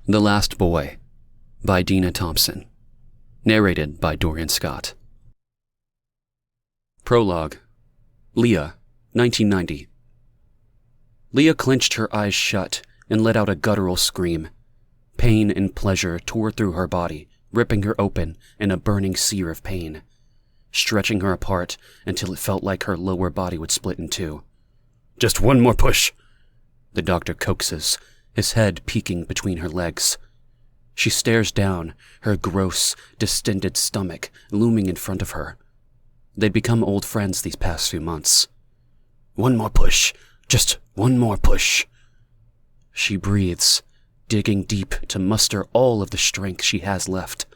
The Last Boy by Deena Thomson. Narrated by Dorian Scott. Prologue. Leah, 1990. Leah clenched her eyes shut and let out a guttural scream. Pain and pleasure tore through her body, ripping her open in a burning sear of pain, stretching her apart until it felt like her lower body would split in two. "Just one more push," the doctor coaxes, his head peeking between her legs. She stares down, her gross, distended stomach looming in front of her. They'd become old friends these past few months. "One more push. Just one more push." She breathes, digging deep to muster all of the strength she has left.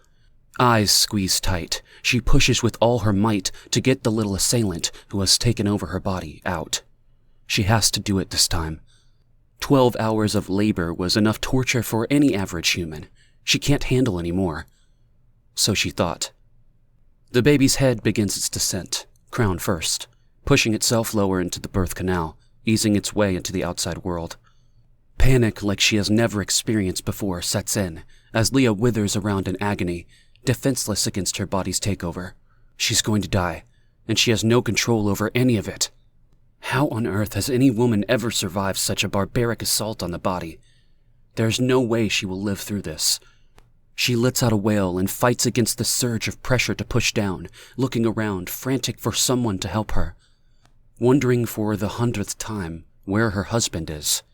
Eyes squeezed tight, she pushes with all her might to get the little assailant who has taken over her body out. She has to do it this time. 12 hours of labor was enough torture for any average human. She can't handle any more. So she thought. The baby's head begins its descent, crown first, pushing itself lower into the birth canal, easing its way into the outside world. Panic like she has never experienced before sets in as Leah withers around in agony, defenseless against her body's takeover. She's going to die, and she has no control over any of it. How on earth has any woman ever survived such a barbaric assault on the body? There's no way she will live through this. She lets out a wail and fights against the surge of pressure to push down, looking around, frantic for someone to help her. Wondering for the 100th time where her husband is.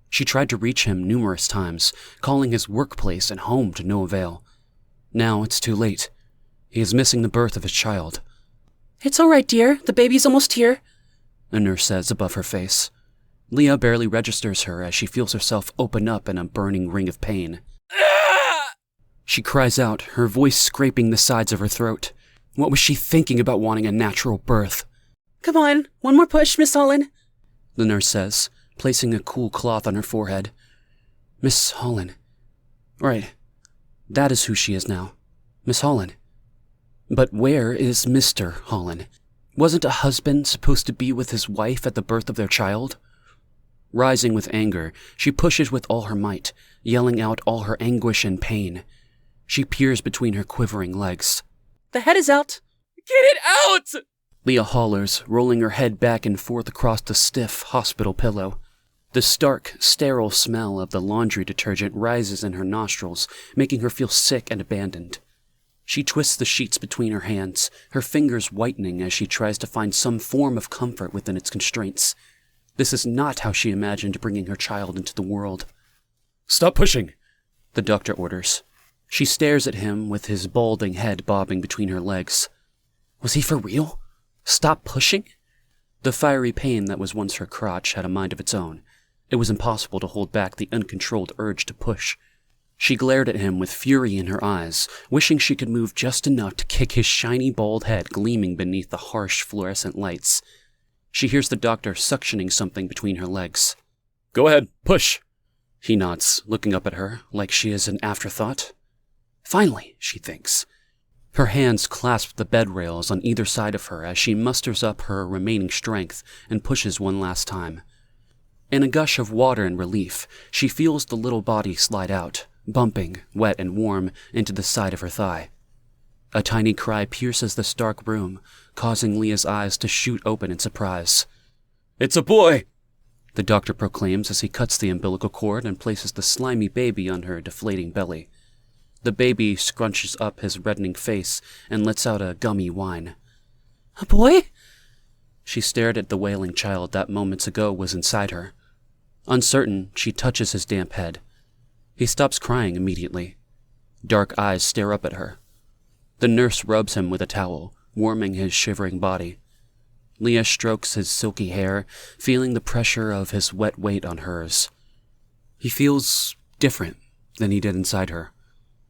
She tried to reach him numerous times, calling his workplace and home to no avail. Now it's too late. He is missing the birth of his child. "It's all right, dear. The baby's almost here," a nurse says above her face. Leah barely registers her as she feels herself open up in a burning ring of pain. She cries out, her voice scraping the sides of her throat. What was she thinking about wanting a natural birth? "Come on, one more push, Miss Hollen," the nurse says, placing a cool cloth on her forehead. Miss Hollen. Right. That is who she is now. Miss Hollen. But where is Mr. Hollen? Wasn't a husband supposed to be with his wife at the birth of their child? Rising with anger, she pushes with all her might, yelling out all her anguish and pain. She peers between her quivering legs. "The head is out." "Get it out!" Leah hollers, rolling her head back and forth across the stiff hospital pillow. The stark, sterile smell of the laundry detergent rises in her nostrils, making her feel sick and abandoned. She twists the sheets between her hands, her fingers whitening as she tries to find some form of comfort within its constraints. This is not how she imagined bringing her child into the world. "Stop pushing," the doctor orders. She stares at him with his balding head bobbing between her legs. Was he for real? Stop pushing? The fiery pain that was once her crotch had a mind of its own. It was impossible to hold back the uncontrolled urge to push. She glared at him with fury in her eyes, wishing she could move just enough to kick his shiny bald head gleaming beneath the harsh fluorescent lights. She hears the doctor suctioning something between her legs. "Go ahead, push," he nods, looking up at her like she is an afterthought. Finally, she thinks. Her hands clasp the bed rails on either side of her as she musters up her remaining strength and pushes one last time. In a gush of water and relief, she feels the little body slide out, bumping, wet and warm, into the side of her thigh. A tiny cry pierces the stark room, causing Leah's eyes to shoot open in surprise. "It's a boy!" the doctor proclaims as he cuts the umbilical cord and places the slimy baby on her deflating belly. The baby scrunches up his reddening face and lets out a gummy whine. "A boy?" She stared at the wailing child that moments ago was inside her. Uncertain, she touches his damp head. He stops crying immediately. Dark eyes stare up at her. The nurse rubs him with a towel, warming his shivering body. Leah strokes his silky hair, feeling the pressure of his wet weight on hers. He feels different than he did inside her.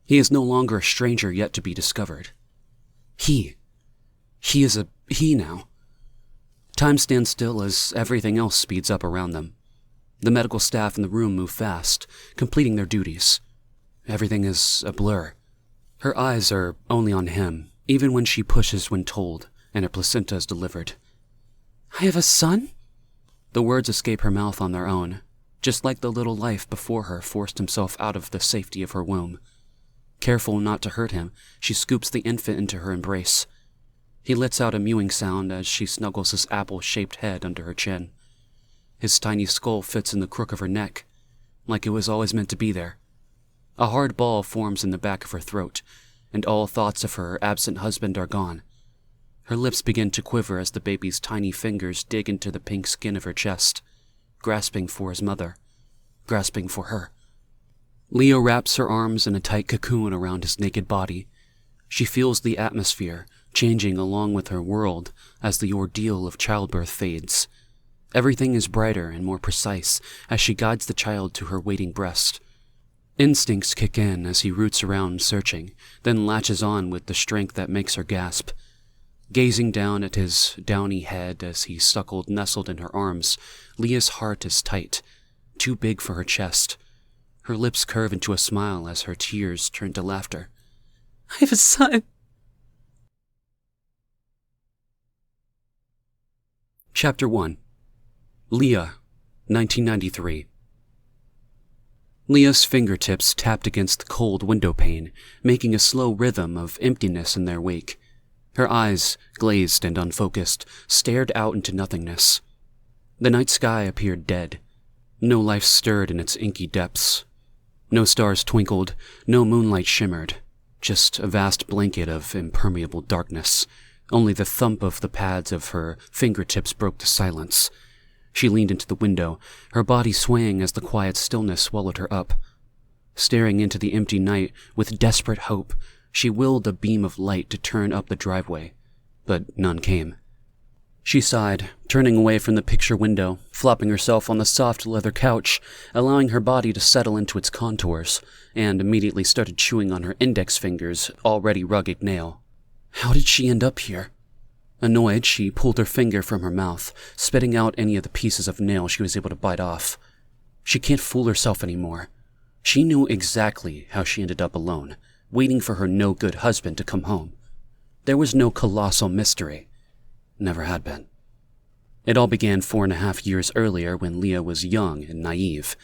He is no longer a stranger yet to be discovered. He is a he now. Time stands still as everything else speeds up around them. The medical staff in the room move fast, completing their duties. Everything is a blur. Her eyes are only on him, even when she pushes when told, and her placenta is delivered. "I have a son?" The words escape her mouth on their own. just like the little life before her forced himself out of the safety of her womb. Careful not to hurt him, she scoops the infant into her embrace. He lets out a mewing sound as she snuggles his apple-shaped head under her chin. His tiny skull fits in the crook of her neck, like it was always meant to be there. A hard ball forms in the back of her throat, and all thoughts of her absent husband are gone. Her lips begin to quiver as the baby's tiny fingers dig into the pink skin of her chest, grasping for his mother, grasping for her. Leah wraps her arms in a tight cocoon around his naked body. She feels the atmosphere changing along with her world as the ordeal of childbirth fades. Everything is brighter and more precise as she guides the child to her waiting breast. Instincts kick in as he roots around searching, then latches on with the strength that makes her gasp. Gazing down at his downy head as he suckled nestled in her arms, Leah's heart is tight, too big for her chest. Her lips curve into a smile as her tears turn to laughter. I have a son. Chapter 1. Leah, 1993. Leah's fingertips tapped against the cold window pane, making a slow rhythm of emptiness in their wake. Her eyes, glazed and unfocused, stared out into nothingness. The night sky appeared dead. No life stirred in its inky depths. No stars twinkled, no moonlight shimmered. Just a vast blanket of impermeable darkness. Only the thump of the pads of her fingertips broke the silence. She leaned into the window, her body swaying as the quiet stillness swallowed her up. Staring into the empty night with desperate hope, she willed a beam of light to turn up the driveway, but none came. She sighed, turning away from the picture window, flopping herself on the soft leather couch, allowing her body to settle into its contours, and immediately started chewing on her index finger's already rugged nail. How did she end up here? Annoyed, she pulled her finger from her mouth, spitting out any of the pieces of nail she was able to bite off. She can't fool herself anymore. She knew exactly how she ended up alone, waiting for her no-good husband to come home. There was no colossal mystery. Never had been. It all began 4.5 years earlier when Leah was young and naive.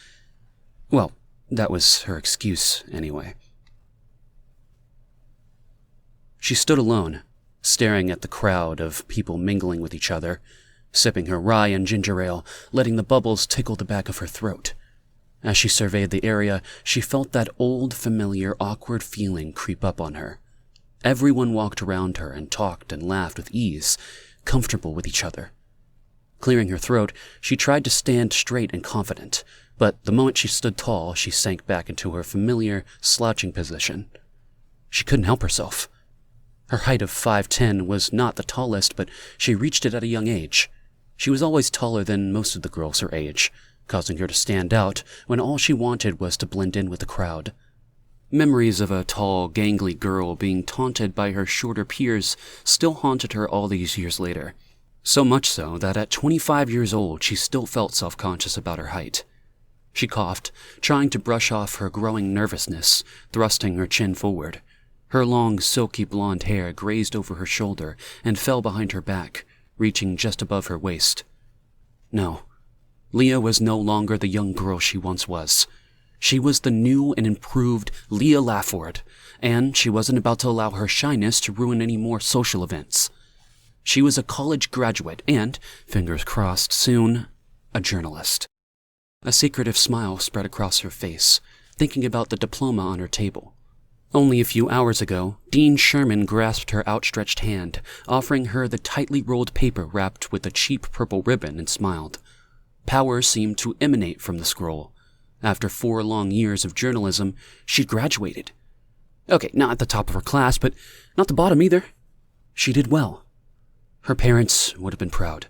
Well, that was her excuse, anyway. She stood alone, staring at the crowd of people mingling with each other, sipping her rye and ginger ale, letting the bubbles tickle the back of her throat. As she surveyed the area, she felt that old, familiar, awkward feeling creep up on her. Everyone walked around her and talked and laughed with ease, comfortable with each other. Clearing her throat, she tried to stand straight and confident, but the moment she stood tall, she sank back into her familiar, slouching position. She couldn't help herself. Her height of 5'10" was not the tallest, but she reached it at a young age. She was always taller than most of the girls her age, causing her to stand out when all she wanted was to blend in with the crowd. Memories of a tall, gangly girl being taunted by her shorter peers still haunted her all these years later. So much so that at 25 years old, she still felt self-conscious about her height. She coughed, trying to brush off her growing nervousness, thrusting her chin forward. Her long, silky blonde hair grazed over her shoulder and fell behind her back, reaching just above her waist. No, Leah was no longer the young girl she once was. She was the new and improved Leah Lafford, and she wasn't about to allow her shyness to ruin any more social events. She was a college graduate and, fingers crossed, soon, a journalist. A secretive smile spread across her face, thinking about the diploma on her table. Only a few hours ago, Dean Sherman grasped her outstretched hand, offering her the tightly rolled paper wrapped with a cheap purple ribbon, and smiled. Power seemed to emanate from the scroll. After 4 long years of journalism, she'd graduated. Okay, not at the top of her class, but not the bottom either. She did well. Her parents would have been proud.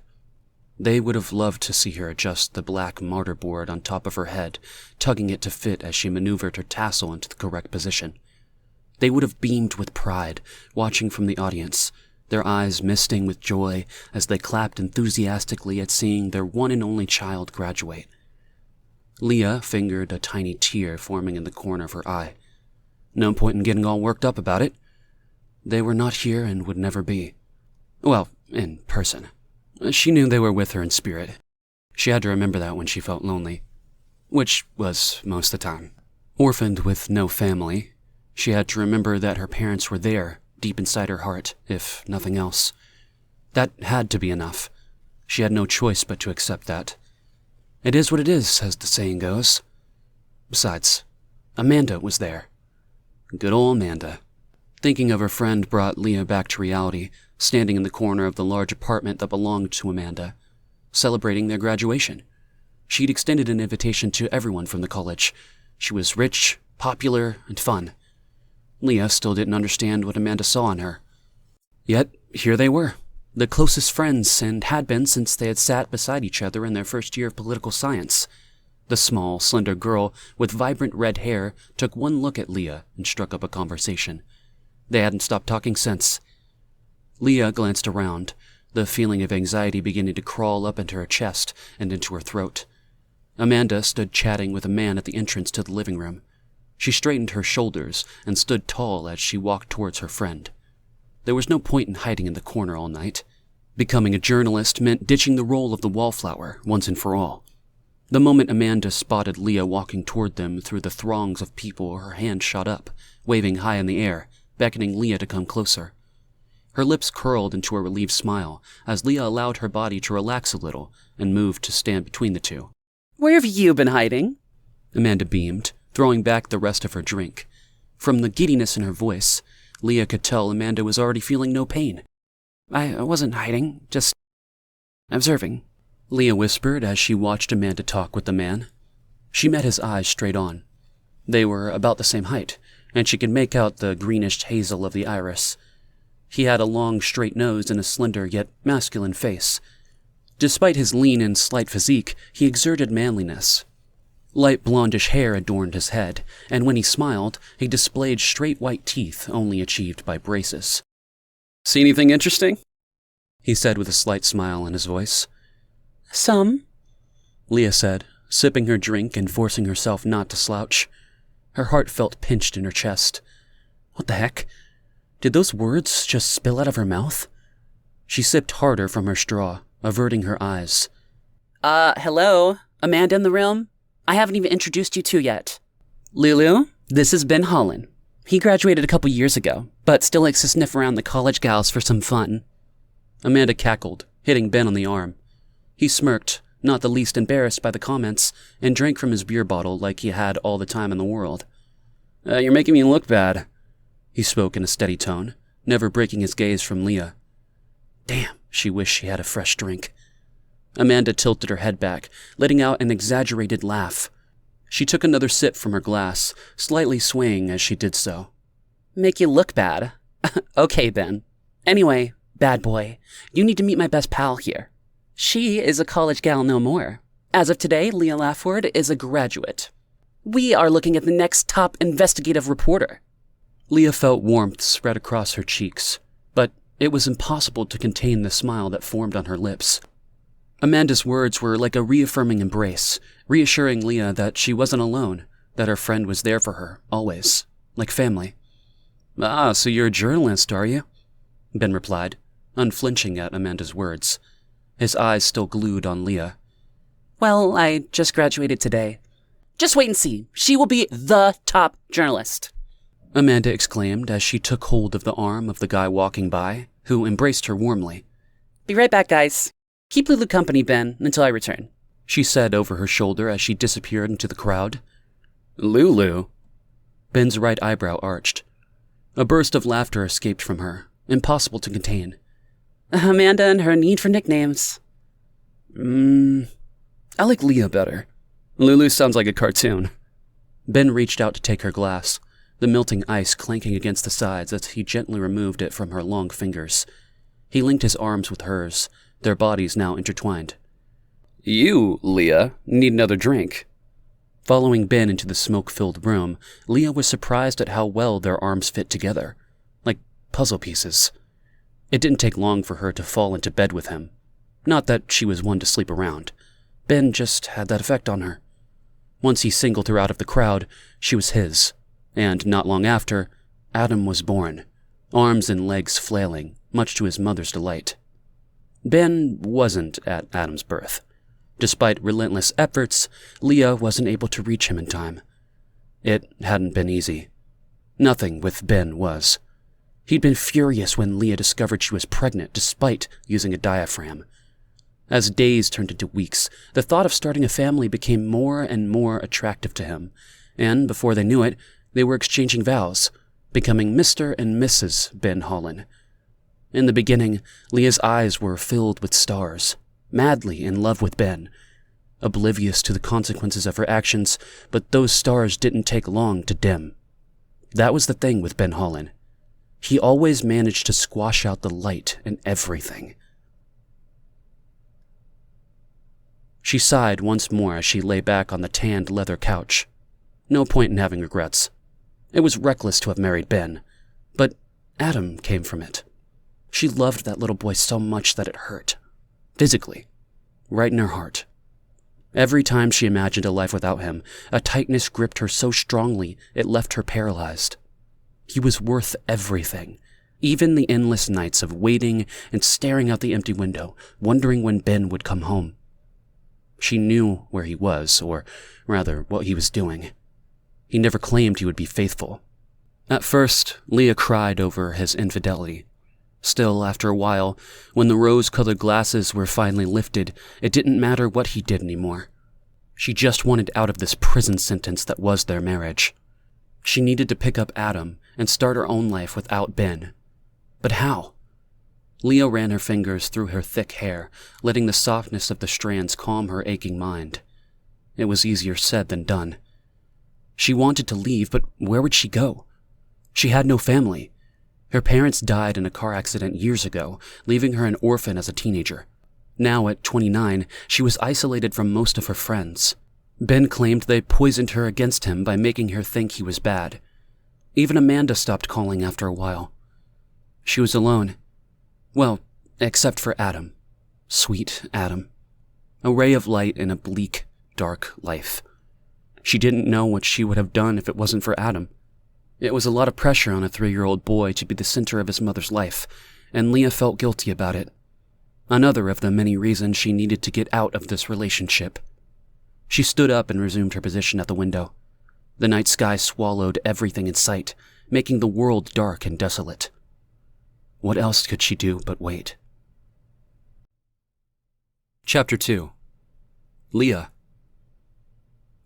They would have loved to see her adjust the black martyr board on top of her head, tugging it to fit as she maneuvered her tassel into the correct position. They would have beamed with pride, watching from the audience, their eyes misting with joy as they clapped enthusiastically at seeing their one and only child graduate. Leah fingered a tiny tear forming in the corner of her eye. No point in getting all worked up about it. They were not here and would never be. Well, in person. She knew they were with her in spirit. She had to remember that when she felt lonely. which was most of the time. Orphaned with no family, she had to remember that her parents were there, deep inside her heart, if nothing else. That had to be enough. She had no choice but to accept that. It is what it is, as the saying goes. Besides, Amanda was there. Good old Amanda. Thinking of her friend brought Leah back to reality, standing in the corner of the large apartment that belonged to Amanda, celebrating their graduation. She'd extended an invitation to everyone from the college. She was rich, popular, and fun. Leah still didn't understand what Amanda saw in her. Yet, here they were, the closest friends, and had been since they had sat beside each other in their first year of political science. The small, slender girl with vibrant red hair took one look at Leah and struck up a conversation. They hadn't stopped talking since. Leah glanced around, the feeling of anxiety beginning to crawl up into her chest and into her throat. Amanda stood chatting with a man at the entrance to the living room. She straightened her shoulders and stood tall as she walked towards her friend. There was no point in hiding in the corner all night. Becoming a journalist meant ditching the role of the wallflower once and for all. The moment Amanda spotted Leah walking toward them through the throngs of people, her hand shot up, waving high in the air, beckoning Leah to come closer. Her lips curled into a relieved smile as Leah allowed her body to relax a little and moved to stand between the two. Where have you been hiding? Amanda beamed, throwing back the rest of her drink. From the giddiness in her voice, Leah could tell Amanda was already feeling no pain. I wasn't hiding, just observing, Leah whispered as she watched Amanda talk with the man. She met his eyes straight on. They were about the same height, and she could make out the greenish hazel of the iris. He had a long, straight nose and a slender yet masculine face. Despite his lean and slight physique, he exerted manliness. Light blondish hair adorned his head, and when he smiled, he displayed straight white teeth only achieved by braces. See anything interesting? He said with a slight smile in his voice. Some, Leah said, sipping her drink and forcing herself not to slouch. Her heart felt pinched in her chest. What the heck? Did those words just spill out of her mouth? She sipped harder from her straw, averting her eyes. Hello? Amanda in the room? I haven't even introduced you two yet. Lulu, this is Ben Hollen. He graduated a couple years ago, but still likes to sniff around the college gals for some fun. Amanda cackled, hitting Ben on the arm. He smirked, not the least embarrassed by the comments, and drank from his beer bottle like he had all the time in the world. You're making me look bad, he spoke in a steady tone, never breaking his gaze from Leah. Damn, she wished she had a fresh drink. Amanda tilted her head back, letting out an exaggerated laugh. She took another sip from her glass, slightly swaying as she did so. Make you look bad? Okay, Ben. Anyway, bad boy, you need to meet my best pal here. She is a college gal no more. As of today, Leah Lafford is a graduate. We are looking at the next top investigative reporter. Leah felt warmth spread across her cheeks, but it was impossible to contain the smile that formed on her lips. Amanda's words were like a reaffirming embrace, reassuring Leah that she wasn't alone, that her friend was there for her, always, like family. Ah, so you're a journalist, are you? Ben replied, unflinching at Amanda's words, his eyes still glued on Leah. Well, I just graduated today. Just wait and see. She will be the top journalist. Amanda exclaimed as she took hold of the arm of the guy walking by, who embraced her warmly. Be right back, guys. Keep Lulu company, Ben, until I return, she said over her shoulder as she disappeared into the crowd. Lulu? Ben's right eyebrow arched. A burst of laughter escaped from her, impossible to contain. Amanda and her need for nicknames. I like Leah better. Lulu sounds like a cartoon. Ben reached out to take her glass, the melting ice clanking against the sides as he gently removed it from her long fingers. He linked his arms with hers, their bodies now intertwined. You, Leah, need another drink. Following Ben into the smoke-filled room, Leah was surprised at how well their arms fit together, like puzzle pieces. It didn't take long for her to fall into bed with him. Not that she was one to sleep around. Ben just had that effect on her. Once he singled her out of the crowd, she was his. And not long after, Adam was born, arms and legs flailing, much to his mother's delight. Ben wasn't at Adam's birth. Despite relentless efforts, Leah wasn't able to reach him in time. It hadn't been easy. Nothing with Ben was. He'd been furious when Leah discovered she was pregnant despite using a diaphragm. As days turned into weeks, the thought of starting a family became more and more attractive to him, and before they knew it, they were exchanging vows, becoming Mr. and Mrs. Ben Hollen. In the beginning, Leah's eyes were filled with stars, madly in love with Ben, oblivious to the consequences of her actions, but those stars didn't take long to dim. That was the thing with Ben Hollen. He always managed to squash out the light in everything. She sighed once more as she lay back on the tanned leather couch. No point in having regrets. It was reckless to have married Ben, but Adam came from it. She loved that little boy so much that it hurt. Physically. Right in her heart. Every time she imagined a life without him, a tightness gripped her so strongly it left her paralyzed. He was worth everything, even the endless nights of waiting and staring out the empty window, wondering when Ben would come home. She knew where he was, or rather, what he was doing. He never claimed he would be faithful. At first, Leah cried over his infidelity. Still, after a while, when the rose-colored glasses were finally lifted, it didn't matter what he did anymore. She just wanted out of this prison sentence that was their marriage. She needed to pick up Adam and start her own life without Ben. But how? Leah ran her fingers through her thick hair, letting the softness of the strands calm her aching mind. It was easier said than done. She wanted to leave, but where would she go? She had no family. Her parents died in a car accident years ago, leaving her an orphan as a teenager. Now, at 29, she was isolated from most of her friends. Ben claimed they poisoned her against him by making her think he was bad. Even Amanda stopped calling after a while. She was alone. Well, except for Adam. Sweet Adam. A ray of light in a bleak, dark life. She didn't know what she would have done if it wasn't for Adam. It was a lot of pressure on a 3-year-old boy to be the center of his mother's life, and Leah felt guilty about it. Another of the many reasons she needed to get out of this relationship. She stood up and resumed her position at the window. The night sky swallowed everything in sight, making the world dark and desolate. What else could she do but wait? Chapter 2. Leah.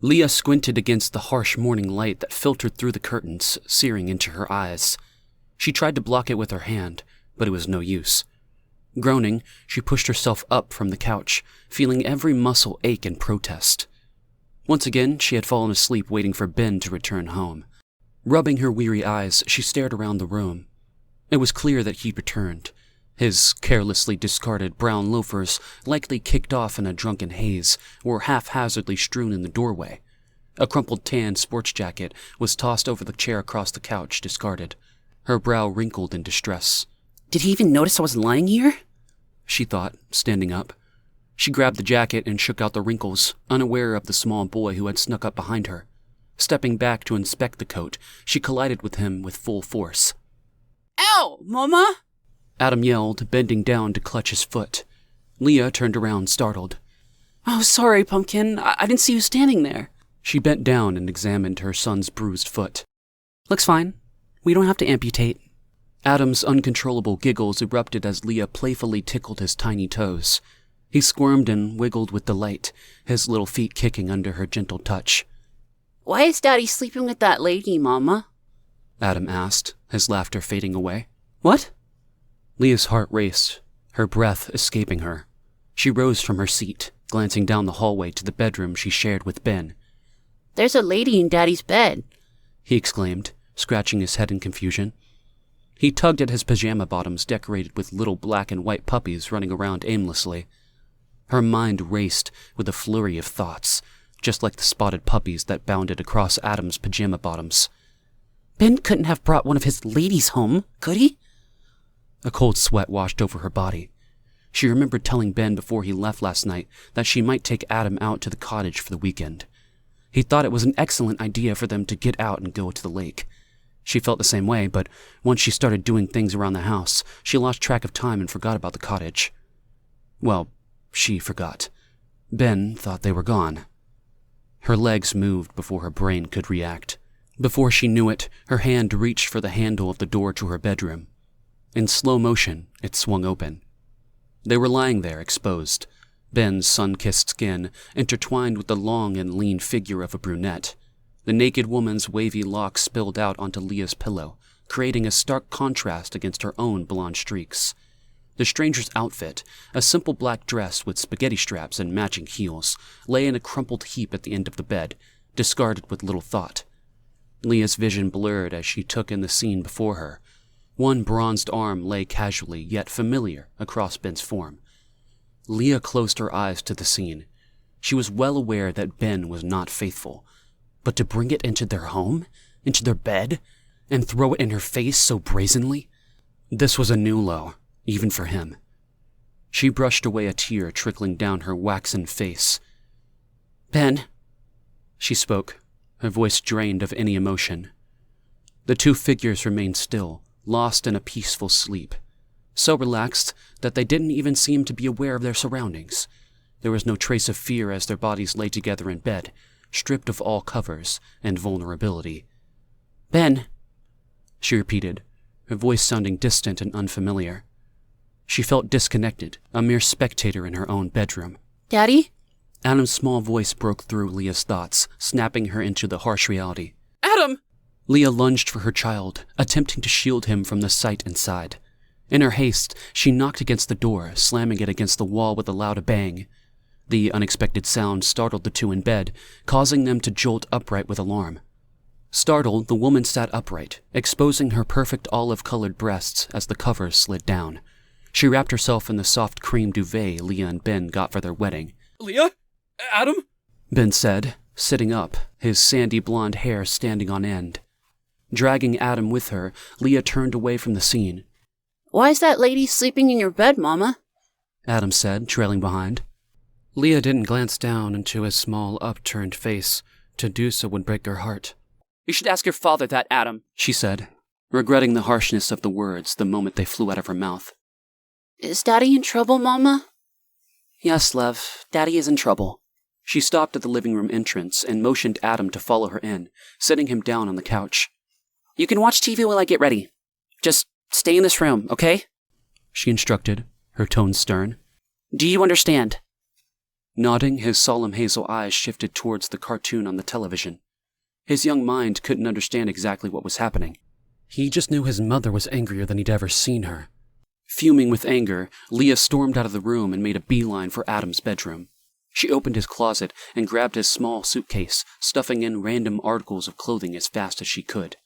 Leah squinted against the harsh morning light that filtered through the curtains, searing into her eyes. She tried to block it with her hand, but it was no use. Groaning, she pushed herself up from the couch, feeling every muscle ache in protest. Once again, she had fallen asleep waiting for Ben to return home. Rubbing her weary eyes, she stared around the room. It was clear that he'd returned. His carelessly discarded brown loafers, likely kicked off in a drunken haze, were haphazardly strewn in the doorway. A crumpled tan sports jacket was tossed over the chair across the couch, discarded. Her brow wrinkled in distress. Did he even notice I wasn't lying here? She thought, standing up. She grabbed the jacket and shook out the wrinkles, unaware of the small boy who had snuck up behind her. Stepping back to inspect the coat, she collided with him with full force. Ow, Mama! Adam yelled, bending down to clutch his foot. Leah turned around, startled. Oh, sorry, Pumpkin. I didn't see you standing there. She bent down and examined her son's bruised foot. Looks fine. We don't have to amputate. Adam's uncontrollable giggles erupted as Leah playfully tickled his tiny toes. He squirmed and wiggled with delight, his little feet kicking under her gentle touch. Why is Daddy sleeping with that lady, Mama? Adam asked, his laughter fading away. What? Leah's heart raced, her breath escaping her. She rose from her seat, glancing down the hallway to the bedroom she shared with Ben. There's a lady in Daddy's bed, he exclaimed, scratching his head in confusion. He tugged at his pajama bottoms decorated with little black and white puppies running around aimlessly. Her mind raced with a flurry of thoughts, just like the spotted puppies that bounded across Adam's pajama bottoms. Ben couldn't have brought one of his ladies home, could he? A cold sweat washed over her body. She remembered telling Ben before he left last night that she might take Adam out to the cottage for the weekend. He thought it was an excellent idea for them to get out and go to the lake. She felt the same way, but once she started doing things around the house, she lost track of time and forgot about the cottage. Well, she forgot. Ben thought they were gone. Her legs moved before her brain could react. Before she knew it, her hand reached for the handle of the door to her bedroom. In slow motion, it swung open. They were lying there, exposed, Ben's sun-kissed skin intertwined with the long and lean figure of a brunette. The naked woman's wavy locks spilled out onto Leah's pillow, creating a stark contrast against her own blonde streaks. The stranger's outfit, a simple black dress with spaghetti straps and matching heels, lay in a crumpled heap at the end of the bed, discarded with little thought. Leah's vision blurred as she took in the scene before her. One bronzed arm lay casually yet familiar across Ben's form. Leah closed her eyes to the scene. She was well aware that Ben was not faithful, but to bring it into their home, into their bed, and throw it in her face so brazenly? This was a new low, even for him. She brushed away a tear trickling down her waxen face. Ben, she spoke, her voice drained of any emotion. The two figures remained still, lost in a peaceful sleep, so relaxed that they didn't even seem to be aware of their surroundings. There was no trace of fear as their bodies lay together in bed, stripped of all covers and vulnerability. Ben, she repeated, her voice sounding distant and unfamiliar. She felt disconnected, a mere spectator in her own bedroom. Daddy? Adam's small voice broke through Leah's thoughts, snapping her into the harsh reality. Adam! Leah lunged for her child, attempting to shield him from the sight inside. In her haste, she knocked against the door, slamming it against the wall with a loud bang. The unexpected sound startled the two in bed, causing them to jolt upright with alarm. Startled, the woman sat upright, exposing her perfect olive-colored breasts as the covers slid down. She wrapped herself in the soft cream duvet Leah and Ben got for their wedding. Leah? Adam? Ben said, sitting up, his sandy blonde hair standing on end. Dragging Adam with her, Leah turned away from the scene. Why is that lady sleeping in your bed, Mama? Adam said, trailing behind. Leah didn't glance down into his small, upturned face. To do so would break her heart. You should ask your father that, Adam, she said, regretting the harshness of the words the moment they flew out of her mouth. Is Daddy in trouble, Mama? Yes, love, Daddy is in trouble. She stopped at the living room entrance and motioned Adam to follow her in, sitting him down on the couch. You can watch TV while I get ready. Just stay in this room, okay? She instructed, her tone stern. Do you understand? Nodding, his solemn hazel eyes shifted towards the cartoon on the television. His young mind couldn't understand exactly what was happening. He just knew his mother was angrier than he'd ever seen her. Fuming with anger, Leah stormed out of the room and made a beeline for Adam's bedroom. She opened his closet and grabbed his small suitcase, stuffing in random articles of clothing as fast as she could.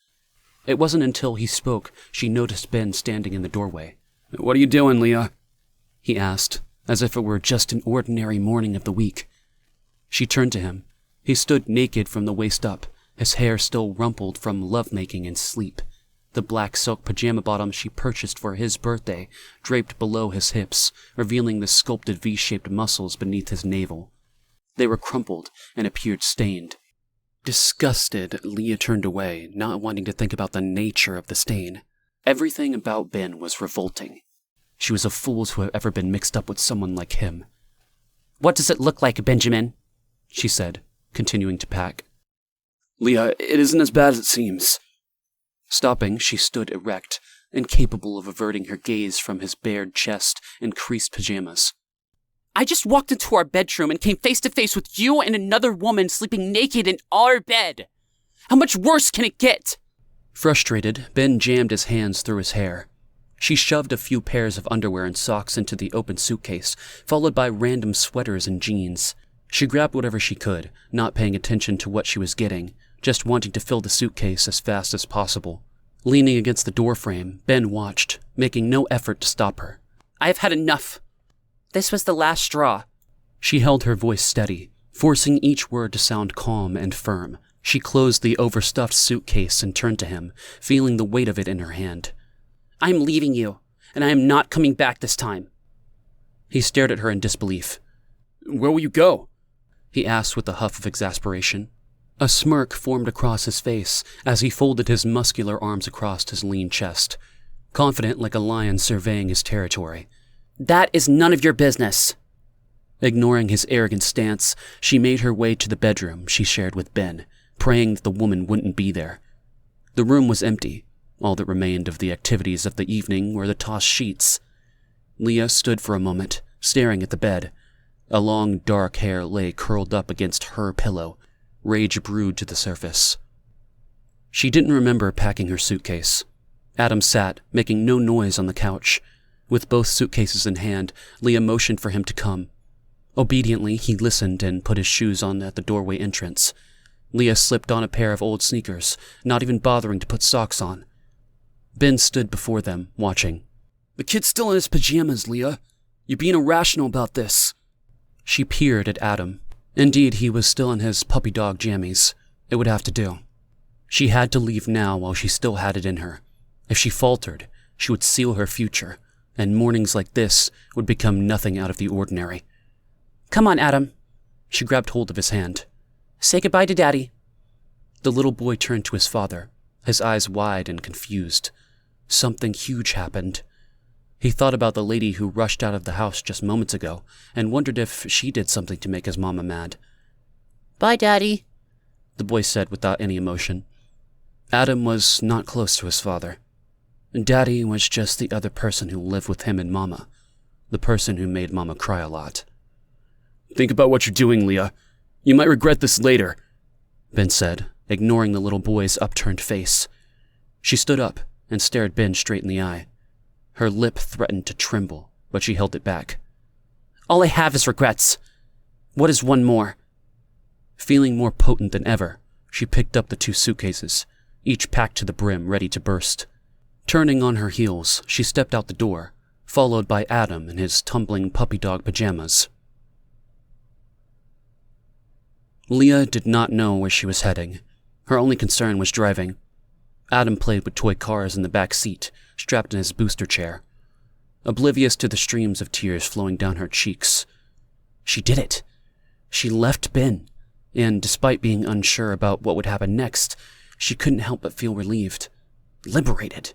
It wasn't until he spoke she noticed Ben standing in the doorway. "What are you doing, Leah?" he asked, as if it were just an ordinary morning of the week. She turned to him. He stood naked from the waist up, his hair still rumpled from lovemaking and sleep. The black silk pajama bottoms she purchased for his birthday draped below his hips, revealing the sculpted V-shaped muscles beneath his navel. They were crumpled and appeared stained. Disgusted, Leah turned away, not wanting to think about the nature of the stain. Everything about Ben was revolting. She was a fool to have ever been mixed up with someone like him. What does it look like, Benjamin? She said, continuing to pack. Leah, it isn't as bad as it seems. Stopping, she stood erect, incapable of averting her gaze from his bared chest and creased pajamas. I just walked into our bedroom and came face to face with you and another woman sleeping naked in our bed. How much worse can it get? Frustrated, Ben jammed his hands through his hair. She shoved a few pairs of underwear and socks into the open suitcase, followed by random sweaters and jeans. She grabbed whatever she could, not paying attention to what she was getting, just wanting to fill the suitcase as fast as possible. Leaning against the doorframe, Ben watched, making no effort to stop her. I have had enough. This was the last straw. She held her voice steady, forcing each word to sound calm and firm. She closed the overstuffed suitcase and turned to him, feeling the weight of it in her hand. I am leaving you, and I am not coming back this time. He stared at her in disbelief. Where will you go? He asked with a huff of exasperation. A smirk formed across his face as he folded his muscular arms across his lean chest, confident like a lion surveying his territory. That is none of your business. Ignoring his arrogant stance, she made her way to the bedroom she shared with Ben, praying that the woman wouldn't be there. The room was empty. All that remained of the activities of the evening were the tossed sheets. Leah stood for a moment, staring at the bed. A long, dark hair lay curled up against her pillow. Rage brewed to the surface. She didn't remember packing her suitcase. Adam sat, making no noise on the couch. With both suitcases in hand, Leah motioned for him to come. Obediently, he listened and put his shoes on at the doorway entrance. Leah slipped on a pair of old sneakers, not even bothering to put socks on. Ben stood before them, watching. The kid's still in his pajamas, Leah. You're being irrational about this. She peered at Adam. Indeed, he was still in his puppy dog jammies. It would have to do. She had to leave now while she still had it in her. If she faltered, she would seal her future, and mornings like this would become nothing out of the ordinary. Come on, Adam. She grabbed hold of his hand. Say goodbye to Daddy. The little boy turned to his father, his eyes wide and confused. Something huge happened. He thought about the lady who rushed out of the house just moments ago and wondered if she did something to make his mama mad. Bye, Daddy, the boy said without any emotion. Adam was not close to his father. Daddy was just the other person who lived with him and Mama, the person who made Mama cry a lot. Think about what you're doing, Leah. You might regret this later, Ben said, ignoring the little boy's upturned face. She stood up and stared Ben straight in the eye. Her lip threatened to tremble, but she held it back. All I have is regrets. What is one more? Feeling more potent than ever, she picked up the 2 suitcases, each packed to the brim, ready to burst. Turning on her heels, she stepped out the door, followed by Adam in his tumbling puppy dog pajamas. Leah did not know where she was heading. Her only concern was driving. Adam played with toy cars in the back seat, strapped in his booster chair, oblivious to the streams of tears flowing down her cheeks. She did it. She left Ben, and despite being unsure about what would happen next, she couldn't help but feel relieved, liberated.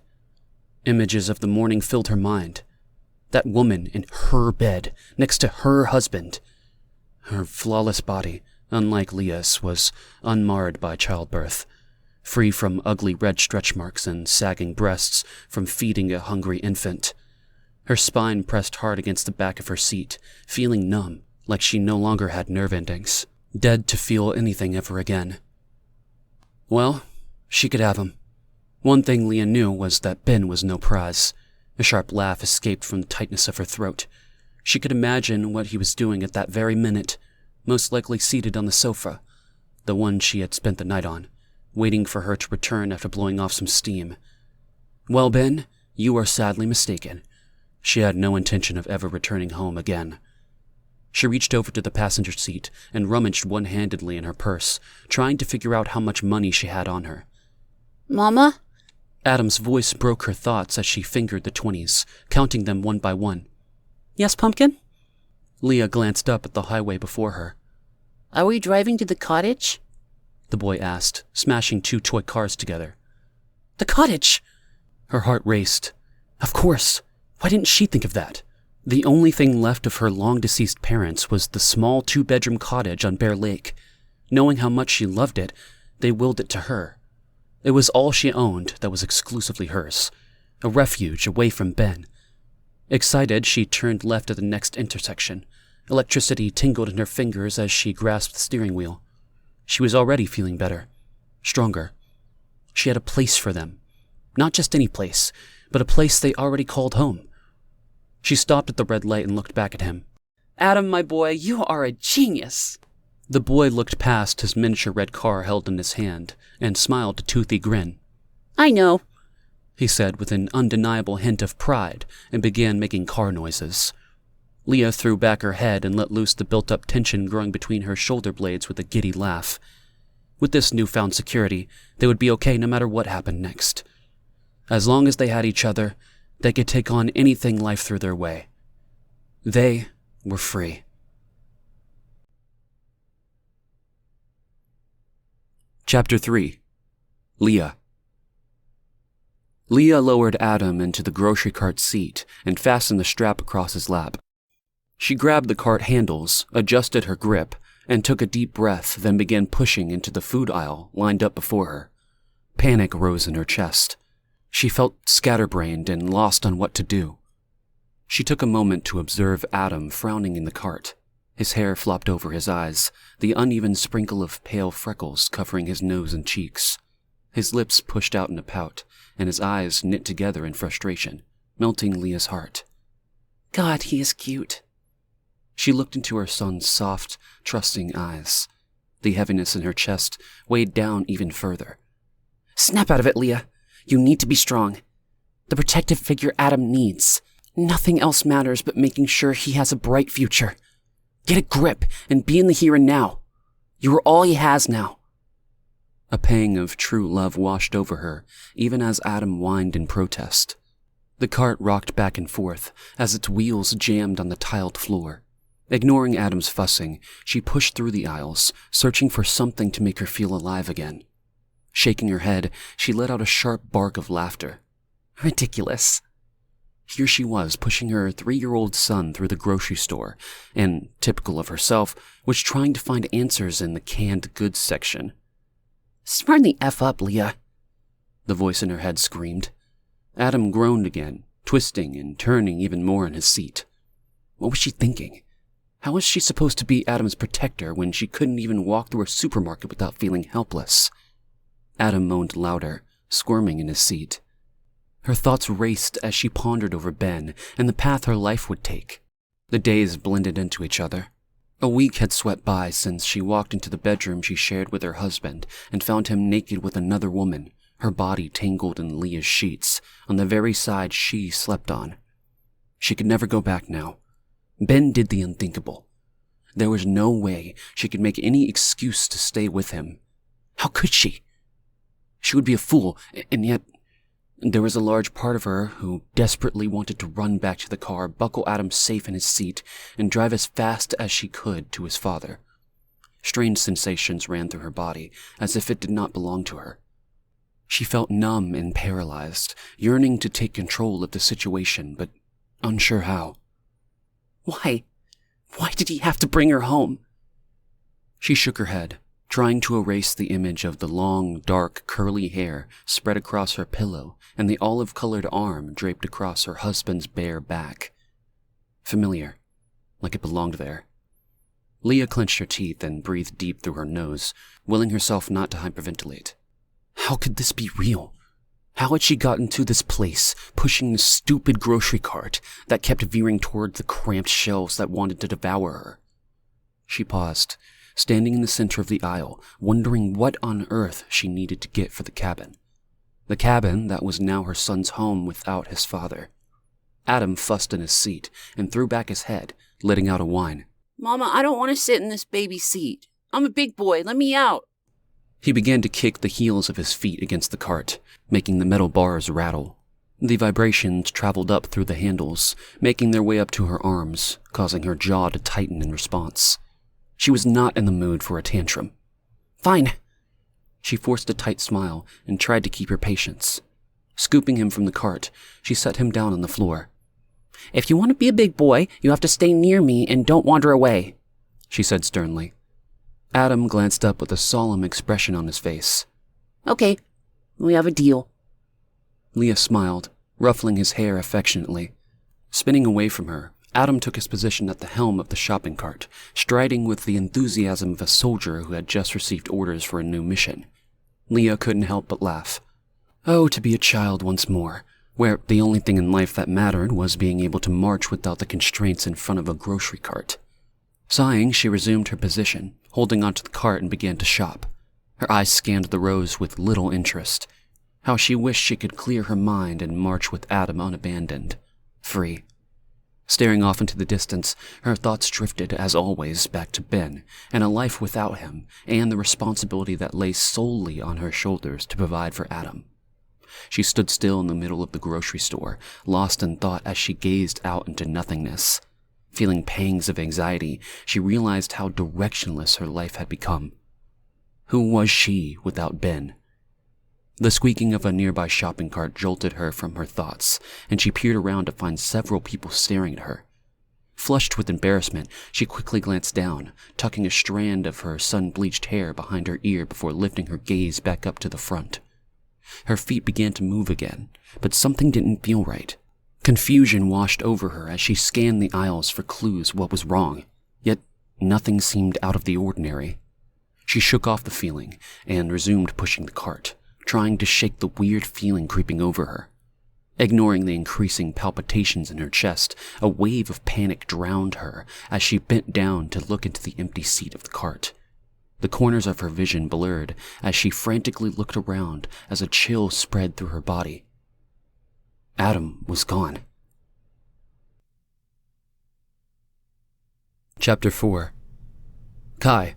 Images of the morning filled her mind. That woman in her bed, next to her husband. Her flawless body, unlike Leah's, was unmarred by childbirth, free from ugly red stretch marks and sagging breasts from feeding a hungry infant. Her spine pressed hard against the back of her seat, feeling numb, like she no longer had nerve endings, dead to feel anything ever again. Well, she could have him. One thing Leah knew was that Ben was no prize. A sharp laugh escaped from the tightness of her throat. She could imagine what he was doing at that very minute, most likely seated on the sofa, the one she had spent the night on, waiting for her to return after blowing off some steam. Well, Ben, you are sadly mistaken. She had no intention of ever returning home again. She reached over to the passenger seat and rummaged one-handedly in her purse, trying to figure out how much money she had on her. Mama? Adam's voice broke her thoughts as she fingered the 20s, counting them one by one. Yes, Pumpkin? Leah glanced up at the highway before her. Are we driving to the cottage? The boy asked, smashing 2 toy cars together. The cottage! Her heart raced. Of course! Why didn't she think of that? The only thing left of her long-deceased parents was the small 2-bedroom cottage on Bear Lake. Knowing how much she loved it, they willed it to her. It was all she owned that was exclusively hers, a refuge away from Ben. Excited, she turned left at the next intersection. Electricity tingled in her fingers as she grasped the steering wheel. She was already feeling better, stronger. She had a place for them. Not just any place, but a place they already called home. She stopped at the red light and looked back at him. Adam, my boy, you are a genius. The boy looked past his miniature red car held in his hand and smiled a toothy grin. I know, he said with an undeniable hint of pride and began making car noises. Leah threw back her head and let loose the built-up tension growing between her shoulder blades with a giddy laugh. With this newfound security, they would be okay no matter what happened next. As long as they had each other, they could take on anything life threw their way. They were free. Chapter 3. Leah. Leah lowered Adam into the grocery cart seat and fastened the strap across his lap. She grabbed the cart handles, adjusted her grip, and took a deep breath, then began pushing into the food aisle lined up before her. Panic rose in her chest. She felt scatterbrained and lost on what to do. She took a moment to observe Adam frowning in the cart. His hair flopped over his eyes, the uneven sprinkle of pale freckles covering his nose and cheeks. His lips pushed out in a pout, and his eyes knit together in frustration, melting Leah's heart. God, he is cute. She looked into her son's soft, trusting eyes. The heaviness in her chest weighed down even further. Snap out of it, Leah. You need to be strong. The protective figure Adam needs. Nothing else matters but making sure he has a bright future. Get a grip and be in the here and now. You are all he has now. A pang of true love washed over her, even as Adam whined in protest. The cart rocked back and forth as its wheels jammed on the tiled floor. Ignoring Adam's fussing, she pushed through the aisles, searching for something to make her feel alive again. Shaking her head, she let out a sharp bark of laughter. Ridiculous. Here she was, pushing her 3-year-old son through the grocery store, and, typical of herself, was trying to find answers in the canned goods section. Smarten the F up, Leah. The voice in her head screamed. Adam groaned again, twisting and turning even more in his seat. What was she thinking? How was she supposed to be Adam's protector when she couldn't even walk through a supermarket without feeling helpless? Adam moaned louder, squirming in his seat. Her thoughts raced as she pondered over Ben and the path her life would take. The days blended into each other. A week had swept by since she walked into the bedroom she shared with her husband and found him naked with another woman, her body tangled in Leah's sheets, on the very side she slept on. She could never go back now. Ben did the unthinkable. There was no way she could make any excuse to stay with him. How could she? She would be a fool, and yet there was a large part of her who desperately wanted to run back to the car, buckle Adam safe in his seat, and drive as fast as she could to his father. Strange sensations ran through her body, as if it did not belong to her. She felt numb and paralyzed, yearning to take control of the situation, but unsure how. Why? Why did he have to bring her home? She shook her head, trying to erase the image of the long, dark, curly hair spread across her pillow and the olive-colored arm draped across her husband's bare back. Familiar, like it belonged there. Leah clenched her teeth and breathed deep through her nose, willing herself not to hyperventilate. How could this be real? How had she gotten to this place, pushing the stupid grocery cart that kept veering toward the cramped shelves that wanted to devour her? She paused, standing in the center of the aisle, wondering what on earth she needed to get for the cabin. The cabin that was now her son's home without his father. Adam fussed in his seat and threw back his head, letting out a whine. Mama, I don't want to sit in this baby seat. I'm a big boy. Let me out. He began to kick the heels of his feet against the cart, making the metal bars rattle. The vibrations traveled up through the handles, making their way up to her arms, causing her jaw to tighten in response. She was not in the mood for a tantrum. Fine. She forced a tight smile and tried to keep her patience. Scooping him from the cart, she set him down on the floor. If you want to be a big boy, you have to stay near me and don't wander away, she said sternly. Adam glanced up with a solemn expression on his face. Okay, we have a deal. Leah smiled, ruffling his hair affectionately. Spinning away from her, Adam took his position at the helm of the shopping cart, striding with the enthusiasm of a soldier who had just received orders for a new mission. Leah couldn't help but laugh. Oh, to be a child once more, where the only thing in life that mattered was being able to march without the constraints in front of a grocery cart. Sighing, she resumed her position, holding onto the cart and began to shop. Her eyes scanned the rows with little interest. How she wished she could clear her mind and march with Adam unabandoned, free. Staring off into the distance, her thoughts drifted, as always, back to Ben, and a life without him, and the responsibility that lay solely on her shoulders to provide for Adam. She stood still in the middle of the grocery store, lost in thought as she gazed out into nothingness. Feeling pangs of anxiety, she realized how directionless her life had become. Who was she without Ben? The squeaking of a nearby shopping cart jolted her from her thoughts, and she peered around to find several people staring at her. Flushed with embarrassment, she quickly glanced down, tucking a strand of her sun-bleached hair behind her ear before lifting her gaze back up to the front. Her feet began to move again, but something didn't feel right. Confusion washed over her as she scanned the aisles for clues what was wrong, yet nothing seemed out of the ordinary. She shook off the feeling and resumed pushing the cart, trying to shake the weird feeling creeping over her. Ignoring the increasing palpitations in her chest, a wave of panic drowned her as she bent down to look into the empty seat of the cart. The corners of her vision blurred as she frantically looked around as a chill spread through her body. Adam was gone. Chapter 4. Kai.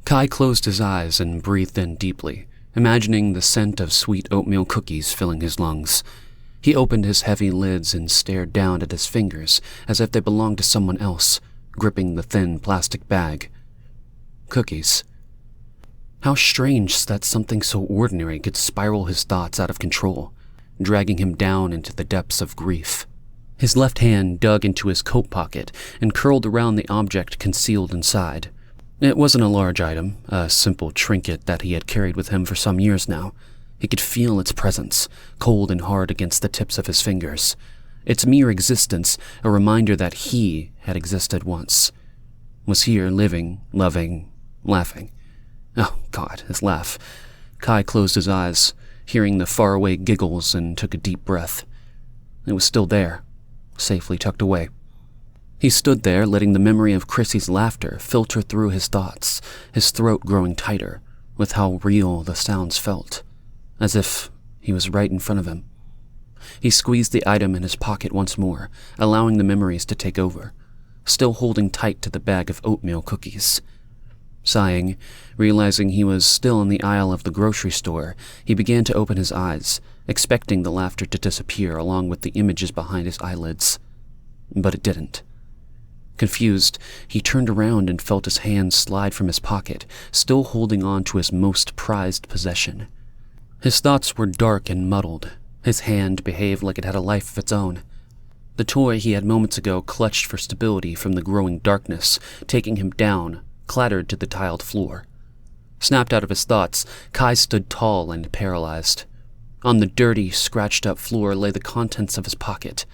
Kai closed his eyes and breathed in deeply, imagining the scent of sweet oatmeal cookies filling his lungs. He opened his heavy lids and stared down at his fingers as if they belonged to someone else, gripping the thin plastic bag. Cookies. How strange that something so ordinary could spiral his thoughts out of control, dragging him down into the depths of grief. His left hand dug into his coat pocket and curled around the object concealed inside. It wasn't a large item, a simple trinket that he had carried with him for some years now. He could feel its presence, cold and hard against the tips of his fingers. Its mere existence, a reminder that he had existed once. Was here living, loving, laughing. Oh, God, his laugh. Kai closed his eyes, hearing the faraway giggles, and took a deep breath. It was still there, safely tucked away. He stood there, letting the memory of Chrissy's laughter filter through his thoughts, his throat growing tighter with how real the sounds felt, as if he was right in front of him. He squeezed the item in his pocket once more, allowing the memories to take over, still holding tight to the bag of oatmeal cookies. Sighing, realizing he was still in the aisle of the grocery store, he began to open his eyes, expecting the laughter to disappear along with the images behind his eyelids. But it didn't. Confused, he turned around and felt his hand slide from his pocket, still holding on to his most prized possession. His thoughts were dark and muddled. His hand behaved like it had a life of its own. The toy he had moments ago clutched for stability from the growing darkness, taking him down, clattered to the tiled floor. Snapped out of his thoughts, Kai stood tall and paralyzed. On the dirty, scratched-up floor lay the contents of his pocket.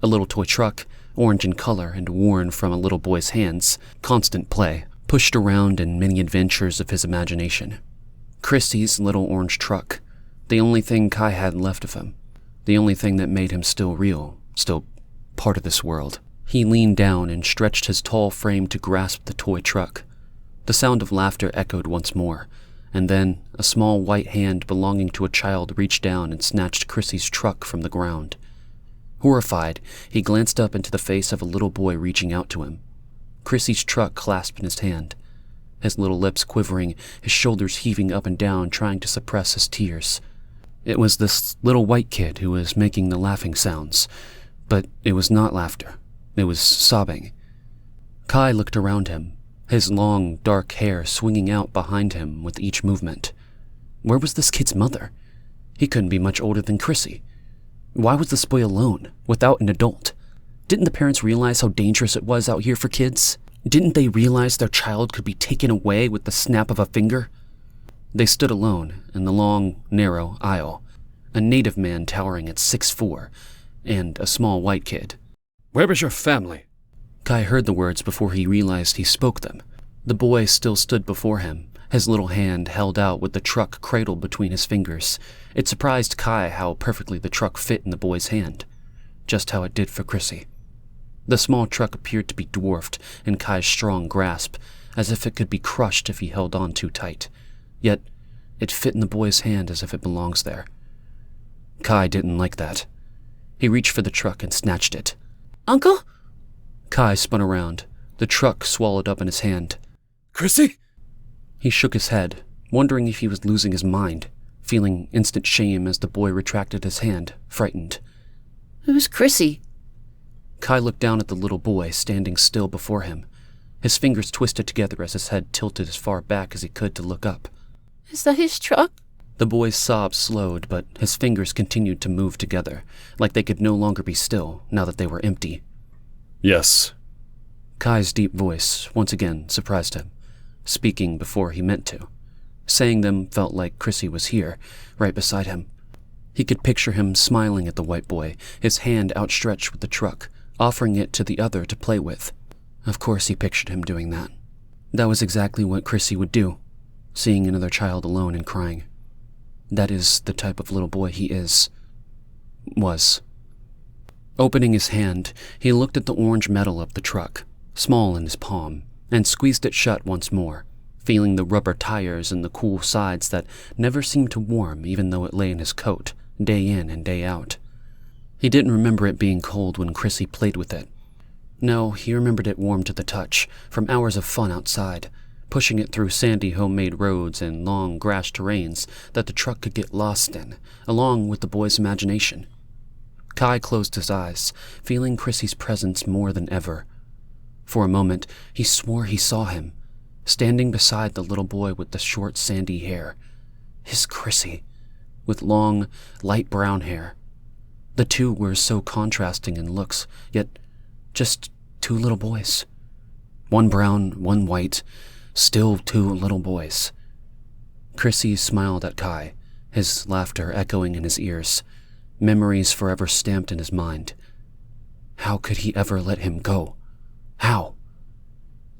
A little toy truck, orange in color and worn from a little boy's hands, constant play, pushed around in many adventures of his imagination. Chrissy's little orange truck, the only thing Kai had left of him, the only thing that made him still real, still part of this world. He leaned down and stretched his tall frame to grasp the toy truck. The sound of laughter echoed once more, and then a small white hand belonging to a child reached down and snatched Chrissy's truck from the ground. Horrified, he glanced up into the face of a little boy reaching out to him. Chrissy's truck clasped in his hand, his little lips quivering, his shoulders heaving up and down, trying to suppress his tears. It was this little white kid who was making the laughing sounds, but it was not laughter. It was sobbing. Kai looked around him, his long, dark hair swinging out behind him with each movement. Where was this kid's mother? He couldn't be much older than Chrissy. Why was this boy alone, without an adult? Didn't the parents realize how dangerous it was out here for kids? Didn't they realize their child could be taken away with the snap of a finger? They stood alone in the long, narrow aisle, a native man towering at 6'4", and a small white kid. Where is your family? Kai heard the words before he realized he spoke them. The boy still stood before him, his little hand held out with the truck cradled between his fingers. It surprised Kai how perfectly the truck fit in the boy's hand, just how it did for Chrissy. The small truck appeared to be dwarfed in Kai's strong grasp, as if it could be crushed if he held on too tight. Yet, it fit in the boy's hand as if it belongs there. Kai didn't like that. He reached for the truck and snatched it. Uncle? Kai spun around, the truck swallowed up in his hand. Chrissy? He shook his head, wondering if he was losing his mind, feeling instant shame as the boy retracted his hand, frightened. Who's Chrissy? Kai looked down at the little boy standing still before him. His fingers twisted together as his head tilted as far back as he could to look up. Is that his truck? The boy's sobs slowed, but his fingers continued to move together, like they could no longer be still now that they were empty. Yes. Kai's deep voice once again surprised him, speaking before he meant to. Saying them felt like Chrissy was here, right beside him. He could picture him smiling at the white boy, his hand outstretched with the truck, offering it to the other to play with. Of course he pictured him doing that. That was exactly what Chrissy would do, seeing another child alone and crying. That is the type of little boy he was. Opening his hand, he looked at the orange metal of the truck, small in his palm, and squeezed it shut once more, feeling the rubber tires and the cool sides that never seemed to warm even though it lay in his coat, day in and day out. He didn't remember it being cold when Chrissy played with it. No, he remembered it warm to the touch, from hours of fun outside, pushing it through sandy homemade roads and long grass terrains that the truck could get lost in, along with the boy's imagination. Kai closed his eyes, feeling Chrissy's presence more than ever. For a moment, he swore he saw him, standing beside the little boy with the short sandy hair. His Chrissy, with long, light brown hair. The two were so contrasting in looks, yet just two little boys. One brown, one white, still two little boys. Chrissy smiled at Kai, his laughter echoing in his ears, memories forever stamped in his mind. How could he ever let him go? How?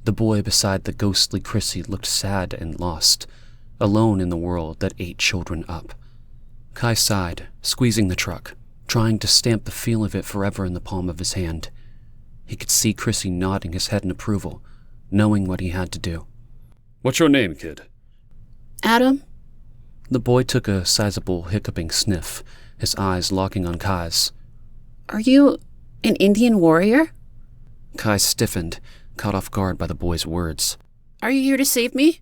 The boy beside the ghostly Chrissy looked sad and lost, alone in the world that ate children up. Kai sighed, squeezing the truck, trying to stamp the feel of it forever in the palm of his hand. He could see Chrissy nodding his head in approval, knowing what he had to do. What's your name, kid? Adam? The boy took a sizable hiccuping sniff, his eyes locking on Kai's. Are you an Indian warrior? Kai stiffened, caught off guard by the boy's words. Are you here to save me?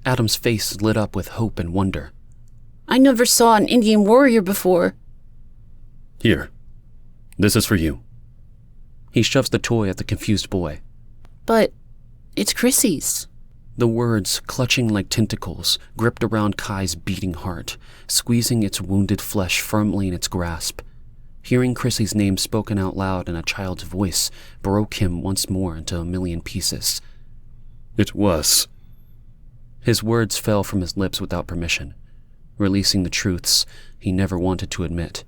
Adam's face lit up with hope and wonder. I never saw an Indian warrior before. Here. This is for you. He shoves the toy at the confused boy. But it's Chrissy's. The words, clutching like tentacles, gripped around Kai's beating heart, squeezing its wounded flesh firmly in its grasp. Hearing Chrissy's name spoken out loud in a child's voice broke him once more into a million pieces. It was. His words fell from his lips without permission, releasing the truths he never wanted to admit.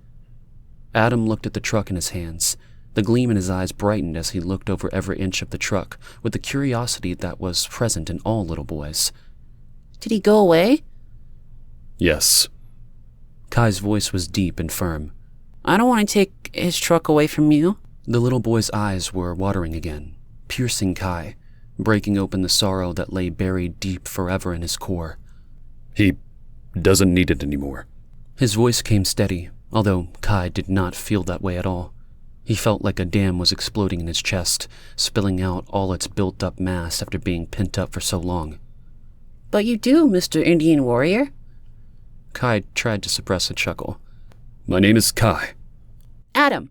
Adam looked at the truck in his hands. The gleam in his eyes brightened as he looked over every inch of the truck with the curiosity that was present in all little boys. Did he go away? Yes. Kai's voice was deep and firm. I don't want to take his truck away from you. The little boy's eyes were watering again, piercing Kai, breaking open the sorrow that lay buried deep forever in his core. He doesn't need it anymore. His voice came steady, although Kai did not feel that way at all. He felt like a dam was exploding in his chest, spilling out all its built-up mass after being pent up for so long. But you do, Mr. Indian Warrior. Kai tried to suppress a chuckle. My name is Kai. Adam.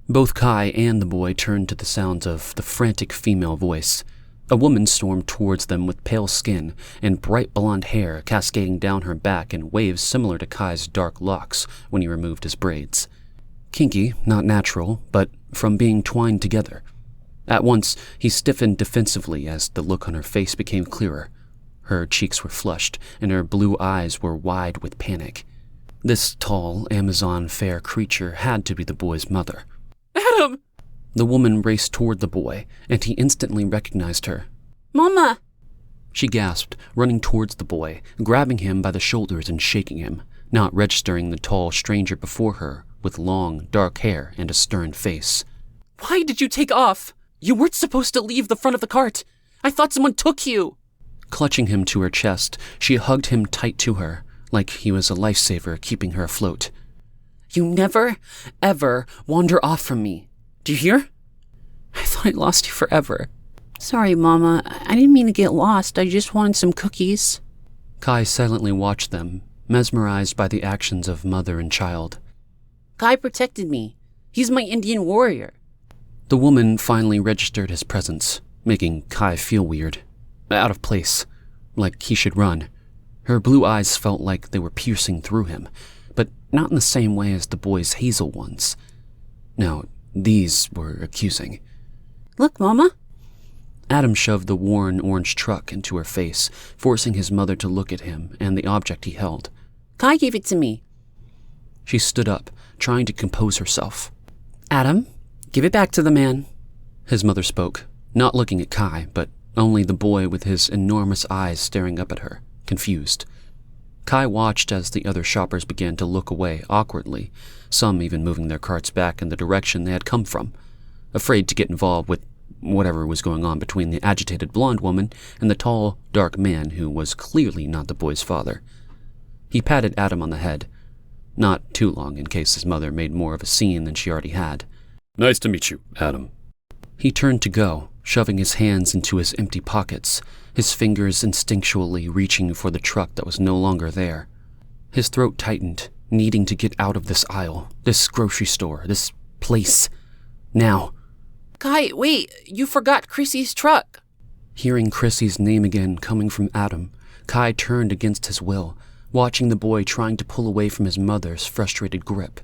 Both Kai and the boy turned to the sounds of the frantic female voice. A woman stormed towards them with pale skin and bright blonde hair cascading down her back in waves similar to Kai's dark locks when he removed his braids. Kinky, not natural, but from being twined together. At once, he stiffened defensively as the look on her face became clearer. Her cheeks were flushed, and her blue eyes were wide with panic. This tall, Amazon-fair creature had to be the boy's mother. Adam! The woman raced toward the boy, and he instantly recognized her. Mama! She gasped, running towards the boy, grabbing him by the shoulders and shaking him, not registering the tall stranger before her, with long, dark hair and a stern face. Why did you take off? You weren't supposed to leave the front of the cart. I thought someone took you. Clutching him to her chest, she hugged him tight to her, like he was a lifesaver keeping her afloat. You never, ever wander off from me. Do you hear? I thought I lost you forever. Sorry, Mama. I didn't mean to get lost. I just wanted some cookies. Kai silently watched them, mesmerized by the actions of mother and child. Kai protected me. He's my Indian warrior. The woman finally registered his presence, making Kai feel weird, out of place, like he should run. Her blue eyes felt like they were piercing through him, but not in the same way as the boy's hazel ones. No, these were accusing. Look, Mama. Adam shoved the worn orange truck into her face, forcing his mother to look at him and the object he held. Kai gave it to me. She stood up, trying to compose herself. Adam, give it back to the man. His mother spoke, not looking at Kai, but only the boy with his enormous eyes staring up at her, confused. Kai watched as the other shoppers began to look away awkwardly, some even moving their carts back in the direction they had come from, afraid to get involved with whatever was going on between the agitated blonde woman and the tall, dark man who was clearly not the boy's father. He patted Adam on the head, not too long in case his mother made more of a scene than she already had. Nice to meet you, Adam. He turned to go, shoving his hands into his empty pockets, his fingers instinctually reaching for the truck that was no longer there. His throat tightened, needing to get out of this aisle, this grocery store, this place. Now. Kai, wait, you forgot Chrissy's truck. Hearing Chrissy's name again coming from Adam, Kai turned against his will, watching the boy trying to pull away from his mother's frustrated grip.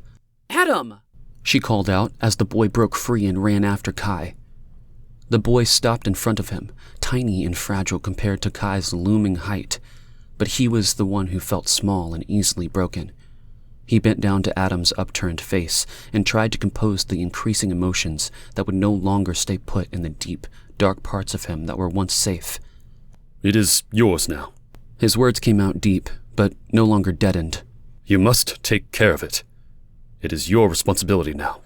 Adam! She called out as the boy broke free and ran after Kai. The boy stopped in front of him, tiny and fragile compared to Kai's looming height, but he was the one who felt small and easily broken. He bent down to Adam's upturned face and tried to compose the increasing emotions that would no longer stay put in the deep, dark parts of him that were once safe. It is yours now. His words came out deep, but no longer deadened. You must take care of it. It is your responsibility now.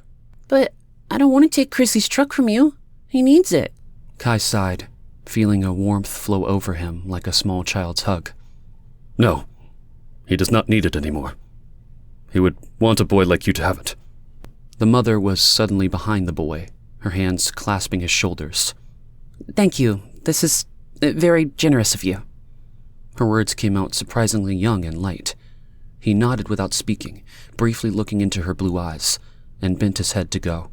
But I don't want to take Chrissy's truck from you. He needs it. Kai sighed, feeling a warmth flow over him like a small child's hug. No, he does not need it anymore. He would want a boy like you to have it. The mother was suddenly behind the boy, her hands clasping his shoulders. Thank you. This is very generous of you. Her words came out surprisingly young and light. He nodded without speaking, briefly looking into her blue eyes, and bent his head to go.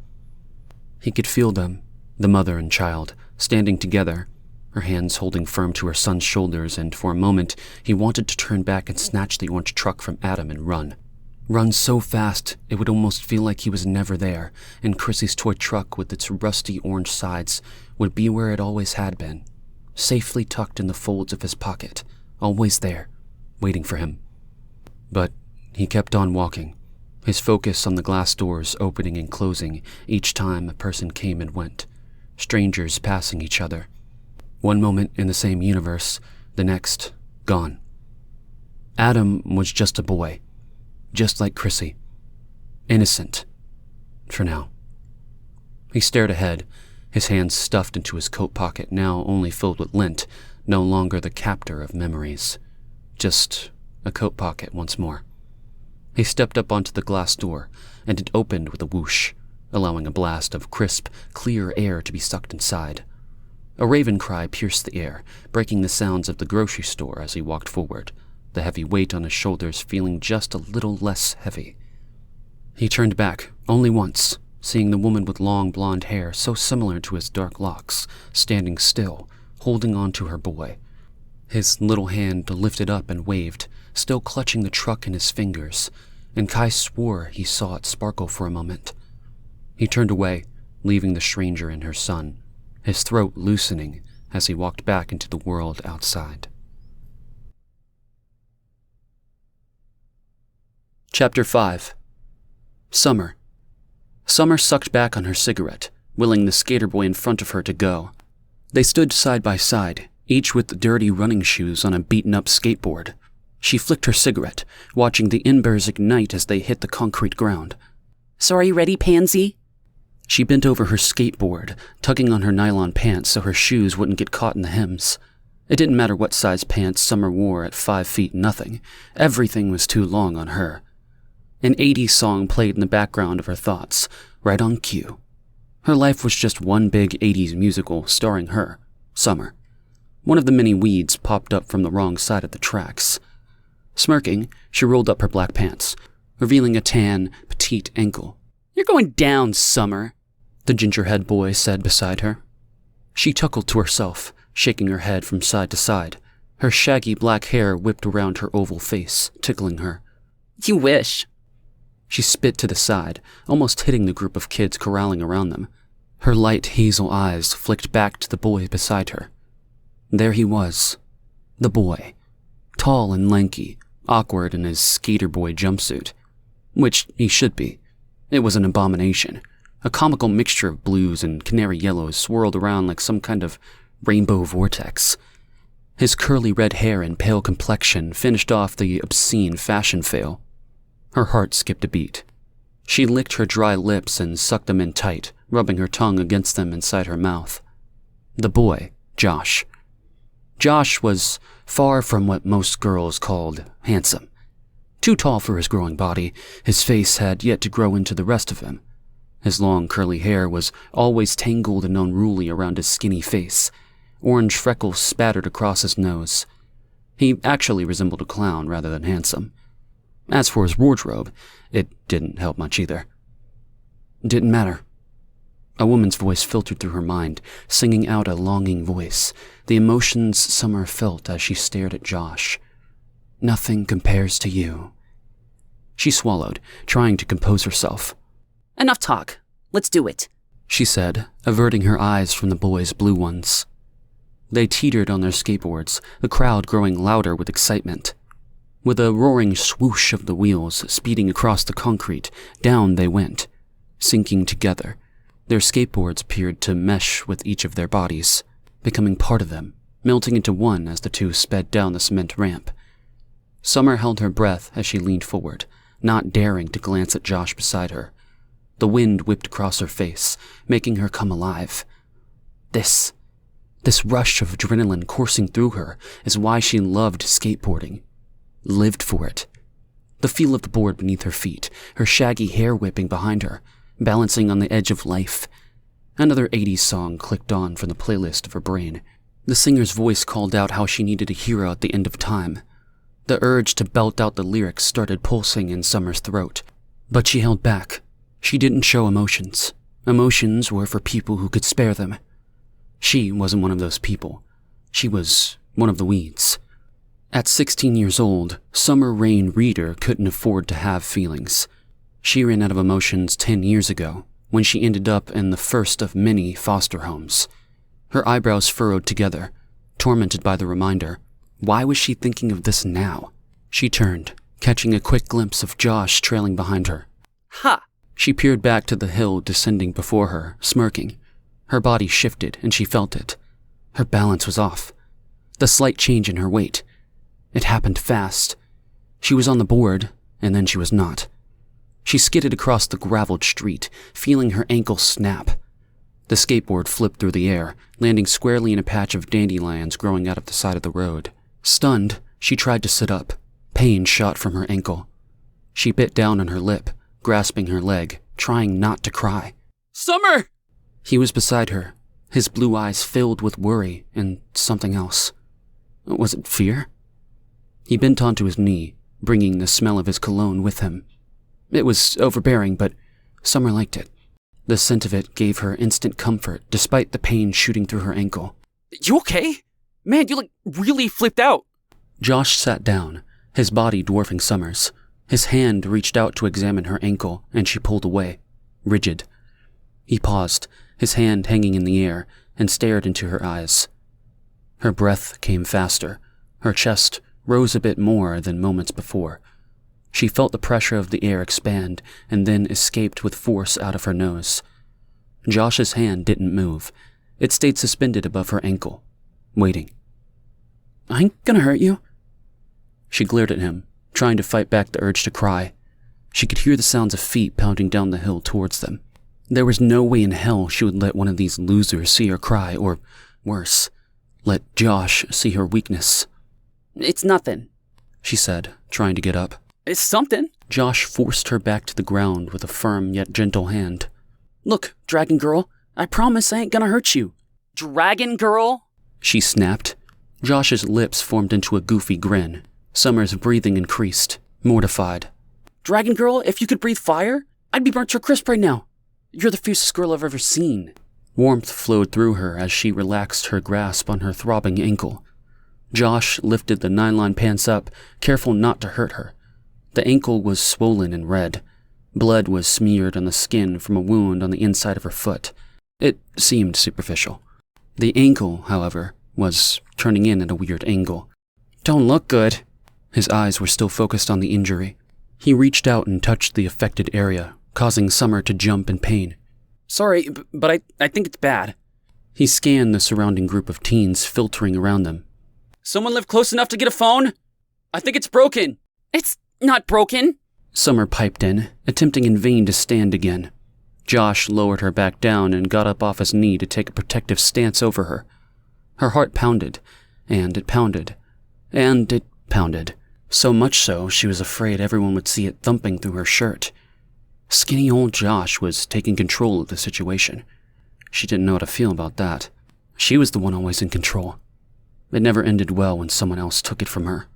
He could feel them, the mother and child, standing together, her hands holding firm to her son's shoulders, and for a moment he wanted to turn back and snatch the orange truck from Adam and run. Run so fast it would almost feel like he was never there, and Chrissy's toy truck with its rusty orange sides would be where it always had been, safely tucked in the folds of his pocket, always there, waiting for him. But he kept on walking, his focus on the glass doors opening and closing each time a person came and went, strangers passing each other. One moment in the same universe, the next, gone. Adam was just a boy, just like Chrissy. Innocent. For now. He stared ahead, his hands stuffed into his coat pocket, now only filled with lint, no longer the captor of memories. Just a coat pocket once more. He stepped up onto the glass door, and it opened with a whoosh, allowing a blast of crisp, clear air to be sucked inside. A raven cry pierced the air, breaking the sounds of the grocery store as he walked forward, the heavy weight on his shoulders feeling just a little less heavy. He turned back, only once, seeing the woman with long blonde hair so similar to his dark locks, standing still, holding on to her boy. His little hand lifted up and waved, still clutching the truck in his fingers, and Kai swore he saw it sparkle for a moment. He turned away, leaving the stranger and her son, his throat loosening as he walked back into the world outside. Chapter 5. Summer. Summer sucked back on her cigarette, willing the skater boy in front of her to go. They stood side by side, each with dirty running shoes on a beaten-up skateboard. She flicked her cigarette, watching the embers ignite as they hit the concrete ground. So are you ready, Pansy? She bent over her skateboard, tugging on her nylon pants so her shoes wouldn't get caught in the hems. It didn't matter what size pants Summer wore at 5 feet nothing. Everything was too long on her. An 80s song played in the background of her thoughts, right on cue. Her life was just one big 80s musical starring her, Summer. One of the many weeds popped up from the wrong side of the tracks. Smirking, she rolled up her black pants, revealing a tan, petite ankle. You're going down, Summer, the gingerhead boy said beside her. She chuckled to herself, shaking her head from side to side. Her shaggy black hair whipped around her oval face, tickling her. You wish. She spit to the side, almost hitting the group of kids corralling around them. Her light hazel eyes flicked back to the boy beside her. There he was, the boy, tall and lanky, awkward in his skater boy jumpsuit, which he should be. It was an abomination, a comical mixture of blues and canary yellows swirled around like some kind of rainbow vortex. His curly red hair and pale complexion finished off the obscene fashion fail. Her heart skipped a beat. She licked her dry lips and sucked them in tight, rubbing her tongue against them inside her mouth. The boy, Josh. Josh was far from what most girls called handsome. Too tall for his growing body, his face had yet to grow into the rest of him. His long curly hair was always tangled and unruly around his skinny face. Orange freckles spattered across his nose. He actually resembled a clown rather than handsome. As for his wardrobe, it didn't help much either. Didn't matter. A woman's voice filtered through her mind, singing out a longing voice, the emotions Summer felt as she stared at Josh. Nothing compares to you. She swallowed, trying to compose herself. Enough talk. Let's do it, she said, averting her eyes from the boy's blue ones. They teetered on their skateboards, the crowd growing louder with excitement. With a roaring swoosh of the wheels speeding across the concrete, down they went, sinking together. Their skateboards appeared to mesh with each of their bodies, becoming part of them, melting into one as the two sped down the cement ramp. Summer held her breath as she leaned forward, not daring to glance at Josh beside her. The wind whipped across her face, making her come alive. This rush of adrenaline coursing through her is why she loved skateboarding. Lived for it. The feel of the board beneath her feet, her shaggy hair whipping behind her, balancing on the edge of life. Another 80s song clicked on from the playlist of her brain. The singer's voice called out how she needed a hero at the end of time. The urge to belt out the lyrics started pulsing in Summer's throat, but she held back. She didn't show emotions. Emotions were for people who could spare them. She wasn't one of those people. She was one of the weeds. At 16 years old, Summer Rain Reeder couldn't afford to have feelings. She ran out of emotions 10 years ago, when she ended up in the first of many foster homes. Her eyebrows furrowed together, tormented by the reminder. Why was she thinking of this now? She turned, catching a quick glimpse of Josh trailing behind her. Ha! She peered back to the hill descending before her, smirking. Her body shifted, and she felt it. Her balance was off. The slight change in her weight. It happened fast. She was on the board, and then she was not. She skidded across the graveled street, feeling her ankle snap. The skateboard flipped through the air, landing squarely in a patch of dandelions growing out of the side of the road. Stunned, she tried to sit up. Pain shot from her ankle. She bit down on her lip, grasping her leg, trying not to cry. Summer! He was beside her, his blue eyes filled with worry and something else. Was it fear? He bent onto his knee, bringing the smell of his cologne with him. It was overbearing, but Summer liked it. The scent of it gave her instant comfort, despite the pain shooting through her ankle. You okay? Man, you look really flipped out. Josh sat down, his body dwarfing Summer's. His hand reached out to examine her ankle, and she pulled away, rigid. He paused, his hand hanging in the air, and stared into her eyes. Her breath came faster. Her chest rose a bit more than moments before. She felt the pressure of the air expand, and then escaped with force out of her nose. Josh's hand didn't move. It stayed suspended above her ankle, waiting. I ain't gonna hurt you. She glared at him, trying to fight back the urge to cry. She could hear the sounds of feet pounding down the hill towards them. There was no way in hell she would let one of these losers see her cry, or, worse, let Josh see her weakness. It's nothing, she said, trying to get up. It's something. Josh forced her back to the ground with a firm yet gentle hand. Look, Dragon Girl, I promise I ain't gonna hurt you. Dragon Girl? She snapped. Josh's lips formed into a goofy grin. Summer's breathing increased, mortified. Dragon Girl, if you could breathe fire, I'd be burnt to a crisp right now. You're the fiercest girl I've ever seen. Warmth flowed through her as she relaxed her grasp on her throbbing ankle. Josh lifted the nylon pants up, careful not to hurt her. The ankle was swollen and red. Blood was smeared on the skin from a wound on the inside of her foot. It seemed superficial. The ankle, however, was turning in at a weird angle. Don't look good. His eyes were still focused on the injury. He reached out and touched the affected area, causing Summer to jump in pain. Sorry, but I think it's bad. He scanned the surrounding group of teens filtering around them. Someone live close enough to get a phone? I think it's broken. It's not broken. Summer piped in, attempting in vain to stand again. Josh lowered her back down and got up off his knee to take a protective stance over her. Her heart pounded, and it pounded, and it pounded. So much so, she was afraid everyone would see it thumping through her shirt. Skinny old Josh was taking control of the situation. She didn't know how to feel about that. She was the one always in control. It never ended well when someone else took it from her.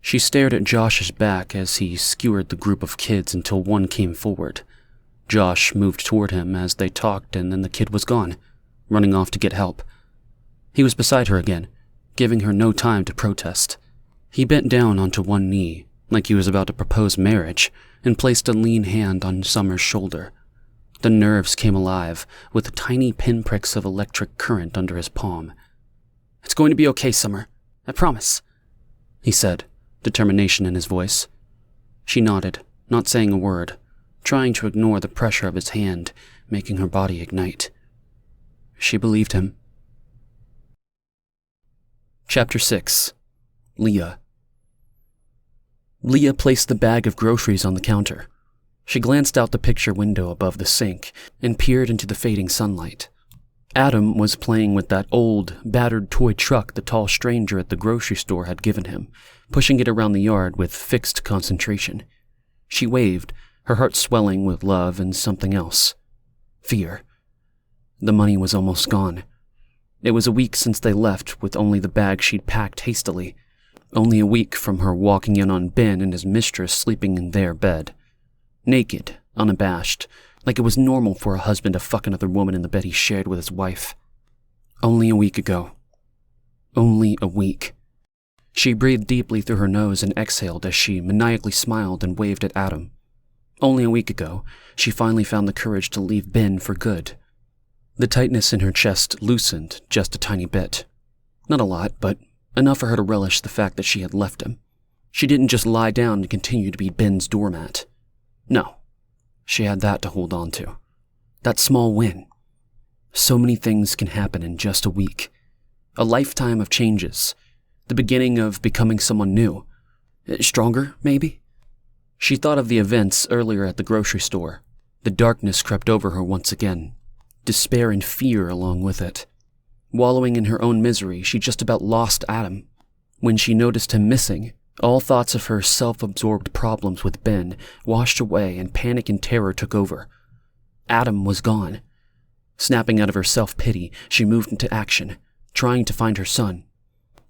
She stared at Josh's back as he skewered the group of kids until one came forward. Josh moved toward him as they talked, and then the kid was gone, running off to get help. He was beside her again, giving her no time to protest. He bent down onto one knee, like he was about to propose marriage, and placed a lean hand on Summer's shoulder. The nerves came alive, with tiny pinpricks of electric current under his palm. It's going to be okay, Summer. I promise, he said, determination in his voice. She nodded, not saying a word, trying to ignore the pressure of his hand, making her body ignite. She believed him. Chapter 6. Leah. Leah placed the bag of groceries on the counter. She glanced out the picture window above the sink and peered into the fading sunlight. Adam was playing with that old, battered toy truck the tall stranger at the grocery store had given him, pushing it around the yard with fixed concentration. She waved, her heart swelling with love and something else. Fear. The money was almost gone. It was a week since they left with only the bag she'd packed hastily. Only a week from her walking in on Ben and his mistress sleeping in their bed. Naked, unabashed, like it was normal for a husband to fuck another woman in the bed he shared with his wife. Only a week ago. Only a week. She breathed deeply through her nose and exhaled as she maniacally smiled and waved at Adam. Only a week ago, she finally found the courage to leave Ben for good. The tightness in her chest loosened just a tiny bit. Not a lot, but enough for her to relish the fact that she had left him. She didn't just lie down and continue to be Ben's doormat. No, she had that to hold on to. That small win. So many things can happen in just a week. A lifetime of changes. The beginning of becoming someone new. Stronger, maybe? She thought of the events earlier at the grocery store. The darkness crept over her once again. Despair and fear along with it. Wallowing in her own misery, she just about lost Adam. When she noticed him missing, all thoughts of her self-absorbed problems with Ben washed away and panic and terror took over. Adam was gone. Snapping out of her self-pity, she moved into action, trying to find her son.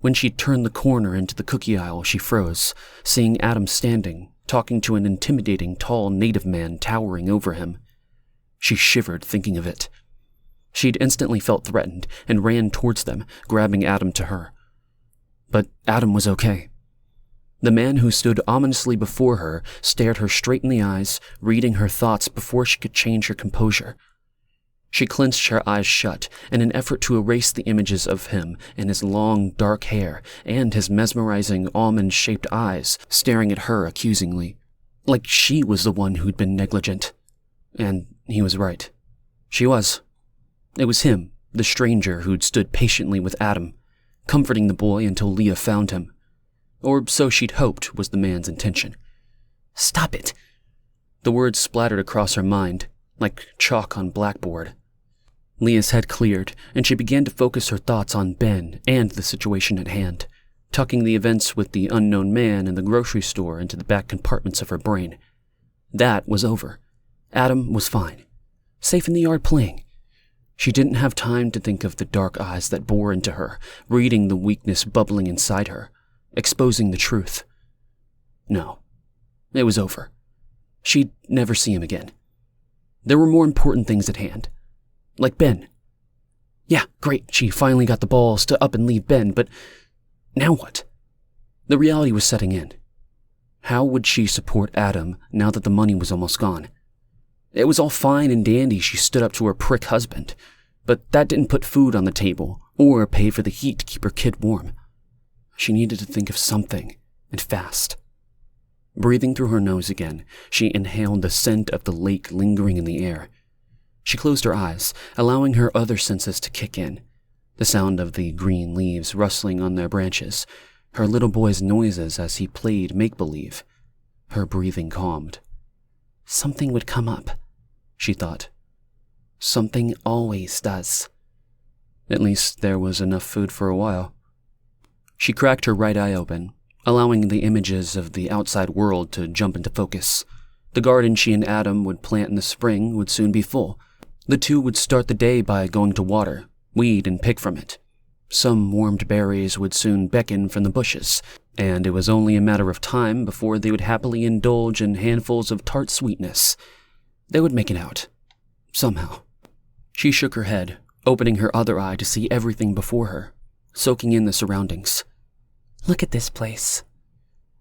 When she turned the corner into the cookie aisle, she froze, seeing Adam standing, talking to an intimidating tall native man towering over him. She shivered thinking of it. She'd instantly felt threatened and ran towards them, grabbing Adam to her. But Adam was okay. The man who stood ominously before her stared her straight in the eyes, reading her thoughts before she could change her composure. She clenched her eyes shut in an effort to erase the images of him and his long, dark hair and his mesmerizing, almond-shaped eyes staring at her accusingly, like she was the one who'd been negligent. And he was right. She was. It was him, the stranger who'd stood patiently with Adam, comforting the boy until Leah found him. Or so she'd hoped was the man's intention. Stop it! The words splattered across her mind, like chalk on blackboard. Leah's head cleared, and she began to focus her thoughts on Ben and the situation at hand, tucking the events with the unknown man and the grocery store into the back compartments of her brain. That was over. Adam was fine. Safe in the yard playing. She didn't have time to think of the dark eyes that bore into her, reading the weakness bubbling inside her, exposing the truth. No, it was over. She'd never see him again. There were more important things at hand. Like Ben. Yeah, great, she finally got the balls to up and leave Ben, but now what? The reality was setting in. How would she support Adam now that the money was almost gone? It was all fine and dandy she stood up to her prick husband, but that didn't put food on the table or pay for the heat to keep her kid warm. She needed to think of something, and fast. Breathing through her nose again, she inhaled the scent of the lake lingering in the air. She closed her eyes, allowing her other senses to kick in. The sound of the green leaves rustling on their branches, her little boy's noises as he played make-believe. Her breathing calmed. Something would come up, she thought. Something always does. At least there was enough food for a while. She cracked her right eye open, allowing the images of the outside world to jump into focus. The garden she and Adam would plant in the spring would soon be full. The two would start the day by going to water, weed and pick from it. Some warmed berries would soon beckon from the bushes, and it was only a matter of time before they would happily indulge in handfuls of tart sweetness. They would make it out. Somehow. She shook her head, opening her other eye to see everything before her, soaking in the surroundings. Look at this place.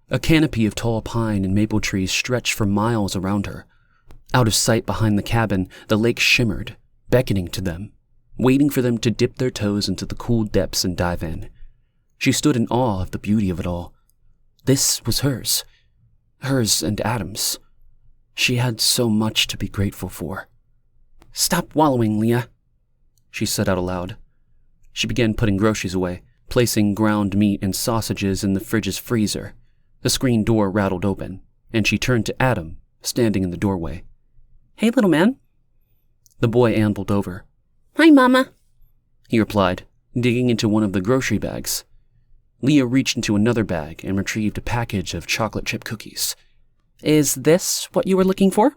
A canopy of tall pine and maple trees stretched for miles around her. Out of sight behind the cabin, the lake shimmered, beckoning to them, waiting for them to dip their toes into the cool depths and dive in. She stood in awe of the beauty of it all. This was hers. Hers and Adam's. She had so much to be grateful for. Stop wallowing, Leah, she said out aloud. She began putting groceries away, placing ground meat and sausages in the fridge's freezer. The screen door rattled open, and she turned to Adam, standing in the doorway. Hey, little man. The boy ambled over. Hi, Mama, he replied, digging into one of the grocery bags. Leah reached into another bag and retrieved a package of chocolate chip cookies. Is this what you were looking for?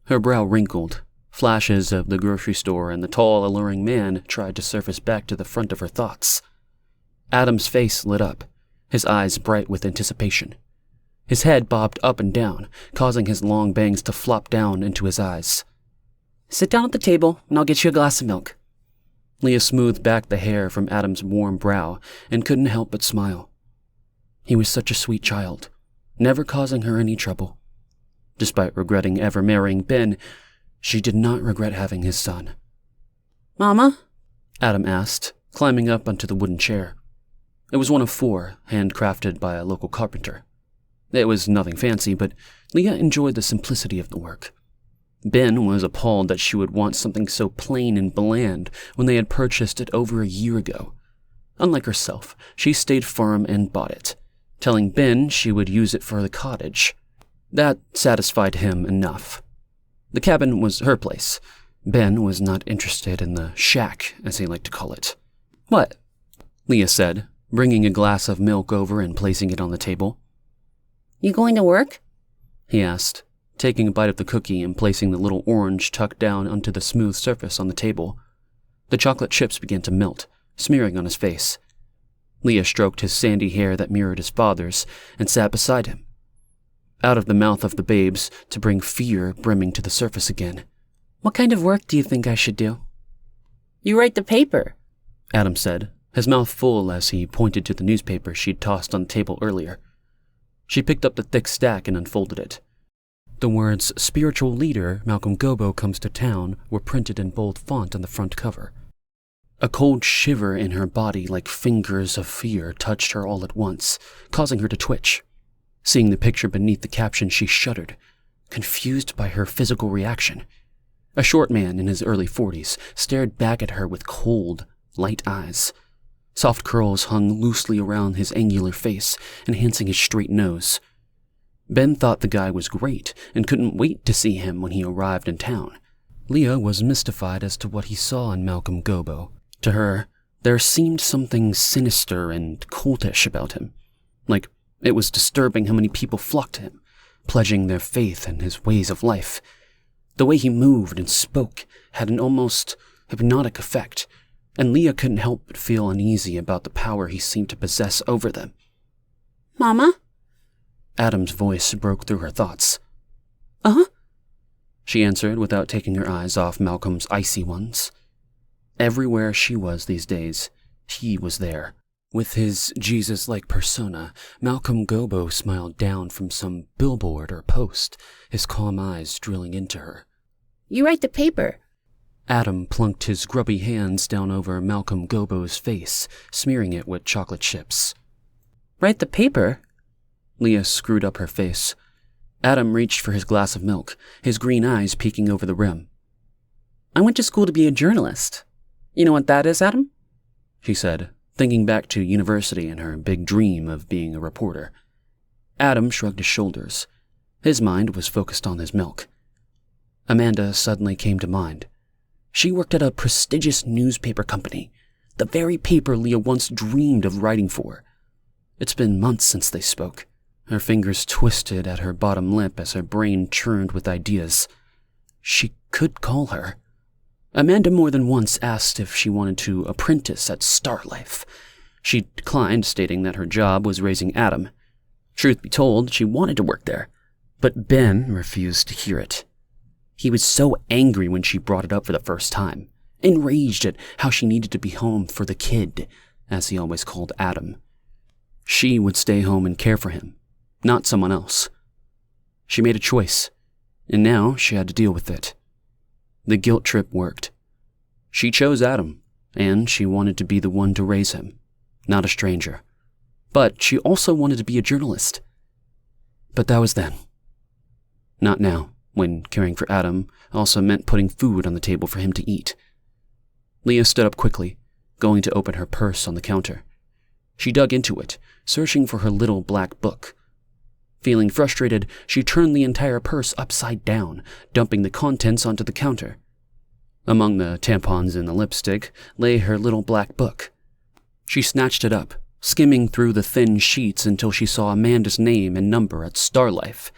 Her brow wrinkled. Flashes of the grocery store and the tall, alluring man tried to surface back to the front of her thoughts. Adam's face lit up, his eyes bright with anticipation. His head bobbed up and down, causing his long bangs to flop down into his eyes. Sit down at the table, and I'll get you a glass of milk. Leah smoothed back the hair from Adam's warm brow and couldn't help but smile. He was such a sweet child, never causing her any trouble. Despite regretting ever marrying Ben, she did not regret having his son. Mama? Adam asked, climbing up onto the wooden chair. It was one of 4, handcrafted by a local carpenter. It was nothing fancy, but Leah enjoyed the simplicity of the work. Ben was appalled that she would want something so plain and bland when they had purchased it over a year ago. Unlike herself, she stayed firm and bought it, telling Ben she would use it for the cottage. That satisfied him enough. The cabin was her place. Ben was not interested in the shack, as he liked to call it. What? Leah said, bringing a glass of milk over and placing it on the table. You going to work? He asked, taking a bite of the cookie and placing the little orange tucked down onto the smooth surface on the table. The chocolate chips began to melt, smearing on his face. Leah stroked his sandy hair that mirrored his father's and sat beside him. Out of the mouth of the babes to bring fear brimming to the surface again. What kind of work do you think I should do? You write the paper, Adam said, his mouth full as he pointed to the newspaper she'd tossed on the table earlier. She picked up the thick stack and unfolded it. The words, "Spiritual Leader Malcolm Gobbo comes to town," were printed in bold font on the front cover. A cold shiver in her body like fingers of fear touched her all at once, causing her to twitch. Seeing the picture beneath the caption, she shuddered, confused by her physical reaction. A short man in his early 40s stared back at her with cold, light eyes. Soft curls hung loosely around his angular face, enhancing his straight nose. Ben thought the guy was great and couldn't wait to see him when he arrived in town. Leah was mystified as to what he saw in Malcolm Gobbo. To her, there seemed something sinister and cultish about him. Like it was disturbing how many people flocked to him, pledging their faith in his ways of life. The way he moved and spoke had an almost hypnotic effect, and Leah couldn't help but feel uneasy about the power he seemed to possess over them. Mama? Adam's voice broke through her thoughts. Uh-huh, she answered without taking her eyes off Malcolm's icy ones. Everywhere she was these days, he was there. With his Jesus-like persona, Malcolm Gobbo smiled down from some billboard or post, his calm eyes drilling into her. You write the paper, Adam plunked his grubby hands down over Malcolm Gobbo's face, smearing it with chocolate chips. Write the paper? Leah screwed up her face. Adam reached for his glass of milk, his green eyes peeking over the rim. I went to school to be a journalist. You know what that is, Adam? She said, thinking back to university and her big dream of being a reporter. Adam shrugged his shoulders. His mind was focused on his milk. Amanda suddenly came to mind. She worked at a prestigious newspaper company, the very paper Leah once dreamed of writing for. It's been months since they spoke. Her fingers twisted at her bottom lip as her brain churned with ideas. She could call her. Amanda more than once asked if she wanted to apprentice at Starlife. She declined, stating that her job was raising Adam. Truth be told, she wanted to work there, but Ben refused to hear it. He was so angry when she brought it up for the first time, enraged at how she needed to be home for the kid, as he always called Adam. She would stay home and care for him, not someone else. She made a choice, and now she had to deal with it. The guilt trip worked. She chose Adam, and she wanted to be the one to raise him, not a stranger. But she also wanted to be a journalist. But that was then. Not now, when caring for Adam also meant putting food on the table for him to eat. Leah stood up quickly, going to open her purse on the counter. She dug into it, searching for her little black book. Feeling frustrated, she turned the entire purse upside down, dumping the contents onto the counter. Among the tampons and the lipstick lay her little black book. She snatched it up, skimming through the thin sheets until she saw Amanda's name and number at Starlife.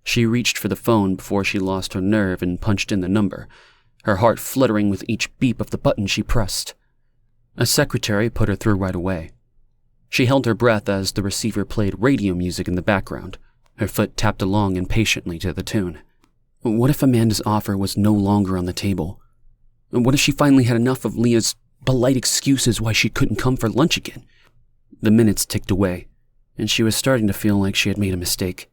She reached for the phone before she lost her nerve and punched in the number, her heart fluttering with each beep of the button she pressed. A secretary put her through right away. She held her breath as the receiver played radio music in the background. Her foot tapped along impatiently to the tune. What if Amanda's offer was no longer on the table? What if she finally had enough of Leah's polite excuses why she couldn't come for lunch again? The minutes ticked away, and she was starting to feel like she had made a mistake.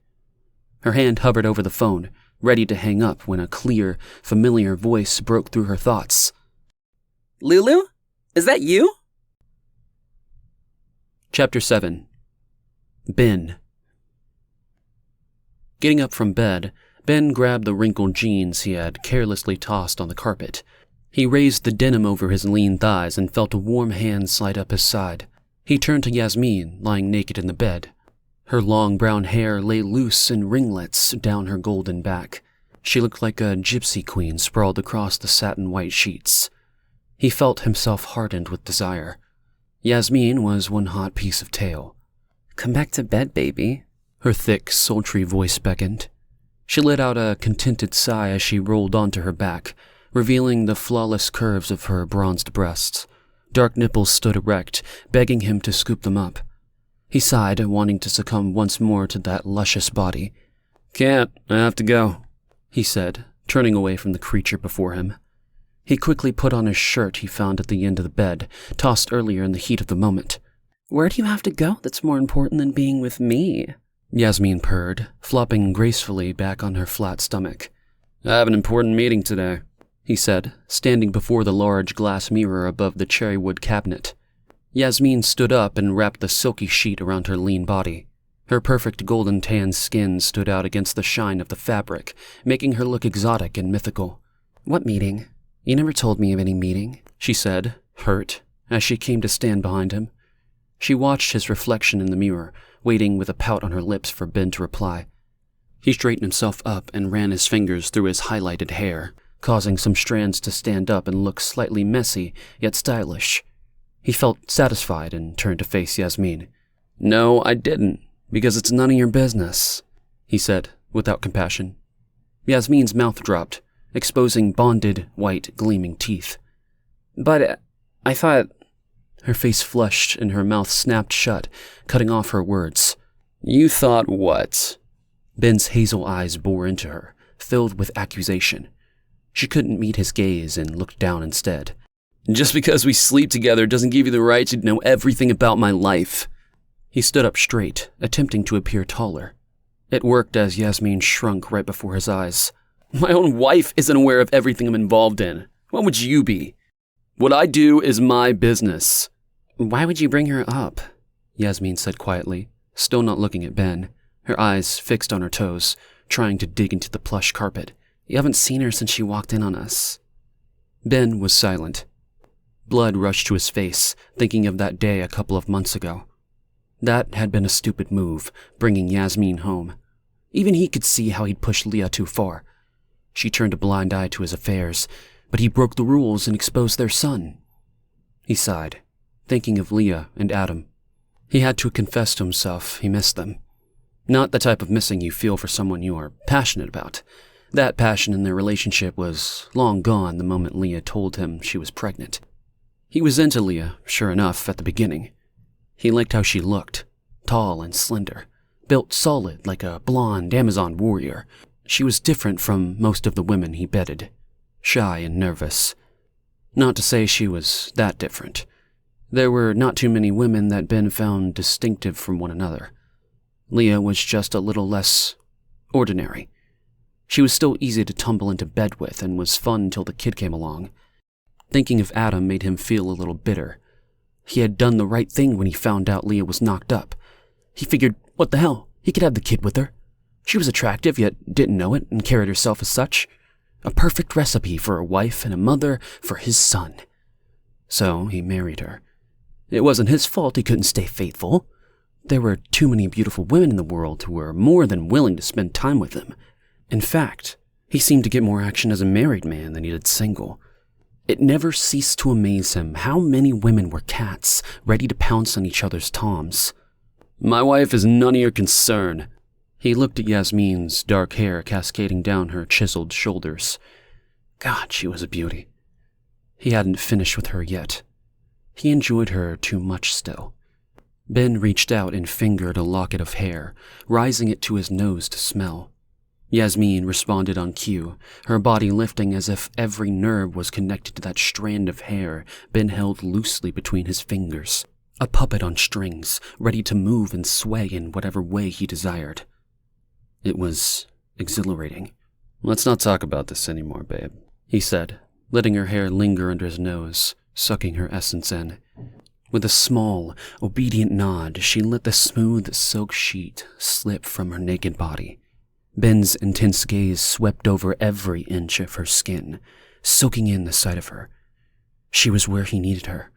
Her hand hovered over the phone, ready to hang up when a clear, familiar voice broke through her thoughts. Lulu? Is that you? Chapter 7. Ben. Getting up from bed, Ben grabbed the wrinkled jeans he had carelessly tossed on the carpet. He raised the denim over his lean thighs and felt a warm hand slide up his side. He turned to Yasmin, lying naked in the bed. Her long brown hair lay loose in ringlets down her golden back. She looked like a gypsy queen sprawled across the satin white sheets. He felt himself hardened with desire. Yasmin was one hot piece of tail. Come back to bed, baby. Her thick, sultry voice beckoned. She let out a contented sigh as she rolled onto her back, revealing the flawless curves of her bronzed breasts. Dark nipples stood erect, begging him to scoop them up. He sighed, wanting to succumb once more to that luscious body. "Can't, I have to go," he said, turning away from the creature before him. He quickly put on his shirt he found at the end of the bed, tossed earlier in the heat of the moment. Where do you have to go that's more important than being with me? Yasmin purred, flopping gracefully back on her flat stomach. "I have an important meeting today," he said, standing before the large glass mirror above the cherrywood cabinet. Yasmin stood up and wrapped the silky sheet around her lean body. Her perfect golden tan skin stood out against the shine of the fabric, making her look exotic and mythical. What meeting? You never told me of any meeting, she said, hurt, as she came to stand behind him. She watched his reflection in the mirror, waiting with a pout on her lips for Ben to reply. He straightened himself up and ran his fingers through his highlighted hair, causing some strands to stand up and look slightly messy, yet stylish. He felt satisfied and turned to face Yasmin. "No, I didn't, because it's none of your business," he said, without compassion. Yasmin's mouth dropped, exposing bonded, white, gleaming teeth. But I thought... Her face flushed and her mouth snapped shut, cutting off her words. "You thought what?" Ben's hazel eyes bore into her, filled with accusation. She couldn't meet his gaze and looked down instead. "Just because we sleep together doesn't give you the right to know everything about my life." He stood up straight, attempting to appear taller. It worked as Yasmin shrunk right before his eyes. "My own wife isn't aware of everything I'm involved in. What would you be? What I do is my business. Why would you bring her up? Yasmin said quietly, still not looking at Ben, her eyes fixed on her toes, trying to dig into the plush carpet. You haven't seen her since she walked in on us. Ben was silent. Blood rushed to his face, thinking of that day a couple of months ago. That had been a stupid move, bringing Yasmin home. Even he could see how he'd pushed Leah too far. She turned a blind eye to his affairs, but he broke the rules and exposed their son. He sighed, thinking of Leah and Adam. He had to confess to himself he missed them. Not the type of missing you feel for someone you are passionate about. That passion in their relationship was long gone the moment Leah told him she was pregnant. He was into Leah, sure enough, at the beginning. He liked how she looked, tall and slender, built solid like a blonde Amazon warrior. She was different from most of the women he bedded, shy and nervous. Not to say she was that different. There were not too many women that Ben found distinctive from one another. Leah was just a little less ordinary. She was still easy to tumble into bed with and was fun till the kid came along. Thinking of Adam made him feel a little bitter. He had done the right thing when he found out Leah was knocked up. He figured, what the hell, he could have the kid with her. She was attractive, yet didn't know it and carried herself as such. A perfect recipe for a wife and a mother for his son. So he married her. It wasn't his fault he couldn't stay faithful. There were too many beautiful women in the world who were more than willing to spend time with him. In fact, he seemed to get more action as a married man than he did single. It never ceased to amaze him how many women were cats, ready to pounce on each other's toms. My wife is none of your concern. He looked at Yasmin's dark hair cascading down her chiseled shoulders. God, she was a beauty. He hadn't finished with her yet. He enjoyed her too much still. Ben reached out and fingered a locket of hair, rising it to his nose to smell. Yasmin responded on cue, her body lifting as if every nerve was connected to that strand of hair Ben held loosely between his fingers. A puppet on strings, ready to move and sway in whatever way he desired. It was exhilarating. Let's not talk about this anymore, babe, he said, letting her hair linger under his nose, sucking her essence in. With a small, obedient nod, she let the smooth silk sheet slip from her naked body. Ben's intense gaze swept over every inch of her skin, soaking in the sight of her. She was where he needed her.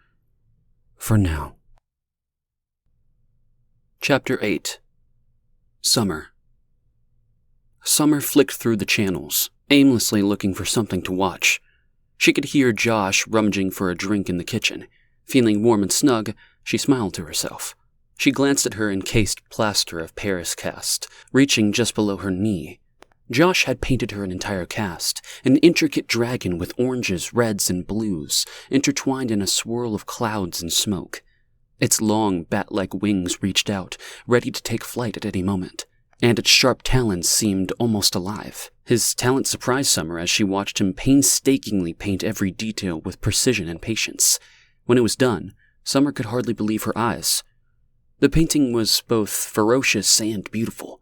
For now. Chapter 8. Summer. Summer flicked through the channels, aimlessly looking for something to watch. She could hear Josh rummaging for a drink in the kitchen. Feeling warm and snug, she smiled to herself. She glanced at her encased plaster of Paris cast, reaching just below her knee. Josh had painted her an entire cast, an intricate dragon with oranges, reds, and blues, intertwined in a swirl of clouds and smoke. Its long, bat-like wings reached out, ready to take flight at any moment, and its sharp talons seemed almost alive. His talent surprised Summer as she watched him painstakingly paint every detail with precision and patience. When it was done, Summer could hardly believe her eyes. The painting was both ferocious and beautiful.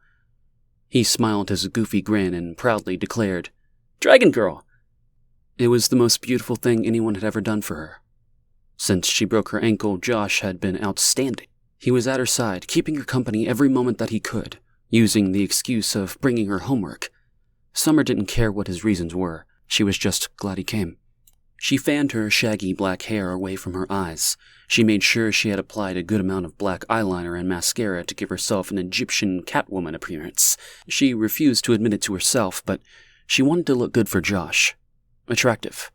He smiled his goofy grin and proudly declared, "Dragon Girl!" It was the most beautiful thing anyone had ever done for her. Since she broke her ankle, Josh had been outstanding. He was at her side, keeping her company every moment that he could, using the excuse of bringing her homework. Summer didn't care what his reasons were. She was just glad he came. She fanned her shaggy black hair away from her eyes. She made sure she had applied a good amount of black eyeliner and mascara to give herself an Egyptian Catwoman appearance. She refused to admit it to herself, but she wanted to look good for Josh. Attractive.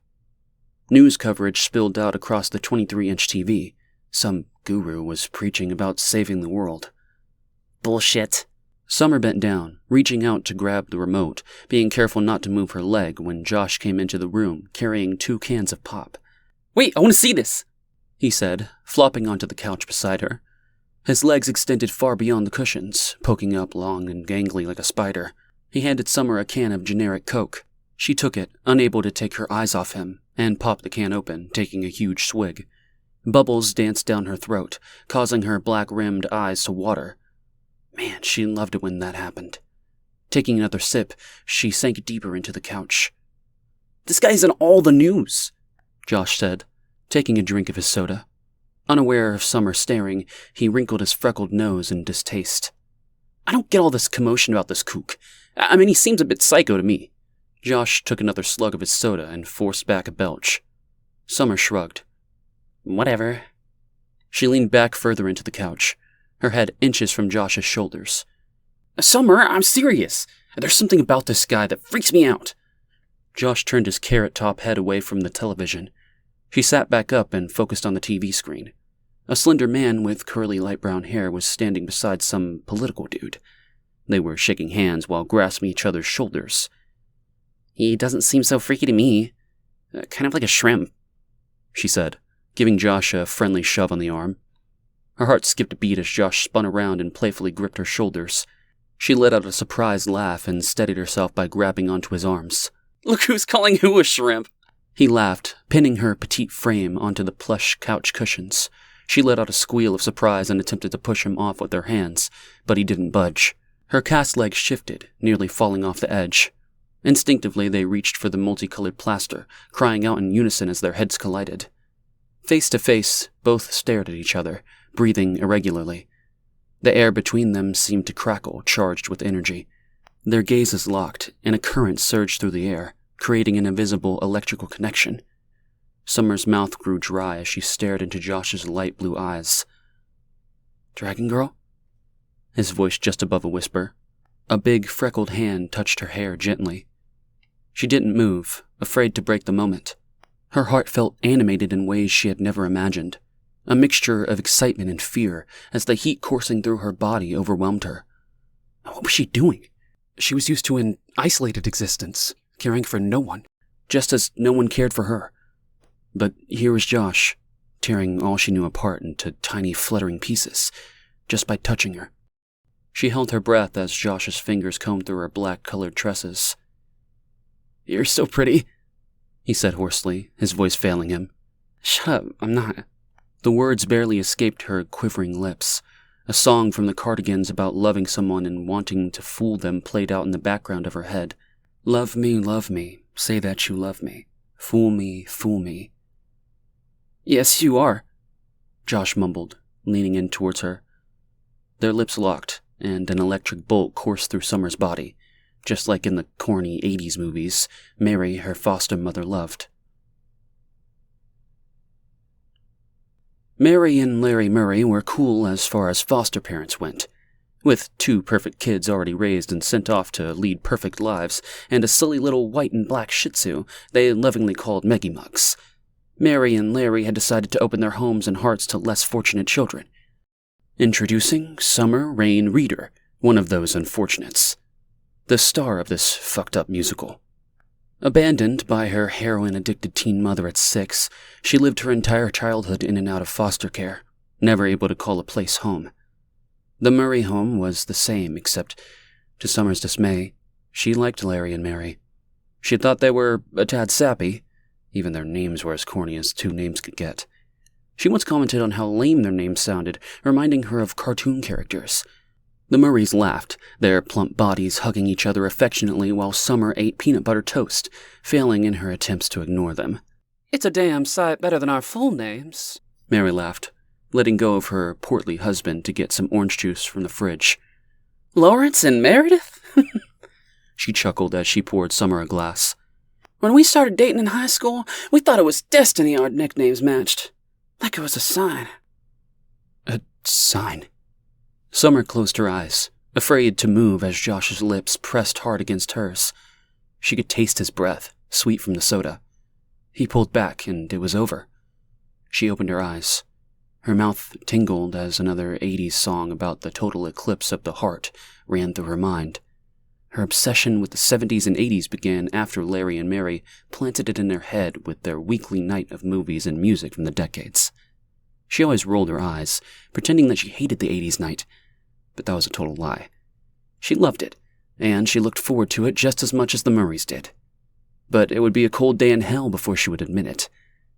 News coverage spilled out across the 23-inch TV. Some guru was preaching about saving the world. Bullshit. Summer bent down, reaching out to grab the remote, being careful not to move her leg when Josh came into the room, carrying 2 cans of pop. "Wait, I want to see this," he said, flopping onto the couch beside her. His legs extended far beyond the cushions, poking up long and gangly like a spider. He handed Summer a can of generic Coke. She took it, unable to take her eyes off him, and popped the can open, taking a huge swig. Bubbles danced down her throat, causing her black-rimmed eyes to water. Man, she loved it when that happened. Taking another sip, she sank deeper into the couch. This guy's in all the news, Josh said, taking a drink of his soda. Unaware of Summer staring, he wrinkled his freckled nose in distaste. I don't get all this commotion about this kook. I mean, he seems a bit psycho to me. Josh took another slug of his soda and forced back a belch. Summer shrugged. Whatever. She leaned back further into the couch, her head inches from Josh's shoulders. Summer, I'm serious. There's something about this guy that freaks me out. Josh turned his carrot-top head away from the television. She sat back up and focused on the TV screen. A slender man with curly light brown hair was standing beside some political dude. They were shaking hands while grasping each other's shoulders. He doesn't seem so freaky to me. Kind of like a shrimp, she said, giving Josh a friendly shove on the arm. Her heart skipped a beat as Josh spun around and playfully gripped her shoulders. She let out a surprised laugh and steadied herself by grabbing onto his arms. Look who's calling who a shrimp! He laughed, pinning her petite frame onto the plush couch cushions. She let out a squeal of surprise and attempted to push him off with her hands, but he didn't budge. Her cast legs shifted, nearly falling off the edge. Instinctively, they reached for the multicolored plaster, crying out in unison as their heads collided. Face to face, both stared at each other, breathing irregularly. The air between them seemed to crackle, charged with energy. Their gazes locked, and a current surged through the air, creating an invisible electrical connection. Summer's mouth grew dry as she stared into Josh's light blue eyes. Dragon Girl? His voice just above a whisper. A big, freckled hand touched her hair gently. She didn't move, afraid to break the moment. Her heart felt animated in ways she had never imagined. A mixture of excitement and fear as the heat coursing through her body overwhelmed her. What was she doing? She was used to an isolated existence, caring for no one, just as no one cared for her. But here was Josh, tearing all she knew apart into tiny fluttering pieces, just by touching her. She held her breath as Josh's fingers combed through her black-colored tresses. You're so pretty, he said hoarsely, his voice failing him. Shut up, I'm not. The words barely escaped her quivering lips. A song from the Cardigans about loving someone and wanting to fool them played out in the background of her head. Love me, say that you love me. Fool me. Yes, you are, Josh mumbled, leaning in towards her. Their lips locked, and an electric bolt coursed through Summer's body, just like in the corny 80s movies Mary, her foster mother, loved. Mary and Larry Murray were cool as far as foster parents went. With 2 perfect kids already raised and sent off to lead perfect lives, and a silly little white and black shih tzu they lovingly called Meggie Mugs, Mary and Larry had decided to open their homes and hearts to less fortunate children. Introducing Summer Rain Reeder, one of those unfortunates. The star of this fucked-up musical. Abandoned by her heroin-addicted teen mother at 6, she lived her entire childhood in and out of foster care, never able to call a place home. The Murray home was the same, except, to Summer's dismay, she liked Larry and Mary. She thought they were a tad sappy, even their names were as corny as 2 names could get. She once commented on how lame their names sounded, reminding her of cartoon characters. The Murrays laughed, their plump bodies hugging each other affectionately while Summer ate peanut butter toast, failing in her attempts to ignore them. It's a damn sight better than our full names, Mary laughed, letting go of her portly husband to get some orange juice from the fridge. Lawrence and Meredith? She chuckled as she poured Summer a glass. When we started dating in high school, we thought it was destiny our nicknames matched. Like it was a sign. A sign? Summer closed her eyes, afraid to move as Josh's lips pressed hard against hers. She could taste his breath, sweet from the soda. He pulled back, and it was over. She opened her eyes. Her mouth tingled as another 80s song about the total eclipse of the heart ran through her mind. Her obsession with the 70s and 80s began after Larry and Mary planted it in her head with their weekly night of movies and music from the decades. She always rolled her eyes, pretending that she hated the 80s night, but that was a total lie. She loved it, and she looked forward to it just as much as the Murrays did. But it would be a cold day in hell before she would admit it,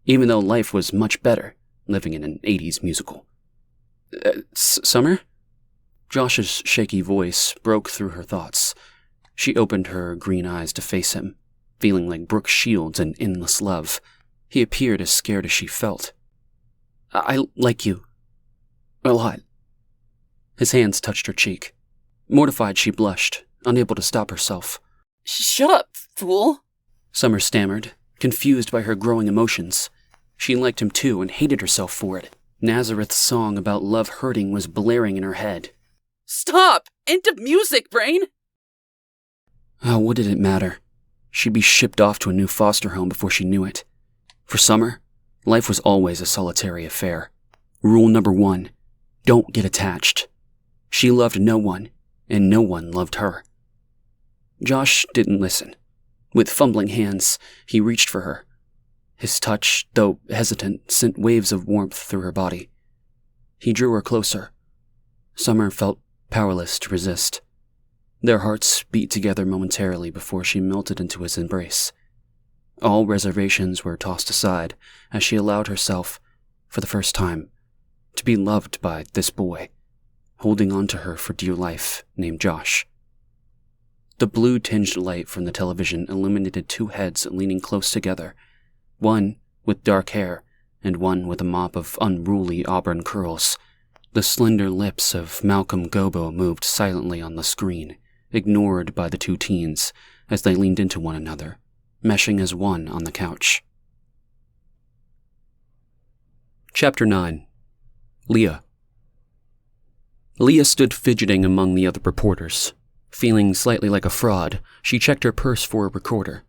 even though life was much better living in an 80s musical. Summer? Josh's shaky voice broke through her thoughts. She opened her green eyes to face him, feeling like Brooke Shields in Endless Love. He appeared as scared as she felt. I like you. A lot. His hands touched her cheek. Mortified, she blushed, unable to stop herself. Shut up, fool! Summer stammered, confused by her growing emotions. She liked him too and hated herself for it. Nazareth's song about love hurting was blaring in her head. Stop! Into music, brain! Oh, what did it matter? She'd be shipped off to a new foster home before she knew it. For Summer, life was always a solitary affair. Rule number 1, don't get attached. She loved no one, and no one loved her. Josh didn't listen. With fumbling hands, he reached for her. His touch, though hesitant, sent waves of warmth through her body. He drew her closer. Summer felt powerless to resist. Their hearts beat together momentarily before she melted into his embrace. All reservations were tossed aside as she allowed herself, for the first time, to be loved by this boy, holding on to her for dear life, named Josh. The blue-tinged light from the television illuminated 2 heads leaning close together, one with dark hair and one with a mop of unruly auburn curls. The slender lips of Malcolm Gobbo moved silently on the screen, ignored by the 2 teens as they leaned into one another, meshing as one on the couch. Chapter 9. Leah. Leah stood fidgeting among the other reporters. Feeling slightly like a fraud, she checked her purse for a recorder.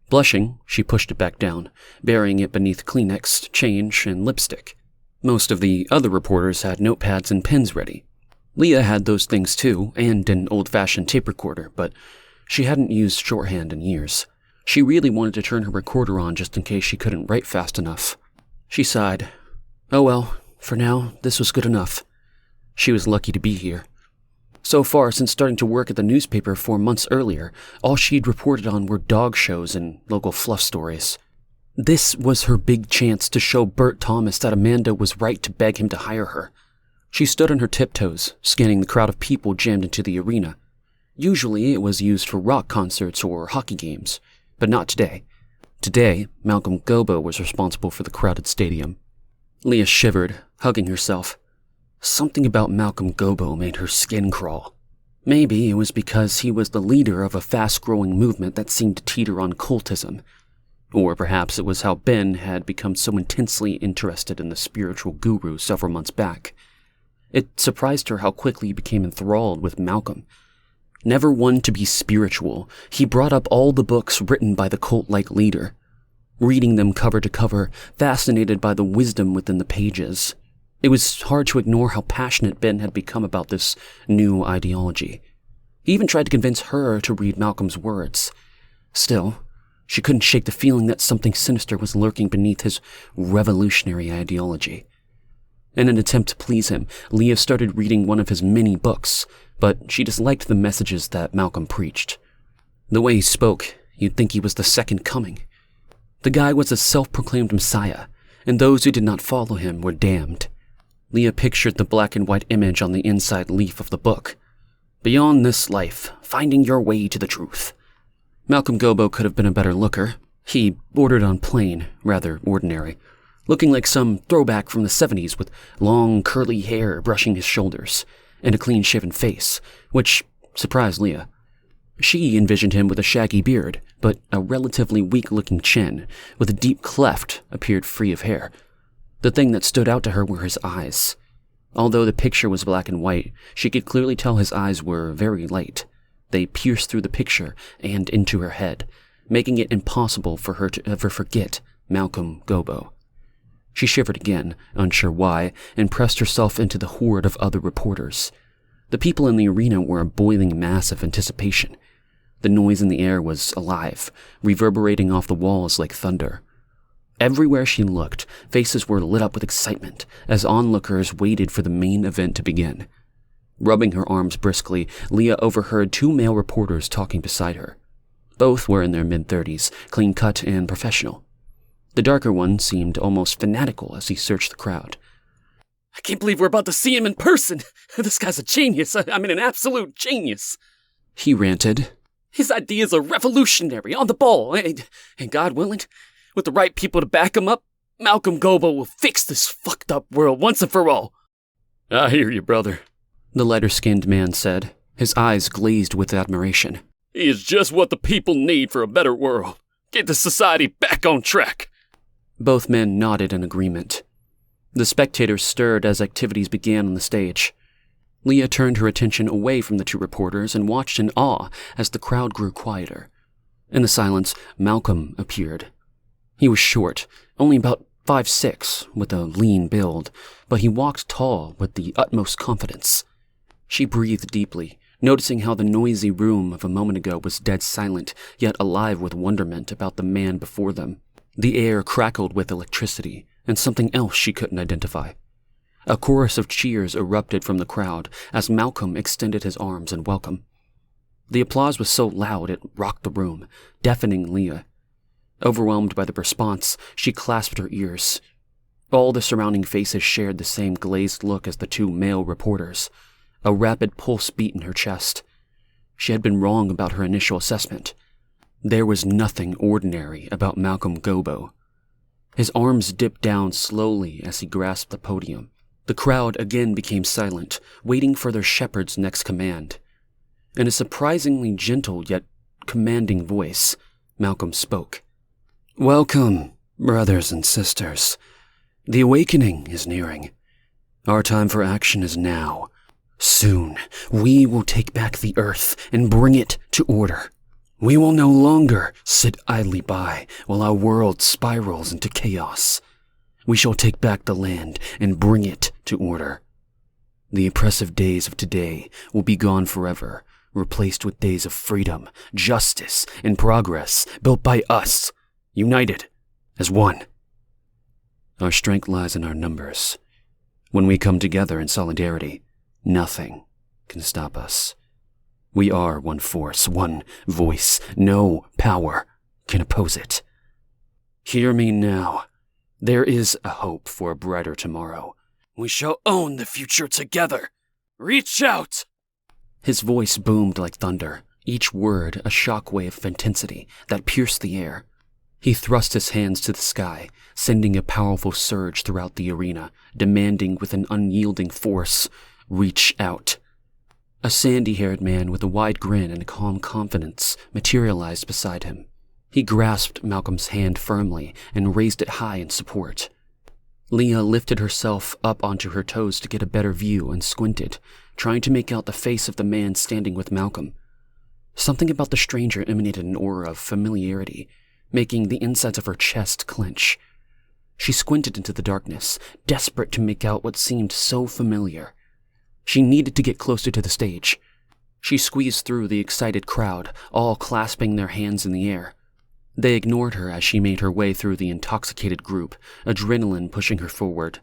Blushing, she pushed it back down, burying it beneath Kleenex, change, and lipstick. Most of the other reporters had notepads and pens ready. Leah had those things too, and an old-fashioned tape recorder, but she hadn't used shorthand in years. She really wanted to turn her recorder on just in case she couldn't write fast enough. She sighed. Oh well, for now, this was good enough. She was lucky to be here. So far, since starting to work at the newspaper 4 months earlier, all she'd reported on were dog shows and local fluff stories. This was her big chance to show Bert Thomas that Amanda was right to beg him to hire her. She stood on her tiptoes, scanning the crowd of people jammed into the arena. Usually it was used for rock concerts or hockey games, but not today. Today, Malcolm Gobbo was responsible for the crowded stadium. Leah shivered, hugging herself. Something about Malcolm Gobbo made her skin crawl. Maybe it was because he was the leader of a fast-growing movement that seemed to teeter on cultism. Or perhaps it was how Ben had become so intensely interested in the spiritual guru several months back. It surprised her how quickly he became enthralled with Malcolm. Never one to be spiritual, he brought up all the books written by the cult-like leader, reading them cover to cover, fascinated by the wisdom within the pages. It was hard to ignore how passionate Ben had become about this new ideology. He even tried to convince her to read Malcolm's words. Still, she couldn't shake the feeling that something sinister was lurking beneath his revolutionary ideology. In an attempt to please him, Leah started reading one of his many books, but she disliked the messages that Malcolm preached. The way he spoke, you'd think he was the second coming. The guy was a self-proclaimed messiah, and those who did not follow him were damned. Leah pictured the black and white image on the inside leaf of the book. Beyond this life, finding your way to the truth. Malcolm Gobbo could have been a better looker. He bordered on plain, rather ordinary, looking like some throwback from the 70s with long, curly hair brushing his shoulders, and a clean-shaven face, which surprised Leah. She envisioned him with a shaggy beard, but a relatively weak-looking chin, with a deep cleft, appeared free of hair. The thing that stood out to her were his eyes. Although the picture was black and white, she could clearly tell his eyes were very light. They pierced through the picture and into her head, making it impossible for her to ever forget Malcolm Gobbo. She shivered again, unsure why, and pressed herself into the horde of other reporters. The people in the arena were a boiling mass of anticipation. The noise in the air was alive, reverberating off the walls like thunder. Everywhere she looked, faces were lit up with excitement as onlookers waited for the main event to begin. Rubbing her arms briskly, Leah overheard 2 male reporters talking beside her. Both were in their mid-30s, clean-cut and professional. The darker one seemed almost fanatical as he searched the crowd. I can't believe we're about to see him in person. This guy's a genius. I mean, an absolute genius. He ranted. His ideas are revolutionary, on the ball, and God willing, with the right people to back him up, Malcolm Gobbo will fix this fucked up world once and for all. I hear you, brother, the lighter-skinned man said, his eyes glazed with admiration. He is just what the people need for a better world. Get the society back on track. Both men nodded in agreement. The spectators stirred as activities began on the stage. Leah turned her attention away from the two reporters and watched in awe as the crowd grew quieter. In the silence, Malcolm appeared. He was short, only about 5'6", with a lean build, but he walked tall with the utmost confidence. She breathed deeply, noticing how the noisy room of a moment ago was dead silent, yet alive with wonderment about the man before them. The air crackled with electricity, and something else she couldn't identify. A chorus of cheers erupted from the crowd as Malcolm extended his arms in welcome. The applause was so loud it rocked the room, deafening Leah. Overwhelmed by the response, she clasped her ears. All the surrounding faces shared the same glazed look as the two male reporters. A rapid pulse beat in her chest. She had been wrong about her initial assessment. There was nothing ordinary about Malcolm Gobbo. His arms dipped down slowly as he grasped the podium. The crowd again became silent, waiting for their shepherd's next command. In a surprisingly gentle yet commanding voice, Malcolm spoke. "Welcome, brothers and sisters. The awakening is nearing. Our time for action is now. Soon, we will take back the earth and bring it to order. We will no longer sit idly by while our world spirals into chaos. We shall take back the land and bring it to order. The oppressive days of today will be gone forever, replaced with days of freedom, justice, and progress built by us, united as one. Our strength lies in our numbers. When we come together in solidarity, nothing can stop us. We are one force, one voice. No power can oppose it. Hear me now. There is a hope for a brighter tomorrow. We shall own the future together. Reach out!" His voice boomed like thunder, each word a shockwave of intensity that pierced the air. He thrust his hands to the sky, sending a powerful surge throughout the arena, demanding with an unyielding force, "Reach out." A sandy-haired man with a wide grin and a calm confidence materialized beside him. He grasped Malcolm's hand firmly and raised it high in support. Leah lifted herself up onto her toes to get a better view and squinted, trying to make out the face of the man standing with Malcolm. Something about the stranger emanated an aura of familiarity, making the insides of her chest clench. She squinted into the darkness, desperate to make out what seemed so familiar. She needed to get closer to the stage. She squeezed through the excited crowd, all clasping their hands in the air. They ignored her as she made her way through the intoxicated group, adrenaline pushing her forward.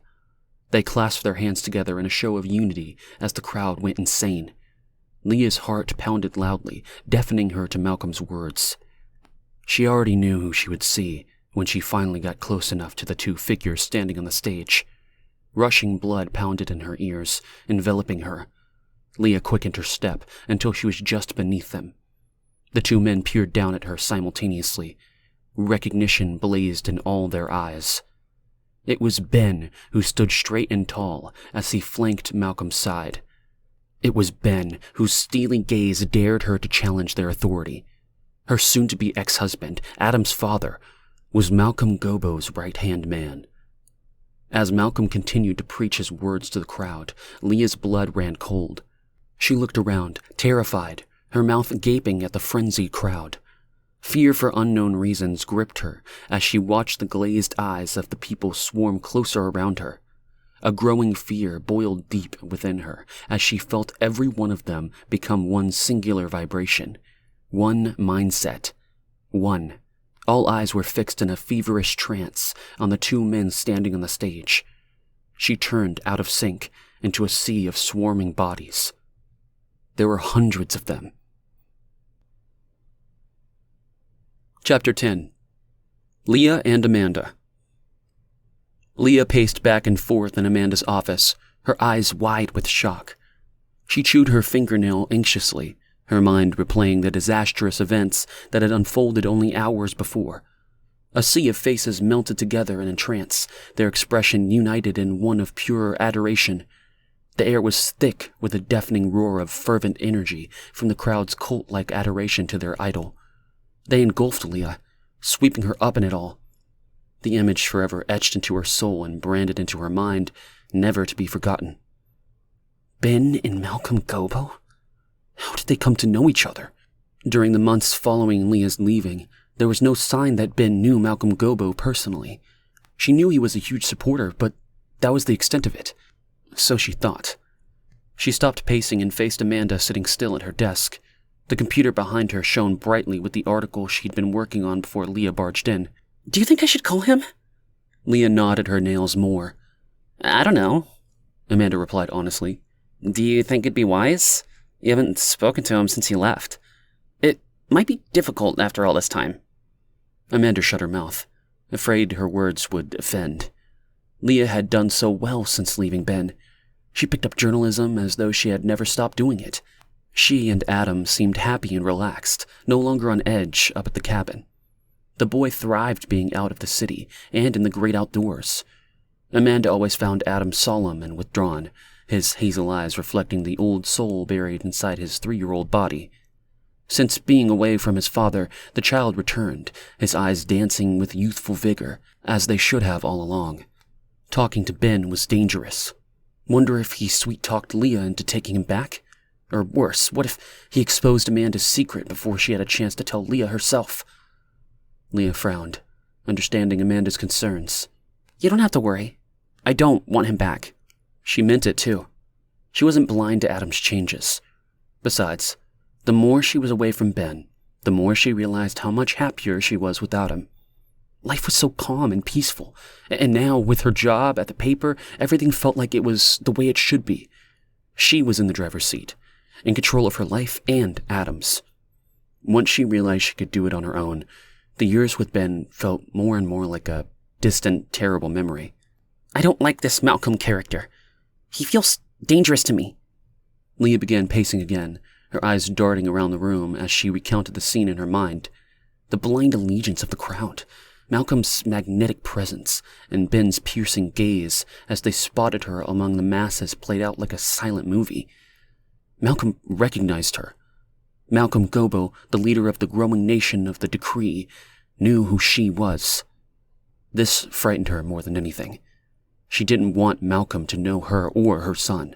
They clasped their hands together in a show of unity as the crowd went insane. Leah's heart pounded loudly, deafening her to Malcolm's words. She already knew who she would see when she finally got close enough to the two figures standing on the stage. Rushing blood pounded in her ears, enveloping her. Leah quickened her step until she was just beneath them. The two men peered down at her simultaneously. Recognition blazed in all their eyes. It was Ben who stood straight and tall as he flanked Malcolm's side. It was Ben whose steely gaze dared her to challenge their authority. Her soon-to-be ex-husband, Adam's father, was Malcolm Gobbo's right-hand man. As Malcolm continued to preach his words to the crowd, Leah's blood ran cold. She looked around, terrified, her mouth gaping at the frenzied crowd. Fear for unknown reasons gripped her as she watched the glazed eyes of the people swarm closer around her. A growing fear boiled deep within her as she felt every one of them become one singular vibration, one mindset, one. All eyes were fixed in a feverish trance on the two men standing on the stage. She turned out of sync into a sea of swarming bodies. There were hundreds of them. Chapter 10. Leah and Amanda. Leah paced back and forth in Amanda's office, her eyes wide with shock. She chewed her fingernail anxiously, her mind replaying the disastrous events that had unfolded only hours before. A sea of faces melted together in a trance, their expression united in one of pure adoration. The air was thick with a deafening roar of fervent energy from the crowd's cult-like adoration to their idol. They engulfed Leah, sweeping her up in it all. The image forever etched into her soul and branded into her mind, never to be forgotten. Ben and Malcolm Gobbo? How did they come to know each other? During the months following Leah's leaving, there was no sign that Ben knew Malcolm Gobbo personally. She knew he was a huge supporter, but that was the extent of it. So she thought. She stopped pacing and faced Amanda sitting still at her desk. The computer behind her shone brightly with the article she'd been working on before Leah barged in. Do you think I should call him? Leah knotted her nails more. I don't know, Amanda replied honestly. Do you think it'd be wise? You haven't spoken to him since he left. It might be difficult after all this time. Amanda shut her mouth, afraid her words would offend. Leah had done so well since leaving Ben. She picked up journalism as though she had never stopped doing it. She and Adam seemed happy and relaxed, no longer on edge up at the cabin. The boy thrived being out of the city and in the great outdoors. Amanda always found Adam solemn and withdrawn, his hazel eyes reflecting the old soul buried inside his 3-year-old body. Since being away from his father, the child returned, his eyes dancing with youthful vigor, as they should have all along. Talking to Ben was dangerous. Wonder if he sweet-talked Leah into taking him back? Or worse, what if he exposed Amanda's secret before she had a chance to tell Leah herself? Leah frowned, understanding Amanda's concerns. You don't have to worry. I don't want him back. She meant it, too. She wasn't blind to Adam's changes. Besides, the more she was away from Ben, the more she realized how much happier she was without him. Life was so calm and peaceful, and now, with her job at the paper, everything felt like it was the way it should be. She was in the driver's seat, in control of her life and Adam's. Once she realized she could do it on her own, the years with Ben felt more and more like a distant, terrible memory. I don't like this Malcolm character. He feels dangerous to me. Leah began pacing again, her eyes darting around the room as she recounted the scene in her mind. The blind allegiance of the crowd, Malcolm's magnetic presence, and Ben's piercing gaze as they spotted her among the masses played out like a silent movie. Malcolm recognized her. Malcolm Gobbo, the leader of the growing nation of the Decree, knew who she was. This frightened her more than anything. She didn't want Malcolm to know her or her son.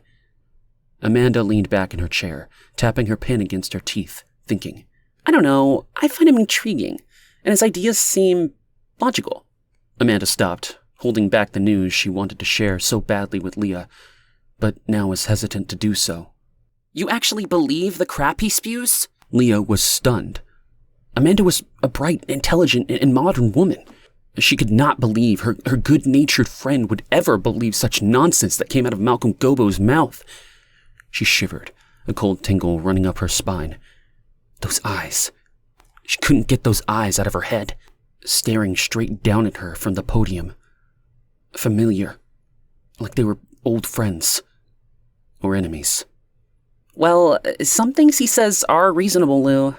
Amanda leaned back in her chair, tapping her pen against her teeth, thinking. I don't know, I find him intriguing, and his ideas seem logical. Amanda stopped, holding back the news she wanted to share so badly with Leah, but now was hesitant to do so. You actually believe the crap he spews? Leah was stunned. Amanda was a bright, intelligent, and modern woman. She could not believe her good-natured friend would ever believe such nonsense that came out of Malcolm Gobbo's mouth. She shivered, a cold tingle running up her spine. Those eyes. She couldn't get those eyes out of her head, staring straight down at her from the podium. Familiar, like they were old friends or enemies. Well, some things he says are reasonable, Lou,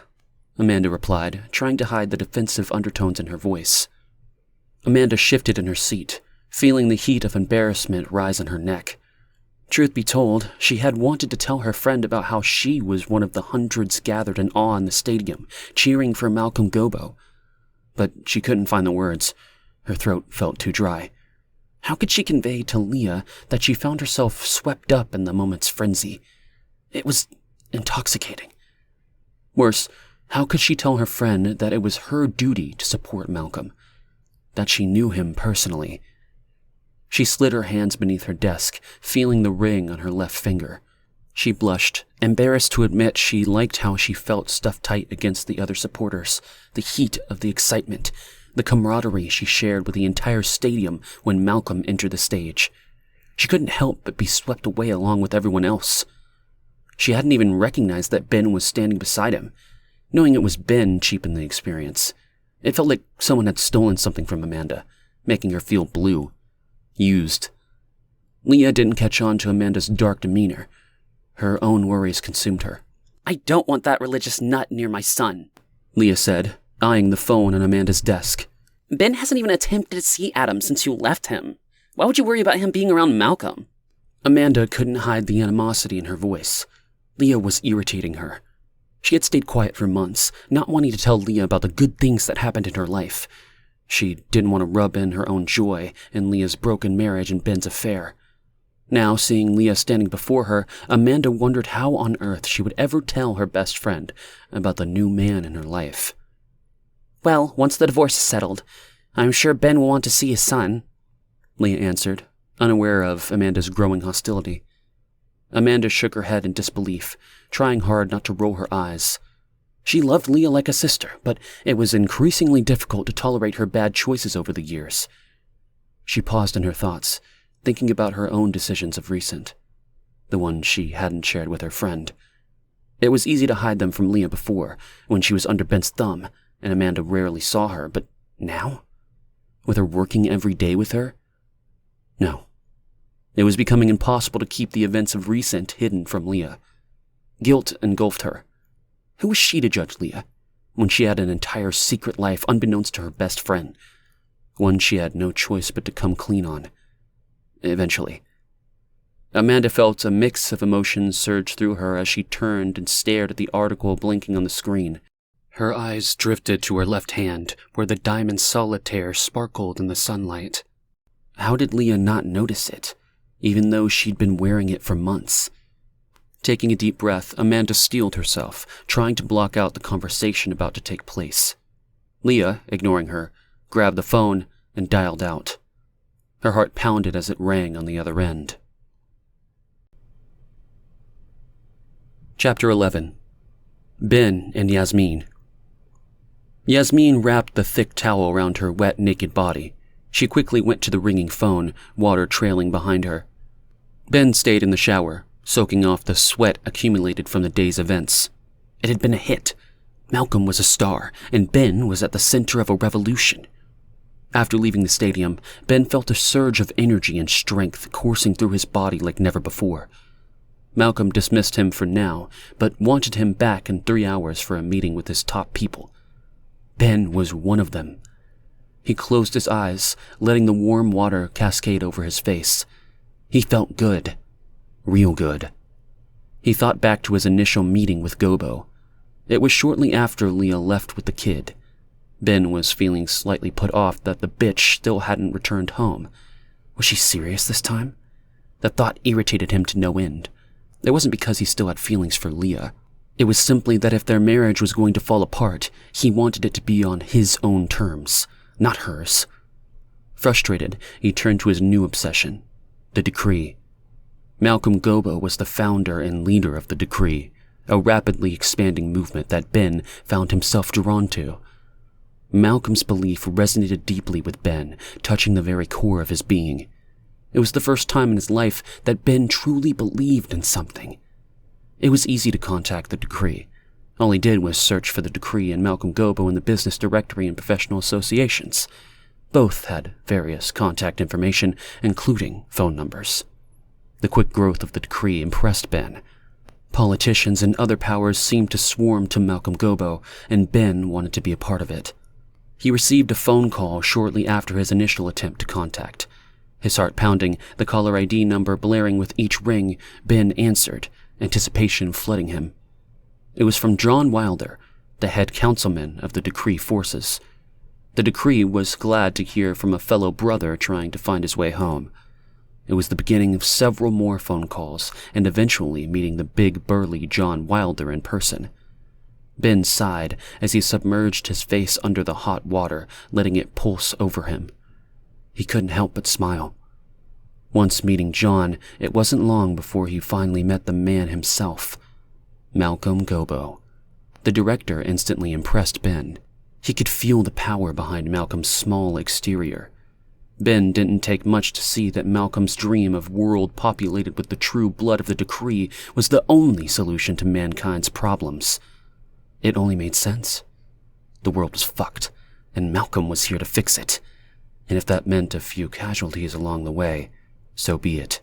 Amanda replied, trying to hide the defensive undertones in her voice. Amanda shifted in her seat, feeling the heat of embarrassment rise in her neck. Truth be told, she had wanted to tell her friend about how she was one of the hundreds gathered in awe in the stadium, cheering for Malcolm Gobbo. But she couldn't find the words. Her throat felt too dry. How could she convey to Leah that she found herself swept up in the moment's frenzy? It was intoxicating. Worse, how could she tell her friend that it was her duty to support Malcolm? That she knew him personally? She slid her hands beneath her desk, feeling the ring on her left finger. She blushed, embarrassed to admit she liked how she felt stuffed tight against the other supporters, the heat of the excitement, the camaraderie she shared with the entire stadium when Malcolm entered the stage. She couldn't help but be swept away along with everyone else. She hadn't even recognized that Ben was standing beside him. Knowing it was Ben cheapened the experience. It felt like someone had stolen something from Amanda, making her feel blue. Used. Leah didn't catch on to Amanda's dark demeanor. Her own worries consumed her. I don't want that religious nut near my son, Leah said, eyeing the phone on Amanda's desk. Ben hasn't even attempted to see Adam since you left him. Why would you worry about him being around Malcolm? Amanda couldn't hide the animosity in her voice. Leah was irritating her. She had stayed quiet for months, not wanting to tell Leah about the good things that happened in her life. She didn't want to rub in her own joy in Leah's broken marriage and Ben's affair. Now, seeing Leah standing before her, Amanda wondered how on earth she would ever tell her best friend about the new man in her life. Well, once the divorce is settled, I'm sure Ben will want to see his son, Leah answered, unaware of Amanda's growing hostility. Amanda shook her head in disbelief, trying hard not to roll her eyes. She loved Leah like a sister, but it was increasingly difficult to tolerate her bad choices over the years. She paused in her thoughts, thinking about her own decisions of recent, the ones she hadn't shared with her friend. It was easy to hide them from Leah before, when she was under Ben's thumb, and Amanda rarely saw her, but now? With her working every day with her? No. It was becoming impossible to keep the events of recent hidden from Leah. Guilt engulfed her. Who was she to judge Leah, when she had an entire secret life unbeknownst to her best friend, one she had no choice but to come clean on? Eventually. Amanda felt a mix of emotions surge through her as she turned and stared at the article blinking on the screen. Her eyes drifted to her left hand, where the diamond solitaire sparkled in the sunlight. How did Leah not notice it, even though she'd been wearing it for months? Taking a deep breath, Amanda steeled herself, trying to block out the conversation about to take place. Leah, ignoring her, grabbed the phone and dialed out. Her heart pounded as it rang on the other end. Chapter 11. Ben and Yasmin. Yasmin wrapped the thick towel around her wet, naked body. She quickly went to the ringing phone, water trailing behind her. Ben stayed in the shower, soaking off the sweat accumulated from the day's events. It had been a hit. Malcolm was a star, and Ben was at the center of a revolution. After leaving the stadium, Ben felt a surge of energy and strength coursing through his body like never before. Malcolm dismissed him for now, but wanted him back in 3 hours for a meeting with his top people. Ben was one of them. He closed his eyes, letting the warm water cascade over his face. He felt good. Real good. He thought back to his initial meeting with Gobbo. It was shortly after Leah left with the kid. Ben was feeling slightly put off that the bitch still hadn't returned home. Was she serious this time? The thought irritated him to no end. It wasn't because he still had feelings for Leah. It was simply that if their marriage was going to fall apart, he wanted it to be on his own terms, not hers. Frustrated, he turned to his new obsession, the Decree. Malcolm Gobbo was the founder and leader of the Decree, a rapidly expanding movement that Ben found himself drawn to. Malcolm's belief resonated deeply with Ben, touching the very core of his being. It was the first time in his life that Ben truly believed in something. It was easy to contact the Decree. All he did was search for the Decree and Malcolm Gobbo in the business directory and professional associations. Both had various contact information, including phone numbers. The quick growth of the Decree impressed Ben. Politicians and other powers seemed to swarm to Malcolm Gobbo, and Ben wanted to be a part of it. He received a phone call shortly after his initial attempt to contact. His heart pounding, the caller ID number blaring with each ring, Ben answered, anticipation flooding him. It was from John Wilder, the head councilman of the Decree forces. The Decree was glad to hear from a fellow brother trying to find his way home. It was the beginning of several more phone calls, and eventually meeting the big burly John Wilder in person. Ben sighed as he submerged his face under the hot water, letting it pulse over him. He couldn't help but smile. Once meeting John, it wasn't long before he finally met the man himself, Malcolm Gobbo. The director instantly impressed Ben. He could feel the power behind Malcolm's small exterior. Ben didn't take much to see that Malcolm's dream of world populated with the true blood of the Decree was the only solution to mankind's problems. It only made sense. The world was fucked, and Malcolm was here to fix it. And if that meant a few casualties along the way, so be it.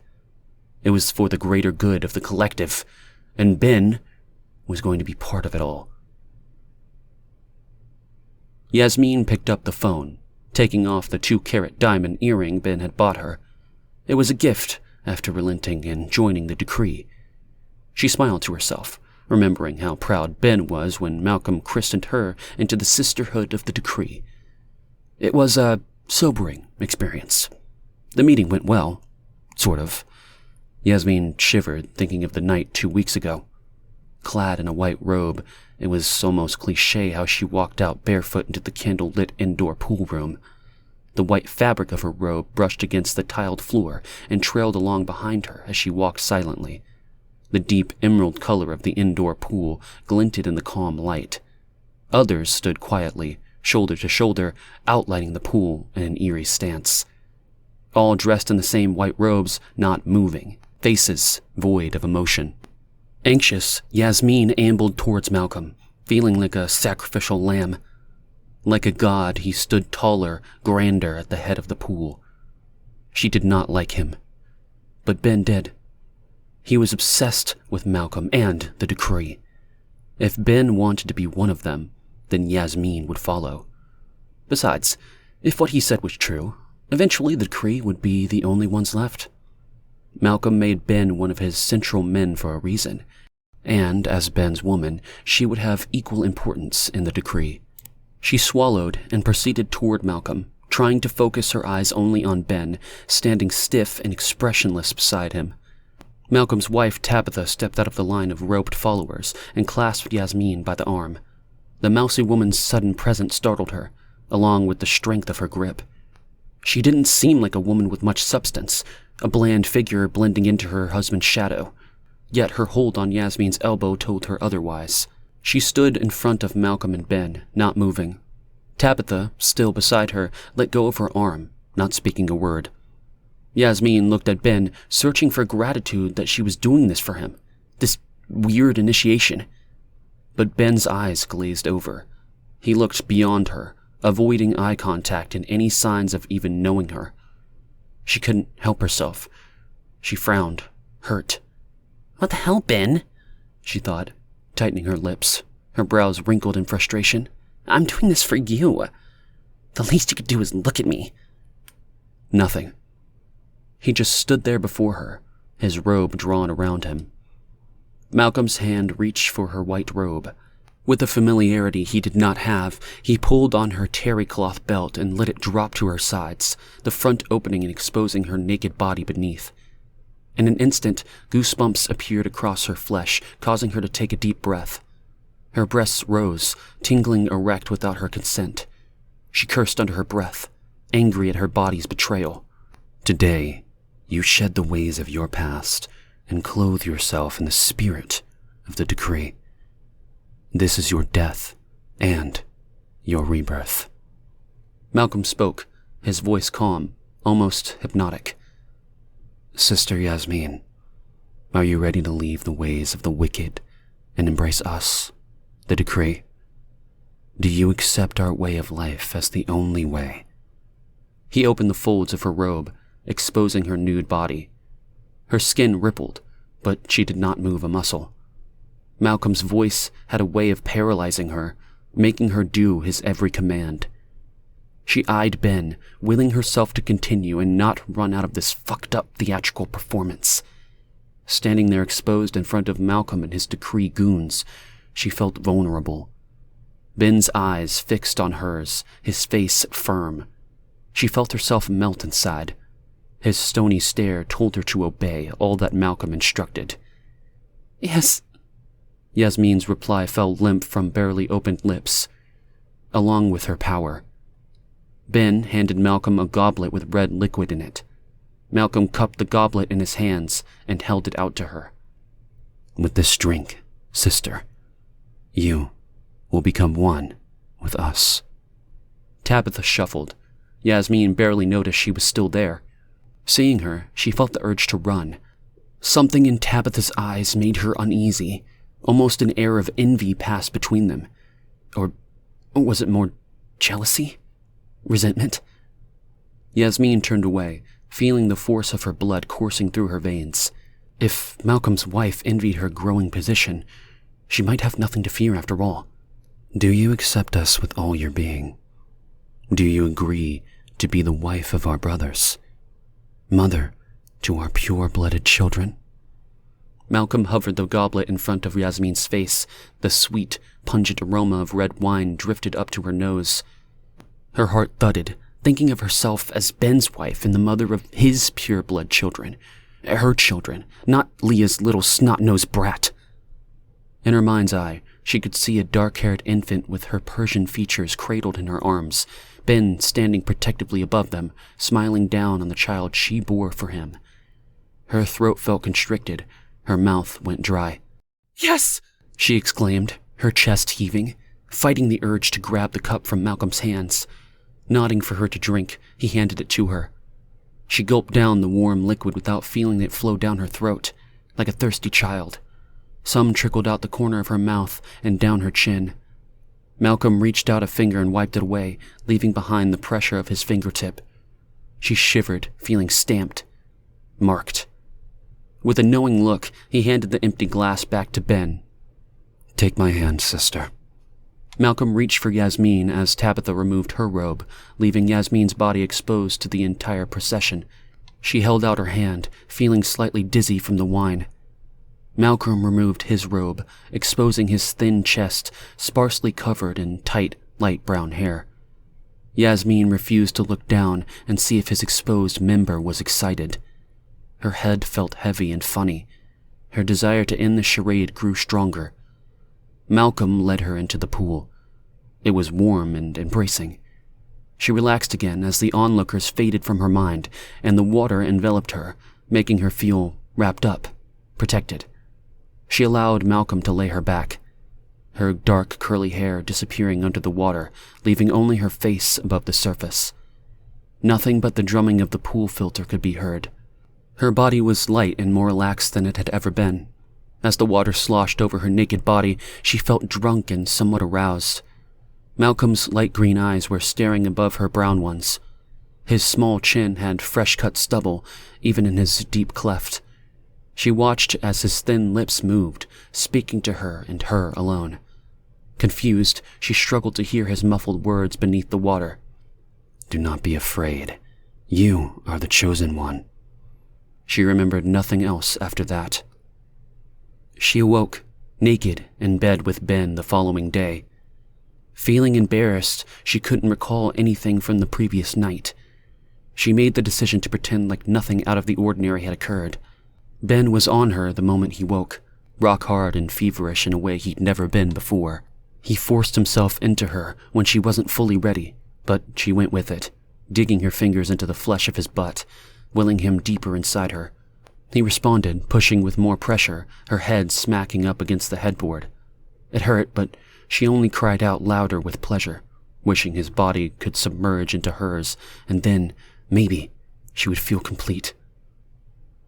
It was for the greater good of the collective, and Ben was going to be part of it all. Yasmin picked up the phone, taking off the 2-carat diamond earring Ben had bought her. It was a gift after relenting and joining the decree. She smiled to herself, remembering how proud Ben was when Malcolm christened her into the sisterhood of the decree. It was a sobering experience. The meeting went well, sort of. Yasmin shivered, thinking of the night 2 weeks ago. Clad in a white robe, it was almost cliché how she walked out barefoot into the candle-lit indoor pool room. The white fabric of her robe brushed against the tiled floor and trailed along behind her as she walked silently. The deep emerald color of the indoor pool glinted in the calm light. Others stood quietly, shoulder to shoulder, outlining the pool in an eerie stance. All dressed in the same white robes, not moving, faces void of emotion. Anxious, Yasmin ambled towards Malcolm, feeling like a sacrificial lamb. Like a god, he stood taller, grander at the head of the pool. She did not like him, but Ben did. He was obsessed with Malcolm and the decree. If Ben wanted to be one of them, then Yasmin would follow. Besides, if what he said was true, eventually the decree would be the only ones left. Malcolm made Ben one of his central men for a reason, and as Ben's woman, she would have equal importance in the decree. She swallowed and proceeded toward Malcolm, trying to focus her eyes only on Ben, standing stiff and expressionless beside him. Malcolm's wife Tabitha stepped out of the line of roped followers and clasped Yasmin by the arm. The mousy woman's sudden presence startled her, along with the strength of her grip. She didn't seem like a woman with much substance, a bland figure blending into her husband's shadow. Yet her hold on Yasmin's elbow told her otherwise. She stood in front of Malcolm and Ben, not moving. Tabitha, still beside her, let go of her arm, not speaking a word. Yasmin looked at Ben, searching for gratitude that she was doing this for him, this weird initiation. But Ben's eyes glazed over. He looked beyond her, avoiding eye contact and any signs of even knowing her. She couldn't help herself. She frowned, hurt. What the hell, Ben? She thought, tightening her lips, her brows wrinkled in frustration. I'm doing this for you. The least you could do is look at me. Nothing. He just stood there before her, his robe drawn around him. Malcolm's hand reached for her white robe. With a familiarity he did not have, he pulled on her terry cloth belt and let it drop to her sides, the front opening and exposing her naked body beneath. In an instant, goosebumps appeared across her flesh, causing her to take a deep breath. Her breasts rose, tingling erect without her consent. She cursed under her breath, angry at her body's betrayal. Today, you shed the ways of your past and clothe yourself in the spirit of the decree. This is your death and your rebirth. Malcolm spoke, his voice calm, almost hypnotic. Sister Yasmin, are you ready to leave the ways of the wicked and embrace us, the decree? Do you accept our way of life as the only way? He opened the folds of her robe, exposing her nude body. Her skin rippled, but she did not move a muscle. Malcolm's voice had a way of paralyzing her, making her do his every command. She eyed Ben, willing herself to continue and not run out of this fucked-up theatrical performance. Standing there exposed in front of Malcolm and his decree goons, she felt vulnerable. Ben's eyes fixed on hers, his face firm. She felt herself melt inside. His stony stare told her to obey all that Malcolm instructed. Yes. Yasmin's reply fell limp from barely opened lips, along with her power. Ben handed Malcolm a goblet with red liquid in it. Malcolm cupped the goblet in his hands and held it out to her. With this drink, sister, you will become one with us. Tabitha shuffled. Yasmin barely noticed she was still there. Seeing her, she felt the urge to run. Something in Tabitha's eyes made her uneasy. Almost an air of envy passed between them. Or was it more jealousy? Resentment? Yasmin turned away, feeling the force of her blood coursing through her veins. If Malcolm's wife envied her growing position, She might have nothing to fear after all. Do you accept us with all your being? Do you agree to be the wife of our brothers? Mother to our pure-blooded children? Malcolm hovered the goblet in front of Yasmin's face. The sweet, pungent aroma of red wine drifted up to her nose. Her heart thudded, thinking of herself as Ben's wife and the mother of his pure-blood children. Her children, not Leah's little snot-nosed brat. In her mind's eye, she could see a dark-haired infant with her Persian features cradled in her arms, Ben standing protectively above them, smiling down on the child she bore for him. Her throat felt constricted. Her mouth went dry. Yes! She exclaimed, her chest heaving, fighting the urge to grab the cup from Malcolm's hands. Nodding for her to drink, he handed it to her. She gulped down the warm liquid without feeling it flow down her throat, like a thirsty child. Some trickled out the corner of her mouth and down her chin. Malcolm reached out a finger and wiped it away, leaving behind the pressure of his fingertip. She shivered, feeling stamped, marked. With a knowing look, he handed the empty glass back to Ben. Take my hand, sister. Malcolm reached for Yasmin as Tabitha removed her robe, leaving Yasmin's body exposed to the entire procession. She held out her hand, feeling slightly dizzy from the wine. Malcolm removed his robe, exposing his thin chest, sparsely covered in tight, light brown hair. Yasmin refused to look down and see if his exposed member was excited. Her head felt heavy and funny. Her desire to end the charade grew stronger. Malcolm led her into the pool. It was warm and embracing. She relaxed again as the onlookers faded from her mind, and the water enveloped her, making her feel wrapped up, protected. She allowed Malcolm to lay her back, her dark curly hair disappearing under the water, leaving only her face above the surface. Nothing but the drumming of the pool filter could be heard. Her body was light and more relaxed than it had ever been. As the water sloshed over her naked body, she felt drunk and somewhat aroused. Malcolm's light green eyes were staring above her brown ones. His small chin had fresh-cut stubble, even in his deep cleft. She watched as his thin lips moved, speaking to her and her alone. Confused, she struggled to hear his muffled words beneath the water. Do not be afraid. You are the chosen one. She remembered nothing else after that. She awoke, naked, in bed with Ben the following day. Feeling embarrassed, she couldn't recall anything from the previous night. She made the decision to pretend like nothing out of the ordinary had occurred. Ben was on her the moment he woke, rock-hard and feverish in a way he'd never been before. He forced himself into her when she wasn't fully ready, but she went with it, digging her fingers into the flesh of his butt, willing him deeper inside her. He responded, pushing with more pressure, her head smacking up against the headboard. It hurt, but she only cried out louder with pleasure, wishing his body could submerge into hers, and then, maybe, she would feel complete.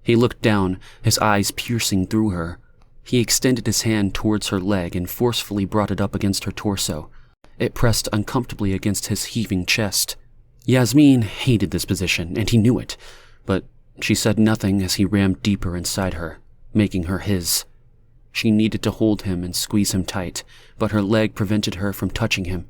He looked down, his eyes piercing through her. He extended his hand towards her leg and forcefully brought it up against her torso. It pressed uncomfortably against his heaving chest. Yasmin hated this position, and he knew it, but she said nothing as he rammed deeper inside her, making her his. She needed to hold him and squeeze him tight, but her leg prevented her from touching him.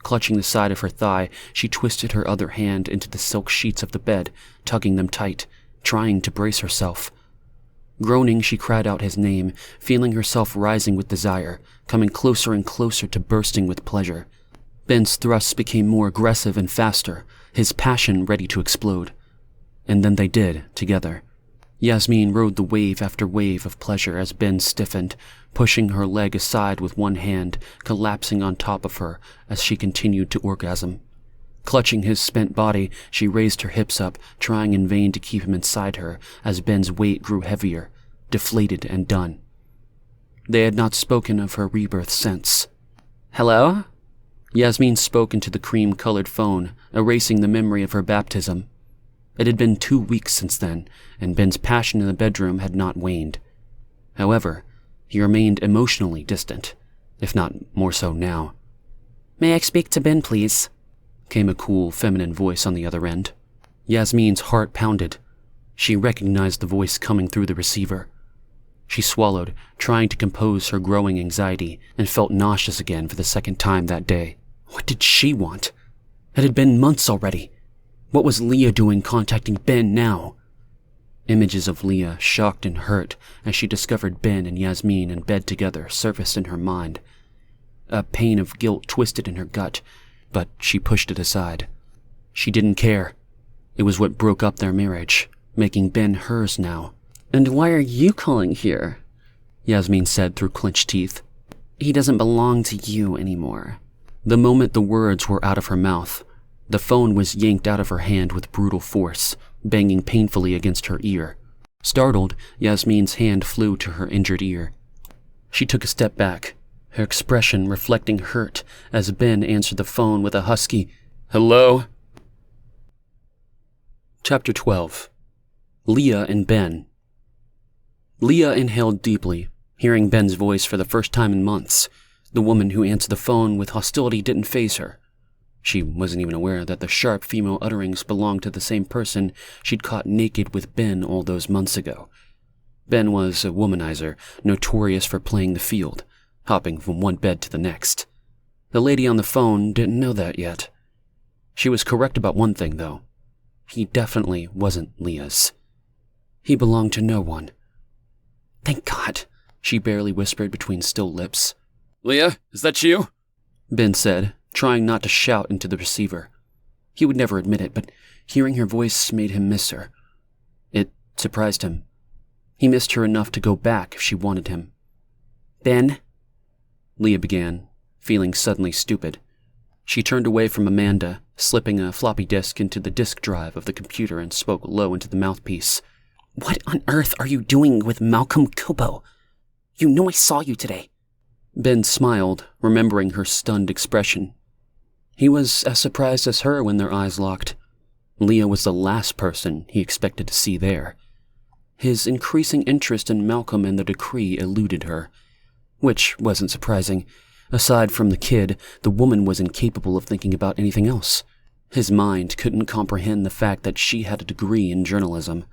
Clutching the side of her thigh, she twisted her other hand into the silk sheets of the bed, tugging them tight, trying to brace herself. Groaning, she cried out his name, feeling herself rising with desire, coming closer and closer to bursting with pleasure. Ben's thrusts became more aggressive and faster, his passion ready to explode. And then they did, together. Yasmin rode the wave after wave of pleasure as Ben stiffened, pushing her leg aside with one hand, collapsing on top of her as she continued to orgasm. Clutching his spent body, she raised her hips up, trying in vain to keep him inside her as Ben's weight grew heavier, deflated and done. They had not spoken of her rebirth since. "Hello?" Yasmin spoke into the cream-colored phone, erasing the memory of her baptism. It had been 2 weeks since then, and Ben's passion in the bedroom had not waned. However, he remained emotionally distant, if not more so now. "May I speak to Ben, please?" came a cool, feminine voice on the other end. Yasmin's heart pounded. She recognized the voice coming through the receiver. She swallowed, trying to compose her growing anxiety, and felt nauseous again for the second time that day. What did she want? It had been months already. What was Leah doing contacting Ben now? Images of Leah, shocked and hurt as she discovered Ben and Yasmin in bed together, surfaced in her mind. A pain of guilt twisted in her gut, but she pushed it aside. She didn't care. It was what broke up their marriage, making Ben hers now. "And why are you calling here?" Yasmin said through clenched teeth. "He doesn't belong to you anymore." The moment the words were out of her mouth, the phone was yanked out of her hand with brutal force, banging painfully against her ear. Startled, Yasmin's hand flew to her injured ear. She took a step back, her expression reflecting hurt as Ben answered the phone with a husky, "Hello?" Chapter 12. Leah and Ben. Leah inhaled deeply, hearing Ben's voice for the first time in months. The woman who answered the phone with hostility didn't faze her. She wasn't even aware that the sharp female utterings belonged to the same person she'd caught naked with Ben all those months ago. Ben was a womanizer, notorious for playing the field, hopping from one bed to the next. The lady on the phone didn't know that yet. She was correct about one thing, though. He definitely wasn't Leah's. He belonged to no one. "Thank God," she barely whispered between still lips. "Leah, is that you?" Ben said, trying not to shout into the receiver. He would never admit it, but hearing her voice made him miss her. It surprised him. He missed her enough to go back if she wanted him. "Ben?" Leah began, feeling suddenly stupid. She turned away from Amanda, slipping a floppy disk into the disk drive of the computer and spoke low into the mouthpiece. "What on earth are you doing with Malcolm Gobbo? You know I saw you today." Ben smiled, remembering her stunned expression. He was as surprised as her when their eyes locked. Leah was the last person he expected to see there. His increasing interest in Malcolm and the decree eluded her, which wasn't surprising. Aside from the kid, the woman was incapable of thinking about anything else. His mind couldn't comprehend the fact that she had a degree in journalism.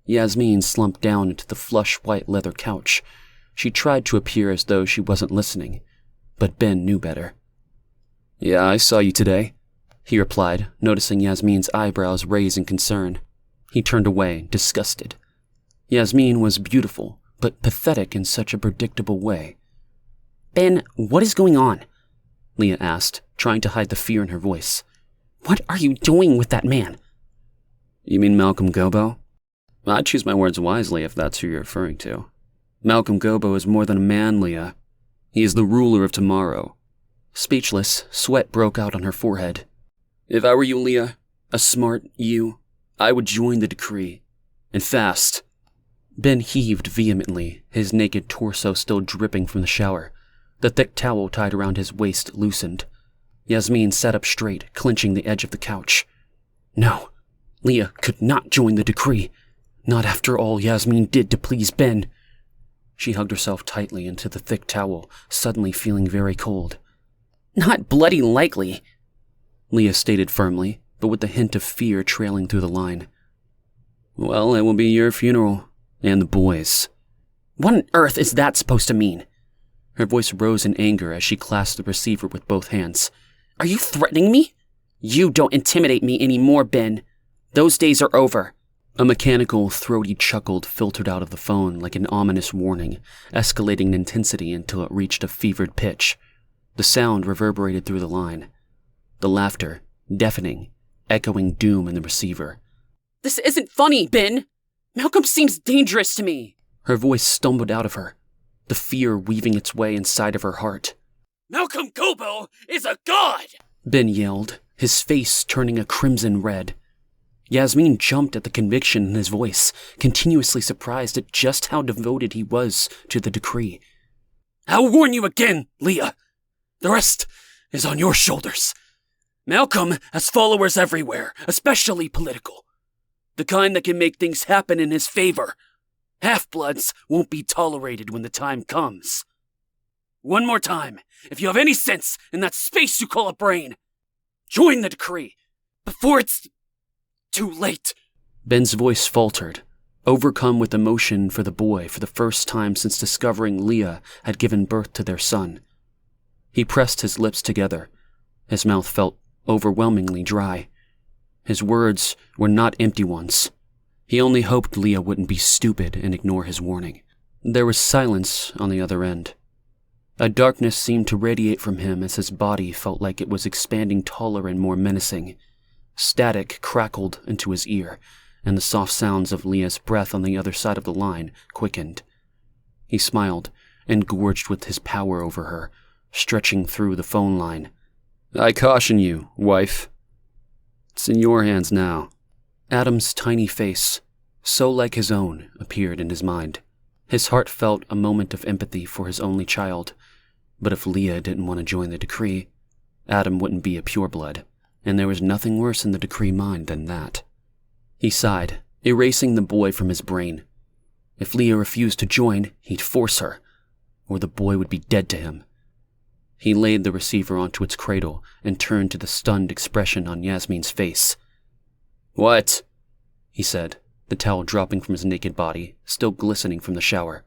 Yasmin slumped down into the plush white leather couch. She tried to appear as though she wasn't listening, but Ben knew better. "Yeah, I saw you today," he replied, noticing Yasmin's eyebrows raise in concern. He turned away, disgusted. Yasmin was beautiful, but pathetic in such a predictable way. "Ben, what is going on?" Leah asked, trying to hide the fear in her voice. "What are you doing with that man?" "You mean Malcolm Gobbo?" "I'd choose my words wisely if that's who you're referring to. Malcolm Gobbo is more than a man, Leah. He is the ruler of tomorrow." Speechless, sweat broke out on her forehead. "If I were you, Leah, a smart you, I would join the decree. And fast." Ben heaved vehemently, his naked torso still dripping from the shower. The thick towel tied around his waist loosened. Yasmin sat up straight, clenching the edge of the couch. No, Leah could not join the decree. Not after all Yasmin did to please Ben. She hugged herself tightly into the thick towel, suddenly feeling very cold. "Not bloody likely," Leah stated firmly, but with the hint of fear trailing through the line. "Well, it will be your funeral, and the boys." "What on earth is that supposed to mean?" Her voice rose in anger as she clasped the receiver with both hands. "Are you threatening me? You don't intimidate me anymore, Ben. Those days are over." A mechanical, throaty chuckle filtered out of the phone like an ominous warning, escalating in intensity until it reached a fevered pitch. The sound reverberated through the line. The laughter, deafening, echoing doom in the receiver. "This isn't funny, Ben. Malcolm seems dangerous to me." Her voice stumbled out of her, the fear weaving its way inside of her heart. "Malcolm Gobbo is a god!" Ben yelled, his face turning a crimson red. Yasmin jumped at the conviction in his voice, continuously surprised at just how devoted he was to the decree. "I'll warn you again, Leah. The rest is on your shoulders. Malcolm has followers everywhere, especially political. The kind that can make things happen in his favor. Half-bloods won't be tolerated when the time comes. One more time, if you have any sense in that space you call a brain, join the decree before it's too late." Ben's voice faltered, overcome with emotion for the boy for the first time since discovering Leah had given birth to their son. He pressed his lips together. His mouth felt overwhelmingly dry. His words were not empty ones. He only hoped Leah wouldn't be stupid and ignore his warning. There was silence on the other end. A darkness seemed to radiate from him as his body felt like it was expanding taller and more menacing. Static crackled into his ear, and the soft sounds of Leah's breath on the other side of the line quickened. He smiled, engorged with his power over her, stretching through the phone line. "I caution you, wife. It's in your hands now." Adam's tiny face, so like his own, appeared in his mind. His heart felt a moment of empathy for his only child, but if Leah didn't want to join the decree, Adam wouldn't be a pureblood, and there was nothing worse in the decree mind than that. He sighed, erasing the boy from his brain. If Leah refused to join, he'd force her, or the boy would be dead to him. He laid the receiver onto its cradle and turned to the stunned expression on Yasmin's face. "What?" he said, the towel dropping from his naked body, still glistening from the shower.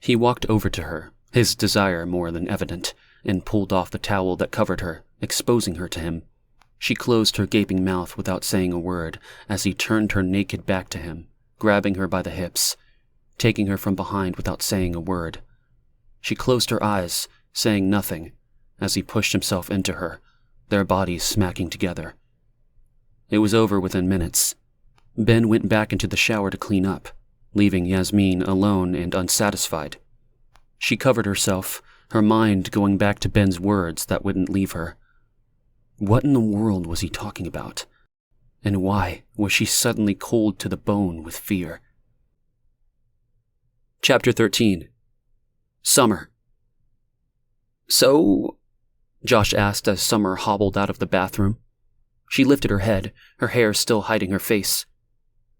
He walked over to her, his desire more than evident, and pulled off the towel that covered her, exposing her to him. She closed her gaping mouth without saying a word as he turned her naked back to him, grabbing her by the hips, taking her from behind without saying a word. She closed her eyes, saying nothing, as he pushed himself into her, their bodies smacking together. It was over within minutes. Ben went back into the shower to clean up, leaving Yasmin alone and unsatisfied. She covered herself, her mind going back to Ben's words that wouldn't leave her. What in the world was he talking about? And why was she suddenly cold to the bone with fear? Chapter 13. Summer. "So?" Josh asked as Summer hobbled out of the bathroom. She lifted her head, her hair still hiding her face.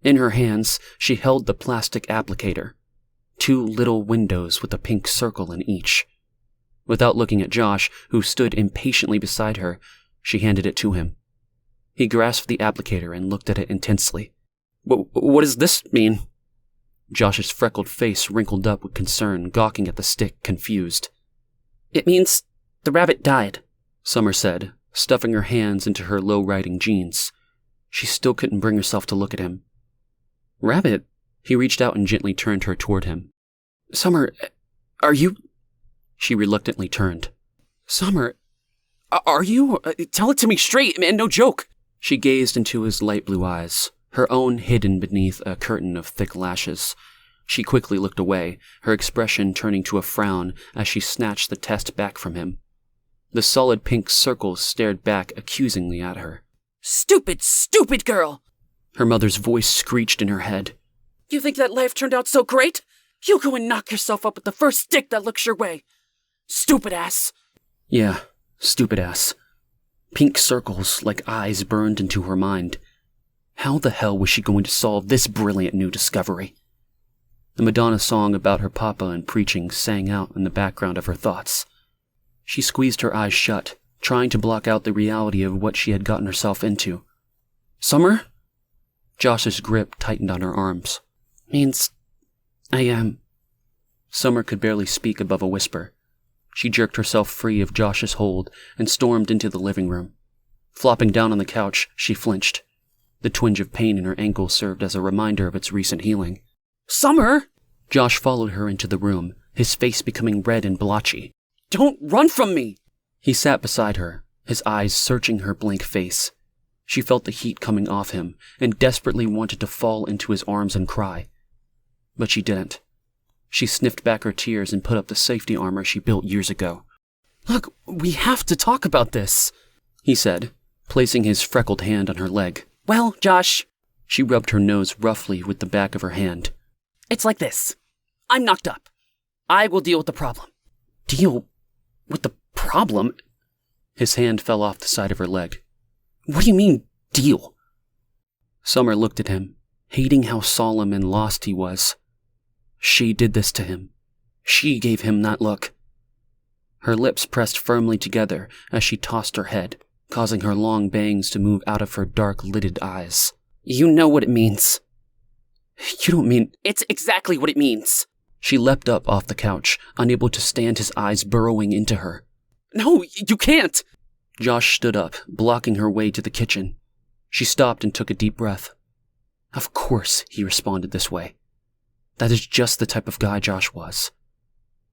In her hands, she held the plastic applicator, 2 little windows with a pink circle in each. Without looking at Josh, who stood impatiently beside her, she handed it to him. He grasped the applicator and looked at it intensely. What does this mean?" Josh's freckled face wrinkled up with concern, gawking at the stick, confused. "It means the rabbit died," Summer said, stuffing her hands into her low-riding jeans. She still couldn't bring herself to look at him. "Rabbit?" He reached out and gently turned her toward him. "Summer, are you—" She reluctantly turned. "Summer, are you? Tell it to me straight, man, no joke." She gazed into his light blue eyes, her own hidden beneath a curtain of thick lashes. She quickly looked away, her expression turning to a frown as she snatched the test back from him. The solid pink circles stared back accusingly at her. "Stupid, stupid girl!" Her mother's voice screeched in her head. "You think that life turned out so great? You go and knock yourself up with the first stick that looks your way. Stupid ass!" Yeah, stupid ass. Pink circles like eyes burned into her mind. How the hell was she going to solve this brilliant new discovery? The Madonna song about her papa and preaching sang out in the background of her thoughts. She squeezed her eyes shut, trying to block out the reality of what she had gotten herself into. "Summer?" Josh's grip tightened on her arms. "Means I am." Summer could barely speak above a whisper. She jerked herself free of Josh's hold and stormed into the living room. Flopping down on the couch, she flinched. The twinge of pain in her ankle served as a reminder of its recent healing. "Summer!" Josh followed her into the room, his face becoming red and blotchy. "Don't run from me!" He sat beside her, his eyes searching her blank face. She felt the heat coming off him and desperately wanted to fall into his arms and cry. But she didn't. She sniffed back her tears and put up the safety armor she built years ago. "Look, we have to talk about this," he said, placing his freckled hand on her leg. "Well, Josh..." She rubbed her nose roughly with the back of her hand. "It's like this. I'm knocked up. I will deal with the problem." "Deal with the problem?" His hand fell off the side of her leg. "What do you mean, deal?" Summer looked at him, hating how solemn and lost he was. She did this to him. She gave him that look. Her lips pressed firmly together as she tossed her head, causing her long bangs to move out of her dark-lidded eyes. "You know what it means." You don't mean... It's exactly what it means. She leapt up off the couch, unable to stand his eyes burrowing into her. No, you can't! Josh stood up, blocking her way to the kitchen. She stopped and took a deep breath. Of course he responded this way. That is just the type of guy Josh was.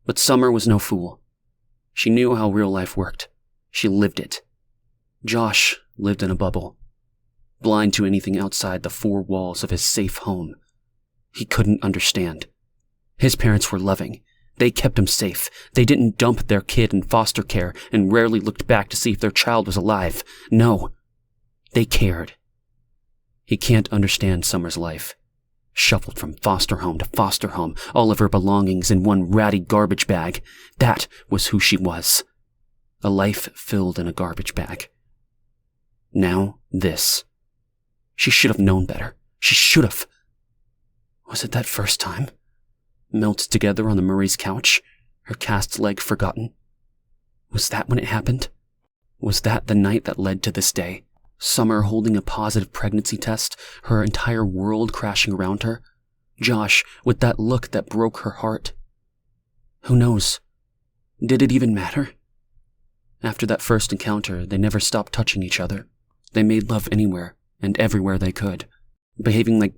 But Summer was no fool. She knew how real life worked. She lived it. Josh lived in a bubble, blind to anything outside the four walls of his safe home. He couldn't understand. His parents were loving. They kept him safe. They didn't dump their kid in foster care and rarely looked back to see if their child was alive. No, they cared. He can't understand Summer's life. Shuffled from foster home to foster home, all of her belongings in one ratty garbage bag. That was who she was. A life filled in a garbage bag. Now this. She should have known better. She should have. Was it that first time? Melted together on the Murray's couch, her cast leg forgotten. Was that when it happened? Was that the night that led to this day? Summer holding a positive pregnancy test, her entire world crashing around her. Josh with that look that broke her heart. Who knows? Did it even matter? After that first encounter, they never stopped touching each other. They made love anywhere and everywhere they could, behaving like,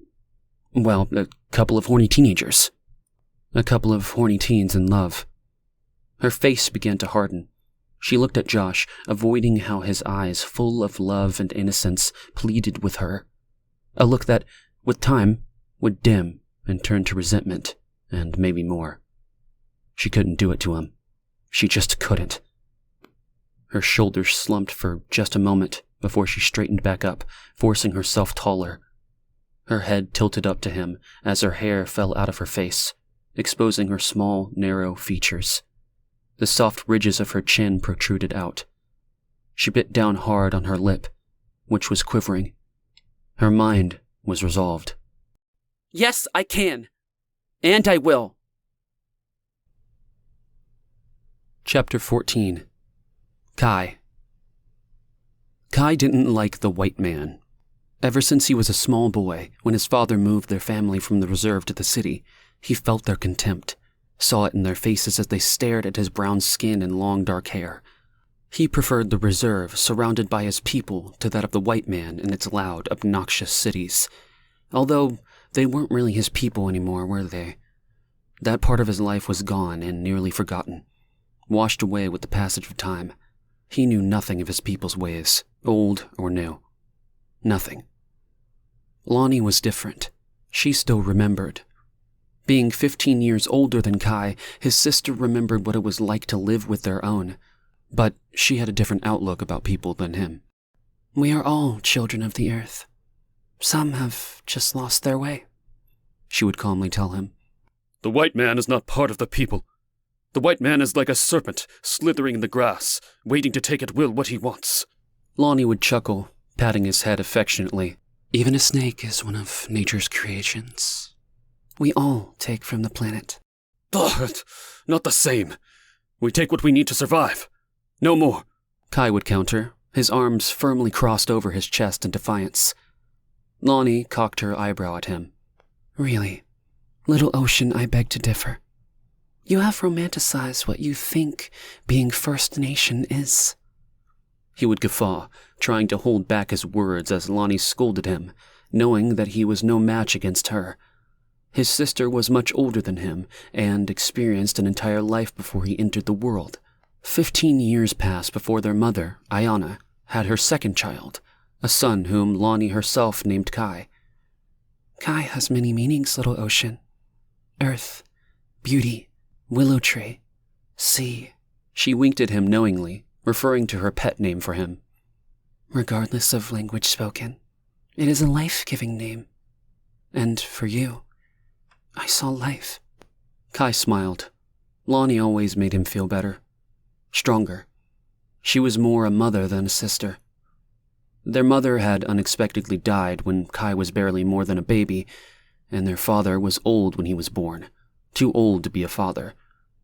well, a couple of horny teenagers. A couple of horny teens in love. Her face began to harden. She looked at Josh, avoiding how his eyes, full of love and innocence, pleaded with her. A look that, with time, would dim and turn to resentment, and maybe more. She couldn't do it to him. She just couldn't. Her shoulders slumped for just a moment before she straightened back up, forcing herself taller. Her head tilted up to him as her hair fell out of her face, exposing her small, narrow features. The soft ridges of her chin protruded out. She bit down hard on her lip, which was quivering. Her mind was resolved. Yes, I can. And I will. Chapter 14. Kai. Kai didn't like the white man. Ever since he was a small boy, when his father moved their family from the reserve to the city, he felt their contempt, saw it in their faces as they stared at his brown skin and long dark hair. He preferred the reserve, surrounded by his people, to that of the white man in its loud, obnoxious cities. Although they weren't really his people anymore, were they? That part of his life was gone and nearly forgotten, washed away with the passage of time. He knew nothing of his people's ways, old or new. Nothing. Lonnie was different. She still remembered. Being 15 years older than Kai, his sister remembered what it was like to live with their own, but she had a different outlook about people than him. We are all children of the earth. Some have just lost their way, she would calmly tell him. The white man is not part of the people. The white man is like a serpent, slithering in the grass, waiting to take at will what he wants. Lonnie would chuckle, patting his head affectionately. Even a snake is one of nature's creations. We all take from the planet. Ugh, not the same. We take what we need to survive. No more. Kai would counter, his arms firmly crossed over his chest in defiance. Lonnie cocked her eyebrow at him. Really? Little Ocean, I beg to differ. You have romanticized what you think being First Nation is. He would guffaw, trying to hold back his words as Lonnie scolded him, knowing that he was no match against her. His sister was much older than him and experienced an entire life before he entered the world. 15 years passed before their mother, Ayana, had her second child, a son whom Lonnie herself named Kai. Kai has many meanings, Little Ocean. Earth, beauty, willow tree, sea. She winked at him knowingly, referring to her pet name for him. Regardless of language spoken, it is a life-giving name. And for you, I saw life. Kai smiled. Lonnie always made him feel better. Stronger. She was more a mother than a sister. Their mother had unexpectedly died when Kai was barely more than a baby, and their father was old when he was born. Too old to be a father.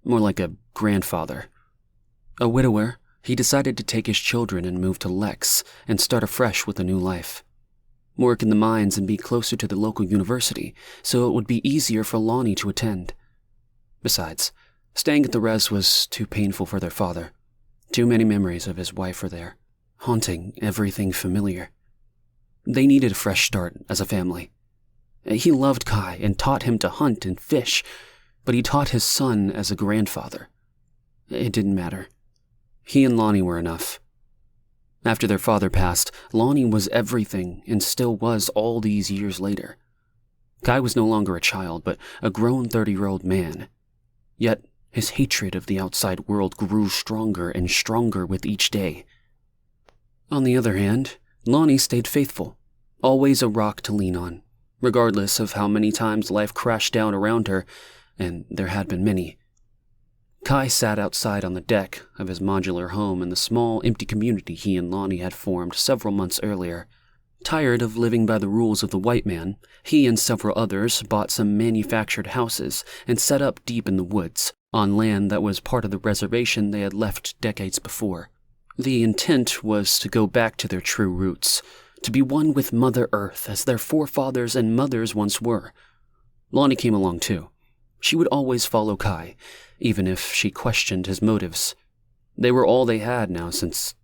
More like a grandfather. A widower, he decided to take his children and move to Lex and start afresh with a new life. work in the mines and be closer to the local university, so it would be easier for Lonnie to attend. Besides, staying at the res was too painful for their father. Too many memories of his wife were there, haunting everything familiar. They needed a fresh start as a family. He loved Kai and taught him to hunt and fish, but he taught his son as a grandfather. It didn't matter. He and Lonnie were enough. After their father passed, Lonnie was everything and still was all these years later. Kai was no longer a child, but a grown 30-year-old man. Yet his hatred of the outside world grew stronger and stronger with each day. On the other hand, Lonnie stayed faithful, always a rock to lean on, regardless of how many times life crashed down around her, and there had been many. Kai sat outside on the deck of his modular home in the small, empty community he and Lonnie had formed several months earlier. Tired of living by the rules of the white man, he and several others bought some manufactured houses and set up deep in the woods, on land that was part of the reservation they had left decades before. The intent was to go back to their true roots, to be one with Mother Earth as their forefathers and mothers once were. Lonnie came along too. She would always follow Kai, even if she questioned his motives. They were all they had now since...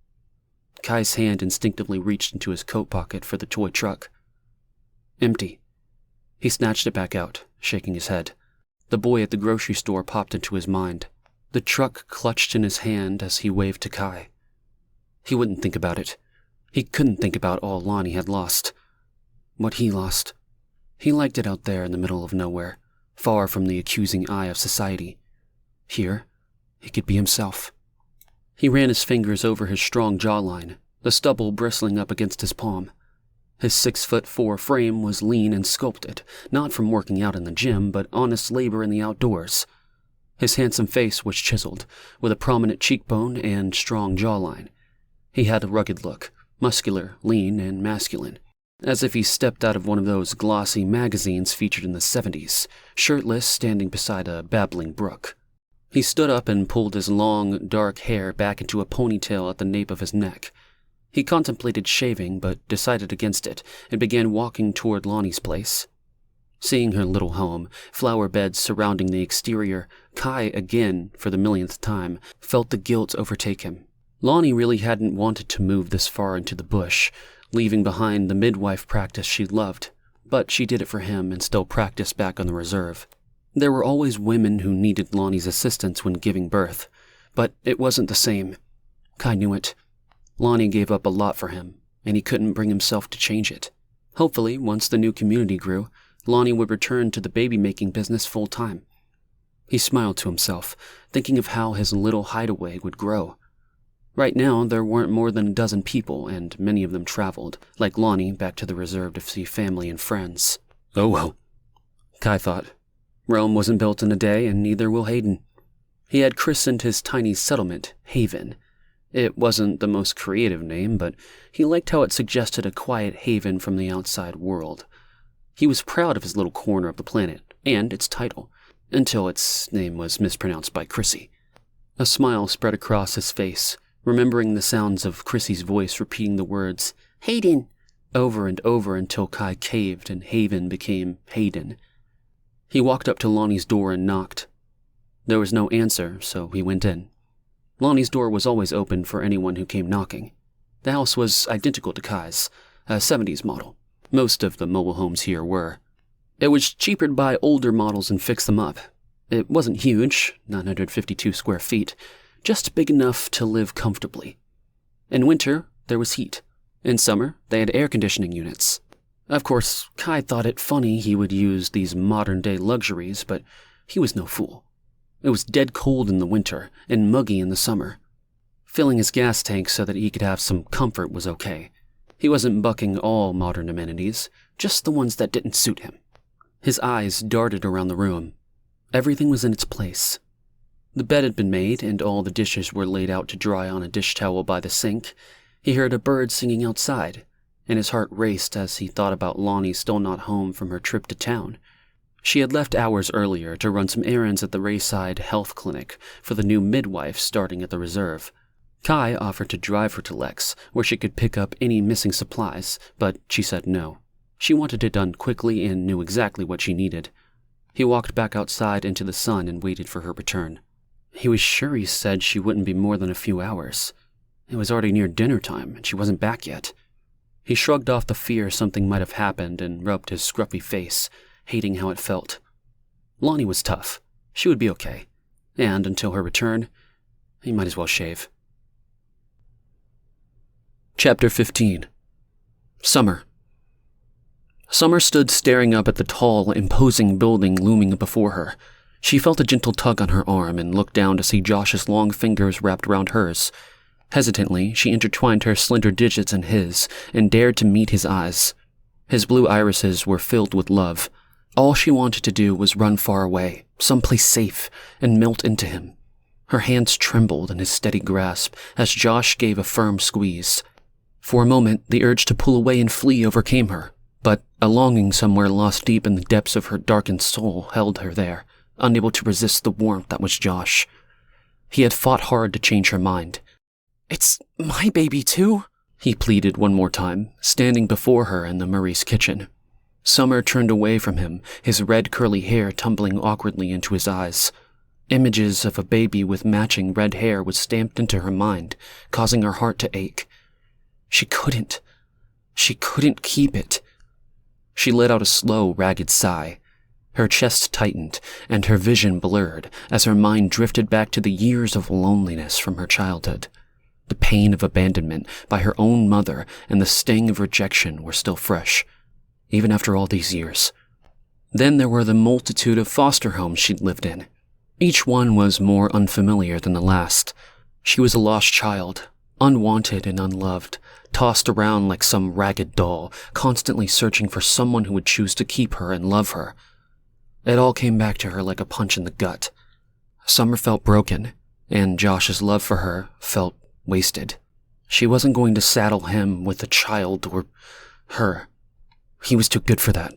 Kai's hand instinctively reached into his coat pocket for the toy truck. Empty. He snatched it back out, shaking his head. The boy at the grocery store popped into his mind. The truck clutched in his hand as he waved to Kai. He wouldn't think about it. He couldn't think about all Lonnie had lost. What he lost. He liked it out there in the middle of nowhere, far from the accusing eye of society. Here, he could be himself. He ran his fingers over his strong jawline, the stubble bristling up against his palm. His 6'4" frame was lean and sculpted, not from working out in the gym, but honest labor in the outdoors. His handsome face was chiseled, with a prominent cheekbone and strong jawline. He had a rugged look, muscular, lean, and masculine, as if he stepped out of one of those glossy magazines featured in the 70s, shirtless, standing beside a babbling brook. He stood up and pulled his long, dark hair back into a ponytail at the nape of his neck. He contemplated shaving, but decided against it, and began walking toward Lonnie's place. Seeing her little home, flower beds surrounding the exterior, Kai again, for the millionth time, felt the guilt overtake him. Lonnie really hadn't wanted to move this far into the bush, leaving behind the midwife practice she loved, but she did it for him and still practiced back on the reserve. There were always women who needed Lonnie's assistance when giving birth, but it wasn't the same. Kai knew it. Lonnie gave up a lot for him, and he couldn't bring himself to change it. Hopefully, once the new community grew, Lonnie would return to the baby-making business full-time. He smiled to himself, thinking of how his little hideaway would grow. Right now, there weren't more than a dozen people, and many of them traveled, like Lonnie, back to the reserve to see family and friends. Oh well, Kai thought. Rome wasn't built in a day, and neither will Hayden. He had christened his tiny settlement Haven. It wasn't the most creative name, but he liked how it suggested a quiet haven from the outside world. He was proud of his little corner of the planet, and its title, until its name was mispronounced by Chrissy. A smile spread across his face, remembering the sounds of Chrissy's voice repeating the words, Hayden, over and over until Kai caved and Haven became Hayden. He walked up to Lonnie's door and knocked. There was no answer, so he went in. Lonnie's door was always open for anyone who came knocking. The house was identical to Kai's, a 70s model. Most of the mobile homes here were. It was cheaper to buy older models and fix them up. It wasn't huge, 952 square feet, just big enough to live comfortably. In winter, there was heat. In summer, they had air conditioning units. Of course, Kai thought it funny he would use these modern-day luxuries, but he was no fool. It was dead cold in the winter and muggy in the summer. Filling his gas tank so that he could have some comfort was okay. He wasn't bucking all modern amenities, just the ones that didn't suit him. His eyes darted around the room. Everything was in its place. The bed had been made, and all the dishes were laid out to dry on a dish towel by the sink. He heard a bird singing outside, and his heart raced as he thought about Lonnie still not home from her trip to town. She had left hours earlier to run some errands at the Rayside Health Clinic for the new midwife starting at the reserve. Kai offered to drive her to Lex, where she could pick up any missing supplies, but she said no. She wanted it done quickly and knew exactly what she needed. He walked back outside into the sun and waited for her return. He was sure he said she wouldn't be more than a few hours. It was already near dinner time, and she wasn't back yet. He shrugged off the fear something might have happened and rubbed his scruffy face, hating how it felt. Lonnie was tough. She would be okay. And until her return, he might as well shave. Chapter 15. Summer. Summer stood staring up at the tall, imposing building looming before her. She felt a gentle tug on her arm and looked down to see Josh's long fingers wrapped around hers. Hesitantly, she intertwined her slender digits in his and dared to meet his eyes. His blue irises were filled with love. All she wanted to do was run far away, someplace safe, and melt into him. Her hands trembled in his steady grasp as Josh gave a firm squeeze. For a moment, the urge to pull away and flee overcame her, but a longing somewhere lost deep in the depths of her darkened soul held her there, unable to resist the warmth that was Josh. He had fought hard to change her mind. "It's my baby too," he pleaded one more time, standing before her in the Murray's kitchen. Summer turned away from him, his red curly hair tumbling awkwardly into his eyes. Images of a baby with matching red hair was stamped into her mind, causing her heart to ache. She couldn't keep it. She let out a slow, ragged sigh. Her chest tightened, and her vision blurred as her mind drifted back to the years of loneliness from her childhood. The pain of abandonment by her own mother and the sting of rejection were still fresh, even after all these years. Then there were the multitude of foster homes she'd lived in. Each one was more unfamiliar than the last. She was a lost child, unwanted and unloved, tossed around like some ragged doll, constantly searching for someone who would choose to keep her and love her. It all came back to her like a punch in the gut. Summer felt broken, and Josh's love for her felt wasted. She wasn't going to saddle him with a child or her. He was too good for that.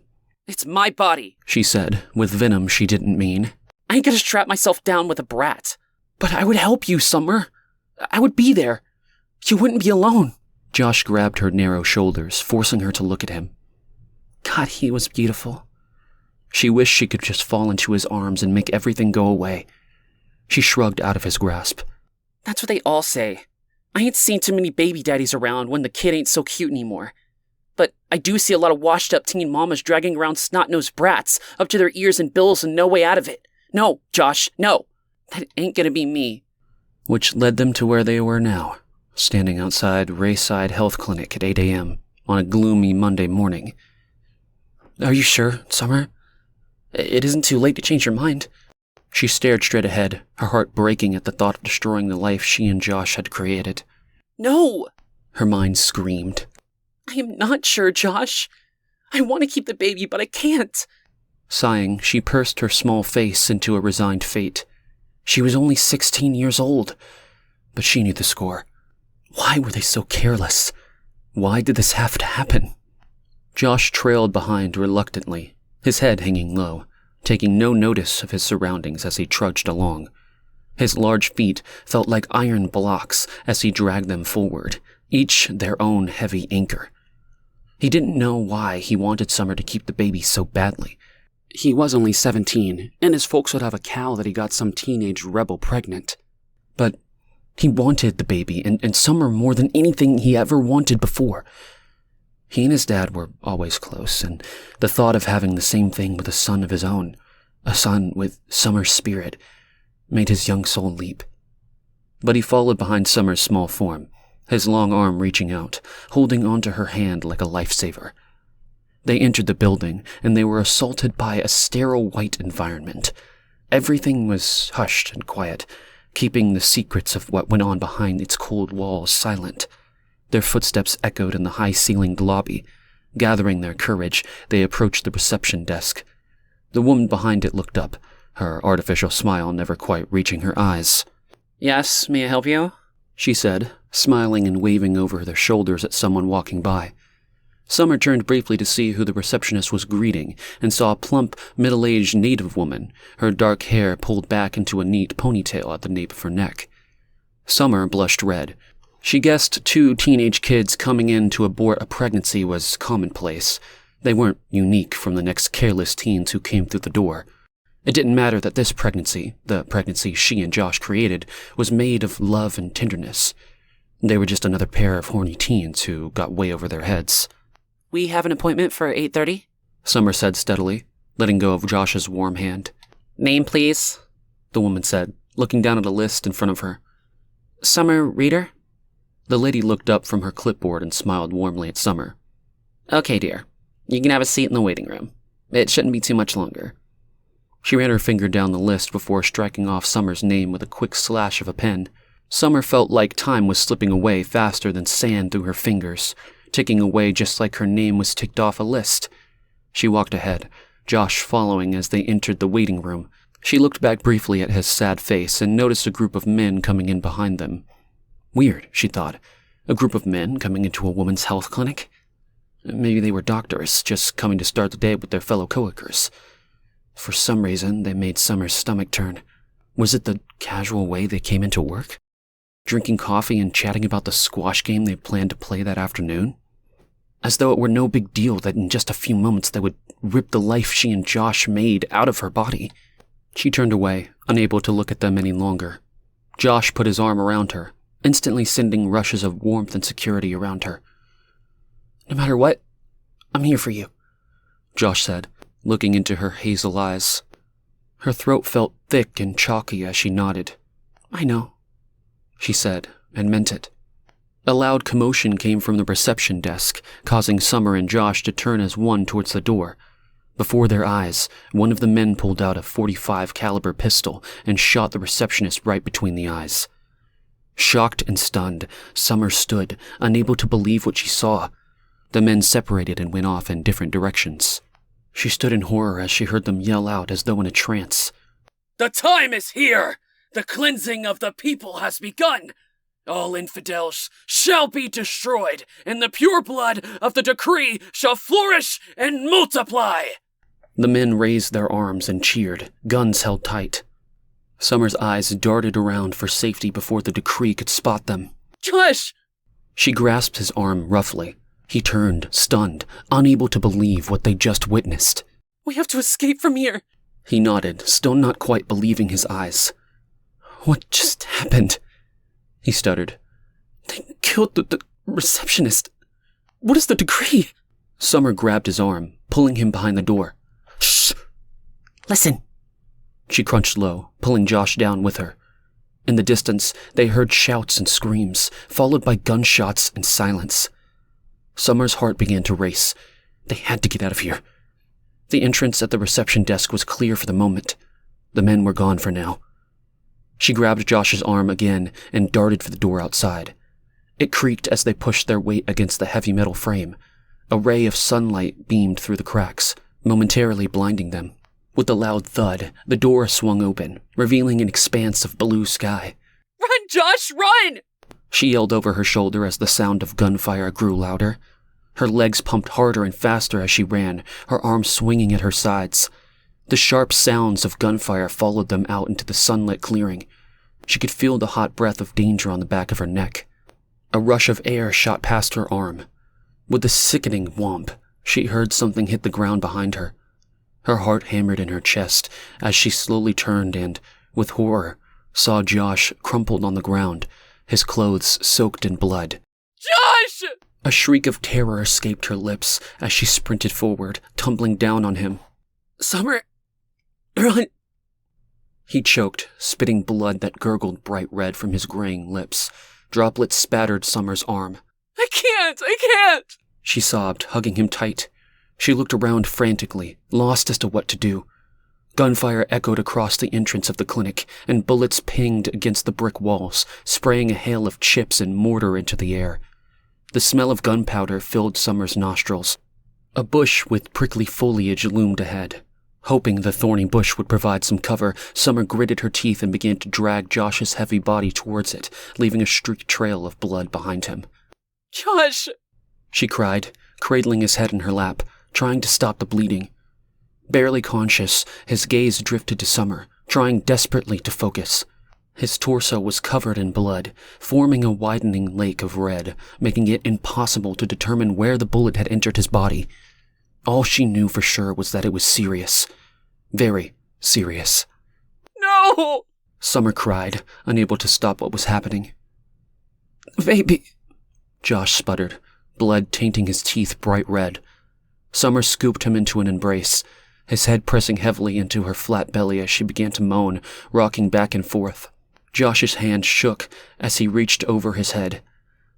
"It's my body," she said, with venom she didn't mean. "I ain't gonna strap myself down with a brat. But I would help you, Summer. I would be there. You wouldn't be alone." Josh grabbed her narrow shoulders, forcing her to look at him. God, he was beautiful. She wished she could just fall into his arms and make everything go away. She shrugged out of his grasp. "That's what they all say. I ain't seen too many baby daddies around when the kid ain't so cute anymore. But I do see a lot of washed-up teen mamas dragging around snot-nosed brats up to their ears in bills and no way out of it. No, Josh, no. That ain't gonna be me." Which led them to where they were now, standing outside Rayside Health Clinic at 8 a.m. on a gloomy Monday morning. "Are you sure, Summer? It isn't too late to change your mind?" She stared straight ahead, her heart breaking at the thought of destroying the life she and Josh had created. "No!" her mind screamed. "I am not sure, Josh. I want to keep the baby, but I can't." Sighing, she pursed her small face into a resigned fate. She was only 16 years old, but she knew the score. Why were they so careless? Why did this have to happen? Josh trailed behind reluctantly, his head hanging low, taking no notice of his surroundings as he trudged along. His large feet felt like iron blocks as he dragged them forward, each their own heavy anchor. He didn't know why he wanted Summer to keep the baby so badly. He was only 17, and his folks would have a cow that he got some teenage rebel pregnant. But he wanted the baby, and Summer more than anything he ever wanted before. He and his dad were always close, and the thought of having the same thing with a son of his own, a son with Summer's spirit, made his young soul leap. But he followed behind Summer's small form, his long arm reaching out, holding onto her hand like a lifesaver. They entered the building, and they were assaulted by a sterile white environment. Everything was hushed and quiet, keeping the secrets of what went on behind its cold walls silent. Their footsteps echoed in the high-ceilinged lobby. Gathering their courage, they approached the reception desk. The woman behind it looked up, her artificial smile never quite reaching her eyes. "Yes, may I help you?" she said, smiling and waving over their shoulders at someone walking by. Summer turned briefly to see who the receptionist was greeting and saw a plump, middle-aged native woman, her dark hair pulled back into a neat ponytail at the nape of her neck. Summer blushed red. She guessed 2 teenage kids coming in to abort a pregnancy was commonplace. They weren't unique from the next careless teens who came through the door. It didn't matter that this pregnancy, the pregnancy she and Josh created, was made of love and tenderness. They were just another pair of horny teens who got way over their heads. We have an appointment for 8:30? Summer said steadily, letting go of Josh's warm hand. Name, please, the woman said, looking down at a list in front of her. Summer Reader? The lady looked up from her clipboard and smiled warmly at Summer. Okay, dear. You can have a seat in the waiting room. It shouldn't be too much longer. She ran her finger down the list before striking off Summer's name with a quick slash of a pen. Summer felt like time was slipping away faster than sand through her fingers, ticking away just like her name was ticked off a list. She walked ahead, Josh following as they entered the waiting room. She looked back briefly at his sad face and noticed a group of men coming in behind them. Weird, she thought. A group of men coming into a woman's health clinic? Maybe they were doctors, just coming to start the day with their fellow coworkers. For some reason, they made Summer's stomach turn. Was it the casual way they came into work? Drinking coffee and chatting about the squash game they planned to play that afternoon? As though it were no big deal that in just a few moments they would rip the life she and Josh made out of her body. She turned away, unable to look at them any longer. Josh put his arm around her, instantly sending rushes of warmth and security around her. No matter what, I'm here for you, Josh said, looking into her hazel eyes. Her throat felt thick and chalky as she nodded. I know, she said, and meant it. A loud commotion came from the reception desk, causing Summer and Josh to turn as one towards the door. Before their eyes, one of the men pulled out a .45 caliber pistol and shot the receptionist right between the eyes. Shocked and stunned, Summer stood, unable to believe what she saw. The men separated and went off in different directions. She stood in horror as she heard them yell out as though in a trance. The time is here! The cleansing of the people has begun! All infidels shall be destroyed, and the pure blood of the decree shall flourish and multiply! The men raised their arms and cheered, guns held tight. Summer's eyes darted around for safety before the decree could spot them. Josh! She grasped his arm roughly. He turned, stunned, unable to believe what they just witnessed. We have to escape from here. He nodded, still not quite believing his eyes. What just happened? He stuttered. They killed the receptionist. What is the decree? Summer grabbed his arm, pulling him behind the door. Shh! Listen. She crunched low, pulling Josh down with her. In the distance, they heard shouts and screams, followed by gunshots and silence. Summer's heart began to race. They had to get out of here. The entrance at the reception desk was clear for the moment. The men were gone for now. She grabbed Josh's arm again and darted for the door outside. It creaked as they pushed their weight against the heavy metal frame. A ray of sunlight beamed through the cracks, momentarily blinding them. With a loud thud, the door swung open, revealing an expanse of blue sky. Run, Josh, run! She yelled over her shoulder as the sound of gunfire grew louder. Her legs pumped harder and faster as she ran, her arms swinging at her sides. The sharp sounds of gunfire followed them out into the sunlit clearing. She could feel the hot breath of danger on the back of her neck. A rush of air shot past her arm. With a sickening whomp, she heard something hit the ground behind her. Her heart hammered in her chest as she slowly turned and, with horror, saw Josh crumpled on the ground, his clothes soaked in blood. Josh! A shriek of terror escaped her lips as she sprinted forward, tumbling down on him. Summer, run! He choked, spitting blood that gurgled bright red from his graying lips. Droplets spattered Summer's arm. I can't! She sobbed, hugging him tight. She looked around frantically, lost as to what to do. Gunfire echoed across the entrance of the clinic, and bullets pinged against the brick walls, spraying a hail of chips and mortar into the air. The smell of gunpowder filled Summer's nostrils. A bush with prickly foliage loomed ahead. Hoping the thorny bush would provide some cover, Summer gritted her teeth and began to drag Josh's heavy body towards it, leaving a streaked trail of blood behind him. Josh! She cried, cradling his head in her lap, trying to stop the bleeding. Barely conscious, his gaze drifted to Summer, trying desperately to focus. His torso was covered in blood, forming a widening lake of red, making it impossible to determine where the bullet had entered his body. All she knew for sure was that it was serious. Very serious. No! Summer cried, unable to stop what was happening. "Baby," Josh sputtered, blood tainting his teeth bright red. Summer scooped him into an embrace, his head pressing heavily into her flat belly as she began to moan, rocking back and forth. Josh's hand shook as he reached over his head.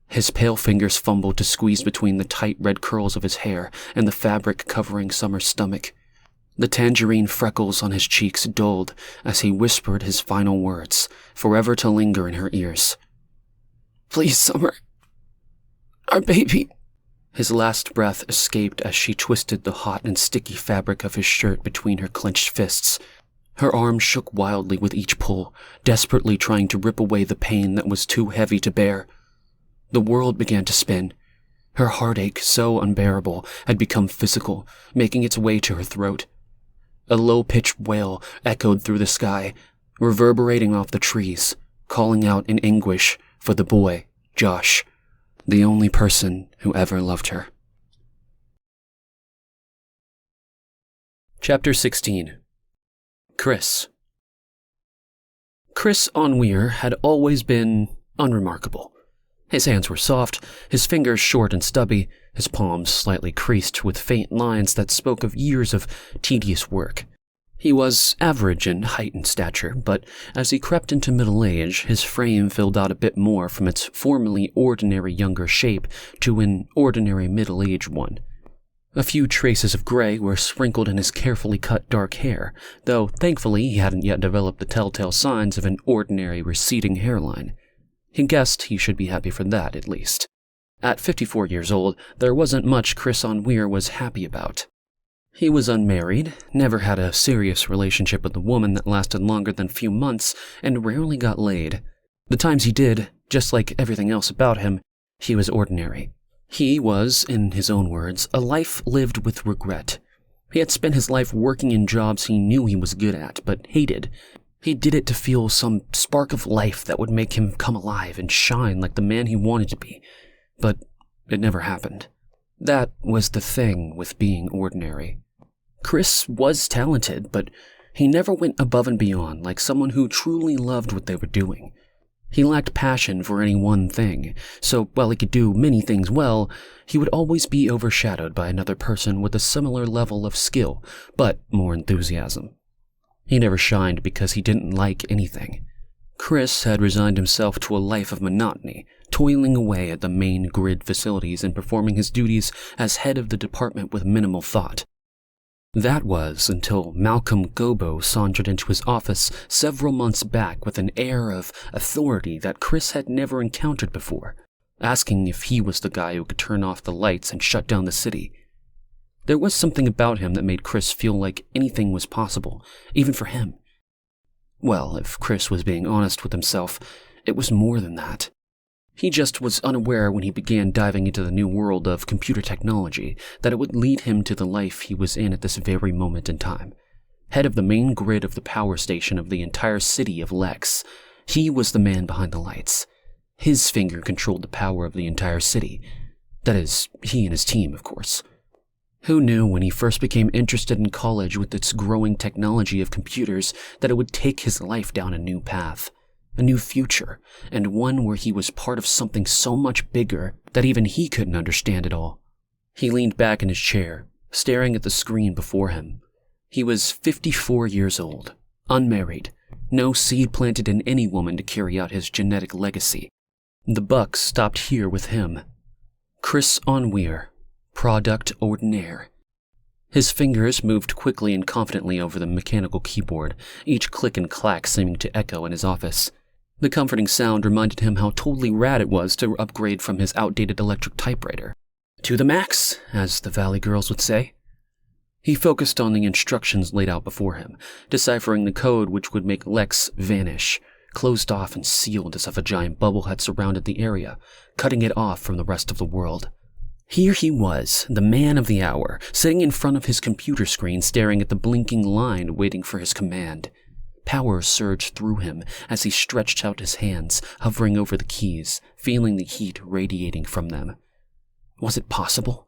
His pale fingers fumbled to squeeze between the tight red curls of his hair and the fabric covering Summer's stomach. The tangerine freckles on his cheeks dulled as he whispered his final words, forever to linger in her ears. "Please, Summer. Our baby." His last breath escaped as she twisted the hot and sticky fabric of his shirt between her clenched fists. Her arms shook wildly with each pull, desperately trying to rip away the pain that was too heavy to bear. The world began to spin. Her heartache, so unbearable, had become physical, making its way to her throat. A low-pitched wail echoed through the sky, reverberating off the trees, calling out in anguish for the boy, Josh, the only person who ever loved her. Chapter 16. Chris. Chris Onweir had always been unremarkable. His hands were soft, his fingers short and stubby, his palms slightly creased with faint lines that spoke of years of tedious work. He was average in height and stature, but as he crept into middle age, his frame filled out a bit more from its formerly ordinary younger shape to an ordinary middle-aged one. A few traces of gray were sprinkled in his carefully cut dark hair, though thankfully he hadn't yet developed the telltale signs of an ordinary receding hairline. He guessed he should be happy for that, at least. At 54 years old, there wasn't much Chris Onweir was happy about. He was unmarried, never had a serious relationship with a woman that lasted longer than a few months, and rarely got laid. The times he did, just like everything else about him, he was ordinary. He was, in his own words, a life lived with regret. He had spent his life working in jobs he knew he was good at, but hated. He did it to feel some spark of life that would make him come alive and shine like the man he wanted to be. But it never happened. That was the thing with being ordinary. Chris was talented, but he never went above and beyond like someone who truly loved what they were doing. He lacked passion for any one thing, so while he could do many things well, he would always be overshadowed by another person with a similar level of skill, but more enthusiasm. He never shined because he didn't like anything. Chris had resigned himself to a life of monotony, toiling away at the main grid facilities and performing his duties as head of the department with minimal thought. That was until Malcolm Gobbo sauntered into his office several months back with an air of authority that Chris had never encountered before, asking if he was the guy who could turn off the lights and shut down the city. There was something about him that made Chris feel like anything was possible, even for him. Well, if Chris was being honest with himself, it was more than that. He just was unaware when he began diving into the new world of computer technology that it would lead him to the life he was in at this very moment in time. Head of the main grid of the power station of the entire city of Lex, he was the man behind the lights. His finger controlled the power of the entire city. That is, he and his team, of course. Who knew when he first became interested in college with its growing technology of computers that it would take his life down a new path, a new future, and one where he was part of something so much bigger that even he couldn't understand it all. He leaned back in his chair, staring at the screen before him. He was 54 years old, unmarried, no seed planted in any woman to carry out his genetic legacy. The buck stopped here with him. Chris Onweir, product ordinaire. His fingers moved quickly and confidently over the mechanical keyboard, each click and clack seeming to echo in his office. The comforting sound reminded him how totally rad it was to upgrade from his outdated electric typewriter. To the max, as the Valley girls would say. He focused on the instructions laid out before him, deciphering the code which would make Lex vanish, closed off and sealed as if a giant bubble had surrounded the area, cutting it off from the rest of the world. Here he was, the man of the hour, sitting in front of his computer screen staring at the blinking line waiting for his command. Power surged through him as he stretched out his hands, hovering over the keys, feeling the heat radiating from them. Was it possible?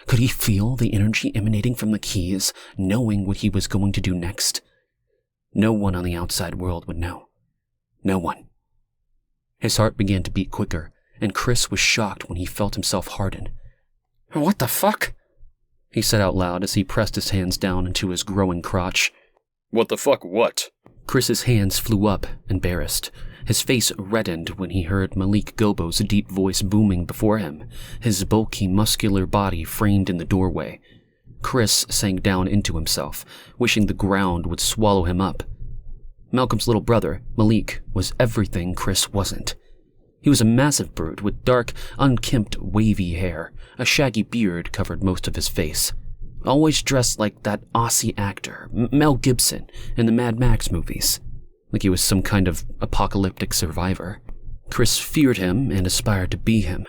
Could he feel the energy emanating from the keys, knowing what he was going to do next? No one on the outside world would know. No one. His heart began to beat quicker, and Chris was shocked when he felt himself harden. What the fuck? He said out loud as he pressed his hands down into his growing crotch. What the fuck what? Chris's hands flew up, embarrassed. His face reddened when he heard Malcolm Gobbo's deep voice booming before him, his bulky, muscular body framed in the doorway. Chris sank down into himself, wishing the ground would swallow him up. Malcolm's little brother, Malik, was everything Chris wasn't. He was a massive brute with dark, unkempt, wavy hair. A shaggy beard covered most of his face. Always dressed like that Aussie actor, Mel Gibson, in the Mad Max movies. Like he was some kind of apocalyptic survivor. Chris feared him and aspired to be him.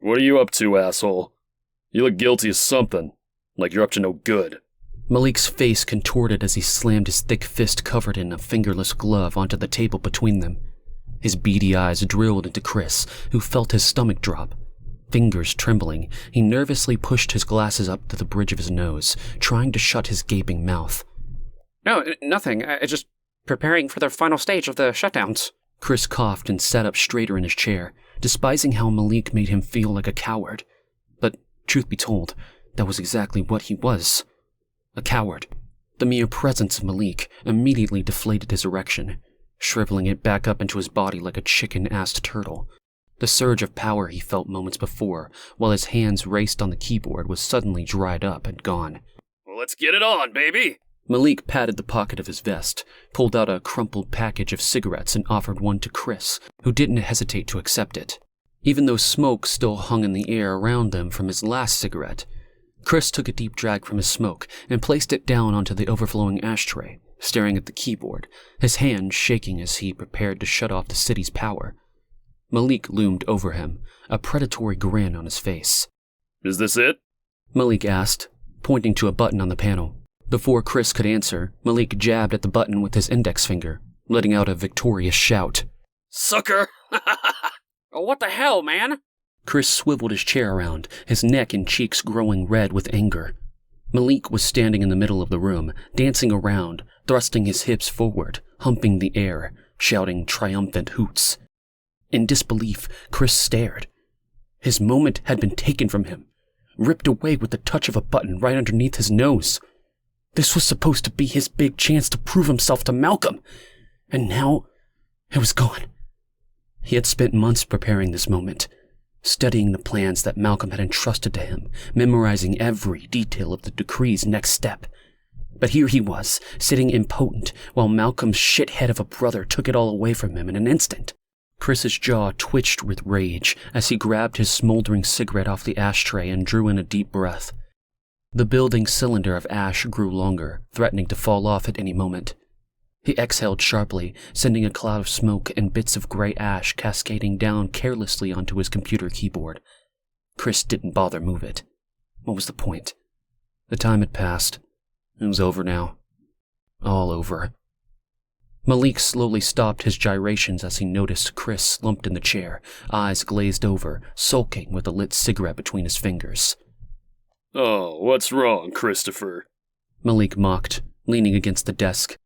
What are you up to, asshole? You look guilty as something. Like you're up to no good. Malik's face contorted as he slammed his thick fist covered in a fingerless glove onto the table between them. His beady eyes drilled into Chris, who felt his stomach drop. Fingers trembling, he nervously pushed his glasses up to the bridge of his nose, trying to shut his gaping mouth. No, nothing. Just preparing for the final stage of the shutdowns. Chris coughed and sat up straighter in his chair, despising how Malik made him feel like a coward. But, truth be told, that was exactly what he was. A coward. The mere presence of Malik immediately deflated his erection, shriveling it back up into his body like a chicken-assed turtle. The surge of power he felt moments before, while his hands raced on the keyboard, was suddenly dried up and gone. Well, let's get it on, baby! Malik patted the pocket of his vest, pulled out a crumpled package of cigarettes and offered one to Chris, who didn't hesitate to accept it. Even though smoke still hung in the air around them from his last cigarette, Chris took a deep drag from his smoke and placed it down onto the overflowing ashtray, staring at the keyboard, his hand shaking as he prepared to shut off the city's power. Malik loomed over him, a predatory grin on his face. Is this it? Malik asked, pointing to a button on the panel. Before Chris could answer, Malik jabbed at the button with his index finger, letting out a victorious shout. Sucker! What the hell, man? Chris swiveled his chair around, his neck and cheeks growing red with anger. Malik was standing in the middle of the room, dancing around, thrusting his hips forward, humping the air, shouting triumphant hoots. In disbelief, Chris stared. His moment had been taken from him, ripped away with the touch of a button right underneath his nose. This was supposed to be his big chance to prove himself to Malcolm, and now it was gone. He had spent months preparing this moment, studying the plans that Malcolm had entrusted to him, memorizing every detail of the decree's next step. But here he was, sitting impotent, while Malcolm's shithead of a brother took it all away from him in an instant. Chris's jaw twitched with rage as he grabbed his smoldering cigarette off the ashtray and drew in a deep breath. The building cylinder of ash grew longer, threatening to fall off at any moment. He exhaled sharply, sending a cloud of smoke and bits of gray ash cascading down carelessly onto his computer keyboard. Chris didn't bother move it. What was the point? The time had passed. It was over now. All over. Malik slowly stopped his gyrations as he noticed Chris slumped in the chair, eyes glazed over, sulking with a lit cigarette between his fingers. Oh, what's wrong, Christopher? Malik mocked, leaning against the desk.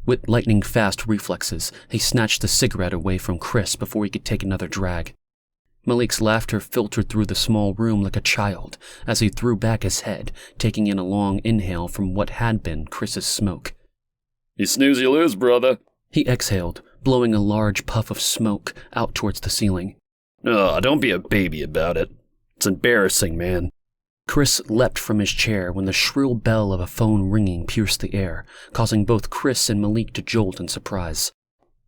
With lightning-fast reflexes, he snatched the cigarette away from Chris before he could take another drag. Malik's laughter filtered through the small room like a child as he threw back his head, taking in a long inhale from what had been Chris's smoke. You snooze, you lose, brother. He exhaled, blowing a large puff of smoke out towards the ceiling. Oh, don't be a baby about it. It's embarrassing, man. Chris leapt from his chair when the shrill bell of a phone ringing pierced the air, causing both Chris and Malik to jolt in surprise.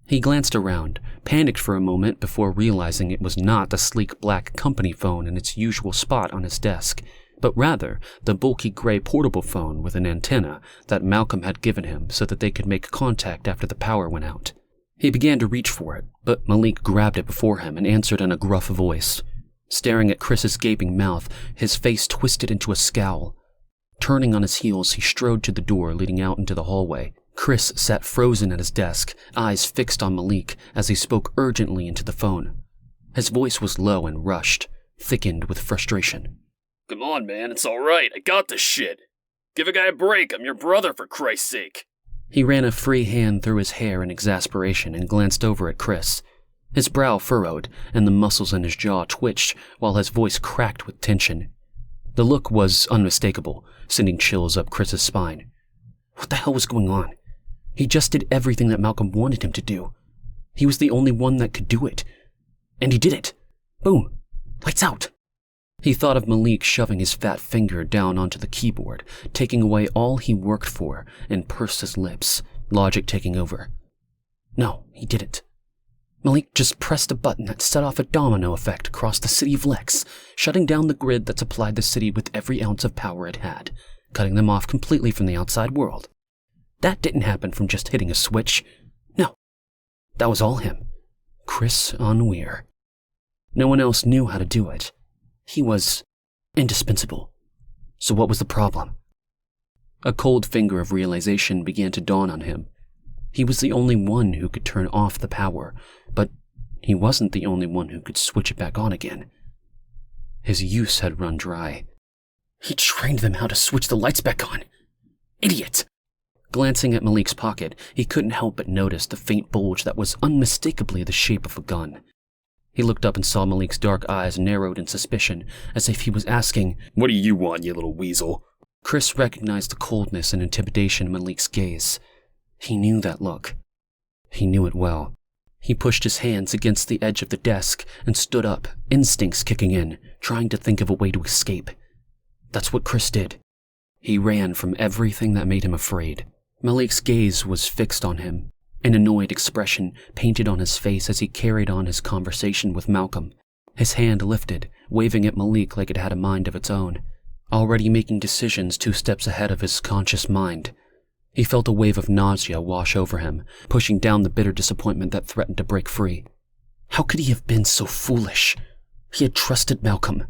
He glanced around, panicked for a moment before realizing it was not the sleek black company phone in its usual spot on his desk, but rather the bulky gray portable phone with an antenna that Malcolm had given him so that they could make contact after the power went out. He began to reach for it, but Malik grabbed it before him and answered in a gruff voice. Staring at Chris's gaping mouth, his face twisted into a scowl. Turning on his heels, he strode to the door leading out into the hallway, Chris sat frozen at his desk, eyes fixed on Malik as he spoke urgently into the phone. His voice was low and rushed, thickened with frustration. Come on, man, it's alright, I got this shit. Give a guy a break, I'm your brother for Christ's sake. He ran a free hand through his hair in exasperation and glanced over at Chris. His brow furrowed, and the muscles in his jaw twitched while his voice cracked with tension. The look was unmistakable, sending chills up Chris's spine. What the hell was going on? He just did everything that Malcolm wanted him to do. He was the only one that could do it. And he did it. Boom. Lights out. He thought of Malik shoving his fat finger down onto the keyboard, taking away all he worked for, and pursed his lips, logic taking over. No, he didn't. Malik just pressed a button that set off a domino effect across the city of Lex, shutting down the grid that supplied the city with every ounce of power it had, cutting them off completely from the outside world. That didn't happen from just hitting a switch. No, that was all him. Chris Onweir. No one else knew how to do it. He was indispensable. So what was the problem? A cold finger of realization began to dawn on him. He was the only one who could turn off the power, but he wasn't the only one who could switch it back on again. His use had run dry. He trained them how to switch the lights back on. Idiot! Glancing at Malik's pocket, he couldn't help but notice the faint bulge that was unmistakably the shape of a gun. He looked up and saw Malik's dark eyes narrowed in suspicion, as if he was asking, What do you want, you little weasel? Chris recognized the coldness and intimidation in Malik's gaze. He knew that look. He knew it well. He pushed his hands against the edge of the desk and stood up, instincts kicking in, trying to think of a way to escape. That's what Chris did. He ran from everything that made him afraid. Malik's gaze was fixed on him, an annoyed expression painted on his face as he carried on his conversation with Malcolm. His hand lifted, waving at Malik like it had a mind of its own, already making decisions 2 steps ahead of his conscious mind. He felt a wave of nausea wash over him, pushing down the bitter disappointment that threatened to break free. How could he have been so foolish? He had trusted Malcolm.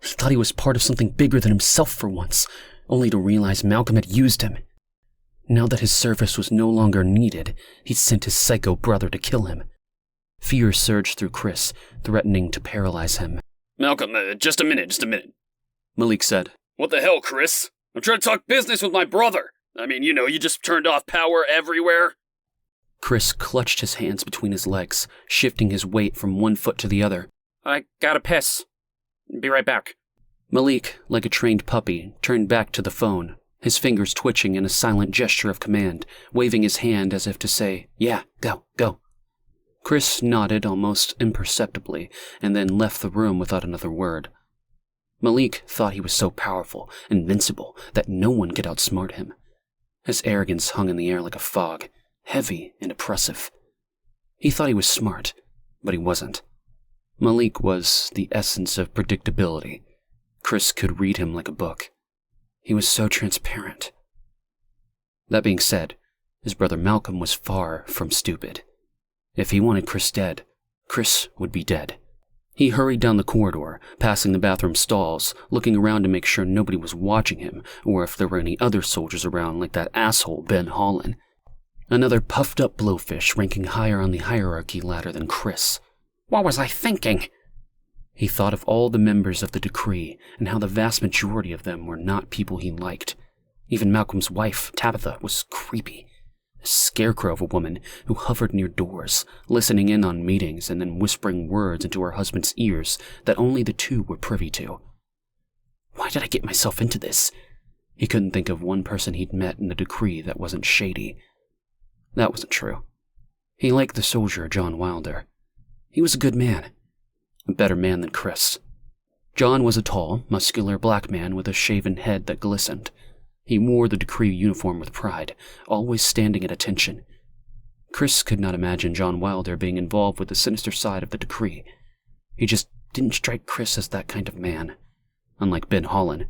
He thought he was part of something bigger than himself for once, only to realize Malcolm had used him. Now that his service was no longer needed, he'd sent his psycho brother to kill him. Fear surged through Chris, threatening to paralyze him. Malcolm, just a minute. Malik said. What the hell, Chris? I'm trying to talk business with my brother. I mean, you just turned off power everywhere. Chris clutched his hands between his legs, shifting his weight from one foot to the other. I gotta piss. Be right back. Malik, like a trained puppy, turned back to the phone, his fingers twitching in a silent gesture of command, waving his hand as if to say, Yeah, go. Chris nodded almost imperceptibly, and then left the room without another word. Malik thought he was so powerful, invincible, that no one could outsmart him. His arrogance hung in the air like a fog, heavy and oppressive. He thought he was smart, but he wasn't. Malik was the essence of predictability. Chris could read him like a book. He was so transparent. That being said, his brother Malcolm was far from stupid. If he wanted Chris dead, Chris would be dead. He hurried down the corridor, passing the bathroom stalls, looking around to make sure nobody was watching him, or if there were any other soldiers around like that asshole Ben Hollen. Another puffed-up blowfish ranking higher on the hierarchy ladder than Chris. What was I thinking? He thought of all the members of the Decree, and how the vast majority of them were not people he liked. Even Malcolm's wife, Tabitha, was creepy. A scarecrow of a woman who hovered near doors, listening in on meetings and then whispering words into her husband's ears that only the two were privy to. Why did I get myself into this? He couldn't think of one person he'd met in the Decree that wasn't shady. That wasn't true. He liked the soldier John Wilder. He was a good man. A better man than Chris. John was a tall, muscular black man with a shaven head that glistened. He wore the Decree uniform with pride, always standing at attention. Chris could not imagine John Wilder being involved with the sinister side of the Decree. He just didn't strike Chris as that kind of man. Unlike Ben Hollen,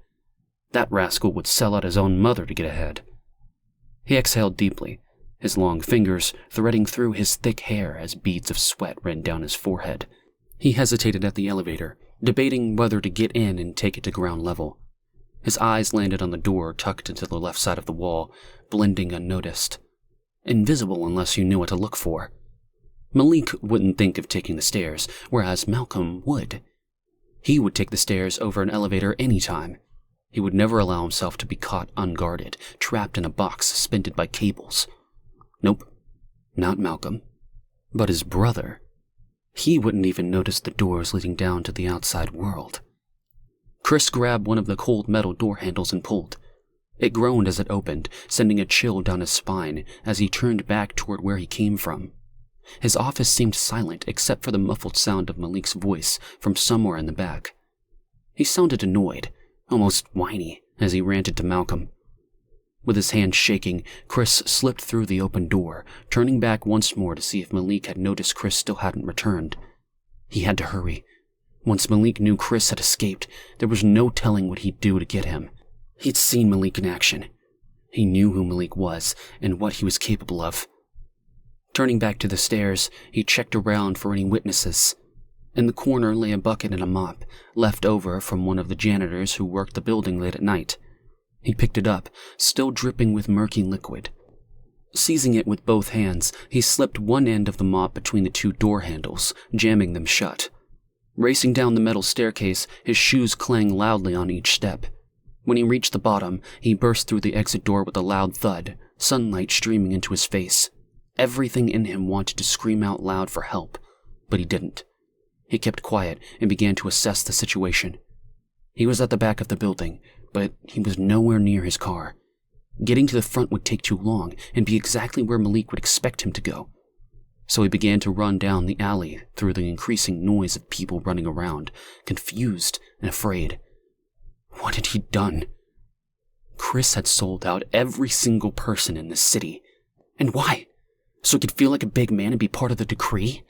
that rascal would sell out his own mother to get ahead. He exhaled deeply, his long fingers threading through his thick hair as beads of sweat ran down his forehead. He hesitated at the elevator, debating whether to get in and take it to ground level. His eyes landed on the door tucked into the left side of the wall, blending unnoticed. invisible unless you knew what to look for. Malik wouldn't think of taking the stairs, whereas Malcolm would. He would take the stairs over an elevator anytime. He would never allow himself to be caught unguarded, trapped in a box suspended by cables. Nope, not Malcolm. But his brother. He wouldn't even notice the doors leading down to the outside world. Chris grabbed one of the cold metal door handles and pulled. It groaned as it opened, sending a chill down his spine as he turned back toward where he came from. His office seemed silent except for the muffled sound of Malik's voice from somewhere in the back. He sounded annoyed, almost whiny, as he ranted to Malcolm. With his hand shaking, Chris slipped through the open door, turning back once more to see if Malik had noticed Chris still hadn't returned. He had to hurry. Once Malik knew Chris had escaped, there was no telling what he'd do to get him. He'd seen Malik in action. He knew who Malik was and what he was capable of. Turning back to the stairs, he checked around for any witnesses. In the corner lay a bucket and a mop, left over from one of the janitors who worked the building late at night. He picked it up, still dripping with murky liquid. Seizing it with both hands, he slipped one end of the mop between the two door handles, jamming them shut. Racing down the metal staircase, his shoes clanged loudly on each step. When he reached the bottom, he burst through the exit door with a loud thud, sunlight streaming into his face. Everything in him wanted to scream out loud for help, but he didn't. He kept quiet and began to assess the situation. He was at the back of the building, but he was nowhere near his car. Getting to the front would take too long and be exactly where Malik would expect him to go. So he began to run down the alley through the increasing noise of people running around, confused and afraid. What had he done? Chris had sold out every single person in the city. And why? So he could feel like a big man and be part of the decree?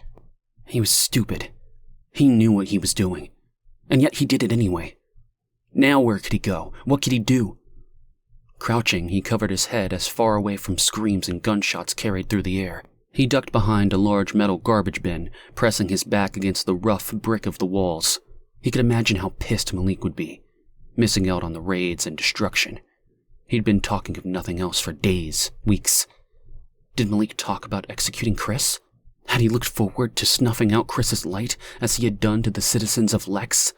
He was stupid. He knew what he was doing. And yet he did it anyway. Now where could he go? What could he do? Crouching, he covered his head as far away from screams and gunshots carried through the air. He ducked behind a large metal garbage bin, pressing his back against the rough brick of the walls. He could imagine how pissed Malik would be, missing out on the raids and destruction. He'd been talking of nothing else for days, weeks. Did Malik talk about executing Chris? Had he looked forward to snuffing out Chris's light as he had done to the citizens of Lex?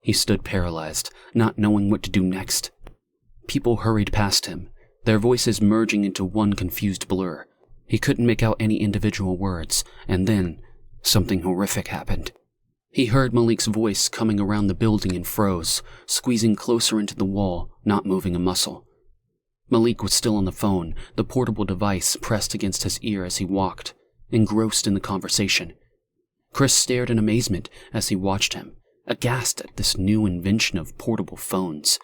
He stood paralyzed, not knowing what to do next. People hurried past him, their voices merging into one confused blur. He couldn't make out any individual words, and then something horrific happened. He heard Malik's voice coming around the building and froze, squeezing closer into the wall, not moving a muscle. Malik was still on the phone, the portable device pressed against his ear as he walked, engrossed in the conversation. Chris stared in amazement as he watched him, aghast at this new invention of portable phones.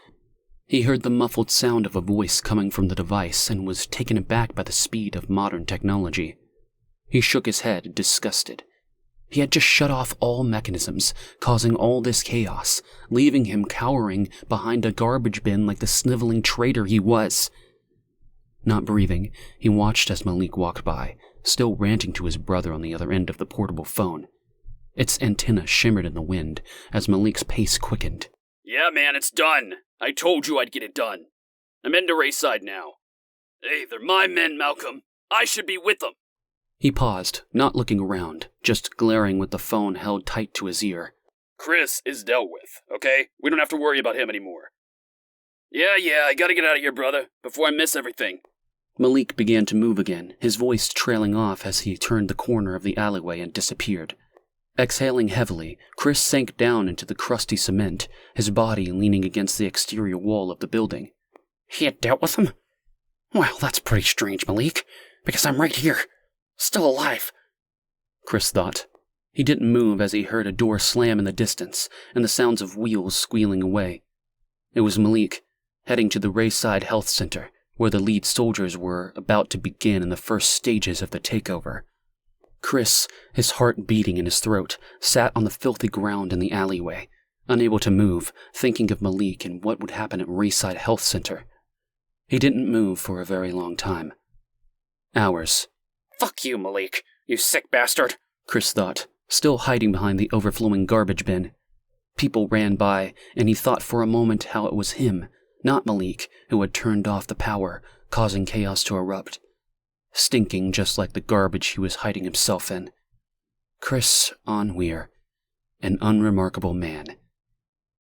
He heard the muffled sound of a voice coming from the device and was taken aback by the speed of modern technology. He shook his head, disgusted. He had just shut off all mechanisms, causing all this chaos, leaving him cowering behind a garbage bin like the sniveling traitor he was. Not breathing, he watched as Malik walked by, still ranting to his brother on the other end of the portable phone. Its antenna shimmered in the wind as Malik's pace quickened. Yeah, man, it's done. I told you I'd get it done. I'm into Rayside now. Hey, they're my men, Malcolm. I should be with them. He paused, not looking around, just glaring with the phone held tight to his ear. Chris is dealt with, okay? We don't have to worry about him anymore. Yeah, I gotta get out of here, brother, before I miss everything. Malik began to move again, his voice trailing off as he turned the corner of the alleyway and disappeared. Exhaling heavily, Chris sank down into the crusty cement, his body leaning against the exterior wall of the building. He had dealt with him? Well, that's pretty strange, Malik, because I'm right here, still alive. Chris thought. He didn't move as he heard a door slam in the distance and the sounds of wheels squealing away. It was Malik, heading to the Rayside Health Center, where the lead soldiers were about to begin in the first stages of the takeover. Chris, his heart beating in his throat, sat on the filthy ground in the alleyway, unable to move, thinking of Malik and what would happen at Rayside Health Center. He didn't move for a very long time. Hours. Fuck you, Malik, you sick bastard, Chris thought, still hiding behind the overflowing garbage bin. People ran by, and he thought for a moment how it was him, not Malik, who had turned off the power, causing chaos to erupt. stinking just like the garbage he was hiding himself in. Chris Onweir, an unremarkable man.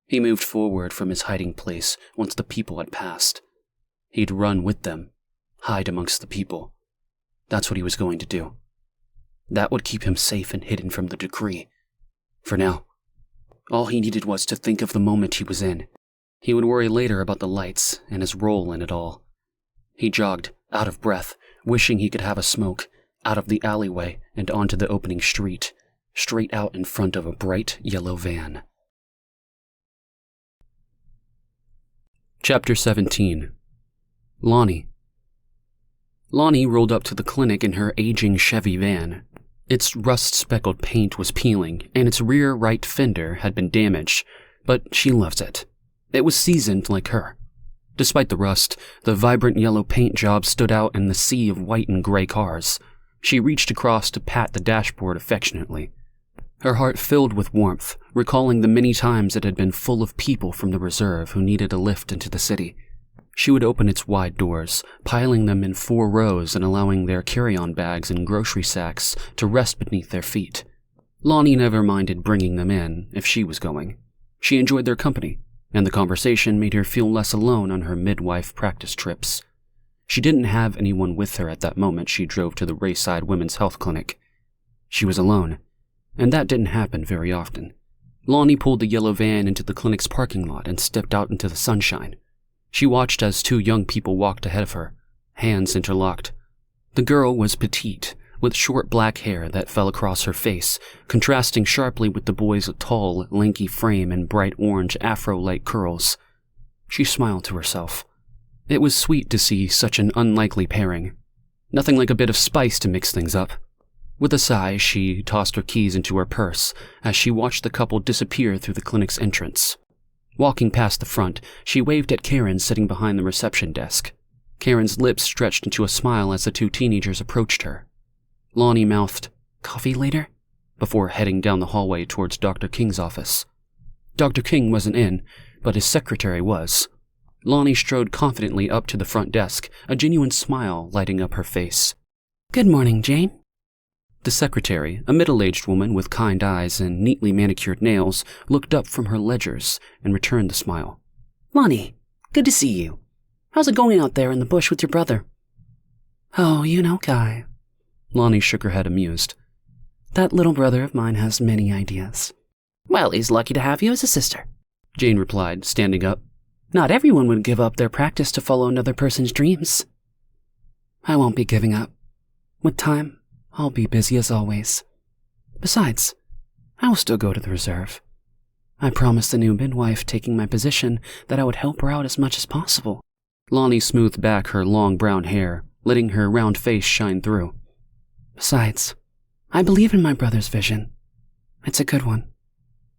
He moved forward from his hiding place once the people had passed. He'd run with them, hide amongst the people. That's what he was going to do. That would keep him safe and hidden from the decree. For now, all he needed was to think of the moment he was in. He would worry later about the lights and his role in it all. He jogged, out of breath, wishing he could have a smoke, out of the alleyway and onto the opening street, straight out in front of a bright yellow van. Chapter 17. Lonnie. Lonnie rolled up to the clinic in her aging Chevy van. Its rust-speckled paint was peeling, and its rear right fender had been damaged, but she loved it. It was seasoned like her. Despite the rust, the vibrant yellow paint job stood out in the sea of white and gray cars. She reached across to pat the dashboard affectionately. Her heart filled with warmth, recalling the many times it had been full of people from the reserve who needed a lift into the city. She would open its wide doors, piling them in 4 rows and allowing their carry-on bags and grocery sacks to rest beneath their feet. Lonnie never minded bringing them in if she was going. She enjoyed their company, and the conversation made her feel less alone on her midwife practice trips. She didn't have anyone with her at that moment she drove to the Rayside Women's Health Clinic. She was alone, and that didn't happen very often. Lonnie pulled the yellow van into the clinic's parking lot and stepped out into the sunshine. She watched as 2 young people walked ahead of her, hands interlocked. The girl was petite, with short black hair that fell across her face, contrasting sharply with the boy's tall, lanky frame and bright orange afro-like curls. She smiled to herself. It was sweet to see such an unlikely pairing. Nothing like a bit of spice to mix things up. With a sigh, she tossed her keys into her purse as she watched the couple disappear through the clinic's entrance. Walking past the front, she waved at Karen sitting behind the reception desk. Karen's lips stretched into a smile as the 2 teenagers approached her. Lonnie mouthed, "Coffee later?" before heading down the hallway towards Dr. King's office. Dr. King wasn't in, but his secretary was. Lonnie strode confidently up to the front desk, a genuine smile lighting up her face. Good morning, Jane. The secretary, a middle-aged woman with kind eyes and neatly manicured nails, looked up from her ledgers and returned the smile. Lonnie, good to see you. How's it going out there in the bush with your brother? Oh, you know Guy. Lonnie shook her head amused. That little brother of mine has many ideas. Well, he's lucky to have you as a sister, Jane replied, standing up. Not everyone would give up their practice to follow another person's dreams. I won't be giving up. With time, I'll be busy as always. Besides, I will still go to the reserve. I promised the new midwife taking my position that I would help her out as much as possible. Lonnie smoothed back her long brown hair, letting her round face shine through. Besides, I believe in my brother's vision. It's a good one.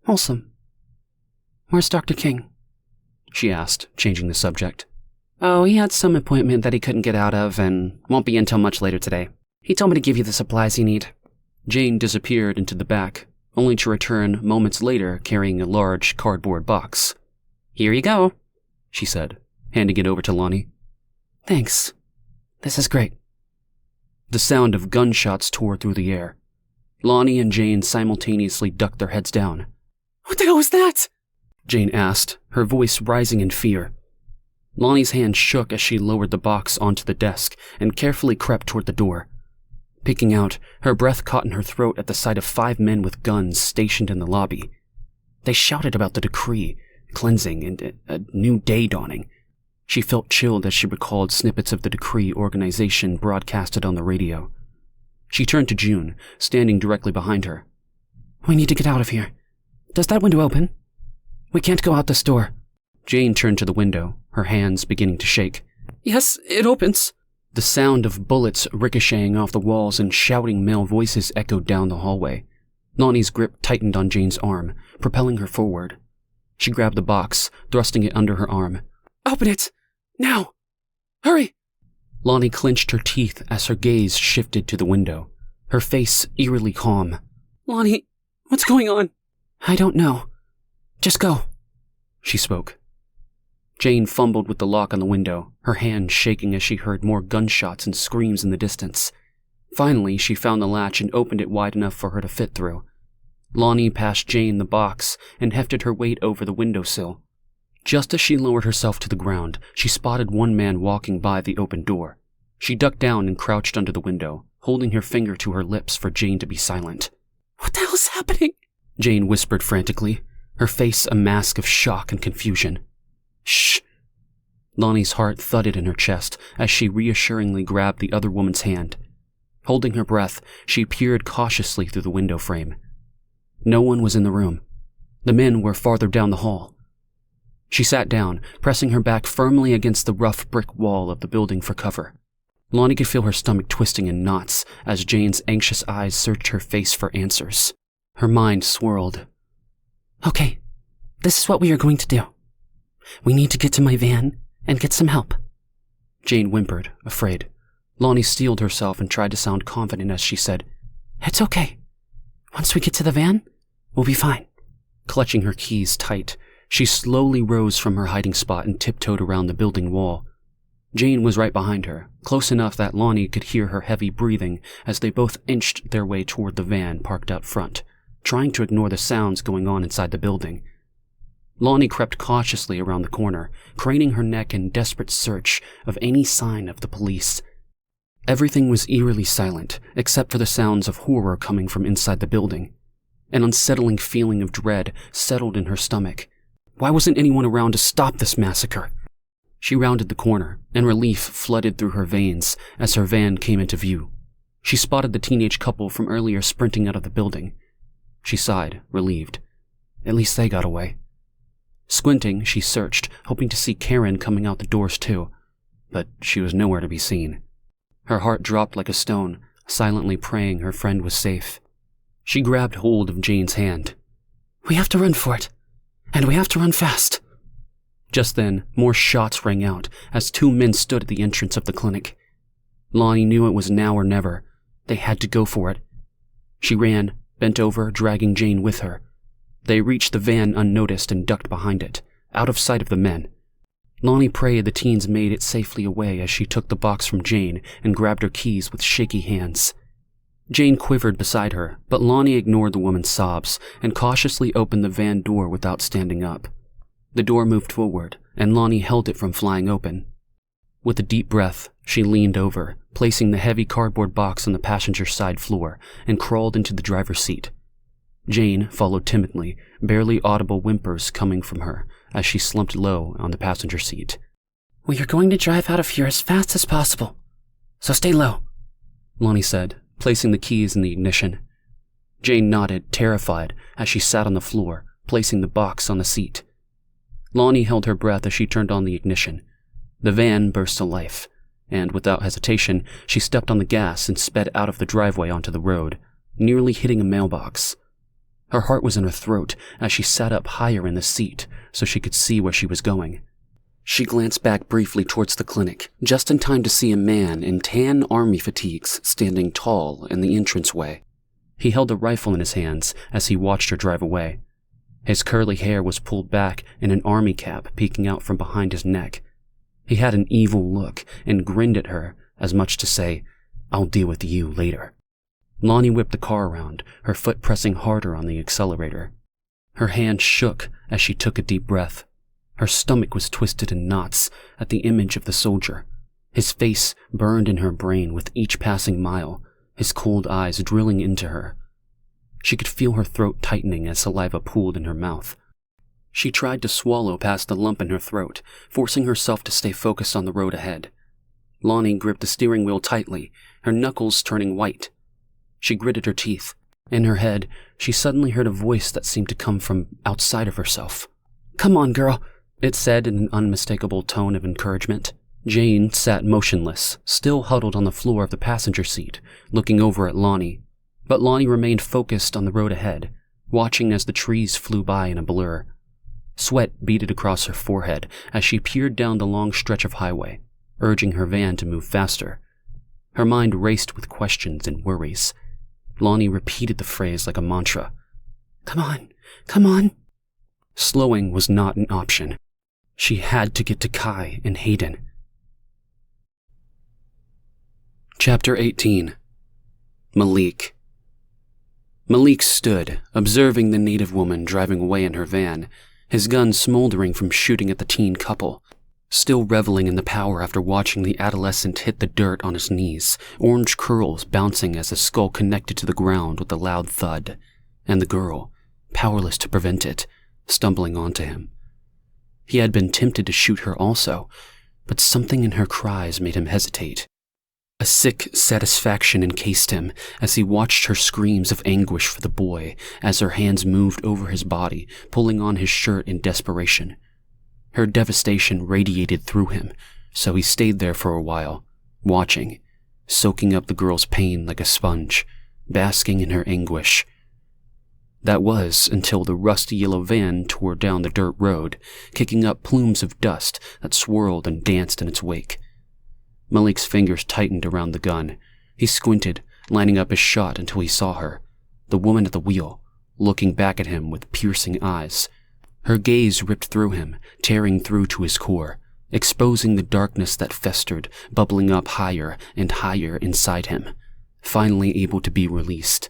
Wholesome. Where's Dr. King? She asked, changing the subject. Oh, he had some appointment that he couldn't get out of and won't be until much later today. He told me to give you the supplies you need. Jane disappeared into the back, only to return moments later carrying a large cardboard box. Here you go, she said, handing it over to Lonnie. Thanks. This is great. The sound of gunshots tore through the air. Lonnie and Jane simultaneously ducked their heads down. What the hell was that? Jane asked, her voice rising in fear. Lonnie's hand shook as she lowered the box onto the desk and carefully crept toward the door. Peeking out, her breath caught in her throat at the sight of 5 men with guns stationed in the lobby. They shouted about the decree, cleansing, and a new day dawning. She felt chilled as she recalled snippets of the decree organization broadcasted on the radio. She turned to June, standing directly behind her. We need to get out of here. Does that window open? We can't go out this door. Jane turned to the window, her hands beginning to shake. Yes, it opens. The sound of bullets ricocheting off the walls and shouting male voices echoed down the hallway. Lonnie's grip tightened on Jane's arm, propelling her forward. She grabbed the box, thrusting it under her arm. Open it! Now! Hurry! Lonnie clenched her teeth as her gaze shifted to the window, her face eerily calm. Lonnie, what's going on? I don't know. Just go, she spoke. Jane fumbled with the lock on the window, her hand shaking as she heard more gunshots and screams in the distance. Finally, she found the latch and opened it wide enough for her to fit through. Lonnie passed Jane the box and hefted her weight over the windowsill. Just as she lowered herself to the ground, she spotted one man walking by the open door. She ducked down and crouched under the window, holding her finger to her lips for Jane to be silent. What the hell's happening? Jane whispered frantically, her face a mask of shock and confusion. Shh! Lonnie's heart thudded in her chest as she reassuringly grabbed the other woman's hand. Holding her breath, she peered cautiously through the window frame. No one was in the room. The men were farther down the hall. She sat down, pressing her back firmly against the rough brick wall of the building for cover. Lonnie could feel her stomach twisting in knots as Jane's anxious eyes searched her face for answers. Her mind swirled. Okay, this is what we are going to do. We need to get to my van and get some help. Jane whimpered, afraid. Lonnie steeled herself and tried to sound confident as she said, It's okay. Once we get to the van, we'll be fine. Clutching her keys tight, she slowly rose from her hiding spot and tiptoed around the building wall. Jane was right behind her, close enough that Lonnie could hear her heavy breathing as they both inched their way toward the van parked out front, trying to ignore the sounds going on inside the building. Lonnie crept cautiously around the corner, craning her neck in desperate search of any sign of the police. Everything was eerily silent, except for the sounds of horror coming from inside the building. An unsettling feeling of dread settled in her stomach. Why wasn't anyone around to stop this massacre? She rounded the corner, and relief flooded through her veins as her van came into view. She spotted the teenage couple from earlier sprinting out of the building. She sighed, relieved. At least they got away. Squinting, she searched, hoping to see Karen coming out the doors too, but she was nowhere to be seen. Her heart dropped like a stone, silently praying her friend was safe. She grabbed hold of Jane's hand. We have to run for it, and we have to run fast. Just then, more shots rang out as two men stood at the entrance of the clinic. Lonnie knew it was now or never. They had to go for it. She ran, bent over, dragging Jane with her. They reached the van unnoticed and ducked behind it, out of sight of the men. Lonnie prayed the teens made it safely away as she took the box from Jane and grabbed her keys with shaky hands. Jane quivered beside her, but Lonnie ignored the woman's sobs and cautiously opened the van door without standing up. The door moved forward, and Lonnie held it from flying open. With a deep breath, she leaned over, placing the heavy cardboard box on the passenger side floor, and crawled into the driver's seat. Jane followed timidly, barely audible whimpers coming from her as she slumped low on the passenger seat. We are going to drive out of here as fast as possible, so stay low, Lonnie said, placing the keys in the ignition. Jane nodded, terrified, as she sat on the floor, placing the box on the seat. Lonnie held her breath as she turned on the ignition. The van burst to life, and without hesitation, she stepped on the gas and sped out of the driveway onto the road, nearly hitting a mailbox. Her heart was in her throat as she sat up higher in the seat so she could see where she was going. She glanced back briefly towards the clinic, just in time to see a man in tan army fatigues standing tall in the entranceway. He held a rifle in his hands as he watched her drive away. His curly hair was pulled back and an army cap peeking out from behind his neck. He had an evil look and grinned at her, as much to say, I'll deal with you later. Lonnie whipped the car around, her foot pressing harder on the accelerator. Her hand shook as she took a deep breath. Her stomach was twisted in knots at the image of the soldier. His face burned in her brain with each passing mile, his cold eyes drilling into her. She could feel her throat tightening as saliva pooled in her mouth. She tried to swallow past the lump in her throat, forcing herself to stay focused on the road ahead. Lonnie gripped the steering wheel tightly, her knuckles turning white. She gritted her teeth. In her head, she suddenly heard a voice that seemed to come from outside of herself. Come on, girl, it said in an unmistakable tone of encouragement. Jane sat motionless, still huddled on the floor of the passenger seat, looking over at Lonnie. But Lonnie remained focused on the road ahead, watching as the trees flew by in a blur. Sweat beaded across her forehead as she peered down the long stretch of highway, urging her van to move faster. Her mind raced with questions and worries. Lonnie repeated the phrase like a mantra. Come on, come on. Slowing was not an option. She had to get to Kai and Hayden. Chapter 18. Malik. Malik stood, observing the native woman driving away in her van, his gun smoldering from shooting at the teen couple, still reveling in the power after watching the adolescent hit the dirt on his knees, orange curls bouncing as the skull connected to the ground with a loud thud, and the girl, powerless to prevent it, stumbling onto him. He had been tempted to shoot her also, but something in her cries made him hesitate. A sick satisfaction encased him as he watched her screams of anguish for the boy as her hands moved over his body, pulling on his shirt in desperation. Her devastation radiated through him, so he stayed there for a while, watching, soaking up the girl's pain like a sponge, basking in her anguish. That was until the rusty yellow van tore down the dirt road, kicking up plumes of dust that swirled and danced in its wake. Malik's fingers tightened around the gun. He squinted, lining up his shot until he saw her, the woman at the wheel, looking back at him with piercing eyes. Her gaze ripped through him, tearing through to his core, exposing the darkness that festered, bubbling up higher and higher inside him, finally able to be released.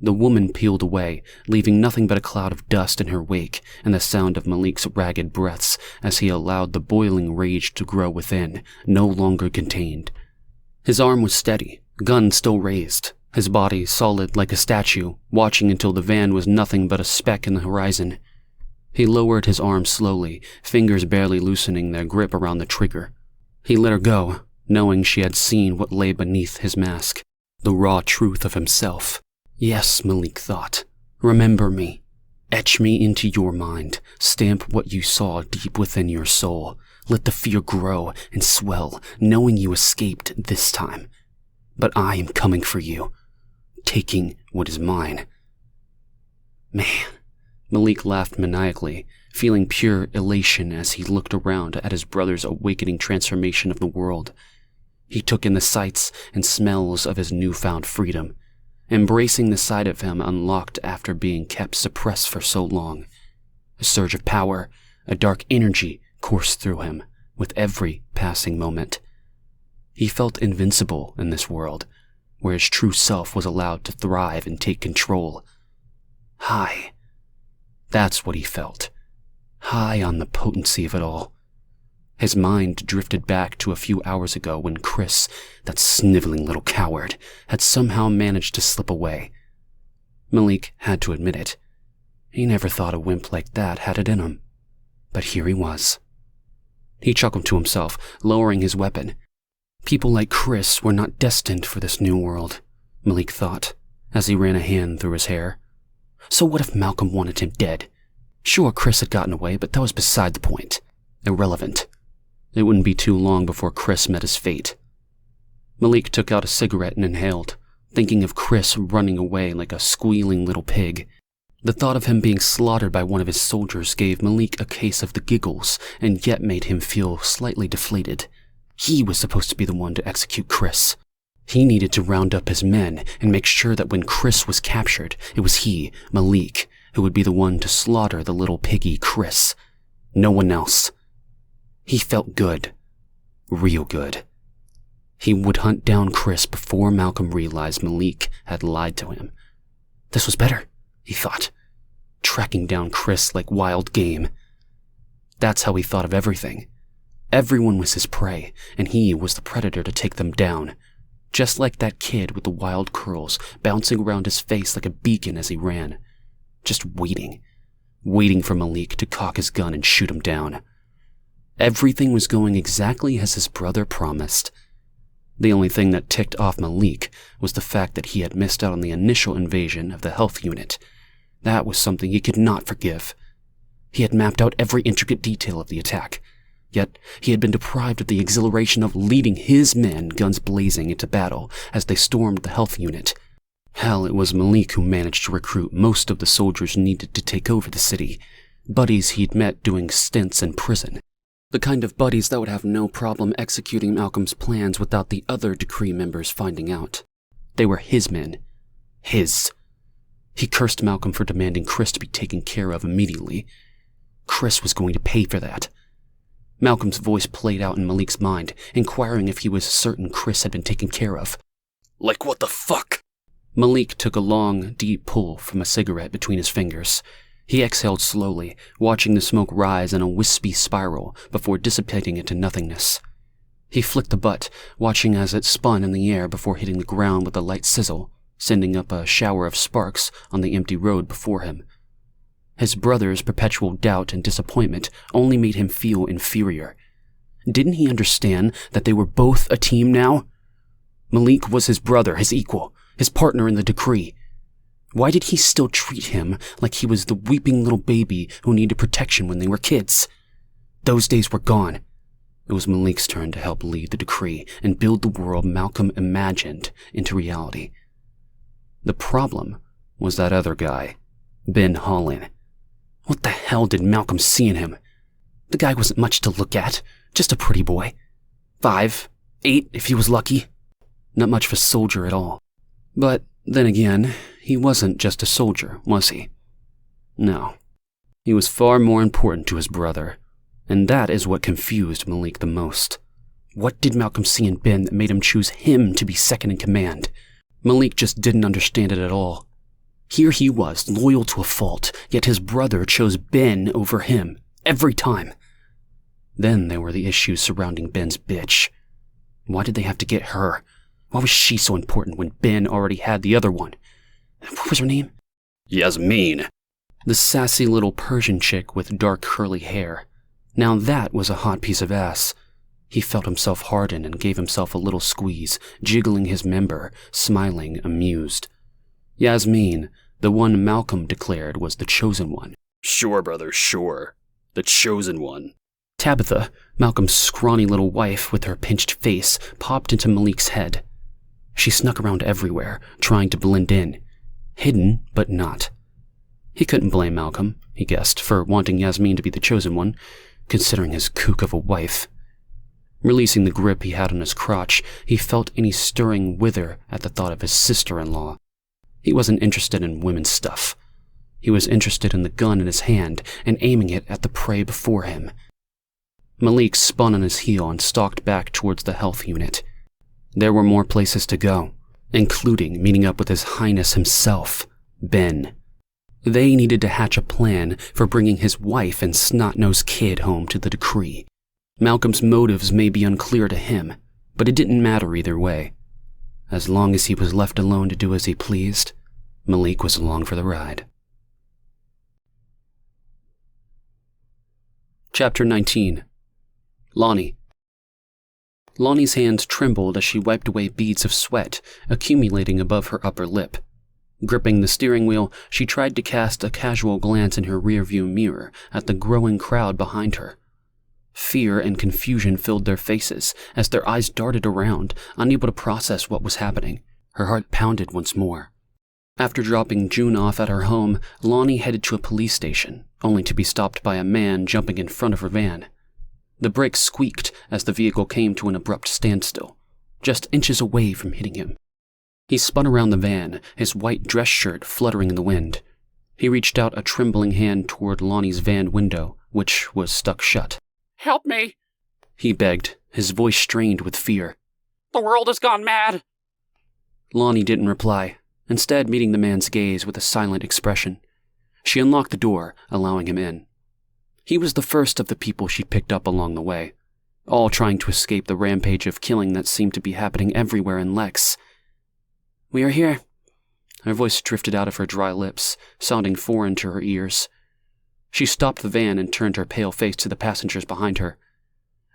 The woman peeled away, leaving nothing but a cloud of dust in her wake and the sound of Malik's ragged breaths as he allowed the boiling rage to grow within, no longer contained. His arm was steady, gun still raised, his body solid like a statue, watching until the van was nothing but a speck in the horizon. He lowered his arm slowly, fingers barely loosening their grip around the trigger. He let her go, knowing she had seen what lay beneath his mask, the raw truth of himself. Yes, Malik thought. Remember me. Etch me into your mind. Stamp what you saw deep within your soul. Let the fear grow and swell, knowing you escaped this time. But I am coming for you, taking what is mine. Man, Malik laughed maniacally, feeling pure elation as he looked around at his brother's awakening transformation of the world. He took in the sights and smells of his newfound freedom, embracing the side of him unlocked after being kept suppressed for so long. A surge of power, a dark energy coursed through him with every passing moment. He felt invincible in this world, where his true self was allowed to thrive and take control. High. That's what he felt. High on the potency of it all. His mind drifted back to a few hours ago when Chris, that sniveling little coward, had somehow managed to slip away. Malik had to admit it. He never thought a wimp like that had it in him. But here he was. He chuckled to himself, lowering his weapon. People like Chris were not destined for this new world, Malik thought, as he ran a hand through his hair. So what if Malcolm wanted him dead? Sure, Chris had gotten away, but that was beside the point. Irrelevant. It wouldn't be too long before Chris met his fate. Malik took out a cigarette and inhaled, thinking of Chris running away like a squealing little pig. The thought of him being slaughtered by one of his soldiers gave Malik a case of the giggles and yet made him feel slightly deflated. He was supposed to be the one to execute Chris. He needed to round up his men and make sure that when Chris was captured, it was he, Malik, who would be the one to slaughter the little piggy Chris. No one else. He felt good. Real good. He would hunt down Chris before Malcolm realized Malik had lied to him. This was better, he thought. Tracking down Chris like wild game. That's how he thought of everything. Everyone was his prey, and he was the predator to take them down. Just like that kid with the wild curls bouncing around his face like a beacon as he ran. Just waiting. Waiting for Malik to cock his gun and shoot him down. Everything was going exactly as his brother promised. The only thing that ticked off Malik was the fact that he had missed out on the initial invasion of the health unit. That was something he could not forgive. He had mapped out every intricate detail of the attack, yet he had been deprived of the exhilaration of leading his men guns blazing into battle as they stormed the health unit. Hell, it was Malik who managed to recruit most of the soldiers needed to take over the city, buddies he'd met doing stints in prison. The kind of buddies that would have no problem executing Malcolm's plans without the other Decree members finding out. They were his men. His. He cursed Malcolm for demanding Chris to be taken care of immediately. Chris was going to pay for that. Malcolm's voice played out in Malik's mind, inquiring if he was certain Chris had been taken care of. Like what the fuck? Malik took a long, deep pull from a cigarette between his fingers. He exhaled slowly, watching the smoke rise in a wispy spiral before dissipating into nothingness. He flicked the butt, watching as it spun in the air before hitting the ground with a light sizzle, sending up a shower of sparks on the empty road before him. His brother's perpetual doubt and disappointment only made him feel inferior. Didn't he understand that they were both a team now? Malik was his brother, his equal, his partner in the decree. Why did he still treat him like he was the weeping little baby who needed protection when they were kids? Those days were gone. It was Malik's turn to help lead the decree and build the world Malcolm imagined into reality. The problem was that other guy, Ben Hollen. What the hell did Malcolm see in him? The guy wasn't much to look at, just a pretty boy. 5, 8 if he was lucky. Not much of a soldier at all. But then again, he wasn't just a soldier, was he? No. He was far more important to his brother. And that is what confused Malik the most. What did Malcolm see in Ben that made him choose him to be second in command? Malik just didn't understand it at all. Here he was, loyal to a fault, yet his brother chose Ben over him, every time. Then there were the issues surrounding Ben's bitch. Why did they have to get her? Why was she so important when Ben already had the other one? What was her name? Yasmin. The sassy little Persian chick with dark curly hair. Now that was a hot piece of ass. He felt himself harden and gave himself a little squeeze, jiggling his member, smiling, amused. Yasmin, the one Malcolm declared was the chosen one. Sure, brother, sure. The chosen one. Tabitha, Malcolm's scrawny little wife with her pinched face, popped into Malik's head. She snuck around everywhere, trying to blend in. Hidden, but not. He couldn't blame Malcolm, he guessed, for wanting Yasmin to be the chosen one, considering his kook of a wife. Releasing the grip he had on his crotch, he felt any stirring wither at the thought of his sister-in-law. He wasn't interested in women's stuff. He was interested in the gun in his hand and aiming it at the prey before him. Malik spun on his heel and stalked back towards the health unit. There were more places to go, including meeting up with His Highness himself, Ben. They needed to hatch a plan for bringing his wife and snot-nosed kid home to the decree. Malcolm's motives may be unclear to him, but it didn't matter either way. As long as he was left alone to do as he pleased, Malik was along for the ride. Chapter 19. Lonnie. Lonnie's hands trembled as she wiped away beads of sweat accumulating above her upper lip. Gripping the steering wheel, she tried to cast a casual glance in her rearview mirror at the growing crowd behind her. Fear and confusion filled their faces as their eyes darted around, unable to process what was happening. Her heart pounded once more. After dropping June off at her home, Lonnie headed to a police station, only to be stopped by a man jumping in front of her van. The brakes squeaked as the vehicle came to an abrupt standstill, just inches away from hitting him. He spun around the van, his white dress shirt fluttering in the wind. He reached out a trembling hand toward Lonnie's van window, which was stuck shut. Help me! He begged, his voice strained with fear. The world has gone mad! Lonnie didn't reply, instead meeting the man's gaze with a silent expression. She unlocked the door, allowing him in. He was the first of the people she picked up along the way, all trying to escape the rampage of killing that seemed to be happening everywhere in Lex. "We are here." Her voice drifted out of her dry lips, sounding foreign to her ears. She stopped the van and turned her pale face to the passengers behind her.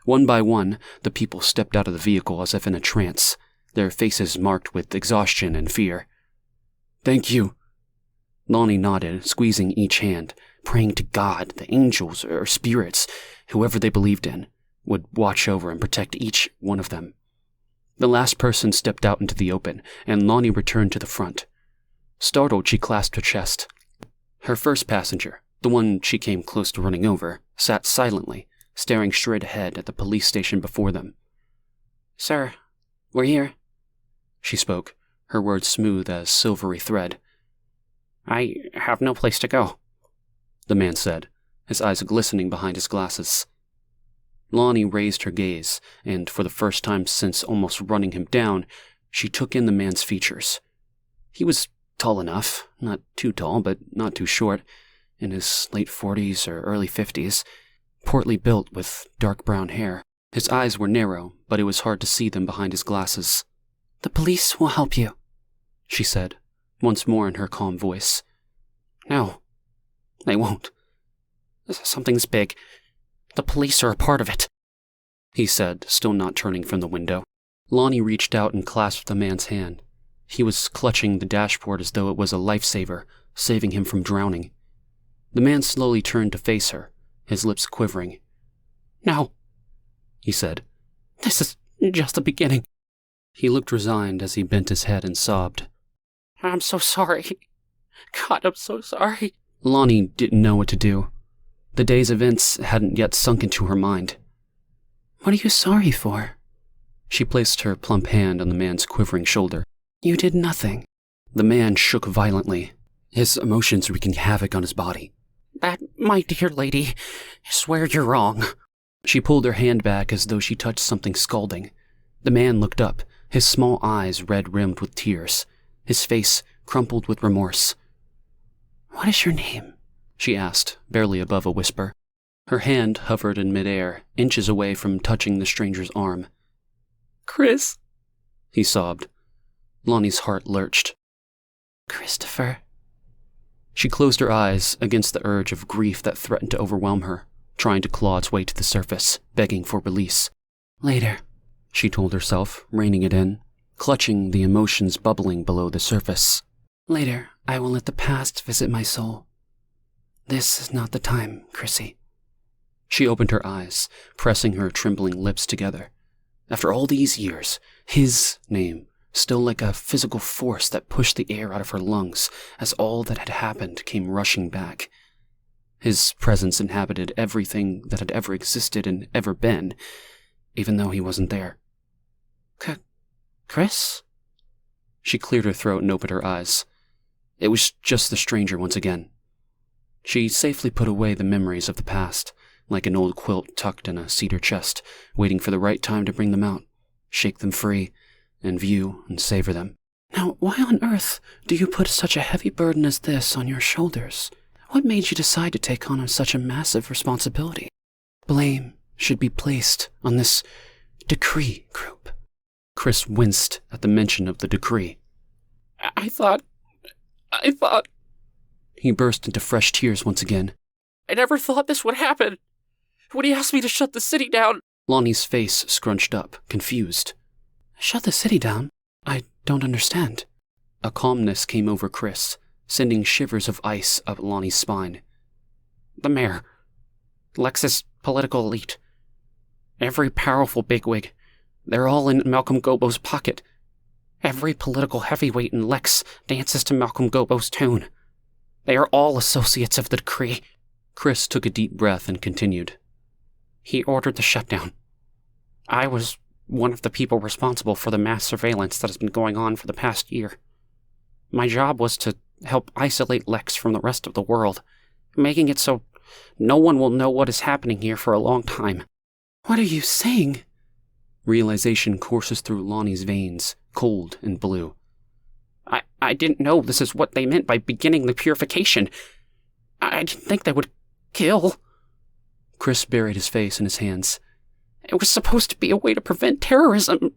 One by one, the people stepped out of the vehicle as if in a trance, their faces marked with exhaustion and fear. "Thank you." Lonnie nodded, squeezing each hand, praying to God, the angels, or spirits, whoever they believed in, would watch over and protect each one of them. The last person stepped out into the open, and Lonnie returned to the front. Startled, she clasped her chest. Her first passenger, the one she came close to running over, sat silently, staring straight ahead at the police station before them. "Sir, we're here," she spoke, her words smooth as silvery thread. "I have no place to go," the man said, his eyes glistening behind his glasses. Lonnie raised her gaze, and for the first time since almost running him down, she took in the man's features. He was tall enough, not too tall, but not too short, in his late 40s or early 50s, portly built with dark brown hair. His eyes were narrow, but it was hard to see them behind his glasses. "The police will help you," she said, once more in her calm voice. "No, they won't. Something's big. The police are a part of it," he said, still not turning from the window. Lonnie reached out and clasped the man's hand. He was clutching the dashboard as though it was a lifesaver, saving him from drowning. The man slowly turned to face her, his lips quivering. "No," he said. "This is just the beginning." He looked resigned as he bent his head and sobbed. "I'm so sorry. God, I'm so sorry." Lonnie didn't know what to do. The day's events hadn't yet sunk into her mind. "What are you sorry for?" She placed her plump hand on the man's quivering shoulder. "You did nothing." The man shook violently, his emotions wreaking havoc on his body. "That, my dear lady, I swear you're wrong." She pulled her hand back as though she touched something scalding. The man looked up, his small eyes red-rimmed with tears, his face crumpled with remorse. "What is your name?" she asked, barely above a whisper. Her hand hovered in midair, inches away from touching the stranger's arm. "Chris," he sobbed. Lonnie's heart lurched. "Christopher." She closed her eyes against the urge of grief that threatened to overwhelm her, trying to claw its way to the surface, begging for release. "Later," she told herself, reining it in, clutching the emotions bubbling below the surface. "Later, I will let the past visit my soul. This is not the time, Chrissy." She opened her eyes, pressing her trembling lips together. After all these years, his name, still like a physical force that pushed the air out of her lungs as all that had happened came rushing back. His presence inhabited everything that had ever existed and ever been, even though he wasn't there. Chris? She cleared her throat and opened her eyes. It was just the stranger once again. She safely put away the memories of the past, like an old quilt tucked in a cedar chest, waiting for the right time to bring them out, shake them free, and view and savor them. "Now, why on earth do you put such a heavy burden as this on your shoulders? What made you decide to take on such a massive responsibility? Blame should be placed on this decree group." Chris winced at the mention of the decree. I thought... He burst into fresh tears once again. "I never thought this would happen. When he asked me to shut the city down..." Lonnie's face scrunched up, confused. "Shut the city down? I don't understand." A calmness came over Chris, sending shivers of ice up Lonnie's spine. "The mayor, Lex's political elite, every powerful bigwig, they're all in Malcolm Gobbo's pocket. Every political heavyweight in Lex dances to Malcolm Gobbo's tune. They are all associates of the decree." Chris took a deep breath and continued. "He ordered the shutdown. I was one of the people responsible for the mass surveillance that has been going on for the past year. My job was to help isolate Lex from the rest of the world, making it so no one will know what is happening here for a long time." "What are you saying?" Realization courses through Lonnie's veins, cold and blue. I didn't know this is what they meant by beginning the purification. I didn't think they would kill." Chris buried his face in his hands. "It was supposed to be a way to prevent terrorism."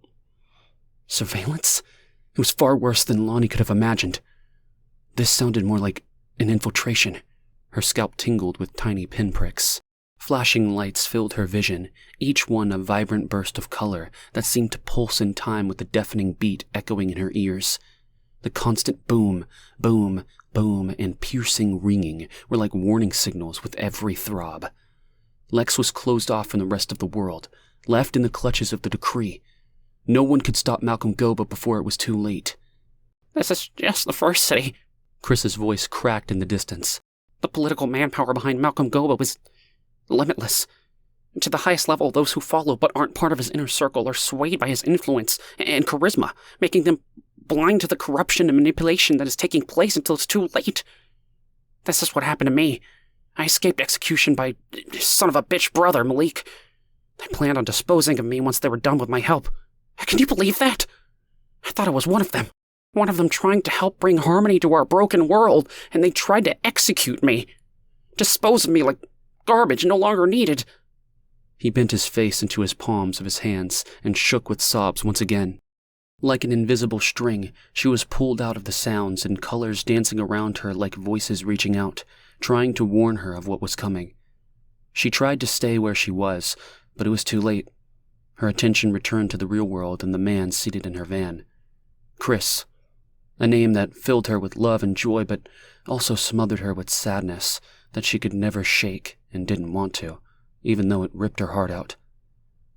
Surveillance? It was far worse than Lonnie could have imagined. This sounded more like an infiltration. Her scalp tingled with tiny pinpricks. Flashing lights filled her vision, each one a vibrant burst of color that seemed to pulse in time with the deafening beat echoing in her ears. The constant boom, boom, boom, and piercing ringing were like warning signals with every throb. Lex was closed off from the rest of the world, left in the clutches of the decree. No one could stop Malcolm Gobbo before it was too late. "This is just the first city." Chris's voice cracked in the distance. "The political manpower behind Malcolm Gobbo is limitless. To the highest level, those who follow but aren't part of his inner circle are swayed by his influence and charisma, making them blind to the corruption and manipulation that is taking place until it's too late. This is what happened to me. I escaped execution by son of a bitch brother, Malik. They planned on disposing of me once they were done with my help. Can you believe that? I thought I was one of them. One of them trying to help bring harmony to our broken world, and they tried to execute me. Dispose of me like garbage no longer needed. He bent his face into his palms of his hands and shook with sobs once again. Like an invisible string, she was pulled out of the sounds and colors dancing around her like voices reaching out, trying to warn her of what was coming. She tried to stay where she was, but it was too late. Her attention returned to the real world and the man seated in her van. Chris, a name that filled her with love and joy, but also smothered her with sadness that she could never shake and didn't want to, even though it ripped her heart out.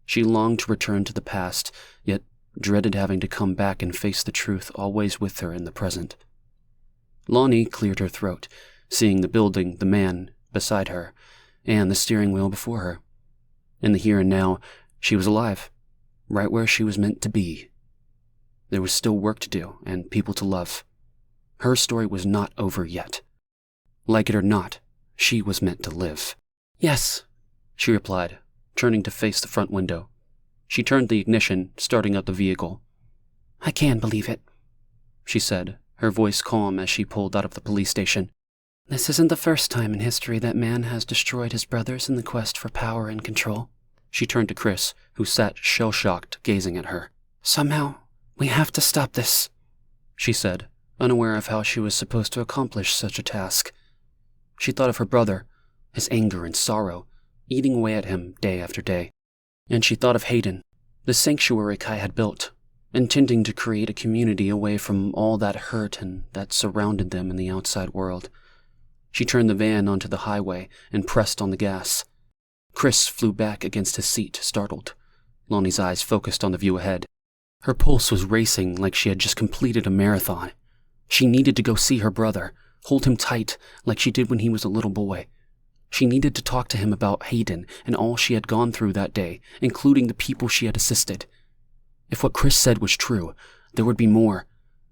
She longed to return to the past, yet dreaded having to come back and face the truth always with her in the present. Lonnie cleared her throat, seeing the building, the man beside her, and the steering wheel before her. In the here and now, she was alive, right where she was meant to be. There was still work to do and people to love. Her story was not over yet. Like it or not, she was meant to live. Yes, she replied, turning to face the front window. She turned the ignition, starting up the vehicle. I can believe it, she said, her voice calm as she pulled out of the police station. This isn't the first time in history that man has destroyed his brothers in the quest for power and control. She turned to Chris, who sat shell-shocked, gazing at her. Somehow, we have to stop this, she said, unaware of how she was supposed to accomplish such a task. She thought of her brother, his anger and sorrow, eating away at him day after day. And she thought of Hayden, the sanctuary Kai had built, intending to create a community away from all that hurt and that surrounded them in the outside world. She turned the van onto the highway and pressed on the gas. Chris flew back against his seat, startled. Lonnie's eyes focused on the view ahead. Her pulse was racing like she had just completed a marathon. She needed to go see her brother, hold him tight like she did when he was a little boy. She needed to talk to him about Hayden and all she had gone through that day, including the people she had assisted. If what Chris said was true, there would be more,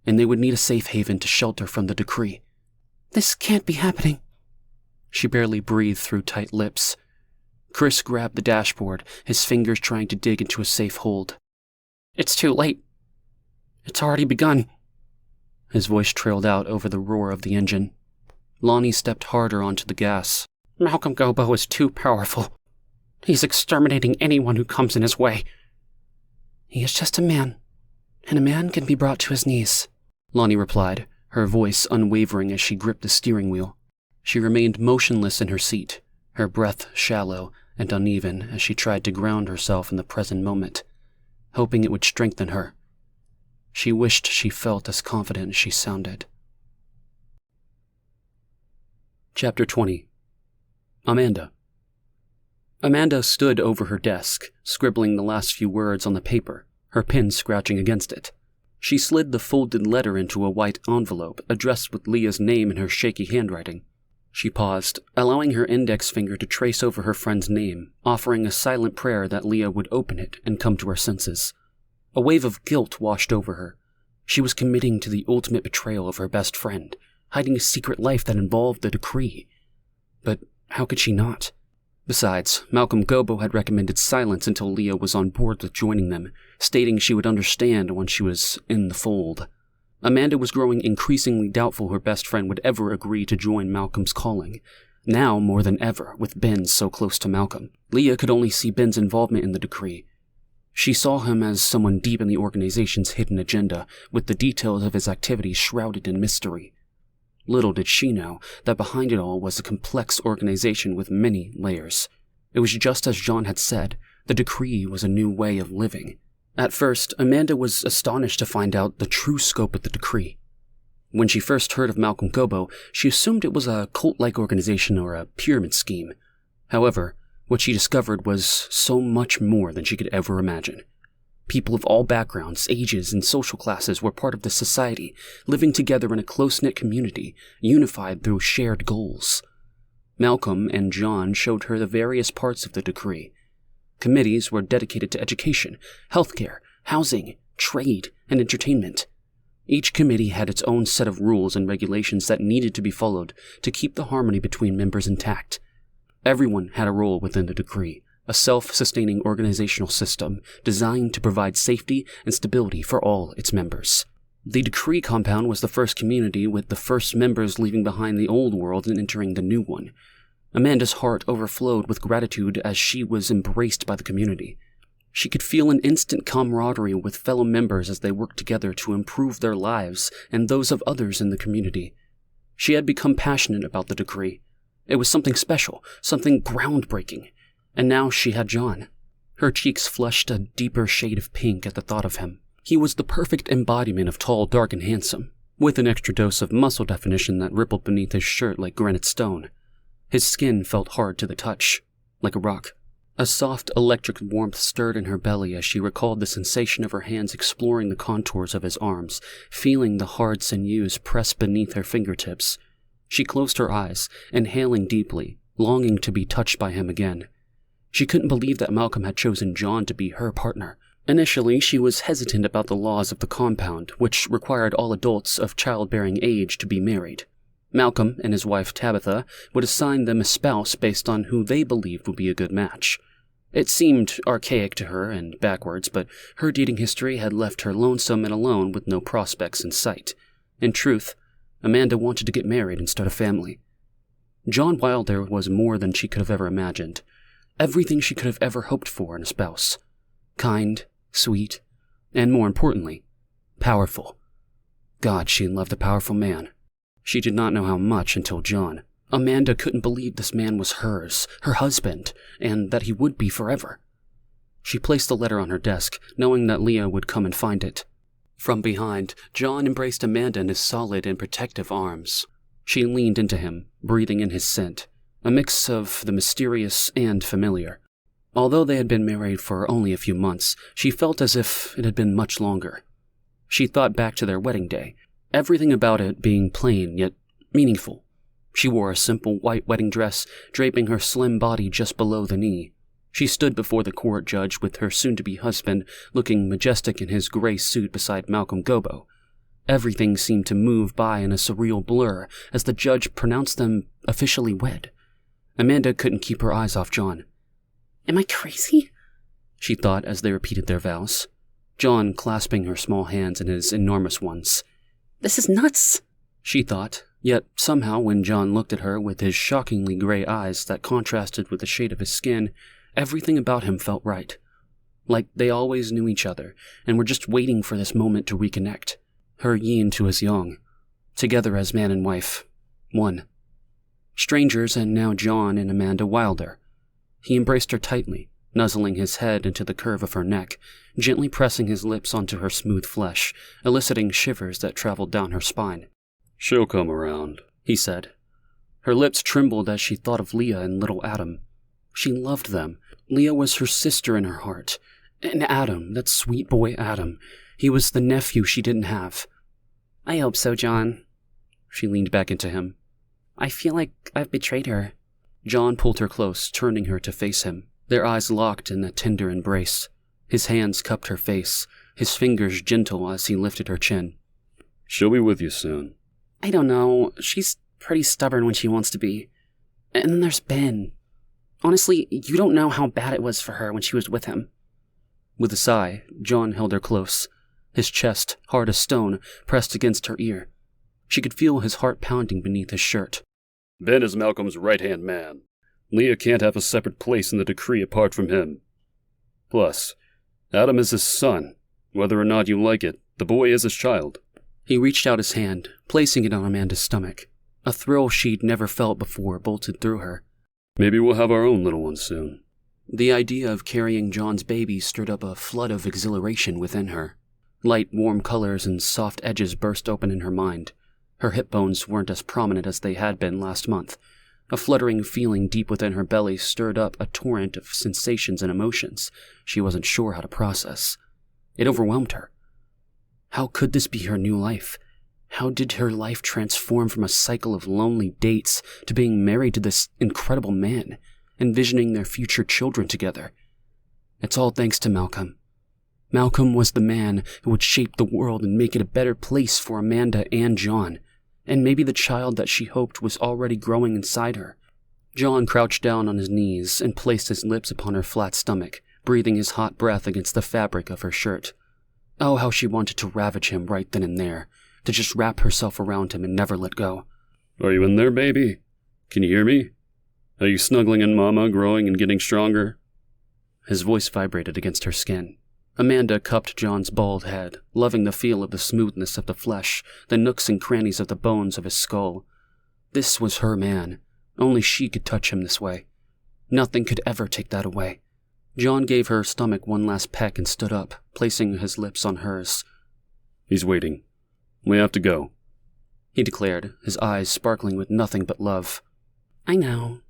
and they would need a safe haven to shelter from the decree. This can't be happening. She barely breathed through tight lips. Chris grabbed the dashboard, his fingers trying to dig into a safe hold. It's too late. It's already begun. His voice trailed out over the roar of the engine. Lonnie stepped harder onto the gas. Malcolm Gobbo is too powerful. He's exterminating anyone who comes in his way. He is just a man, and a man can be brought to his knees, Lonnie replied, her voice unwavering as she gripped the steering wheel. She remained motionless in her seat, her breath shallow and uneven as she tried to ground herself in the present moment, hoping it would strengthen her. She wished she felt as confident as she sounded. Chapter 20. Amanda. Amanda stood over her desk, scribbling the last few words on the paper, her pen scratching against it. She slid the folded letter into a white envelope addressed with Leah's name in her shaky handwriting. She paused, allowing her index finger to trace over her friend's name, offering a silent prayer that Leah would open it and come to her senses. A wave of guilt washed over her. She was committing to the ultimate betrayal of her best friend, hiding a secret life that involved the decree. But how could she not? Besides, Malcolm Gobbo had recommended silence until Leah was on board with joining them, stating she would understand when she was in the fold. Amanda was growing increasingly doubtful her best friend would ever agree to join Malcolm's calling. Now more than ever, with Ben so close to Malcolm, Leah could only see Ben's involvement in the decree. She saw him as someone deep in the organization's hidden agenda, with the details of his activities shrouded in mystery. Little did she know that behind it all was a complex organization with many layers. It was just as John had said, the decree was a new way of living. At first, Amanda was astonished to find out the true scope of the decree. When she first heard of Malcolm Gobbo, she assumed it was a cult-like organization or a pyramid scheme. However, what she discovered was so much more than she could ever imagine. People of all backgrounds, ages, and social classes were part of the society, living together in a close-knit community, unified through shared goals. Malcolm and John showed her the various parts of the decree. Committees were dedicated to education, healthcare, housing, trade, and entertainment. Each committee had its own set of rules and regulations that needed to be followed to keep the harmony between members intact. Everyone had a role within the decree, a self-sustaining organizational system designed to provide safety and stability for all its members. The Decree compound was the first community, with the first members leaving behind the old world and entering the new one. Amanda's heart overflowed with gratitude as she was embraced by the community. She could feel an instant camaraderie with fellow members as they worked together to improve their lives and those of others in the community. She had become passionate about the Decree. It was something special, something groundbreaking. And now she had John. Her cheeks flushed a deeper shade of pink at the thought of him. He was the perfect embodiment of tall, dark, and handsome, with an extra dose of muscle definition that rippled beneath his shirt like granite stone. His skin felt hard to the touch, like a rock. A soft electric warmth stirred in her belly as she recalled the sensation of her hands exploring the contours of his arms, feeling the hard sinews press beneath her fingertips. She closed her eyes, inhaling deeply, longing to be touched by him again. She couldn't believe that Malcolm had chosen John to be her partner. Initially, she was hesitant about the laws of the compound, which required all adults of childbearing age to be married. Malcolm and his wife Tabitha would assign them a spouse based on who they believed would be a good match. It seemed archaic to her and backwards, but her dating history had left her lonesome and alone with no prospects in sight. In truth, Amanda wanted to get married and start a family. John Wilder was more than she could have ever imagined. Everything she could have ever hoped for in a spouse. Kind, sweet, and more importantly, powerful. God, she loved a powerful man. She did not know how much until John. Amanda couldn't believe this man was hers, her husband, and that he would be forever. She placed the letter on her desk, knowing that Leah would come and find it. From behind, John embraced Amanda in his solid and protective arms. She leaned into him, breathing in his scent, a mix of the mysterious and familiar. Although they had been married for only a few months, she felt as if it had been much longer. She thought back to their wedding day, everything about it being plain yet meaningful. She wore a simple white wedding dress, draping her slim body just below the knee. She stood before the court judge with her soon-to-be husband looking majestic in his gray suit beside Malcolm Gobbo. Everything seemed to move by in a surreal blur as the judge pronounced them officially wed. Amanda couldn't keep her eyes off John. Am I crazy? She thought as they repeated their vows. John clasping her small hands in his enormous ones. This is nuts, she thought, yet somehow when John looked at her with his shockingly gray eyes that contrasted with the shade of his skin, everything about him felt right. Like they always knew each other and were just waiting for this moment to reconnect. Her yin to his yang. Together as man and wife. One. Strangers, and now John and Amanda Wilder. He embraced her tightly, nuzzling his head into the curve of her neck, gently pressing his lips onto her smooth flesh, eliciting shivers that traveled down her spine. "She'll come around," he said. Her lips trembled as she thought of Leah and little Adam. She loved them. Leah was her sister in her heart. And Adam, that sweet boy Adam, he was the nephew she didn't have. I hope so, John. She leaned back into him. I feel like I've betrayed her. John pulled her close, turning her to face him. Their eyes locked in a tender embrace. His hands cupped her face, his fingers gentle as he lifted her chin. "She'll be with you soon." I don't know. She's pretty stubborn when she wants to be. And then there's Ben. Honestly, you don't know how bad it was for her when she was with him. With a sigh, John held her close, his chest, hard as stone, pressed against her ear. She could feel his heart pounding beneath his shirt. "Ben is Malcolm's right-hand man. Leah can't have a separate place in the decree apart from him. Plus, Adam is his son. Whether or not you like it, the boy is his child." He reached out his hand, placing it on Amanda's stomach. A thrill she'd never felt before bolted through her. "Maybe we'll have our own little one soon." The idea of carrying John's baby stirred up a flood of exhilaration within her. Light, warm colors and soft edges burst open in her mind. Her hip bones weren't as prominent as they had been last month. A fluttering feeling deep within her belly stirred up a torrent of sensations and emotions she wasn't sure how to process. It overwhelmed her. How could this be her new life? How did her life transform from a cycle of lonely dates to being married to this incredible man, envisioning their future children together? It's all thanks to Malcolm. Malcolm was the man who would shape the world and make it a better place for Amanda and John, and maybe the child that she hoped was already growing inside her. John crouched down on his knees and placed his lips upon her flat stomach, breathing his hot breath against the fabric of her shirt. Oh, how she wanted to ravage him right then and there, to just wrap herself around him and never let go. Are you in there, baby? Can you hear me? Are you snuggling in Mama, growing and getting stronger? His voice vibrated against her skin. Amanda cupped John's bald head, loving the feel of the smoothness of the flesh, the nooks and crannies of the bones of his skull. This was her man. Only she could touch him this way. Nothing could ever take that away. John gave her stomach one last peck and stood up, placing his lips on hers. He's waiting. We have to go, he declared, his eyes sparkling with nothing but love. I know,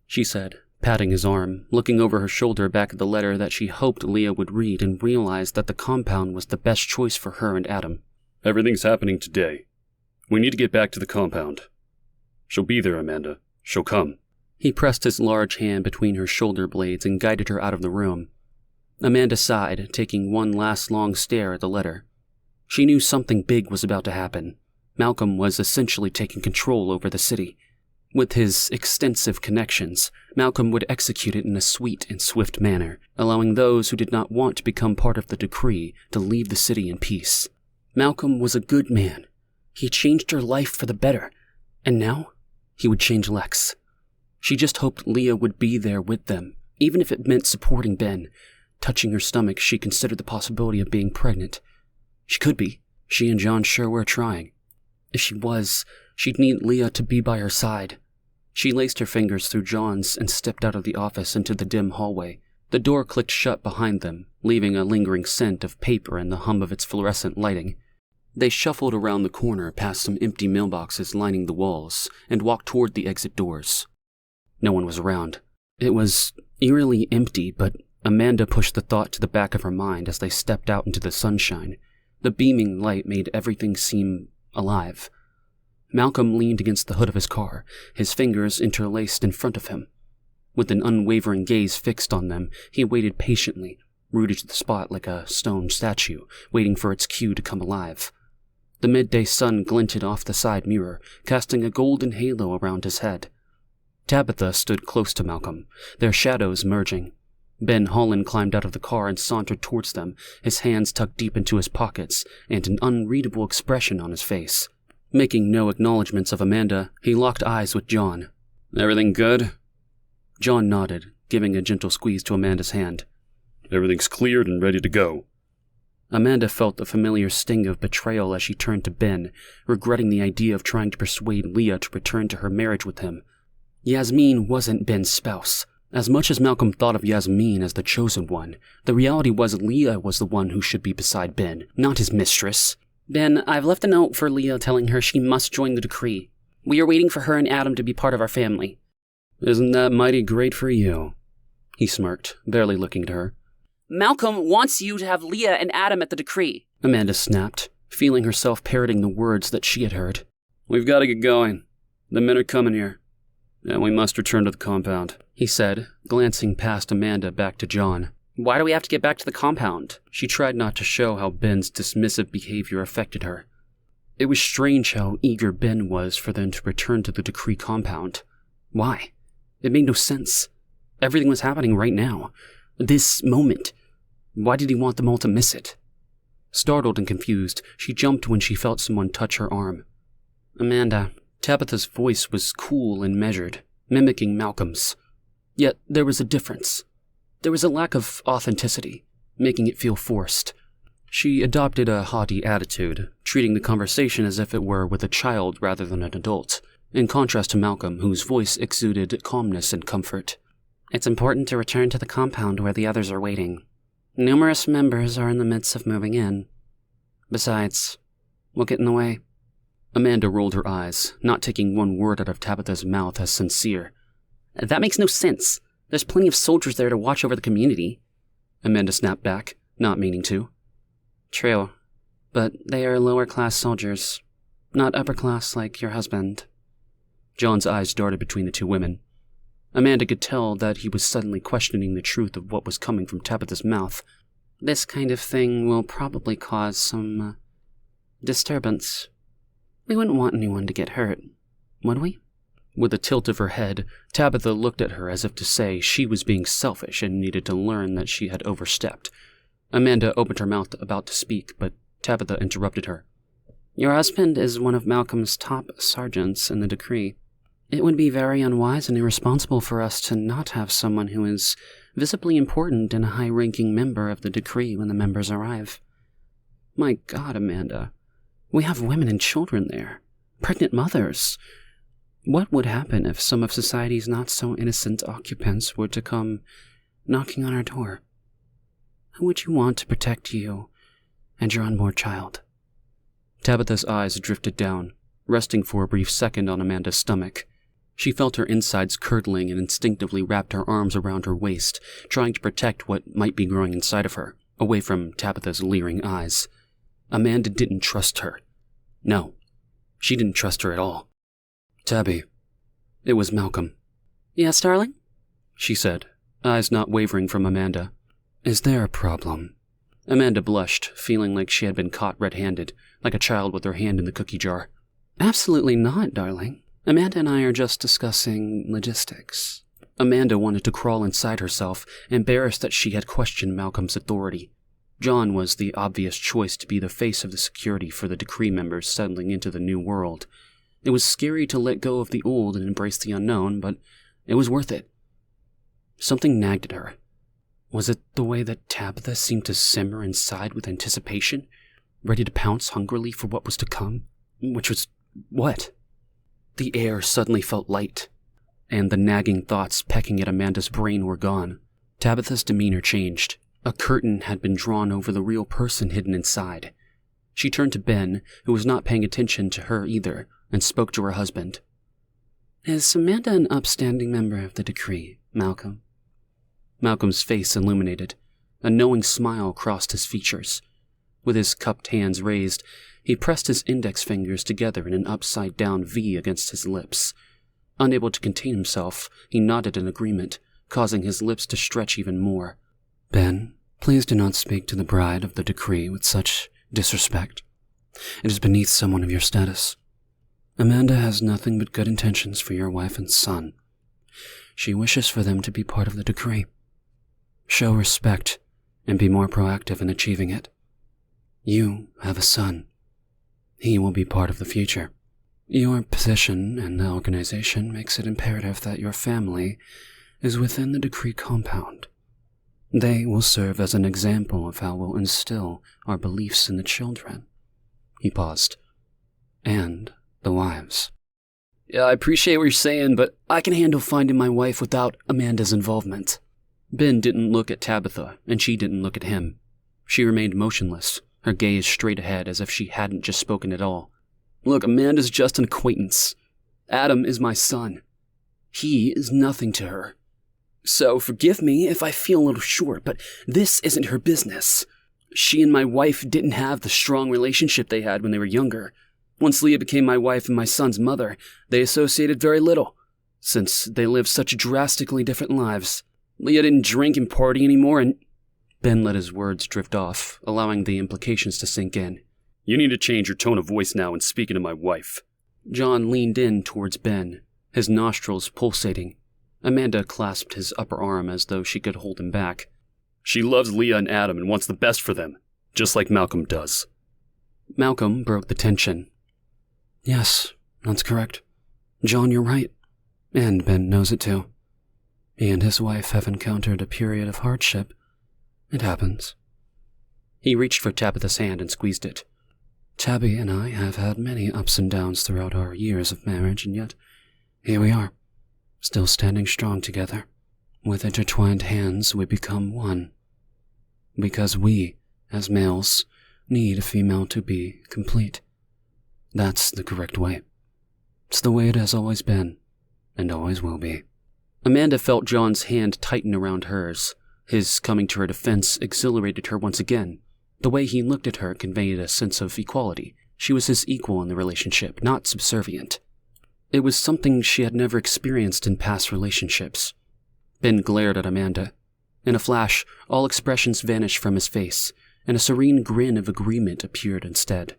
she said, patting his arm, looking over her shoulder back at the letter that she hoped Leah would read and realized that the compound was the best choice for her and Adam. Everything's happening today. We need to get back to the compound. She'll be there, Amanda. She'll come. He pressed his large hand between her shoulder blades and guided her out of the room. Amanda sighed, taking one last long stare at the letter. She knew something big was about to happen. Malcolm was essentially taking control over the city. With his extensive connections, Malcolm would execute it in a sweet and swift manner, allowing those who did not want to become part of the decree to leave the city in peace. Malcolm was a good man. He changed her life for the better, and now he would change Lex. She just hoped Leah would be there with them, even if it meant supporting Ben. Touching her stomach, she considered the possibility of being pregnant. She could be. She and John sure were trying. If she was, she'd need Leah to be by her side. She laced her fingers through John's and stepped out of the office into the dim hallway. The door clicked shut behind them, leaving a lingering scent of paper and the hum of its fluorescent lighting. They shuffled around the corner past some empty mailboxes lining the walls and walked toward the exit doors. No one was around. It was eerily empty, but Amanda pushed the thought to the back of her mind as they stepped out into the sunshine. The beaming light made everything seem alive. Malcolm leaned against the hood of his car, his fingers interlaced in front of him. With an unwavering gaze fixed on them, he waited patiently, rooted to the spot like a stone statue, waiting for its cue to come alive. The midday sun glinted off the side mirror, casting a golden halo around his head. Tabitha stood close to Malcolm, their shadows merging. Ben Hollen climbed out of the car and sauntered towards them, his hands tucked deep into his pockets and an unreadable expression on his face. Making no acknowledgments of Amanda, he locked eyes with John. Everything good? John nodded, giving a gentle squeeze to Amanda's hand. Everything's cleared and ready to go. Amanda felt the familiar sting of betrayal as she turned to Ben, regretting the idea of trying to persuade Leah to return to her marriage with him. Yasmin wasn't Ben's spouse. As much as Malcolm thought of Yasmin as the chosen one, the reality was Leah was the one who should be beside Ben, not his mistress. Ben, I've left a note for Leah telling her she must join the decree. We are waiting for her and Adam to be part of our family. Isn't that mighty great for you? He smirked, barely looking at her. Malcolm wants you to have Leah and Adam at the decree, Amanda snapped, feeling herself parroting the words that she had heard. We've got to get going. The men are coming here. And we must return to the compound, he said, glancing past Amanda back to John. Why do we have to get back to the compound? She tried not to show how Ben's dismissive behavior affected her. It was strange how eager Ben was for them to return to the decree compound. Why? It made no sense. Everything was happening right now. This moment. Why did he want them all to miss it? Startled and confused, she jumped when she felt someone touch her arm. Amanda. Tabitha's voice was cool and measured, mimicking Malcolm's. Yet there was a difference. There was a lack of authenticity, making it feel forced. She adopted a haughty attitude, treating the conversation as if it were with a child rather than an adult, in contrast to Malcolm, whose voice exuded calmness and comfort. It's important to return to the compound where the others are waiting. Numerous members are in the midst of moving in. Besides, we'll get in the way. Amanda rolled her eyes, not taking one word out of Tabitha's mouth as sincere. That makes no sense. There's plenty of soldiers there to watch over the community. Amanda snapped back, not meaning to. True, but they are lower-class soldiers, not upper-class like your husband. John's eyes darted between the two women. Amanda could tell that he was suddenly questioning the truth of what was coming from Tabitha's mouth. This kind of thing will probably cause some disturbance. We wouldn't want anyone to get hurt, would we? With a tilt of her head, Tabitha looked at her as if to say she was being selfish and needed to learn that she had overstepped. Amanda opened her mouth about to speak, but Tabitha interrupted her. Your husband is one of Malcolm's top sergeants in the decree. It would be very unwise and irresponsible for us to not have someone who is visibly important and a high-ranking member of the decree when the members arrive. My God, Amanda. We have women and children there. Pregnant mothers. What would happen if some of society's not-so-innocent occupants were to come knocking on our door? Who would you want to protect you and your unborn child? Tabitha's eyes drifted down, resting for a brief second on Amanda's stomach. She felt her insides curdling and instinctively wrapped her arms around her waist, trying to protect what might be growing inside of her, away from Tabitha's leering eyes. Amanda didn't trust her. No, she didn't trust her at all. Tabby. It was Malcolm. Yes, darling? She said, eyes not wavering from Amanda. Is there a problem? Amanda blushed, feeling like she had been caught red-handed, like a child with her hand in the cookie jar. Absolutely not, darling. Amanda and I are just discussing logistics. Amanda wanted to crawl inside herself, embarrassed that she had questioned Malcolm's authority. John was the obvious choice to be the face of the security for the decree members settling into the new world. It was scary to let go of the old and embrace the unknown, but it was worth it. Something nagged at her. Was it the way that Tabitha seemed to simmer inside with anticipation, ready to pounce hungrily for what was to come? Which was what? The air suddenly felt light, and the nagging thoughts pecking at Amanda's brain were gone. Tabitha's demeanor changed. A curtain had been drawn over the real person hidden inside. She turned to Ben, who was not paying attention to her either, and spoke to her husband. Is Amanda an upstanding member of the decree, Malcolm? Malcolm's face illuminated. A knowing smile crossed his features. With his cupped hands raised, he pressed his index fingers together in an upside-down V against his lips. Unable to contain himself, he nodded in agreement, causing his lips to stretch even more. Ben, please do not speak to the bride of the decree with such disrespect. It is beneath someone of your status. Amanda has nothing but good intentions for your wife and son. She wishes for them to be part of the decree. Show respect and be more proactive in achieving it. You have a son. He will be part of the future. Your position in the organization makes it imperative that your family is within the decree compound. They will serve as an example of how we'll instill our beliefs in the children. He paused. And the wives. Yeah, I appreciate what you're saying, but I can handle finding my wife without Amanda's involvement. Ben didn't look at Tabitha, and she didn't look at him. She remained motionless, her gaze straight ahead as if she hadn't just spoken at all. Look, Amanda's just an acquaintance. Adam is my son. He is nothing to her. So forgive me if I feel a little short, but this isn't her business. She and my wife didn't have the strong relationship they had when they were younger. Once Leah became my wife and my son's mother, they associated very little, since they lived such drastically different lives. Leah didn't drink and party anymore, and Ben let his words drift off, allowing the implications to sink in. You need to change your tone of voice now when speaking to my wife. John leaned in towards Ben, his nostrils pulsating. Amanda clasped his upper arm as though she could hold him back. She loves Leah and Adam and wants the best for them, just like Malcolm does. Malcolm broke the tension. Yes, that's correct. John, you're right. And Ben knows it too. He and his wife have encountered a period of hardship. It happens. He reached for Tabitha's hand and squeezed it. Tabby and I have had many ups and downs throughout our years of marriage, and yet here we are, still standing strong together. With intertwined hands, we become one. Because we, as males, need a female to be complete. That's the correct way. It's the way it has always been, and always will be. Amanda felt John's hand tighten around hers. His coming to her defense exhilarated her once again. The way he looked at her conveyed a sense of equality. She was his equal in the relationship, not subservient. It was something she had never experienced in past relationships. Ben glared at Amanda. In a flash, all expressions vanished from his face, and a serene grin of agreement appeared instead.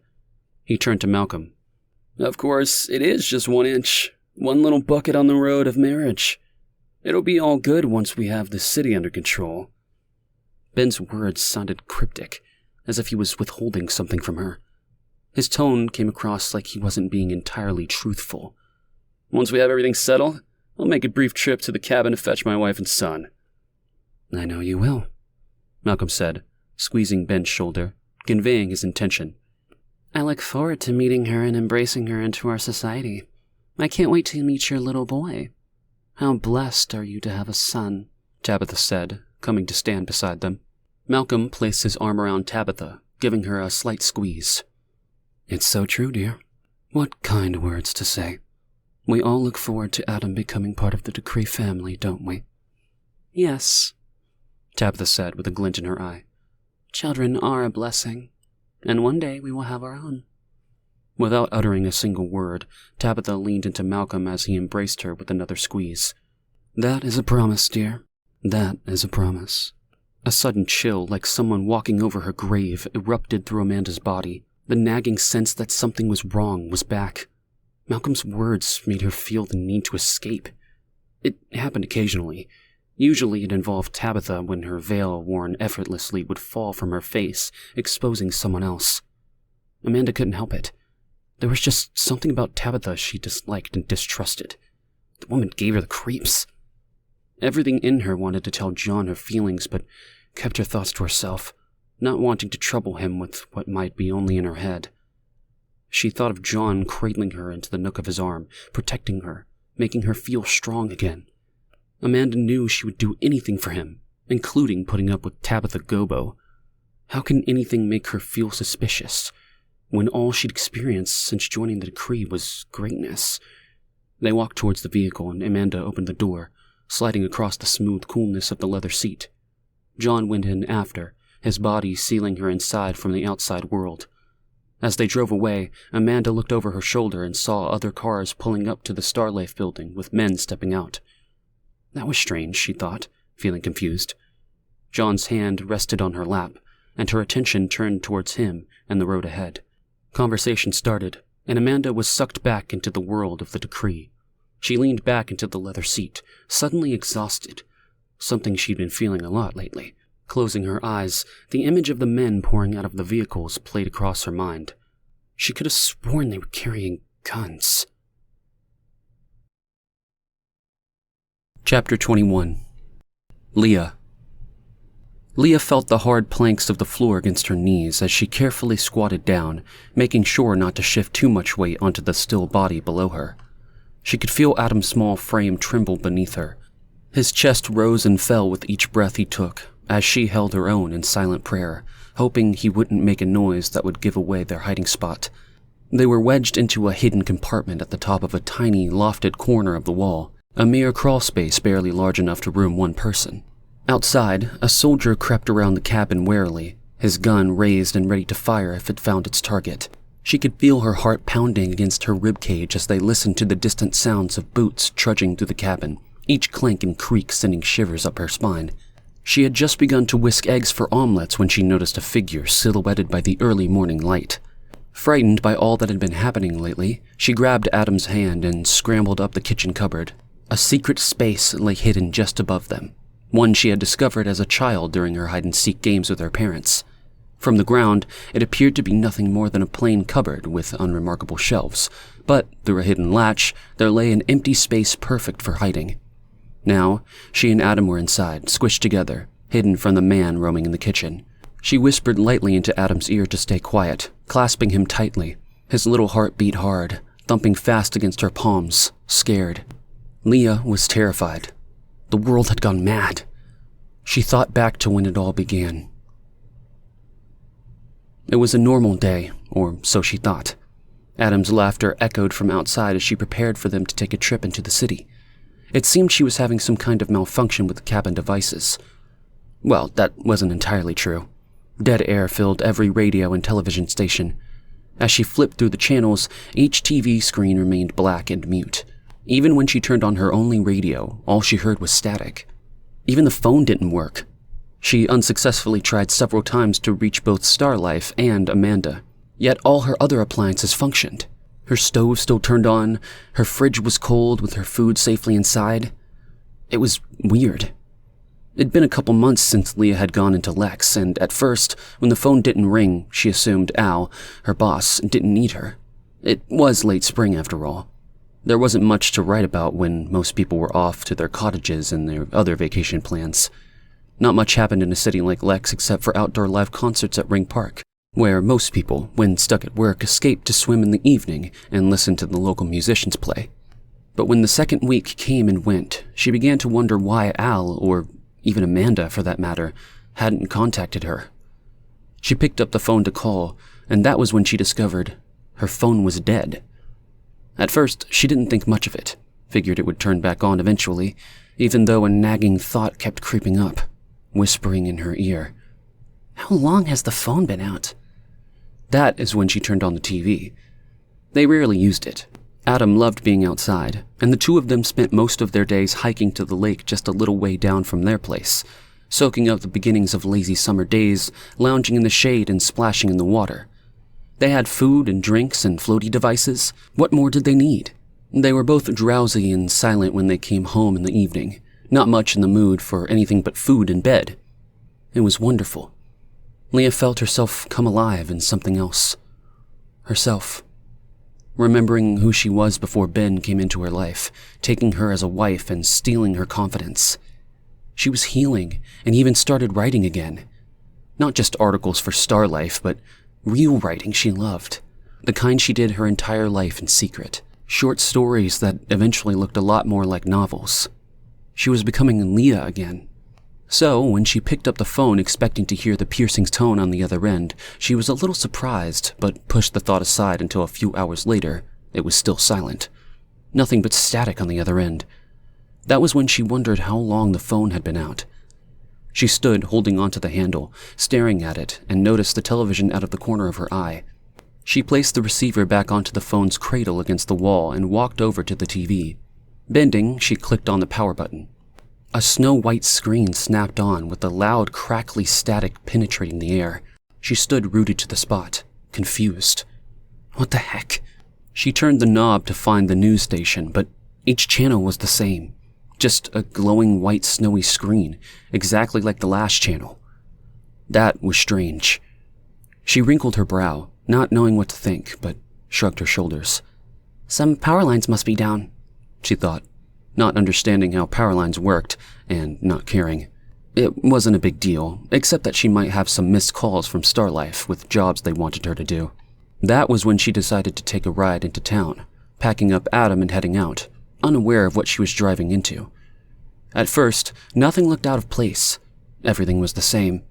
He turned to Malcolm. Of course, it is just 1 inch. One little bucket on the road of marriage. It'll be all good once we have the city under control. Ben's words sounded cryptic, as if he was withholding something from her. His tone came across like he wasn't being entirely truthful. Once we have everything settled, I'll make a brief trip to the cabin to fetch my wife and son. I know you will, Malcolm said, squeezing Ben's shoulder, conveying his intention. I look forward to meeting her and embracing her into our society. I can't wait to meet your little boy. How blessed are you to have a son, Tabitha said, coming to stand beside them. Malcolm placed his arm around Tabitha, giving her a slight squeeze. It's so true, dear. What kind words to say. We all look forward to Adam becoming part of the Decree family, don't we? Yes, Tabitha said with a glint in her eye. Children are a blessing, and one day we will have our own. Without uttering a single word, Tabitha leaned into Malcolm as he embraced her with another squeeze. That is a promise, dear. That is a promise. A sudden chill, like someone walking over her grave, erupted through Amanda's body. The nagging sense that something was wrong was back. Malcolm's words made her feel the need to escape. It happened occasionally. Usually it involved Tabitha when her veil, worn effortlessly, would fall from her face, exposing someone else. Amanda couldn't help it. There was just something about Tabitha she disliked and distrusted. The woman gave her the creeps. Everything in her wanted to tell John her feelings, but kept her thoughts to herself, not wanting to trouble him with what might be only in her head. She thought of John cradling her into the nook of his arm, protecting her, making her feel strong again. Amanda knew she would do anything for him, including putting up with Tabitha Gobbo. How can anything make her feel suspicious, when all she'd experienced since joining the Decree was greatness? They walked towards the vehicle, and Amanda opened the door, sliding across the smooth coolness of the leather seat. John went in after, his body sealing her inside from the outside world. As they drove away, Amanda looked over her shoulder and saw other cars pulling up to the Starlife building with men stepping out. That was strange, she thought, feeling confused. John's hand rested on her lap, and her attention turned towards him and the road ahead. Conversation started, and Amanda was sucked back into the world of the Decree. She leaned back into the leather seat, suddenly exhausted, something she'd been feeling a lot lately. Closing her eyes, the image of the men pouring out of the vehicles played across her mind. She could have sworn they were carrying guns. Chapter 21. Leah. Leah felt the hard planks of the floor against her knees as she carefully squatted down, making sure not to shift too much weight onto the still body below her. She could feel Adam's small frame tremble beneath her. His chest rose and fell with each breath he took, as she held her own in silent prayer, hoping he wouldn't make a noise that would give away their hiding spot. They were wedged into a hidden compartment at the top of a tiny, lofted corner of the wall, a mere crawl space barely large enough to room one person. Outside, a soldier crept around the cabin warily, his gun raised and ready to fire if it found its target. She could feel her heart pounding against her ribcage as they listened to the distant sounds of boots trudging through the cabin, each clank and creak sending shivers up her spine. She had just begun to whisk eggs for omelets when she noticed a figure silhouetted by the early morning light. Frightened by all that had been happening lately, she grabbed Adam's hand and scrambled up the kitchen cupboard. A secret space lay hidden just above them, one she had discovered as a child during her hide-and-seek games with her parents. From the ground, it appeared to be nothing more than a plain cupboard with unremarkable shelves, but through a hidden latch, there lay an empty space perfect for hiding. Now, she and Adam were inside, squished together, hidden from the man roaming in the kitchen. She whispered lightly into Adam's ear to stay quiet, clasping him tightly. His little heart beat hard, thumping fast against her palms, scared. Leah was terrified. The world had gone mad. She thought back to when it all began. It was a normal day, or so she thought. Adam's laughter echoed from outside as she prepared for them to take a trip into the city. It seemed she was having some kind of malfunction with the cabin devices. Well, that wasn't entirely true. Dead air filled every radio and television station. As she flipped through the channels, each TV screen remained black and mute. Even when she turned on her only radio, all she heard was static. Even the phone didn't work. She unsuccessfully tried several times to reach both Starlife and Amanda, yet all her other appliances functioned. Her stove still turned on, her fridge was cold with her food safely inside. It was weird. It'd been a couple months since Leah had gone into Lex, and at first, when the phone didn't ring, she assumed Al, her boss, didn't need her. It was late spring after all. There wasn't much to write about when most people were off to their cottages and their other vacation plans. Not much happened in a city like Lex except for outdoor live concerts at Ring Park, where most people, when stuck at work, escaped to swim in the evening and listen to the local musicians play. But when the second week came and went, she began to wonder why Al, or even Amanda for that matter, hadn't contacted her. She picked up the phone to call, and that was when she discovered her phone was dead. At first, she didn't think much of it, figured it would turn back on eventually, even though a nagging thought kept creeping up, whispering in her ear. How long has the phone been out? That is when she turned on the TV. They rarely used it. Adam loved being outside, and the two of them spent most of their days hiking to the lake just a little way down from their place, soaking up the beginnings of lazy summer days, lounging in the shade and splashing in the water. They had food and drinks and floaty devices. What more did they need? They were both drowsy and silent when they came home in the evening, not much in the mood for anything but food and bed. It was wonderful. Leah felt herself come alive in something else. Herself. Remembering who she was before Ben came into her life, taking her as a wife and stealing her confidence. She was healing and even started writing again. Not just articles for Star Life, but real writing she loved. The kind she did her entire life in secret. Short stories that eventually looked a lot more like novels. She was becoming Leah again. So, when she picked up the phone expecting to hear the piercing tone on the other end, she was a little surprised, but pushed the thought aside until a few hours later, it was still silent. Nothing but static on the other end. That was when she wondered how long the phone had been out. She stood holding onto the handle, staring at it, and noticed the television out of the corner of her eye. She placed the receiver back onto the phone's cradle against the wall and walked over to the TV. Bending, she clicked on the power button. A snow-white screen snapped on with a loud, crackly static penetrating the air. She stood rooted to the spot, confused. What the heck? She turned the knob to find the news station, but each channel was the same. Just a glowing white snowy screen, exactly like the last channel. That was strange. She wrinkled her brow, not knowing what to think, but shrugged her shoulders. Some power lines must be down, she thought, not understanding how power lines worked, and not caring. It wasn't a big deal, except that she might have some missed calls from Star Life with jobs they wanted her to do. That was when she decided to take a ride into town, packing up Adam and heading out, unaware of what she was driving into. At first, nothing looked out of place. Everything was the same.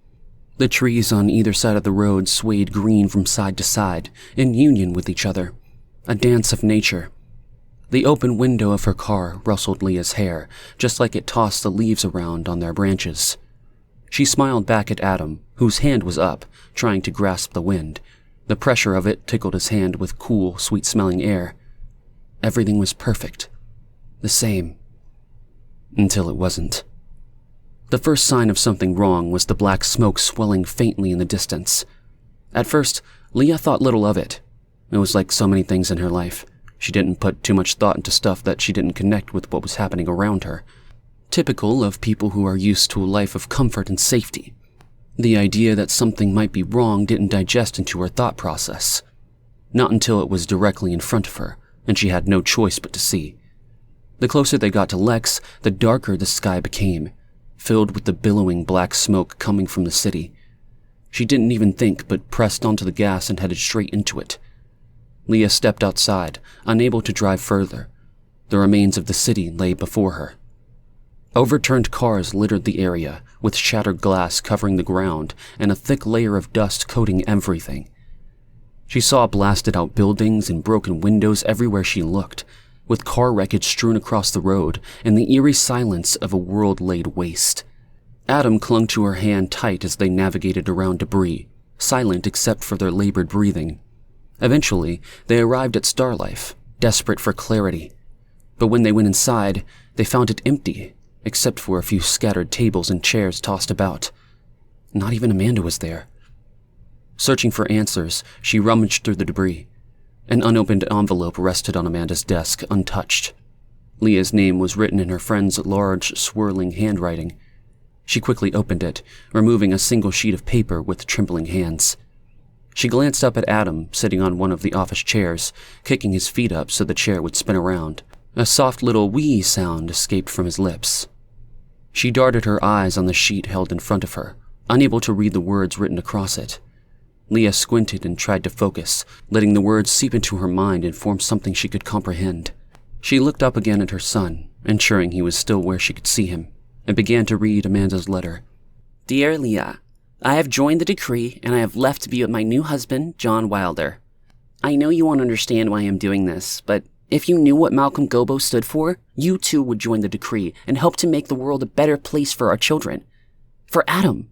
The trees on either side of the road swayed green from side to side, in union with each other, a dance of nature. The open window of her car rustled Leah's hair, just like it tossed the leaves around on their branches. She smiled back at Adam, whose hand was up, trying to grasp the wind. The pressure of it tickled his hand with cool, sweet-smelling air. Everything was perfect. The same. Until it wasn't. The first sign of something wrong was the black smoke swelling faintly in the distance. At first, Leah thought little of it. It was like so many things in her life. She didn't put too much thought into stuff that she didn't connect with what was happening around her. Typical of people who are used to a life of comfort and safety. The idea that something might be wrong didn't digest into her thought process. Not until it was directly in front of her, and she had no choice but to see. The closer they got to Lex, the darker the sky became, filled with the billowing black smoke coming from the city. She didn't even think, but pressed onto the gas and headed straight into it. Leah stepped outside, unable to drive further. The remains of the city lay before her. Overturned cars littered the area, with shattered glass covering the ground and a thick layer of dust coating everything. She saw blasted-out buildings and broken windows everywhere she looked, with car wreckage strewn across the road and the eerie silence of a world laid waste. Adam clung to her hand tight as they navigated around debris, silent except for their labored breathing. Eventually, they arrived at Star Life, desperate for clarity. But when they went inside, they found it empty, except for a few scattered tables and chairs tossed about. Not even Amanda was there. Searching for answers, she rummaged through the debris. An unopened envelope rested on Amanda's desk, untouched. Leah's name was written in her friend's large, swirling handwriting. She quickly opened it, removing a single sheet of paper with trembling hands. She glanced up at Adam, sitting on one of the office chairs, kicking his feet up so the chair would spin around. A soft little wee sound escaped from his lips. She darted her eyes on the sheet held in front of her, unable to read the words written across it. Leah squinted and tried to focus, letting the words seep into her mind and form something she could comprehend. She looked up again at her son, ensuring he was still where she could see him, and began to read Amanda's letter. Dear Leah, I have joined the decree and I have left to be with my new husband, John Wilder. I know you won't understand why I'm doing this, but if you knew what Malcolm Gobbo stood for, you too would join the decree and help to make the world a better place for our children. For Adam.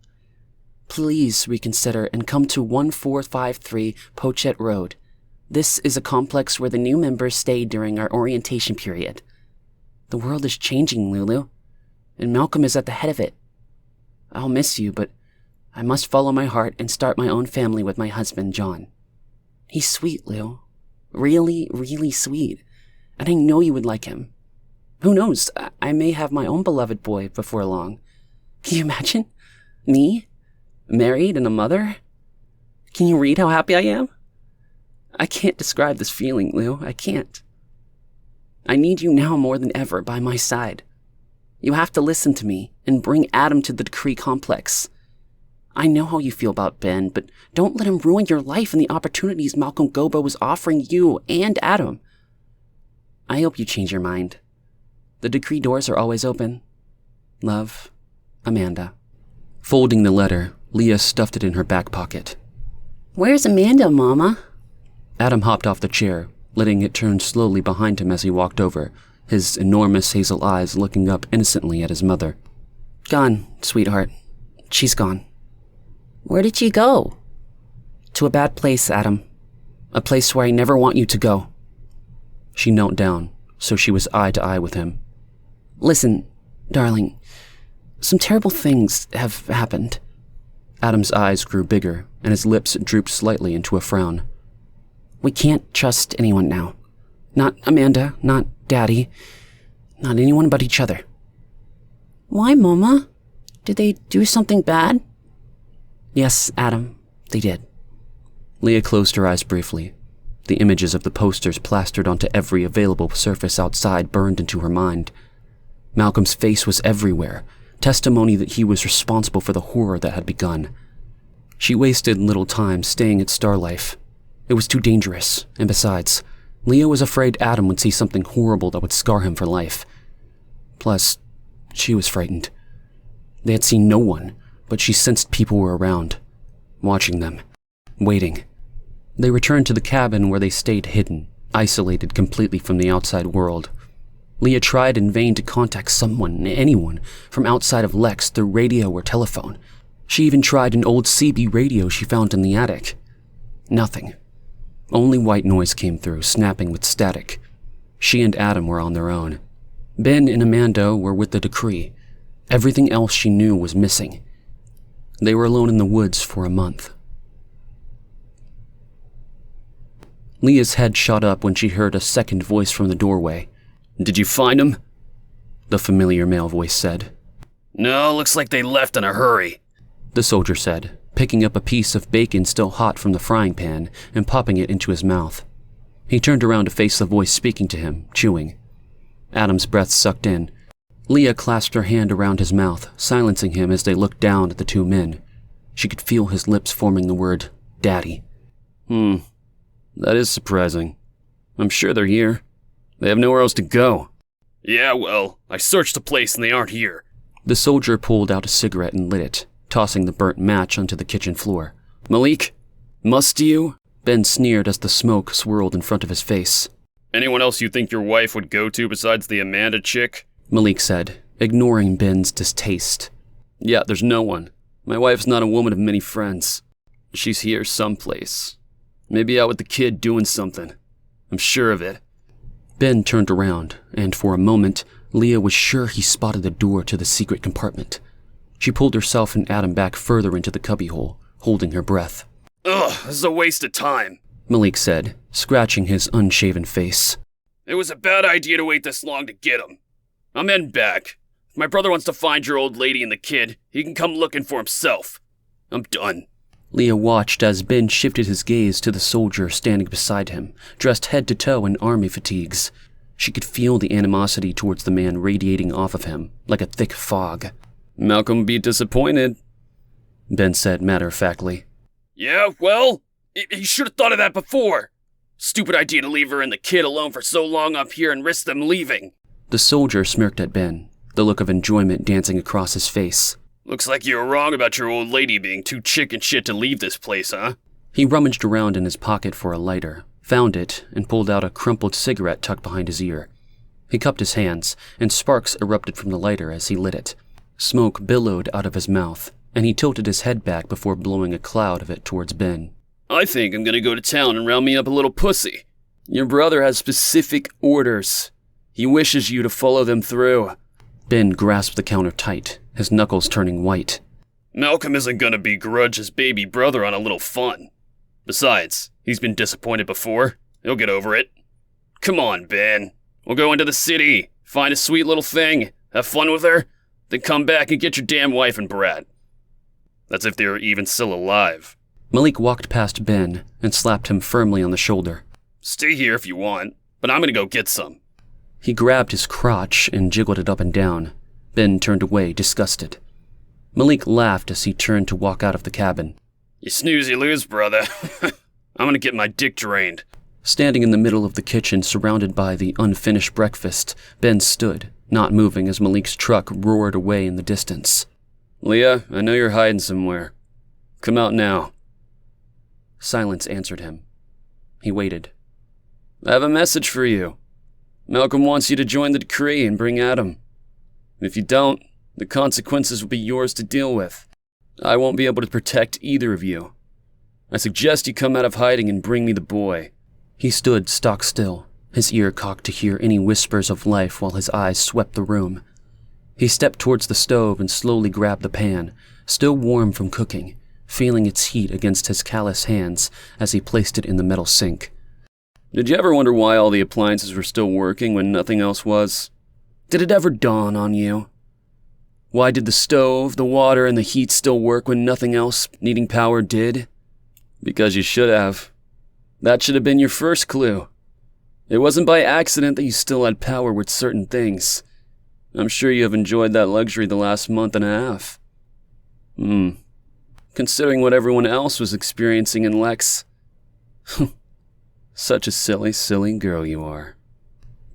Please reconsider and come to 1453 Pochet Road. This is a complex where the new members stay during our orientation period. The world is changing, Lulu, and Malcolm is at the head of it. I'll miss you, but I must follow my heart and start my own family with my husband, John. He's sweet, Lou. Really, really sweet. And I know you would like him. Who knows, I may have my own beloved boy before long. Can you imagine? Me? Married and a mother? Can you read how happy I am? I can't describe this feeling, Lou. I can't. I need you now more than ever by my side. You have to listen to me and bring Adam to the decree complex. I know how you feel about Ben, but don't let him ruin your life and the opportunities Malcolm Gobbo was offering you and Adam. I hope you change your mind. The decree doors are always open. Love, Amanda. Folding the letter, Leah stuffed it in her back pocket. Where's Amanda, Mama? Adam hopped off the chair, letting it turn slowly behind him as he walked over, his enormous hazel eyes looking up innocently at his mother. Gone, sweetheart. She's gone. Where did she go? To a bad place, Adam. A place where I never want you to go. She knelt down, so she was eye to eye with him. Listen, darling, some terrible things have happened. Adam's eyes grew bigger, and his lips drooped slightly into a frown. We can't trust anyone now. Not Amanda, not Daddy, not anyone but each other. Why, Mama? Did they do something bad? Yes, Adam, they did. Leah closed her eyes briefly. The images of the posters plastered onto every available surface outside burned into her mind. Malcolm's face was everywhere, testimony that he was responsible for the horror that had begun. She wasted little time staying at Starlife. It was too dangerous, and besides, Leah was afraid Adam would see something horrible that would scar him for life. Plus, she was frightened. They had seen no one, but she sensed people were around, watching them, waiting. They returned to the cabin where they stayed hidden, isolated completely from the outside world. Leah tried in vain to contact someone, anyone, from outside of Lex through radio or telephone. She even tried an old CB radio she found in the attic. Nothing. Only white noise came through, snapping with static. She and Adam were on their own. Ben and Amanda were with the decree. Everything else she knew was missing. They were alone in the woods for a month. Leah's head shot up when she heard a second voice from the doorway. "Did you find him?" The familiar male voice said. "No, looks like they left in a hurry," the soldier said, picking up a piece of bacon still hot from the frying pan and popping it into his mouth. He turned around to face the voice speaking to him, chewing. Adam's breath sucked in. Leah clasped her hand around his mouth, silencing him as they looked down at the two men. She could feel his lips forming the word, Daddy. That is surprising. I'm sure they're here. They have nowhere else to go." "Yeah, well, I searched the place and they aren't here." The soldier pulled out a cigarette and lit it, tossing the burnt match onto the kitchen floor. "Malik, must you?" Ben sneered as the smoke swirled in front of his face. "Anyone else you think your wife would go to besides the Amanda chick?" Malik said, ignoring Ben's distaste. "Yeah, there's no one. My wife's not a woman of many friends. She's here someplace. Maybe out with the kid doing something. I'm sure of it." Ben turned around, and for a moment, Leah was sure he spotted the door to the secret compartment. She pulled herself and Adam back further into the cubbyhole, holding her breath. "Ugh, this is a waste of time," Malik said, scratching his unshaven face. It was a bad idea to wait this long to get him. I'm heading back. If my brother wants to find your old lady and the kid, he can come looking for himself. I'm done. Leah watched as Ben shifted his gaze to the soldier standing beside him, dressed head to toe in army fatigues. She could feel the animosity towards the man radiating off of him, like a thick fog. Malcolm would be disappointed, Ben said matter-of-factly. Yeah, well, he should have thought of that before. Stupid idea to leave her and the kid alone for so long up here and risk them leaving. The soldier smirked at Ben, the look of enjoyment dancing across his face. Looks like you were wrong about your old lady being too chicken shit to leave this place, huh? He rummaged around in his pocket for a lighter, found it, and pulled out a crumpled cigarette tucked behind his ear. He cupped his hands, and sparks erupted from the lighter as he lit it. Smoke billowed out of his mouth, and he tilted his head back before blowing a cloud of it towards Ben. I think I'm gonna go to town and round me up a little pussy. Your brother has specific orders. He wishes you to follow them through. Ben grasped the counter tight, his knuckles turning white. Malcolm isn't gonna begrudge his baby brother on a little fun. Besides, he's been disappointed before. He'll get over it. Come on, Ben. We'll go into the city, find a sweet little thing, have fun with her, then come back and get your damn wife and brat. That's if they're even still alive. Malik walked past Ben and slapped him firmly on the shoulder. Stay here if you want, but I'm gonna go get some. He grabbed his crotch and jiggled it up and down. Ben turned away, disgusted. Malik laughed as he turned to walk out of the cabin. You snooze, you lose, brother. I'm gonna get my dick drained. Standing in the middle of the kitchen, surrounded by the unfinished breakfast, Ben stood, not moving as Malik's truck roared away in the distance. Leah, I know you're hiding somewhere. Come out now. Silence answered him. He waited. I have a message for you. Malcolm wants you to join the decree and bring Adam. If you don't, the consequences will be yours to deal with. I won't be able to protect either of you. I suggest you come out of hiding and bring me the boy. He stood stock still, his ear cocked to hear any whispers of life while his eyes swept the room. He stepped towards the stove and slowly grabbed the pan, still warm from cooking, feeling its heat against his callous hands as he placed it in the metal sink. Did you ever wonder why all the appliances were still working when nothing else was? Did it ever dawn on you? Why did the stove, the water, and the heat still work when nothing else needing power did? Because you should have. That should have been your first clue. It wasn't by accident that you still had power with certain things. I'm sure you have enjoyed that luxury the last month and a half. Considering what everyone else was experiencing in Lex. Such a silly, silly girl you are.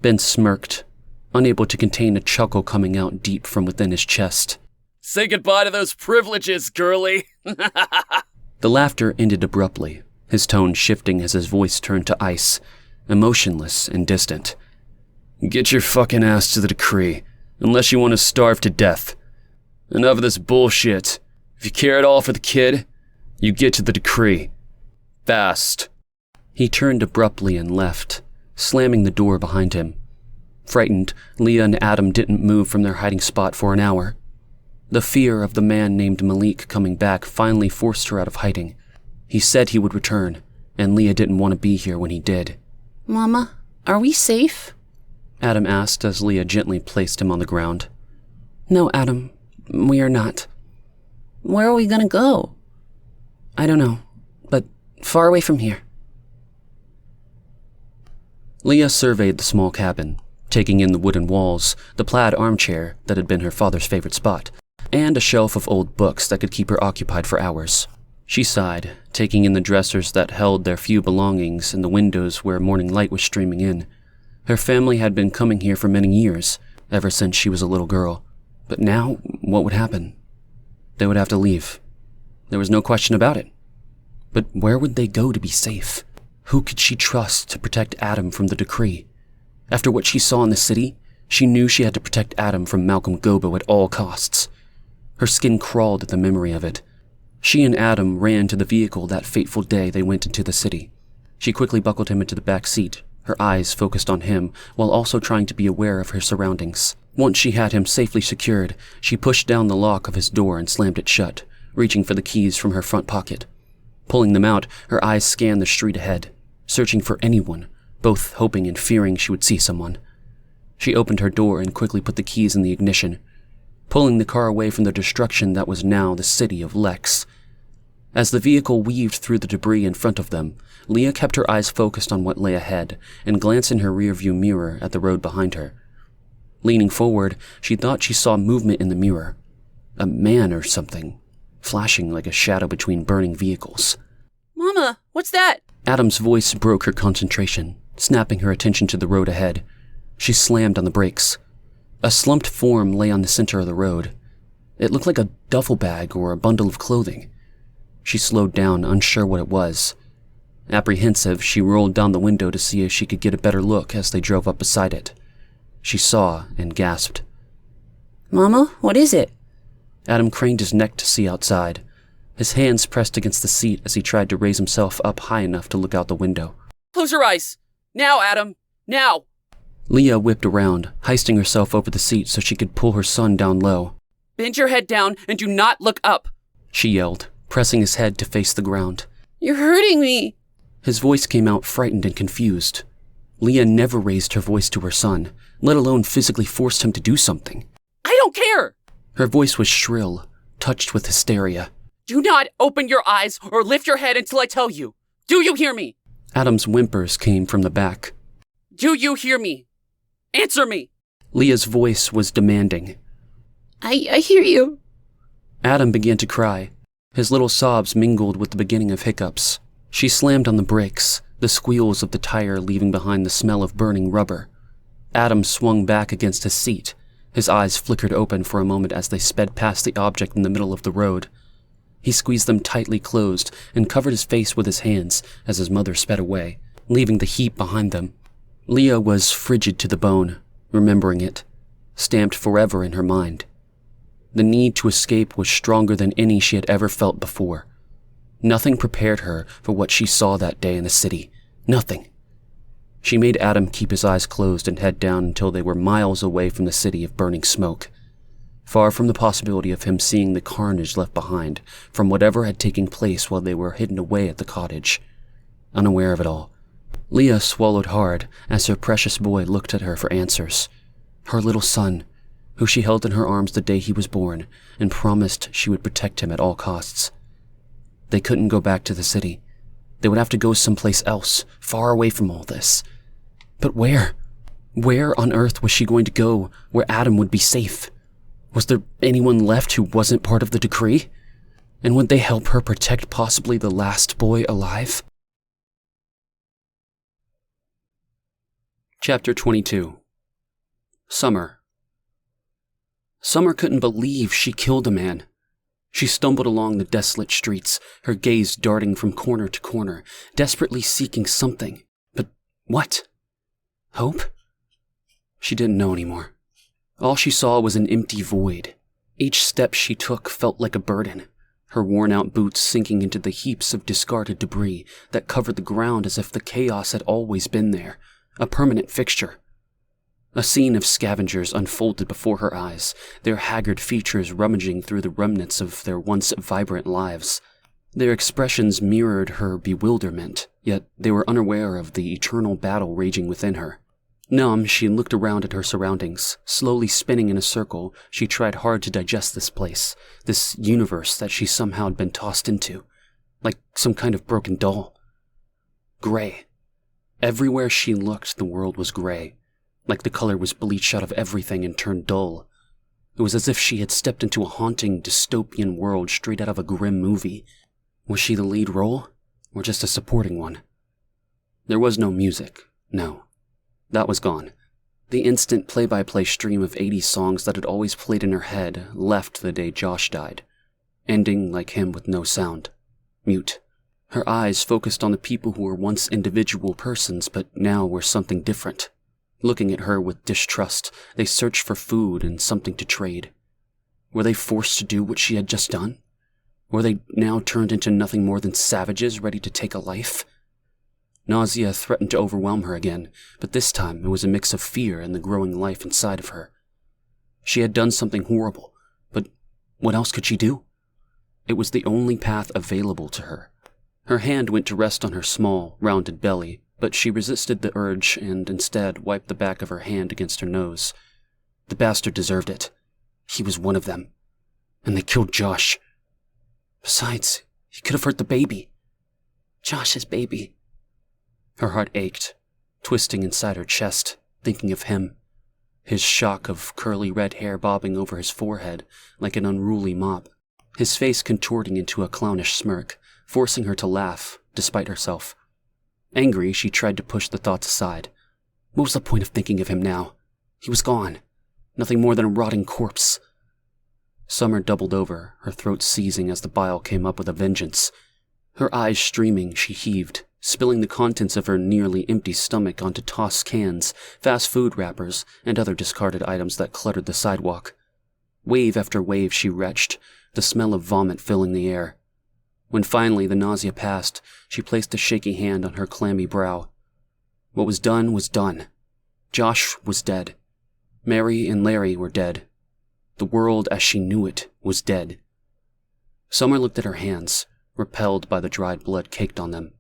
Ben smirked, unable to contain a chuckle coming out deep from within his chest. Say goodbye to those privileges, girlie. The laughter ended abruptly, his tone shifting as his voice turned to ice, emotionless and distant. Get your fucking ass to the decree, unless you want to starve to death. Enough of this bullshit. If you care at all for the kid, you get to the decree. Fast. He turned abruptly and left, slamming the door behind him. Frightened, Leah and Adam didn't move from their hiding spot for an hour. The fear of the man named Malik coming back finally forced her out of hiding. He said he would return, and Leah didn't want to be here when he did. Mama, are we safe? Adam asked as Leah gently placed him on the ground. No, Adam, we are not. Where are we gonna go? I don't know, but far away from here. Leah surveyed the small cabin, taking in the wooden walls, the plaid armchair that had been her father's favorite spot, and a shelf of old books that could keep her occupied for hours. She sighed, taking in the dressers that held their few belongings and the windows where morning light was streaming in. Her family had been coming here for many years, ever since she was a little girl. But now, what would happen? They would have to leave. There was no question about it. But where would they go to be safe? Who could she trust to protect Adam from the decree? After what she saw in the city, she knew she had to protect Adam from Malcolm Gobbo at all costs. Her skin crawled at the memory of it. She and Adam ran to the vehicle that fateful day they went into the city. She quickly buckled him into the back seat, her eyes focused on him while also trying to be aware of her surroundings. Once she had him safely secured, she pushed down the lock of his door and slammed it shut, reaching for the keys from her front pocket. Pulling them out, her eyes scanned the street ahead. searching for anyone, both hoping and fearing she would see someone. She opened her door and quickly put the keys in the ignition, pulling the car away from the destruction that was now the city of Lex. As the vehicle weaved through the debris in front of them, Leah kept her eyes focused on what lay ahead and glanced in her rearview mirror at the road behind her. Leaning forward, she thought she saw movement in the mirror. A man or something, flashing like a shadow between burning vehicles. Mama, what's that? Adam's voice broke her concentration, snapping her attention to the road ahead. She slammed on the brakes. A slumped form lay on the center of the road. It looked like a duffel bag or a bundle of clothing. She slowed down, unsure what it was. Apprehensive, she rolled down the window to see if she could get a better look as they drove up beside it. She saw and gasped. Mama, what is it? Adam craned his neck to see outside. His hands pressed against the seat as he tried to raise himself up high enough to look out the window. Close your eyes. Now, Adam. Now. Leah whipped around, heisting herself over the seat so she could pull her son down low. Bend your head down and do not look up, She yelled, pressing his head to face the ground. You're hurting me. His voice came out frightened and confused. Leah never raised her voice to her son, let alone physically forced him to do something. I don't care. Her voice was shrill, touched with hysteria. Do not open your eyes or lift your head until I tell you. Do you hear me? Adam's whimpers came from the back. Do you hear me? Answer me. Leah's voice was demanding. I hear you. Adam began to cry. His little sobs mingled with the beginning of hiccups. She slammed on the brakes, the squeals of the tire leaving behind the smell of burning rubber. Adam swung back against his seat. His eyes flickered open for a moment as they sped past the object in the middle of the road. He squeezed them tightly closed and covered his face with his hands as his mother sped away, leaving the heap behind them. Leah was frigid to the bone, remembering it, stamped forever in her mind. The need to escape was stronger than any she had ever felt before. Nothing prepared her for what she saw that day in the city. Nothing. She made Adam keep his eyes closed and head down until they were miles away from the city of burning smoke, far from the possibility of him seeing the carnage left behind from whatever had taken place while they were hidden away at the cottage. Unaware of it all, Leah swallowed hard as her precious boy looked at her for answers. Her little son, who she held in her arms the day he was born and promised she would protect him at all costs. They couldn't go back to the city. They would have to go someplace else, far away from all this. But where? Where on earth was she going to go where Adam would be safe? Was there anyone left who wasn't part of the decree? And would they help her protect possibly the last boy alive? Chapter 22. Summer. Summer couldn't believe she killed a man. She stumbled along the desolate streets, her gaze darting from corner to corner, desperately seeking something. But what? Hope? She didn't know anymore. All she saw was an empty void. Each step she took felt like a burden, her worn-out boots sinking into the heaps of discarded debris that covered the ground as if the chaos had always been there, a permanent fixture. A scene of scavengers unfolded before her eyes, their haggard features rummaging through the remnants of their once vibrant lives. Their expressions mirrored her bewilderment, yet they were unaware of the eternal battle raging within her. Numb, she looked around at her surroundings. Slowly spinning in a circle, she tried hard to digest this place, this universe that she somehow had been tossed into, like some kind of broken doll. Gray. Everywhere she looked, the world was gray, like the color was bleached out of everything and turned dull. It was as if she had stepped into a haunting, dystopian world straight out of a grim movie. Was she the lead role, or just a supporting one? There was no music, no. That was gone. The instant play-by-play stream of 80s songs that had always played in her head left the day Josh died, ending like him with no sound. Mute. Her eyes focused on the people who were once individual persons but now were something different. Looking at her with distrust, they searched for food and something to trade. Were they forced to do what she had just done? Were they now turned into nothing more than savages ready to take a life? Nausea threatened to overwhelm her again, but this time it was a mix of fear and the growing life inside of her. She had done something horrible, but what else could she do? It was the only path available to her. Her hand went to rest on her small, rounded belly, but she resisted the urge and instead wiped the back of her hand against her nose. The bastard deserved it. He was one of them. And they killed Josh. Besides, he could have hurt the baby. Josh's baby. Her heart ached, twisting inside her chest, thinking of him. His shock of curly red hair bobbing over his forehead like an unruly mop. His face contorting into a clownish smirk, forcing her to laugh, despite herself. Angry, she tried to push the thoughts aside. What was the point of thinking of him now? He was gone. Nothing more than a rotting corpse. Summer doubled over, her throat seizing as the bile came up with a vengeance. Her eyes streaming, she heaved, spilling the contents of her nearly empty stomach onto tossed cans, fast food wrappers, and other discarded items that cluttered the sidewalk. Wave after wave she retched, the smell of vomit filling the air. When finally the nausea passed, she placed a shaky hand on her clammy brow. What was done was done. Josh was dead. Mary and Larry were dead. The world as she knew it was dead. Summer looked at her hands, repelled by the dried blood caked on them.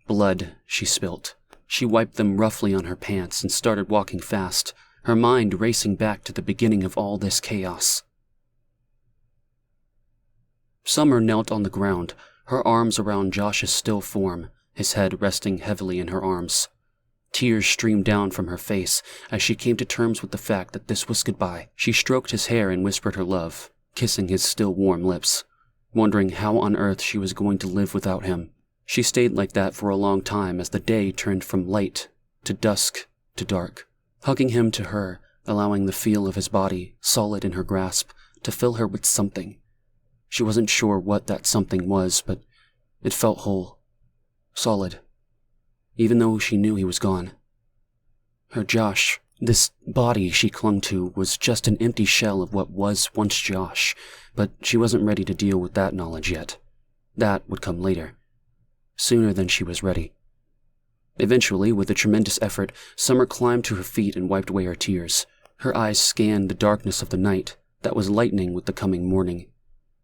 Blood, she spilt. She wiped them roughly on her pants and started walking fast, her mind racing back to the beginning of all this chaos. Summer knelt on the ground, her arms around Josh's still form, his head resting heavily in her arms. Tears streamed down from her face as she came to terms with the fact that this was goodbye. She stroked his hair and whispered her love, kissing his still warm lips, wondering how on earth she was going to live without him. She stayed like that for a long time as the day turned from light to dusk to dark, hugging him to her, allowing the feel of his body, solid in her grasp, to fill her with something. She wasn't sure what that something was, but it felt whole, solid, even though she knew he was gone. Her Josh, this body she clung to, was just an empty shell of what was once Josh, but she wasn't ready to deal with that knowledge yet. That would come later, sooner than she was ready. Eventually, with a tremendous effort, Summer climbed to her feet and wiped away her tears. Her eyes scanned the darkness of the night that was lightening with the coming morning.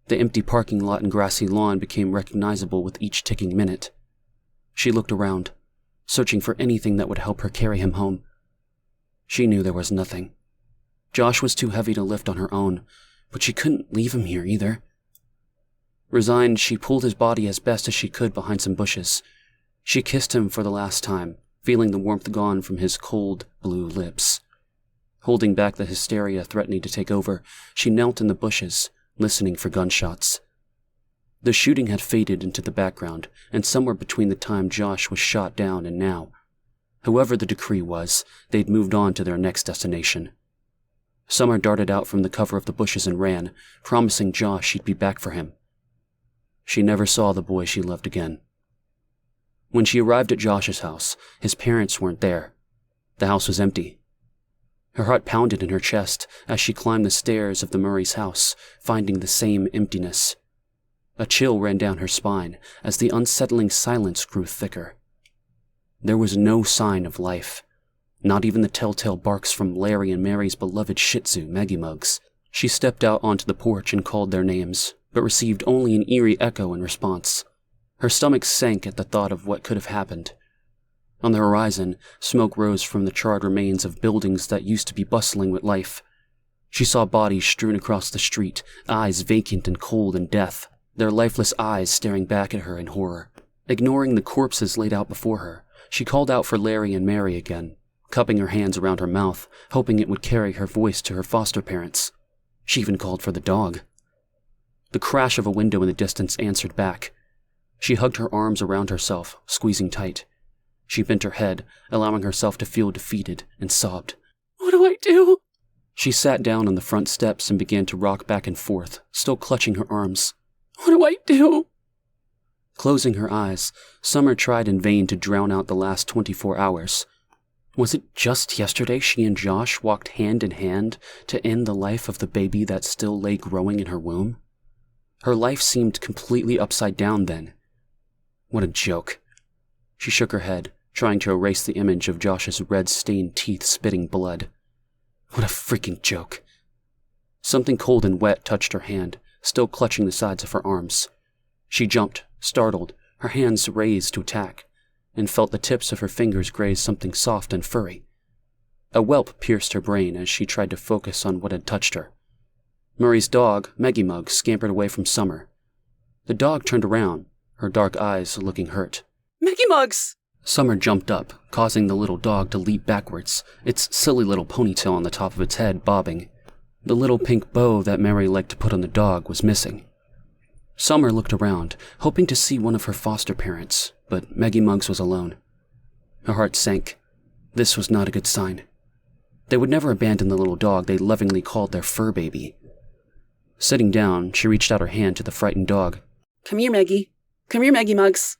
The empty parking lot and grassy lawn became recognizable with each ticking minute. She looked around, searching for anything that would help her carry him home. She knew there was nothing. Josh was too heavy to lift on her own, but she couldn't leave him here either. Resigned, she pulled his body as best as she could behind some bushes. She kissed him for the last time, feeling the warmth gone from his cold, blue lips. Holding back the hysteria threatening to take over, she knelt in the bushes, listening for gunshots. The shooting had faded into the background, and somewhere between the time Josh was shot down and now. Whoever the decree was, they'd moved on to their next destination. Summer darted out from the cover of the bushes and ran, promising Josh she'd be back for him. She never saw the boy she loved again. When she arrived at Josh's house, his parents weren't there. The house was empty. Her heart pounded in her chest as she climbed the stairs of the Murray's house, finding the same emptiness. A chill ran down her spine as the unsettling silence grew thicker. There was no sign of life, not even the telltale barks from Larry and Mary's beloved Shih Tzu, Maggie Mugs. She stepped out onto the porch and called their names, but received only an eerie echo in response. Her stomach sank at the thought of what could have happened. On the horizon, smoke rose from the charred remains of buildings that used to be bustling with life. She saw bodies strewn across the street, eyes vacant and cold in death, their lifeless eyes staring back at her in horror. Ignoring the corpses laid out before her, she called out for Larry and Mary again, cupping her hands around her mouth, hoping it would carry her voice to her foster parents. She even called for the dog. The crash of a window in the distance answered back. She hugged her arms around herself, squeezing tight. She bent her head, allowing herself to feel defeated, and sobbed. What do I do? She sat down on the front steps and began to rock back and forth, still clutching her arms. What do I do? Closing her eyes, Summer tried in vain to drown out the last 24 hours. Was it just yesterday she and Josh walked hand in hand to end the life of the baby that still lay growing in her womb? Her life seemed completely upside down then. What a joke. She shook her head, trying to erase the image of Josh's red-stained teeth spitting blood. What a freaking joke. Something cold and wet touched her hand, still clutching the sides of her arms. She jumped, startled, her hands raised to attack, and felt the tips of her fingers graze something soft and furry. A whelp pierced her brain as she tried to focus on what had touched her. Murray's dog, Maggie Muggs, scampered away from Summer. The dog turned around, her dark eyes looking hurt. Maggie Muggs! Summer jumped up, causing the little dog to leap backwards, its silly little ponytail on the top of its head bobbing. The little pink bow that Mary liked to put on the dog was missing. Summer looked around, hoping to see one of her foster parents, but Maggie Muggs was alone. Her heart sank. This was not a good sign. They would never abandon the little dog they lovingly called their fur baby. Sitting down, she reached out her hand to the frightened dog. Come here, Maggie. Come here, Maggie Muggs.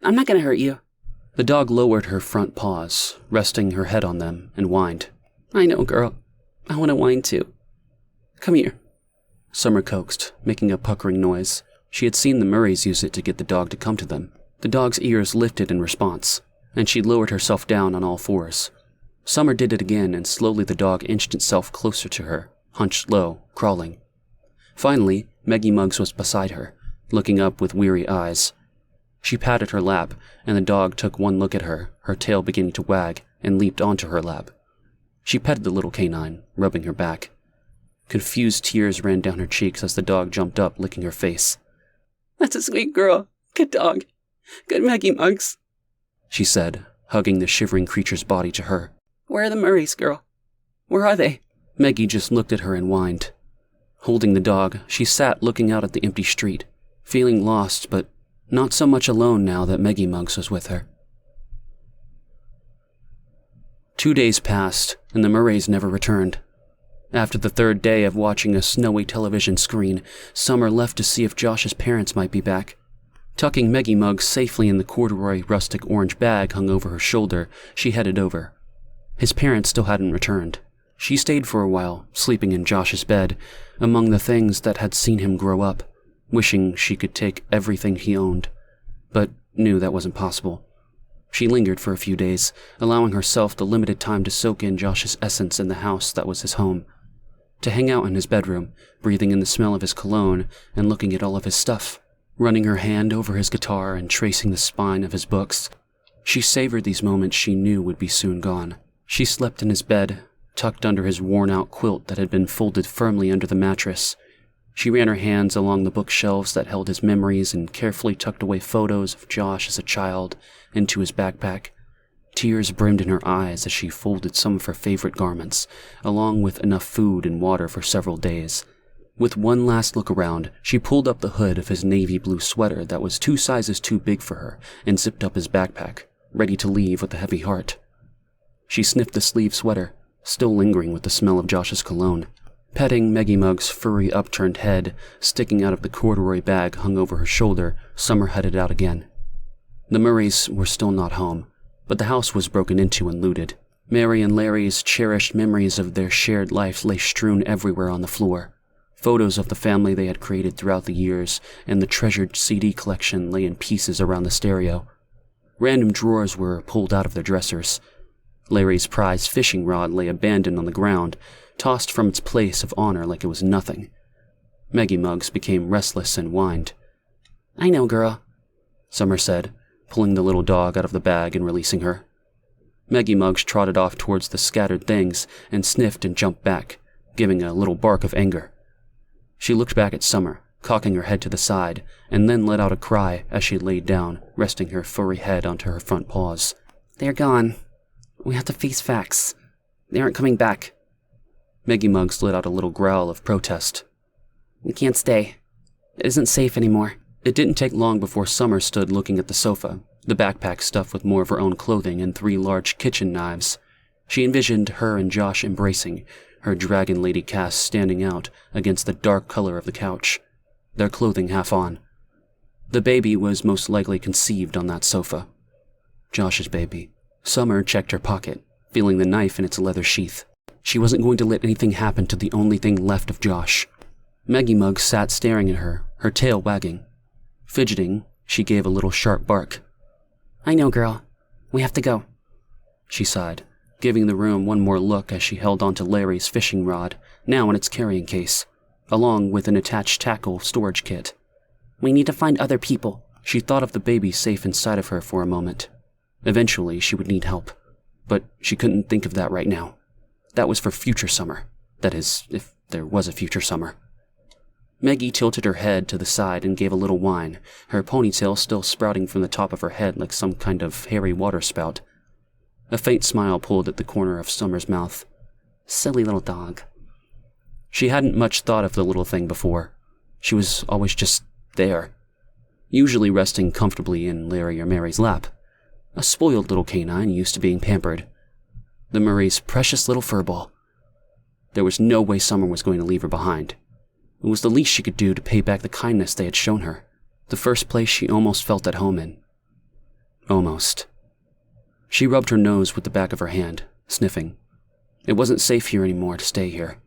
I'm not going to hurt you. The dog lowered her front paws, resting her head on them, and whined. I know, girl. I want to whine too. Come here. Summer coaxed, making a puckering noise. She had seen the Murrays use it to get the dog to come to them. The dog's ears lifted in response, and she lowered herself down on all fours. Summer did it again, and slowly the dog inched itself closer to her, hunched low, crawling. Finally, Maggie Muggs was beside her, looking up with weary eyes. She patted her lap, and the dog took one look at her, her tail beginning to wag, and leaped onto her lap. She petted the little canine, rubbing her back. Confused tears ran down her cheeks as the dog jumped up, licking her face. That's a sweet girl. Good dog. Good Maggie Muggs, she said, hugging the shivering creature's body to her. Where are the Murrays, girl? Where are they? Maggie just looked at her and whined. Holding the dog, she sat looking out at the empty street, feeling lost but not so much alone now that Maggie Muggs was with her. 2 days passed, and the Murrays never returned. After the third day of watching a snowy television screen, Summer left to see if Josh's parents might be back. Tucking Maggie Muggs safely in the corduroy rustic orange bag hung over her shoulder, she headed over. His parents still hadn't returned. She stayed for a while, sleeping in Josh's bed, among the things that had seen him grow up, wishing she could take everything he owned, but knew that wasn't possible. She lingered for a few days, allowing herself the limited time to soak in Josh's essence in the house that was his home. To hang out in his bedroom, breathing in the smell of his cologne and looking at all of his stuff, running her hand over his guitar and tracing the spine of his books. She savored these moments she knew would be soon gone. She slept in his bed, tucked under his worn-out quilt that had been folded firmly under the mattress. She ran her hands along the bookshelves that held his memories and carefully tucked away photos of Josh as a child into his backpack. Tears brimmed in her eyes as she folded some of her favorite garments, along with enough food and water for several days. With one last look around, she pulled up the hood of his navy blue sweater that was 2 sizes too big for her and zipped up his backpack, ready to leave with a heavy heart. She sniffed the sleeve sweater, still lingering with the smell of Josh's cologne. Petting Maggie Muggs' furry upturned head, sticking out of the corduroy bag hung over her shoulder, Summer headed out again. The Murrays were still not home, but the house was broken into and looted. Mary and Larry's cherished memories of their shared life lay strewn everywhere on the floor. Photos of the family they had created throughout the years, and the treasured CD collection lay in pieces around the stereo. Random drawers were pulled out of their dressers. Larry's prized fishing rod lay abandoned on the ground, tossed from its place of honor like it was nothing. Maggie Muggs became restless and whined. I know, girl, Summer said, pulling the little dog out of the bag and releasing her. Maggie Muggs trotted off towards the scattered things and sniffed and jumped back, giving a little bark of anger. She looked back at Summer, cocking her head to the side, and then let out a cry as she laid down, resting her furry head onto her front paws. They're gone. We have to face facts. They aren't coming back. Maggie Muggs let out a little growl of protest. We can't stay. It isn't safe anymore. It didn't take long before Summer stood looking at the sofa, the backpack stuffed with more of her own clothing and 3 large kitchen knives. She envisioned her and Josh embracing, her dragon lady cast standing out against the dark color of the couch, their clothing half on. The baby was most likely conceived on that sofa. Josh's baby. Summer checked her pocket, feeling the knife in its leather sheath. She wasn't going to let anything happen to the only thing left of Josh. Maggie Muggs sat staring at her, her tail wagging. Fidgeting, she gave a little sharp bark. I know, girl. We have to go. She sighed, giving the room one more look as she held onto Larry's fishing rod, now in its carrying case, along with an attached tackle storage kit. We need to find other people. She thought of the baby safe inside of her for a moment. Eventually, she would need help, but she couldn't think of that right now. That was for future summer. That is, if there was a future summer. Maggie tilted her head to the side and gave a little whine, her ponytail still sprouting from the top of her head like some kind of hairy waterspout. A faint smile pulled at the corner of Summer's mouth. Silly little dog. She hadn't much thought of the little thing before. She was always just there, usually resting comfortably in Larry or Mary's lap. A spoiled little canine used to being pampered. The Murray's precious little furball. There was no way Summer was going to leave her behind. It was the least she could do to pay back the kindness they had shown her, the first place she almost felt at home in. Almost. She rubbed her nose with the back of her hand, sniffing. It wasn't safe here anymore to stay here.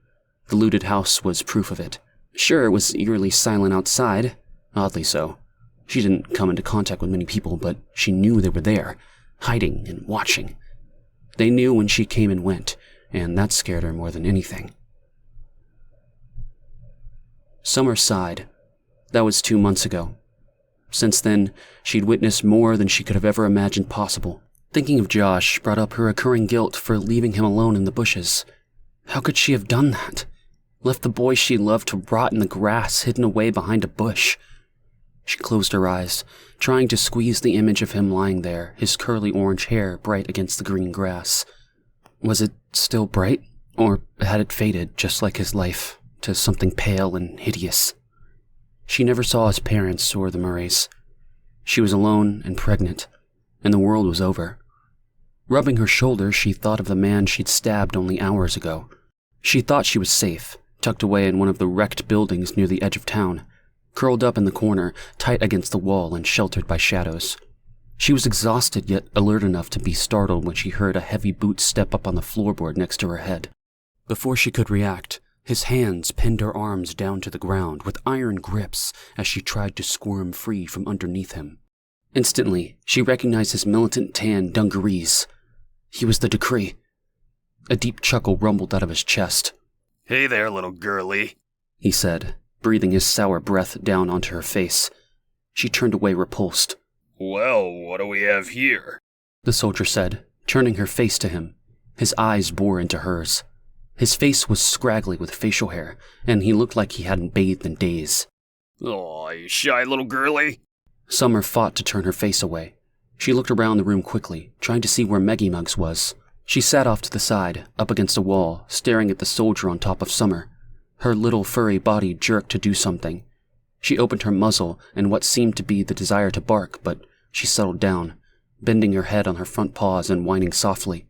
The looted house was proof of it. Sure, it was eerily silent outside, oddly so. She didn't come into contact with many people, but she knew they were there, hiding and watching. They knew when she came and went, and that scared her more than anything. Summer sighed. That was 2 months ago. Since then, she'd witnessed more than she could have ever imagined possible. Thinking of Josh brought up her recurring guilt for leaving him alone in the bushes. How could she have done that? Left the boy she loved to rot in the grass hidden away behind a bush. She closed her eyes, trying to squeeze the image of him lying there, his curly orange hair bright against the green grass. Was it still bright, or had it faded, just like his life, to something pale and hideous? She never saw his parents or the Murrays. She was alone and pregnant, and the world was over. Rubbing her shoulder, she thought of the man she'd stabbed only hours ago. She thought she was safe, tucked away in one of the wrecked buildings near the edge of town, curled up in the corner, tight against the wall and sheltered by shadows. She was exhausted yet alert enough to be startled when she heard a heavy boot step up on the floorboard next to her head. Before she could react, his hands pinned her arms down to the ground with iron grips as she tried to squirm free from underneath him. Instantly, she recognized his militant tan dungarees. He was the Decree. A deep chuckle rumbled out of his chest. Hey there, little girlie, he said, breathing his sour breath down onto her face. She turned away repulsed. Well, what do we have here? The soldier said, turning her face to him. His eyes bore into hers. His face was scraggly with facial hair, and he looked like he hadn't bathed in days. Aw, you shy little girlie. Summer fought to turn her face away. She looked around the room quickly, trying to see where Maggie Muggs was. She sat off to the side, up against a wall, staring at the soldier on top of Summer. Her little furry body jerked to do something. She opened her muzzle in what seemed to be the desire to bark, but she settled down, bending her head on her front paws and whining softly.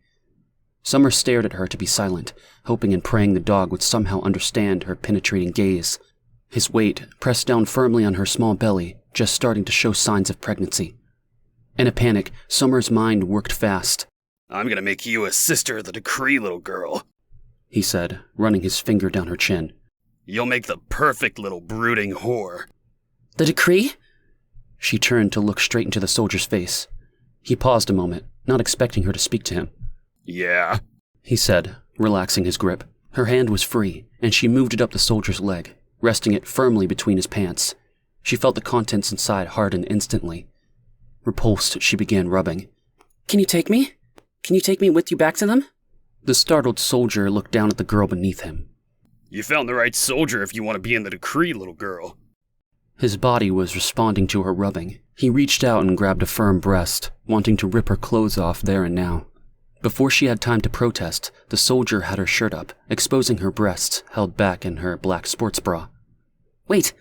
Summer stared at her to be silent, hoping and praying the dog would somehow understand her penetrating gaze. His weight pressed down firmly on her small belly, just starting to show signs of pregnancy. In a panic, Summer's mind worked fast. I'm gonna make you a sister of the Decree, little girl, he said, running his finger down her chin. You'll make the perfect little brooding whore. The Decree? She turned to look straight into the soldier's face. He paused a moment, not expecting her to speak to him. Yeah, he said, relaxing his grip. Her hand was free, and she moved it up the soldier's leg, resting it firmly between his pants. She felt the contents inside harden instantly. Repulsed, she began rubbing. Can you take me? Can you take me with you back to them? The startled soldier looked down at the girl beneath him. You found the right soldier if you want to be in the Decree, little girl. His body was responding to her rubbing. He reached out and grabbed a firm breast, wanting to rip her clothes off there and now. Before she had time to protest, the soldier had her shirt up, exposing her breasts, held back in her black sports bra. Wait!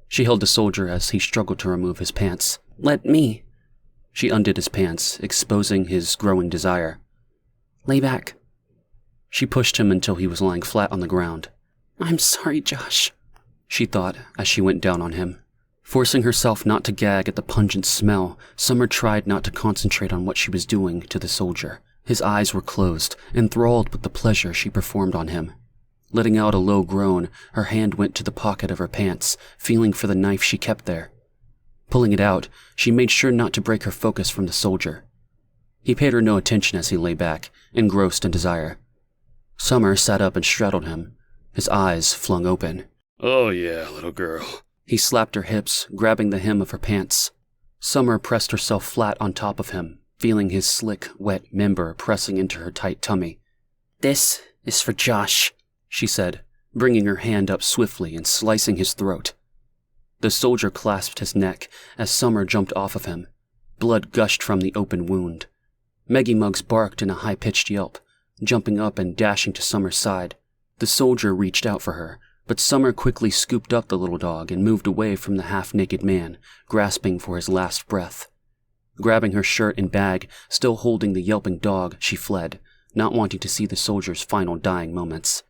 She held the soldier as he struggled to remove his pants. Let me. She undid his pants, exposing his growing desire. Lay back. She pushed him until he was lying flat on the ground. I'm sorry, Josh, she thought as she went down on him. Forcing herself not to gag at the pungent smell, Summer tried not to concentrate on what she was doing to the soldier. His eyes were closed, enthralled with the pleasure she performed on him. Letting out a low groan, her hand went to the pocket of her pants, feeling for the knife she kept there. Pulling it out, she made sure not to break her focus from the soldier. He paid her no attention as he lay back, engrossed in desire. Summer sat up and straddled him, his eyes flung open. Oh yeah, little girl. He slapped her hips, grabbing the hem of her pants. Summer pressed herself flat on top of him, feeling his slick, wet member pressing into her tight tummy. This is for Josh, she said, bringing her hand up swiftly and slicing his throat. The soldier clasped his neck as Summer jumped off of him. Blood gushed from the open wound. Maggie Muggs barked in a high-pitched yelp, jumping up and dashing to Summer's side. The soldier reached out for her, but Summer quickly scooped up the little dog and moved away from the half-naked man, grasping for his last breath. Grabbing her shirt and bag, still holding the yelping dog, she fled, not wanting to see the soldier's final dying moments.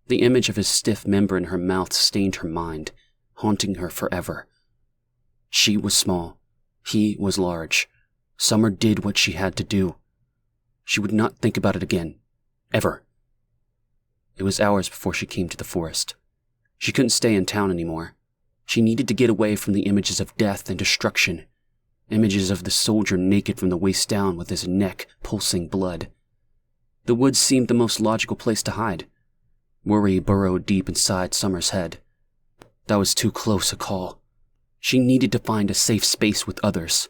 The image of his stiff member in her mouth stained her mind, haunting her forever. She was small. He was large. Summer did what she had to do. She would not think about it again. Ever. It was hours before she came to the forest. She couldn't stay in town anymore. She needed to get away from the images of death and destruction. Images of the soldier naked from the waist down with his neck pulsing blood. The woods seemed the most logical place to hide. Worry burrowed deep inside Summer's head. That was too close a call. She needed to find a safe space with others.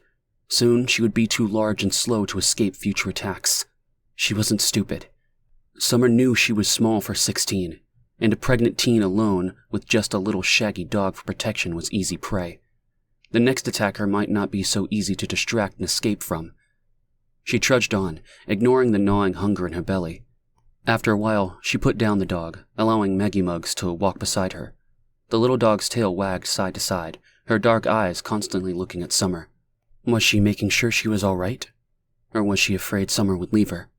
Soon she would be too large and slow to escape future attacks. She wasn't stupid. Summer knew she was small for 16, and a pregnant teen alone with just a little shaggy dog for protection was easy prey. The next attacker might not be so easy to distract and escape from. She trudged on, ignoring the gnawing hunger in her belly. After a while, she put down the dog, allowing Maggie Muggs to walk beside her. The little dog's tail wagged side to side, her dark eyes constantly looking at Summer. Was she making sure she was all right? Or was she afraid Summer would leave her?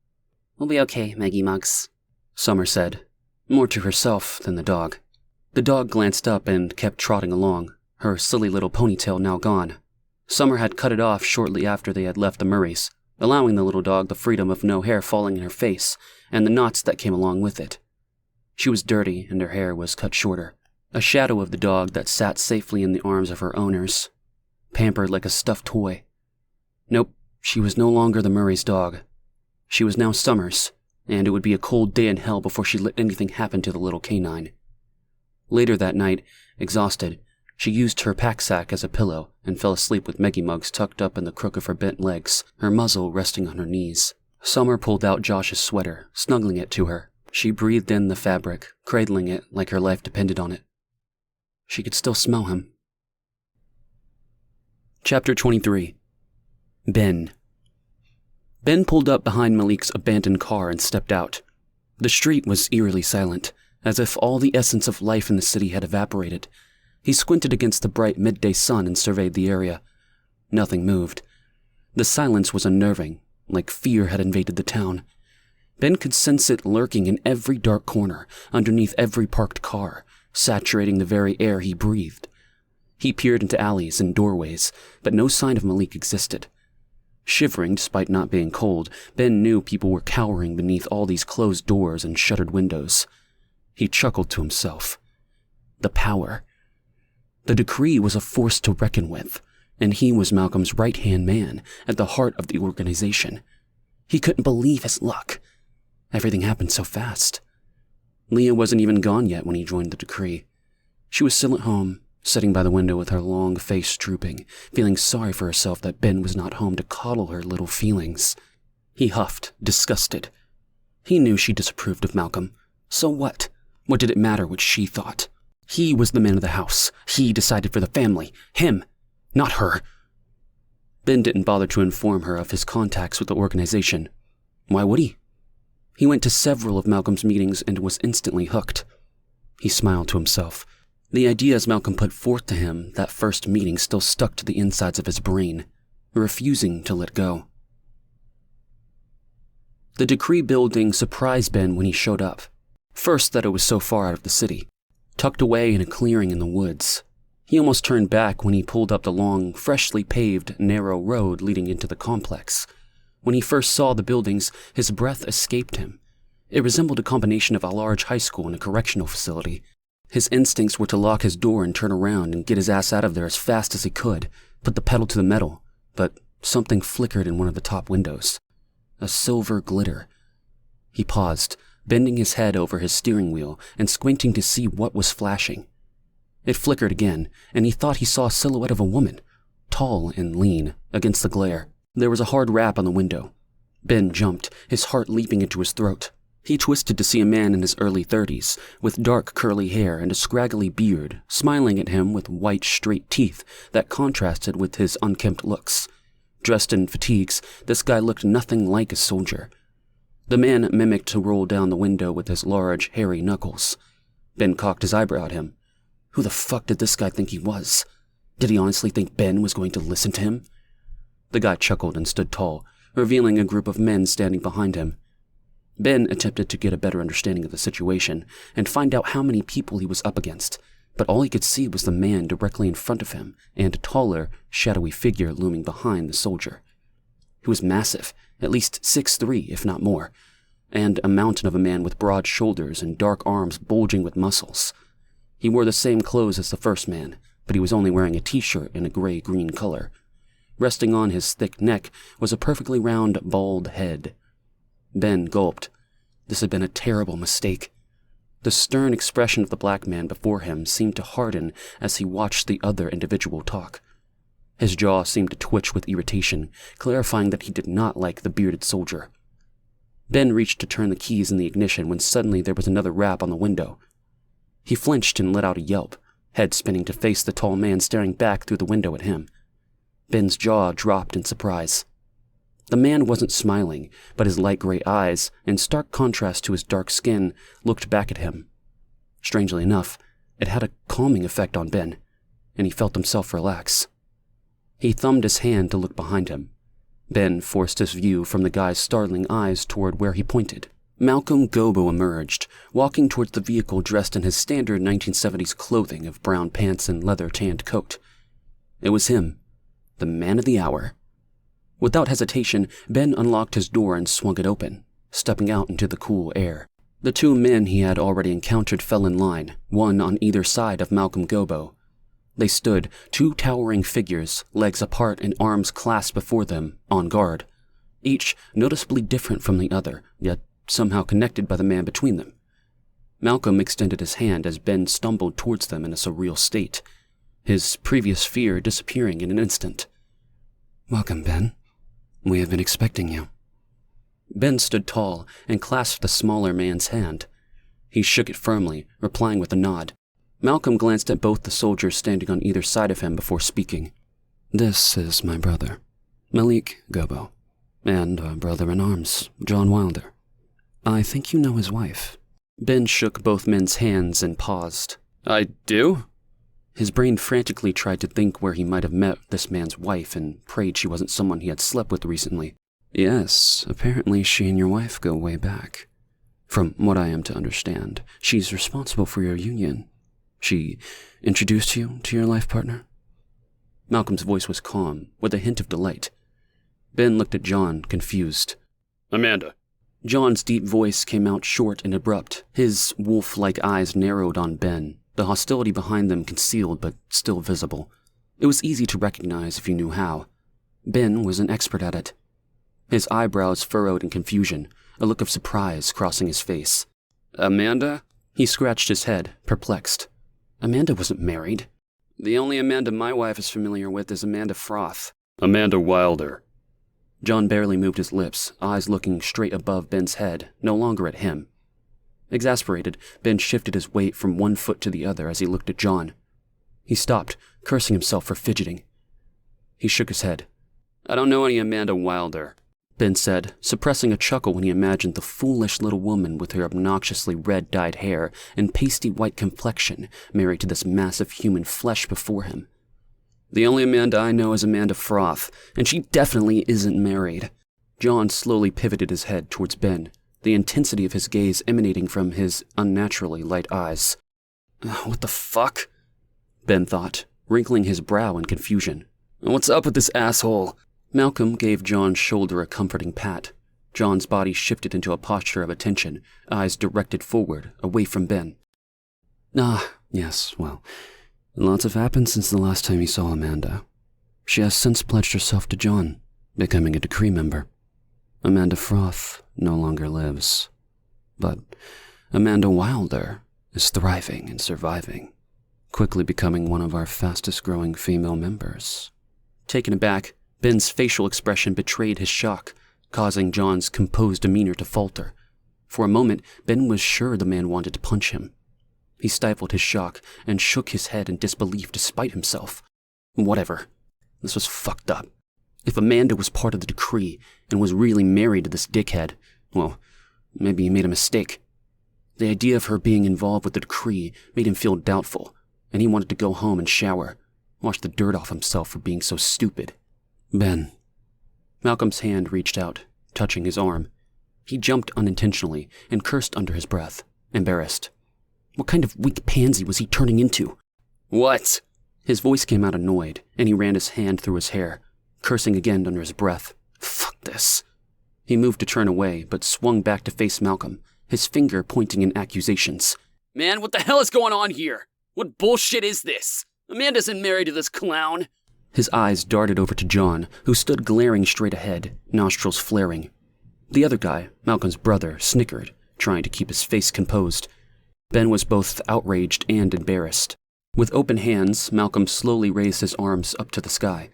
We'll be okay, Maggie Muggs, Summer said, more to herself than the dog. The dog glanced up and kept trotting along, her silly little ponytail now gone. Summer had cut it off shortly after they had left the Murrays, allowing the little dog the freedom of no hair falling in her face and the knots that came along with it. She was dirty and her hair was cut shorter, a shadow of the dog that sat safely in the arms of her owners, pampered like a stuffed toy. Nope, she was no longer the Murray's dog. She was now Summer's, and it would be a cold day in hell before she let anything happen to the little canine. Later that night, exhausted, she used her pack sack as a pillow and fell asleep with Maggie Muggs tucked up in the crook of her bent legs, her muzzle resting on her knees. Summer pulled out Josh's sweater, snuggling it to her. She breathed in the fabric, cradling it like her life depended on it. She could still smell him. Chapter 23. Ben. Ben pulled up behind Malik's abandoned car and stepped out. The street was eerily silent, as if all the essence of life in the city had evaporated. He squinted against the bright midday sun and surveyed the area. Nothing moved. The silence was unnerving, like fear had invaded the town. Ben could sense it lurking in every dark corner, underneath every parked car, saturating the very air he breathed. He peered into alleys and doorways, but no sign of Malik existed. Shivering despite not being cold, Ben knew people were cowering beneath all these closed doors and shuttered windows. He chuckled to himself. The power. The decree was a force to reckon with, and he was Malcolm's right-hand man at the heart of the organization. He couldn't believe his luck. Everything happened so fast. Leah wasn't even gone yet when he joined the decree. She was still at home, sitting by the window with her long face drooping, feeling sorry for herself that Ben was not home to coddle her little feelings. He huffed, disgusted. He knew she disapproved of Malcolm. So what? What did it matter what she thought? He was the man of the house. He decided for the family. Him, not her. Ben didn't bother to inform her of his contacts with the organization. Why would he? He went to several of Malcolm's meetings and was instantly hooked. He smiled to himself. The ideas Malcolm put forth to him that first meeting still stuck to the insides of his brain, refusing to let go. The decree building surprised Ben when he showed up. First, that it was so far out of the city, tucked away in a clearing in the woods. He almost turned back when he pulled up the long, freshly paved, narrow road leading into the complex. When he first saw the buildings, his breath escaped him. It resembled a combination of a large high school and a correctional facility. His instincts were to lock his door and turn around and get his ass out of there as fast as he could, put the pedal to the metal, but something flickered in one of the top windows. A silver glitter. He paused, bending his head over his steering wheel and squinting to see what was flashing. It flickered again, and he thought he saw a silhouette of a woman, tall and lean, against the glare. There was a hard rap on the window. Ben jumped, his heart leaping into his throat. He twisted to see a man in his early 30s, with dark curly hair and a scraggly beard, smiling at him with white straight teeth that contrasted with his unkempt looks. Dressed in fatigues, this guy looked nothing like a soldier. The man mimicked to roll down the window with his large, hairy knuckles. Ben cocked his eyebrow at him. Who the fuck did this guy think he was? Did he honestly think Ben was going to listen to him? The guy chuckled and stood tall, revealing a group of men standing behind him. Ben attempted to get a better understanding of the situation and find out how many people he was up against, but all he could see was the man directly in front of him and a taller, shadowy figure looming behind the soldier. He was massive, at least 6'3", if not more, and a mountain of a man with broad shoulders and dark arms bulging with muscles. He wore the same clothes as the first man, but he was only wearing a t-shirt in a gray-green color. Resting on his thick neck was a perfectly round, bald head. Ben gulped. This had been a terrible mistake. The stern expression of the black man before him seemed to harden as he watched the other individual talk. His jaw seemed to twitch with irritation, clarifying that he did not like the bearded soldier. Ben reached to turn the keys in the ignition when suddenly there was another rap on the window. He flinched and let out a yelp, head spinning to face the tall man staring back through the window at him. Ben's jaw dropped in surprise. The man wasn't smiling, but his light gray eyes, in stark contrast to his dark skin, looked back at him. Strangely enough, it had a calming effect on Ben, and he felt himself relax. He thumbed his hand to look behind him. Ben forced his view from the guy's startling eyes toward where he pointed. Malcolm Gobbo emerged, walking towards the vehicle dressed in his standard 1970s clothing of brown pants and leather-tanned coat. It was him, the man of the hour. Without hesitation, Ben unlocked his door and swung it open, stepping out into the cool air. The two men he had already encountered fell in line, one on either side of Malcolm Gobbo. They stood, two towering figures, legs apart and arms clasped before them, on guard, each noticeably different from the other, yet somehow connected by the man between them. Malcolm extended his hand as Ben stumbled towards them in a surreal state, his previous fear disappearing in an instant. Welcome, Ben. We have been expecting you. Ben stood tall and clasped the smaller man's hand. He shook it firmly, replying with a nod. Malcolm glanced at both the soldiers standing on either side of him before speaking. This is my brother, Malcolm Gobbo, and our brother-in-arms, John Wilder. I think you know his wife. Ben shook both men's hands and paused. I do? His brain frantically tried to think where he might have met this man's wife and prayed she wasn't someone he had slept with recently. Yes, apparently she and your wife go way back. From what I am to understand, she's responsible for your union. She introduced you to your life partner? Malcolm's voice was calm, with a hint of delight. Ben looked at John, confused. Amanda. John's deep voice came out short and abrupt. His wolf-like eyes narrowed on Ben, the hostility behind them concealed but still visible. It was easy to recognize if you knew how. Ben was an expert at it. His eyebrows furrowed in confusion, a look of surprise crossing his face. Amanda? He scratched his head, perplexed. Amanda wasn't married. The only Amanda my wife is familiar with is Amanda Froth. Amanda Wilder. John barely moved his lips, eyes looking straight above Ben's head, no longer at him. Exasperated, Ben shifted his weight from one foot to the other as he looked at John. He stopped, cursing himself for fidgeting. He shook his head. I don't know any Amanda Wilder, Ben said, suppressing a chuckle when he imagined the foolish little woman with her obnoxiously red-dyed hair and pasty white complexion married to this massive human flesh before him. The only Amanda I know is Amanda Froth, and she definitely isn't married. John slowly pivoted his head towards Ben, the intensity of his gaze emanating from his unnaturally light eyes. What the fuck? Ben thought, wrinkling his brow in confusion. What's up with this asshole? Malcolm gave John's shoulder a comforting pat. John's body shifted into a posture of attention, eyes directed forward, away from Ben. Yes, well, lots have happened since the last time you saw Amanda. She has since pledged herself to John, becoming a decree member. Amanda Froth no longer lives, but Amanda Wilder is thriving and surviving, quickly becoming one of our fastest-growing female members. Taken aback, Ben's facial expression betrayed his shock, causing John's composed demeanor to falter. For a moment, Ben was sure the man wanted to punch him. He stifled his shock and shook his head in disbelief despite himself. Whatever. This was fucked up. If Amanda was part of the decree and was really married to this dickhead, well, maybe he made a mistake. The idea of her being involved with the decree made him feel doubtful, and he wanted to go home and shower, wash the dirt off himself for being so stupid. Ben. Malcolm's hand reached out, touching his arm. He jumped unintentionally and cursed under his breath, embarrassed. What kind of weak pansy was he turning into? What? His voice came out annoyed, and he ran his hand through his hair, cursing again under his breath. Fuck this. He moved to turn away, but swung back to face Malcolm, his finger pointing in accusations. Man, what the hell is going on here? What bullshit is this? Amanda isn't married to this clown. His eyes darted over to John, who stood glaring straight ahead, nostrils flaring. The other guy, Malcolm's brother, snickered, trying to keep his face composed. Ben was both outraged and embarrassed. With open hands, Malcolm slowly raised his arms up to the sky.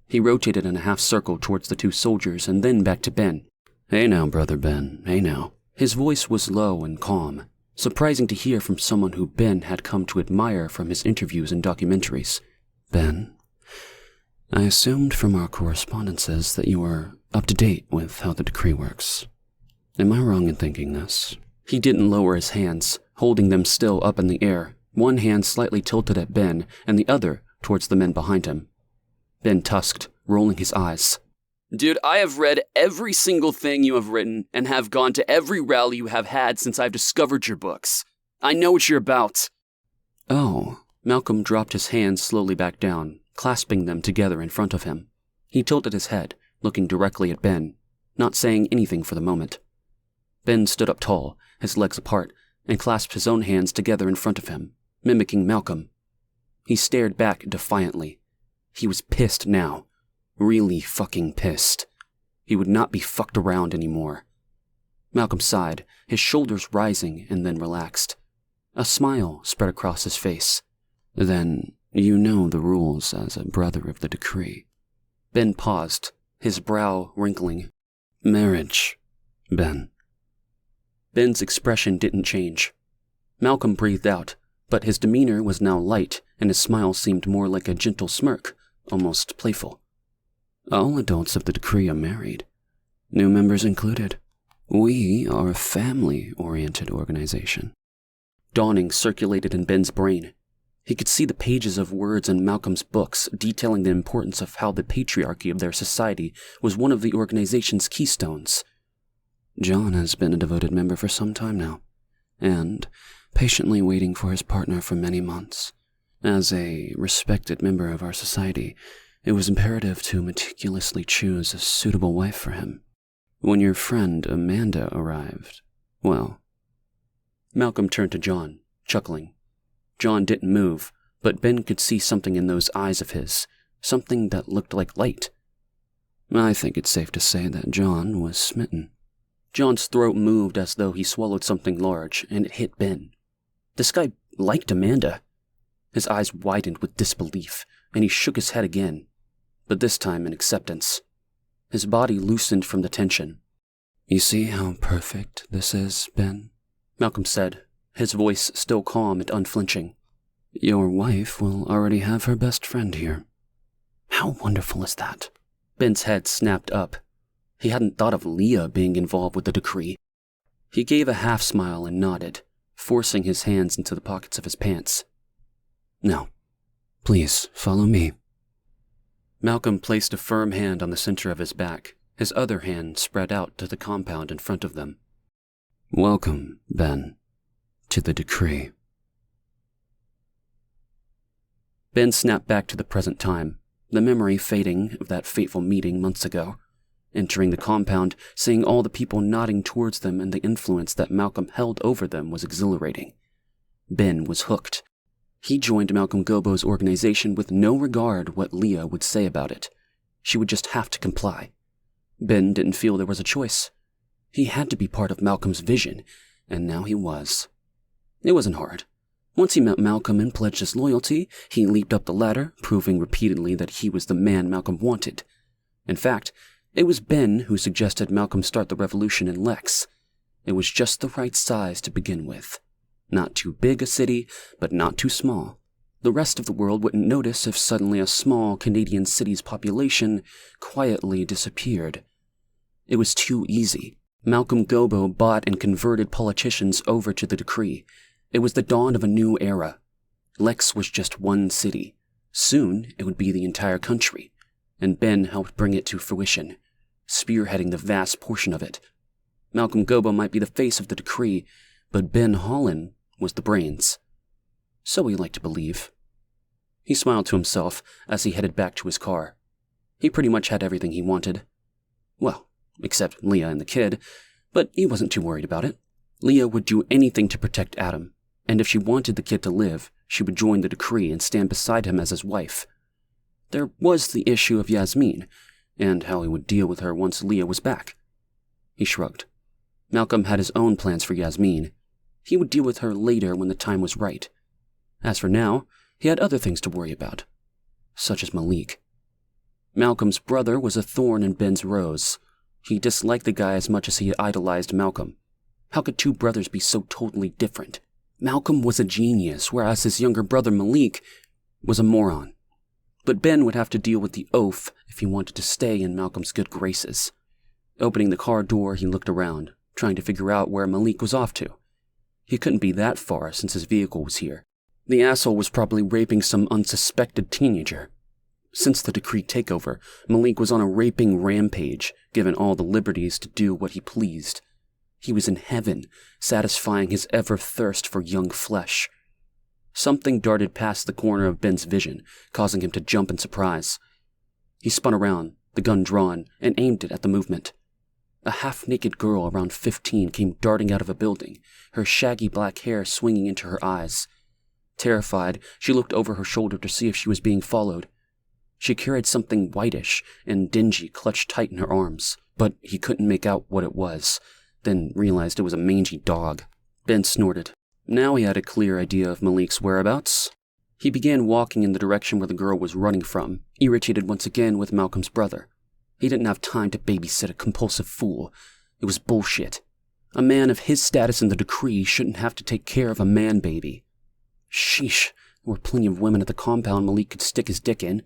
He rotated in a half circle towards the two soldiers and then back to Ben. Hey now, Brother Ben, hey now. His voice was low and calm, surprising to hear from someone who Ben had come to admire from his interviews and documentaries. Ben, I assumed from our correspondences that you were up to date with how the decree works. Am I wrong in thinking this? He didn't lower his hands, holding them still up in the air, one hand slightly tilted at Ben and the other towards the men behind him. Ben tusked, rolling his eyes. Dude, I have read every single thing you have written and have gone to every rally you have had since I've discovered your books. I know what you're about. Oh. Malcolm dropped his hands slowly back down, clasping them together in front of him. He tilted his head, looking directly at Ben, not saying anything for the moment. Ben stood up tall, his legs apart, and clasped his own hands together in front of him, mimicking Malcolm. He stared back defiantly. He was pissed now. Really fucking pissed. He would not be fucked around anymore. Malcolm sighed, his shoulders rising and then relaxed. A smile spread across his face. Then you know the rules as a brother of the decree. Ben paused, his brow wrinkling. Marriage, Ben. Ben's expression didn't change. Malcolm breathed out, but his demeanor was now light and his smile seemed more like a gentle smirk, almost playful. All adults of the decree are married, new members included. We are a family-oriented organization. Dawning circulated in Ben's brain. He could see the pages of words in Malcolm's books detailing the importance of how the patriarchy of their society was one of the organization's keystones. John has been a devoted member for some time now, and patiently waiting for his partner for many months. As a respected member of our society, it was imperative to meticulously choose a suitable wife for him. When your friend Amanda arrived, well... Malcolm turned to John, chuckling. John didn't move, but Ben could see something in those eyes of his, something that looked like light. I think it's safe to say that John was smitten. John's throat moved as though he swallowed something large, and it hit Ben. This guy liked Amanda. His eyes widened with disbelief, and he shook his head again, but this time in acceptance. His body loosened from the tension. You see how perfect this is, Ben? Malcolm said, his voice still calm and unflinching. Your wife will already have her best friend here. How wonderful is that? Ben's head snapped up. He hadn't thought of Leah being involved with the decree. He gave a half smile and nodded, forcing his hands into the pockets of his pants. Now, please follow me. Malcolm placed a firm hand on the center of his back, his other hand spread out to the compound in front of them. Welcome, Ben, to the decree. Ben snapped back to the present time, the memory fading of that fateful meeting months ago. Entering the compound, seeing all the people nodding towards them and the influence that Malcolm held over them was exhilarating. Ben was hooked. He joined Malcolm Gobbo's organization with no regard what Leah would say about it. She would just have to comply. Ben didn't feel there was a choice. He had to be part of Malcolm's vision, and now he was. It wasn't hard. Once he met Malcolm and pledged his loyalty, he leaped up the ladder, proving repeatedly that he was the man Malcolm wanted. In fact, it was Ben who suggested Malcolm start the revolution in Lex. It was just the right size to begin with. Not too big a city, but not too small. The rest of the world wouldn't notice if suddenly a small Canadian city's population quietly disappeared. It was too easy. Malcolm Gobbo bought and converted politicians over to the decree. It was the dawn of a new era. Lex was just one city. Soon, it would be the entire country, and Ben helped bring it to fruition, spearheading the vast portion of it. Malcolm Gobbo might be the face of the decree, but Ben Hollen was the brains. So he liked to believe. He smiled to himself as he headed back to his car. He pretty much had everything he wanted. Well, except Leah and the kid, but he wasn't too worried about it. Leah would do anything to protect Adam, and if she wanted the kid to live, she would join the decree and stand beside him as his wife. There was the issue of Yasmin, and how he would deal with her once Leah was back. He shrugged. Malcolm had his own plans for Yasmin. He would deal with her later when the time was right. As for now, he had other things to worry about, such as Malik. Malcolm's brother was a thorn in Ben's rose. He disliked the guy as much as he idolized Malcolm. How could two brothers be so totally different? Malcolm was a genius, whereas his younger brother Malik was a moron. But Ben would have to deal with the oaf if he wanted to stay in Malcolm's good graces. Opening the car door, he looked around, trying to figure out where Malik was off to. He couldn't be that far since his vehicle was here. The asshole was probably raping some unsuspected teenager. Since the decree takeover, Malik was on a raping rampage, given all the liberties to do what he pleased. He was in heaven, satisfying his ever thirst for young flesh. Something darted past the corner of Ben's vision, causing him to jump in surprise. He spun around, the gun drawn, and aimed it at the movement. A half-naked girl around 15 came darting out of a building, her shaggy black hair swinging into her eyes. Terrified, she looked over her shoulder to see if she was being followed. She carried something whitish and dingy clutched tight in her arms, but he couldn't make out what it was, then realized it was a mangy dog. Ben snorted. Now he had a clear idea of Malik's whereabouts. He began walking in the direction where the girl was running from, irritated once again with Malcolm's brother. He didn't have time to babysit a compulsive fool. It was bullshit. A man of his status in the decree shouldn't have to take care of a man-baby. Sheesh, there were plenty of women at the compound Malik could stick his dick in.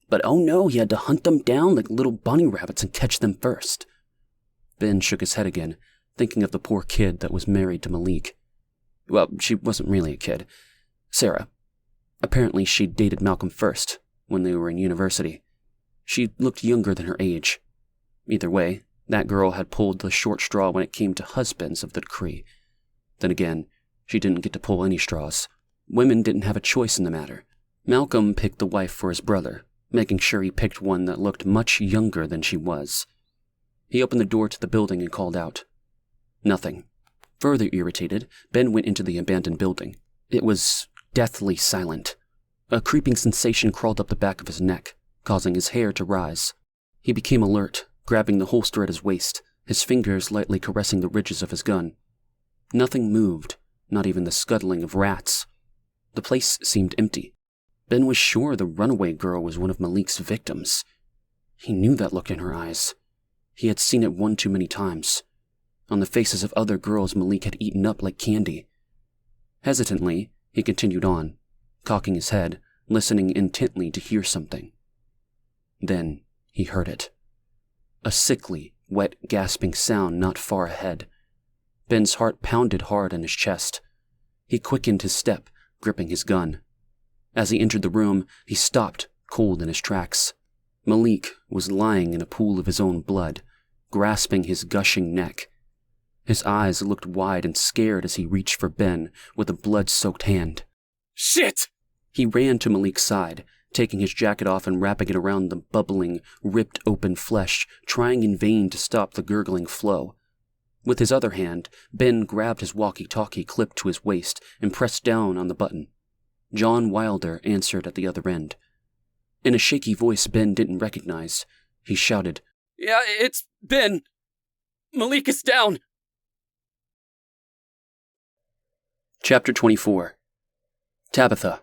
But oh no, he had to hunt them down like little bunny rabbits and catch them first. Ben shook his head again, thinking of the poor kid that was married to Malik. Well, she wasn't really a kid. Sarah. Apparently she'd dated Malcolm first, when they were in university. She looked younger than her age. Either way, that girl had pulled the short straw when it came to husbands of the decree. Then again, she didn't get to pull any straws. Women didn't have a choice in the matter. Malcolm picked the wife for his brother, making sure he picked one that looked much younger than she was. He opened the door to the building and called out. Nothing. Further irritated, Ben went into the abandoned building. It was deathly silent. A creeping sensation crawled up the back of his neck, causing his hair to rise. He became alert, grabbing the holster at his waist, his fingers lightly caressing the ridges of his gun. Nothing moved, not even the scuttling of rats. The place seemed empty. Ben was sure the runaway girl was one of Malik's victims. He knew that look in her eyes. He had seen it one too many times. On the faces of other girls Malik had eaten up like candy. Hesitantly, he continued on, cocking his head, listening intently to hear something. Then he heard it. A sickly, wet, gasping sound not far ahead. Ben's heart pounded hard in his chest. He quickened his step, gripping his gun. As he entered the room, he stopped, cold in his tracks. Malik was lying in a pool of his own blood, grasping his gushing neck. His eyes looked wide and scared as he reached for Ben with a blood-soaked hand. Shit! He ran to Malik's side, taking his jacket off and wrapping it around the bubbling, ripped-open flesh, trying in vain to stop the gurgling flow. With his other hand, Ben grabbed his walkie-talkie clipped to his waist and pressed down on the button. John Wilder answered at the other end. In a shaky voice Ben didn't recognize, he shouted, Yeah, it's Ben. Malik is down. Chapter 24. Tabitha.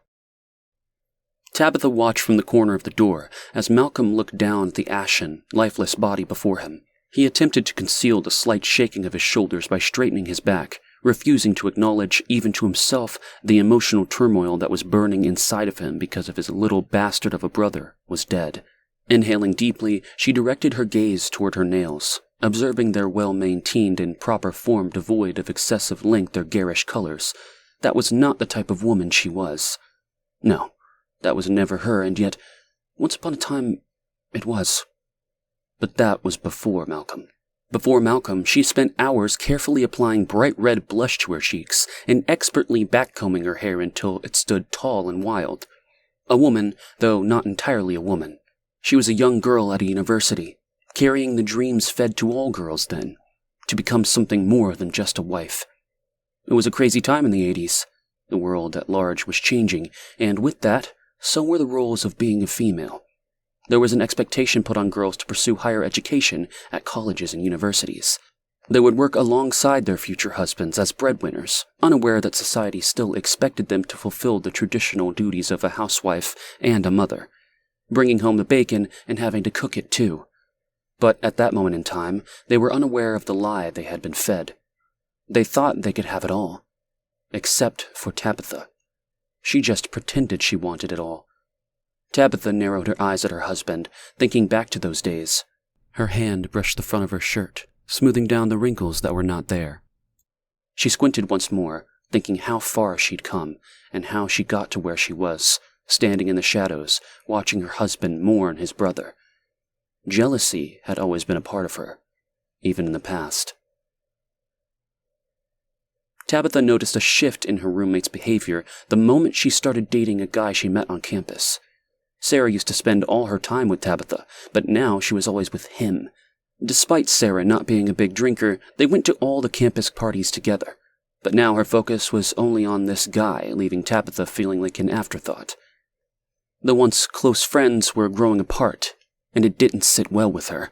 Tabitha watched from the corner of the door as Malcolm looked down at the ashen, lifeless body before him. He attempted to conceal the slight shaking of his shoulders by straightening his back, refusing to acknowledge, even to himself, the emotional turmoil that was burning inside of him because of his little bastard of a brother was dead. Inhaling deeply, she directed her gaze toward her nails, observing their well-maintained and proper form devoid of excessive length or garish colors. That was not the type of woman she was. No, that was never her, and yet, once upon a time, it was. But that was before Malcolm. Before Malcolm, she spent hours carefully applying bright red blush to her cheeks and expertly backcombing her hair until it stood tall and wild. A woman, though not entirely a woman. She was a young girl at a university, carrying the dreams fed to all girls then, to become something more than just a wife. It was a crazy time in the 80s. The world at large was changing, and with that, so were the roles of being a female. There was an expectation put on girls to pursue higher education at colleges and universities. They would work alongside their future husbands as breadwinners, unaware that society still expected them to fulfill the traditional duties of a housewife and a mother, bringing home the bacon and having to cook it too. But at that moment in time, they were unaware of the lie they had been fed. They thought they could have it all. Except for Tabitha. She just pretended she wanted it all. Tabitha narrowed her eyes at her husband, thinking back to those days. Her hand brushed the front of her shirt, smoothing down the wrinkles that were not there. She squinted once more, thinking how far she'd come, and how she got to where she was, standing in the shadows, watching her husband mourn his brother. Jealousy had always been a part of her, even in the past. Tabitha noticed a shift in her roommate's behavior the moment she started dating a guy she met on campus. Sarah used to spend all her time with Tabitha, but now she was always with him. Despite Sarah not being a big drinker, they went to all the campus parties together. But now her focus was only on this guy, leaving Tabitha feeling like an afterthought. The once close friends were growing apart, and it didn't sit well with her.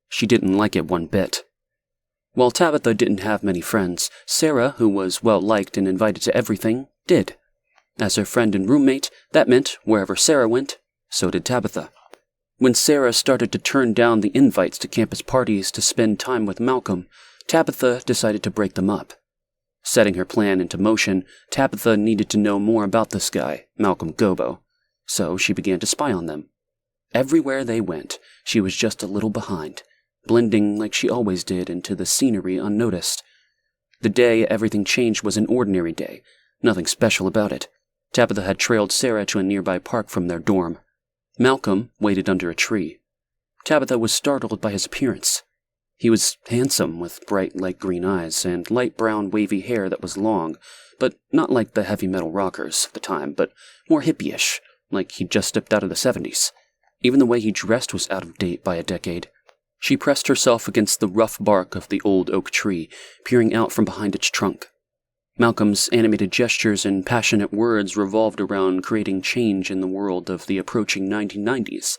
She didn't like it one bit. While Tabitha didn't have many friends, Sarah, who was well-liked and invited to everything, did. As her friend and roommate, that meant wherever Sarah went, so did Tabitha. When Sarah started to turn down the invites to campus parties to spend time with Malcolm, Tabitha decided to break them up. Setting her plan into motion, Tabitha needed to know more about this guy, Malcolm Gobbo, so she began to spy on them. Everywhere they went, she was just a little behind, blending like she always did into the scenery unnoticed. The day everything changed was an ordinary day, nothing special about it. Tabitha had trailed Sarah to a nearby park from their dorm. Malcolm waited under a tree. Tabitha was startled by his appearance. He was handsome, with bright light green eyes and light brown wavy hair that was long, but not like the heavy metal rockers of the time, but more hippie-ish, like he'd just stepped out of the 70s. Even the way he dressed was out of date by a decade. She pressed herself against the rough bark of the old oak tree, peering out from behind its trunk. Malcolm's animated gestures and passionate words revolved around creating change in the world of the approaching 1990s.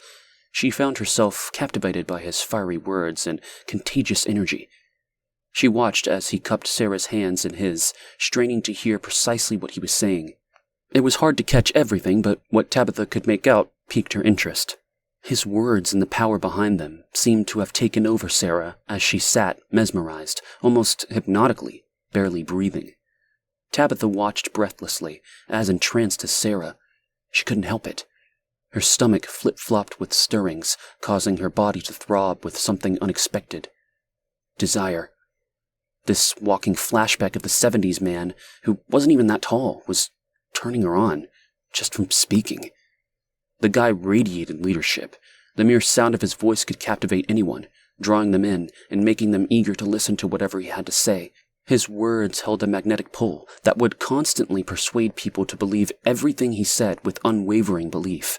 She found herself captivated by his fiery words and contagious energy. She watched as he cupped Sarah's hands in his, straining to hear precisely what he was saying. It was hard to catch everything, but what Tabitha could make out piqued her interest. His words and the power behind them seemed to have taken over Sarah as she sat, mesmerized, almost hypnotically, barely breathing. Tabitha watched breathlessly, as entranced as Sarah. She couldn't help it. Her stomach flip-flopped with stirrings, causing her body to throb with something unexpected. Desire. This walking flashback of the 70s man, who wasn't even that tall, was turning her on, just from speaking. The guy radiated leadership. The mere sound of his voice could captivate anyone, drawing them in and making them eager to listen to whatever he had to say. His words held a magnetic pull that would constantly persuade people to believe everything he said with unwavering belief.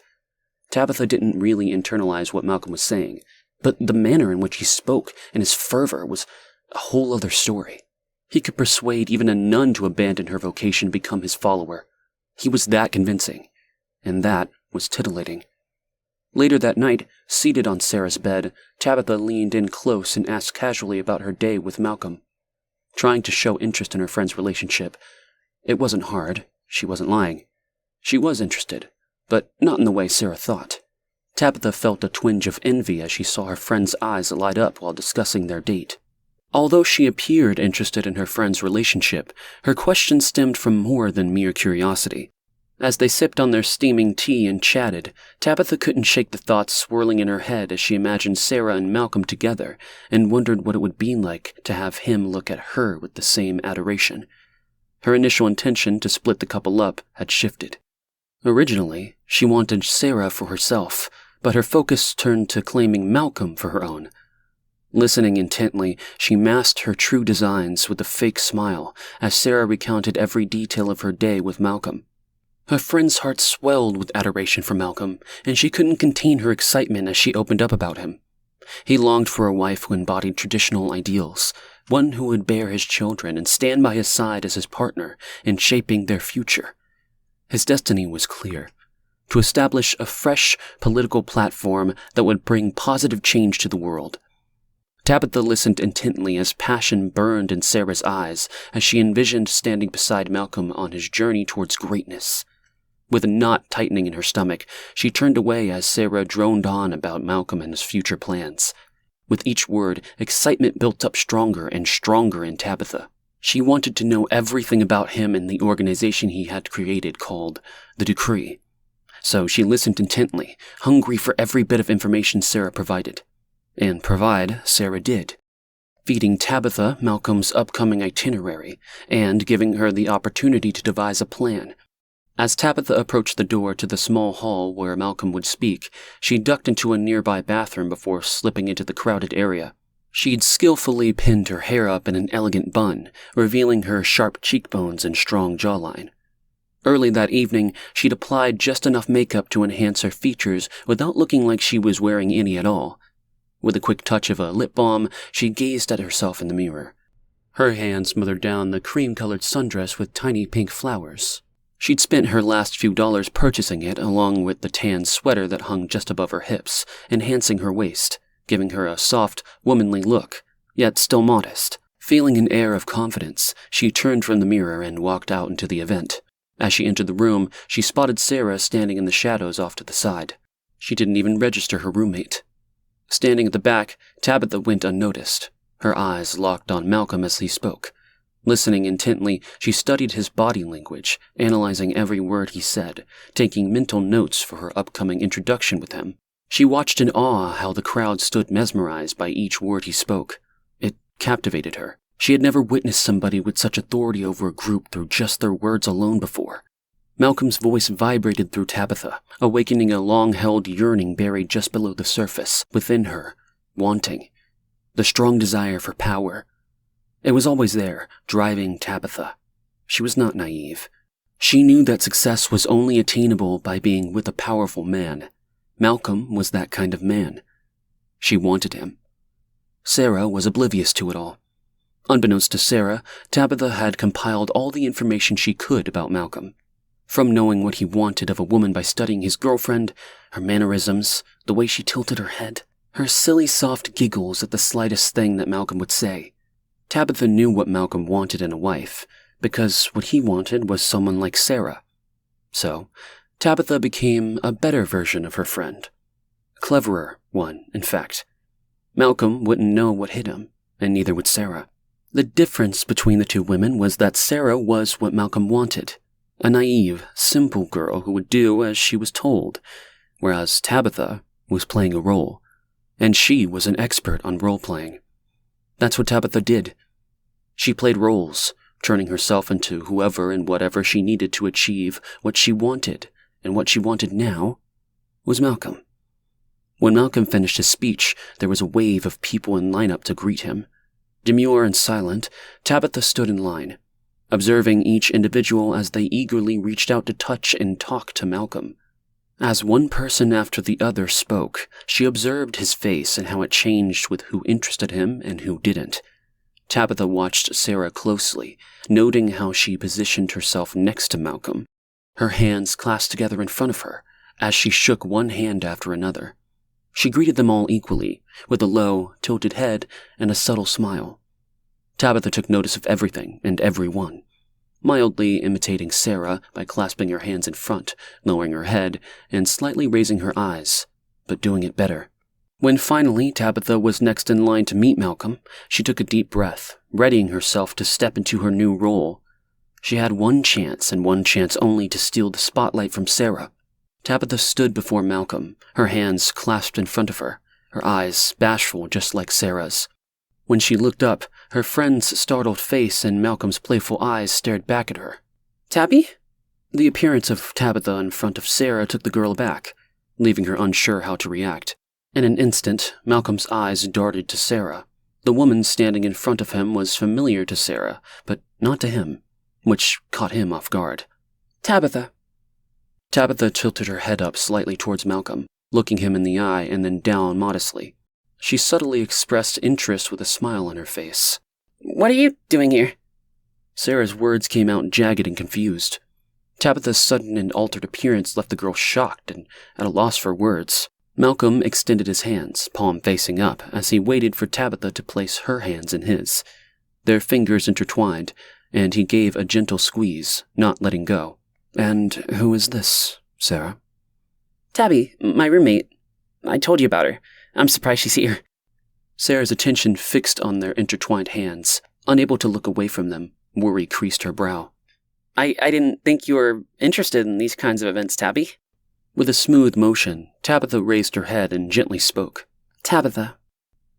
Tabitha didn't really internalize what Malcolm was saying, but the manner in which he spoke and his fervor was a whole other story. He could persuade even a nun to abandon her vocation and become his follower. He was that convincing, and that was titillating. Later that night, seated on Sarah's bed, Tabitha leaned in close and asked casually about her day with Malcolm. Trying to show interest in her friend's relationship. It wasn't hard, she wasn't lying. She was interested, but not in the way Sarah thought. Tabitha felt a twinge of envy as she saw her friend's eyes light up while discussing their date. Although she appeared interested in her friend's relationship, her questions stemmed from more than mere curiosity. As they sipped on their steaming tea and chatted, Tabitha couldn't shake the thoughts swirling in her head as she imagined Sarah and Malcolm together and wondered what it would be like to have him look at her with the same adoration. Her initial intention to split the couple up had shifted. Originally, she wanted Sarah for herself, but her focus turned to claiming Malcolm for her own. Listening intently, she masked her true designs with a fake smile as Sarah recounted every detail of her day with Malcolm. Her friend's heart swelled with adoration for Malcolm, and she couldn't contain her excitement as she opened up about him. He longed for a wife who embodied traditional ideals, one who would bear his children and stand by his side as his partner in shaping their future. His destiny was clear: to establish a fresh political platform that would bring positive change to the world. Tabitha listened intently as passion burned in Sarah's eyes as she envisioned standing beside Malcolm on his journey towards greatness. With a knot tightening in her stomach, she turned away as Sarah droned on about Malcolm and his future plans. With each word, excitement built up stronger and stronger in Tabitha. She wanted to know everything about him and the organization he had created called the Decree. So she listened intently, hungry for every bit of information Sarah provided. And provide Sarah did, feeding Tabitha Malcolm's upcoming itinerary and giving her the opportunity to devise a plan. As Tabitha approached the door to the small hall where Malcolm would speak, she ducked into a nearby bathroom before slipping into the crowded area. She'd skillfully pinned her hair up in an elegant bun, revealing her sharp cheekbones and strong jawline. Early that evening, she'd applied just enough makeup to enhance her features without looking like she was wearing any at all. With a quick touch of a lip balm, she gazed at herself in the mirror. Her hand smothered down the cream-colored sundress with tiny pink flowers. She'd spent her last few dollars purchasing it along with the tan sweater that hung just above her hips, enhancing her waist, giving her a soft, womanly look, yet still modest. Feeling an air of confidence, she turned from the mirror and walked out into the event. As she entered the room, she spotted Sarah standing in the shadows off to the side. She didn't even register her roommate. Standing at the back, Tabitha went unnoticed, her eyes locked on Malcolm as he spoke. Listening intently, she studied his body language, analyzing every word he said, taking mental notes for her upcoming introduction with him. She watched in awe how the crowd stood mesmerized by each word he spoke. It captivated her. She had never witnessed somebody with such authority over a group through just their words alone before. Malcolm's voice vibrated through Tabitha, awakening a long-held yearning buried just below the surface, within her, wanting. The strong desire for power. It was always there, driving Tabitha. She was not naive. She knew that success was only attainable by being with a powerful man. Malcolm was that kind of man. She wanted him. Sarah was oblivious to it all. Unbeknownst to Sarah, Tabitha had compiled all the information she could about Malcolm. From knowing what he wanted of a woman by studying his girlfriend, her mannerisms, the way she tilted her head, her silly soft giggles at the slightest thing that Malcolm would say. Tabitha knew what Malcolm wanted in a wife, because what he wanted was someone like Sarah. So, Tabitha became a better version of her friend. A cleverer one, in fact. Malcolm wouldn't know what hit him, and neither would Sarah. The difference between the two women was that Sarah was what Malcolm wanted. A naive, simple girl who would do as she was told, whereas Tabitha was playing a role, and she was an expert on role-playing. That's what Tabitha did. She played roles, turning herself into whoever and whatever she needed to achieve what she wanted, and what she wanted now was Malcolm. When Malcolm finished his speech, there was a wave of people in lineup to greet him. Demure and silent, Tabitha stood in line, observing each individual as they eagerly reached out to touch and talk to Malcolm. As one person after the other spoke, she observed his face and how it changed with who interested him and who didn't. Tabitha watched Sarah closely, noting how she positioned herself next to Malcolm, her hands clasped together in front of her, as she shook one hand after another. She greeted them all equally, with a low, tilted head and a subtle smile. Tabitha took notice of everything and everyone. mildly imitating Sarah by clasping her hands in front, lowering her head, and slightly raising her eyes, but doing it better. When finally Tabitha was next in line to meet Malcolm, she took a deep breath, readying herself to step into her new role. She had one chance, and one chance only, to steal the spotlight from Sarah. Tabitha stood before Malcolm, her hands clasped in front of her, her eyes bashful just like Sarah's. When she looked up, her friend's startled face and Malcolm's playful eyes stared back at her. Tabby? The appearance of Tabitha in front of Sarah took the girl aback, leaving her unsure how to react. In an instant, Malcolm's eyes darted to Sarah. The woman standing in front of him was familiar to Sarah, but not to him, which caught him off guard. Tabitha. Tabitha tilted her head up slightly towards Malcolm, looking him in the eye and then down modestly. She subtly expressed interest with a smile on her face. What are you doing here? Sarah's words came out jagged and confused. Tabitha's sudden and altered appearance left the girl shocked and at a loss for words. Malcolm extended his hands, palm facing up, as he waited for Tabitha to place her hands in his. Their fingers intertwined, and he gave a gentle squeeze, not letting go. And who is this, Sarah? Tabby, my roommate. I told you about her. I'm surprised she's here. Sarah's attention fixed on their intertwined hands. Unable to look away from them, worry creased her brow. I didn't think you were interested in these kinds of events, Tabby. With a smooth motion, Tabitha raised her head and gently spoke. Tabitha.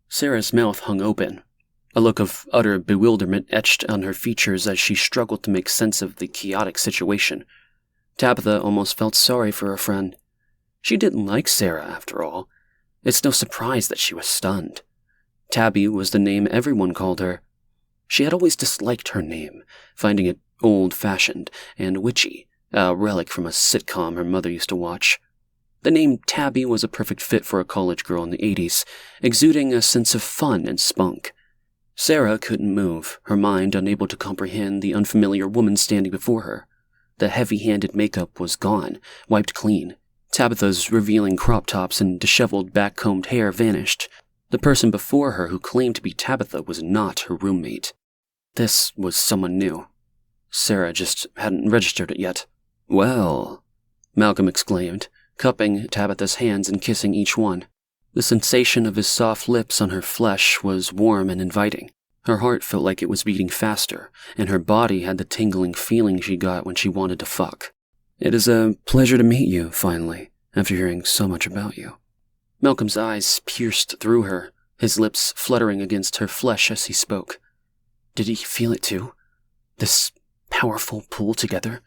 Sarah's mouth hung open. A look of utter bewilderment etched on her features as she struggled to make sense of the chaotic situation. Tabitha almost felt sorry for her friend. She didn't like Sarah, after all. It's no surprise that she was stunned. Tabby was the name everyone called her. She had always disliked her name, finding it old-fashioned and witchy, a relic from a sitcom her mother used to watch. The name Tabby was a perfect fit for a college girl in the 80s, exuding a sense of fun and spunk. Sarah couldn't move, her mind unable to comprehend the unfamiliar woman standing before her. The heavy-handed makeup was gone, wiped clean. Tabitha's revealing crop tops and disheveled back-combed hair vanished. The person before her who claimed to be Tabitha was not her roommate. This was someone new. Sarah just hadn't registered it yet. "Well," Malcolm exclaimed, cupping Tabitha's hands and kissing each one. The sensation of his soft lips on her flesh was warm and inviting. Her heart felt like it was beating faster, and her body had the tingling feeling she got when she wanted to fuck. "It is a pleasure to meet you, finally, after hearing so much about you." Malcolm's eyes pierced through her, his lips fluttering against her flesh as he spoke. Did he feel it too? This powerful pull together?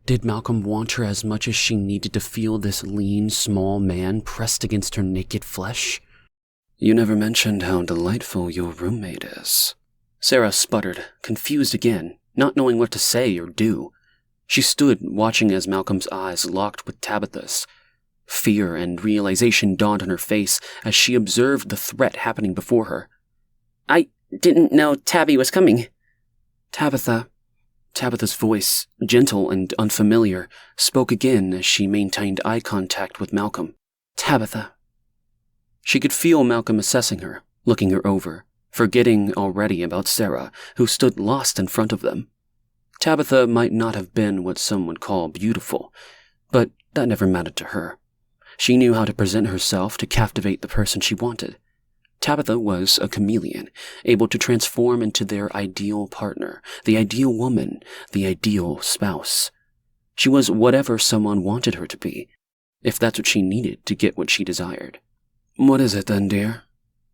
Did Malcolm want her as much as she needed to feel this lean, small man pressed against her naked flesh? "You never mentioned how delightful your roommate is." Sarah sputtered, confused again, not knowing what to say or do. She stood watching as Malcolm's eyes locked with Tabitha's. Fear and realization dawned on her face as she observed the threat happening before her. I didn't know Tabby was coming. Tabitha. Tabitha's voice, gentle and unfamiliar, spoke again as she maintained eye contact with Malcolm. Tabitha. She could feel Malcolm assessing her, looking her over, forgetting already about Sarah, who stood lost in front of them. Tabitha might not have been what some would call beautiful, but that never mattered to her. She knew how to present herself to captivate the person she wanted. Tabitha was a chameleon, able to transform into their ideal partner, the ideal woman, the ideal spouse. She was whatever someone wanted her to be, if that's what she needed to get what she desired. "What is it then, dear?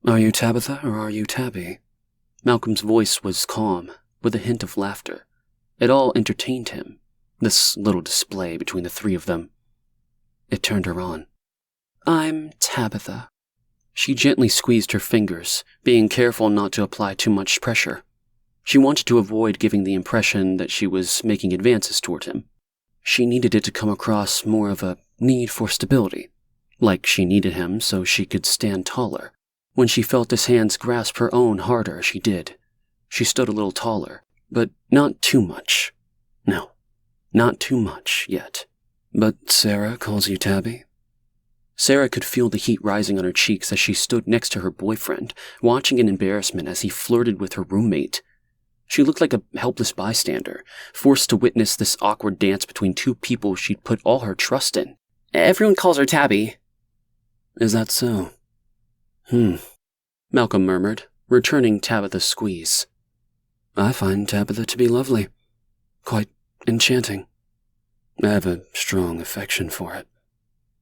Are you Tabitha or are you Tabby?" Malcolm's voice was calm, with a hint of laughter. It all entertained him, this little display between the three of them. It turned her on. "I'm Tabitha." She gently squeezed her fingers, being careful not to apply too much pressure. She wanted to avoid giving the impression that she was making advances toward him. She needed it to come across more of a need for stability, like she needed him so she could stand taller. When she felt his hands grasp her own harder, she did. She stood a little taller, but not too much. No, not too much yet. "But Sarah calls you Tabby?" Sarah could feel the heat rising on her cheeks as she stood next to her boyfriend, watching in embarrassment as he flirted with her roommate. She looked like a helpless bystander, forced to witness this awkward dance between two people she'd put all her trust in. Everyone calls her Tabby. Is that so? Malcolm murmured, returning Tabitha's squeeze. I find Tabitha to be lovely. Quite enchanting. I have a strong affection for it.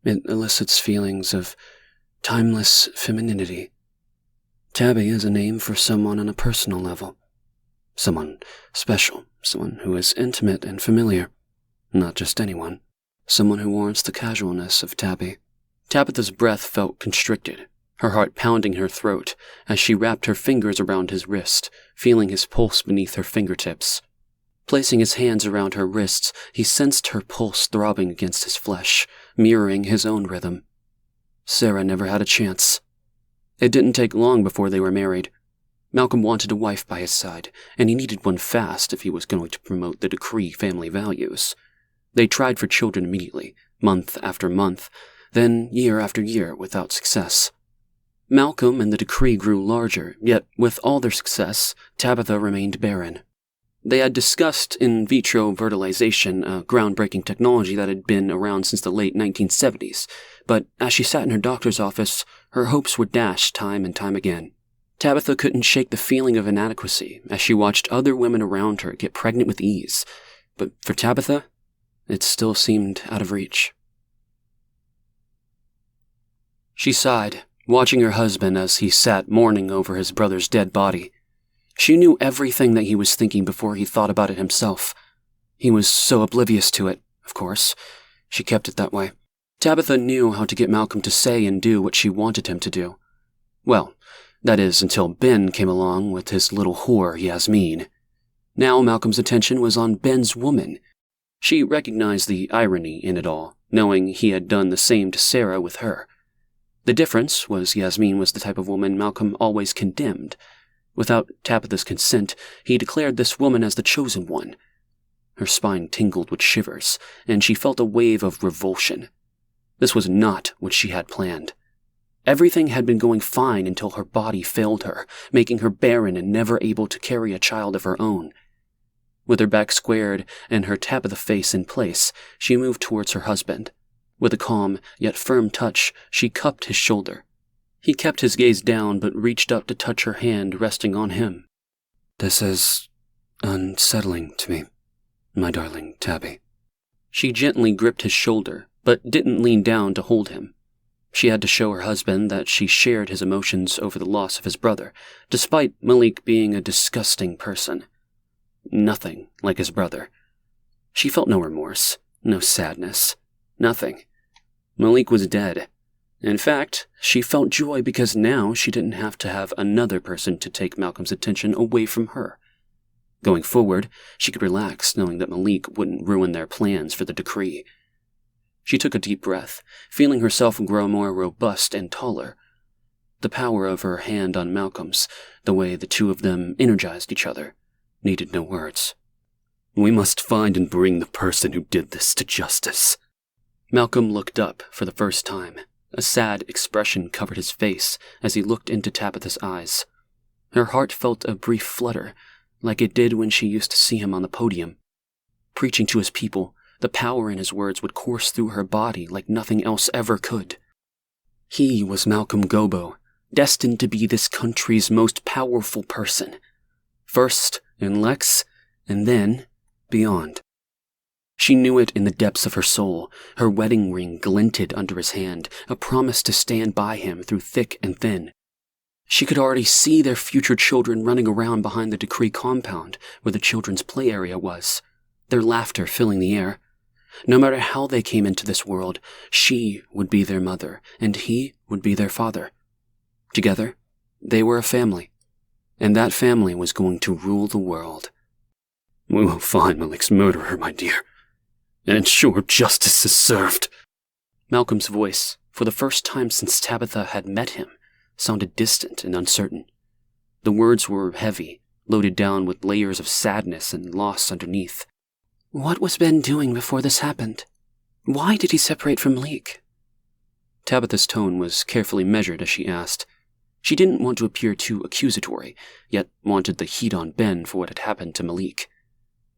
It elicits feelings of timeless femininity. Tabby is a name for someone on a personal level. Someone special, someone who is intimate and familiar. Not just anyone. Someone who warrants the casualness of Tabby. Tabitha's breath felt constricted, her heart pounding her throat as she wrapped her fingers around his wrist, feeling his pulse beneath her fingertips. Placing his hands around her wrists, he sensed her pulse throbbing against his flesh, mirroring his own rhythm. Sarah never had a chance. It didn't take long before they were married. Malcolm wanted a wife by his side, and he needed one fast if he was going to promote the Decree family values. They tried for children immediately, month after month, then year after year without success. Malcolm and the Decree grew larger, yet with all their success, Tabitha remained barren. They had discussed in vitro fertilization, a groundbreaking technology that had been around since the late 1970s, but as she sat in her doctor's office, her hopes were dashed time and time again. Tabitha couldn't shake the feeling of inadequacy as she watched other women around her get pregnant with ease, but for Tabitha, it still seemed out of reach. She sighed, watching her husband as he sat mourning over his brother's dead body. She knew everything that he was thinking before he thought about it himself. He was so oblivious to it, of course. She kept it that way. Tabitha knew how to get Malcolm to say and do what she wanted him to do. Well, that is, until Ben came along with his little whore, Yasmin. Now Malcolm's attention was on Ben's woman. She recognized the irony in it all, knowing he had done the same to Sarah with her. The difference was Yasmin was the type of woman Malcolm always condemned. Without Tabitha's consent, he declared this woman as the chosen one. Her spine tingled with shivers, and she felt a wave of revulsion. This was not what she had planned. Everything had been going fine until her body failed her, making her barren and never able to carry a child of her own. With her back squared and her Tabitha face in place, she moved towards her husband. With a calm, yet firm touch, she cupped his shoulder. He kept his gaze down but reached up to touch her hand resting on him. This is unsettling to me, my darling Tabby. She gently gripped his shoulder, but didn't lean down to hold him. She had to show her husband that she shared his emotions over the loss of his brother, despite Malik being a disgusting person. Nothing like his brother. She felt no remorse, no sadness, nothing. Malik was dead. In fact, she felt joy because now she didn't have to have another person to take Malcolm's attention away from her. Going forward, she could relax knowing that Malik wouldn't ruin their plans for the Decree. She took a deep breath, feeling herself grow more robust and taller. The power of her hand on Malcolm's, the way the two of them energized each other, needed no words. We must find and bring the person who did this to justice. Malcolm looked up for the first time. A sad expression covered his face as he looked into Tabitha's eyes. Her heart felt a brief flutter, like it did when she used to see him on the podium. Preaching to his people, the power in his words would course through her body like nothing else ever could. He was Malcolm Gobbo, destined to be this country's most powerful person. First in Lex, and then beyond. She knew it in the depths of her soul. Her wedding ring glinted under his hand, a promise to stand by him through thick and thin. She could already see their future children running around behind the Decree compound where the children's play area was, their laughter filling the air. No matter how they came into this world, she would be their mother, and he would be their father. Together, they were a family, and that family was going to rule the world. We will find Malik's murderer, my dear, and ensure justice is served. Malcolm's voice, for the first time since Tabitha had met him, sounded distant and uncertain. The words were heavy, loaded down with layers of sadness and loss underneath. What was Ben doing before this happened? Why did he separate from Malik? Tabitha's tone was carefully measured as she asked. She didn't want to appear too accusatory, yet wanted the heat on Ben for what had happened to Malik.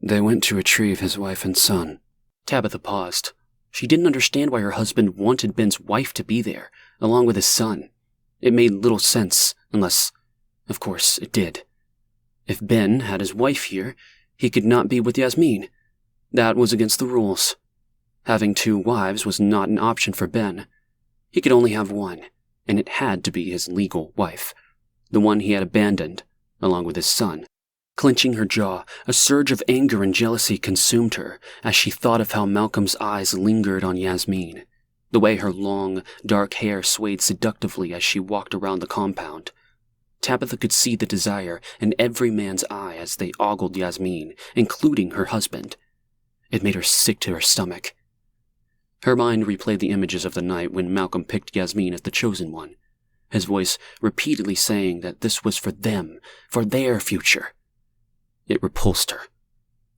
They went to retrieve his wife and son. Tabitha paused. She didn't understand why her husband wanted Ben's wife to be there, along with his son. It made little sense, unless, of course, it did. If Ben had his wife here, he could not be with Yasmin. That was against the rules. Having 2 wives was not an option for Ben. He could only have one, and it had to be his legal wife, the one he had abandoned, along with his son. Clenching her jaw, a surge of anger and jealousy consumed her as she thought of how Malcolm's eyes lingered on Yasmin, the way her long, dark hair swayed seductively as she walked around the compound. Tabitha could see the desire in every man's eye as they ogled Yasmin, including her husband. It made her sick to her stomach. Her mind replayed the images of the night when Malcolm picked Yasmin as the chosen one, his voice repeatedly saying that this was for them, for their future. It repulsed her.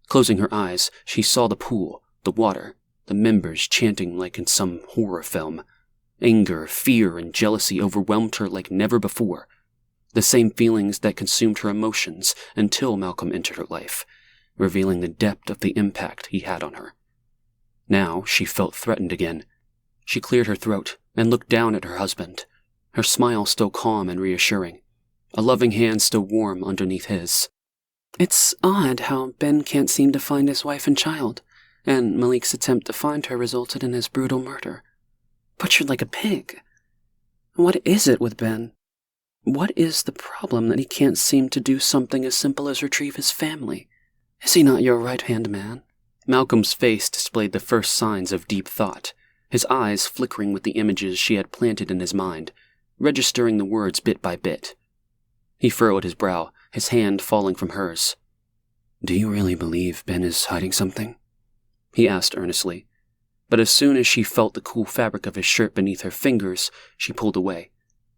Closing her eyes, she saw the pool, the water, the members chanting like in some horror film. Anger, fear, and jealousy overwhelmed her like never before. The same feelings that consumed her emotions until Malcolm entered her life, revealing the depth of the impact he had on her. Now she felt threatened again. She cleared her throat and looked down at her husband, her smile still calm and reassuring, a loving hand still warm underneath his. It's odd how Ben can't seem to find his wife and child, and Malik's attempt to find her resulted in his brutal murder. Butchered like a pig. What is it with Ben? What is the problem that he can't seem to do something as simple as retrieve his family? Is he not your right-hand man? Malcolm's face displayed the first signs of deep thought, his eyes flickering with the images she had planted in his mind, registering the words bit by bit. He furrowed his brow, his hand falling from hers. Do you really believe Ben is hiding something? He asked earnestly, but as soon as she felt the cool fabric of his shirt beneath her fingers, she pulled away.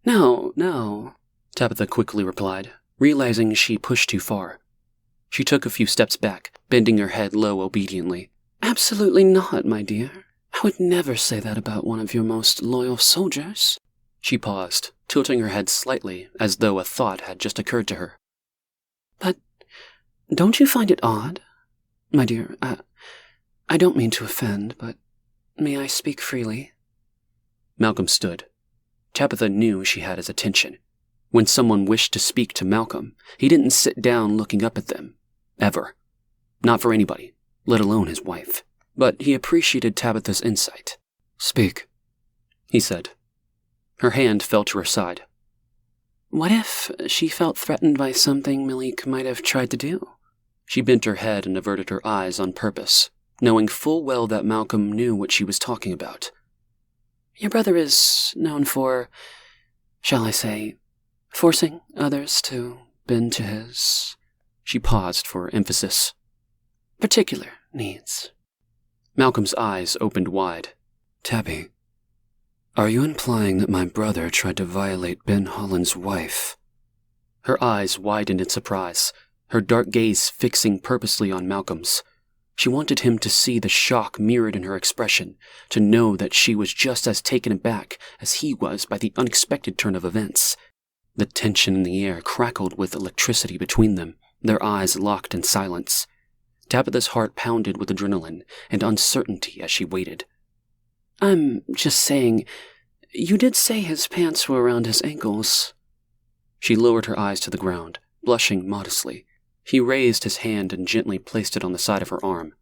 No, Tabitha quickly replied, realizing she pushed too far. She took a few steps back, bending her head low obediently. Absolutely not, my dear. I would never say that about one of your most loyal soldiers. She paused, tilting her head slightly, as though a thought had just occurred to her. But don't you find it odd? My dear, I don't mean to offend, but may I speak freely? Malcolm stood. Tabitha knew she had his attention. When someone wished to speak to Malcolm, he didn't sit down looking up at them. Ever. Not for anybody, let alone his wife. But he appreciated Tabitha's insight. Speak, he said. Her hand fell to her side. What if she felt threatened by something Malik might have tried to do? She bent her head and averted her eyes on purpose, knowing full well that Malcolm knew what she was talking about. Your brother is known for, shall I say, forcing others to bend to his... She paused for emphasis. Particular needs. Malcolm's eyes opened wide. Tabby, are you implying that my brother tried to violate Ben Holland's wife? Her eyes widened in surprise, her dark gaze fixing purposely on Malcolm's. She wanted him to see the shock mirrored in her expression, to know that she was just as taken aback as he was by the unexpected turn of events. The tension in the air crackled with electricity between them, their eyes locked in silence. Tabitha's heart pounded with adrenaline and uncertainty as she waited. I'm just saying, you did say his pants were around his ankles. She lowered her eyes to the ground, blushing modestly. He raised his hand and gently placed it on the side of her arm.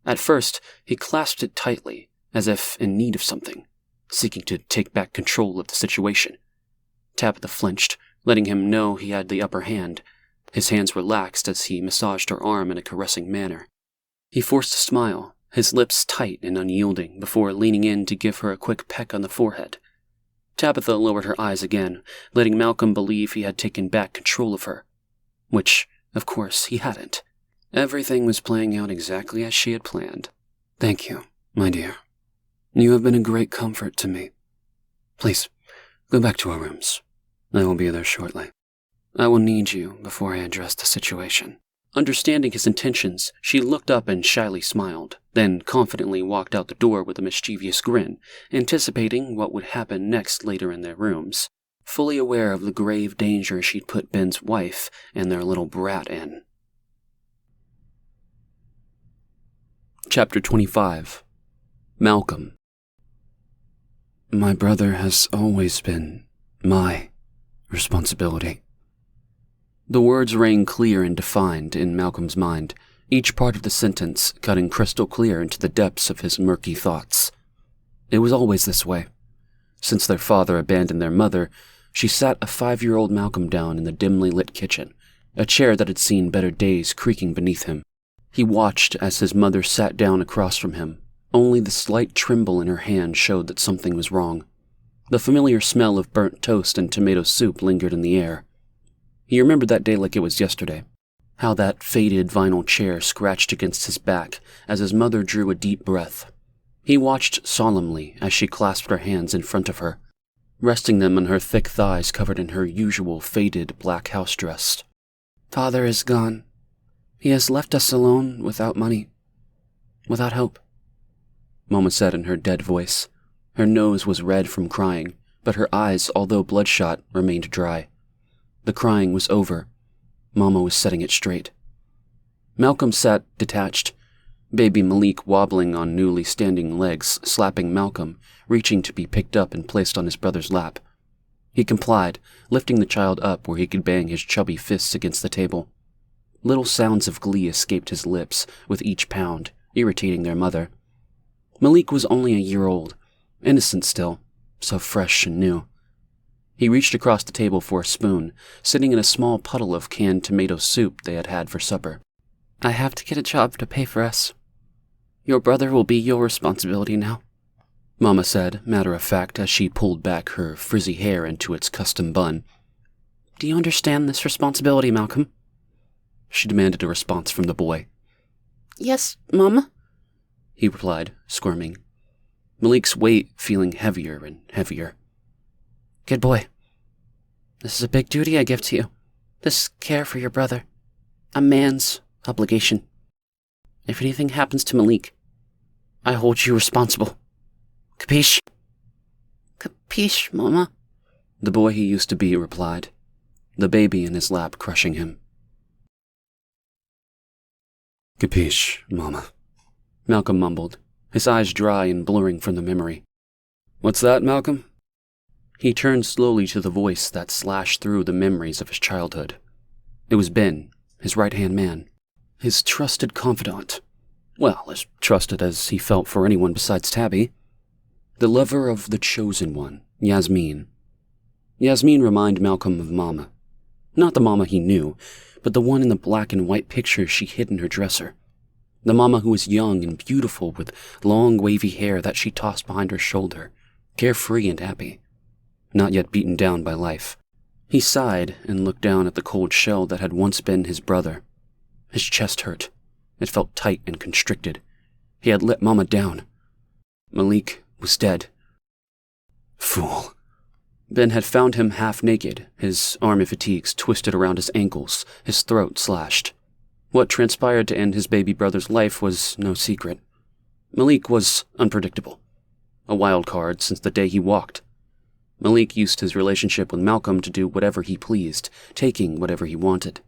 At first, he clasped it tightly, as if in need of something, seeking to take back control of the situation. Tabitha flinched, letting him know he had the upper hand. His hands relaxed as he massaged her arm in a caressing manner. He forced a smile, his lips tight and unyielding, before leaning in to give her a quick peck on the forehead. Tabitha lowered her eyes again, letting Malcolm believe he had taken back control of her. Which, of course, he hadn't. Everything was playing out exactly as she had planned. Thank you, my dear. You have been a great comfort to me. Please, go back to our rooms. I will be there shortly. I will need you before I address the situation. Understanding his intentions, she looked up and shyly smiled, then confidently walked out the door with a mischievous grin, anticipating what would happen next later in their rooms. fully aware of the grave danger she'd put Ben's wife and their little brat in. Chapter 25. Malcolm. My brother has always been my responsibility. The words rang clear and defined in Malcolm's mind, each part of the sentence cutting crystal clear into the depths of his murky thoughts. It was always this way. Since their father abandoned their mother, she sat a 5-year-old Malcolm down in the dimly lit kitchen, a chair that had seen better days creaking beneath him. He watched as his mother sat down across from him. Only the slight tremble in her hand showed that something was wrong. The familiar smell of burnt toast and tomato soup lingered in the air. He remembered that day like it was yesterday. How that faded vinyl chair scratched against his back as his mother drew a deep breath. He watched solemnly as she clasped her hands in front of her, resting them on her thick thighs covered in her usual faded black house dress. Father is gone. He has left us alone without money, without hope, Mama said in her dead voice. Her nose was red from crying, but her eyes, although bloodshot, remained dry. The crying was over. Mama was setting it straight. Malcolm sat detached, baby Malik wobbling on newly standing legs, slapping Malcolm, reaching to be picked up and placed on his brother's lap. He complied, lifting the child up where he could bang his chubby fists against the table. Little sounds of glee escaped his lips with each pound, irritating their mother. Malik was only a year old, innocent still, so fresh and new. He reached across the table for a spoon, sitting in a small puddle of canned tomato soup they had had for supper. I have to get a job to pay for us. Your brother will be your responsibility now, Mama said, matter-of-fact, as she pulled back her frizzy hair into its custom bun. Do you understand this responsibility, Malcolm? She demanded a response from the boy. Yes, Mama, he replied, squirming, Malik's weight feeling heavier and heavier. Good boy. This is a big duty I give to you. This care for your brother. A man's obligation. If anything happens to Malik, I hold you responsible. Capiche? Capiche, Mama? The boy he used to be replied, the baby in his lap crushing him. Capiche, Mama, Malcolm mumbled, his eyes dry and blurring from the memory. What's that, Malcolm? He turned slowly to the voice that slashed through the memories of his childhood. It was Ben, his right-hand man, his trusted confidant. Well, as trusted as he felt for anyone besides Tabby. The lover of the chosen one, Yasmin. Yasmin reminded Malcolm of Mama. Not the Mama he knew, but the one in the black and white picture she hid in her dresser. The Mama who was young and beautiful with long wavy hair that she tossed behind her shoulder, carefree and happy. Not yet beaten down by life. He sighed and looked down at the cold shell that had once been his brother. His chest hurt. It felt tight and constricted. He had let Mama down. Malik was dead. Fool. Ben had found him half naked, his army fatigues twisted around his ankles, his throat slashed. What transpired to end his baby brother's life was no secret. Malik was unpredictable. A wild card since the day he walked. Malik used his relationship with Malcolm to do whatever he pleased, taking whatever he wanted.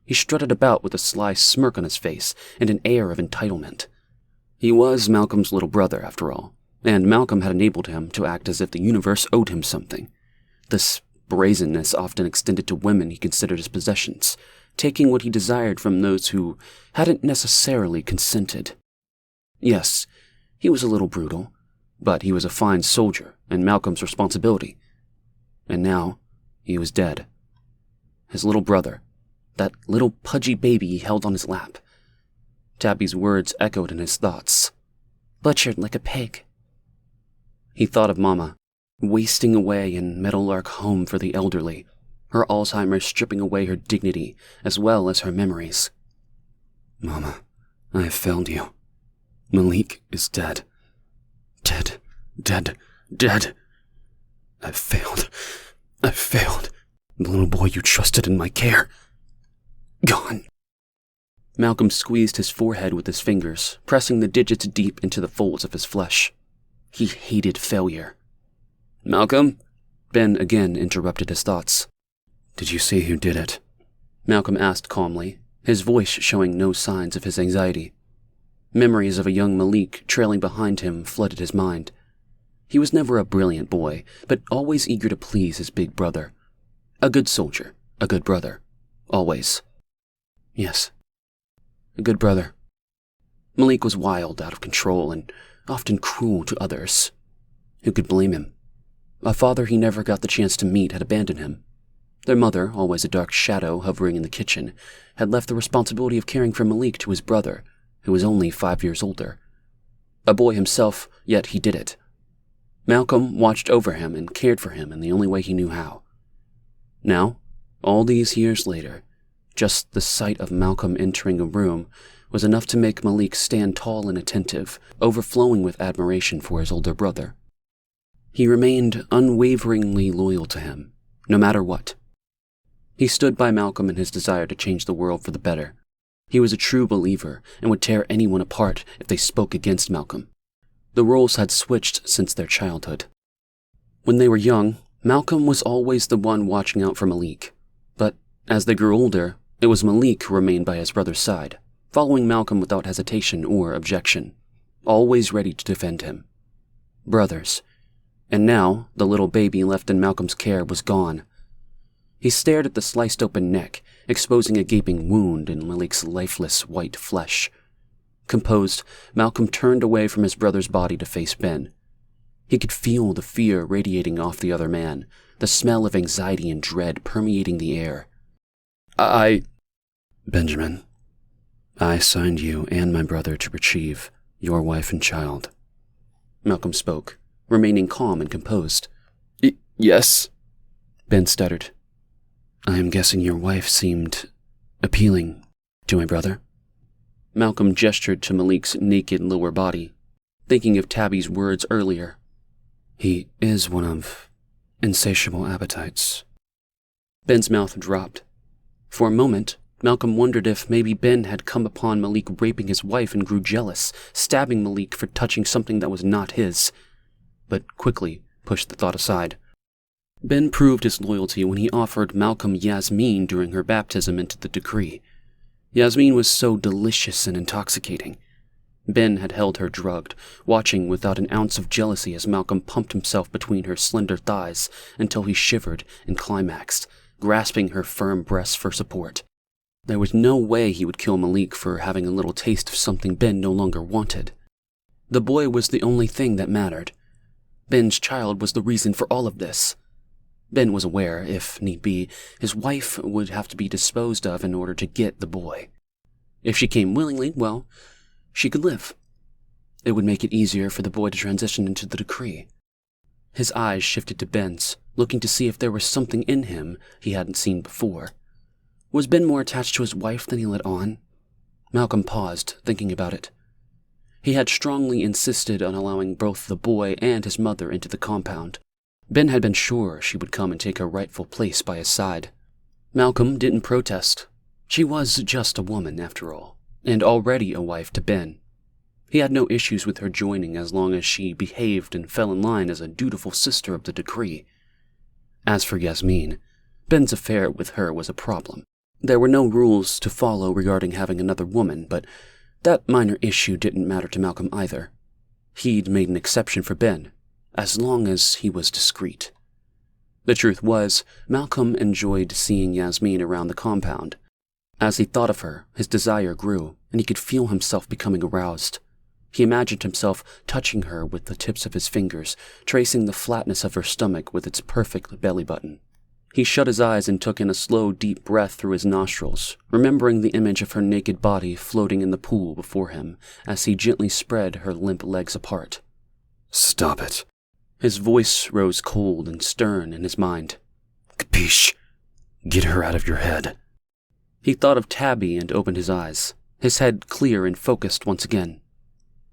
He strutted about with a sly smirk on his face and an air of entitlement. He was Malcolm's little brother, after all, and Malcolm had enabled him to act as if the universe owed him something. This brazenness often extended to women he considered his possessions, taking what he desired from those who hadn't necessarily consented. Yes, he was a little brutal, but he was a fine soldier and Malcolm's responsibility. And now, he was dead. His little brother, that little pudgy baby he held on his lap. Tabby's words echoed in his thoughts. Butchered like a pig. He thought of Mama, wasting away in Meadowlark Home for the elderly, her Alzheimer's stripping away her dignity as well as her memories. Mama, I have failed you. Malik is dead. Dead. Dead. Dead. I've failed. I've failed. The little boy you trusted in my care. Gone. Malcolm squeezed his forehead with his fingers, pressing the digits deep into the folds of his flesh. He hated failure. Malcolm? Ben again interrupted his thoughts. Did you see who did it? Malcolm asked calmly, his voice showing no signs of his anxiety. Memories of a young Malik trailing behind him flooded his mind. He was never a brilliant boy, but always eager to please his big brother. A good soldier, a good brother. Always. Yes. A good brother. Malik was wild, out of control, and often cruel to others. Who could blame him? A father he never got the chance to meet had abandoned him. Their mother, always a dark shadow hovering in the kitchen, had left the responsibility of caring for Malik to his brother, who was only 5 years older. A boy himself, yet he did it. Malcolm watched over him and cared for him in the only way he knew how. Now, all these years later, just the sight of Malcolm entering a room was enough to make Malik stand tall and attentive, overflowing with admiration for his older brother. He remained unwaveringly loyal to him, no matter what. He stood by Malcolm in his desire to change the world for the better. He was a true believer and would tear anyone apart if they spoke against Malcolm. The roles had switched since their childhood. When they were young, Malcolm was always the one watching out for Malik. But as they grew older, it was Malik who remained by his brother's side, following Malcolm without hesitation or objection, always ready to defend him. Brothers. And now, the little baby left in Malcolm's care was gone. He stared at the sliced open neck, exposing a gaping wound in Malik's lifeless white flesh. Composed, Malcolm turned away from his brother's body to face Ben. He could feel the fear radiating off the other man, the smell of anxiety and dread permeating the air. Benjamin, I signed you and my brother to retrieve your wife and child. Malcolm spoke, remaining calm and composed. Yes? Ben stuttered. I am guessing your wife seemed appealing to my brother. Malcolm gestured to Malik's naked lower body, thinking of Tabby's words earlier. He is one of insatiable appetites. Ben's mouth dropped. For a moment, Malcolm wondered if maybe Ben had come upon Malik raping his wife and grew jealous, stabbing Malik for touching something that was not his, but quickly pushed the thought aside. Ben proved his loyalty when he offered Malcolm Yasmin during her baptism into the decree. Yasmin was so delicious and intoxicating. Ben had held her drugged, watching without an ounce of jealousy as Malcolm pumped himself between her slender thighs until he shivered and climaxed, grasping her firm breasts for support. There was no way he would kill Malik for having a little taste of something Ben no longer wanted. The boy was the only thing that mattered. Ben's child was the reason for all of this. Ben was aware, if need be, his wife would have to be disposed of in order to get the boy. If she came willingly, well, she could live. It would make it easier for the boy to transition into the decree. His eyes shifted to Ben's, looking to see if there was something in him he hadn't seen before. Was Ben more attached to his wife than he let on? Malcolm paused, thinking about it. He had strongly insisted on allowing both the boy and his mother into the compound. Ben had been sure she would come and take her rightful place by his side. Malcolm didn't protest. She was just a woman, after all, and already a wife to Ben. He had no issues with her joining as long as she behaved and fell in line as a dutiful sister of the decree. As for Yasmin, Ben's affair with her was a problem. There were no rules to follow regarding having another woman, but that minor issue didn't matter to Malcolm either. He'd made an exception for Ben, as long as he was discreet. The truth was, Malcolm enjoyed seeing Yasmin around the compound. As he thought of her, his desire grew, and he could feel himself becoming aroused. He imagined himself touching her with the tips of his fingers, tracing the flatness of her stomach with its perfect belly button. He shut his eyes and took in a slow, deep breath through his nostrils, remembering the image of her naked body floating in the pool before him as he gently spread her limp legs apart. Stop it. His voice rose cold and stern in his mind. Capiche? Get her out of your head. He thought of Tabby and opened his eyes, his head clear and focused once again.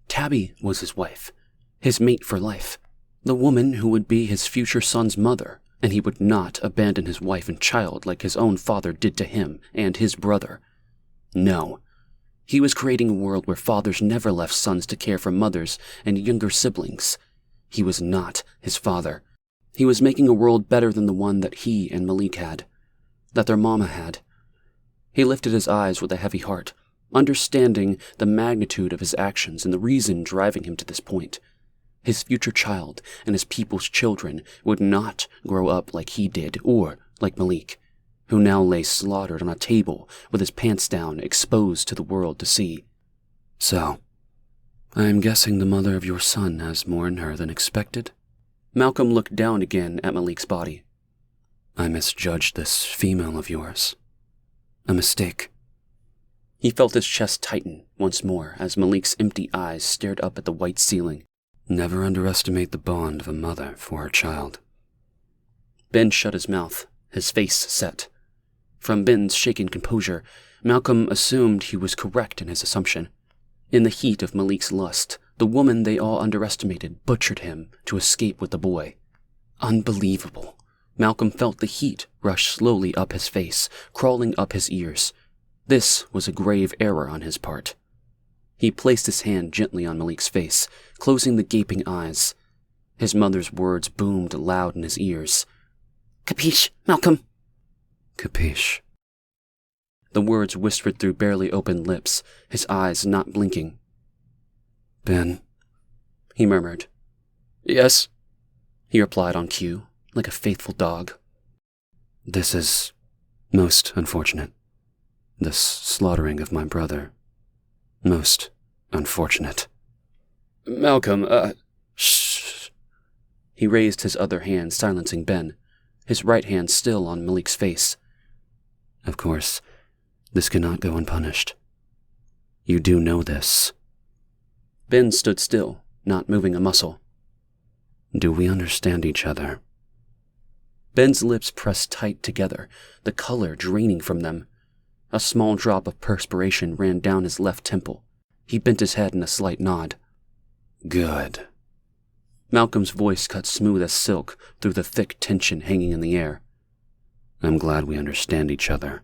Tabby was his wife, his mate for life, the woman who would be his future son's mother, and he would not abandon his wife and child like his own father did to him and his brother. No. He was creating a world where fathers never left sons to care for mothers and younger siblings. He was not his father. He was making a world better than the one that he and Malik had, that their mama had. He lifted his eyes with a heavy heart, understanding the magnitude of his actions and the reason driving him to this point. His future child and his people's children would not grow up like he did, or like Malik, who now lay slaughtered on a table with his pants down, exposed to the world to see. So, I am guessing the mother of your son has more in her than expected? Malcolm looked down again at Malik's body. I misjudged this female of yours. A mistake. He felt his chest tighten once more as Malik's empty eyes stared up at the white ceiling. Never underestimate the bond of a mother for her child. Ben shut his mouth, his face set. From Ben's shaken composure, Malcolm assumed he was correct in his assumption. In the heat of Malik's lust, the woman they all underestimated butchered him to escape with the boy. Unbelievable. Malcolm felt the heat rush slowly up his face, crawling up his ears. This was a grave error on his part. He placed his hand gently on Malik's face, closing the gaping eyes. His mother's words boomed loud in his ears. "Capiche, Malcolm?" Capiche. The words whispered through barely opened lips, his eyes not blinking. Ben, he murmured. "Yes," he replied on cue, like a faithful dog. This is most unfortunate. This slaughtering of my brother. Most unfortunate. "Malcolm, Shh. He raised his other hand, silencing Ben, his right hand still on Malik's face. Of course, this cannot go unpunished. You do know this. Ben stood still, not moving a muscle. Do we understand each other? Ben's lips pressed tight together, the color draining from them. A small drop of perspiration ran down his left temple. He bent his head in a slight nod. Good. Malcolm's voice cut smooth as silk through the thick tension hanging in the air. I'm glad we understand each other.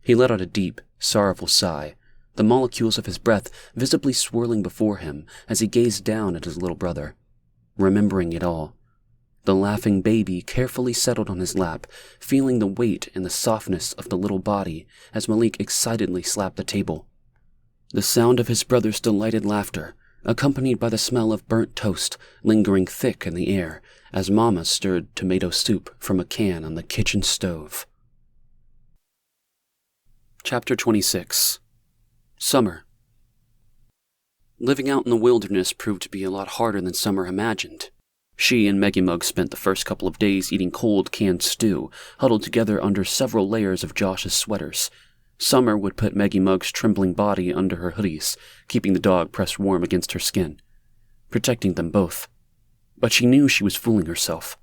He let out a deep, sorrowful sigh, the molecules of his breath visibly swirling before him as he gazed down at his little brother, remembering it all. The laughing baby carefully settled on his lap, feeling the weight and the softness of the little body as Malik excitedly slapped the table. The sound of his brother's delighted laughter, accompanied by the smell of burnt toast lingering thick in the air as Mama stirred tomato soup from a can on the kitchen stove. Chapter 26. Summer. Living out in the wilderness proved to be a lot harder than Summer imagined. She and Maggie Mugg spent the first couple of days eating cold canned stew, huddled together under several layers of Josh's sweaters. Summer would put Maggie Mugg's trembling body under her hoodies, keeping the dog pressed warm against her skin, protecting them both. But she knew she was fooling herself.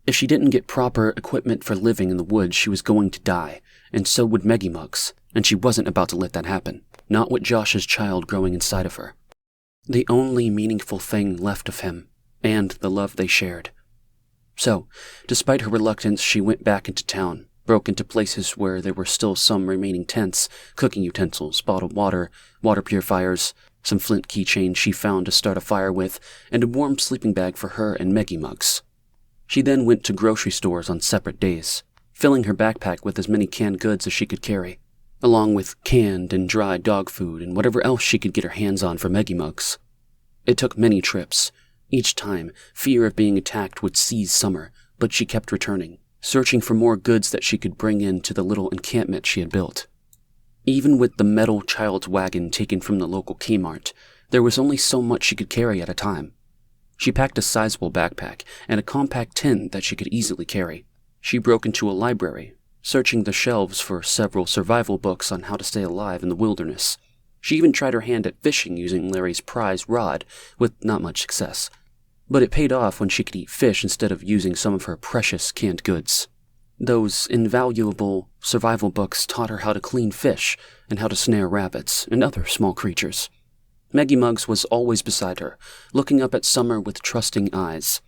If she didn't get proper equipment for living in the woods, she was going to die, and so would Maggie Muggs, and she wasn't about to let that happen, not with Josh's child growing inside of her. The only meaningful thing left of him, and the love they shared. So, despite her reluctance, she went back into town, broke into places where there were still some remaining tents, cooking utensils, bottled water, water purifiers, some flint keychains she found to start a fire with, and a warm sleeping bag for her and Maggie Muggs. She then went to grocery stores on separate days, filling her backpack with as many canned goods as she could carry, along with canned and dried dog food and whatever else she could get her hands on for Maggie Muggs. It took many trips. Each time, fear of being attacked would seize Summer, but she kept returning, searching for more goods that she could bring into the little encampment she had built. Even with the metal child's wagon taken from the local Kmart, there was only so much she could carry at a time. She packed a sizable backpack and a compact tin that she could easily carry. She broke into a library, searching the shelves for several survival books on how to stay alive in the wilderness. She even tried her hand at fishing using Larry's prize rod, with not much success. But it paid off when she could eat fish instead of using some of her precious canned goods. Those invaluable survival books taught her how to clean fish and how to snare rabbits and other small creatures. Maggie Muggs was always beside her, looking up at Summer with trusting eyes.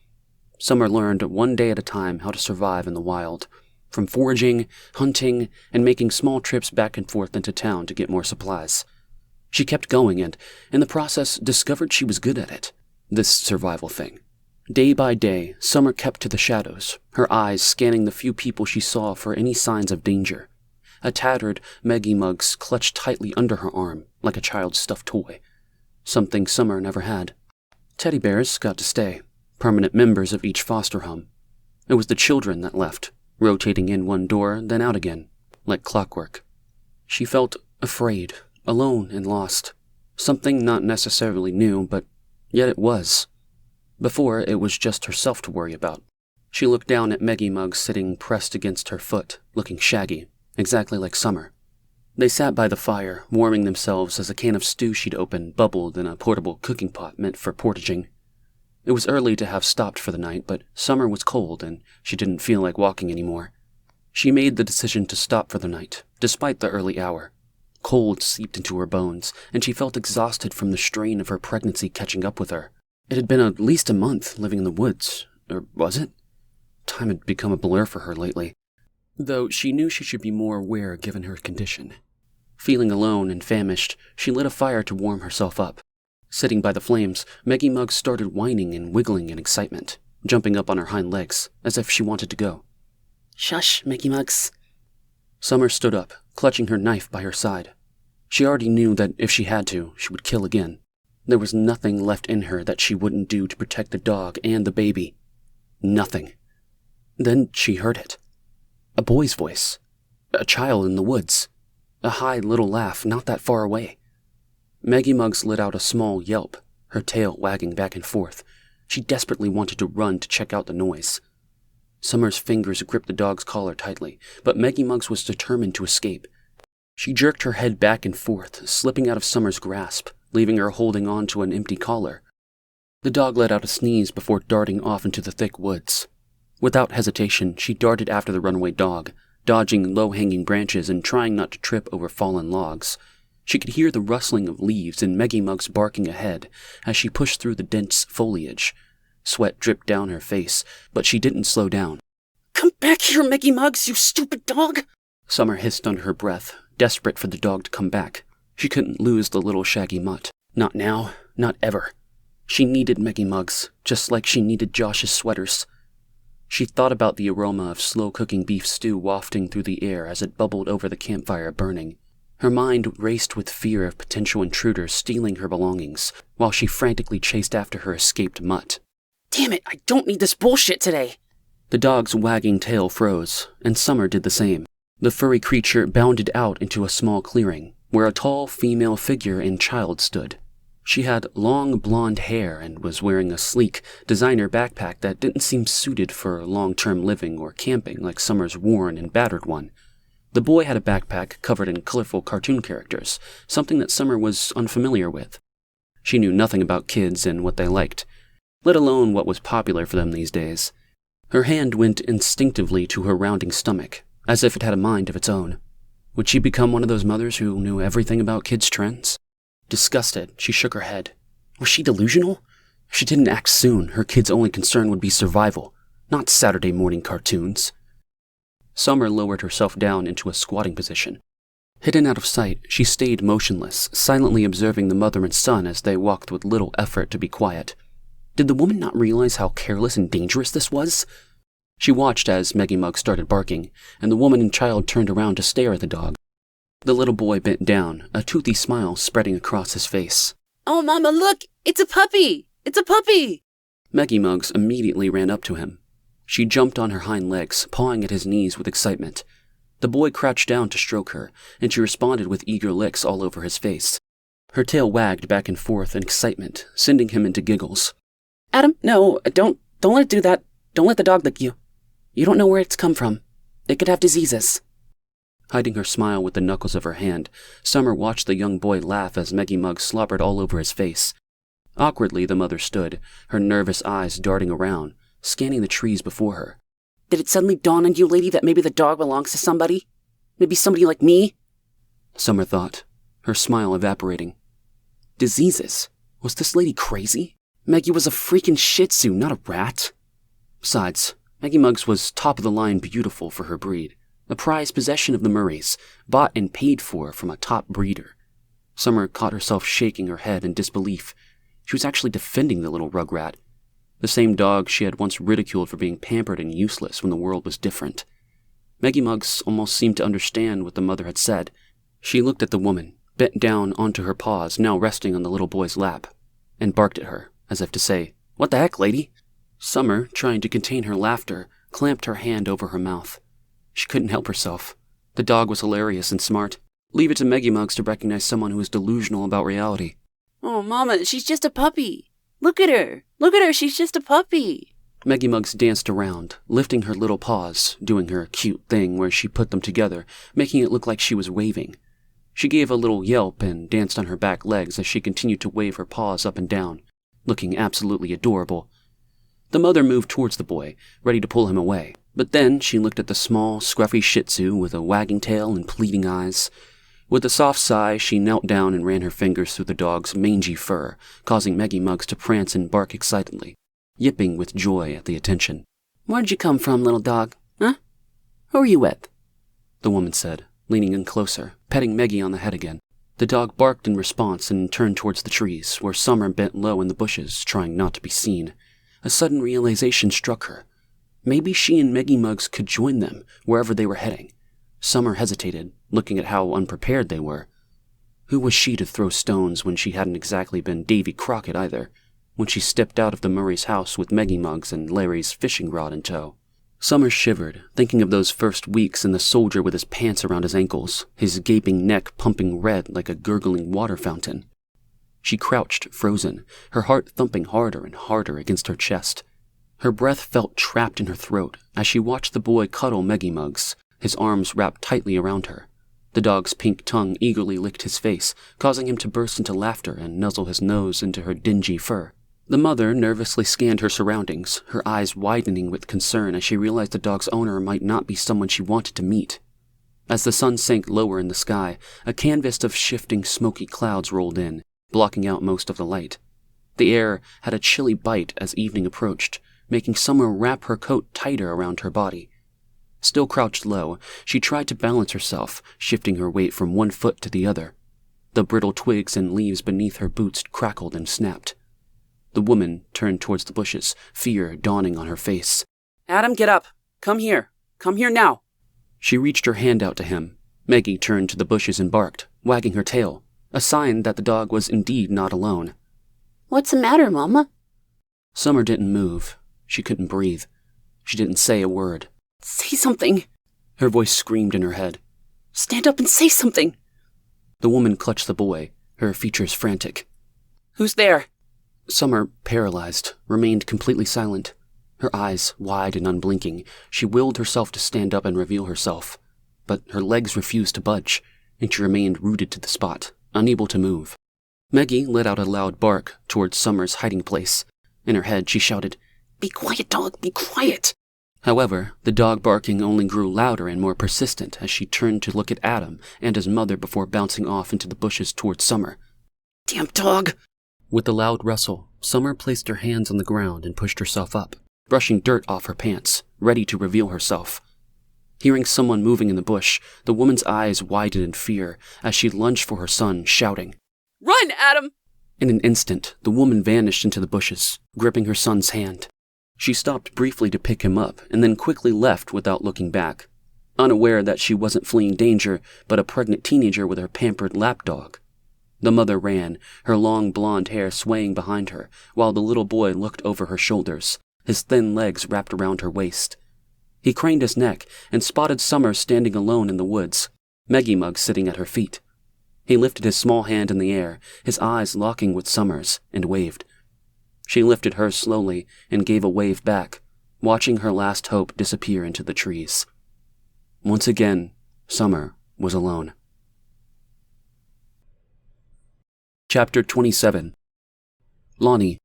Summer learned one day at a time how to survive in the wild, from foraging, hunting, and making small trips back and forth into town to get more supplies. She kept going and, in the process, discovered she was good at it. This survival thing. Day by day, Summer kept to the shadows, her eyes scanning the few people she saw for any signs of danger. A tattered Maggie Muggs clutched tightly under her arm, like a child's stuffed toy. Something Summer never had. Teddy bears got to stay, permanent members of each foster home. It was the children that left, rotating in one door, then out again, like clockwork. She felt afraid, alone and lost. Something not necessarily new, but yet it was. Before, it was just herself to worry about. She looked down at Maggie Muggs sitting pressed against her foot, looking shaggy, exactly like Summer. They sat by the fire, warming themselves as a can of stew she'd opened bubbled in a portable cooking pot meant for portaging. It was early to have stopped for the night, but Summer was cold and she didn't feel like walking anymore. She made the decision to stop for the night, despite the early hour. Cold seeped into her bones, and she felt exhausted from the strain of her pregnancy catching up with her. It had been at least a month living in the woods, or was it? Time had become a blur for her lately, though she knew she should be more aware given her condition. Feeling alone and famished, she lit a fire to warm herself up. Sitting by the flames, Maggie Muggs started whining and wiggling in excitement, jumping up on her hind legs, as if she wanted to go. Shush, Maggie Muggs. Summer stood up, clutching her knife by her side. She already knew that if she had to, she would kill again. There was nothing left in her that she wouldn't do to protect the dog and the baby. Nothing. Then she heard it. A boy's voice. A child in the woods. A high little laugh not that far away. Maggie Muggs let out a small yelp, her tail wagging back and forth. She desperately wanted to run to check out the noise. Summer's fingers gripped the dog's collar tightly, but Maggie Muggs was determined to escape. She jerked her head back and forth, slipping out of Summer's grasp, leaving her holding on to an empty collar. The dog let out a sneeze before darting off into the thick woods. Without hesitation, she darted after the runaway dog, dodging low-hanging branches and trying not to trip over fallen logs. She could hear the rustling of leaves and Maggie Muggs barking ahead as she pushed through the dense foliage. Sweat dripped down her face, but she didn't slow down. Come back here, Maggie Muggs, you stupid dog! Summer hissed under her breath, desperate for the dog to come back. She couldn't lose the little shaggy mutt. Not now, not ever. She needed Maggie Muggs, just like she needed Josh's sweaters. She thought about the aroma of slow-cooking beef stew wafting through the air as it bubbled over the campfire burning. Her mind raced with fear of potential intruders stealing her belongings, while she frantically chased after her escaped mutt. Damn it, I don't need this bullshit today! The dog's wagging tail froze, and Summer did the same. The furry creature bounded out into a small clearing, where a tall female figure and child stood. She had long blonde hair and was wearing a sleek designer backpack that didn't seem suited for long-term living or camping like Summer's worn and battered one. The boy had a backpack covered in colorful cartoon characters, something that Summer was unfamiliar with. She knew nothing about kids and what they liked, let alone what was popular for them these days. Her hand went instinctively to her rounding stomach, as if it had a mind of its own. Would she become one of those mothers who knew everything about kids' trends? Disgusted, she shook her head. Was she delusional? If she didn't act soon, her kid's only concern would be survival, not Saturday morning cartoons. Summer lowered herself down into a squatting position. Hidden out of sight, she stayed motionless, silently observing the mother and son as they walked with little effort to be quiet. Did the woman not realize how careless and dangerous this was? She watched as Maggie Muggs started barking, and the woman and child turned around to stare at the dog. The little boy bent down, a toothy smile spreading across his face. Oh, Mama, look! It's a puppy! It's a puppy! Maggie Muggs immediately ran up to him. She jumped on her hind legs, pawing at his knees with excitement. The boy crouched down to stroke her, and she responded with eager licks all over his face. Her tail wagged back and forth in excitement, sending him into giggles. Adam, no, don't let it do that. Don't let the dog lick you. You don't know where it's come from. It could have diseases. Hiding her smile with the knuckles of her hand, Summer watched the young boy laugh as Maggie Muggs slobbered all over his face. Awkwardly, the mother stood, her nervous eyes darting around, scanning the trees before her. Did it suddenly dawn on you, lady, that maybe the dog belongs to somebody? Maybe somebody like me? Summer thought, her smile evaporating. Diseases? Was this lady crazy? Maggie was a freaking Shih Tzu, not a rat. Besides, Maggie Muggs was top-of-the-line beautiful for her breed, a prized possession of the Murrays, bought and paid for from a top breeder. Summer caught herself shaking her head in disbelief. She was actually defending the little rugrat. The same dog she had once ridiculed for being pampered and useless when the world was different. Maggie Muggs almost seemed to understand what the mother had said. She looked at the woman, bent down onto her paws, now resting on the little boy's lap, and barked at her, as if to say, "What the heck, lady?" Summer, trying to contain her laughter, clamped her hand over her mouth. She couldn't help herself. The dog was hilarious and smart. Leave it to Maggie Muggs to recognize someone who is delusional about reality. Oh, Mama, she's just a puppy. Look at her. Look at her, she's just a puppy. Maggie Muggs danced around, lifting her little paws, doing her cute thing where she put them together, making it look like she was waving. She gave a little yelp and danced on her back legs as she continued to wave her paws up and down, looking absolutely adorable. The mother moved towards the boy, ready to pull him away, but then she looked at the small, scruffy Shih Tzu with a wagging tail and pleading eyes. With a soft sigh, she knelt down and ran her fingers through the dog's mangy fur, causing Maggie Muggs to prance and bark excitedly, yipping with joy at the attention. "Where'd you come from, little dog? Huh? Who are you with?" the woman said, leaning in closer, petting Maggie on the head again. The dog barked in response and turned towards the trees, where Summer bent low in the bushes, trying not to be seen. A sudden realization struck her. Maybe she and Maggie Muggs could join them, wherever they were heading. Summer hesitated, looking at how unprepared they were. Who was she to throw stones when she hadn't exactly been Davy Crockett either, when she stepped out of the Murray's house with Maggie Muggs and Larry's fishing rod in tow? Summer shivered, thinking of those first weeks and the soldier with his pants around his ankles, his gaping neck pumping red like a gurgling water fountain. She crouched, frozen, her heart thumping harder and harder against her chest. Her breath felt trapped in her throat as she watched the boy cuddle Maggie Muggs, his arms wrapped tightly around her. The dog's pink tongue eagerly licked his face, causing him to burst into laughter and nuzzle his nose into her dingy fur. The mother nervously scanned her surroundings, her eyes widening with concern as she realized the dog's owner might not be someone she wanted to meet. As the sun sank lower in the sky, a canvas of shifting smoky clouds rolled in, blocking out most of the light. The air had a chilly bite as evening approached, making Summer wrap her coat tighter around her body. Still crouched low, she tried to balance herself, shifting her weight from one foot to the other. The brittle twigs and leaves beneath her boots crackled and snapped. The woman turned towards the bushes, fear dawning on her face. "Adam, get up. Come here. Come here now." She reached her hand out to him. Maggie turned to the bushes and barked, wagging her tail, a sign that the dog was indeed not alone. "What's the matter, Mama?" Summer didn't move. She couldn't breathe. She didn't say a word. "Say something." Her voice screamed in her head. "Stand up and say something." The woman clutched the boy, her features frantic. "Who's there?" Summer, paralyzed, remained completely silent. Her eyes wide and unblinking, she willed herself to stand up and reveal herself. But her legs refused to budge, and she remained rooted to the spot, unable to move. Maggie let out a loud bark towards Summer's hiding place. In her head, she shouted, "Be quiet, dog, be quiet." However, the dog barking only grew louder and more persistent as she turned to look at Adam and his mother before bouncing off into the bushes towards Summer. "Damn dog." With a loud rustle, Summer placed her hands on the ground and pushed herself up, brushing dirt off her pants, ready to reveal herself. Hearing someone moving in the bush, the woman's eyes widened in fear as she lunged for her son, shouting, "Run, Adam!" In an instant, the woman vanished into the bushes, gripping her son's hand. She stopped briefly to pick him up and then quickly left without looking back, unaware that she wasn't fleeing danger but a pregnant teenager with her pampered lapdog. The mother ran, her long blonde hair swaying behind her, while the little boy looked over her shoulders, his thin legs wrapped around her waist. He craned his neck and spotted Summer standing alone in the woods, Maggie Muggs sitting at her feet. He lifted his small hand in the air, his eyes locking with Summer's, and waved. She lifted hers slowly and gave a wave back, watching her last hope disappear into the trees. Once again, Summer was alone. Chapter 27. Lonnie.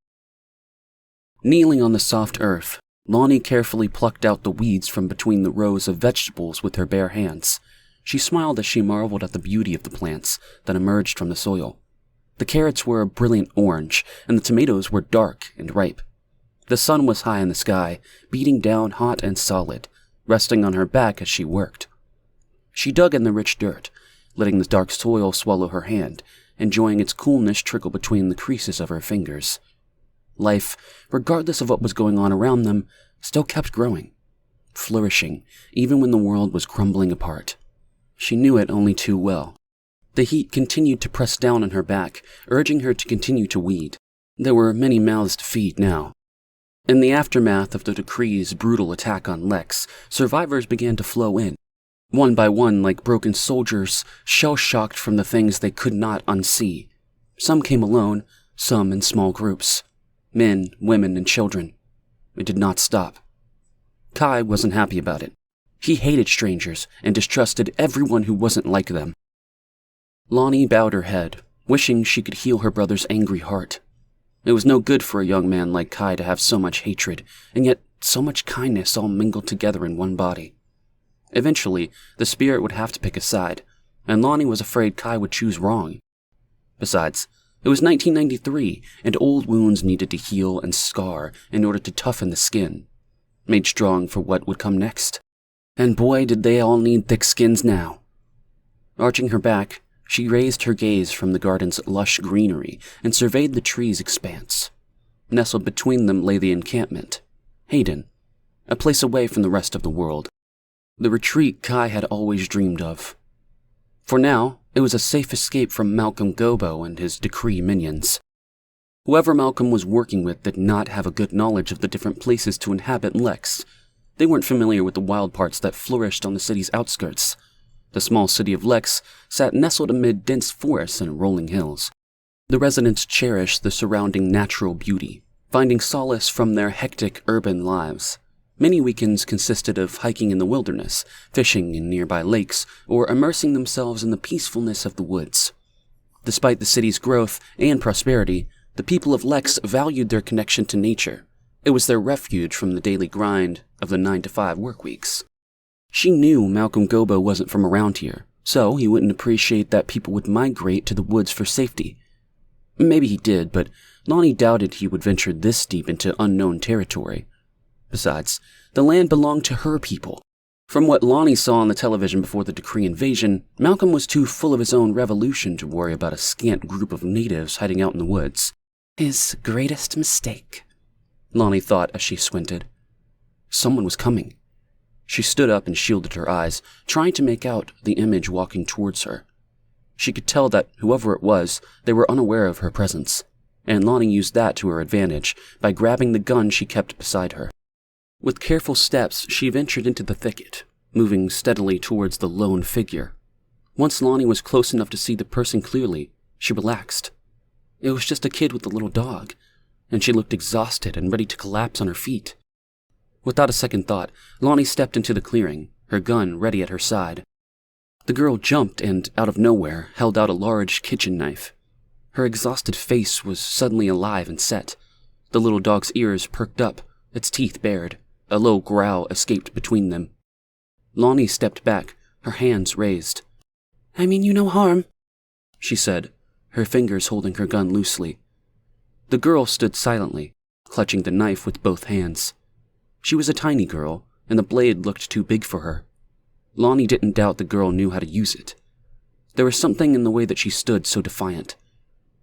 Kneeling on the soft earth, Lonnie carefully plucked out the weeds from between the rows of vegetables with her bare hands. She smiled as she marveled at the beauty of the plants that emerged from the soil. The carrots were a brilliant orange, and the tomatoes were dark and ripe. The sun was high in the sky, beating down hot and solid, resting on her back as she worked. She dug in the rich dirt, letting the dark soil swallow her hand, enjoying its coolness trickle between the creases of her fingers. Life, regardless of what was going on around them, still kept growing, flourishing, even when the world was crumbling apart. She knew it only too well. The heat continued to press down on her back, urging her to continue to weed. There were many mouths to feed now. In the aftermath of the decree's brutal attack on Lex, survivors began to flow in, one by one like broken soldiers, shell-shocked from the things they could not unsee. Some came alone, some in small groups. Men, women, and children. It did not stop. Kai wasn't happy about it. He hated strangers and distrusted everyone who wasn't like them. Lonnie bowed her head, wishing she could heal her brother's angry heart. It was no good for a young man like Kai to have so much hatred, and yet so much kindness all mingled together in one body. Eventually, the spirit would have to pick a side, and Lonnie was afraid Kai would choose wrong. Besides, it was 1993, and old wounds needed to heal and scar in order to toughen the skin, made strong for what would come next. And boy, did they all need thick skins now. Arching her back, she raised her gaze from the garden's lush greenery and surveyed the trees' expanse. Nestled between them lay the encampment, Hayden, a place away from the rest of the world. The retreat Kai had always dreamed of. For now, it was a safe escape from Malcolm Gobbo and his decree minions. Whoever Malcolm was working with did not have a good knowledge of the different places to inhabit Lex. They weren't familiar with the wild parts that flourished on the city's outskirts. The small city of Lex sat nestled amid dense forests and rolling hills. The residents cherished the surrounding natural beauty, finding solace from their hectic urban lives. Many weekends consisted of hiking in the wilderness, fishing in nearby lakes, or immersing themselves in the peacefulness of the woods. Despite the city's growth and prosperity, the people of Lex valued their connection to nature. It was their refuge from the daily grind of the 9-to-5 work weeks. She knew Malcolm Gobbo wasn't from around here, so he wouldn't appreciate that people would migrate to the woods for safety. Maybe he did, but Lonnie doubted he would venture this deep into unknown territory. Besides, the land belonged to her people. From what Lonnie saw on the television before the decree invasion, Malcolm was too full of his own revolution to worry about a scant group of natives hiding out in the woods. His greatest mistake, Lonnie thought as she squinted. Someone was coming. She stood up and shielded her eyes, trying to make out the image walking towards her. She could tell that whoever it was, they were unaware of her presence, and Lonnie used that to her advantage by grabbing the gun she kept beside her. With careful steps, she ventured into the thicket, moving steadily towards the lone figure. Once Lonnie was close enough to see the person clearly, she relaxed. It was just a kid with a little dog, and she looked exhausted and ready to collapse on her feet. Without a second thought, Lonnie stepped into the clearing, her gun ready at her side. The girl jumped and, out of nowhere, held out a large kitchen knife. Her exhausted face was suddenly alive and set. The little dog's ears perked up, its teeth bared. A low growl escaped between them. Lonnie stepped back, her hands raised. "I mean you no harm," she said, her fingers holding her gun loosely. The girl stood silently, clutching the knife with both hands. She was a tiny girl, and the blade looked too big for her. Lonnie didn't doubt the girl knew how to use it. There was something in the way that she stood so defiant.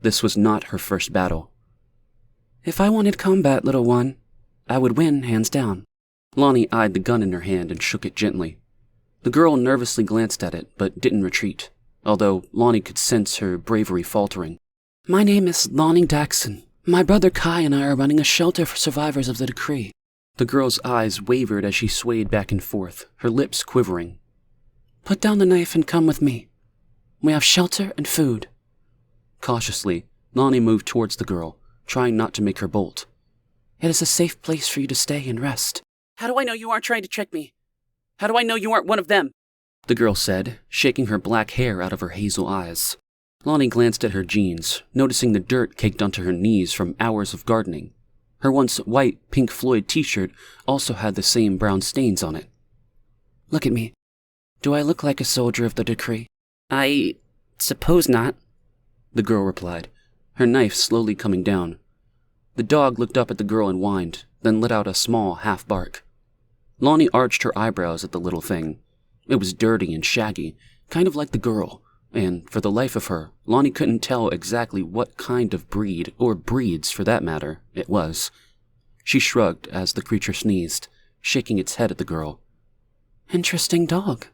This was not her first battle. "If I wanted combat, little one, I would win hands down." Lonnie eyed the gun in her hand and shook it gently. The girl nervously glanced at it, but didn't retreat, although Lonnie could sense her bravery faltering. "My name is Lonnie Daxon. My brother Kai and I are running a shelter for survivors of the decree." The girl's eyes wavered as she swayed back and forth, her lips quivering. "Put down the knife and come with me. We have shelter and food." Cautiously, Lonnie moved towards the girl, trying not to make her bolt. "It is a safe place for you to stay and rest." How do I know you aren't trying to trick me? How do I know you aren't one of them? The girl said, shaking her black hair out of her hazel eyes. Lonnie glanced at her jeans, noticing the dirt caked onto her knees from hours of gardening. Her once white Pink Floyd t-shirt also had the same brown stains on it. "Look at me. Do I look like a soldier of the decree?" "I suppose not," the girl replied, her knife slowly coming down. The dog looked up at the girl and whined, then let out a small half-bark. Lonnie arched her eyebrows at the little thing. It was dirty and shaggy, kind of like the girl, and for the life of her, Lonnie couldn't tell exactly what kind of breed, or breeds for that matter, it was. She shrugged as the creature sneezed, shaking its head at the girl. Interesting dog.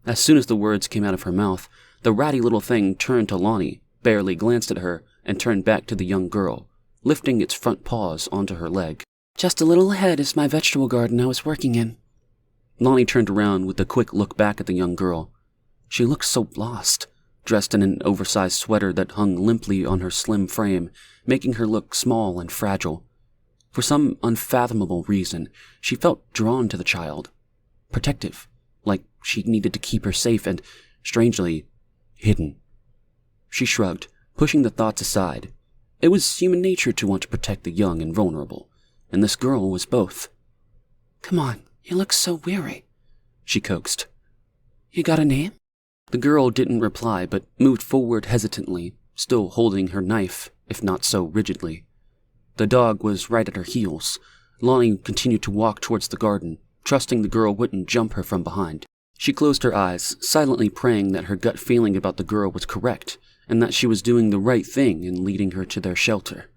As soon as the words came out of her mouth, the ratty little thing turned to Lonnie, barely glanced at her, and turned back to the young girl, lifting its front paws onto her leg. Just a little ahead is my vegetable garden I was working in. Lonnie turned around with a quick look back at the young girl. She looked so lost, dressed in an oversized sweater that hung limply on her slim frame, making her look small and fragile. For some unfathomable reason, she felt drawn to the child. Protective, like she needed to keep her safe and, strangely, hidden. She shrugged, pushing the thoughts aside. It was human nature to want to protect the young and vulnerable, and this girl was both. Come on, you look so weary, she coaxed. You got a name? The girl didn't reply, but moved forward hesitantly, still holding her knife, if not so rigidly. The dog was right at her heels. Lonnie continued to walk towards the garden, trusting the girl wouldn't jump her from behind. She closed her eyes, silently praying that her gut feeling about the girl was correct, and that she was doing the right thing in leading her to their shelter.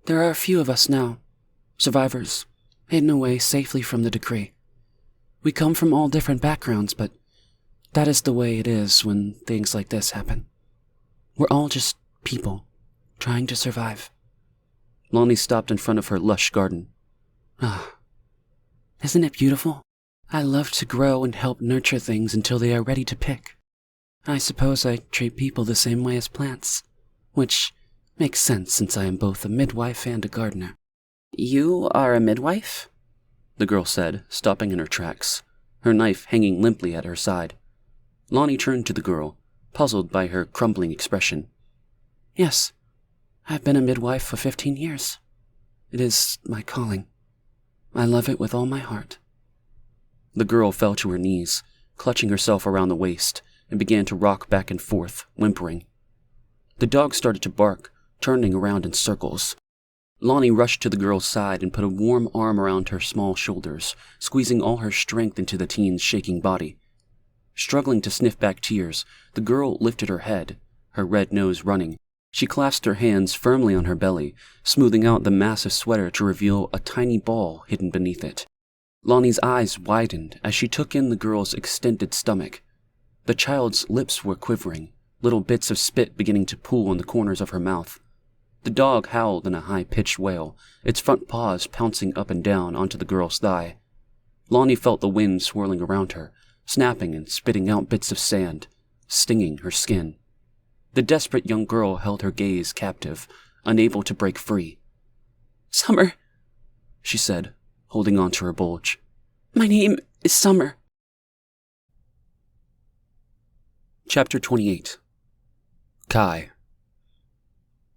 There are a few of us now, survivors, hidden away safely from the decree. We come from all different backgrounds, but that is the way it is when things like this happen. We're all just people, trying to survive. Lonnie stopped in front of her lush garden. Isn't it beautiful? I love to grow and help nurture things until they are ready to pick. I suppose I treat people the same way as plants, which makes sense since I am both a midwife and a gardener. You are a midwife? The girl said, stopping in her tracks, her knife hanging limply at her side. Lonnie turned to the girl, puzzled by her crumbling expression. Yes, I've been a midwife for 15 years. It is my calling. I love it with all my heart. The girl fell to her knees, clutching herself around the waist, and began to rock back and forth, whimpering. The dog started to bark, turning around in circles. Lonnie rushed to the girl's side and put a warm arm around her small shoulders, squeezing all her strength into the teen's shaking body. Struggling to sniff back tears, the girl lifted her head, her red nose running. She clasped her hands firmly on her belly, smoothing out the massive sweater to reveal a tiny ball hidden beneath it. Lonnie's eyes widened as she took in the girl's extended stomach. The child's lips were quivering, little bits of spit beginning to pool in the corners of her mouth. The dog howled in a high-pitched wail, its front paws pouncing up and down onto the girl's thigh. Lonnie felt the wind swirling around her, snapping and spitting out bits of sand, stinging her skin. The desperate young girl held her gaze captive, unable to break free. Summer, she said, holding on to her bulge. My name is Summer. Chapter 28. Kai.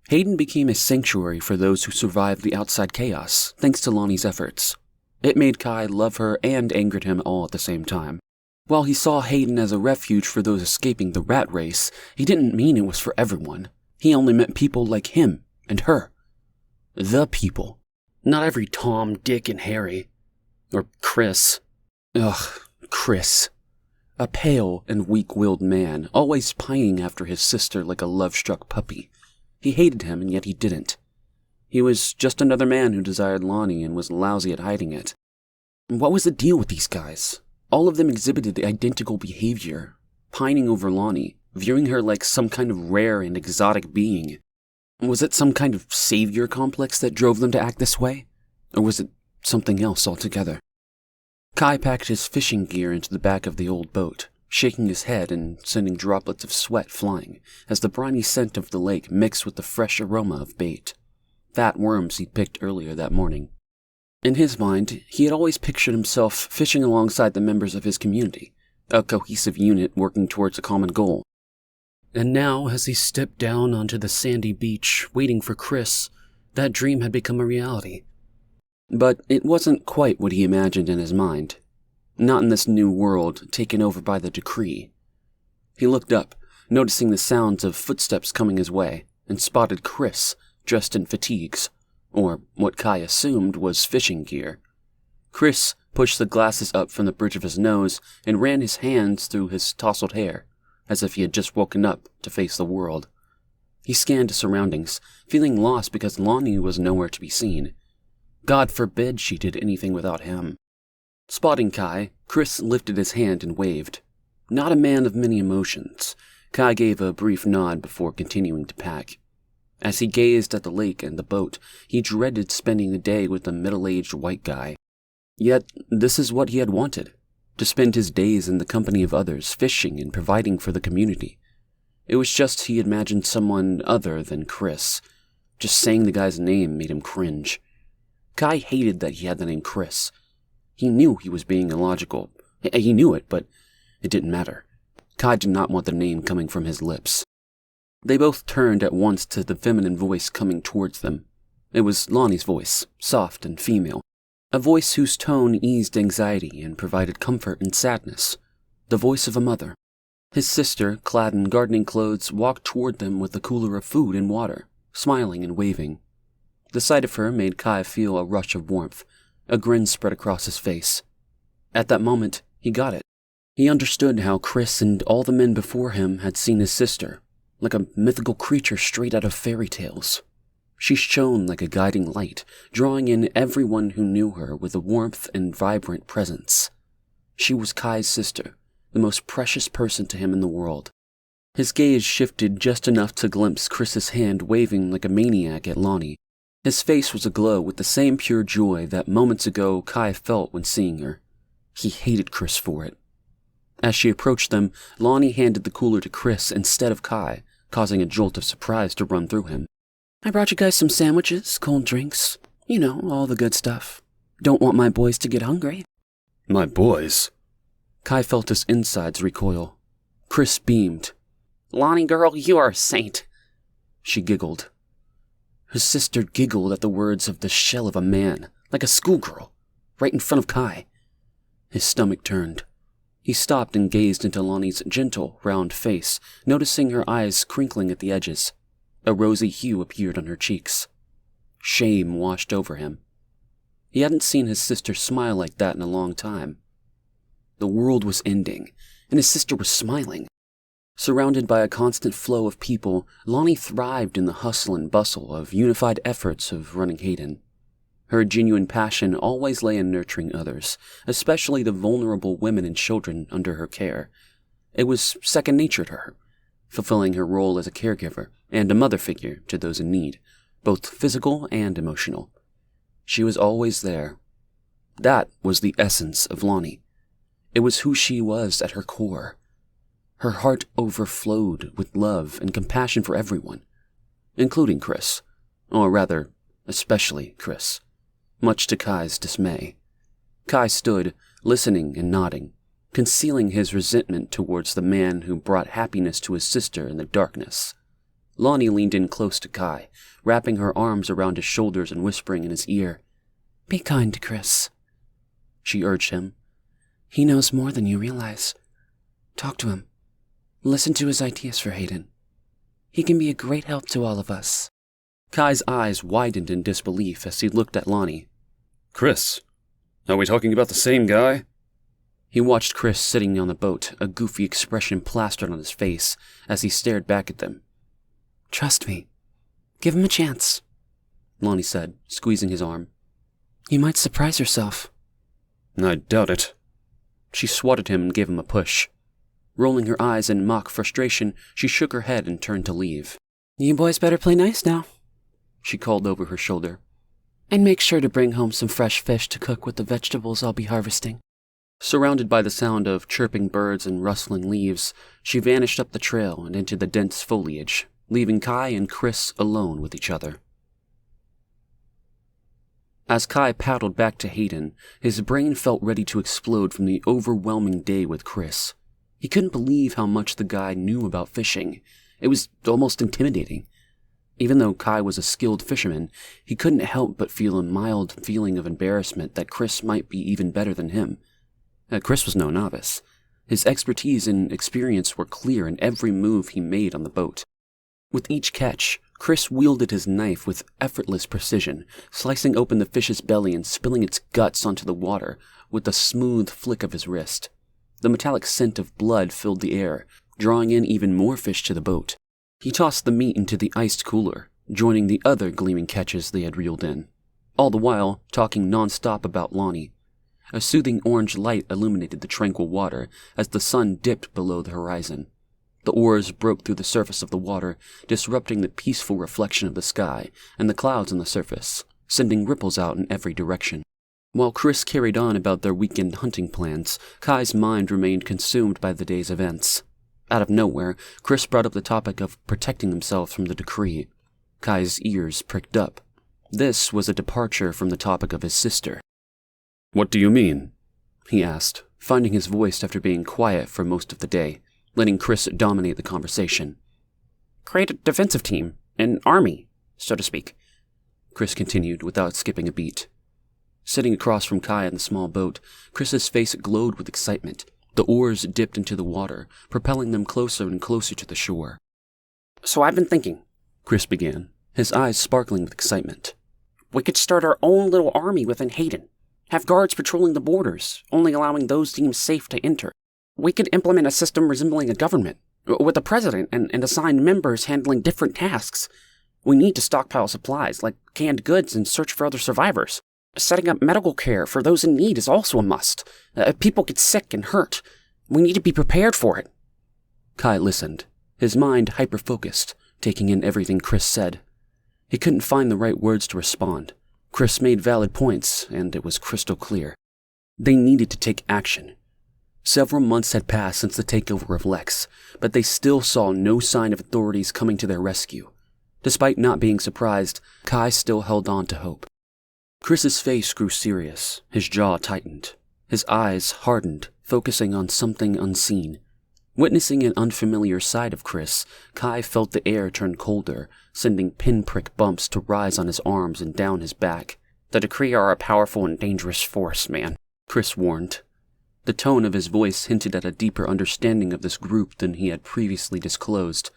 Hayden became a sanctuary for those who survived the outside chaos, thanks to Lonnie's efforts. It made Kai love her and angered him all at the same time. While he saw Hayden as a refuge for those escaping the rat race, he didn't mean it was for everyone. He only meant people like him and her. The people. Not every Tom, Dick, and Harry. Or Chris. Ugh, Chris. A pale and weak-willed man, always pining after his sister like a love-struck puppy. He hated him, and yet he didn't. He was just another man who desired Lonnie and was lousy at hiding it. What was the deal with these guys? All of them exhibited identical behavior, pining over Lonnie, viewing her like some kind of rare and exotic being. Was it some kind of savior complex that drove them to act this way? Or was it something else altogether? Kai packed his fishing gear into the back of the old boat, shaking his head and sending droplets of sweat flying as the briny scent of the lake mixed with the fresh aroma of bait. Fat worms he'd picked earlier that morning. In his mind, he had always pictured himself fishing alongside the members of his community, a cohesive unit working towards a common goal. And now, as he stepped down onto the sandy beach, waiting for Chris, that dream had become a reality. But it wasn't quite what he imagined in his mind. Not in this new world taken over by the decree. He looked up, noticing the sounds of footsteps coming his way, and spotted Chris, dressed in fatigues, or what Kai assumed was fishing gear. Chris pushed the glasses up from the bridge of his nose and ran his hands through his tousled hair, as if he had just woken up to face the world. He scanned his surroundings, feeling lost because Lonnie was nowhere to be seen. God forbid she did anything without him. Spotting Kai, Chris lifted his hand and waved. Not a man of many emotions, Kai gave a brief nod before continuing to pack. As he gazed at the lake and the boat, he dreaded spending the day with a middle-aged white guy. Yet, this is what he had wanted, to spend his days in the company of others, fishing and providing for the community. It was just he imagined someone other than Chris. Just saying the guy's name made him cringe. Kai hated that he had the name Chris. He knew he was being illogical. He knew it, but it didn't matter. Kai did not want the name coming from his lips. They both turned at once to the feminine voice coming towards them. It was Lonnie's voice, soft and female. A voice whose tone eased anxiety and provided comfort in sadness. The voice of a mother. His sister, clad in gardening clothes, walked toward them with a cooler of food and water, smiling and waving. The sight of her made Kai feel a rush of warmth. A grin spread across his face. At that moment, he got it. He understood how Chris and all the men before him had seen his sister, like a mythical creature straight out of fairy tales. She shone like a guiding light, drawing in everyone who knew her with a warmth and vibrant presence. She was Kai's sister, the most precious person to him in the world. His gaze shifted just enough to glimpse Chris's hand waving like a maniac at Lonnie. His face was aglow with the same pure joy that moments ago Kai felt when seeing her. He hated Chris for it. As she approached them, Lonnie handed the cooler to Chris instead of Kai, causing a jolt of surprise to run through him. I brought you guys some sandwiches, cold drinks. You know, all the good stuff. Don't want my boys to get hungry. My boys? Kai felt his insides recoil. Chris beamed. Lonnie girl, you are a saint. She giggled. His sister giggled at the words of the shell of a man, like a schoolgirl, right in front of Kai. His stomach turned. He stopped and gazed into Lonnie's gentle, round face, noticing her eyes crinkling at the edges. A rosy hue appeared on her cheeks. Shame washed over him. He hadn't seen his sister smile like that in a long time. The world was ending, and his sister was smiling. Surrounded by a constant flow of people, Lonnie thrived in the hustle and bustle of unified efforts of running Hayden. Her genuine passion always lay in nurturing others, especially the vulnerable women and children under her care. It was second nature to her, fulfilling her role as a caregiver and a mother figure to those in need, both physical and emotional. She was always there. That was the essence of Lonnie. It was who she was at her core. Her heart overflowed with love and compassion for everyone, including Chris, or rather, especially Chris, much to Kai's dismay. Kai stood, listening and nodding, concealing his resentment towards the man who brought happiness to his sister in the darkness. Lonnie leaned in close to Kai, wrapping her arms around his shoulders and whispering in his ear, "Be kind to Chris," she urged him. "He knows more than you realize. Talk to him. Listen to his ideas for Hayden. He can be a great help to all of us." Kai's eyes widened in disbelief as he looked at Lonnie. Chris, are we talking about the same guy? He watched Chris sitting on the boat, a goofy expression plastered on his face as he stared back at them. "Trust me. Give him a chance," Lonnie said, squeezing his arm. "You might surprise yourself." I doubt it. She swatted him and gave him a push. Rolling her eyes in mock frustration, she shook her head and turned to leave. "You boys better play nice now," she called over her shoulder. "And make sure to bring home some fresh fish to cook with the vegetables I'll be harvesting." Surrounded by the sound of chirping birds and rustling leaves, she vanished up the trail and into the dense foliage, leaving Kai and Chris alone with each other. As Kai paddled back to Hayden, his brain felt ready to explode from the overwhelming day with Chris. He couldn't believe how much the guy knew about fishing. It was almost intimidating. Even though Kai was a skilled fisherman, he couldn't help but feel a mild feeling of embarrassment that Chris might be even better than him. Chris was no novice. His expertise and experience were clear in every move he made on the boat. With each catch, Chris wielded his knife with effortless precision, slicing open the fish's belly and spilling its guts onto the water with a smooth flick of his wrist. The metallic scent of blood filled the air, drawing in even more fish to the boat. He tossed the meat into the iced cooler, joining the other gleaming catches they had reeled in, all the while talking non-stop about Lonnie. A soothing orange light illuminated the tranquil water as the sun dipped below the horizon. The oars broke through the surface of the water, disrupting the peaceful reflection of the sky and the clouds on the surface, sending ripples out in every direction. While Chris carried on about their weekend hunting plans, Kai's mind remained consumed by the day's events. Out of nowhere, Chris brought up the topic of protecting themselves from the decree. Kai's ears pricked up. This was a departure from the topic of his sister. What do you mean? He asked, finding his voice after being quiet for most of the day, letting Chris dominate the conversation. Create a defensive team, an army, so to speak, Chris continued without skipping a beat. Sitting across from Kai in the small boat, Chris's face glowed with excitement. The oars dipped into the water, propelling them closer and closer to the shore. So I've been thinking, Chris began, his eyes sparkling with excitement. We could start our own little army within Hayden. Have guards patrolling the borders, only allowing those deemed safe to enter. We could implement a system resembling a government, with a president and assigned members handling different tasks. We need to stockpile supplies, like canned goods, and search for other survivors. Setting up medical care for those in need is also a must. People get sick and hurt. We need to be prepared for it. Kai listened, his mind hyper-focused, taking in everything Chris said. He couldn't find the right words to respond. Chris made valid points, and it was crystal clear. They needed to take action. Several months had passed since the takeover of Lex, but they still saw no sign of authorities coming to their rescue. Despite not being surprised, Kai still held on to hope. Chris's face grew serious, his jaw tightened. His eyes hardened, focusing on something unseen. Witnessing an unfamiliar side of Chris, Kai felt the air turn colder, sending pinprick bumps to rise on his arms and down his back. The Decree are a powerful and dangerous force, man, Chris warned. The tone of his voice hinted at a deeper understanding of this group than he had previously disclosed.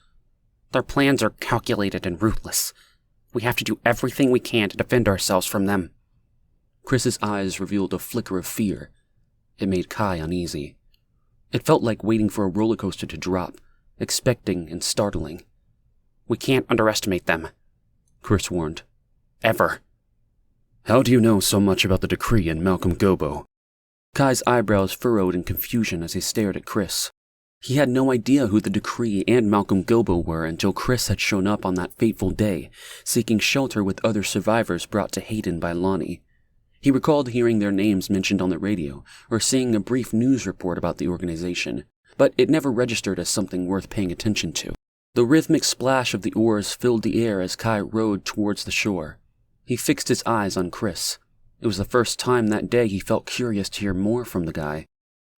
Their plans are calculated and ruthless. We have to do everything we can to defend ourselves from them. Chris's eyes revealed a flicker of fear. It made Kai uneasy. It felt like waiting for a roller coaster to drop, expecting and startling. We can't underestimate them, Chris warned. Ever. How do you know so much about the Decree and Malcolm Gobbo? Kai's eyebrows furrowed in confusion as he stared at Chris. He had no idea who the Decree and Malcolm Gobbo were until Chris had shown up on that fateful day, seeking shelter with other survivors brought to Hayden by Lonnie. He recalled hearing their names mentioned on the radio, or seeing a brief news report about the organization, but it never registered as something worth paying attention to. The rhythmic splash of the oars filled the air as Kai rowed towards the shore. He fixed his eyes on Chris. It was the first time that day he felt curious to hear more from the guy.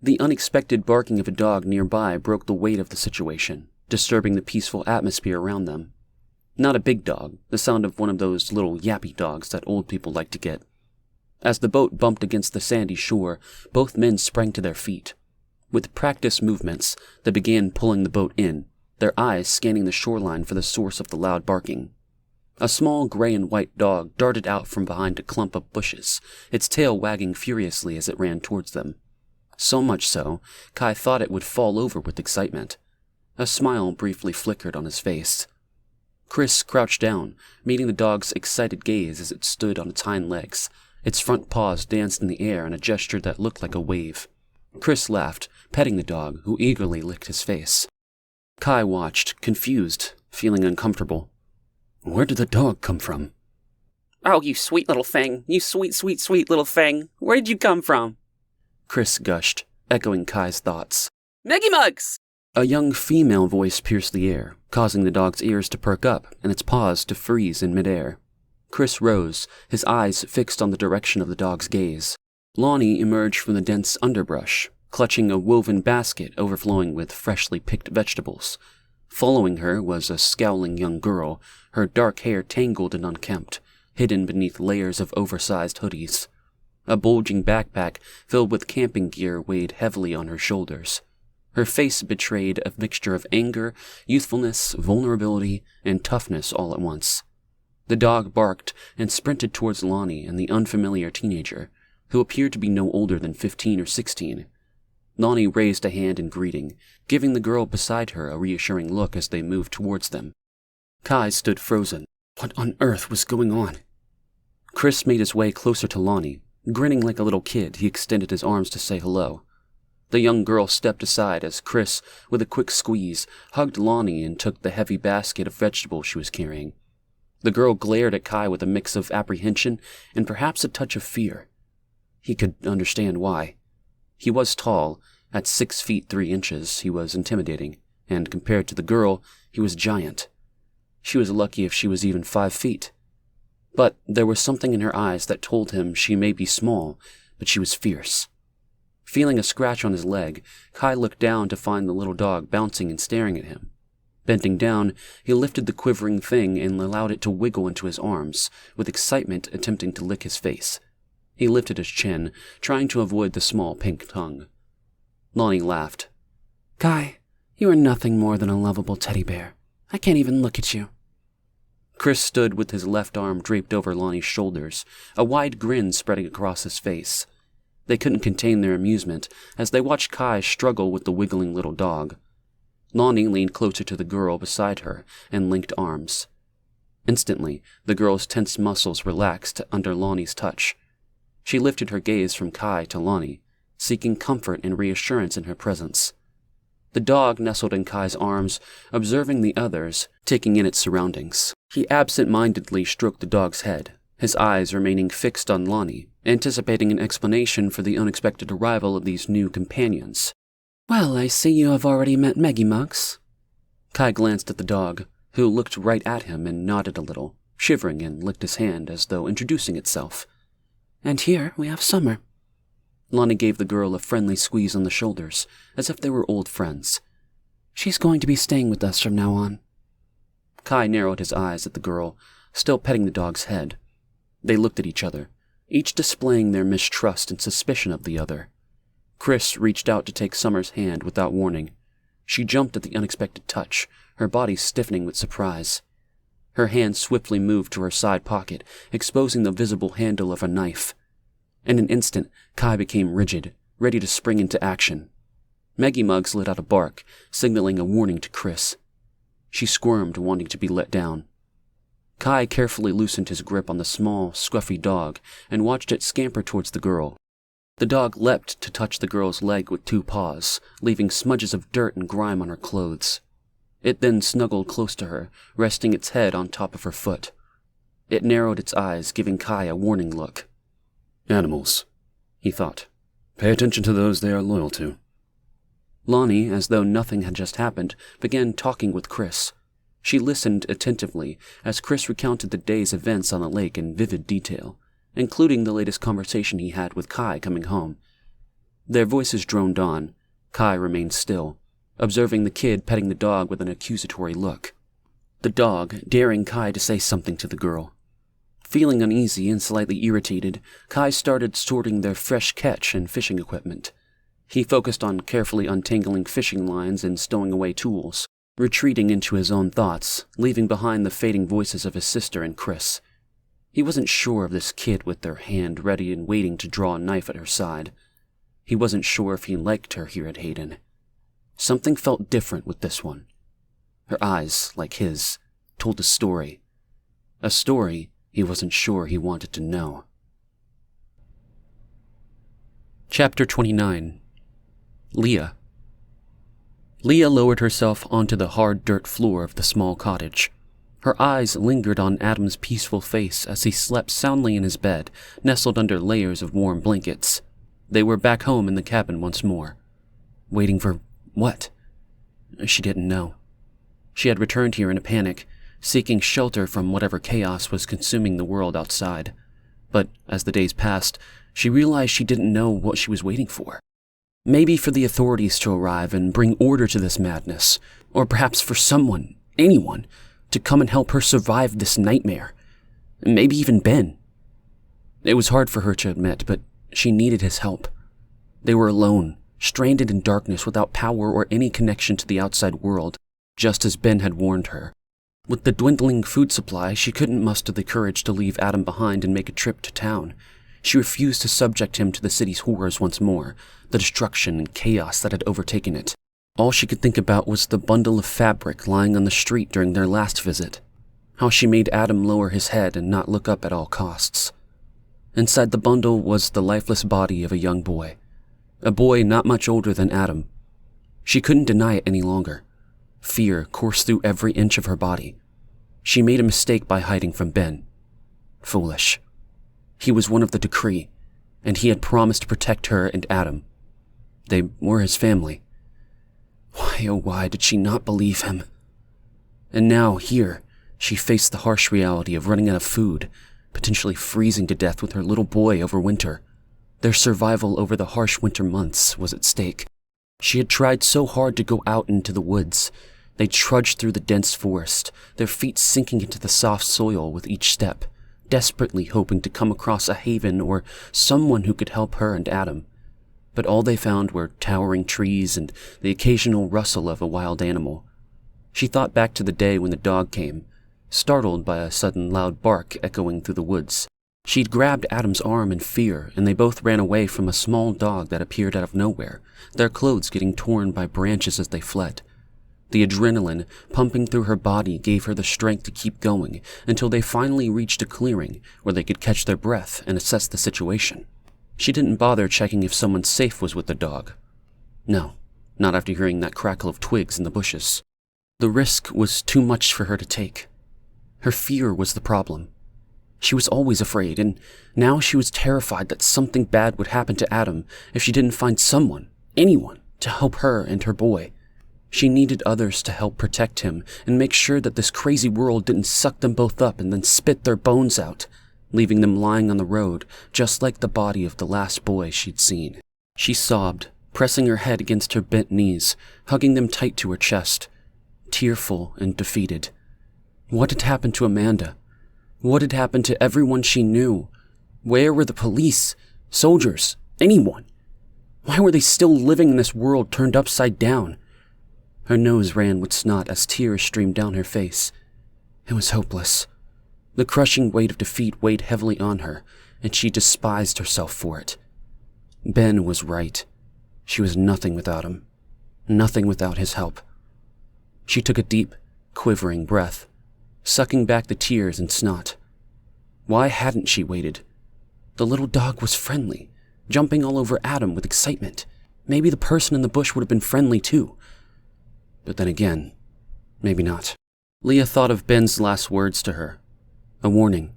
The unexpected barking of a dog nearby broke the weight of the situation, disturbing the peaceful atmosphere around them. Not a big dog, the sound of one of those little yappy dogs that old people like to get. As the boat bumped against the sandy shore, both men sprang to their feet. With practiced movements, they began pulling the boat in, their eyes scanning the shoreline for the source of the loud barking. A small gray and white dog darted out from behind a clump of bushes, its tail wagging furiously as it ran towards them. So much so, Kai thought it would fall over with excitement. A smile briefly flickered on his face. Chris crouched down, meeting the dog's excited gaze as it stood on its hind legs. Its front paws danced in the air in a gesture that looked like a wave. Chris laughed, petting the dog, who eagerly licked his face. Kai watched, confused, feeling uncomfortable. Where did the dog come from? Oh, you sweet little thing. You sweet, sweet, sweet little thing. Where did you come from? Chris gushed, echoing Kai's thoughts. Meggie Mugs! A young female voice pierced the air, causing the dog's ears to perk up and its paws to freeze in midair. Chris rose, his eyes fixed on the direction of the dog's gaze. Lonnie emerged from the dense underbrush, clutching a woven basket overflowing with freshly picked vegetables. Following her was a scowling young girl, her dark hair tangled and unkempt, hidden beneath layers of oversized hoodies. A bulging backpack filled with camping gear weighed heavily on her shoulders. Her face betrayed a mixture of anger, youthfulness, vulnerability, and toughness all at once. The dog barked and sprinted towards Lonnie and the unfamiliar teenager, who appeared to be no older than 15 or 16. Lonnie raised a hand in greeting, giving the girl beside her a reassuring look as they moved towards them. Kai stood frozen. What on earth was going on? Chris made his way closer to Lonnie. Grinning like a little kid, he extended his arms to say hello. The young girl stepped aside as Chris, with a quick squeeze, hugged Lonnie and took the heavy basket of vegetables she was carrying. The girl glared at Kai with a mix of apprehension and perhaps a touch of fear. He could understand why. He was tall. At 6 feet 3 inches, he was intimidating, and compared to the girl, he was giant. She was lucky if she was even 5 feet. But there was something in her eyes that told him she may be small, but she was fierce. Feeling a scratch on his leg, Kai looked down to find the little dog bouncing and staring at him. Bending down, he lifted the quivering thing and allowed it to wiggle into his arms, with excitement attempting to lick his face. He lifted his chin, trying to avoid the small pink tongue. Lonnie laughed. Kai, you are nothing more than a lovable teddy bear. I can't even look at you. Chris stood with his left arm draped over Lonnie's shoulders, a wide grin spreading across his face. They couldn't contain their amusement as they watched Kai struggle with the wiggling little dog. Lonnie leaned closer to the girl beside her and linked arms. Instantly, the girl's tense muscles relaxed under Lonnie's touch. She lifted her gaze from Kai to Lonnie, seeking comfort and reassurance in her presence. The dog nestled in Kai's arms, observing the others, taking in its surroundings. He absent-mindedly stroked the dog's head, his eyes remaining fixed on Lonnie, anticipating an explanation for the unexpected arrival of these new companions. Well, I see you have already met Maggie Muggs. Kai glanced at the dog, who looked right at him and nodded a little, shivering and licked his hand as though introducing itself. And here we have Summer. Lonnie gave the girl a friendly squeeze on the shoulders, as if they were old friends. She's going to be staying with us from now on. Kai narrowed his eyes at the girl, still petting the dog's head. They looked at each other, each displaying their mistrust and suspicion of the other. Chris reached out to take Summer's hand without warning. She jumped at the unexpected touch, her body stiffening with surprise. Her hand swiftly moved to her side pocket, exposing the visible handle of a knife. In an instant, Kai became rigid, ready to spring into action. Maggie Muggs let out a bark, signaling a warning to Chris. She squirmed, wanting to be let down. Kai carefully loosened his grip on the small, scruffy dog and watched it scamper towards the girl. The dog leapt to touch the girl's leg with 2 paws, leaving smudges of dirt and grime on her clothes. It then snuggled close to her, resting its head on top of her foot. It narrowed its eyes, giving Kai a warning look. Animals, he thought. Pay attention to those they are loyal to. Lonnie, as though nothing had just happened, began talking with Chris. She listened attentively as Chris recounted the day's events on the lake in vivid detail, including the latest conversation he had with Kai coming home. Their voices droned on. Kai remained still, observing the kid petting the dog with an accusatory look. The dog daring Kai to say something to the girl. Feeling uneasy and slightly irritated, Kai started sorting their fresh catch and fishing equipment. He focused on carefully untangling fishing lines and stowing away tools, retreating into his own thoughts, leaving behind the fading voices of his sister and Chris. He wasn't sure of this kid with their hand ready and waiting to draw a knife at her side. He wasn't sure if he liked her here at Hayden. Something felt different with this one. Her eyes, like his, told a story. A story he wasn't sure he wanted to know. Chapter 29. Leah. Leah lowered herself onto the hard dirt floor of the small cottage. Her eyes lingered on Adam's peaceful face as he slept soundly in his bed, nestled under layers of warm blankets. They were back home in the cabin once more. Waiting for what? She didn't know. She had returned here in a panic, seeking shelter from whatever chaos was consuming the world outside. But as the days passed, she realized she didn't know what she was waiting for. Maybe for the authorities to arrive and bring order to this madness, or perhaps for someone, anyone, to come and help her survive this nightmare. Maybe even Ben. It was hard for her to admit, but she needed his help. They were alone, stranded in darkness without power or any connection to the outside world, just as Ben had warned her. With the dwindling food supply, she couldn't muster the courage to leave Adam behind and make a trip to town. She refused to subject him to the city's horrors once more, the destruction and chaos that had overtaken it. All she could think about was the bundle of fabric lying on the street during their last visit, how she made Adam lower his head and not look up at all costs. Inside the bundle was the lifeless body of a young boy, a boy not much older than Adam. She couldn't deny it any longer. Fear coursed through every inch of her body. She made a mistake by hiding from Ben. Foolish. He was one of the decree, and he had promised to protect her and Adam. They were his family. Why, oh why did she not believe him? And now, here, she faced the harsh reality of running out of food, potentially freezing to death with her little boy over winter. Their survival over the harsh winter months was at stake. She had tried so hard to go out into the woods. They trudged through the dense forest, their feet sinking into the soft soil with each step, desperately hoping to come across a haven or someone who could help her and Adam. But all they found were towering trees and the occasional rustle of a wild animal. She thought back to the day when the dog came, startled by a sudden loud bark echoing through the woods. She'd grabbed Adam's arm in fear, and they both ran away from a small dog that appeared out of nowhere, their clothes getting torn by branches as they fled. The adrenaline pumping through her body gave her the strength to keep going until they finally reached a clearing where they could catch their breath and assess the situation. She didn't bother checking if someone safe was with the dog. No, not after hearing that crackle of twigs in the bushes. The risk was too much for her to take. Her fear was the problem. She was always afraid, and now she was terrified that something bad would happen to Adam if she didn't find someone, anyone, to help her and her boy. She needed others to help protect him and make sure that this crazy world didn't suck them both up and then spit their bones out, leaving them lying on the road, just like the body of the last boy she'd seen. She sobbed, pressing her head against her bent knees, hugging them tight to her chest, tearful and defeated. What had happened to Amanda? What had happened to everyone she knew? Where were the police, soldiers, anyone? Why were they still living in this world turned upside down? Her nose ran with snot as tears streamed down her face. It was hopeless. The crushing weight of defeat weighed heavily on her, and she despised herself for it. Ben was right. She was nothing without him. Nothing without his help. She took a deep, quivering breath, sucking back the tears and snot. Why hadn't she waited? The little dog was friendly, jumping all over Adam with excitement. Maybe the person in the bush would have been friendly too. But then again, maybe not. Leah thought of Ben's last words to her. A warning.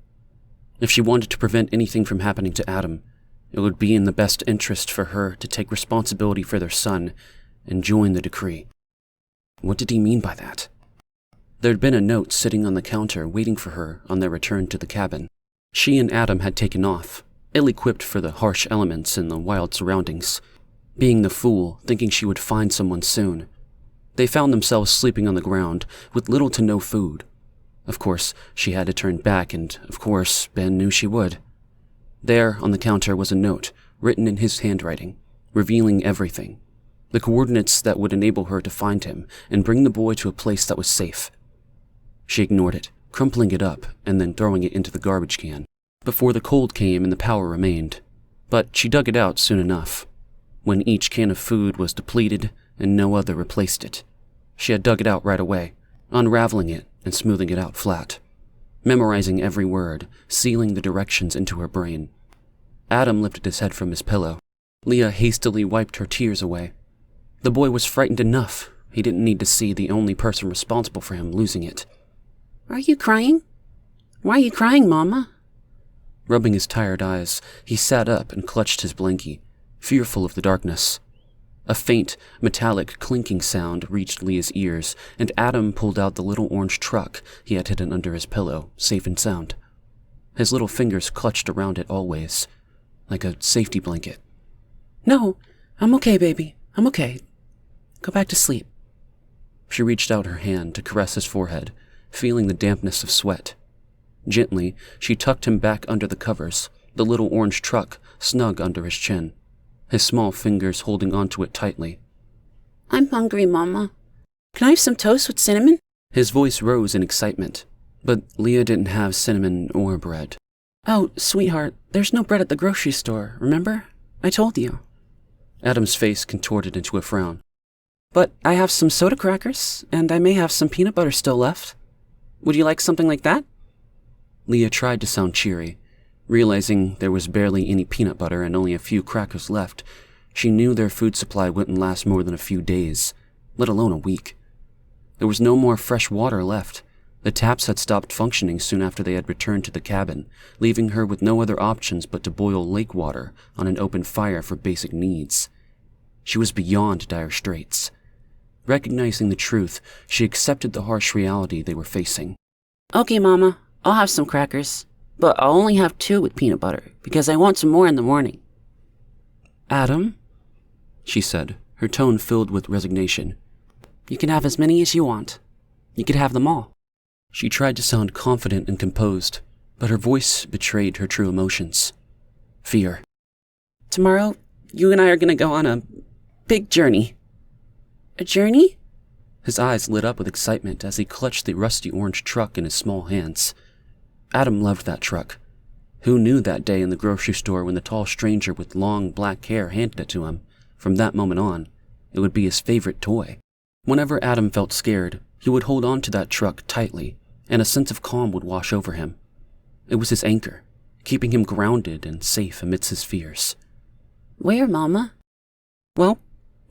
If she wanted to prevent anything from happening to Adam, it would be in the best interest for her to take responsibility for their son and join the decree. What did he mean by that? There'd been a note sitting on the counter waiting for her on their return to the cabin. She and Adam had taken off, ill-equipped for the harsh elements and the wild surroundings, being the fool, thinking she would find someone soon. They found themselves sleeping on the ground with little to no food. Of course, she had to turn back, and of course, Ben knew she would. There, on the counter, was a note, written in his handwriting, revealing everything. The coordinates that would enable her to find him and bring the boy to a place that was safe. She ignored it, crumpling it up and then throwing it into the garbage can, before the cold came and the power remained. But she dug it out soon enough. When each can of food was depleted and no other replaced it, she had dug it out right away, unraveling it and smoothing it out flat, memorizing every word, sealing the directions into her brain. Adam lifted his head from his pillow. Leah hastily wiped her tears away. The boy was frightened enough. He didn't need to see the only person responsible for him losing it. Are you crying? Why are you crying, Mama? Rubbing his tired eyes, he sat up and clutched his blankie, fearful of the darkness. A faint, metallic clinking sound reached Leah's ears, and Adam pulled out the little orange truck he had hidden under his pillow, safe and sound. His little fingers clutched around it always, like a safety blanket. No, I'm okay, baby. I'm okay. Go back to sleep. She reached out her hand to caress his forehead, feeling the dampness of sweat. Gently, she tucked him back under the covers, the little orange truck snug under his chin, his small fingers holding onto it tightly. I'm hungry, Mama. Can I have some toast with cinnamon? His voice rose in excitement, but Leah didn't have cinnamon or bread. Oh, sweetheart, there's no bread at the grocery store, remember? I told you. Adam's face contorted into a frown. But I have some soda crackers, and I may have some peanut butter still left. Would you like something like that? Leah tried to sound cheery. Realizing there was barely any peanut butter and only a few crackers left, she knew their food supply wouldn't last more than a few days, let alone a week. There was no more fresh water left. The taps had stopped functioning soon after they had returned to the cabin, leaving her with no other options but to boil lake water on an open fire for basic needs. She was beyond dire straits. Recognizing the truth, she accepted the harsh reality they were facing. Okay, Mama, I'll have some crackers, but I'll only have 2 with peanut butter because I want some more in the morning. Adam, she said, her tone filled with resignation. You can have as many as you want. You could have them all. She tried to sound confident and composed, but her voice betrayed her true emotions. Fear. Tomorrow, you and I are going to go on a big journey. A journey? His eyes lit up with excitement as he clutched the rusty orange truck in his small hands. Adam loved that truck. Who knew that day in the grocery store when the tall stranger with long black hair handed it to him? From that moment on, it would be his favorite toy. Whenever Adam felt scared, he would hold on to that truck tightly, and a sense of calm would wash over him. It was his anchor, keeping him grounded and safe amidst his fears. Where, Mama? Well,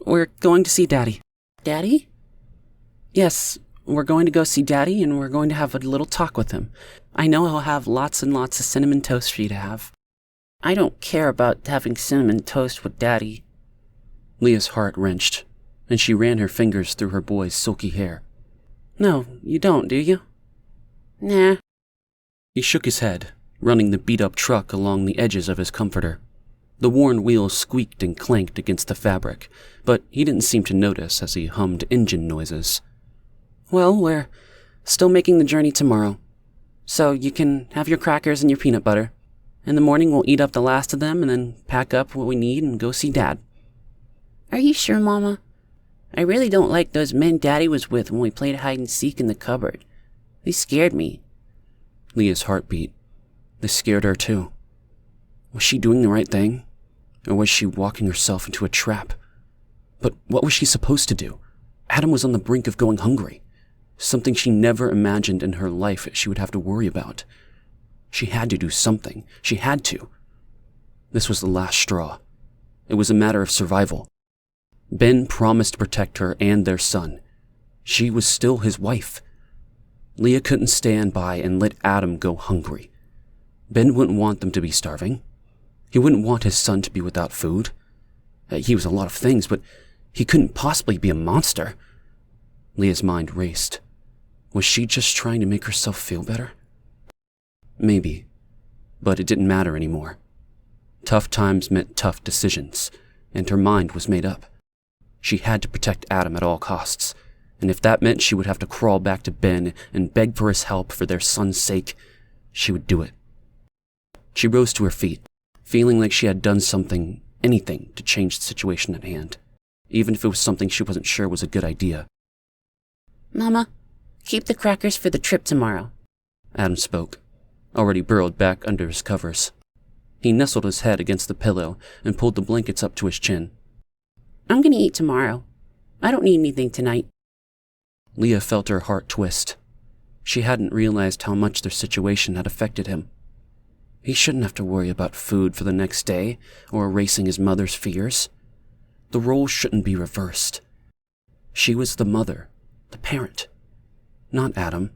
we're going to see Daddy. Daddy? Yes, we're going to go see Daddy, and we're going to have a little talk with him. I know he'll have lots and lots of cinnamon toast for you to have. I don't care about having cinnamon toast with Daddy. Leah's heart wrenched, and she ran her fingers through her boy's silky hair. No, you don't, do you? Nah. He shook his head, running the beat-up truck along the edges of his comforter. The worn wheels squeaked and clanked against the fabric, but he didn't seem to notice as he hummed engine noises. Well, we're still making the journey tomorrow, so you can have your crackers and your peanut butter. In the morning, we'll eat up the last of them and then pack up what we need and go see Dad. Are you sure, Mama? I really don't like those men Daddy was with when we played hide-and-seek in the cupboard. They scared me. Leah's heart beat. They scared her too. Was she doing the right thing? Or was she walking herself into a trap? But what was she supposed to do? Adam was on the brink of going hungry. Something she never imagined in her life she would have to worry about. She had to do something. She had to. This was the last straw. It was a matter of survival. Ben promised to protect her and their son. She was still his wife. Leah couldn't stand by and let Adam go hungry. Ben wouldn't want them to be starving. He wouldn't want his son to be without food. He was a lot of things, but he couldn't possibly be a monster. Leah's mind raced. Was she just trying to make herself feel better? Maybe, but it didn't matter anymore. Tough times meant tough decisions, and her mind was made up. She had to protect Adam at all costs, and if that meant she would have to crawl back to Ben and beg for his help for their son's sake, she would do it. She rose to her feet, feeling like she had done something, anything, to change the situation at hand, even if it was something she wasn't sure was a good idea. Mama, keep the crackers for the trip tomorrow. Adam spoke, already burrowed back under his covers. He nestled his head against the pillow and pulled the blankets up to his chin. I'm gonna eat tomorrow. I don't need anything tonight. Leah felt her heart twist. She hadn't realized how much their situation had affected him. He shouldn't have to worry about food for the next day or erasing his mother's fears. The roles shouldn't be reversed. She was the mother, the parent, not Adam.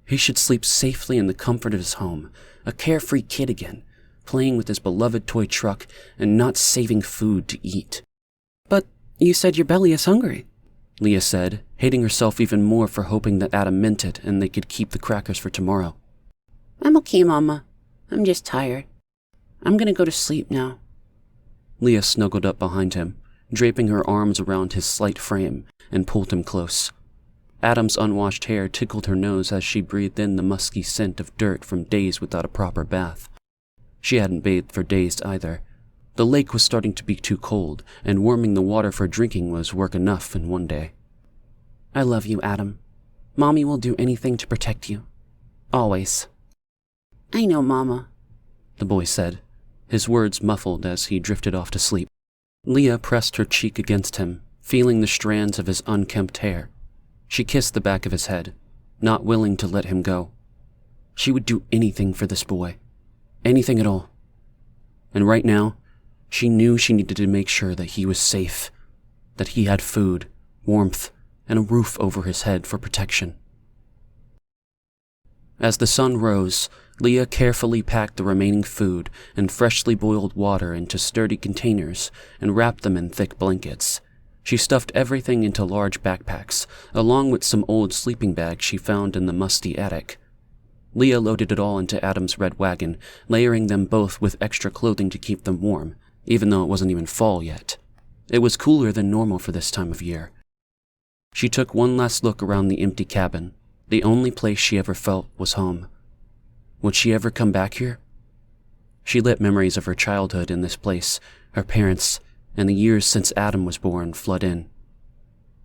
He should sleep safely in the comfort of his home, a carefree kid again, playing with his beloved toy truck and not saving food to eat. But you said your belly is hungry, Leah said, hating herself even more for hoping that Adam meant it and they could keep the crackers for tomorrow. I'm okay, Mama. I'm just tired. I'm gonna go to sleep now. Leah snuggled up behind him, draping her arms around his slight frame, and pulled him close. Adam's unwashed hair tickled her nose as she breathed in the musky scent of dirt from days without a proper bath. She hadn't bathed for days either. The lake was starting to be too cold, and warming the water for drinking was work enough in one day. I love you, Adam. Mommy will do anything to protect you. Always. I know, Mama. the boy said, his words muffled as he drifted off to sleep. Leah pressed her cheek against him, feeling the strands of his unkempt hair. She kissed the back of his head, not willing to let him go. She would do anything for this boy. Anything at all. And right now, she knew she needed to make sure that he was safe, that he had food, warmth, and a roof over his head for protection. As the sun rose, Leah carefully packed the remaining food and freshly boiled water into sturdy containers and wrapped them in thick blankets. She stuffed everything into large backpacks, along with some old sleeping bags she found in the musty attic. Leah loaded it all into Adam's red wagon, layering them both with extra clothing to keep them warm, even though it wasn't even fall yet. It was cooler than normal for this time of year. She took one last look around the empty cabin. The only place she ever felt was home. Would she ever come back here? She let memories of her childhood in this place, her parents, and the years since Adam was born flood in.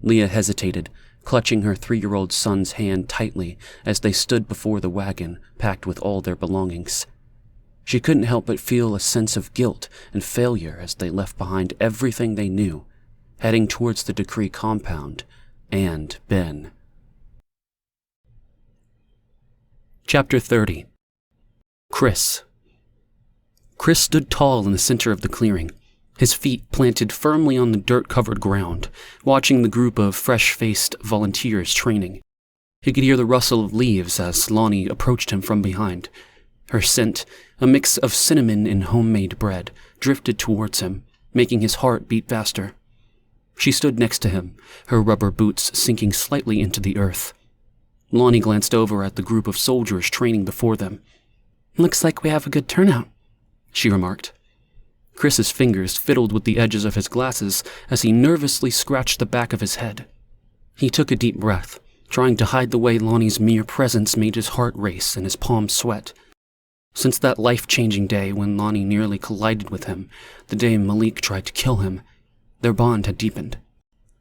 Leah hesitated, clutching her 3-year-old son's hand tightly as they stood before the wagon packed with all their belongings. She couldn't help but feel a sense of guilt and failure as they left behind everything they knew, heading towards the Decree compound and Ben. Chapter 30. Chris. Chris stood tall in the center of the clearing, his feet planted firmly on the dirt-covered ground, watching the group of fresh-faced volunteers training. He could hear the rustle of leaves as Lonnie approached him from behind. Her scent, a mix of cinnamon and homemade bread, drifted towards him, making his heart beat faster. She stood next to him, her rubber boots sinking slightly into the earth. Lonnie glanced over at the group of soldiers training before them. "Looks like we have a good turnout," she remarked. Chris's fingers fiddled with the edges of his glasses as he nervously scratched the back of his head. He took a deep breath, trying to hide the way Lonnie's mere presence made his heart race and his palms sweat. Since that life-changing day when Lonnie nearly collided with him, the day Malik tried to kill him, their bond had deepened.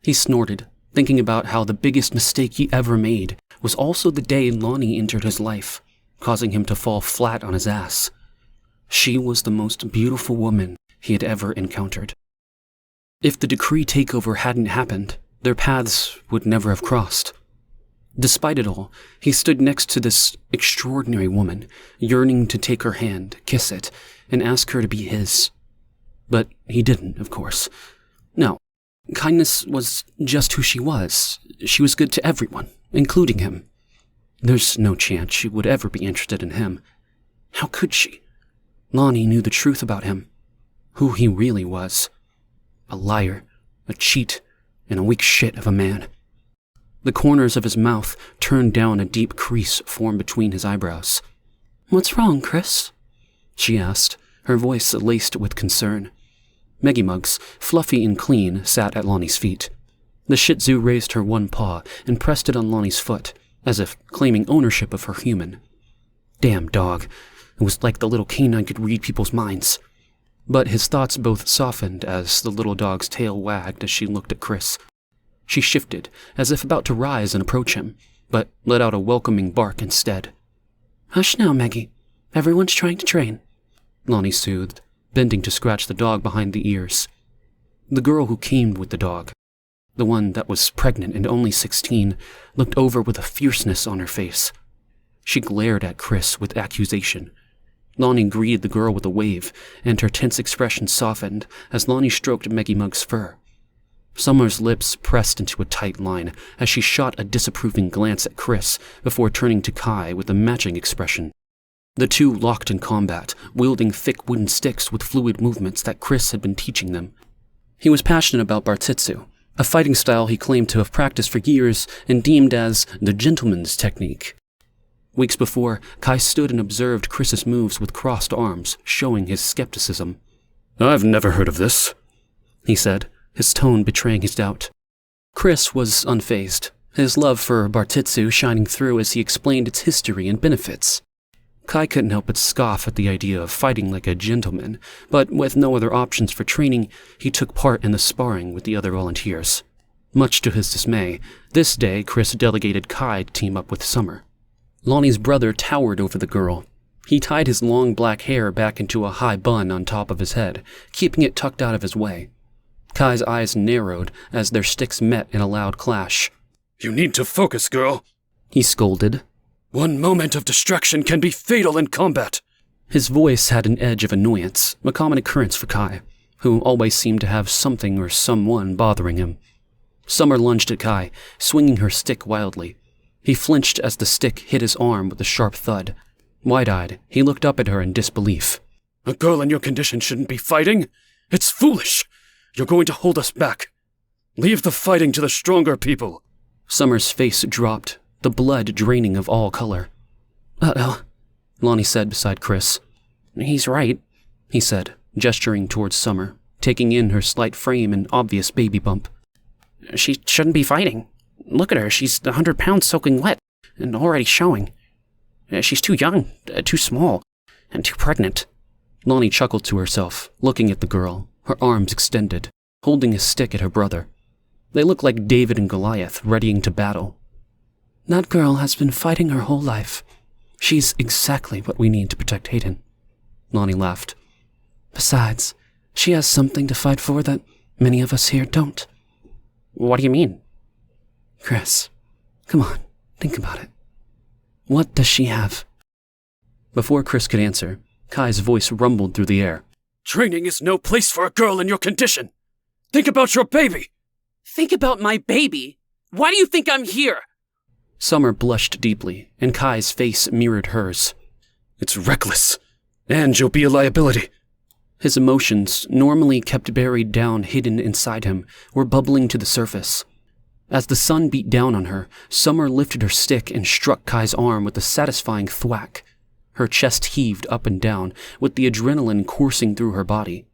He snorted, thinking about how the biggest mistake he ever made was also the day Lonnie entered his life, causing him to fall flat on his ass. She was the most beautiful woman he had ever encountered. If the Decree takeover hadn't happened, their paths would never have crossed. Despite it all, he stood next to this extraordinary woman, yearning to take her hand, kiss it, and ask her to be his. But he didn't, of course. No, kindness was just who she was. She was good to everyone, including him. There's no chance she would ever be interested in him. How could she? Lonnie knew the truth about him, who he really was. A liar, a cheat, and a weak shit of a man. The corners of his mouth turned down, a deep crease formed between his eyebrows. "What's wrong, Chris?" she asked, her voice laced with concern. Meggie Muggs, fluffy and clean, sat at Lonnie's feet. The Shih Tzu raised her one paw and pressed it on Lonnie's foot, as if claiming ownership of her human. Damn dog. It was like the little canine could read people's minds. But his thoughts both softened as the little dog's tail wagged as she looked at Chris. She shifted, as if about to rise and approach him, but let out a welcoming bark instead. "Hush now, Maggie. Everyone's trying to train," Lonnie soothed, bending to scratch the dog behind the ears. The girl who came with the dog, the one that was pregnant and only 16, looked over with a fierceness on her face. She glared at Chris with accusation. Lonnie greeted the girl with a wave, and her tense expression softened as Lonnie stroked Meggie Muggs' fur. Summer's lips pressed into a tight line as she shot a disapproving glance at Chris before turning to Kai with a matching expression. The two locked in combat, wielding thick wooden sticks with fluid movements that Chris had been teaching them. He was passionate about Bartitsu, a fighting style he claimed to have practiced for years and deemed as the gentleman's technique. Weeks before, Kai stood and observed Chris's moves with crossed arms, showing his skepticism. "I've never heard of this," he said, his tone betraying his doubt. Chris was unfazed, his love for Bartitsu shining through as he explained its history and benefits. Kai couldn't help but scoff at the idea of fighting like a gentleman, but with no other options for training, he took part in the sparring with the other volunteers. Much to his dismay, this day Chris delegated Kai to team up with Summer. Lonnie's brother towered over the girl. He tied his long black hair back into a high bun on top of his head, keeping it tucked out of his way. Kai's eyes narrowed as their sticks met in a loud clash. You need to focus, girl, he scolded. One moment of distraction can be fatal in combat. His voice had an edge of annoyance, a common occurrence for Kai, who always seemed to have something or someone bothering him. Summer lunged at Kai, swinging her stick wildly. He flinched as the stick hit his arm with a sharp thud. Wide-eyed, he looked up at her in disbelief. A girl in your condition shouldn't be fighting. It's foolish. You're going to hold us back. Leave the fighting to the stronger people. Summer's face dropped, the blood draining of all color. Uh-oh, Lonnie said beside Chris. He's right, he said, gesturing towards Summer, taking in her slight frame and obvious baby bump. She shouldn't be fighting. Look at her, she's 100 pounds soaking wet, and already showing. She's too young, too small, and too pregnant. Lonnie chuckled to herself, looking at the girl, her arms extended, holding a stick at her brother. They looked like David and Goliath, readying to battle. That girl has been fighting her whole life. She's exactly what we need to protect Hayden. Lonnie laughed. Besides, she has something to fight for that many of us here don't. What do you mean? Chris, come on, think about it. What does she have? Before Chris could answer, Kai's voice rumbled through the air. Training is no place for a girl in your condition. Think about your baby. Think about my baby? Why do you think I'm here? Summer blushed deeply, and Kai's face mirrored hers. It's reckless, and you'll be a liability. His emotions, normally kept buried down hidden inside him, were bubbling to the surface. As the sun beat down on her, Summer lifted her stick and struck Kai's arm with a satisfying thwack. Her chest heaved up and down, with the adrenaline coursing through her body.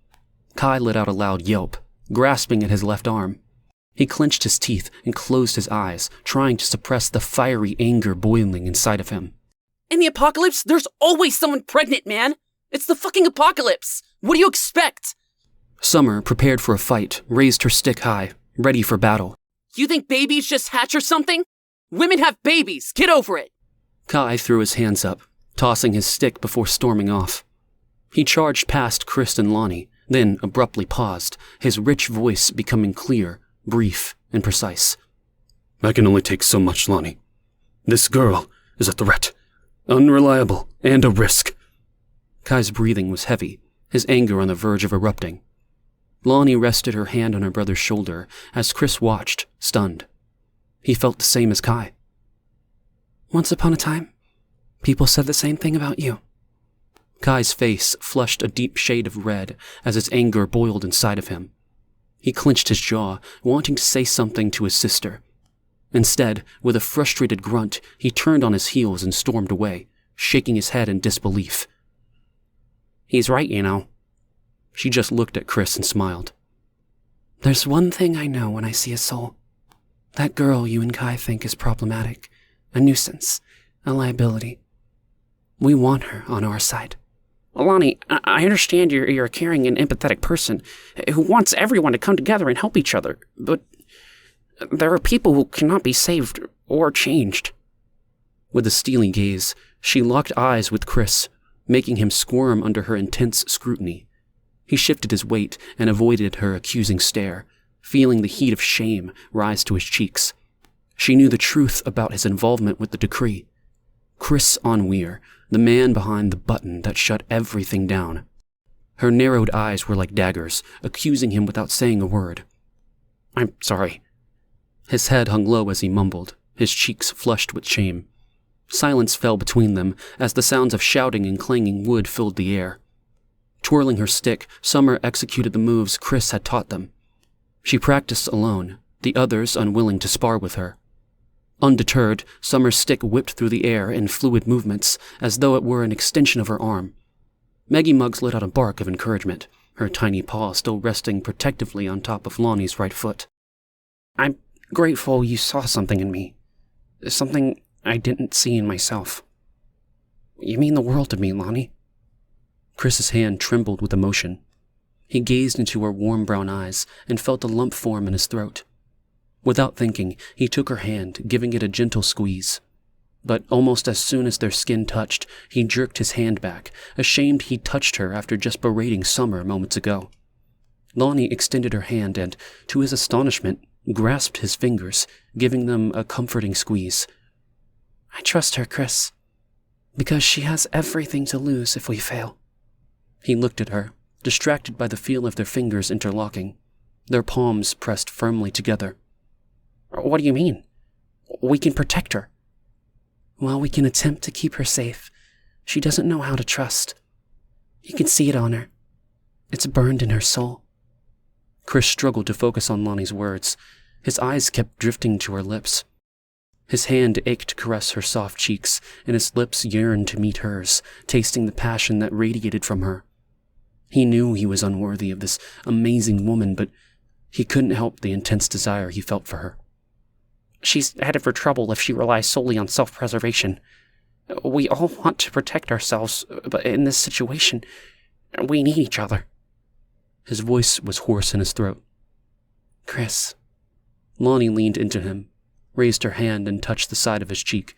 Kai let out a loud yelp, grasping at his left arm. He clenched his teeth and closed his eyes, trying to suppress the fiery anger boiling inside of him. In the apocalypse, there's always someone pregnant, man. It's the fucking apocalypse. What do you expect? Summer, prepared for a fight, raised her stick high, ready for battle. You think babies just hatch or something? Women have babies. Get over it. Kai threw his hands up, tossing his stick before storming off. He charged past Chris and Lonnie, then abruptly paused, his rich voice becoming clear, brief, and precise. I can only take so much, Lonnie. This girl is a threat, unreliable, and a risk. Kai's breathing was heavy, his anger on the verge of erupting. Lonnie rested her hand on her brother's shoulder as Chris watched, stunned. He felt the same as Kai. Once upon a time, people said the same thing about you. Kai's face flushed a deep shade of red as his anger boiled inside of him. He clenched his jaw, wanting to say something to his sister. Instead, with a frustrated grunt, he turned on his heels and stormed away, shaking his head in disbelief. He's right, you know. She just looked at Chris and smiled. There's one thing I know when I see a soul. That girl you and Kai think is problematic, a nuisance, a liability. We want her on our side. Well, Lonnie, I understand you're a caring and empathetic person who wants everyone to come together and help each other, but there are people who cannot be saved or changed. With a steely gaze, she locked eyes with Chris, making him squirm under her intense scrutiny. He shifted his weight and avoided her accusing stare, feeling the heat of shame rise to his cheeks. She knew the truth about his involvement with the decree. Chris Onweir, the man behind the button that shut everything down. Her narrowed eyes were like daggers, accusing him without saying a word. I'm sorry. His head hung low as he mumbled, his cheeks flushed with shame. Silence fell between them as the sounds of shouting and clanging wood filled the air. Twirling her stick, Summer executed the moves Chris had taught them. She practiced alone, the others unwilling to spar with her. Undeterred, Summer's stick whipped through the air in fluid movements, as though it were an extension of her arm. Maggie Muggs let out a bark of encouragement, her tiny paw still resting protectively on top of Lonnie's right foot. I'm grateful you saw something in me. Something I didn't see in myself. You mean the world to me, Lonnie. Chris's hand trembled with emotion. He gazed into her warm brown eyes and felt a lump form in his throat. Without thinking, he took her hand, giving it a gentle squeeze. but almost as soon as their skin touched, he jerked his hand back, ashamed he touched her after just berating Summer moments ago. Lonnie extended her hand and, to his astonishment, grasped his fingers, giving them a comforting squeeze. I trust her, Chris, because she has everything to lose if we fail. He looked at her, distracted by the feel of their fingers interlocking, their palms pressed firmly together. What do you mean? We can protect her. Well, we can attempt to keep her safe. She doesn't know how to trust. You can see it on her. It's burned in her soul. Chris struggled to focus on Lonnie's words. His eyes kept drifting to her lips. His hand ached to caress her soft cheeks, and his lips yearned to meet hers, tasting the passion that radiated from her. He knew he was unworthy of this amazing woman, but he couldn't help the intense desire he felt for her. She's headed for trouble if she relies solely on self-preservation. We all want to protect ourselves, but in this situation, we need each other. His voice was hoarse in his throat. Chris. Lonnie leaned into him, raised her hand and touched the side of his cheek,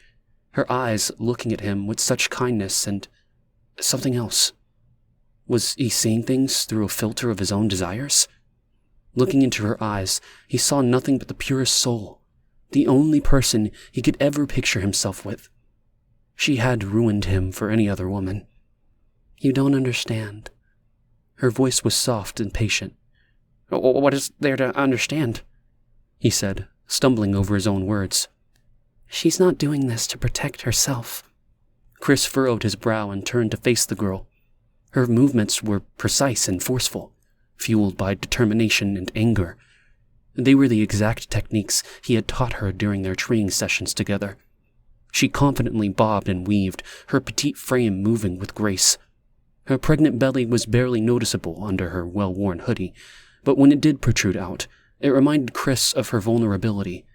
her eyes looking at him with such kindness and something else. Was he seeing things through a filter of his own desires? Looking into her eyes, he saw nothing but the purest soul, the only person he could ever picture himself with. She had ruined him for any other woman. You don't understand. Her voice was soft and patient. What is there to understand? He said, stumbling over his own words. She's not doing this to protect herself. Chris furrowed his brow and turned to face the girl. Her movements were precise and forceful, fueled by determination and anger. They were the exact techniques he had taught her during their training sessions together. She confidently bobbed and weaved, her petite frame moving with grace. Her pregnant belly was barely noticeable under her well-worn hoodie, but when it did protrude out, it reminded Chris of her vulnerability.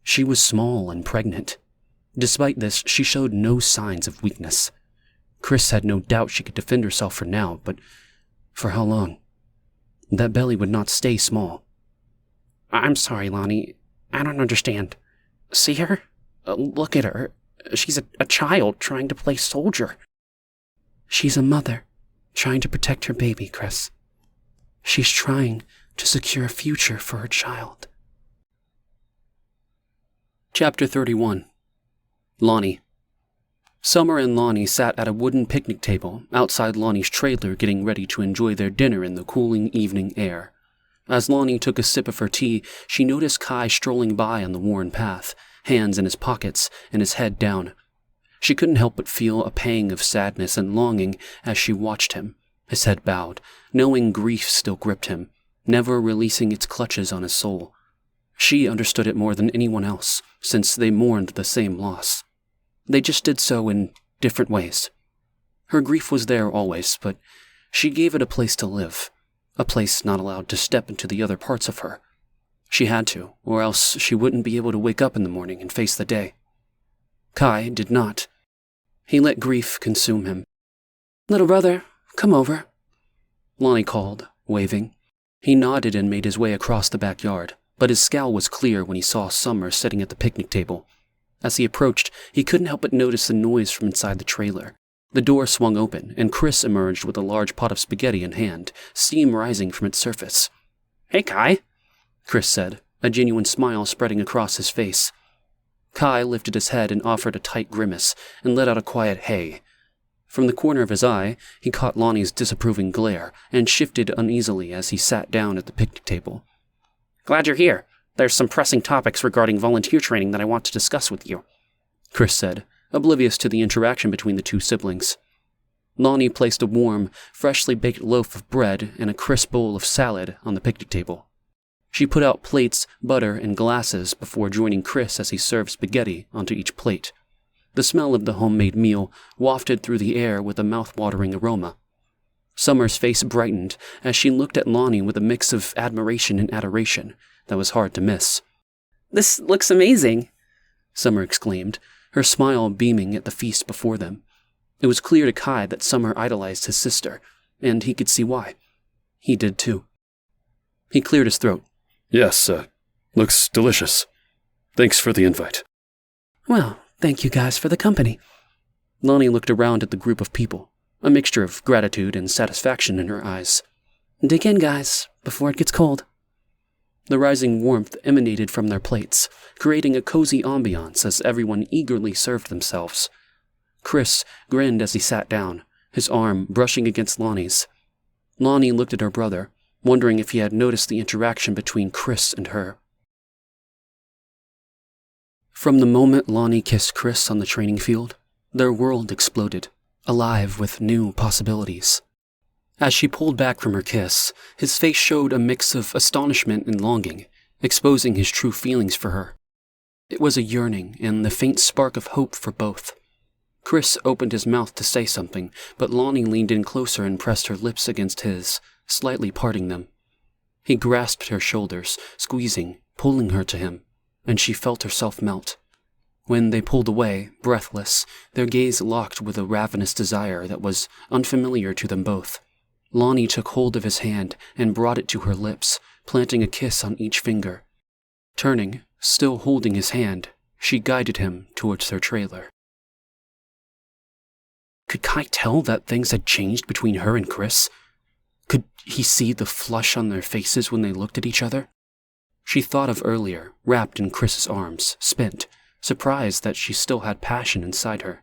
She was small and pregnant. Despite this, she showed no signs of weakness. Chris had no doubt she could defend herself for now, but for how long? That belly would not stay small. I'm sorry, Lonnie. I don't understand. See her? Look at her. She's a child trying to play soldier. She's a mother trying to protect her baby, Chris. She's trying to secure a future for her child. Chapter 31. Lonnie. Summer and Lonnie sat at a wooden picnic table outside Lonnie's trailer getting ready to enjoy their dinner in the cooling evening air. As Lonnie took a sip of her tea, she noticed Kai strolling by on the worn path, hands in his pockets and his head down. She couldn't help but feel a pang of sadness and longing as she watched him, his head bowed, knowing grief still gripped him, never releasing its clutches on his soul. She understood it more than anyone else, since they mourned the same loss. They just did so in different ways. Her grief was there always, but she gave it a place to live, a place not allowed to step into the other parts of her. She had to, or else she wouldn't be able to wake up in the morning and face the day. Kai did not. He let grief consume him. Little brother, come over, Lonnie called, waving. He nodded and made his way across the backyard, but his scowl was clear when he saw Summer sitting at the picnic table. As he approached, he couldn't help but notice the noise from inside the trailer. The door swung open, and Chris emerged with a large pot of spaghetti in hand, steam rising from its surface. Hey, Kai, Chris said, a genuine smile spreading across his face. Kai lifted his head and offered a tight grimace, and let out a quiet hey. From the corner of his eye, he caught Lonnie's disapproving glare, and shifted uneasily as he sat down at the picnic table. Glad you're here. There's some pressing topics regarding volunteer training that I want to discuss with you, Chris said, oblivious to the interaction between the two siblings. Lonnie placed a warm, freshly baked loaf of bread and a crisp bowl of salad on the picnic table. She put out plates, butter, and glasses before joining Chris as he served spaghetti onto each plate. The smell of the homemade meal wafted through the air with a mouth-watering aroma. Summer's face brightened as she looked at Lonnie with a mix of admiration and adoration that was hard to miss. This looks amazing, Summer exclaimed, her smile beaming at the feast before them. It was clear to Kai that Summer idolized his sister, and he could see why. He did too. He cleared his throat. Yes, looks delicious. Thanks for the invite. Well, Thank you guys for the company. Lonnie looked around at the group of people, a mixture of gratitude and satisfaction in her eyes. Dig in, guys, before it gets cold. The rising warmth emanated from their plates, creating a cozy ambiance as everyone eagerly served themselves. Chris grinned as he sat down, his arm brushing against Lonnie's. Lonnie looked at her brother, wondering if he had noticed the interaction between Chris and her. From the moment Lonnie kissed Chris on the training field, their world exploded, alive with new possibilities. As she pulled back from her kiss, his face showed a mix of astonishment and longing, exposing his true feelings for her. It was a yearning and the faint spark of hope for both. Chris opened his mouth to say something, but Lonnie leaned in closer and pressed her lips against his, slightly parting them. He grasped her shoulders, squeezing, pulling her to him, and she felt herself melt. When they pulled away, breathless, their gaze locked with a ravenous desire that was unfamiliar to them both. Lonnie took hold of his hand and brought it to her lips, planting a kiss on each finger. Turning, still holding his hand, she guided him towards their trailer. Could Kai tell that things had changed between her and Chris? Could he see the flush on their faces when they looked at each other? She thought of earlier, wrapped in Chris's arms, spent, surprised that she still had passion inside her.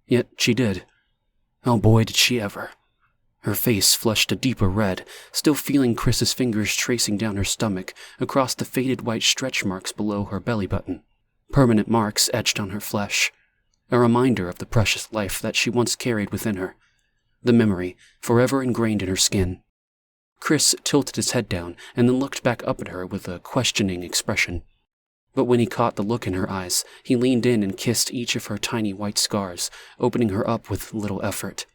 Yet she did. Oh boy, did she ever. Her face flushed a deeper red, still feeling Chris's fingers tracing down her stomach, across the faded white stretch marks below her belly button. Permanent marks etched on her flesh. A reminder of the precious life that she once carried within her. The memory, forever ingrained in her skin. Chris tilted his head down and then looked back up at her with a questioning expression. But when he caught the look in her eyes, he leaned in and kissed each of her tiny white scars, opening her up with little effort.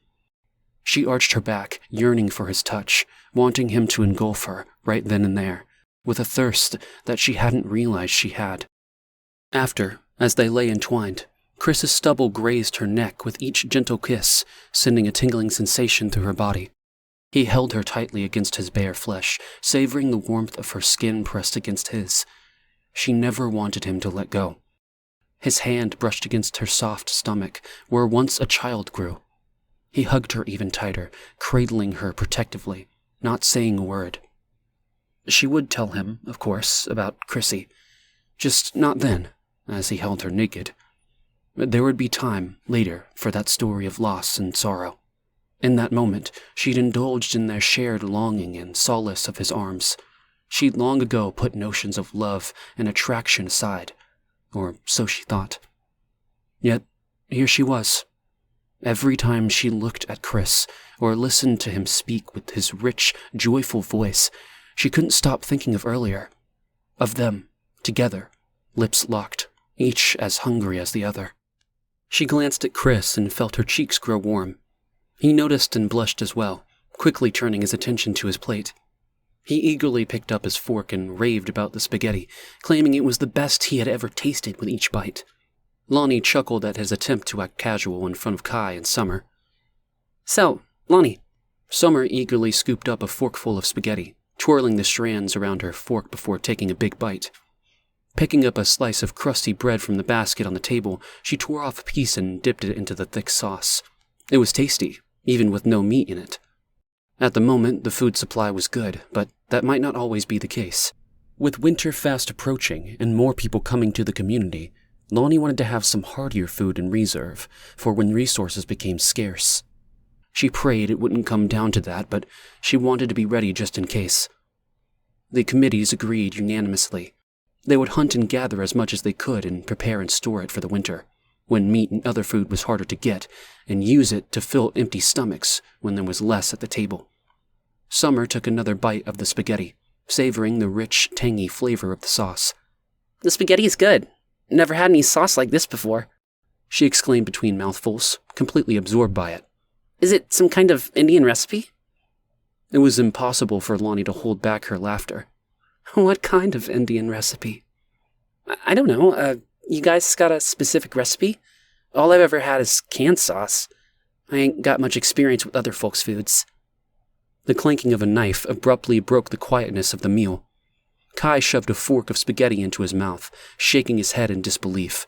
She arched her back, yearning for his touch, wanting him to engulf her right then and there, with a thirst that she hadn't realized she had. After, as they lay entwined, Chris's stubble grazed her neck with each gentle kiss, sending a tingling sensation through her body. He held her tightly against his bare flesh, savoring the warmth of her skin pressed against his. She never wanted him to let go. His hand brushed against her soft stomach, where once a child grew. He hugged her even tighter, cradling her protectively, not saying a word. She would tell him, of course, about Chrissy. Just not then, as he held her naked. There would be time, later, for that story of loss and sorrow. In that moment, she'd indulged in their shared longing and solace of his arms. She'd long ago put notions of love and attraction aside, or so she thought. Yet, here she was. Every time she looked at Chris, or listened to him speak with his rich, joyful voice, she couldn't stop thinking of earlier. Of them, together, lips locked, each as hungry as the other. She glanced at Chris and felt her cheeks grow warm. He noticed and blushed as well, quickly turning his attention to his plate. He eagerly picked up his fork and raved about the spaghetti, claiming it was the best he had ever tasted with each bite. Lonnie chuckled at his attempt to act casual in front of Kai and Summer. So, Lonnie. Summer eagerly scooped up a forkful of spaghetti, twirling the strands around her fork before taking a big bite. Picking up a slice of crusty bread from the basket on the table, she tore off a piece and dipped it into the thick sauce. It was tasty, even with no meat in it. At the moment, the food supply was good, but that might not always be the case. With winter fast approaching and more people coming to the community, Lonnie wanted to have some heartier food in reserve for when resources became scarce. She prayed it wouldn't come down to that, but she wanted to be ready just in case. The committees agreed unanimously. They would hunt and gather as much as they could and prepare and store it for the winter, when meat and other food was harder to get, and use it to fill empty stomachs when there was less at the table. Summer took another bite of the spaghetti, savoring the rich, tangy flavor of the sauce. The spaghetti is good. Never had any sauce like this before, she exclaimed between mouthfuls, completely absorbed by it. Is it some kind of Indian recipe? It was impossible for Lonnie to hold back her laughter. What kind of Indian recipe? I don't know. You guys got a specific recipe? All I've ever had is canned sauce. I ain't got much experience with other folks' foods. The clanking of a knife abruptly broke the quietness of the meal. Kai shoved a fork of spaghetti into his mouth, shaking his head in disbelief.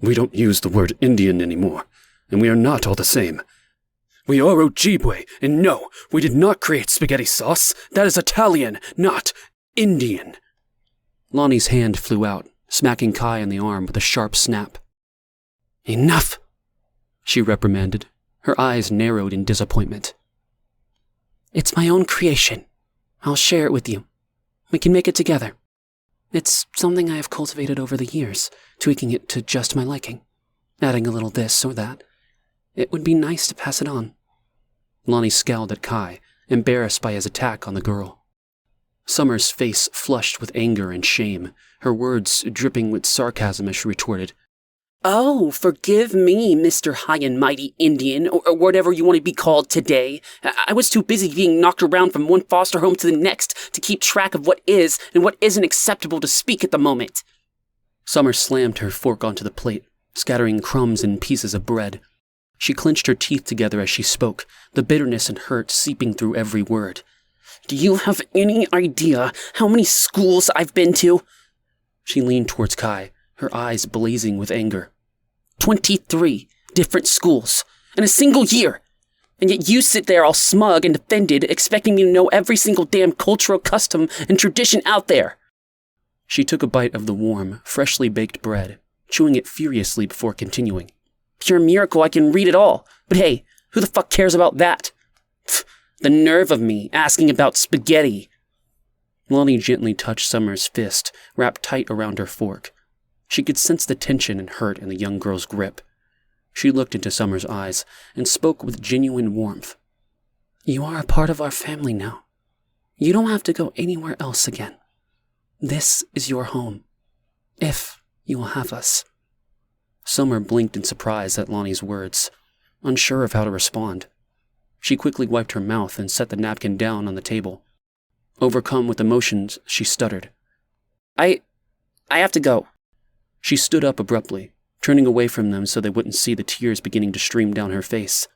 We don't use the word Indian anymore, and we are not all the same. We are Ojibwe, and no, we did not create spaghetti sauce. That is Italian, not Indian. Lonnie's hand flew out, smacking Kai on the arm with a sharp snap. Enough, she reprimanded, her eyes narrowed in disappointment. It's my own creation. I'll share it with you. We can make it together. It's something I have cultivated over the years, tweaking it to just my liking, adding a little this or that. It would be nice to pass it on. Lonnie scowled at Kai, embarrassed by his attack on the girl. Summer's face flushed with anger and shame, her words dripping with sarcasm as she retorted, Oh, forgive me, Mr. High and Mighty Indian, or whatever you want to be called today. I was too busy being knocked around from one foster home to the next to keep track of what is and what isn't acceptable to speak at the moment. Summer slammed her fork onto the plate, scattering crumbs and pieces of bread. She clenched her teeth together as she spoke, the bitterness and hurt seeping through every word. Do you have any idea how many schools I've been to? She leaned towards Kai, her eyes blazing with anger. 23 different schools in a single year. And yet you sit there all smug and offended, expecting me to know every single damn cultural custom and tradition out there. She took a bite of the warm, freshly baked bread, chewing it furiously before continuing. Pure miracle I can read it all. But hey, who the fuck cares about that? Pfft, the nerve of me asking about spaghetti. Lonnie gently touched Summer's fist, wrapped tight around her fork. She could sense the tension and hurt in the young girl's grip. She looked into Summer's eyes and spoke with genuine warmth. You are a part of our family now. You don't have to go anywhere else again. This is your home, if you will have us. Summer blinked in surprise at Lonnie's words, unsure of how to respond. She quickly wiped her mouth and set the napkin down on the table. Overcome with emotions, she stuttered. I have to go. She stood up abruptly, turning away from them so they wouldn't see the tears beginning to stream down her face.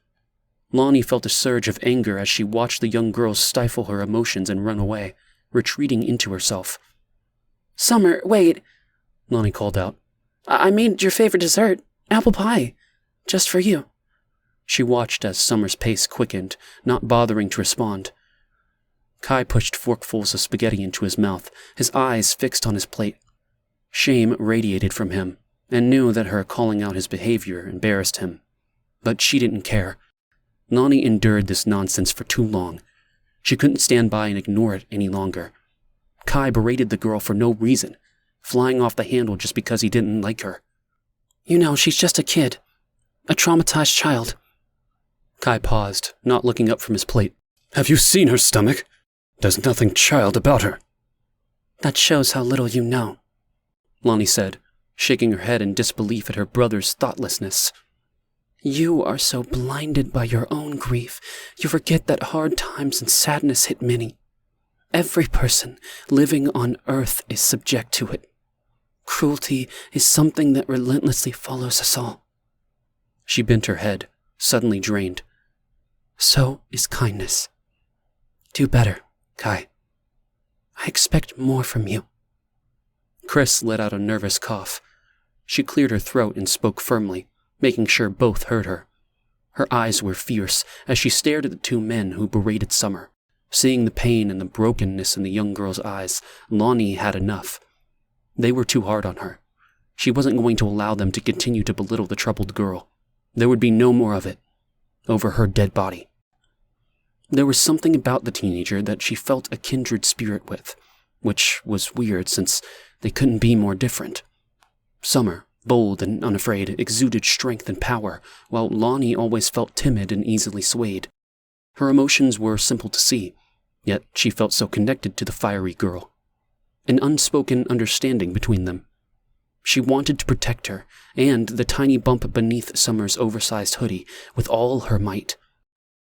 Lonnie felt a surge of anger as she watched the young girl stifle her emotions and run away, retreating into herself. Summer, wait, Lonnie called out. I made your favorite dessert, apple pie, just for you. She watched as Summer's pace quickened, not bothering to respond. Kai pushed forkfuls of spaghetti into his mouth, his eyes fixed on his plate. Shame radiated from him, and knew that her calling out his behavior embarrassed him. But she didn't care. Lonnie endured this nonsense for too long. She couldn't stand by and ignore it any longer. Kai berated the girl for no reason, flying off the handle just because he didn't like her. You know, she's just a kid. A traumatized child. Kai paused, not looking up from his plate. Have you seen her stomach? There's nothing child about her. That shows how little you know, Lonnie said, shaking her head in disbelief at her brother's thoughtlessness. You are so blinded by your own grief, you forget that hard times and sadness hit many. Every person living on Earth is subject to it. Cruelty is something that relentlessly follows us all. She bent her head, suddenly drained. So is kindness. Do better, Kai. I expect more from you. Chris let out a nervous cough. She cleared her throat and spoke firmly, making sure both heard her. Her eyes were fierce as she stared at the two men who berated Summer. Seeing the pain and the brokenness in the young girl's eyes, Lonnie had enough. They were too hard on her. She wasn't going to allow them to continue to belittle the troubled girl. There would be no more of it. Over her dead body. There was something about the teenager that she felt a kindred spirit with, which was weird since they couldn't be more different. Summer, bold and unafraid, exuded strength and power, while Lonnie always felt timid and easily swayed. Her emotions were simple to see, yet she felt so connected to the fiery girl. An unspoken understanding between them. She wanted to protect her, and the tiny bump beneath Summer's oversized hoodie, with all her might.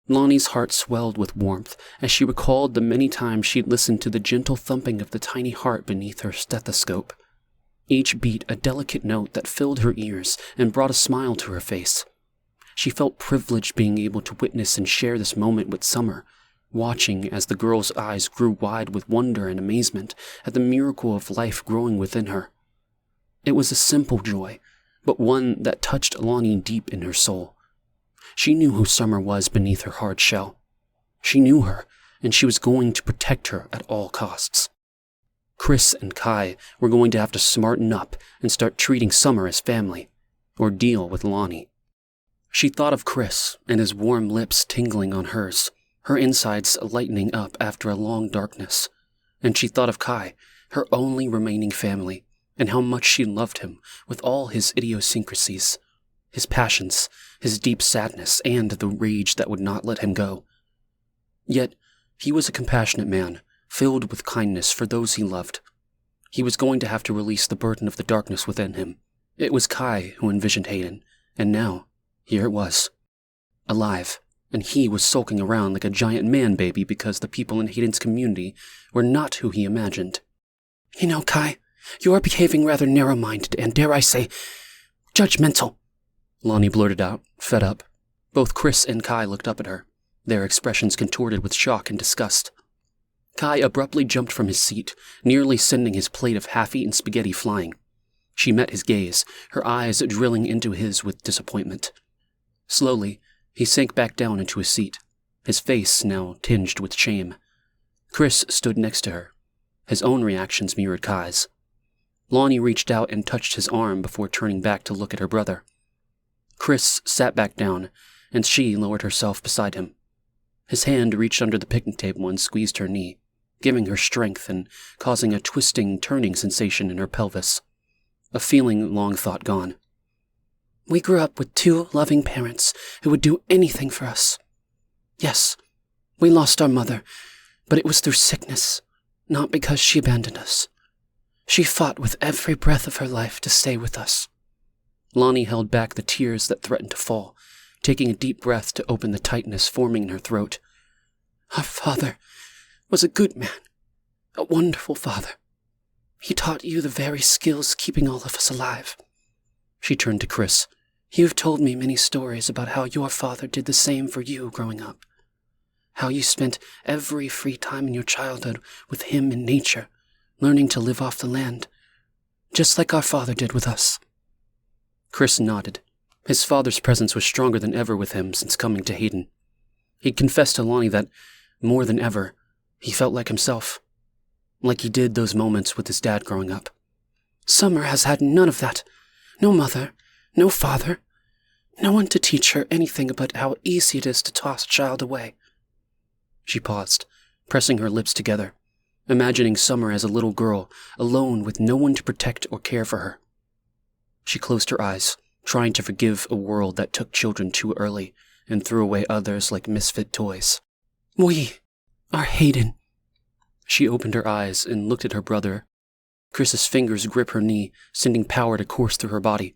Lonnie's heart swelled with warmth as she recalled the many times she'd listened to the gentle thumping of the tiny heart beneath her stethoscope. Each beat a delicate note that filled her ears and brought a smile to her face. She felt privileged being able to witness and share this moment with Summer, watching as the girl's eyes grew wide with wonder and amazement at the miracle of life growing within her. It was a simple joy, but one that touched Lonnie deep in her soul. She knew who Summer was beneath her hard shell. She knew her, and she was going to protect her at all costs. Chris and Kai were going to have to smarten up and start treating Summer as family, or deal with Lonnie. She thought of Chris and his warm lips tingling on hers, her insides lightening up after a long darkness. And she thought of Kai, her only remaining family, and how much she loved him with all his idiosyncrasies, his passions, his deep sadness, and the rage that would not let him go. Yet, he was a compassionate man, filled with kindness for those he loved. He was going to have to release the burden of the darkness within him. It was Kai who envisioned Hayden, and now, here it was. Alive, and he was sulking around like a giant man-baby because the people in Hayden's community were not who he imagined. You know, Kai, you are behaving rather narrow-minded and, dare I say, judgmental, Lonnie blurted out, fed up. Both Chris and Kai looked up at her, their expressions contorted with shock and disgust. Kai abruptly jumped from his seat, nearly sending his plate of half-eaten spaghetti flying. She met his gaze, her eyes drilling into his with disappointment. Slowly, he sank back down into his seat, his face now tinged with shame. Chris stood next to her. His own reactions mirrored Kai's. Lonnie reached out and touched his arm before turning back to look at her brother. Chris sat back down, and she lowered herself beside him. His hand reached under the picnic table and squeezed her knee, giving her strength and causing a twisting, turning sensation in her pelvis. A feeling long thought gone. We grew up with two loving parents who would do anything for us. Yes, we lost our mother, but it was through sickness, not because she abandoned us. She fought with every breath of her life to stay with us. Lonnie held back the tears that threatened to fall, taking a deep breath to open the tightness forming in her throat. Our father was a good man, a wonderful father. He taught you the very skills keeping all of us alive. She turned to Chris. You've told me many stories about how your father did the same for you growing up. How you spent every free time in your childhood with him in nature, learning to live off the land, just like our father did with us. Chris nodded. His father's presence was stronger than ever with him since coming to Hayden. He'd confessed to Lonnie that, more than ever, he felt like himself. Like he did those moments with his dad growing up. Summer has had none of that. No mother, no father, no one to teach her anything but how easy it is to toss a child away. She paused, pressing her lips together, imagining Summer as a little girl, alone with no one to protect or care for her. She closed her eyes, trying to forgive a world that took children too early and threw away others like misfit toys. We are Hayden. She opened her eyes and looked at her brother. Chris's fingers gripped her knee, sending power to course through her body.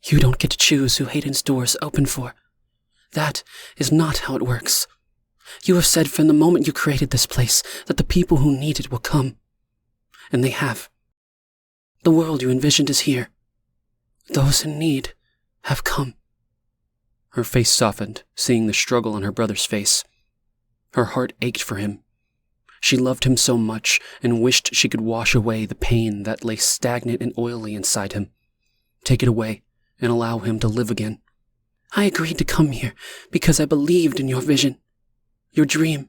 You don't get to choose who Hayden's doors open for. That is not how it works. You have said from the moment you created this place that the people who need it will come. And they have. The world you envisioned is here. Those in need have come. Her face softened, seeing the struggle on her brother's face. Her heart ached for him. She loved him so much and wished she could wash away the pain that lay stagnant and oily inside him. Take it away and allow him to live again. I agreed to come here because I believed in your vision, your dream.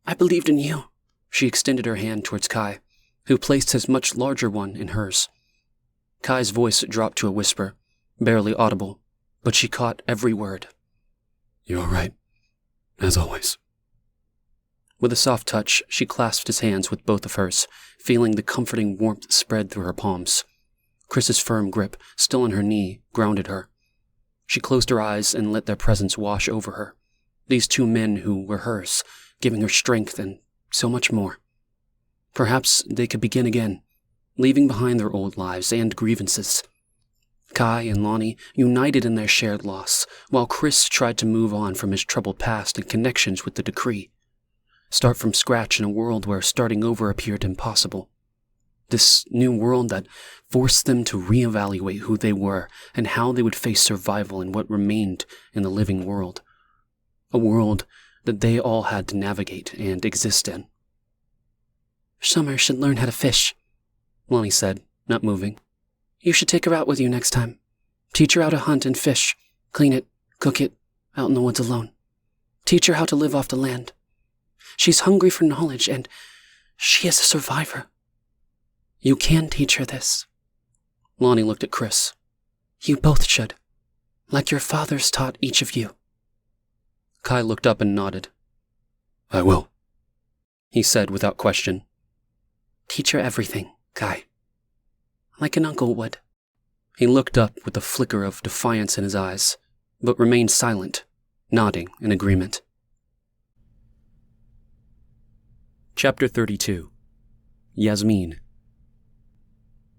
I believed in you. She extended her hand towards Kai, who placed his much larger one in hers. Kai's voice dropped to a whisper, barely audible, but she caught every word. You're right, as always. With a soft touch, she clasped his hands with both of hers, feeling the comforting warmth spread through her palms. Chris's firm grip, still on her knee, grounded her. She closed her eyes and let their presence wash over her. These two men who were hers, giving her strength and so much more. Perhaps they could begin again, leaving behind their old lives and grievances. Kai and Lonnie united in their shared loss, while Chris tried to move on from his troubled past and connections with the decree. Start from scratch in a world where starting over appeared impossible. This new world that forced them to reevaluate who they were and how they would face survival in what remained in the living world. A world that they all had to navigate and exist in. Summer should learn how to fish, Lonnie said, not moving. You should take her out with you next time. Teach her how to hunt and fish, clean it, cook it, out in the woods alone. Teach her how to live off the land. She's hungry for knowledge, and she is a survivor. You can teach her this. Lonnie looked at Chris. You both should, like your fathers taught each of you. Kai looked up and nodded. I will, he said without question. Teach her everything, Kai. Like an uncle would. He looked up with a flicker of defiance in his eyes, but remained silent, nodding in agreement. Chapter 32. Yasmin.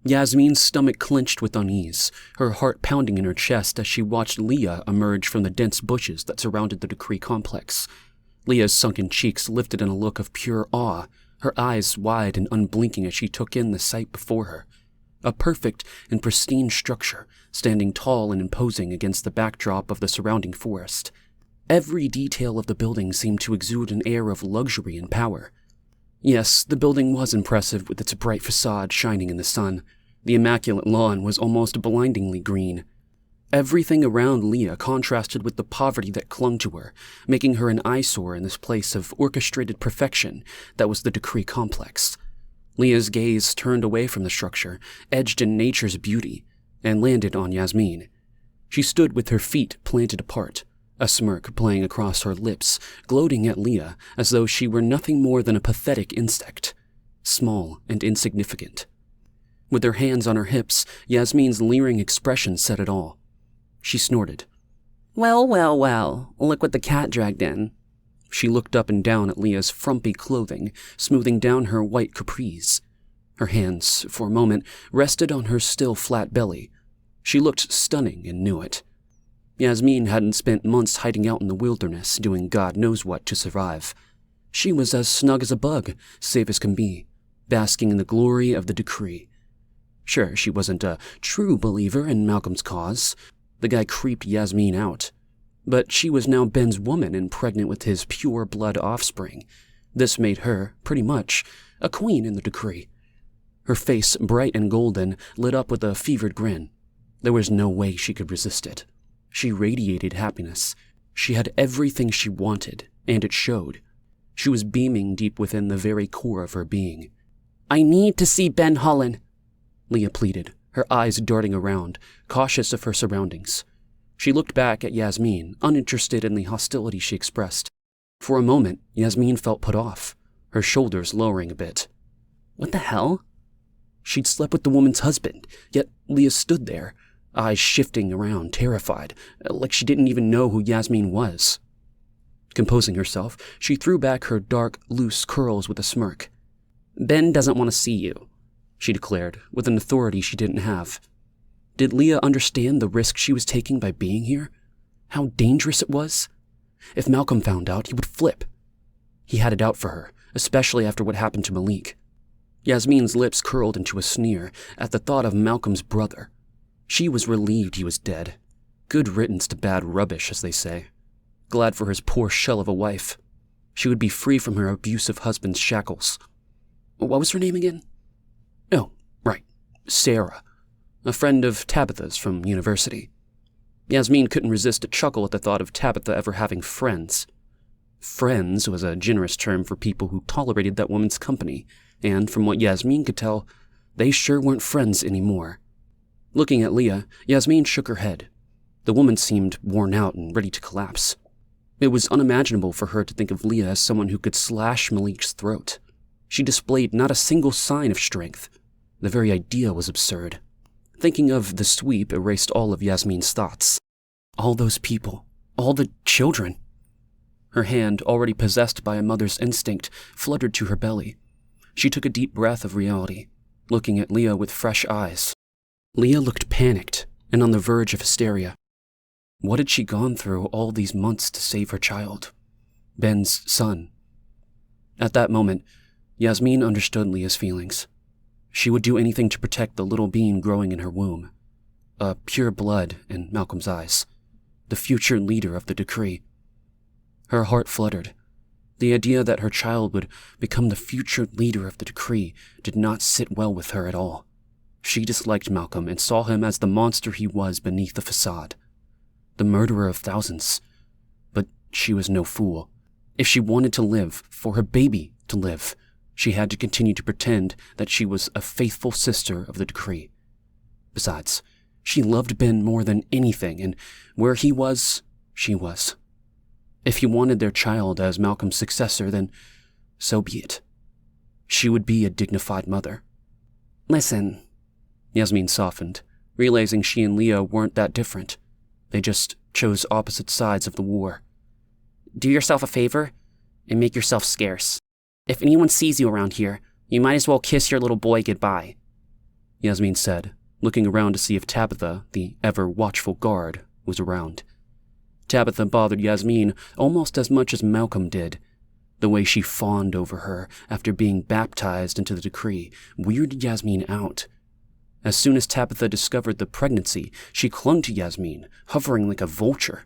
Yasmin's stomach clenched with unease, her heart pounding in her chest as she watched Leah emerge from the dense bushes that surrounded the Decree complex. Leah's sunken cheeks lifted in a look of pure awe, her eyes wide and unblinking as she took in the sight before her. A perfect and pristine structure, standing tall and imposing against the backdrop of the surrounding forest. Every detail of the building seemed to exude an air of luxury and power. Yes, the building was impressive with its bright facade shining in the sun. The immaculate lawn was almost blindingly green. Everything around Leah contrasted with the poverty that clung to her, making her an eyesore in this place of orchestrated perfection that was the Decree complex. Leah's gaze turned away from the structure, edged in nature's beauty, and landed on Yasmin. She stood with her feet planted apart, a smirk playing across her lips, gloating at Leah as though she were nothing more than a pathetic insect, small and insignificant. With her hands on her hips, Yasmin's leering expression said it all. She snorted. Well, well, well, look what the cat dragged in. She looked up and down at Leah's frumpy clothing, smoothing down her white capris. Her hands, for a moment, rested on her still flat belly. She looked stunning and knew it. Yasmin hadn't spent months hiding out in the wilderness, doing God knows what to survive. She was as snug as a bug, safe as can be, basking in the glory of the Decree. Sure, she wasn't a true believer in Malcolm's cause. The guy creeped Yasmin out. But she was now Ben's woman and pregnant with his pure-blood offspring. This made her, pretty much, a queen in the Decree. Her face, bright and golden, lit up with a fevered grin. There was no way she could resist it. She radiated happiness. She had everything she wanted, and it showed. She was beaming deep within the very core of her being. I need to see Ben Hollen, Leah pleaded, her eyes darting around, cautious of her surroundings. She looked back at Yasmin, uninterested in the hostility she expressed. For a moment, Yasmin felt put off, her shoulders lowering a bit. What the hell? She'd slept with the woman's husband, yet Leah stood there, eyes shifting around, terrified, like she didn't even know who Yasmin was. Composing herself, she threw back her dark, loose curls with a smirk. Ben doesn't want to see you, she declared, with an authority she didn't have. Did Leah understand the risk she was taking by being here? How dangerous it was? If Malcolm found out, he would flip. He had it out for her, especially after what happened to Malik. Yasmin's lips curled into a sneer at the thought of Malcolm's brother. She was relieved he was dead. Good riddance to bad rubbish, as they say. Glad for his poor shell of a wife. She would be free from her abusive husband's shackles. What was her name again? Oh, right, Sarah. A friend of Tabitha's from university. Yasmin couldn't resist a chuckle at the thought of Tabitha ever having friends. Friends was a generous term for people who tolerated that woman's company, and from what Yasmin could tell, they sure weren't friends anymore. Looking at Leah, Yasmin shook her head. The woman seemed worn out and ready to collapse. It was unimaginable for her to think of Leah as someone who could slash Malik's throat. She displayed not a single sign of strength. The very idea was absurd. Thinking of the sweep erased all of Yasmin's thoughts. All those people, all the children. Her hand, already possessed by a mother's instinct, fluttered to her belly. She took a deep breath of reality, looking at Leah with fresh eyes. Leah looked panicked and on the verge of hysteria. What had she gone through all these months to save her child? Ben's son. At that moment, Yasmin understood Leah's feelings. She would do anything to protect the little being growing in her womb. A pure blood in Malcolm's eyes. The future leader of the Decree. Her heart fluttered. The idea that her child would become the future leader of the Decree did not sit well with her at all. She disliked Malcolm and saw him as the monster he was beneath the facade. The murderer of thousands. But she was no fool. If she wanted to live, for her baby to live, she had to continue to pretend that she was a faithful sister of the decree. Besides, she loved Ben more than anything, and where he was, she was. If he wanted their child as Malcolm's successor, then so be it. She would be a dignified mother. Listen, Yasmin softened, realizing she and Leah weren't that different. They just chose opposite sides of the war. do yourself a favor and make yourself scarce. If anyone sees you around here, you might as well kiss your little boy goodbye, Yasmin said, looking around to see if Tabitha, the ever-watchful guard, was around. Tabitha bothered Yasmin almost as much as Malcolm did. The way she fawned over her after being baptized into the decree weirded Yasmin out. As soon as Tabitha discovered the pregnancy, she clung to Yasmin, hovering like a vulture.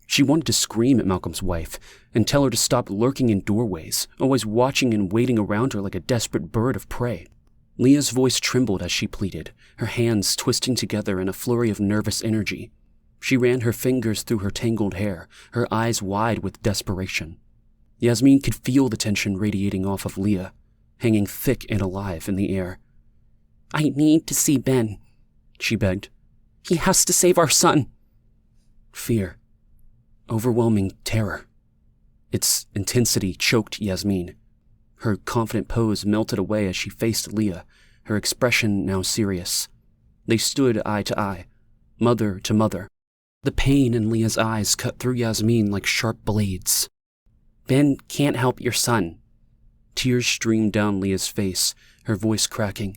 She wanted to scream at Malcolm's wife and tell her to stop lurking in doorways, always watching and waiting around her like a desperate bird of prey. Leah's voice trembled as she pleaded, her hands twisting together in a flurry of nervous energy. She ran her fingers through her tangled hair, her eyes wide with desperation. Yasmin could feel the tension radiating off of Leah, hanging thick and alive in the air. I need to see Ben, she begged. He has to save our son. Fear. Overwhelming terror. Its intensity choked Yasmin. Her confident pose melted away as she faced Leah, her expression now serious. They stood eye to eye, mother to mother. The pain in Leah's eyes cut through Yasmin like sharp blades. Ben can't help your son. Tears streamed down Leah's face, her voice cracking.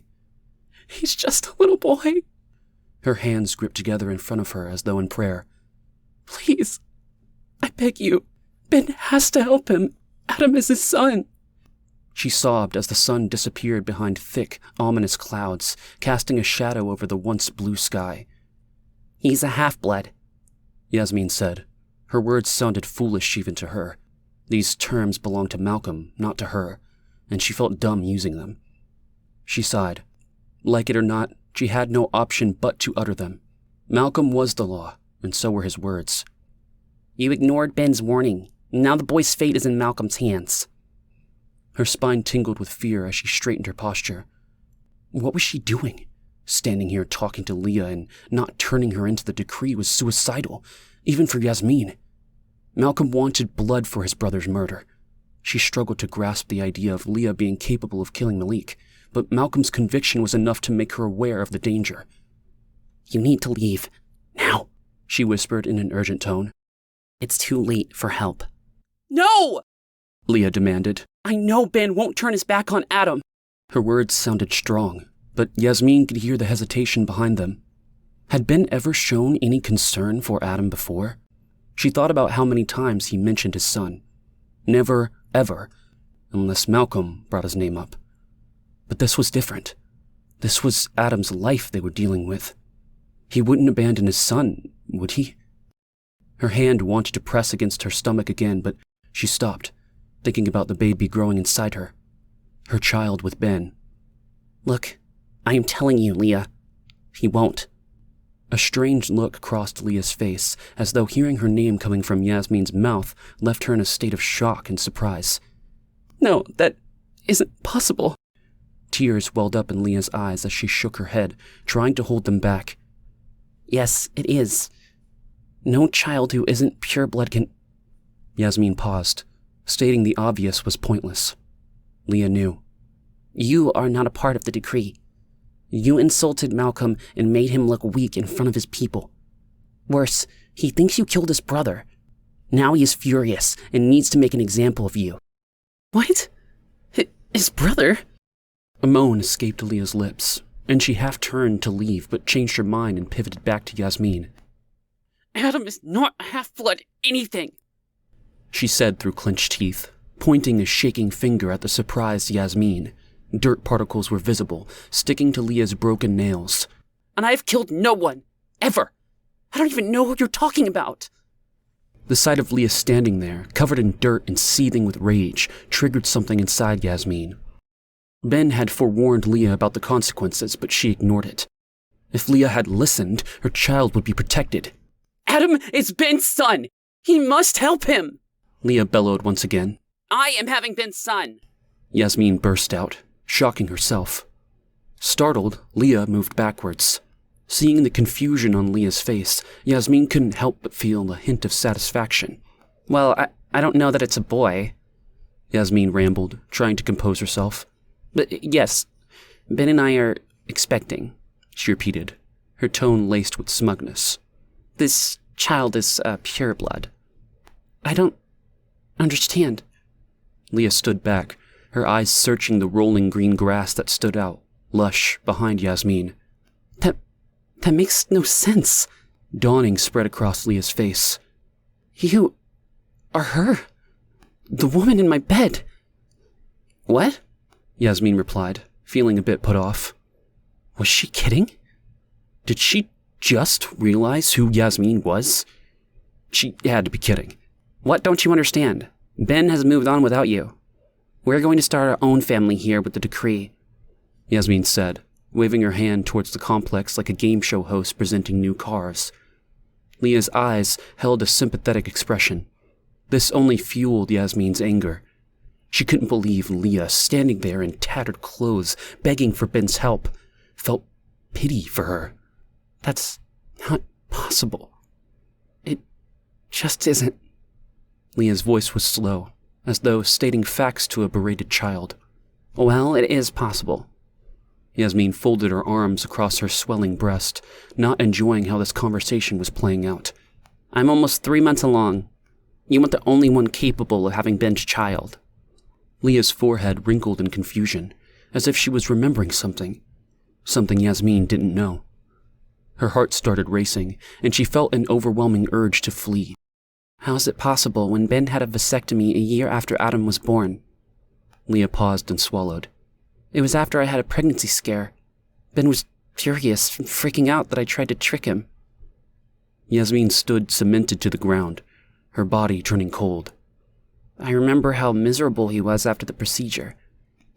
He's just a little boy. Her hands gripped together in front of her as though in prayer. Please, I beg you, Ben has to help him. Adam is his son. She sobbed as the sun disappeared behind thick, ominous clouds, casting a shadow over the once blue sky. He's a half-blood, Yasmin said. Her words sounded foolish even to her. These terms belonged to Malcolm, not to her, and she felt dumb using them. She sighed. Like it or not, she had no option but to utter them. Malcolm was the law, and so were his words. You ignored Ben's warning. Now the boy's fate is in Malcolm's hands. Her spine tingled with fear as she straightened her posture. What was she doing? Standing here talking to Leah and not turning her into the decree was suicidal, even for Yasmin. Malcolm wanted blood for his brother's murder. She struggled to grasp the idea of Leah being capable of killing Malik, but Malcolm's conviction was enough to make her aware of the danger. You need to leave. Now, she whispered in an urgent tone. It's too late for help. No! Leah demanded. I know Ben won't turn his back on Adam. Her words sounded strong, but Yasmin could hear the hesitation behind them. Had Ben ever shown any concern for Adam before? She thought about how many times he mentioned his son. Never, ever, unless Malcolm brought his name up. But this was different. This was Adam's life they were dealing with. He wouldn't abandon his son, would he? Her hand wanted to press against her stomach again, but she stopped, thinking about the baby growing inside her. Her child with Ben. Look, I am telling you, Leah. He won't. A strange look crossed Leah's face, as though hearing her name coming from Yasmin's mouth left her in a state of shock and surprise. No, that isn't possible. Tears welled up in Leah's eyes as she shook her head, trying to hold them back. Yes, it is. No child who isn't pure blood can... Yasmin paused. Stating the obvious was pointless. Leah knew. You are not a part of the decree. You insulted Malcolm and made him look weak in front of his people. Worse, he thinks you killed his brother. Now he is furious and needs to make an example of you. What? His brother? A moan escaped Leah's lips, and she half turned to leave but changed her mind and pivoted back to Yasmin. Adam is not a half-blood anything, she said through clenched teeth, pointing a shaking finger at the surprised Yasmin. Dirt particles were visible, sticking to Leah's broken nails. And I have killed no one, ever. I don't even know who you're talking about. The sight of Leah standing there, covered in dirt and seething with rage, triggered something inside Yasmin. Ben had forewarned Leah about the consequences, but she ignored it. If Leah had listened, her child would be protected. Adam is Ben's son! He must help him! Leah bellowed once again. I am having Ben's son! Yasmin burst out, shocking herself. Startled, Leah moved backwards. Seeing the confusion on Leah's face, Yasmin couldn't help but feel a hint of satisfaction. Well, I don't know that it's a boy, Yasmin rambled, trying to compose herself. But yes, Ben and I are expecting, she repeated, her tone laced with smugness. This child is pure blood. I don't understand. Leah stood back, her eyes searching the rolling green grass that stood out, lush, behind Yasmin. That makes no sense. Dawning spread across Leah's face. You are her. The woman in my bed. What? Yasmin replied, feeling a bit put off. Was she kidding? Did she just realize who Yasmin was? She had to be kidding. What don't you understand? Ben has moved on without you. We're going to start our own family here with the decree, Yasmin said, waving her hand towards the complex like a game show host presenting new cars. Leah's eyes held a sympathetic expression. This only fueled Yasmin's anger. She couldn't believe Leah, standing there in tattered clothes, begging for Ben's help, felt pity for her. That's not possible. It just isn't. Leah's voice was slow, as though stating facts to a berated child. Well, it is possible. Yasmin folded her arms across her swelling breast, not enjoying how this conversation was playing out. I'm almost 3 months along. You want the only one capable of having Ben's child. Leah's forehead wrinkled in confusion, as if she was remembering something Yasmin didn't know. Her heart started racing, and she felt an overwhelming urge to flee. How is it possible when Ben had a vasectomy a year after Adam was born? Leah paused and swallowed. It was after I had a pregnancy scare. Ben was furious and freaking out that I tried to trick him. Yasmin stood cemented to the ground, her body turning cold. I remember how miserable he was after the procedure.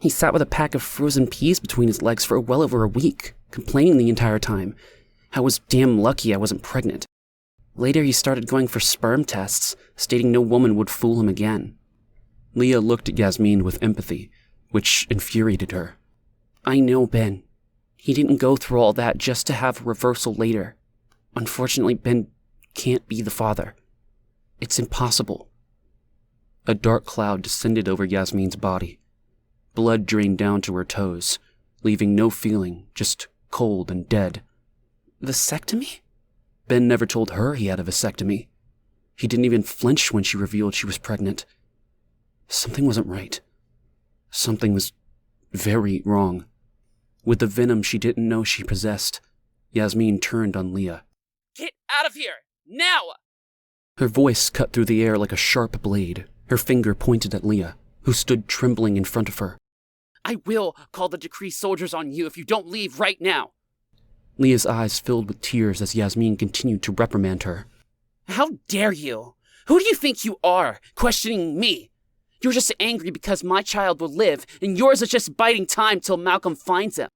He sat with a pack of frozen peas between his legs for well over a week, complaining the entire time. I was damn lucky I wasn't pregnant. Later he started going for sperm tests, stating no woman would fool him again. Leah looked at Yasmin with empathy, which infuriated her. I know Ben. He didn't go through all that just to have a reversal later. Unfortunately, Ben can't be the father. It's impossible. A dark cloud descended over Yasmin's body. Blood drained down to her toes, leaving no feeling, just cold and dead. Vasectomy? Ben never told her he had a vasectomy. He didn't even flinch when she revealed she was pregnant. Something wasn't right. Something was very wrong. With the venom she didn't know she possessed, Yasmin turned on Leah. Get out of here! Now! Her voice cut through the air like a sharp blade, her finger pointed at Leah, who stood trembling in front of her. I will call the decree soldiers on you if you don't leave right now! Leah's eyes filled with tears as Yasmin continued to reprimand her. How dare you? Who do you think you are, questioning me? You're just angry because my child will live, and yours is just biding time till Malcolm finds him.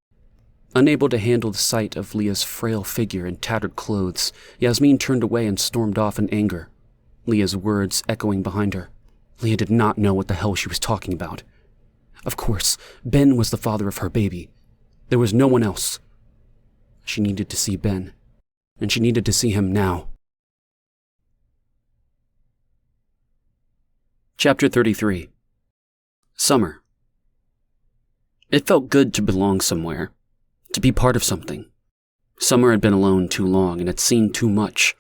Unable to handle the sight of Leah's frail figure in tattered clothes, Yasmin turned away and stormed off in anger, Leah's words echoing behind her. Leah did not know what the hell she was talking about. Of course, Ben was the father of her baby. There was no one else. She needed to see Ben, and she needed to see him now. Chapter 33. Summer. It felt good to belong somewhere, to be part of something. Summer had been alone too long and had seen too much.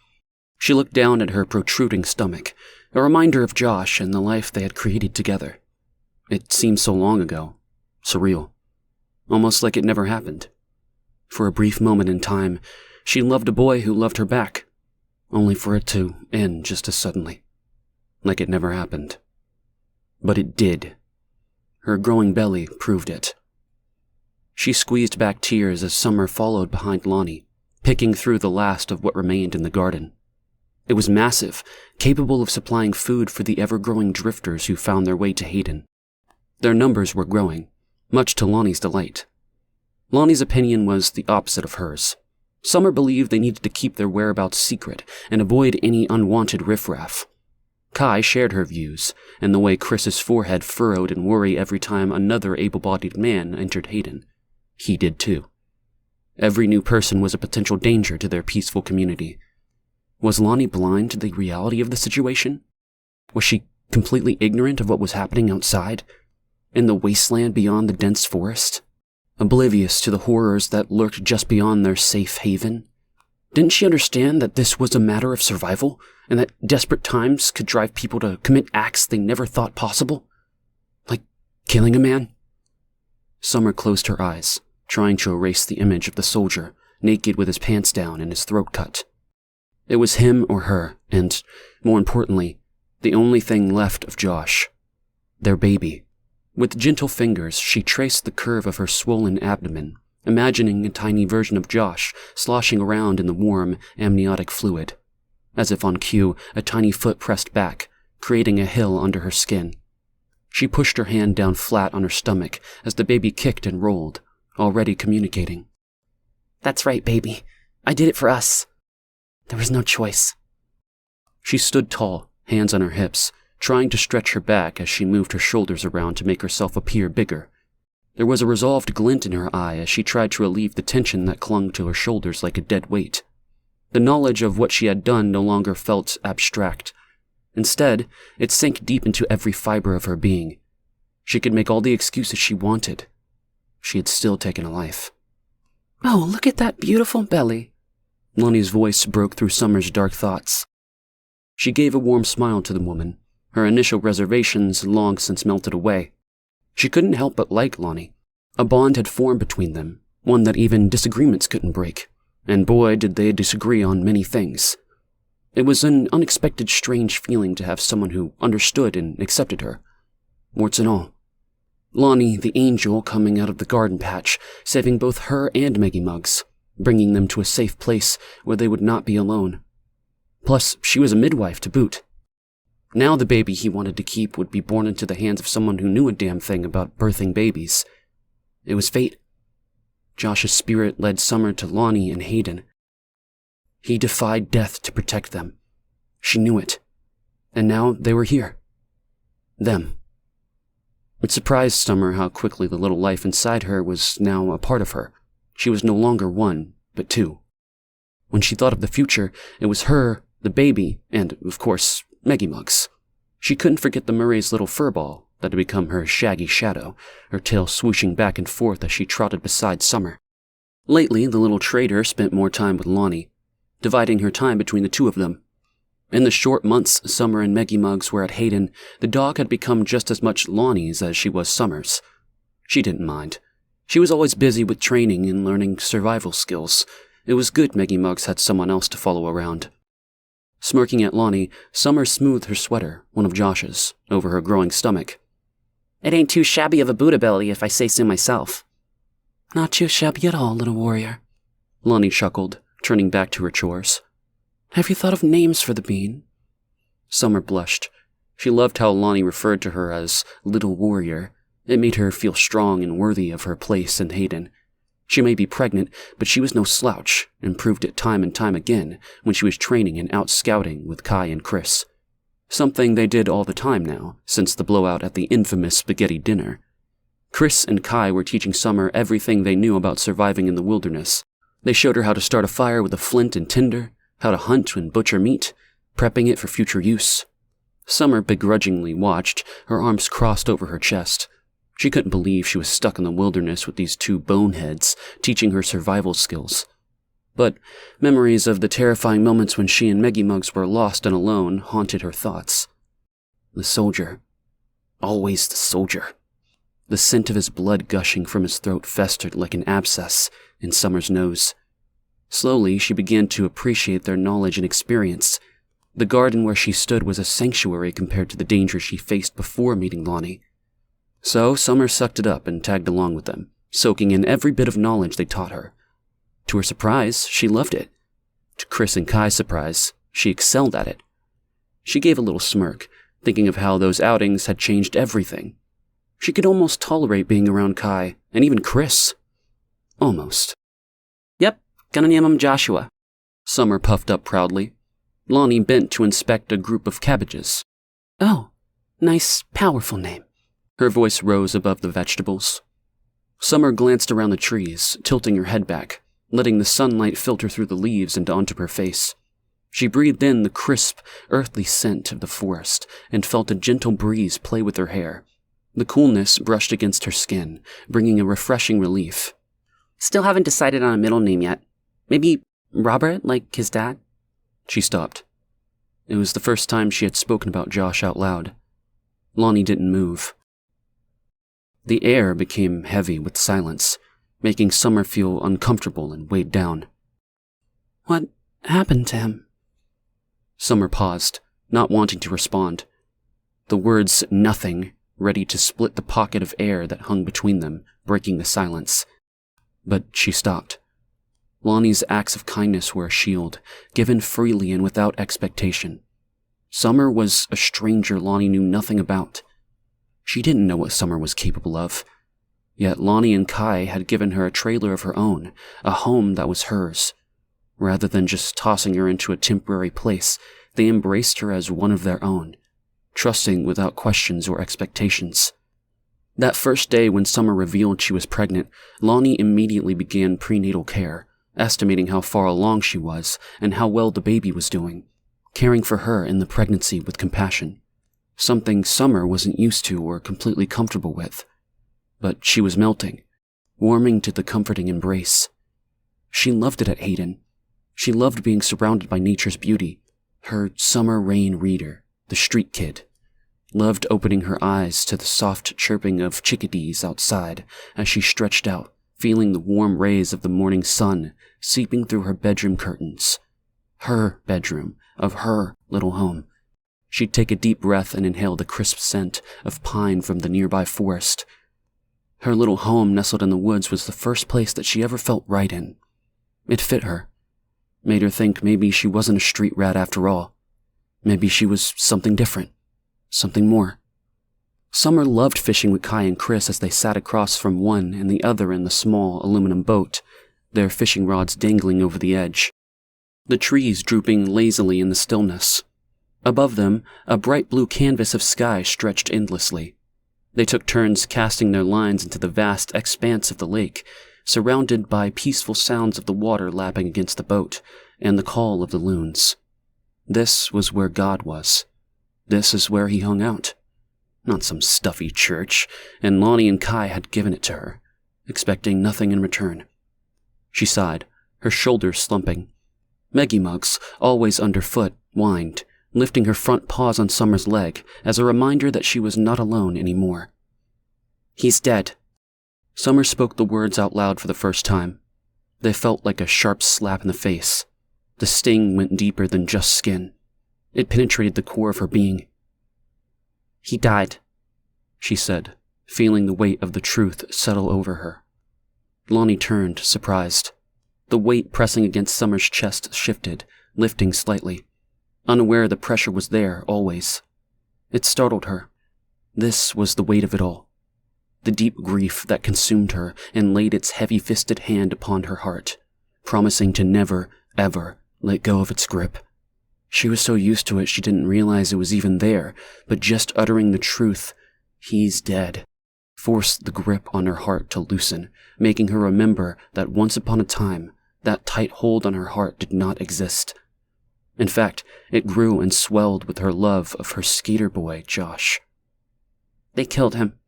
She looked down at her protruding stomach, a reminder of Josh and the life they had created together. It seemed so long ago, surreal, almost like it never happened. For a brief moment in time, she loved a boy who loved her back, only for it to end just as suddenly, like it never happened. But it did. Her growing belly proved it. She squeezed back tears as Summer followed behind Lonnie, picking through the last of what remained in the garden. It was massive, capable of supplying food for the ever-growing drifters who found their way to Hayden. Their numbers were growing, much to Lonnie's delight. Lonnie's opinion was the opposite of hers. Summer believed they needed to keep their whereabouts secret and avoid any unwanted riffraff. Kai shared her views, and the way Chris's forehead furrowed in worry every time another able-bodied man entered Hayden. He did too. Every new person was a potential danger to their peaceful community. Was Lonnie blind to the reality of the situation? Was she completely ignorant of what was happening outside, in the wasteland beyond the dense forest? Oblivious to the horrors that lurked just beyond their safe haven? Didn't she understand that this was a matter of survival, and that desperate times could drive people to commit acts they never thought possible? Like killing a man? Summer closed her eyes, trying to erase the image of the soldier, naked with his pants down and his throat cut. It was him or her, and, more importantly, the only thing left of Josh. Their baby. With gentle fingers, she traced the curve of her swollen abdomen, imagining a tiny version of Josh sloshing around in the warm, amniotic fluid. As if on cue, a tiny foot pressed back, creating a hill under her skin. She pushed her hand down flat on her stomach as the baby kicked and rolled, already communicating. That's right, baby. I did it for us. There was no choice. She stood tall, hands on her hips, trying to stretch her back as she moved her shoulders around to make herself appear bigger. There was a resolved glint in her eye as she tried to relieve the tension that clung to her shoulders like a dead weight. The knowledge of what she had done no longer felt abstract. Instead, it sank deep into every fiber of her being. She could make all the excuses she wanted. She had still taken a life. Oh, look at that beautiful belly. Lonnie's voice broke through Summer's dark thoughts. She gave a warm smile to the woman, her initial reservations long since melted away. She couldn't help but like Lonnie. A bond had formed between them, one that even disagreements couldn't break, and boy did they disagree on many things. It was an unexpected, strange feeling to have someone who understood and accepted her, warts and all. Lonnie, the angel coming out of the garden patch, saving both her and Maggie Muggs, bringing them to a safe place where they would not be alone. Plus, she was a midwife to boot. Now the baby he wanted to keep would be born into the hands of someone who knew a damn thing about birthing babies. It was fate. Josh's spirit led Summer to Lonnie and Hayden. He defied death to protect them. She knew it. And now they were here. Them. It surprised Summer how quickly the little life inside her was now a part of her. She was no longer one, but two. When she thought of the future, it was her, the baby, and, of course, Maggie Muggs. She couldn't forget the Murray's little furball that had become her shaggy shadow, her tail swooshing back and forth as she trotted beside Summer. Lately, the little trader spent more time with Lonnie, dividing her time between the two of them. In the short months Summer and Maggie Muggs were at Hayden, the dog had become just as much Lonnie's as she was Summer's. She didn't mind. She was always busy with training and learning survival skills. It was good Maggie Muggs had someone else to follow around. Smirking at Lonnie, Summer smoothed her sweater, one of Josh's, over her growing stomach. It ain't too shabby of a Buddha belly if I say so myself. Not too shabby at all, little warrior. Lonnie chuckled, turning back to her chores. Have you thought of names for the bean? Summer blushed. She loved how Lonnie referred to her as Little Warrior. It made her feel strong and worthy of her place in Hayden. She may be pregnant, but she was no slouch, and proved it time and time again when she was training and out scouting with Kai and Chris. Something they did all the time now, since the blowout at the infamous spaghetti dinner. Chris and Kai were teaching Summer everything they knew about surviving in the wilderness. They showed her how to start a fire with a flint and tinder, how to hunt and butcher meat, prepping it for future use. Summer begrudgingly watched, her arms crossed over her chest. She couldn't believe she was stuck in the wilderness with these two boneheads teaching her survival skills. But memories of the terrifying moments when she and Maggie Muggs were lost and alone haunted her thoughts. The soldier. Always the soldier. The scent of his blood gushing from his throat festered like an abscess in Summer's nose. Slowly, she began to appreciate their knowledge and experience. The garden where she stood was a sanctuary compared to the danger she faced before meeting Lonnie. So Summer sucked it up and tagged along with them, soaking in every bit of knowledge they taught her. To her surprise, she loved it. To Chris and Kai's surprise, she excelled at it. She gave a little smirk, thinking of how those outings had changed everything. She could almost tolerate being around Kai, and even Chris. Almost. Yep, gonna name him Joshua. Summer puffed up proudly. Lonnie bent to inspect a group of cabbages. Oh, nice, powerful name. Her voice rose above the vegetables. Summer glanced around the trees, tilting her head back, letting the sunlight filter through the leaves and onto her face. She breathed in the crisp, earthly scent of the forest and felt a gentle breeze play with her hair. The coolness brushed against her skin, bringing a refreshing relief. Still haven't decided on a middle name yet. Maybe Robert, like his dad? She stopped. It was the first time she had spoken about Josh out loud. Lonnie didn't move. The air became heavy with silence, making Summer feel uncomfortable and weighed down. What happened to him? Summer paused, not wanting to respond. The words "nothing" ready to split the pocket of air that hung between them, breaking the silence. But she stopped. Lonnie's acts of kindness were a shield, given freely and without expectation. Summer was a stranger Lonnie knew nothing about. She didn't know what Summer was capable of. Yet Lonnie and Kai had given her a trailer of her own, a home that was hers. Rather than just tossing her into a temporary place, they embraced her as one of their own, trusting without questions or expectations. That first day when Summer revealed she was pregnant, Lonnie immediately began prenatal care, estimating how far along she was and how well the baby was doing, caring for her in the pregnancy with compassion, something Summer wasn't used to or completely comfortable with. But she was melting, warming to the comforting embrace. She loved it at Hayden. She loved being surrounded by nature's beauty, her summer rain reader, the street kid. Loved opening her eyes to the soft chirping of chickadees outside as she stretched out, feeling the warm rays of the morning sun seeping through her bedroom curtains. Her bedroom of her little home. She'd take a deep breath and inhale the crisp scent of pine from the nearby forest. Her little home nestled in the woods was the first place that she ever felt right in. It fit her. Made her think maybe she wasn't a street rat after all. Maybe she was something different. Something more. Summer loved fishing with Kai and Chris as they sat across from one and the other in the small aluminum boat, their fishing rods dangling over the edge. The trees drooping lazily in the stillness. Above them, a bright blue canvas of sky stretched endlessly. They took turns casting their lines into the vast expanse of the lake, surrounded by peaceful sounds of the water lapping against the boat and the call of the loons. This was where God was. This is where he hung out. Not some stuffy church, and Lonnie and Kai had given it to her, expecting nothing in return. She sighed, her shoulders slumping. Meggie mugs, always underfoot, whined, lifting her front paws on Summer's leg as a reminder that she was not alone anymore. "He's dead." Summer spoke the words out loud for the first time. They felt like a sharp slap in the face. The sting went deeper than just skin. It penetrated the core of her being. "He died," she said, feeling the weight of the truth settle over her. Lonnie turned, surprised. The weight pressing against Summer's chest shifted, lifting slightly. Unaware the pressure was there, always. It startled her. This was the weight of it all. The deep grief that consumed her and laid its heavy-fisted hand upon her heart, promising to never, ever let go of its grip. She was so used to it she didn't realize it was even there, but just uttering the truth, "He's dead," forced the grip on her heart to loosen, making her remember that once upon a time, that tight hold on her heart did not exist. In fact, it grew and swelled with her love of her skater boy, Josh. "They killed him.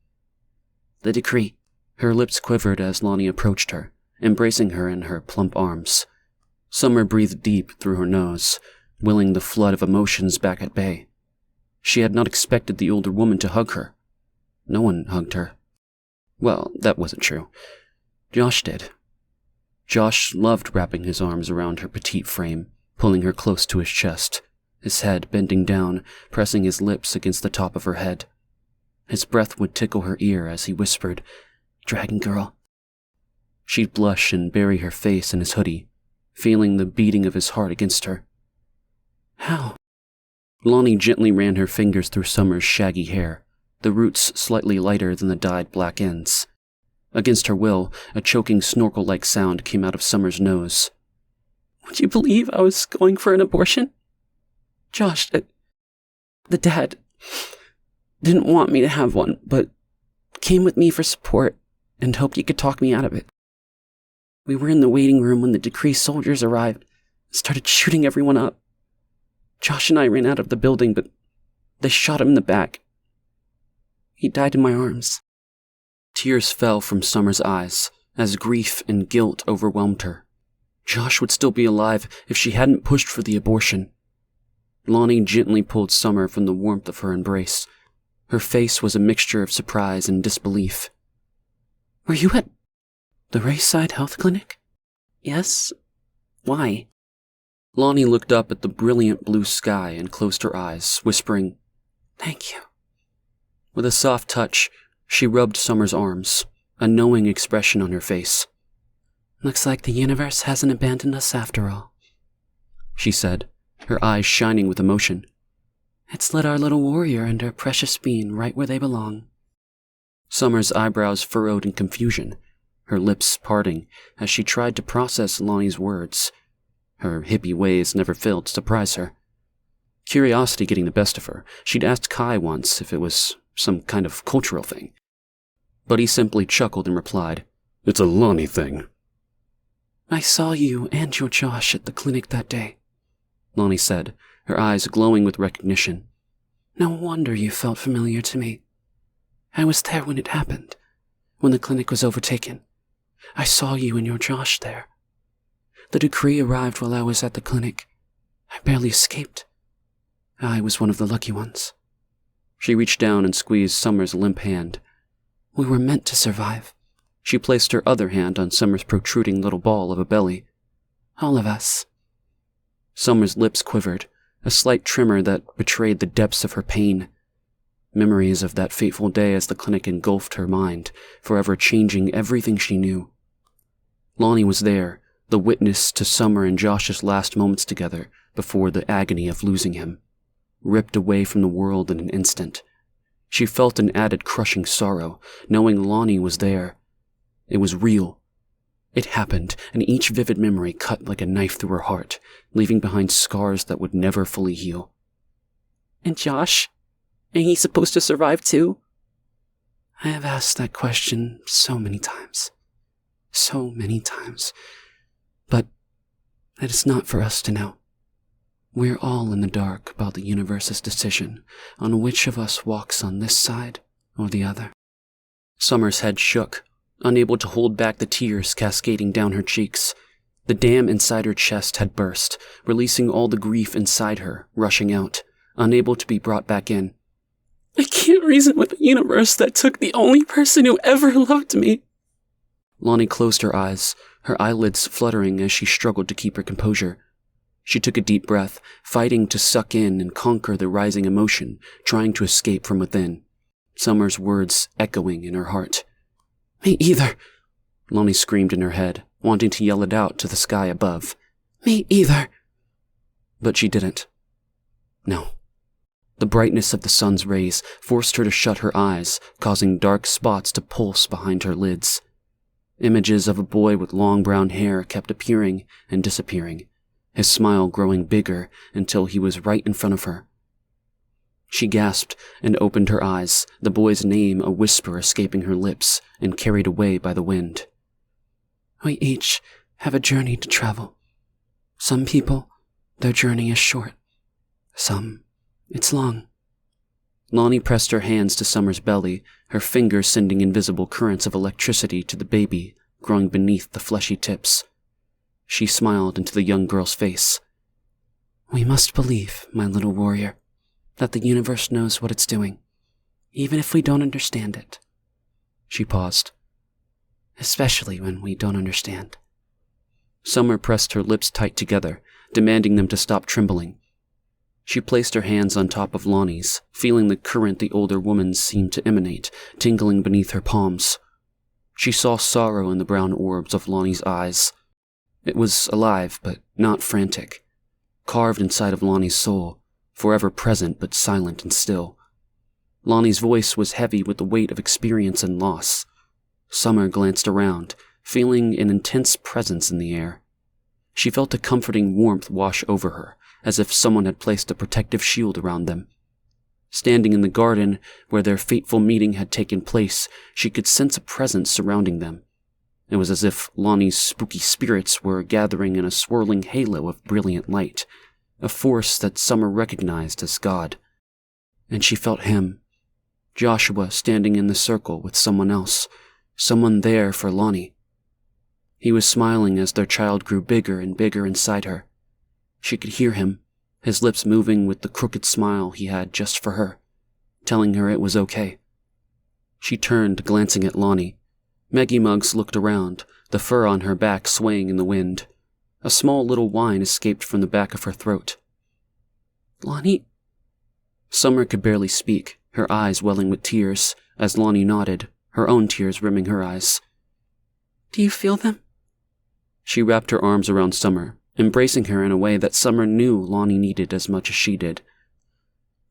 The decree." Her lips quivered as Lonnie approached her, embracing her in her plump arms. Summer breathed deep through her nose, willing the flood of emotions back at bay. She had not expected the older woman to hug her. No one hugged her. Well, that wasn't true. Josh did. Josh loved wrapping his arms around her petite frame, pulling her close to his chest, his head bending down, pressing his lips against the top of her head. His breath would tickle her ear as he whispered, "Dragon girl." She'd blush and bury her face in his hoodie, feeling the beating of his heart against her. "How?" Lonnie gently ran her fingers through Summer's shaggy hair, the roots slightly lighter than the dyed black ends. Against her will, a choking snorkel-like sound came out of Summer's nose. Would you believe I was going for an abortion? Josh, the dad, didn't want me to have one, but came with me for support and hoped he could talk me out of it. We were in the waiting room when the decree soldiers arrived and started shooting everyone up. Josh and I ran out of the building, but they shot him in the back. He died in my arms. Tears fell from Summer's eyes as grief and guilt overwhelmed her. Josh would still be alive if she hadn't pushed for the abortion. Lonnie gently pulled Summer from the warmth of her embrace. Her face was a mixture of surprise and disbelief. Were you at the Rayside Health Clinic? Yes. Why? Lonnie looked up at the brilliant blue sky and closed her eyes, whispering, Thank you. With a soft touch, she rubbed Summer's arms, a knowing expression on her face. Looks like the universe hasn't abandoned us after all, she said, her eyes shining with emotion. It's let our little warrior and her precious being right where they belong. Summer's eyebrows furrowed in confusion, her lips parting as she tried to process Lonnie's words. Her hippie ways never failed to surprise her. Curiosity getting the best of her, she'd asked Kai once if it was some kind of cultural thing. But he simply chuckled and replied, It's a Lonnie thing. I saw you and your Josh at the clinic that day, Lonnie said, her eyes glowing with recognition. No wonder you felt familiar to me. I was there when it happened, when the clinic was overtaken. I saw you and your Josh there. The decree arrived while I was at the clinic. I barely escaped. I was one of the lucky ones. She reached down and squeezed Summer's limp hand. We were meant to survive. She placed her other hand on Summer's protruding little ball of a belly. All of us. Summer's lips quivered, a slight tremor that betrayed the depths of her pain. Memories of that fateful day as the clinic engulfed her mind, forever changing everything she knew. Lonnie was there, the witness to Summer and Josh's last moments together before the agony of losing him. Ripped away from the world in an instant. She felt an added crushing sorrow, knowing Lonnie was there. It was real. It happened, and each vivid memory cut like a knife through her heart, leaving behind scars that would never fully heal. And Josh? Ain't he supposed to survive too? I have asked that question so many times. So many times. But it is not for us to know. We're all in the dark about the universe's decision on which of us walks on this side or the other. Summer's head shook, unable to hold back the tears cascading down her cheeks. The dam inside her chest had burst, releasing all the grief inside her, rushing out, unable to be brought back in. I can't reason with a universe that took the only person who ever loved me. Lonnie closed her eyes, her eyelids fluttering as she struggled to keep her composure. She took a deep breath, fighting to suck in and conquer the rising emotion, trying to escape from within. Summer's words echoing in her heart. Me either, Lonnie screamed in her head, wanting to yell it out to the sky above. Me either. But she didn't. No. The brightness of the sun's rays forced her to shut her eyes, causing dark spots to pulse behind her lids. Images of a boy with long brown hair kept appearing and disappearing, his smile growing bigger until he was right in front of her. She gasped and opened her eyes, the boy's name a whisper escaping her lips and carried away by the wind. We each have a journey to travel. Some people, their journey is short. Some, it's long. Lonnie pressed her hands to Summer's belly, her fingers sending invisible currents of electricity to the baby growing beneath the fleshy tips. She smiled into the young girl's face. We must believe, my little warrior, that the universe knows what it's doing, even if we don't understand it. She paused. Especially when we don't understand. Summer pressed her lips tight together, demanding them to stop trembling. She placed her hands on top of Lonnie's, feeling the current the older woman seemed to emanate, tingling beneath her palms. She saw sorrow in the brown orbs of Lonnie's eyes. It was alive, but not frantic. Carved inside of Lonnie's soul, forever present but silent and still. Lonnie's voice was heavy with the weight of experience and loss. Summer glanced around, feeling an intense presence in the air. She felt a comforting warmth wash over her, as if someone had placed a protective shield around them. Standing in the garden where their fateful meeting had taken place, she could sense a presence surrounding them. It was as if Lonnie's spooky spirits were gathering in a swirling halo of brilliant light, a force that Summer recognized as God. And she felt him, Joshua, standing in the circle with someone else, someone there for Lonnie. He was smiling as their child grew bigger and bigger inside her. She could hear him, his lips moving with the crooked smile he had just for her, telling her it was okay. She turned, glancing at Lonnie. Maggie Muggs looked around, the fur on her back swaying in the wind. A small little whine escaped from the back of her throat. Lonnie? Summer could barely speak, her eyes welling with tears, as Lonnie nodded, her own tears rimming her eyes. Do you feel them? She wrapped her arms around Summer, embracing her in a way that Summer knew Lonnie needed as much as she did.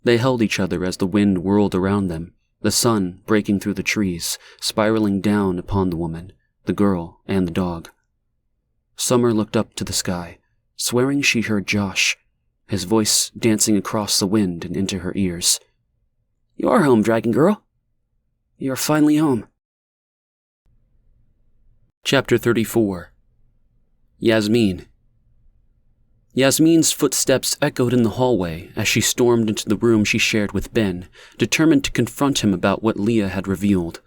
They held each other as the wind whirled around them, the sun breaking through the trees, spiraling down upon the woman, the girl, and the dog. Summer looked up to the sky, swearing she heard Josh, his voice dancing across the wind and into her ears. You're home, Dragon Girl. You're finally home. Chapter 34. Yasmin. Yasmin's footsteps echoed in the hallway as she stormed into the room she shared with Ben, determined to confront him about what Leah had revealed.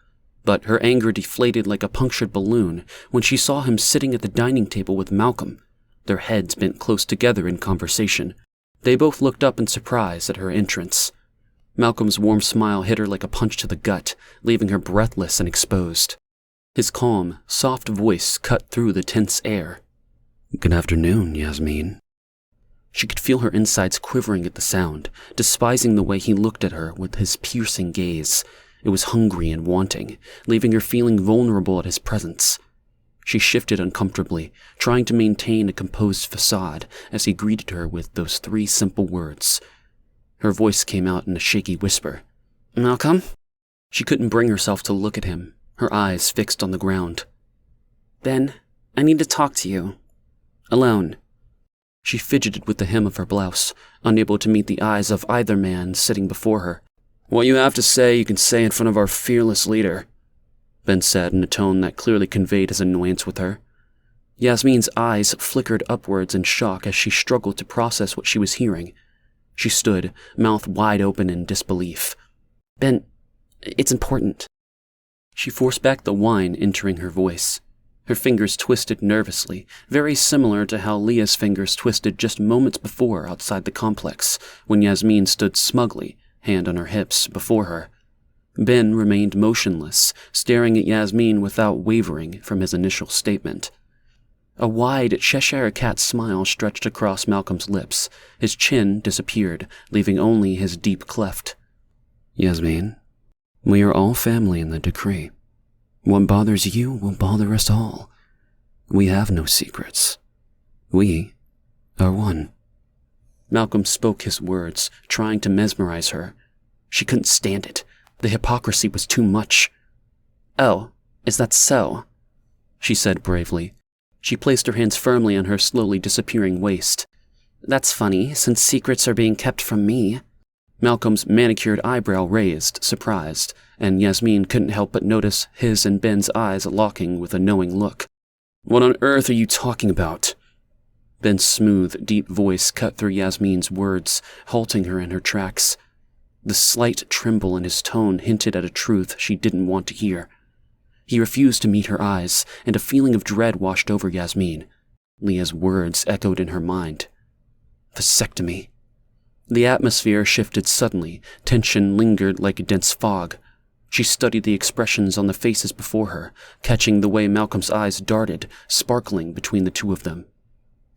But her anger deflated like a punctured balloon when she saw him sitting at the dining table with Malcolm, their heads bent close together in conversation. They both looked up in surprise at her entrance. Malcolm's warm smile hit her like a punch to the gut, leaving her breathless and exposed. His calm, soft voice cut through the tense air. Good afternoon, Yasmin. She could feel her insides quivering at the sound, despising the way he looked at her with his piercing gaze. It was hungry and wanting, leaving her feeling vulnerable at his presence. She shifted uncomfortably, trying to maintain a composed facade as he greeted her with those 3 simple words. Her voice came out in a shaky whisper. Malcolm? She couldn't bring herself to look at him, her eyes fixed on the ground. Ben, I need to talk to you. Alone. She fidgeted with the hem of her blouse, unable to meet the eyes of either man sitting before her. What you have to say, you can say in front of our fearless leader, Ben said in a tone that clearly conveyed his annoyance with her. Yasmin's eyes flickered upwards in shock as she struggled to process what she was hearing. She stood, mouth wide open in disbelief. Ben, it's important. She forced back the whine entering her voice. Her fingers twisted nervously, very similar to how Leah's fingers twisted just moments before outside the complex, when Yasmin stood smugly, hand on her hips, before her. Ben remained motionless, staring at Yasmin without wavering from his initial statement. A wide Cheshire cat smile stretched across Malcolm's lips. His chin disappeared, leaving only his deep cleft. Yasmin, we are all family in the decree. What bothers you will bother us all. We have no secrets. We are one. Malcolm spoke his words, trying to mesmerize her. She couldn't stand it. The hypocrisy was too much. Oh, is that so? She said bravely. She placed her hands firmly on her slowly disappearing waist. That's funny, since secrets are being kept from me. Malcolm's manicured eyebrow raised, surprised, and Yasmin couldn't help but notice his and Ben's eyes locking with a knowing look. What on earth are you talking about? Ben's smooth, deep voice cut through Yasmin's words, halting her in her tracks. The slight tremble in his tone hinted at a truth she didn't want to hear. He refused to meet her eyes, and a feeling of dread washed over Yasmin. Leah's words echoed in her mind. Vasectomy. The atmosphere shifted suddenly. Tension lingered like a dense fog. She studied the expressions on the faces before her, catching the way Malcolm's eyes darted, sparkling between the two of them.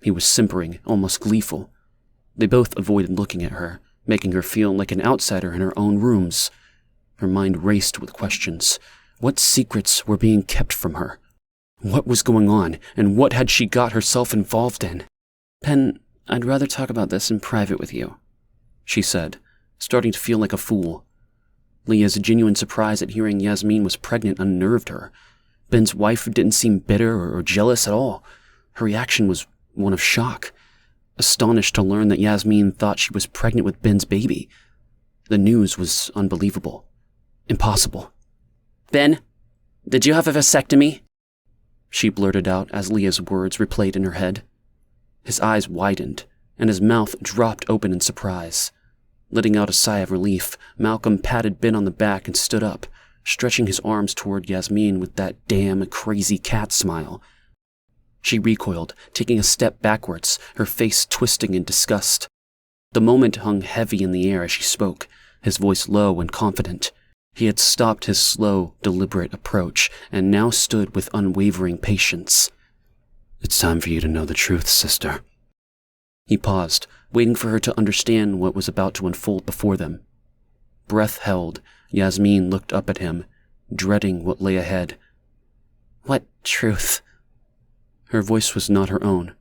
He was simpering, almost gleeful. They both avoided looking at her, making her feel like an outsider in her own rooms. Her mind raced with questions. What secrets were being kept from her? What was going on, and what had she got herself involved in? Ben, I'd rather talk about this in private with you, she said, starting to feel like a fool. Leah's genuine surprise at hearing Yasmin was pregnant unnerved her. Ben's wife didn't seem bitter or jealous at all. Her reaction was one of shock, astonished to learn that Yasmin thought she was pregnant with Ben's baby. The news was unbelievable. Impossible. Ben, did you have a vasectomy? She blurted out as Leah's words replayed in her head. His eyes widened, and his mouth dropped open in surprise. Letting out a sigh of relief, Malcolm patted Ben on the back and stood up, stretching his arms toward Yasmin with that damn crazy cat smile. She recoiled, taking a step backwards, her face twisting in disgust. The moment hung heavy in the air as she spoke, his voice low and confident. He had stopped his slow, deliberate approach, and now stood with unwavering patience. It's time for you to know the truth, sister. He paused, waiting for her to understand what was about to unfold before them. Breath held, Yasmin looked up at him, dreading what lay ahead. What truth? Her voice was not her own,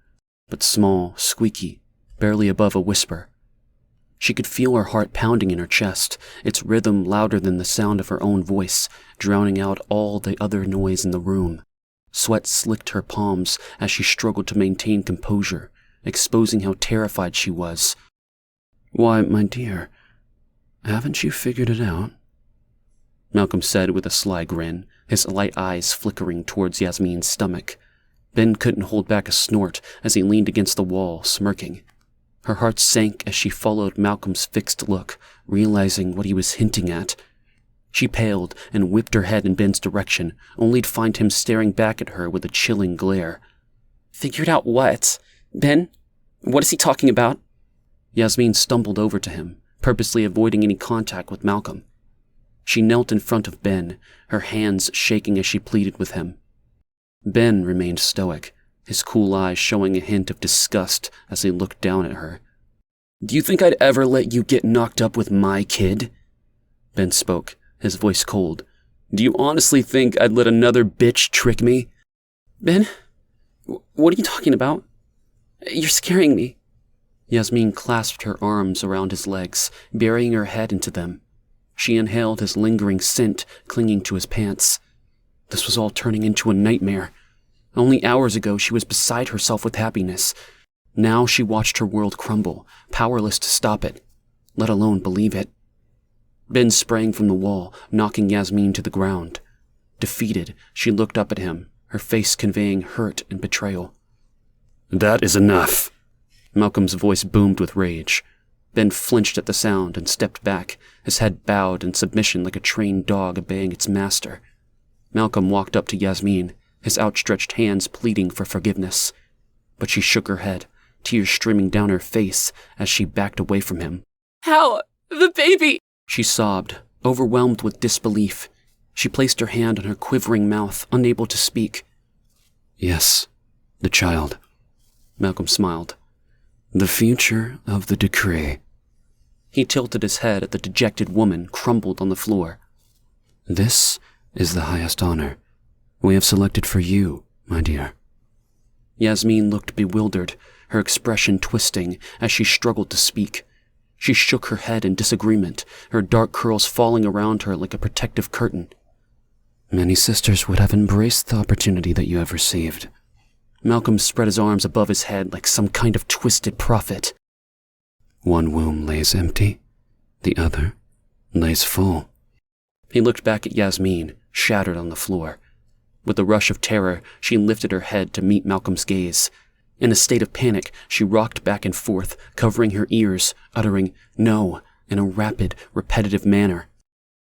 but small, squeaky, barely above a whisper. She could feel her heart pounding in her chest, its rhythm louder than the sound of her own voice, drowning out all the other noise in the room. Sweat slicked her palms as she struggled to maintain composure, exposing how terrified she was. Why, my dear, haven't you figured it out? Malcolm said with a sly grin, his light eyes flickering towards Yasmin's stomach. Ben couldn't hold back a snort as he leaned against the wall, smirking. Her heart sank as she followed Malcolm's fixed look, realizing what he was hinting at. She paled and whipped her head in Ben's direction, only to find him staring back at her with a chilling glare. Figured out what? Ben? What is he talking about? Yasmin stumbled over to him, purposely avoiding any contact with Malcolm. She knelt in front of Ben, her hands shaking as she pleaded with him. Ben remained stoic, his cool eyes showing a hint of disgust as he looked down at her. Do you think I'd ever let you get knocked up with my kid? Ben spoke, his voice cold. Do you honestly think I'd let another bitch trick me? Ben? What are you talking about? You're scaring me. Yasmin clasped her arms around his legs, burying her head into them. She inhaled his lingering scent clinging to his pants. This was all turning into a nightmare. Only hours ago she was beside herself with happiness. Now she watched her world crumble, powerless to stop it, let alone believe it. Ben sprang from the wall, knocking Yasmin to the ground. Defeated, she looked up at him, her face conveying hurt and betrayal. That is enough. Malcolm's voice boomed with rage. Ben flinched at the sound and stepped back, his head bowed in submission like a trained dog obeying its master. Malcolm walked up to Yasmin, his outstretched hands pleading for forgiveness. But she shook her head, tears streaming down her face as she backed away from him. How? The baby! She sobbed, overwhelmed with disbelief. She placed her hand on her quivering mouth, unable to speak. Yes, the child. Malcolm smiled. The future of the decree. He tilted his head at the dejected woman crumpled on the floor. This is the highest honor we have selected for you, my dear. Yasmin looked bewildered, her expression twisting as she struggled to speak. She shook her head in disagreement, her dark curls falling around her like a protective curtain. Many sisters would have embraced the opportunity that you have received. Malcolm spread his arms above his head like some kind of twisted prophet. One womb lays empty, the other lays full. He looked back at Yasmin, shattered on the floor. With a rush of terror, she lifted her head to meet Malcolm's gaze. In a state of panic, she rocked back and forth, covering her ears, uttering "no" in a rapid, repetitive manner.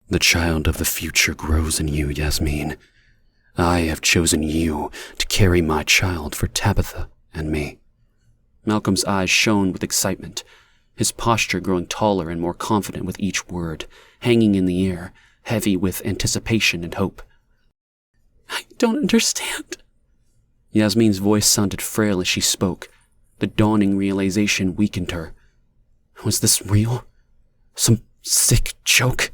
The child of the future grows in you, Yasmin. I have chosen you to carry my child for Tabitha and me. Malcolm's eyes shone with excitement, his posture growing taller and more confident with each word, hanging in the air, heavy with anticipation and hope. I don't understand. Yasmin's voice sounded frail as she spoke. The dawning realization weakened her. Was this real? Some sick joke?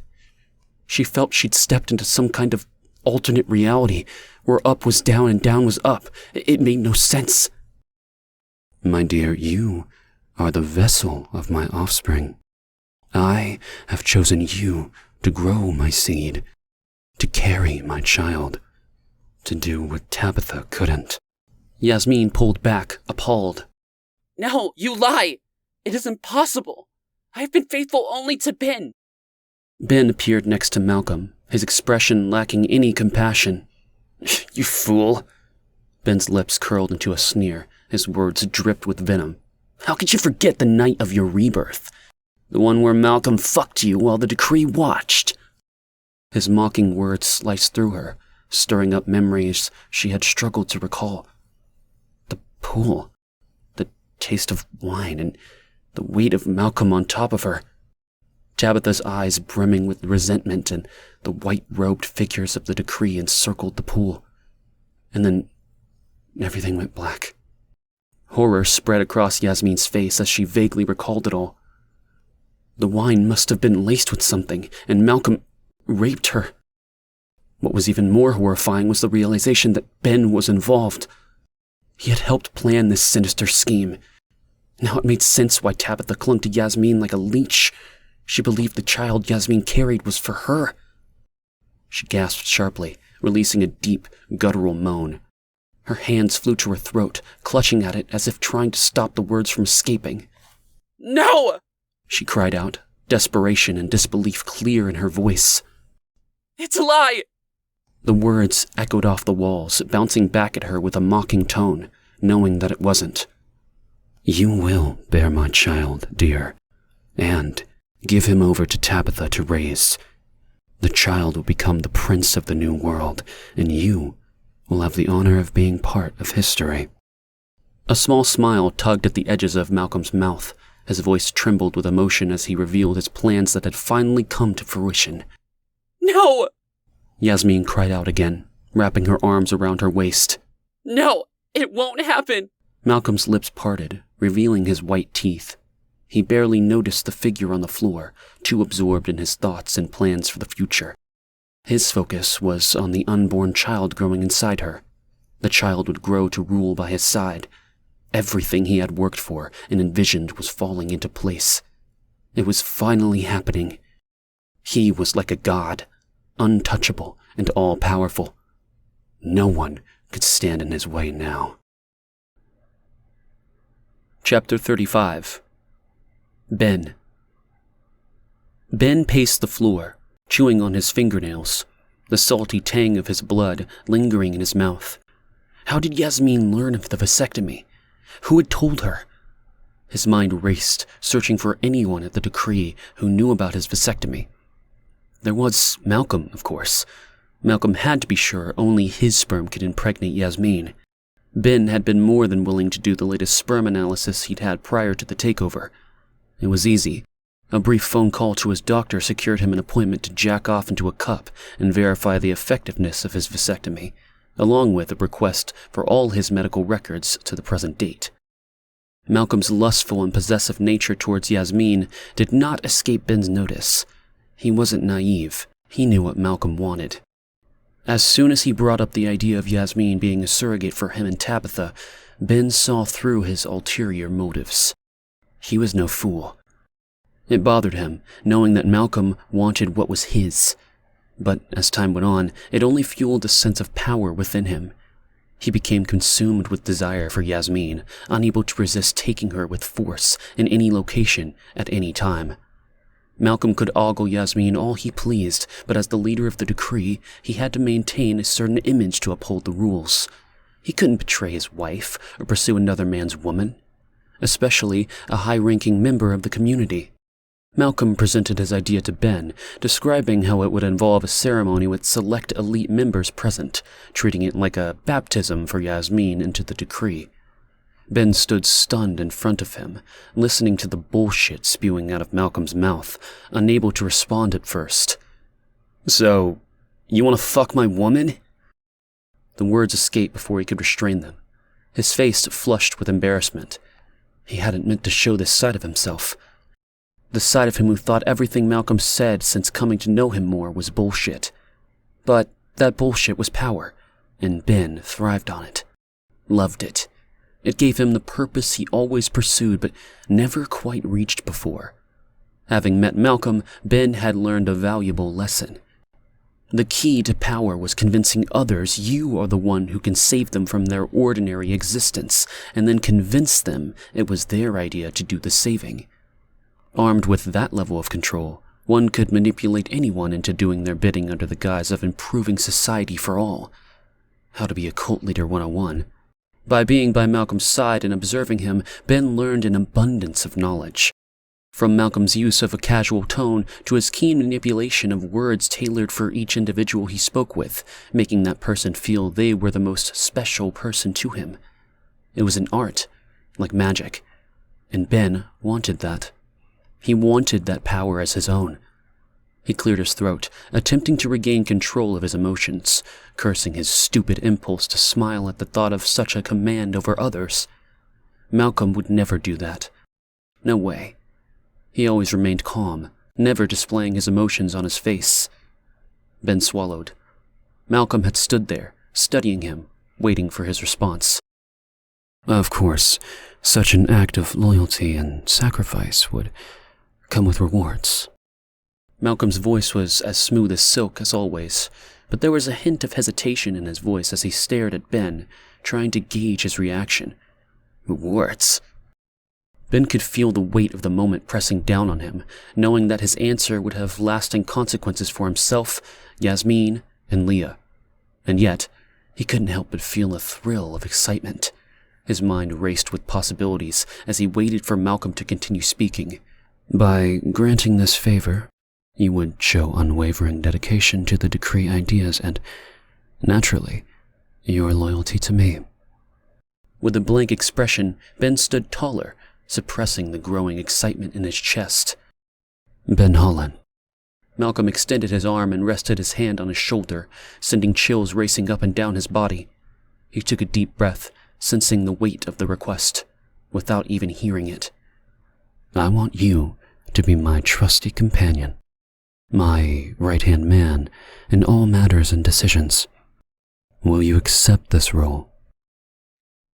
She felt she'd stepped into some kind of alternate reality, where up was down and down was up. It made no sense. My dear, you are the vessel of my offspring. I have chosen you to grow my seed, to carry my child, to do what Tabitha couldn't. Yasmin pulled back, appalled. No, you lie! It is impossible! I've been faithful only to Ben! Ben appeared next to Malcolm, his expression lacking any compassion. You fool! Ben's lips curled into a sneer, his words dripped with venom. How could you forget the night of your rebirth? The one where Malcolm fucked you while the decree watched? His mocking words sliced through her, stirring up memories she had struggled to recall. The pool, the taste of wine, and the weight of Malcolm on top of her. Tabitha's eyes brimming with resentment, and the white-robed figures of the decree encircled the pool. And then everything went black. Horror spread across Yasmin's face as she vaguely recalled it all. The wine must have been laced with something, and Malcolm raped her. What was even more horrifying was the realization that Ben was involved. He had helped plan this sinister scheme. Now it made sense why Tabitha clung to Yasmin like a leech. She believed the child Yasmin carried was for her. She gasped sharply, releasing a deep, guttural moan. Her hands flew to her throat, clutching at it as if trying to stop the words from escaping. No! She cried out, desperation and disbelief clear in her voice. It's a lie! The words echoed off the walls, bouncing back at her with a mocking tone, knowing that it wasn't. You will bear my child, dear, and give him over to Tabitha to raise. The child will become the prince of the new world, and you will have the honor of being part of history. A small smile tugged at the edges of Malcolm's mouth. His voice trembled with emotion as he revealed his plans that had finally come to fruition. No! Yasmin cried out again, wrapping her arms around her waist. No, it won't happen! Malcolm's lips parted, revealing his white teeth. He barely noticed the figure on the floor, too absorbed in his thoughts and plans for the future. His focus was on the unborn child growing inside her. The child would grow to rule by his side. Everything he had worked for and envisioned was falling into place. It was finally happening. He was like a god, untouchable and all-powerful. No one could stand in his way now. Chapter 35. Ben. Ben paced the floor, chewing on his fingernails, the salty tang of his blood lingering in his mouth. How did Yasmin learn of the vasectomy? Who had told her? His mind raced, searching for anyone at the decree who knew about his vasectomy. There was Malcolm, of course. Malcolm had to be sure only his sperm could impregnate Yasmin. Ben had been more than willing to do the latest sperm analysis he'd had prior to the takeover. It was easy. A brief phone call to his doctor secured him an appointment to jack off into a cup and verify the effectiveness of his vasectomy, along with a request for all his medical records to the present date. Malcolm's lustful and possessive nature towards Yasmin did not escape Ben's notice. He wasn't naive. He knew what Malcolm wanted. As soon as he brought up the idea of Yasmin being a surrogate for him and Tabitha, Ben saw through his ulterior motives. He was no fool. It bothered him, knowing that Malcolm wanted what was his. But as time went on, it only fueled a sense of power within him. He became consumed with desire for Yasmin, unable to resist taking her with force in any location at any time. Malcolm could ogle Yasmin all he pleased, but as the leader of the decree, he had to maintain a certain image to uphold the rules. He couldn't betray his wife or pursue another man's woman, especially a high-ranking member of the community. Malcolm presented his idea to Ben, describing how it would involve a ceremony with select elite members present, treating it like a baptism for Yasmin into the decree. Ben stood stunned in front of him, listening to the bullshit spewing out of Malcolm's mouth, unable to respond at first. So, you want to fuck my woman? The words escaped before he could restrain them. His face flushed with embarrassment. He hadn't meant to show this side of himself. The side of him who thought everything Malcolm said since coming to know him more was bullshit. But that bullshit was power, and Ben thrived on it. Loved it. It gave him the purpose he always pursued but never quite reached before. Having met Malcolm, Ben had learned a valuable lesson. The key to power was convincing others you are the one who can save them from their ordinary existence, and then convince them it was their idea to do the saving. Armed with that level of control, one could manipulate anyone into doing their bidding under the guise of improving society for all. How to be a cult leader 101. By being by Malcolm's side and observing him, Ben learned an abundance of knowledge. From Malcolm's use of a casual tone to his keen manipulation of words tailored for each individual he spoke with, making that person feel they were the most special person to him. It was an art, like magic, and Ben wanted that. He wanted that power as his own. He cleared his throat, attempting to regain control of his emotions, cursing his stupid impulse to smile at the thought of such a command over others. Malcolm would never do that. No way. He always remained calm, never displaying his emotions on his face. Ben swallowed. Malcolm had stood there, studying him, waiting for his response. Of course, such an act of loyalty and sacrifice would come with rewards. Malcolm's voice was as smooth as silk as always, but there was a hint of hesitation in his voice as he stared at Ben, trying to gauge his reaction. Rewards? Ben could feel the weight of the moment pressing down on him, knowing that his answer would have lasting consequences for himself, Yasmin, and Leah. And yet, he couldn't help but feel a thrill of excitement. His mind raced with possibilities as he waited for Malcolm to continue speaking. By granting this favor, you would show unwavering dedication to the decree ideas and, naturally, your loyalty to me. With a blank expression, Ben stood taller, suppressing the growing excitement in his chest. Ben Hollen. Malcolm extended his arm and rested his hand on his shoulder, sending chills racing up and down his body. He took a deep breath, sensing the weight of the request, without even hearing it. I want you to be my trusty companion, my right-hand man in all matters and decisions. Will you accept this role?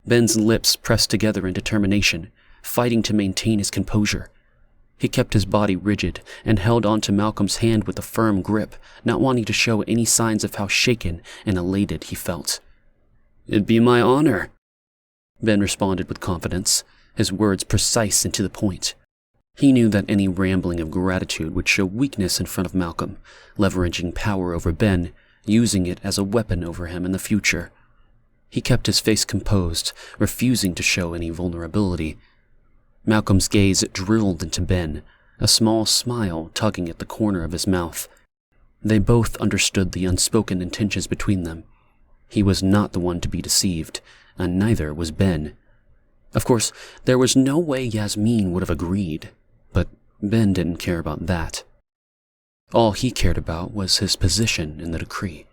Ben's lips pressed together in determination, fighting to maintain his composure. He kept his body rigid and held onto Malcolm's hand with a firm grip, not wanting to show any signs of how shaken and elated he felt. "It'd be my honor," Ben responded with confidence, his words precise and to the point. He knew that any rambling of gratitude would show weakness in front of Malcolm, leveraging power over Ben, using it as a weapon over him in the future. He kept his face composed, refusing to show any vulnerability. Malcolm's gaze drilled into Ben, a small smile tugging at the corner of his mouth. They both understood the unspoken intentions between them. He was not the one to be deceived, and neither was Ben. Of course, there was no way Yasmin would have agreed, but Ben didn't care about that. All he cared about was his position in the decree.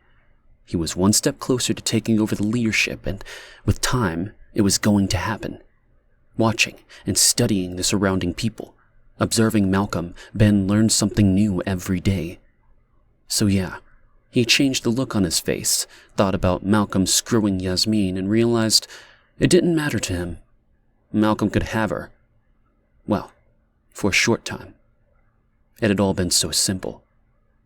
He was one step closer to taking over the leadership, and with time, it was going to happen. Watching and studying the surrounding people, observing Malcolm, Ben learned something new every day. So yeah, he changed the look on his face, thought about Malcolm screwing Yasmin, and realized it didn't matter to him. Malcolm could have her. Well, for a short time. It had all been so simple.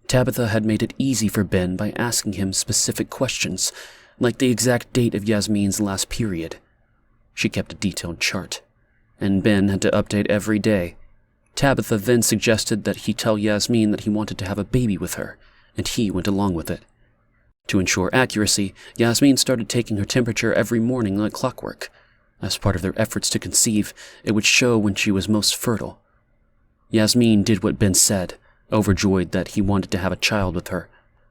Tabitha had made it easy for Ben by asking him specific questions, like the exact date of Yasmin's last period. She kept a detailed chart, and Ben had to update every day. Tabitha then suggested that he tell Yasmin that he wanted to have a baby with her, and he went along with it. To ensure accuracy, Yasmin started taking her temperature every morning like clockwork. As part of their efforts to conceive, it would show when she was most fertile. Yasmin did what Ben said, overjoyed that he wanted to have a child with her.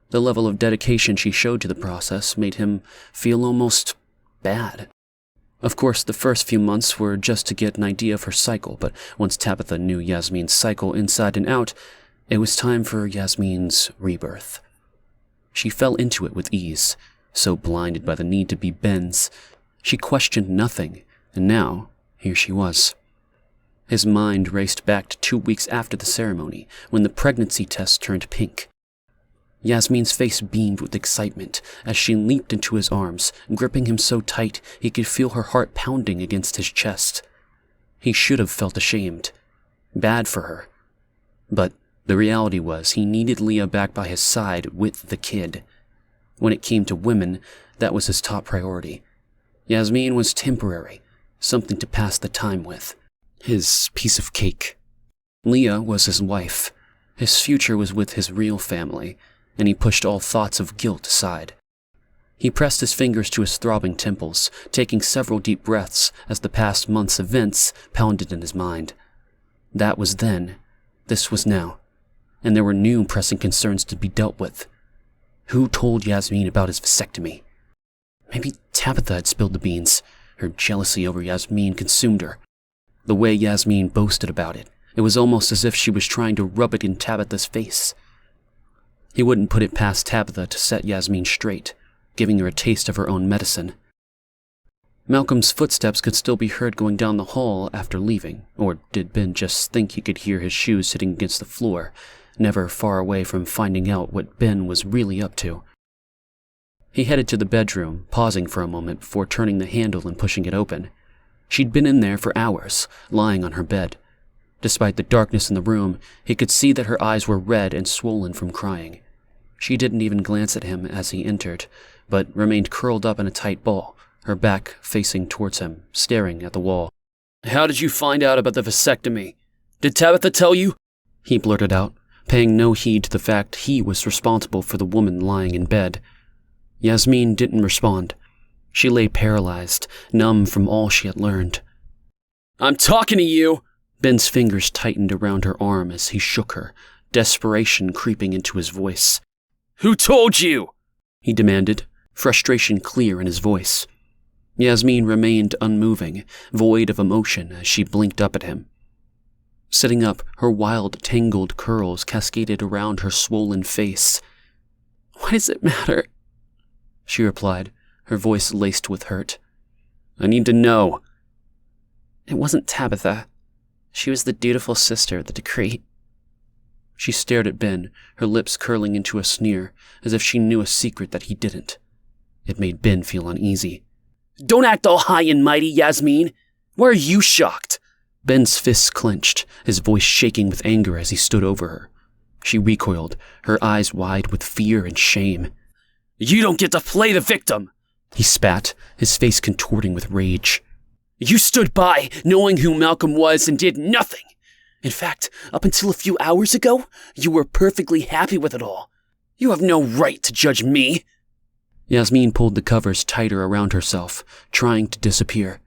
The level of dedication she showed to the process made him feel almost bad. Of course, the first few months were just to get an idea of her cycle, but once Tabitha knew Yasmin's cycle inside and out, it was time for Yasmin's rebirth. She fell into it with ease, so blinded by the need to be Ben's. She questioned nothing, and now, here she was. His mind raced back to 2 weeks after the ceremony, when the pregnancy test turned pink. Yasmin's face beamed with excitement as she leaped into his arms, gripping him so tight he could feel her heart pounding against his chest. He should have felt ashamed. Bad for her. But the reality was he needed Leah back by his side with the kid. When it came to women, that was his top priority. Yasmin was temporary, something to pass the time with. His piece of cake. Leah was his wife. His future was with his real family, and he pushed all thoughts of guilt aside. He pressed his fingers to his throbbing temples, taking several deep breaths as the past month's events pounded in his mind. That was then. This was now. And there were new pressing concerns to be dealt with. Who told Yasmin about his vasectomy? Maybe Tabitha had spilled the beans. Her jealousy over Yasmin consumed her. The way Yasmin boasted about it, it was almost as if she was trying to rub it in Tabitha's face. He wouldn't put it past Tabitha to set Yasmin straight, giving her a taste of her own medicine. Malcolm's footsteps could still be heard going down the hall after leaving, or did Ben just think he could hear his shoes hitting against the floor, never far away from finding out what Ben was really up to? He headed to the bedroom, pausing for a moment before turning the handle and pushing it open. She'd been in there for hours, lying on her bed. Despite the darkness in the room, he could see that her eyes were red and swollen from crying. She didn't even glance at him as he entered, but remained curled up in a tight ball, her back facing towards him, staring at the wall. "How did you find out about the vasectomy? Did Tabitha tell you?" He blurted out, paying no heed to the fact he was responsible for the woman lying in bed. Yasmin didn't respond. She lay paralyzed, numb from all she had learned. "I'm talking to you!" Ben's fingers tightened around her arm as he shook her, desperation creeping into his voice. "Who told you?" he demanded, frustration clear in his voice. Yasmin remained unmoving, void of emotion as she blinked up at him. Sitting up, her wild, tangled curls cascaded around her swollen face. "Why does it matter?" she replied, her voice laced with hurt. "I need to know." "It wasn't Tabitha. She was the dutiful sister of the decree." She stared at Ben, her lips curling into a sneer, as if she knew a secret that he didn't. It made Ben feel uneasy. "Don't act all high and mighty, Yasmin. Why are you shocked?" Ben's fists clenched, his voice shaking with anger as he stood over her. She recoiled, her eyes wide with fear and shame. "You don't get to play the victim!" he spat, his face contorting with rage. "You stood by, knowing who Malcolm was, and did nothing. In fact, up until a few hours ago, you were perfectly happy with it all. You have no right to judge me." Yasmin pulled the covers tighter around herself, trying to disappear.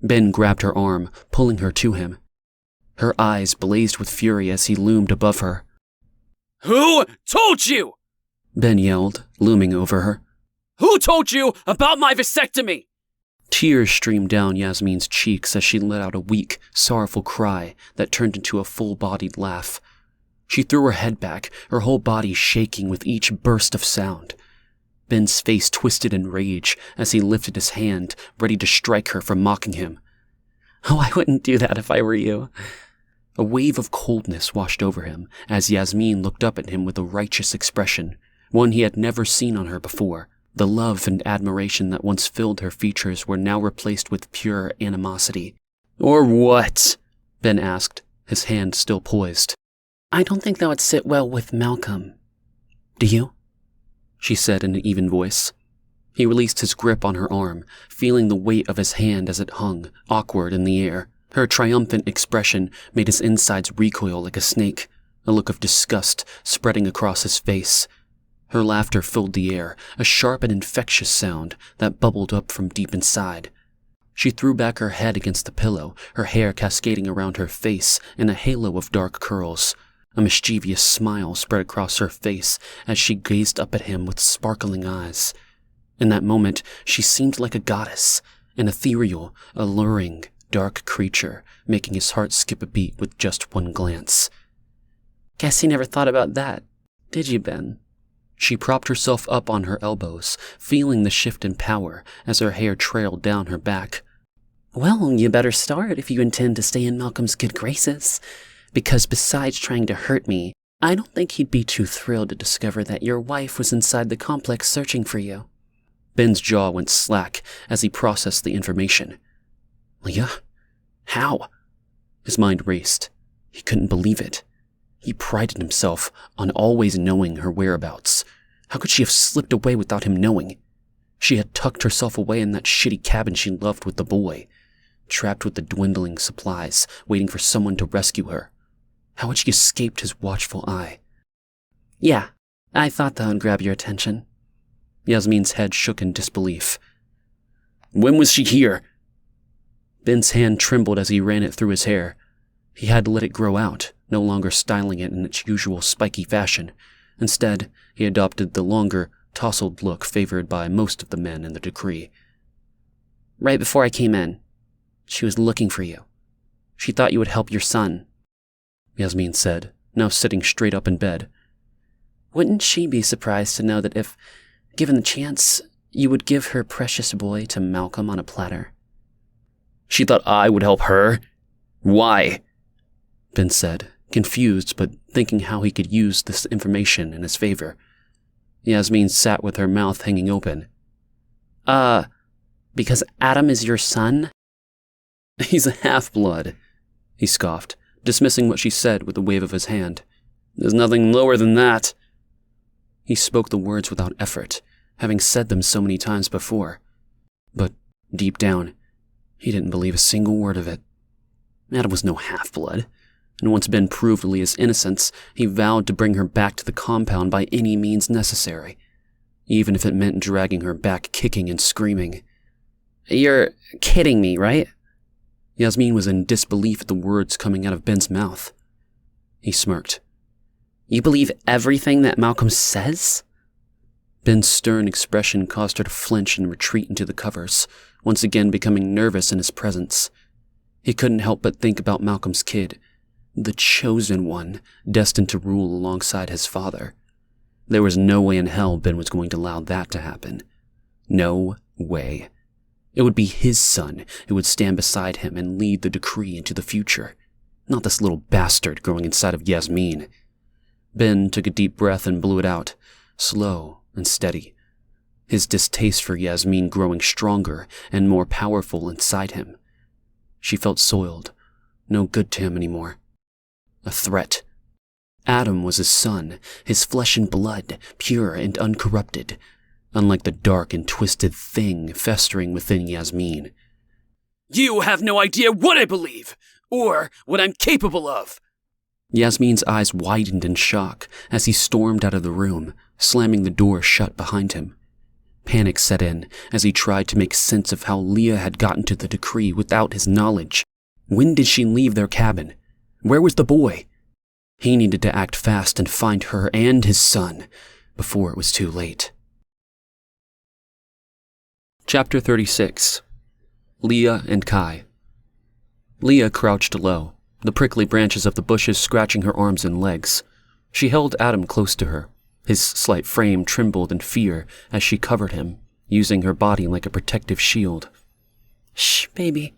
Ben grabbed her arm, pulling her to him. Her eyes blazed with fury as he loomed above her. "Who told you?" Ben yelled, looming over her. "Who told you about my vasectomy?" Tears streamed down Yasmin's cheeks as she let out a weak, sorrowful cry that turned into a full-bodied laugh. She threw her head back, her whole body shaking with each burst of sound. Ben's face twisted in rage as he lifted his hand, ready to strike her for mocking him. "Oh, I wouldn't do that if I were you." A wave of coldness washed over him as Yasmin looked up at him with a righteous expression, one he had never seen on her before. The love and admiration that once filled her features were now replaced with pure animosity. "Or what?" Ben asked, his hand still poised. "I don't think that would sit well with Malcolm. Do you?" she said in an even voice. He released his grip on her arm, feeling the weight of his hand as it hung, awkward in the air. Her triumphant expression made his insides recoil like a snake, a look of disgust spreading across his face. Her laughter filled the air, a sharp and infectious sound that bubbled up from deep inside. She threw back her head against the pillow, her hair cascading around her face in a halo of dark curls. A mischievous smile spread across her face as she gazed up at him with sparkling eyes. In that moment, she seemed like a goddess, an ethereal, alluring, dark creature, making his heart skip a beat with just one glance. "Guess you never thought about that, did you, Ben?" She propped herself up on her elbows, feeling the shift in power as her hair trailed down her back. "Well, you better start if you intend to stay in Malcolm's good graces. Because besides trying to hurt me, I don't think he'd be too thrilled to discover that your wife was inside the complex searching for you." Ben's jaw went slack as he processed the information. Leah? How? His mind raced. He couldn't believe it. He prided himself on always knowing her whereabouts. How could she have slipped away without him knowing? She had tucked herself away in that shitty cabin she loved with the boy, trapped with the dwindling supplies, waiting for someone to rescue her. How had she escaped his watchful eye? Yeah, I thought that would grab your attention. Yasmin's head shook in disbelief. When was she here? Ben's hand trembled as he ran it through his hair. He had to let it grow out, no longer styling it in its usual spiky fashion. Instead, he adopted the longer, tousled look favored by most of the men in the decree. Right before I came in, she was looking for you. She thought you would help your son, Yasmin said, now sitting straight up in bed. Wouldn't she be surprised to know that if, given the chance, you would give her precious boy to Malcolm on a platter? She thought I would help her? Why? Ben said, confused but thinking how he could use this information in his favor. Yasmin sat with her mouth hanging open. Because Adam is your son? He's a half-blood, he scoffed, dismissing what she said with a wave of his hand. There's nothing lower than that. He spoke the words without effort, having said them so many times before. But deep down, he didn't believe a single word of it. Adam was no half-blood, and once Ben proved Leah's innocence, he vowed to bring her back to the compound by any means necessary, even if it meant dragging her back kicking and screaming. You're kidding me, right? Yasmin was in disbelief at the words coming out of Ben's mouth. He smirked. You believe everything that Malcolm says? Ben's stern expression caused her to flinch and retreat into the covers, once again becoming nervous in his presence. He couldn't help but think about Malcolm's kid, the chosen one, destined to rule alongside his father. There was no way in hell Ben was going to allow that to happen. No way. It would be his son who would stand beside him and lead the decree into the future, not this little bastard growing inside of Yasmin. Ben took a deep breath and blew it out, slow and steady, his distaste for Yasmin growing stronger and more powerful inside him. She felt soiled, no good to him anymore. A threat. Adam was his son, his flesh and blood, pure and uncorrupted, unlike the dark and twisted thing festering within Yasmin. You have no idea what I believe, or what I'm capable of. Yasmin's eyes widened in shock as he stormed out of the room, slamming the door shut behind him. Panic set in as he tried to make sense of how Leah had gotten to the decree without his knowledge. When did she leave their cabin? Where was the boy? He needed to act fast and find her and his son before it was too late. Chapter 36. Leah and Kai. Leah crouched low, the prickly branches of the bushes scratching her arms and legs. She held Adam close to her. His slight frame trembled in fear as she covered him, using her body like a protective shield. Shh, baby,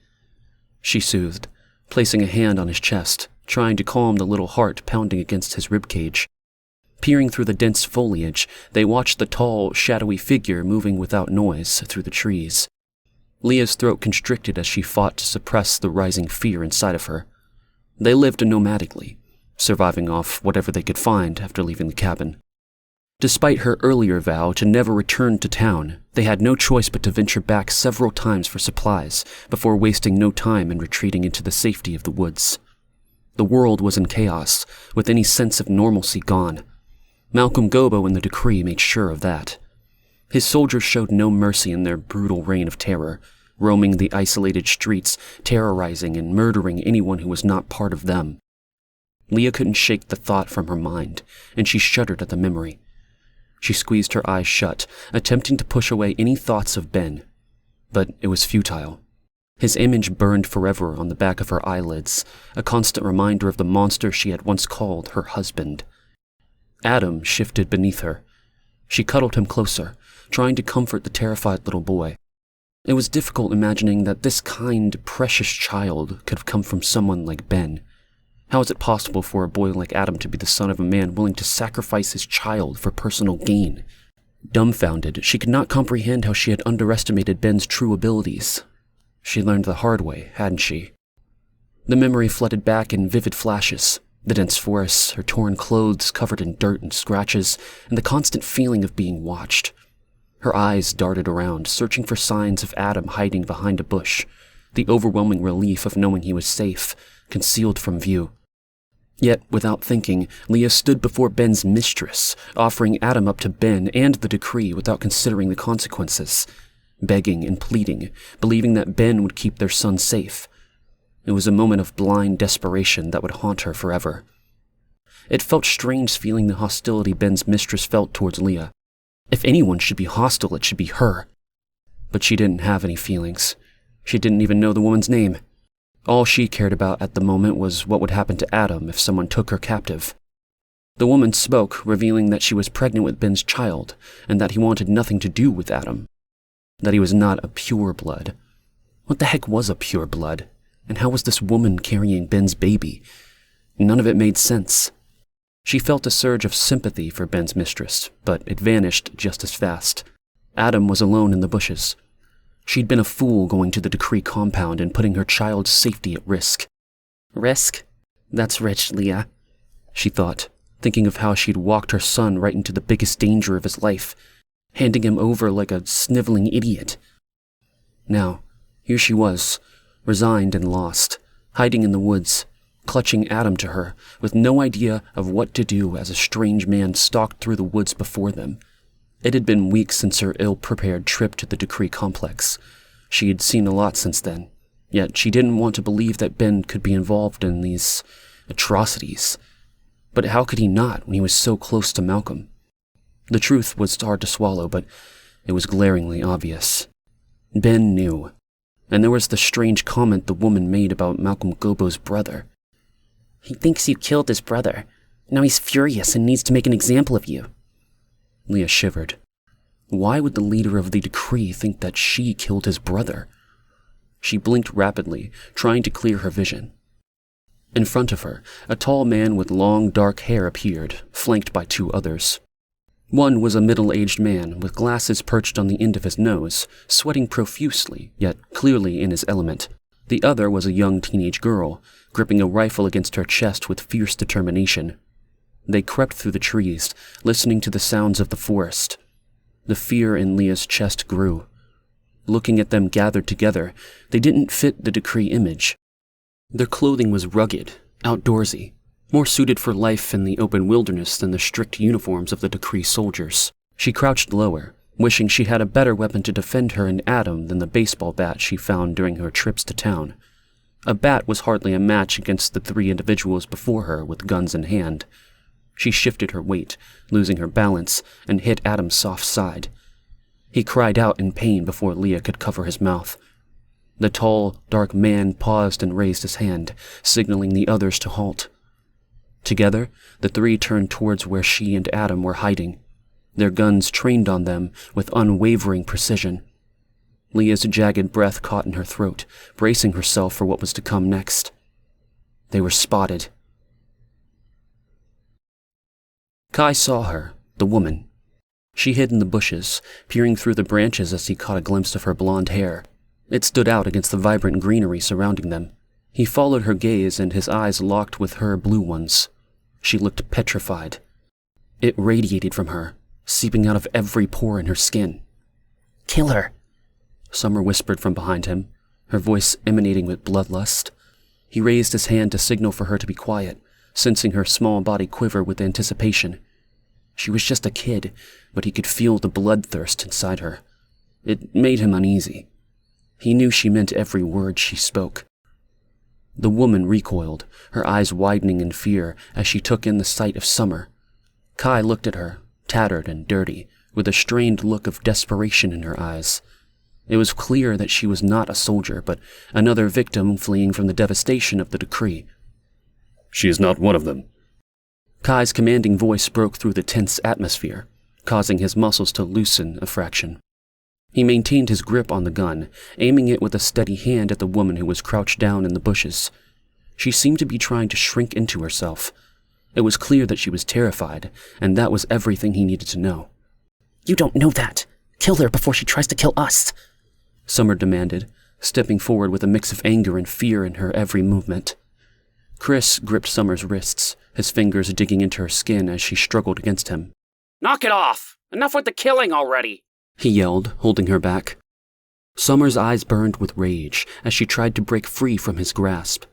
she soothed, placing a hand on his chest, trying to calm the little heart pounding against his ribcage. Peering through the dense foliage, they watched the tall, shadowy figure moving without noise through the trees. Leah's throat constricted as she fought to suppress the rising fear inside of her. They lived nomadically, surviving off whatever they could find after leaving the cabin. Despite her earlier vow to never return to town, they had no choice but to venture back several times for supplies before wasting no time in retreating into the safety of the woods. The world was in chaos, with any sense of normalcy gone. Malcolm Gobbo and the decree made sure of that. His soldiers showed no mercy in their brutal reign of terror, roaming the isolated streets, terrorizing and murdering anyone who was not part of them. Leah couldn't shake the thought from her mind, and she shuddered at the memory. She squeezed her eyes shut, attempting to push away any thoughts of Ben. But it was futile. His image burned forever on the back of her eyelids, a constant reminder of the monster she had once called her husband. Adam shifted beneath her. She cuddled him closer, trying to comfort the terrified little boy. It was difficult imagining that this kind, precious child could have come from someone like Ben. How is it possible for a boy like Adam to be the son of a man willing to sacrifice his child for personal gain? Dumbfounded, she could not comprehend how she had underestimated Ben's true abilities. She learned the hard way, hadn't she? The memory flooded back in vivid flashes. The dense forests, her torn clothes covered in dirt and scratches, and the constant feeling of being watched. Her eyes darted around, searching for signs of Adam hiding behind a bush, the overwhelming relief of knowing he was safe, concealed from view. Yet, without thinking, Leah stood before Ben's mistress, offering Adam up to Ben and the decree without considering the consequences, begging and pleading, believing that Ben would keep their son safe. It was a moment of blind desperation that would haunt her forever. It felt strange feeling the hostility Ben's mistress felt towards Leah. If anyone should be hostile, it should be her. But she didn't have any feelings. She didn't even know the woman's name. All she cared about at the moment was what would happen to Adam if someone took her captive. The woman spoke, revealing that she was pregnant with Ben's child, and that he wanted nothing to do with Adam. That he was not a pure blood. What the heck was a pure blood? And how was this woman carrying Ben's baby? None of it made sense. She felt a surge of sympathy for Ben's mistress, but it vanished just as fast. Adam was alone in the bushes. She'd been a fool going to the decree compound and putting her child's safety at risk. Risk? That's rich, Leah, she thought, thinking of how she'd walked her son right into the biggest danger of his life, handing him over like a sniveling idiot. Now, here she was, resigned and lost, hiding in the woods, clutching Adam to her, with no idea of what to do as a strange man stalked through the woods before them. It had been weeks since her ill-prepared trip to the decree complex. She had seen a lot since then, yet she didn't want to believe that Ben could be involved in these atrocities. But how could he not when he was so close to Malcolm? The truth was hard to swallow, but it was glaringly obvious. Ben knew. And there was the strange comment the woman made about Malcolm Gobbo's brother. He thinks you killed his brother. Now he's furious and needs to make an example of you. Leah shivered. Why would the leader of the decree think that she killed his brother? She blinked rapidly, trying to clear her vision. In front of her, a tall man with long, dark hair appeared, flanked by two others. One was a middle-aged man with glasses perched on the end of his nose, sweating profusely, yet clearly in his element. The other was a young teenage girl, gripping a rifle against her chest with fierce determination. They crept through the trees, listening to the sounds of the forest. The fear in Leah's chest grew. Looking at them gathered together, they didn't fit the decree image. Their clothing was rugged, outdoorsy, more suited for life in the open wilderness than the strict uniforms of the decree soldiers. She crouched lower, wishing she had a better weapon to defend her and Adam than the baseball bat she found during her trips to town. A bat was hardly a match against the three individuals before her with guns in hand. She shifted her weight, losing her balance, and hit Adam's soft side. He cried out in pain before Leah could cover his mouth. The tall, dark man paused and raised his hand, signaling the others to halt. Together, the three turned towards where she and Adam were hiding, their guns trained on them with unwavering precision. Leah's jagged breath caught in her throat, bracing herself for what was to come next. They were spotted. Kai saw her, the woman. She hid in the bushes, peering through the branches as he caught a glimpse of her blonde hair. It stood out against the vibrant greenery surrounding them. He followed her gaze and his eyes locked with her blue ones. She looked petrified. It radiated from her, seeping out of every pore in her skin. "Kill her," Summer whispered from behind him, her voice emanating with bloodlust. He raised his hand to signal for her to be quiet, sensing her small body quiver with anticipation. She was just a kid, but he could feel the bloodthirst inside her. It made him uneasy. He knew she meant every word she spoke. The woman recoiled, her eyes widening in fear as she took in the sight of Summer. Kai looked at her, tattered and dirty, with a strained look of desperation in her eyes. It was clear that she was not a soldier, but another victim fleeing from the devastation of the decree. "She is not one of them." Kai's commanding voice broke through the tense atmosphere, causing his muscles to loosen a fraction. He maintained his grip on the gun, aiming it with a steady hand at the woman who was crouched down in the bushes. She seemed to be trying to shrink into herself. It was clear that she was terrified, and that was everything he needed to know. "You don't know that. Kill her before she tries to kill us," Summer demanded, stepping forward with a mix of anger and fear in her every movement. Chris gripped Summer's wrists, his fingers digging into her skin as she struggled against him. Knock it off! Enough with the killing already! He yelled, holding her back. Summer's eyes burned with rage as she tried to break free from his grasp.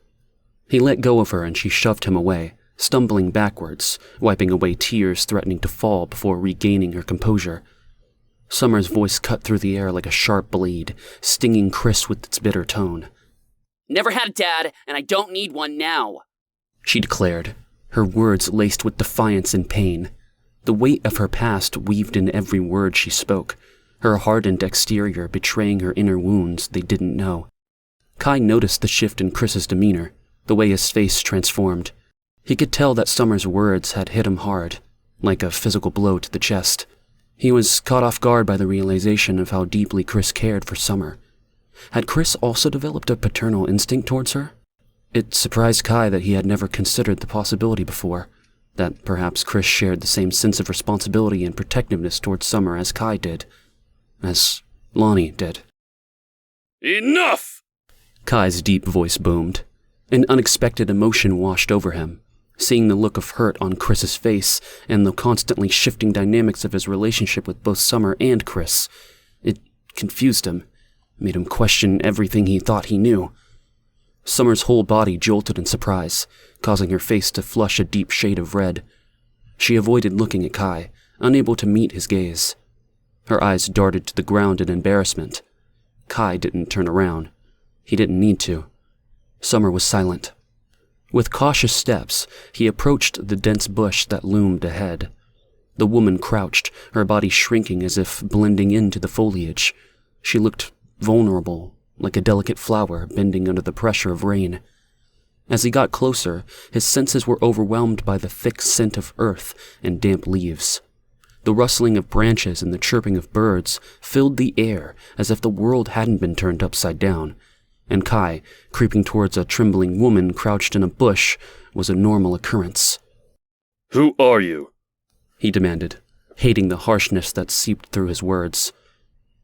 He let go of her and she shoved him away, stumbling backwards, wiping away tears threatening to fall before regaining her composure. Summer's voice cut through the air like a sharp blade, stinging Chris with its bitter tone. Never had a dad, and I don't need one now, she declared, her words laced with defiance and pain. The weight of her past weaved in every word she spoke, her hardened exterior betraying her inner wounds they didn't know. Kai noticed the shift in Chris's demeanor, the way his face transformed. He could tell that Summer's words had hit him hard, like a physical blow to the chest. He was caught off guard by the realization of how deeply Chris cared for Summer. Had Chris also developed a paternal instinct towards her? It surprised Kai that he had never considered the possibility before, that perhaps Chris shared the same sense of responsibility and protectiveness towards Summer as Kai did, as Lonnie did. Enough! Kai's deep voice boomed. An unexpected emotion washed over him. Seeing the look of hurt on Chris's face and the constantly shifting dynamics of his relationship with both Summer and Chris, it confused him, made him question everything he thought he knew. Summer's whole body jolted in surprise, causing her face to flush a deep shade of red. She avoided looking at Kai, unable to meet his gaze. Her eyes darted to the ground in embarrassment. Kai didn't turn around. He didn't need to. Summer was silent. With cautious steps, he approached the dense bush that loomed ahead. The woman crouched, her body shrinking as if blending into the foliage. She looked vulnerable, like a delicate flower bending under the pressure of rain. As he got closer, his senses were overwhelmed by the thick scent of earth and damp leaves. The rustling of branches and the chirping of birds filled the air as if the world hadn't been turned upside down, and Kai, creeping towards a trembling woman crouched in a bush, was a normal occurrence. Who are you? He demanded, hating the harshness that seeped through his words.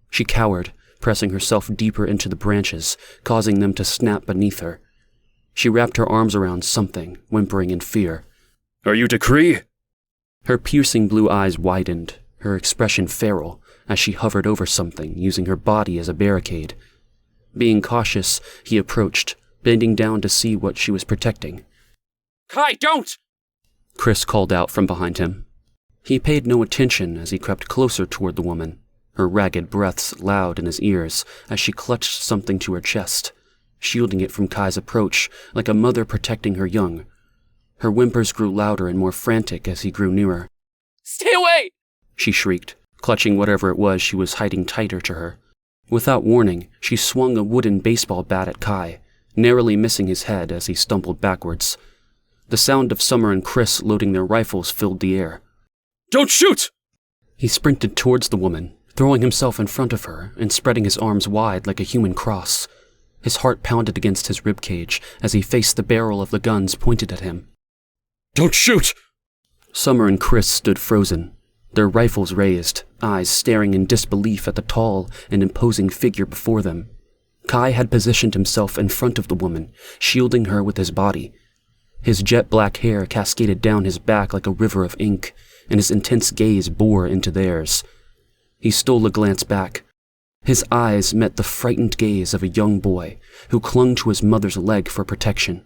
She cowered, pressing herself deeper into the branches, causing them to snap beneath her. She wrapped her arms around something, whimpering in fear. Are you Decree? Her piercing blue eyes widened, her expression feral, as she hovered over something, using her body as a barricade. Being cautious, he approached, bending down to see what she was protecting. Kai, don't! Chris called out from behind him. He paid no attention as he crept closer toward the woman, her ragged breaths loud in his ears as she clutched something to her chest, shielding it from Kai's approach like a mother protecting her young. Her whimpers grew louder and more frantic as he grew nearer. Stay away! She shrieked, clutching whatever it was she was hiding tighter to her. Without warning, she swung a wooden baseball bat at Kai, narrowly missing his head as he stumbled backwards. The sound of Summer and Chris loading their rifles filled the air. Don't shoot! He sprinted towards the woman, throwing himself in front of her and spreading his arms wide like a human cross. His heart pounded against his ribcage as he faced the barrel of the guns pointed at him. Don't shoot! Summer and Chris stood frozen, their rifles raised, eyes staring in disbelief at the tall and imposing figure before them. Kai had positioned himself in front of the woman, shielding her with his body. His jet-black hair cascaded down his back like a river of ink, and his intense gaze bore into theirs. He stole a glance back. His eyes met the frightened gaze of a young boy who clung to his mother's leg for protection.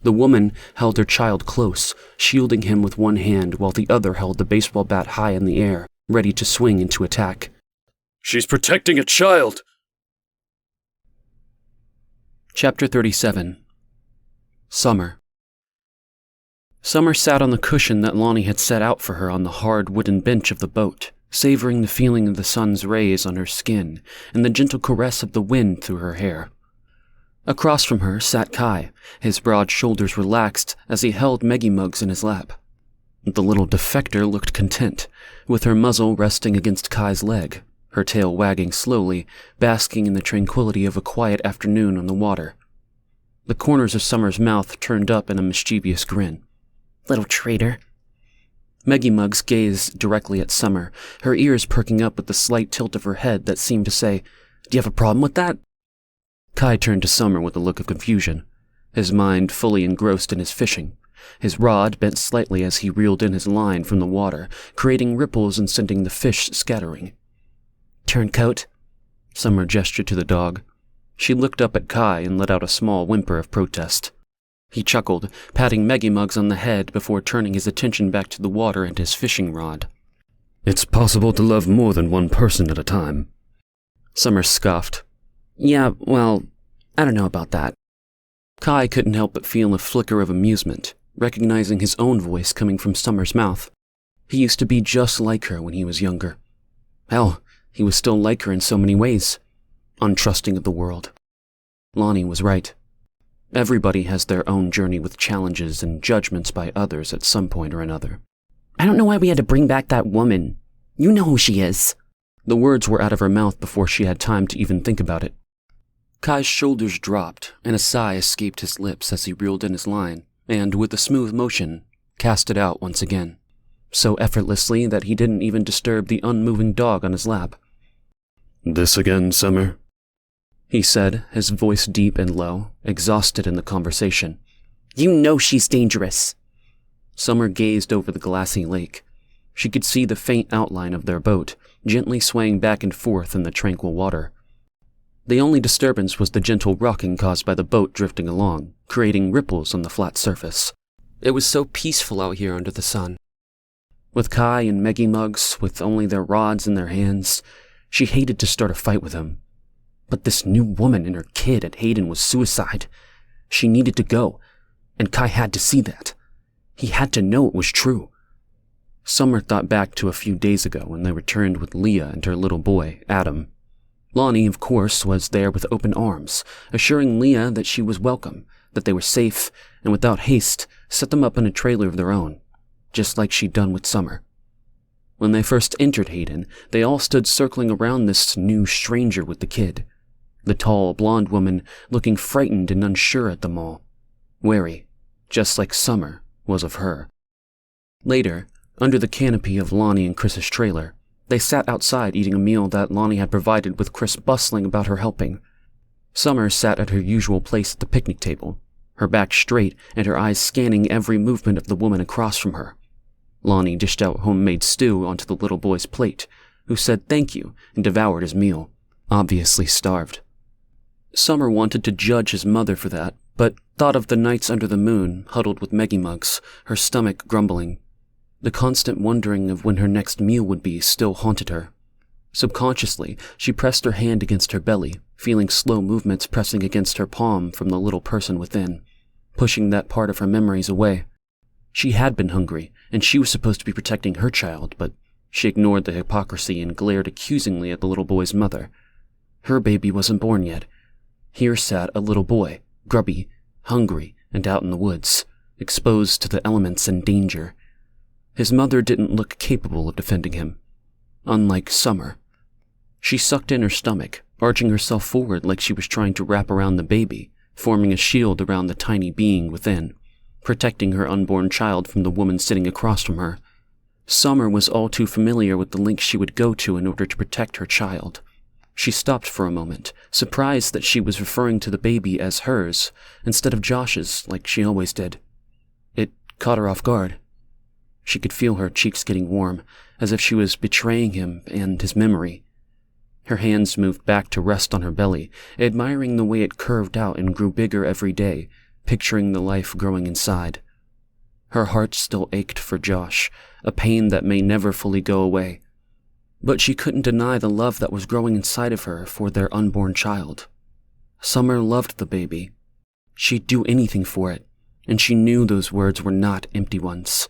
The woman held her child close, shielding him with one hand while the other held the baseball bat high in the air, ready to swing into attack. She's protecting a child! Chapter 37. Summer. Summer sat on the cushion that Lonnie had set out for her on the hard wooden bench of the boat, savoring the feeling of the sun's rays on her skin and the gentle caress of the wind through her hair. Across from her sat Kai, his broad shoulders relaxed as he held Meggie mugs in his lap. The little defector looked content, with her muzzle resting against Kai's leg, her tail wagging slowly, basking in the tranquility of a quiet afternoon on the water. The corners of Summer's mouth turned up in a mischievous grin. Little traitor. Meggie Muggs gazed directly at Summer, her ears perking up with the slight tilt of her head that seemed to say, "Do you have a problem with that?" Kai turned to Summer with a look of confusion. his mind fully engrossed in his fishing. His rod bent slightly as he reeled in his line from the water, creating ripples and sending the fish scattering. Turncoat? Summer gestured to the dog. She looked up at Kai and let out a small whimper of protest. He chuckled, patting Meggie Muggs on the head before turning his attention back to the water and his fishing rod. It's possible to love more than one person at a time. Summer scoffed. Yeah, well, I don't know about that. Kai couldn't help but feel a flicker of amusement, recognizing his own voice coming from Summer's mouth. He used to be just like her when he was younger. Hell, he was still like her in so many ways. Untrusting of the world. Lonnie was right. Everybody has their own journey with challenges and judgments by others at some point or another. I don't know why we had to bring back that woman. You know who she is. The words were out of her mouth before she had time to even think about it. Kai's shoulders dropped, and a sigh escaped his lips as he reeled in his line, and, with a smooth motion, cast it out once again, so effortlessly that he didn't even disturb the unmoving dog on his lap. This again, Summer? He said, his voice deep and low, exhausted in the conversation. You know she's dangerous. Summer gazed over the glassy lake. She could see the faint outline of their boat, gently swaying back and forth in the tranquil water. The only disturbance was the gentle rocking caused by the boat drifting along, creating ripples on the flat surface. It was so peaceful out here under the sun. With Kai and Meggie Muggs, with only their rods in their hands, she hated to start a fight with him. But this new woman and her kid at Hayden was suicide. She needed to go, and Kai had to see that. He had to know it was true. Summer thought back to a few days ago when they returned with Leah and her little boy, Adam. Lonnie, of course, was there with open arms, assuring Leah that she was welcome, that they were safe, and without haste, set them up in a trailer of their own, just like she'd done with Summer. When they first entered Hayden, they all stood circling around this new stranger with the kid. The tall, blonde woman looking frightened and unsure at them all, wary, just like Summer was of her. Later, under the canopy of Lonnie and Chris's trailer, they sat outside eating a meal that Lonnie had provided with Chris bustling about her helping. Summer sat at her usual place at the picnic table, her back straight and her eyes scanning every movement of the woman across from her. Lonnie dished out homemade stew onto the little boy's plate, who said thank you and devoured his meal, obviously starved. Summer wanted to judge his mother for that, but thought of the nights under the moon, huddled with Meggie Muggs, her stomach grumbling. The constant wondering of when her next meal would be still haunted her. Subconsciously, she pressed her hand against her belly, feeling slow movements pressing against her palm from the little person within, pushing that part of her memories away. She had been hungry, and she was supposed to be protecting her child, but she ignored the hypocrisy and glared accusingly at the little boy's mother. Her baby wasn't born yet. Here sat a little boy, grubby, hungry, and out in the woods, exposed to the elements and danger. His mother didn't look capable of defending him. Unlike Summer. She sucked in her stomach, arching herself forward like she was trying to wrap around the baby, forming a shield around the tiny being within, protecting her unborn child from the woman sitting across from her. Summer was all too familiar with the lengths she would go to in order to protect her child. She stopped for a moment, surprised that she was referring to the baby as hers, instead of Josh's, like she always did. It caught her off guard. She could feel her cheeks getting warm, as if she was betraying him and his memory. Her hands moved back to rest on her belly, admiring the way it curved out and grew bigger every day, picturing the life growing inside. Her heart still ached for Josh, a pain that may never fully go away. But she couldn't deny the love that was growing inside of her for their unborn child. Summer loved the baby. She'd do anything for it, and she knew those words were not empty ones.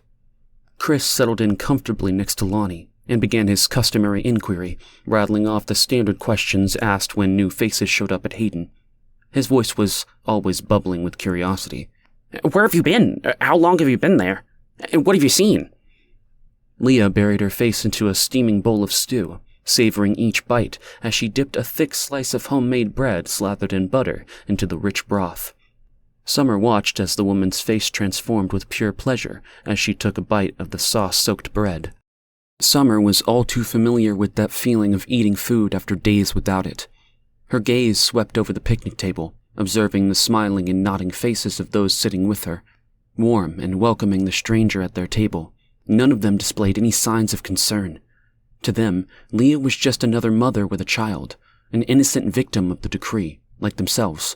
Chris settled in comfortably next to Lonnie and began his customary inquiry, rattling off the standard questions asked when new faces showed up at Hayden. His voice was always bubbling with curiosity. Where have you been? How long have you been there? What have you seen? Leah buried her face into a steaming bowl of stew, savoring each bite as she dipped a thick slice of homemade bread slathered in butter into the rich broth. Summer watched as the woman's face transformed with pure pleasure as she took a bite of the sauce-soaked bread. Summer was all too familiar with that feeling of eating food after days without it. Her gaze swept over the picnic table, observing the smiling and nodding faces of those sitting with her, warm and welcoming the stranger at their table. None of them displayed any signs of concern. To them, Leah was just another mother with a child, an innocent victim of the decree, like themselves.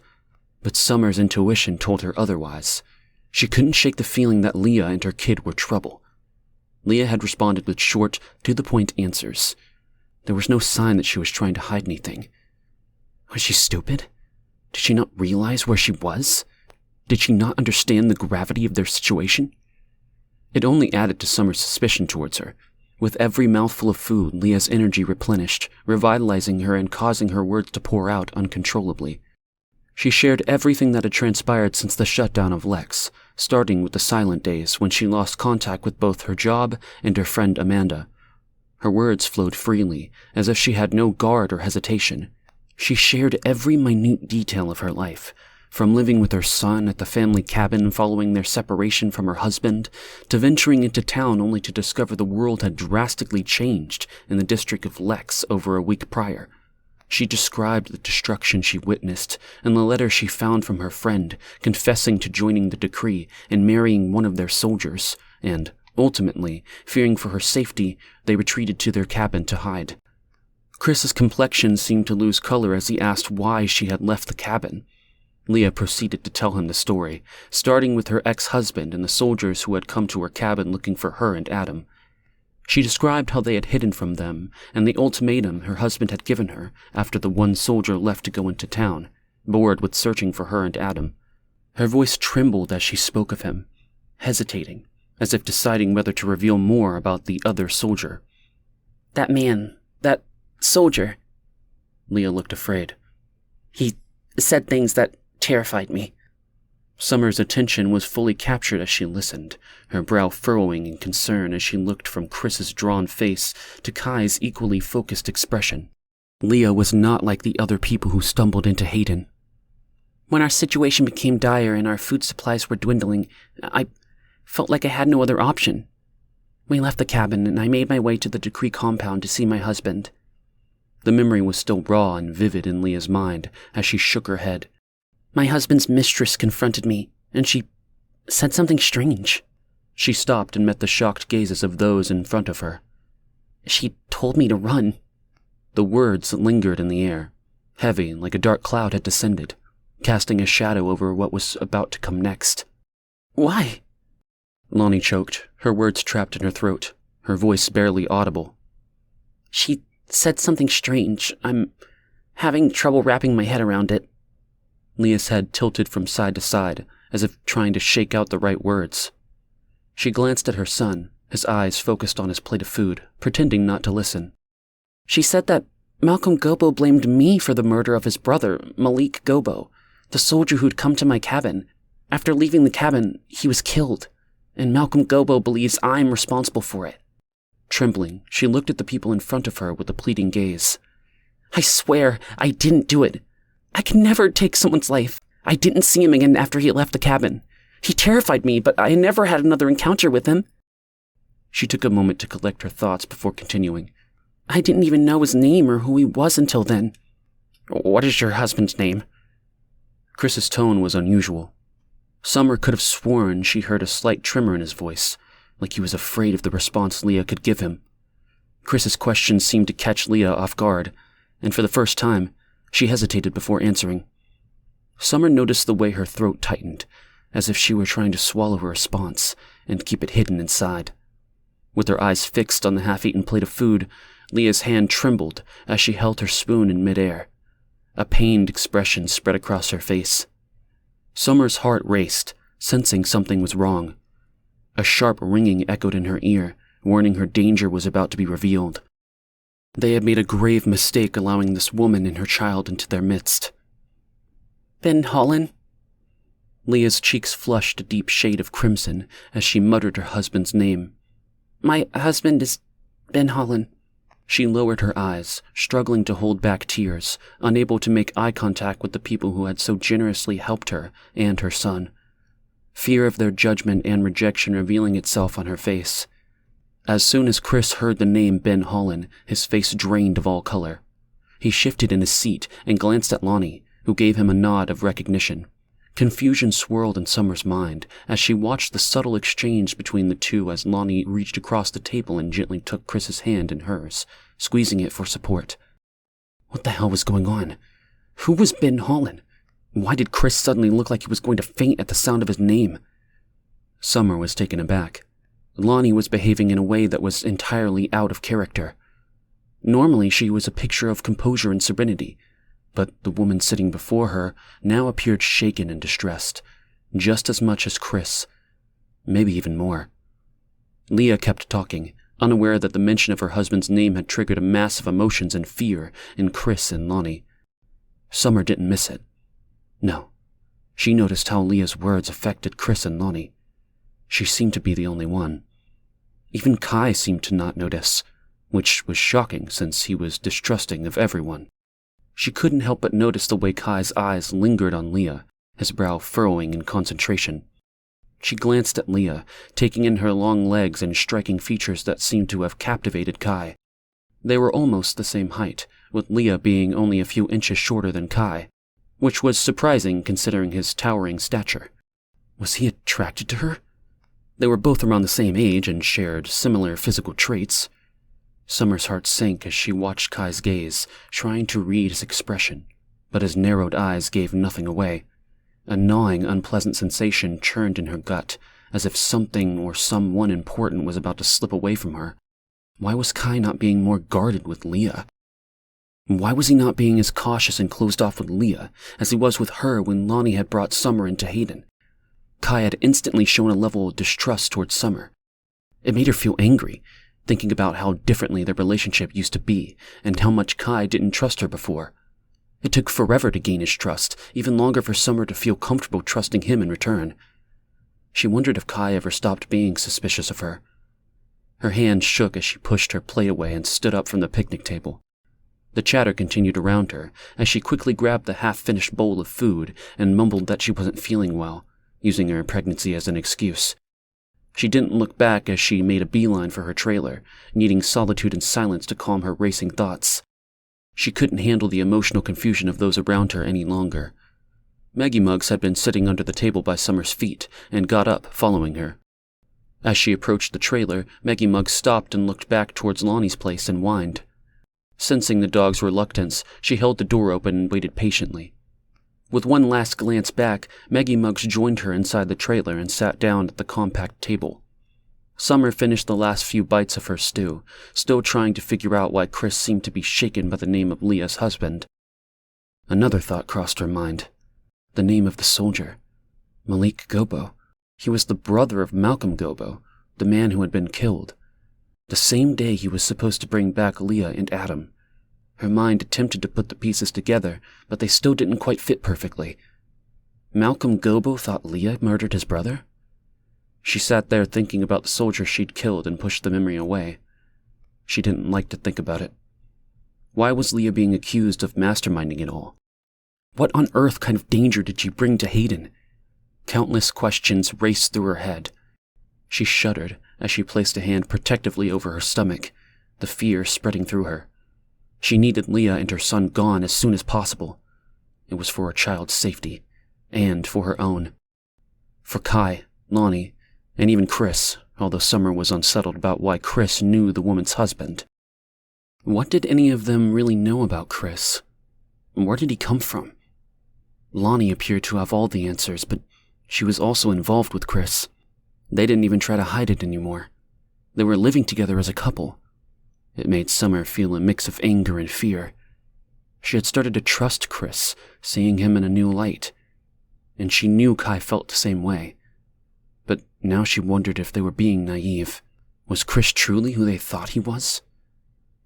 But Summer's intuition told her otherwise. She couldn't shake the feeling that Leah and her kid were trouble. Leah had responded with short, to-the-point answers. There was no sign that she was trying to hide anything. Was she stupid? Did she not realize where she was? Did she not understand the gravity of their situation? It only added to Summer's suspicion towards her. With every mouthful of food, Leah's energy replenished, revitalizing her and causing her words to pour out uncontrollably. She shared everything that had transpired since the shutdown of Lex, starting with the silent days when she lost contact with both her job and her friend Amanda. Her words flowed freely, as if she had no guard or hesitation. She shared every minute detail of her life, from living with her son at the family cabin following their separation from her husband, to venturing into town only to discover the world had drastically changed in the district of Lex over a week prior. She described the destruction she witnessed and the letter she found from her friend, confessing to joining the decree and marrying one of their soldiers, and, ultimately, fearing for her safety, they retreated to their cabin to hide. Chris's complexion seemed to lose color as he asked why she had left the cabin. Leah proceeded to tell him the story, starting with her ex-husband and the soldiers who had come to her cabin looking for her and Adam. She described how they had hidden from them and the ultimatum her husband had given her after the one soldier left to go into town, bored with searching for her and Adam. Her voice trembled as she spoke of him, hesitating, as if deciding whether to reveal more about the other soldier. That man, that soldier. Leah looked afraid. He said things that terrified me. Summer's attention was fully captured as she listened, her brow furrowing in concern as she looked from Chris's drawn face to Kai's equally focused expression. Leah was not like the other people who stumbled into Hayden. When our situation became dire and our food supplies were dwindling, I felt like I had no other option. We left the cabin and I made my way to the decree compound to see my husband. The memory was still raw and vivid in Leah's mind as she shook her head. My husband's mistress confronted me, and she said something strange. She stopped and met the shocked gazes of those in front of her. She told me to run. The words lingered in the air, heavy like a dark cloud had descended, casting a shadow over what was about to come next. Why? Lonnie choked, her words trapped in her throat, her voice barely audible. She said something strange. I'm having trouble wrapping my head around it. Leah's head tilted from side to side, as if trying to shake out the right words. She glanced at her son, his eyes focused on his plate of food, pretending not to listen. She said that Malcolm Gobbo blamed me for the murder of his brother, Malcolm Gobbo, the soldier who'd come to my cabin. After leaving the cabin, he was killed, and Malcolm Gobbo believes I'm responsible for it. Trembling, she looked at the people in front of her with a pleading gaze. I swear I didn't do it. I can never take someone's life. I didn't see him again after he left the cabin. He terrified me, but I never had another encounter with him. She took a moment to collect her thoughts before continuing. I didn't even know his name or who he was until then. What is your husband's name? Chris's tone was unusual. Summer could have sworn she heard a slight tremor in his voice, like he was afraid of the response Leah could give him. Chris's question seemed to catch Leah off guard, and for the first time, she hesitated before answering. Summer noticed the way her throat tightened, as if she were trying to swallow her response and keep it hidden inside. With her eyes fixed on the half-eaten plate of food, Leah's hand trembled as she held her spoon in midair. A pained expression spread across her face. Summer's heart raced, sensing something was wrong. A sharp ringing echoed in her ear, warning her danger was about to be revealed. They had made a grave mistake allowing this woman and her child into their midst. Ben Hollen? Leah's cheeks flushed a deep shade of crimson as she muttered her husband's name. My husband is Ben Hollen. She lowered her eyes, struggling to hold back tears, unable to make eye contact with the people who had so generously helped her and her son. Fear of their judgment and rejection revealing itself on her face. As soon as Chris heard the name Ben Hollen, his face drained of all color. He shifted in his seat and glanced at Lonnie, who gave him a nod of recognition. Confusion swirled in Summer's mind as she watched the subtle exchange between the two as Lonnie reached across the table and gently took Chris's hand in hers, squeezing it for support. What the hell was going on? Who was Ben Hollen? Why did Chris suddenly look like he was going to faint at the sound of his name? Summer was taken aback. Lonnie was behaving in a way that was entirely out of character. Normally she was a picture of composure and serenity, but the woman sitting before her now appeared shaken and distressed, just as much as Chris, maybe even more. Leah kept talking, unaware that the mention of her husband's name had triggered a mass of emotions and fear in Chris and Lonnie. Summer didn't miss it. No, she noticed how Leah's words affected Chris and Lonnie. She seemed to be the only one. Even Kai seemed to not notice, which was shocking since he was distrusting of everyone. She couldn't help but notice the way Kai's eyes lingered on Leah, his brow furrowing in concentration. She glanced at Leah, taking in her long legs and striking features that seemed to have captivated Kai. They were almost the same height, with Leah being only a few inches shorter than Kai, which was surprising considering his towering stature. Was he attracted to her? They were both around the same age and shared similar physical traits. Summer's heart sank as she watched Kai's gaze, trying to read his expression, but his narrowed eyes gave nothing away. A gnawing, unpleasant sensation churned in her gut, as if something or someone important was about to slip away from her. Why was Kai not being more guarded with Leah? Why was he not being as cautious and closed off with Leah as he was with her when Lonnie had brought Summer into Hayden? Kai had instantly shown a level of distrust towards Summer. It made her feel angry, thinking about how differently their relationship used to be and how much Kai didn't trust her before. It took forever to gain his trust, even longer for Summer to feel comfortable trusting him in return. She wondered if Kai ever stopped being suspicious of her. Her hand shook as she pushed her plate away and stood up from the picnic table. The chatter continued around her as she quickly grabbed the half-finished bowl of food and mumbled that she wasn't feeling well, using her pregnancy as an excuse. She didn't look back as she made a beeline for her trailer, needing solitude and silence to calm her racing thoughts. She couldn't handle the emotional confusion of those around her any longer. Maggie Muggs had been sitting under the table by Summer's feet and got up, following her. As she approached the trailer, Maggie Muggs stopped and looked back towards Lonnie's place and whined. Sensing the dog's reluctance, she held the door open and waited patiently. With one last glance back, Maggie Muggs joined her inside the trailer and sat down at the compact table. Summer finished the last few bites of her stew, still trying to figure out why Chris seemed to be shaken by the name of Leah's husband. Another thought crossed her mind. The name of the soldier. Malcolm Gobbo. He was the brother of Malcolm Gobbo, the man who had been killed. The same day he was supposed to bring back Leah and Adam. Her mind attempted to put the pieces together, but they still didn't quite fit perfectly. Malcolm Gobbo thought Leah murdered his brother? She sat there thinking about the soldier she'd killed and pushed the memory away. She didn't like to think about it. Why was Leah being accused of masterminding it all? What on earth kind of danger did she bring to Hayden? Countless questions raced through her head. She shuddered as she placed a hand protectively over her stomach, the fear spreading through her. She needed Leah and her son gone as soon as possible. It was for her child's safety, and for her own. For Kai, Lonnie, and even Chris, although Summer was unsettled about why Chris knew the woman's husband. What did any of them really know about Chris? Where did he come from? Lonnie appeared to have all the answers, but she was also involved with Chris. They didn't even try to hide it anymore. They were living together as a couple. It made Summer feel a mix of anger and fear. She had started to trust Chris, seeing him in a new light, and she knew Kai felt the same way. But now she wondered if they were being naive. Was Chris truly who they thought he was?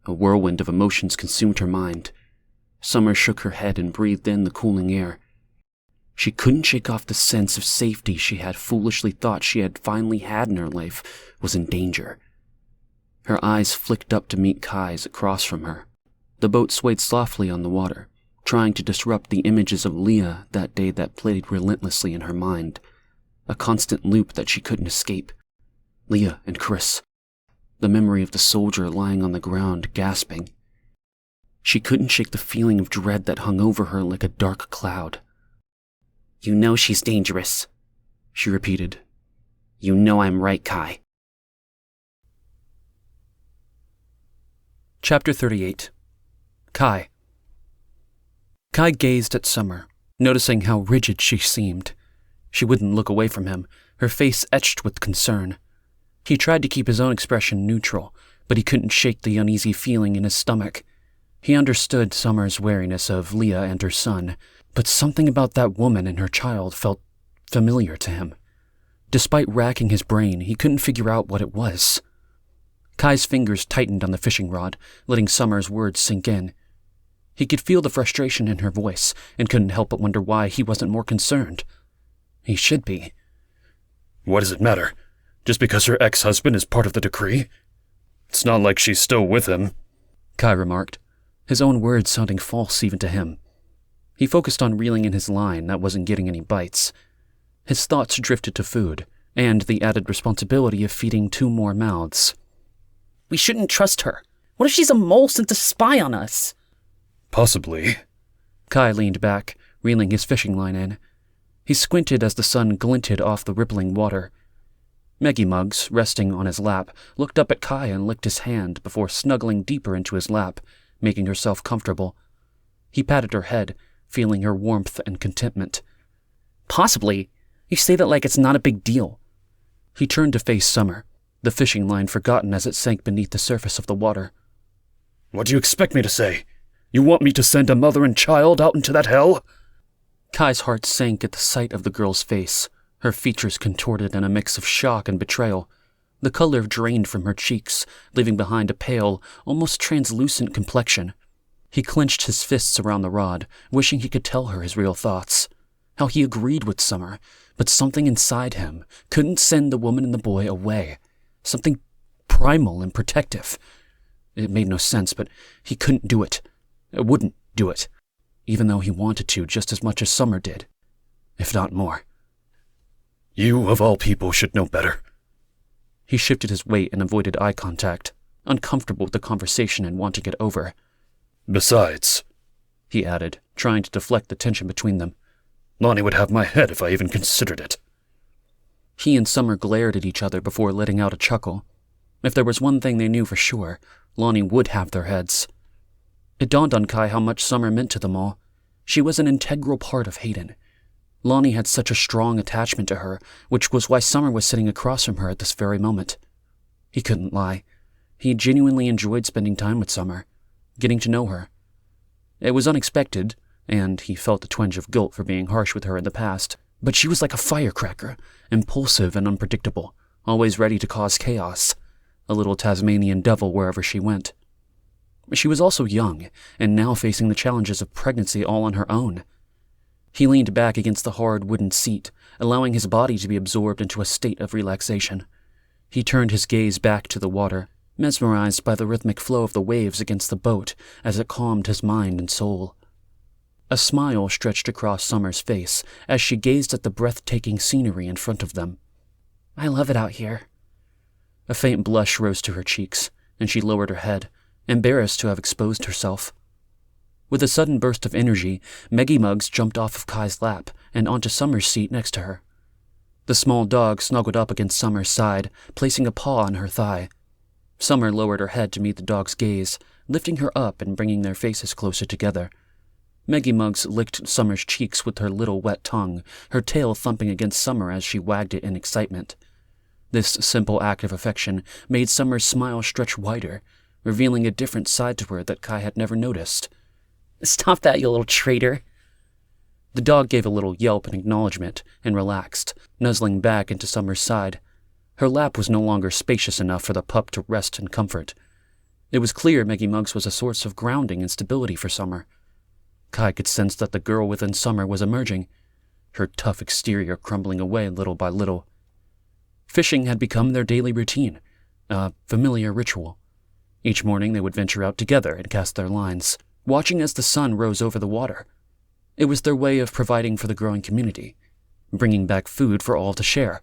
A whirlwind of emotions consumed her mind. Summer shook her head and breathed in the cooling air. She couldn't shake off the sense of safety she had foolishly thought she had finally had in her life was in danger. Her eyes flicked up to meet Kai's across from her. The boat swayed softly on the water, trying to disrupt the images of Leah that day that played relentlessly in her mind, a constant loop that she couldn't escape. Leah and Chris. The memory of the soldier lying on the ground, gasping. She couldn't shake the feeling of dread that hung over her like a dark cloud. You know she's dangerous, she repeated. You know I'm right, Kai. Chapter 38. Kai. Kai gazed at Summer, noticing how rigid she seemed. She wouldn't look away from him, her face etched with concern. He tried to keep his own expression neutral, but he couldn't shake the uneasy feeling in his stomach. He understood Summer's wariness of Leah and her son, but something about that woman and her child felt familiar to him. Despite racking his brain, he couldn't figure out what it was. Kai's fingers tightened on the fishing rod, letting Summer's words sink in. He could feel the frustration in her voice and couldn't help but wonder why he wasn't more concerned. He should be. What does it matter? Just because her ex-husband is part of the decree? It's not like she's still with him, Kai remarked, his own words sounding false even to him. He focused on reeling in his line that wasn't getting any bites. His thoughts drifted to food, and the added responsibility of feeding 2 more mouths. We shouldn't trust her. What if she's a mole sent to spy on us? Possibly. Kai leaned back, reeling his fishing line in. He squinted as the sun glinted off the rippling water. Maggie Muggs, resting on his lap, looked up at Kai and licked his hand before snuggling deeper into his lap, making herself comfortable. He patted her head, feeling her warmth and contentment. Possibly. You say that like it's not a big deal. He turned to face Summer, the fishing line forgotten as it sank beneath the surface of the water. What do you expect me to say? You want me to send a mother and child out into that hell? Kai's heart sank at the sight of the girl's face, her features contorted in a mix of shock and betrayal. The color drained from her cheeks, leaving behind a pale, almost translucent complexion. He clenched his fists around the rod, wishing he could tell her his real thoughts. How he agreed with Summer, but something inside him couldn't send the woman and the boy away. Something primal and protective. It made no sense, but he couldn't do it. Wouldn't do it, even though he wanted to just as much as Summer did, if not more. You, of all people, should know better. He shifted his weight and avoided eye contact, uncomfortable with the conversation and wanting it over. Besides, he added, trying to deflect the tension between them, Lonnie would have my head if I even considered it. He and Summer glared at each other before letting out a chuckle. If there was one thing they knew for sure, Lonnie would have their heads. It dawned on Kai how much Summer meant to them all. She was an integral part of Hayden. Lonnie had such a strong attachment to her, which was why Summer was sitting across from her at this very moment. He couldn't lie. He genuinely enjoyed spending time with Summer, getting to know her. It was unexpected, and he felt a twinge of guilt for being harsh with her in the past, but she was like a firecracker, impulsive and unpredictable, always ready to cause chaos, a little Tasmanian devil wherever she went. She was also young, and now facing the challenges of pregnancy all on her own. He leaned back against the hard wooden seat, allowing his body to be absorbed into a state of relaxation. He turned his gaze back to the water, mesmerized by the rhythmic flow of the waves against the boat as it calmed his mind and soul. A smile stretched across Summer's face as she gazed at the breathtaking scenery in front of them. I love it out here. A faint blush rose to her cheeks, and she lowered her head, embarrassed to have exposed herself. With a sudden burst of energy, Maggie Muggs jumped off of Kai's lap and onto Summer's seat next to her. The small dog snuggled up against Summer's side, placing a paw on her thigh. Summer lowered her head to meet the dog's gaze, lifting her up and bringing their faces closer together. Maggie Muggs licked Summer's cheeks with her little wet tongue, her tail thumping against Summer as she wagged it in excitement. This simple act of affection made Summer's smile stretch wider, revealing a different side to her that Kai had never noticed. Stop that, you little traitor. The dog gave a little yelp in acknowledgement and relaxed, nuzzling back into Summer's side. Her lap was no longer spacious enough for the pup to rest in comfort. It was clear Maggie Muggs was a source of grounding and stability for Summer. Kai could sense that the girl within Summer was emerging, her tough exterior crumbling away little by little. Fishing had become their daily routine, a familiar ritual. Each morning they would venture out together and cast their lines, watching as the sun rose over the water. It was their way of providing for the growing community, bringing back food for all to share.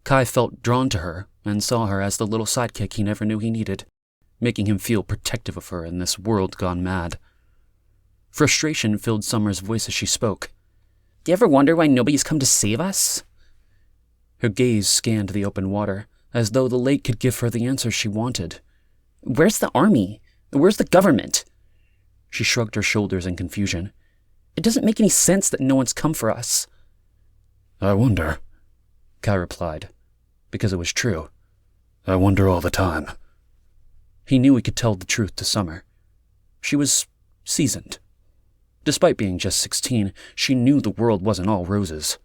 Kai felt drawn to her and saw her as the little sidekick he never knew he needed. making him feel protective of her in this world gone mad. Frustration filled Summer's voice as she spoke. Do you ever wonder why nobody's come to save us? Her gaze scanned the open water, as though the lake could give her the answers she wanted. Where's the army? Where's the government? She shrugged her shoulders in confusion. It doesn't make any sense that no one's come for us. I wonder, Kai replied, because it was true. I wonder all the time. He knew he could tell the truth to Summer. She was seasoned. Despite being just 16, she knew the world wasn't all roses.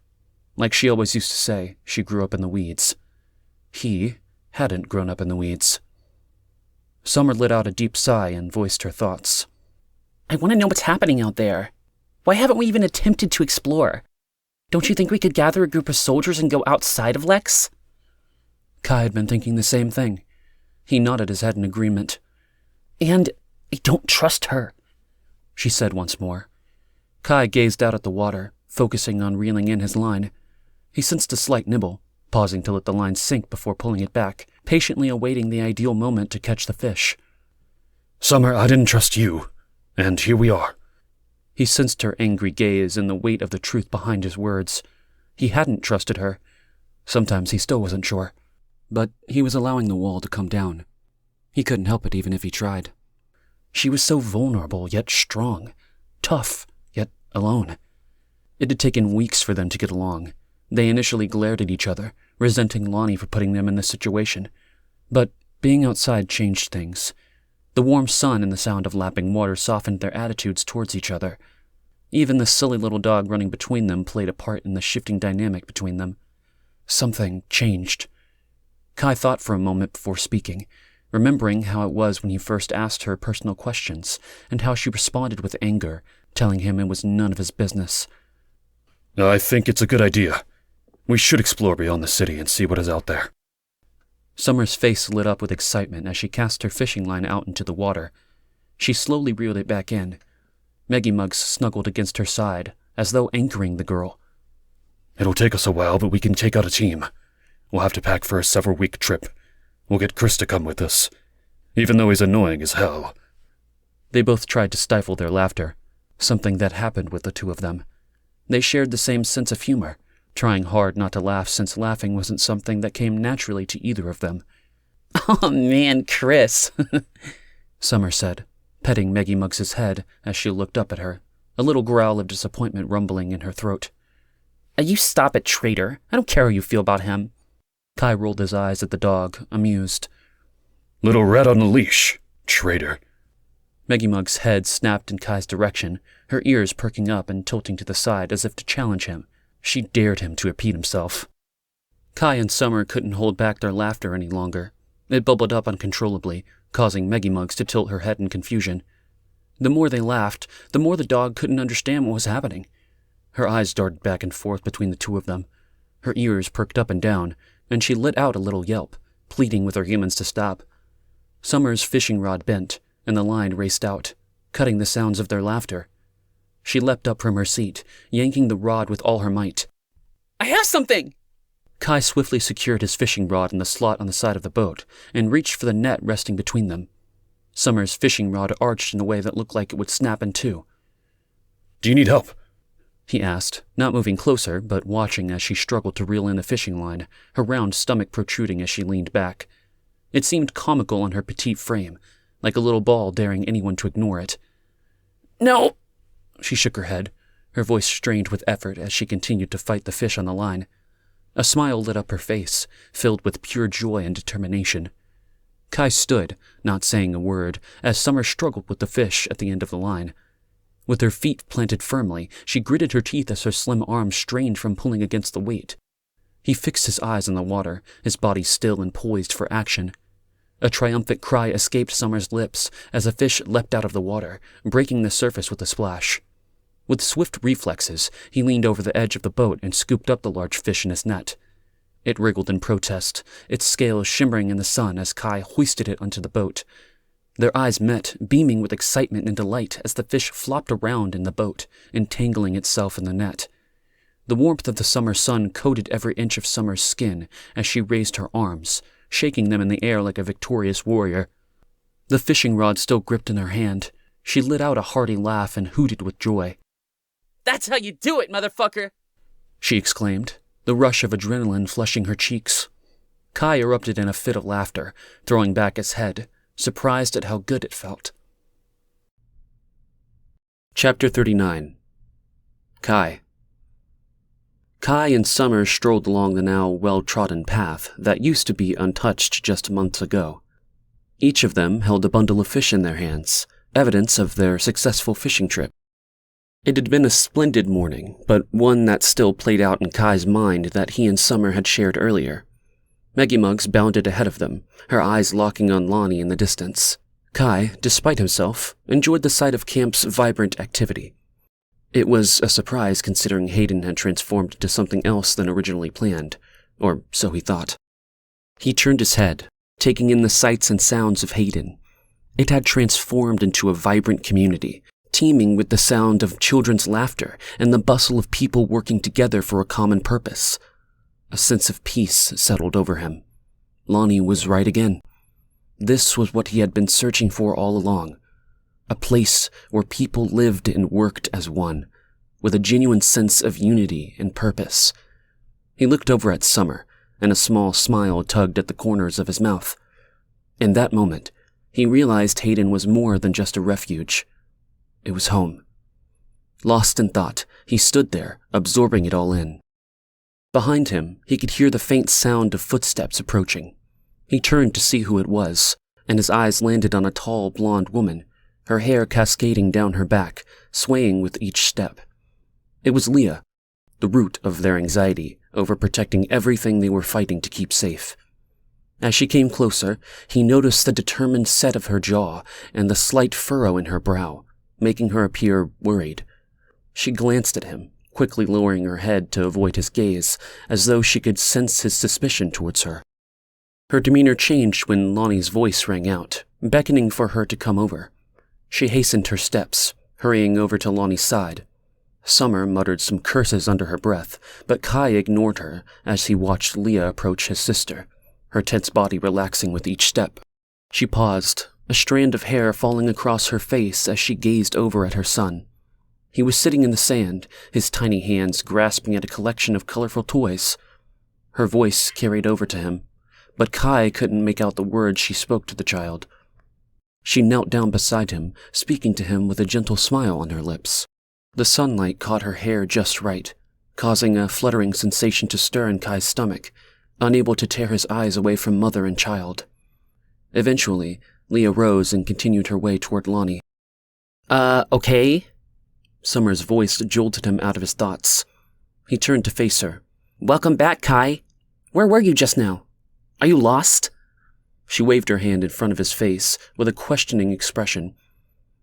Like she always used to say, she grew up in the weeds. He hadn't grown up in the weeds. Summer let out a deep sigh and voiced her thoughts. I want to know what's happening out there. Why haven't we even attempted to explore? Don't you think we could gather a group of soldiers and go outside of Lex? Kai had been thinking the same thing. He nodded his head in agreement. And I don't trust her, she said once more. Kai gazed out at the water, focusing on reeling in his line. He sensed a slight nibble, pausing to let the line sink before pulling it back, patiently awaiting the ideal moment to catch the fish. Summer, I didn't trust you, and here we are. He sensed her angry gaze and the weight of the truth behind his words. He hadn't trusted her. Sometimes he still wasn't sure. But he was allowing the wall to come down. He couldn't help it even if he tried. She was so vulnerable yet strong, tough yet alone. It had taken weeks for them to get along. They initially glared at each other, resenting Lonnie for putting them in this situation. But being outside changed things. The warm sun and the sound of lapping water softened their attitudes towards each other. Even the silly little dog running between them played a part in the shifting dynamic between them. Something changed. Kai thought for a moment before speaking, remembering how it was when he first asked her personal questions, and how she responded with anger, telling him it was none of his business. I think it's a good idea. We should explore beyond the city and see what is out there. Summer's face lit up with excitement as she cast her fishing line out into the water. She slowly reeled it back in. Maggie Muggs snuggled against her side, as though anchoring the girl. It'll take us a while, but we can take out a team. We'll have to pack for a several-week trip. We'll get Chris to come with us, even though he's annoying as hell. They both tried to stifle their laughter, something that happened with the two of them. They shared the same sense of humor, trying hard not to laugh since laughing wasn't something that came naturally to either of them. Oh man, Chris, Summer said, petting Maggie Muggs's head as she looked up at her, a little growl of disappointment rumbling in her throat. You stop it, traitor. I don't care how you feel about him. Kai rolled his eyes at the dog, amused. Little rat on a leash, traitor. Maggie Muggs' head snapped in Kai's direction, her ears perking up and tilting to the side as if to challenge him. She dared him to repeat himself. Kai and Summer couldn't hold back their laughter any longer. It bubbled up uncontrollably, causing Maggie Muggs to tilt her head in confusion. The more they laughed, the more the dog couldn't understand what was happening. Her eyes darted back and forth between the two of them. Her ears perked up and down, and she let out a little yelp, pleading with her humans to stop. Summer's fishing rod bent, and the line raced out, cutting the sounds of their laughter. She leapt up from her seat, yanking the rod with all her might. I have something! Kai swiftly secured his fishing rod in the slot on the side of the boat, and reached for the net resting between them. Summer's fishing rod arched in a way that looked like it would snap in two. Do you need help? He asked, not moving closer, but watching as she struggled to reel in the fishing line, her round stomach protruding as she leaned back. It seemed comical on her petite frame, like a little ball daring anyone to ignore it. No! She shook her head, her voice strained with effort as she continued to fight the fish on the line. A smile lit up her face, filled with pure joy and determination. Kai stood, not saying a word, as Summer struggled with the fish at the end of the line. With her feet planted firmly, she gritted her teeth as her slim arms strained from pulling against the weight. He fixed his eyes on the water, his body still and poised for action. A triumphant cry escaped Summer's lips as a fish leapt out of the water, breaking the surface with a splash. With swift reflexes, he leaned over the edge of the boat and scooped up the large fish in his net. It wriggled in protest, its scales shimmering in the sun as Kai hoisted it onto the boat. Their eyes met, beaming with excitement and delight as the fish flopped around in the boat, entangling itself in the net. The warmth of the summer sun coated every inch of Summer's skin as she raised her arms, shaking them in the air like a victorious warrior. The fishing rod still gripped in her hand, she let out a hearty laugh and hooted with joy. That's how you do it, motherfucker! She exclaimed, the rush of adrenaline flushing her cheeks. Kai erupted in a fit of laughter, throwing back his head, surprised at how good it felt. Chapter 39. Kai. Kai and Summer strolled along the now well-trodden path that used to be untouched just months ago. Each of them held a bundle of fish in their hands, evidence of their successful fishing trip. It had been a splendid morning, but one that still played out in Kai's mind that he and Summer had shared earlier. Maggie Muggs bounded ahead of them, her eyes locking on Lonnie in the distance. Kai, despite himself, enjoyed the sight of camp's vibrant activity. It was a surprise considering Hayden had transformed into something else than originally planned, or so he thought. He turned his head, taking in the sights and sounds of Hayden. It had transformed into a vibrant community, teeming with the sound of children's laughter and the bustle of people working together for a common purpose. A sense of peace settled over him. Lonnie was right again. This was what he had been searching for all along. A place where people lived and worked as one, with a genuine sense of unity and purpose. He looked over at Summer, and a small smile tugged at the corners of his mouth. In that moment, he realized Hayden was more than just a refuge. It was home. Lost in thought, he stood there, absorbing it all in. Behind him, he could hear the faint sound of footsteps approaching. He turned to see who it was, and his eyes landed on a tall, blonde woman, her hair cascading down her back, swaying with each step. It was Leah, the root of their anxiety over protecting everything they were fighting to keep safe. As she came closer, he noticed the determined set of her jaw and the slight furrow in her brow, making her appear worried. She glanced at him, quickly lowering her head to avoid his gaze, as though she could sense his suspicion towards her. Her demeanor changed when Lonnie's voice rang out, beckoning for her to come over. She hastened her steps, hurrying over to Lonnie's side. Summer muttered some curses under her breath, but Kai ignored her as he watched Leah approach his sister, her tense body relaxing with each step. She paused, a strand of hair falling across her face as she gazed over at her son. He was sitting in the sand, his tiny hands grasping at a collection of colorful toys. Her voice carried over to him, but Kai couldn't make out the words she spoke to the child. She knelt down beside him, speaking to him with a gentle smile on her lips. The sunlight caught her hair just right, causing a fluttering sensation to stir in Kai's stomach, unable to tear his eyes away from mother and child. Eventually, Leah rose and continued her way toward Lonnie. Okay? Summer's voice jolted him out of his thoughts. He turned to face her. Welcome back, Kai. Where were you just now? Are you lost? She waved her hand in front of his face with a questioning expression.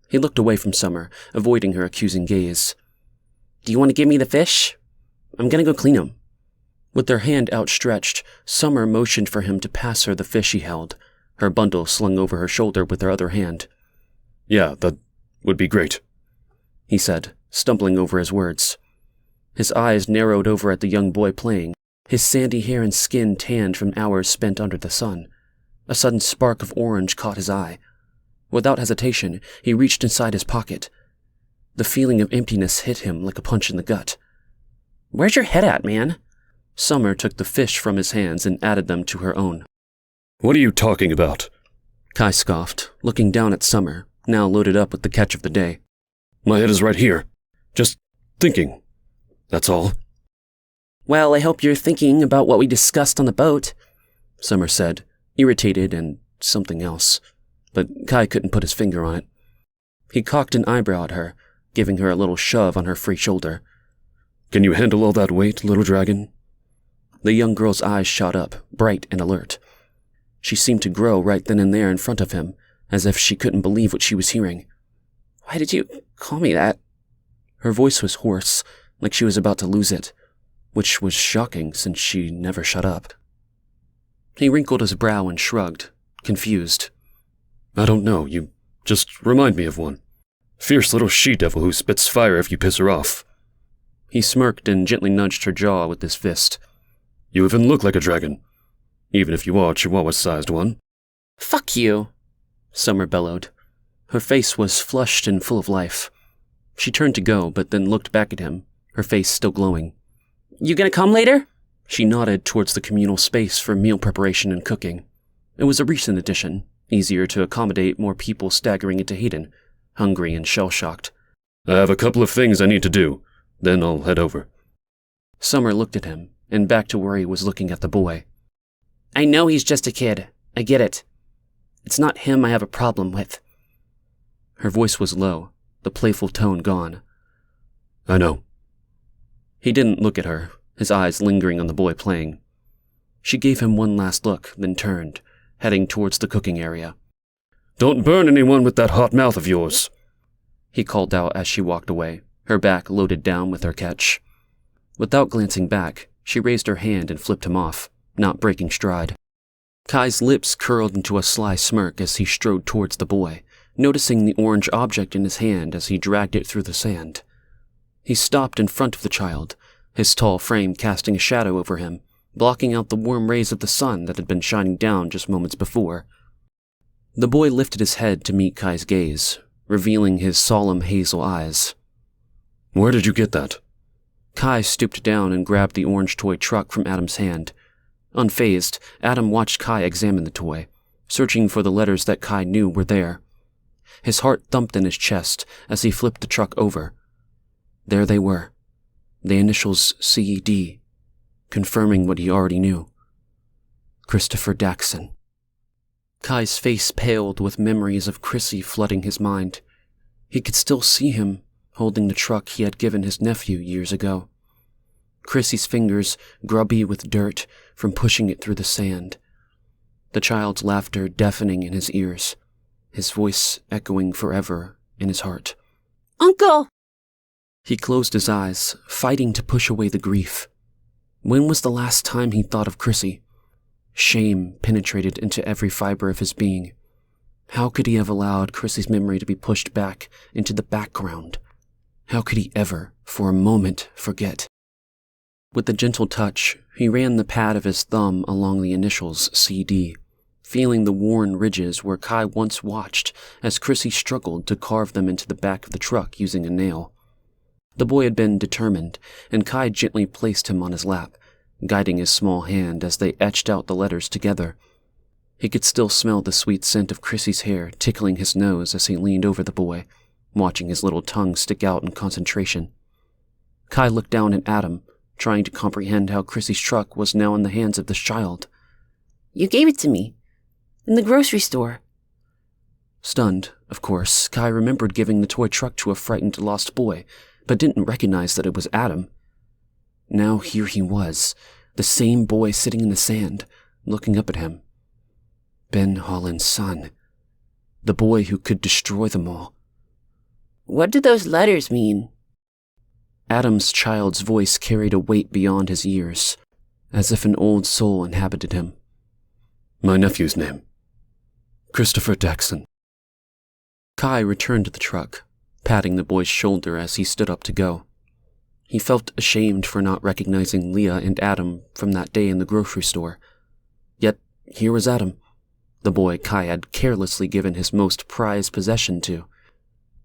He looked away from Summer, avoiding her accusing gaze. Do you want to give me the fish? I'm gonna go clean them. With their hand outstretched, Summer motioned for him to pass her the fish he held, her bundle slung over her shoulder with her other hand. Yeah, that would be great, he said, stumbling over his words. His eyes narrowed over at the young boy playing, his sandy hair and skin tanned from hours spent under the sun. A sudden spark of orange caught his eye. Without hesitation, he reached inside his pocket. The feeling of emptiness hit him like a punch in the gut. Where's your head at, man? Summer took the fish from his hands and added them to her own. What are you talking about? Kai scoffed, looking down at Summer, now loaded up with the catch of the day. My head is right here. Just thinking. That's all. Well, I hope you're thinking about what we discussed on the boat, Summer said, irritated and something else, but Kai couldn't put his finger on it. He cocked an eyebrow at her, giving her a little shove on her free shoulder. Can you handle all that weight, little dragon? The young girl's eyes shot up, bright and alert. She seemed to grow right then and there in front of him, as if she couldn't believe what she was hearing. Why did you call me that? Her voice was hoarse, like she was about to lose it, which was shocking since she never shut up. He wrinkled his brow and shrugged, confused. I don't know, you just remind me of one. Fierce little she-devil who spits fire if you piss her off. He smirked and gently nudged her jaw with his fist. You even look like a dragon, even if you are a chihuahua-sized one. Fuck you. Summer bellowed. Her face was flushed and full of life. She turned to go, but then looked back at him, her face still glowing. You gonna come later? She nodded towards the communal space for meal preparation and cooking. It was a recent addition, easier to accommodate more people staggering into Hayden, hungry and shell-shocked. I have a couple of things I need to do, then I'll head over. Summer looked at him, and back to where he was looking at the boy. I know he's just a kid. I get it. It's not him I have a problem with. Her voice was low, the playful tone gone. I know. He didn't look at her, his eyes lingering on the boy playing. She gave him one last look, then turned, heading towards the cooking area. Don't burn anyone with that hot mouth of yours, he called out as she walked away, her back loaded down with her catch. Without glancing back, she raised her hand and flipped him off, not breaking stride. Kai's lips curled into a sly smirk as he strode towards the boy, noticing the orange object in his hand as he dragged it through the sand. He stopped in front of the child, his tall frame casting a shadow over him, blocking out the warm rays of the sun that had been shining down just moments before. The boy lifted his head to meet Kai's gaze, revealing his solemn hazel eyes. Where did you get that? Kai stooped down and grabbed the orange toy truck from Adam's hand. Unfazed, Adam watched Kai examine the toy, searching for the letters that Kai knew were there. His heart thumped in his chest as he flipped the truck over. There they were, the initials C.D., confirming what he already knew. Christopher Daxon. Kai's face paled with memories of Chrissy flooding his mind. He could still see him, holding the truck he had given his nephew years ago. Chrissy's fingers grubby with dirt from pushing it through the sand. The child's laughter deafening in his ears, his voice echoing forever in his heart. Uncle! He closed his eyes, fighting to push away the grief. When was the last time he thought of Chrissy? Shame penetrated into every fiber of his being. How could he have allowed Chrissy's memory to be pushed back into the background? How could he ever, for a moment, forget? With a gentle touch, he ran the pad of his thumb along the initials C.D., feeling the worn ridges where Kai once watched as Chrissy struggled to carve them into the back of the truck using a nail. The boy had been determined, and Kai gently placed him on his lap, guiding his small hand as they etched out the letters together. He could still smell the sweet scent of Chrissy's hair tickling his nose as he leaned over the boy, watching his little tongue stick out in concentration. Kai looked down at Adam, trying to comprehend how Chrissy's truck was now in the hands of this child. You gave it to me. In the grocery store. Stunned, of course, Kai remembered giving the toy truck to a frightened lost boy, but didn't recognize that it was Adam. Now here he was, the same boy sitting in the sand, looking up at him. Ben Hollen's son. The boy who could destroy them all. What do those letters mean? Adam's child's voice carried a weight beyond his years, as if an old soul inhabited him. My nephew's name. Christopher Daxon. Kai returned to the truck, patting the boy's shoulder as he stood up to go. He felt ashamed for not recognizing Leah and Adam from that day in the grocery store. Yet here was Adam, the boy Kai had carelessly given his most prized possession to.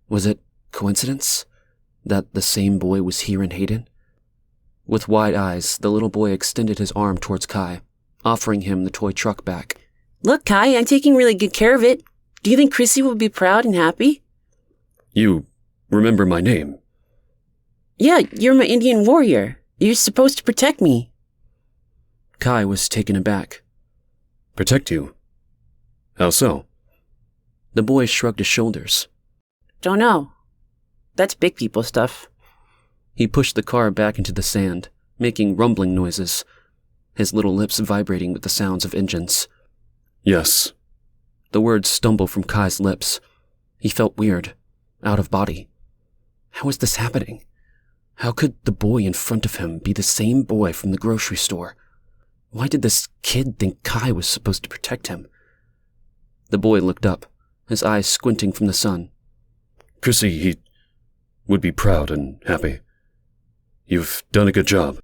Was it coincidence that the same boy was here in Hayden? With wide eyes, the little boy extended his arm towards Kai, offering him the toy truck back. Look, Kai, I'm taking really good care of it. Do you think Chrissy will be proud and happy? You remember my name? Yeah, you're my Indian warrior. You're supposed to protect me. Kai was taken aback. Protect you? How so? The boy shrugged his shoulders. Don't know. That's big people stuff. He pushed the car back into the sand, making rumbling noises, his little lips vibrating with the sounds of engines. Yes. The words stumbled from Kai's lips. He felt weird, out of body. How was this happening? How could the boy in front of him be the same boy from the grocery store? Why did this kid think Kai was supposed to protect him? The boy looked up, his eyes squinting from the sun. Chrissy, he would be proud and happy. You've done a good job.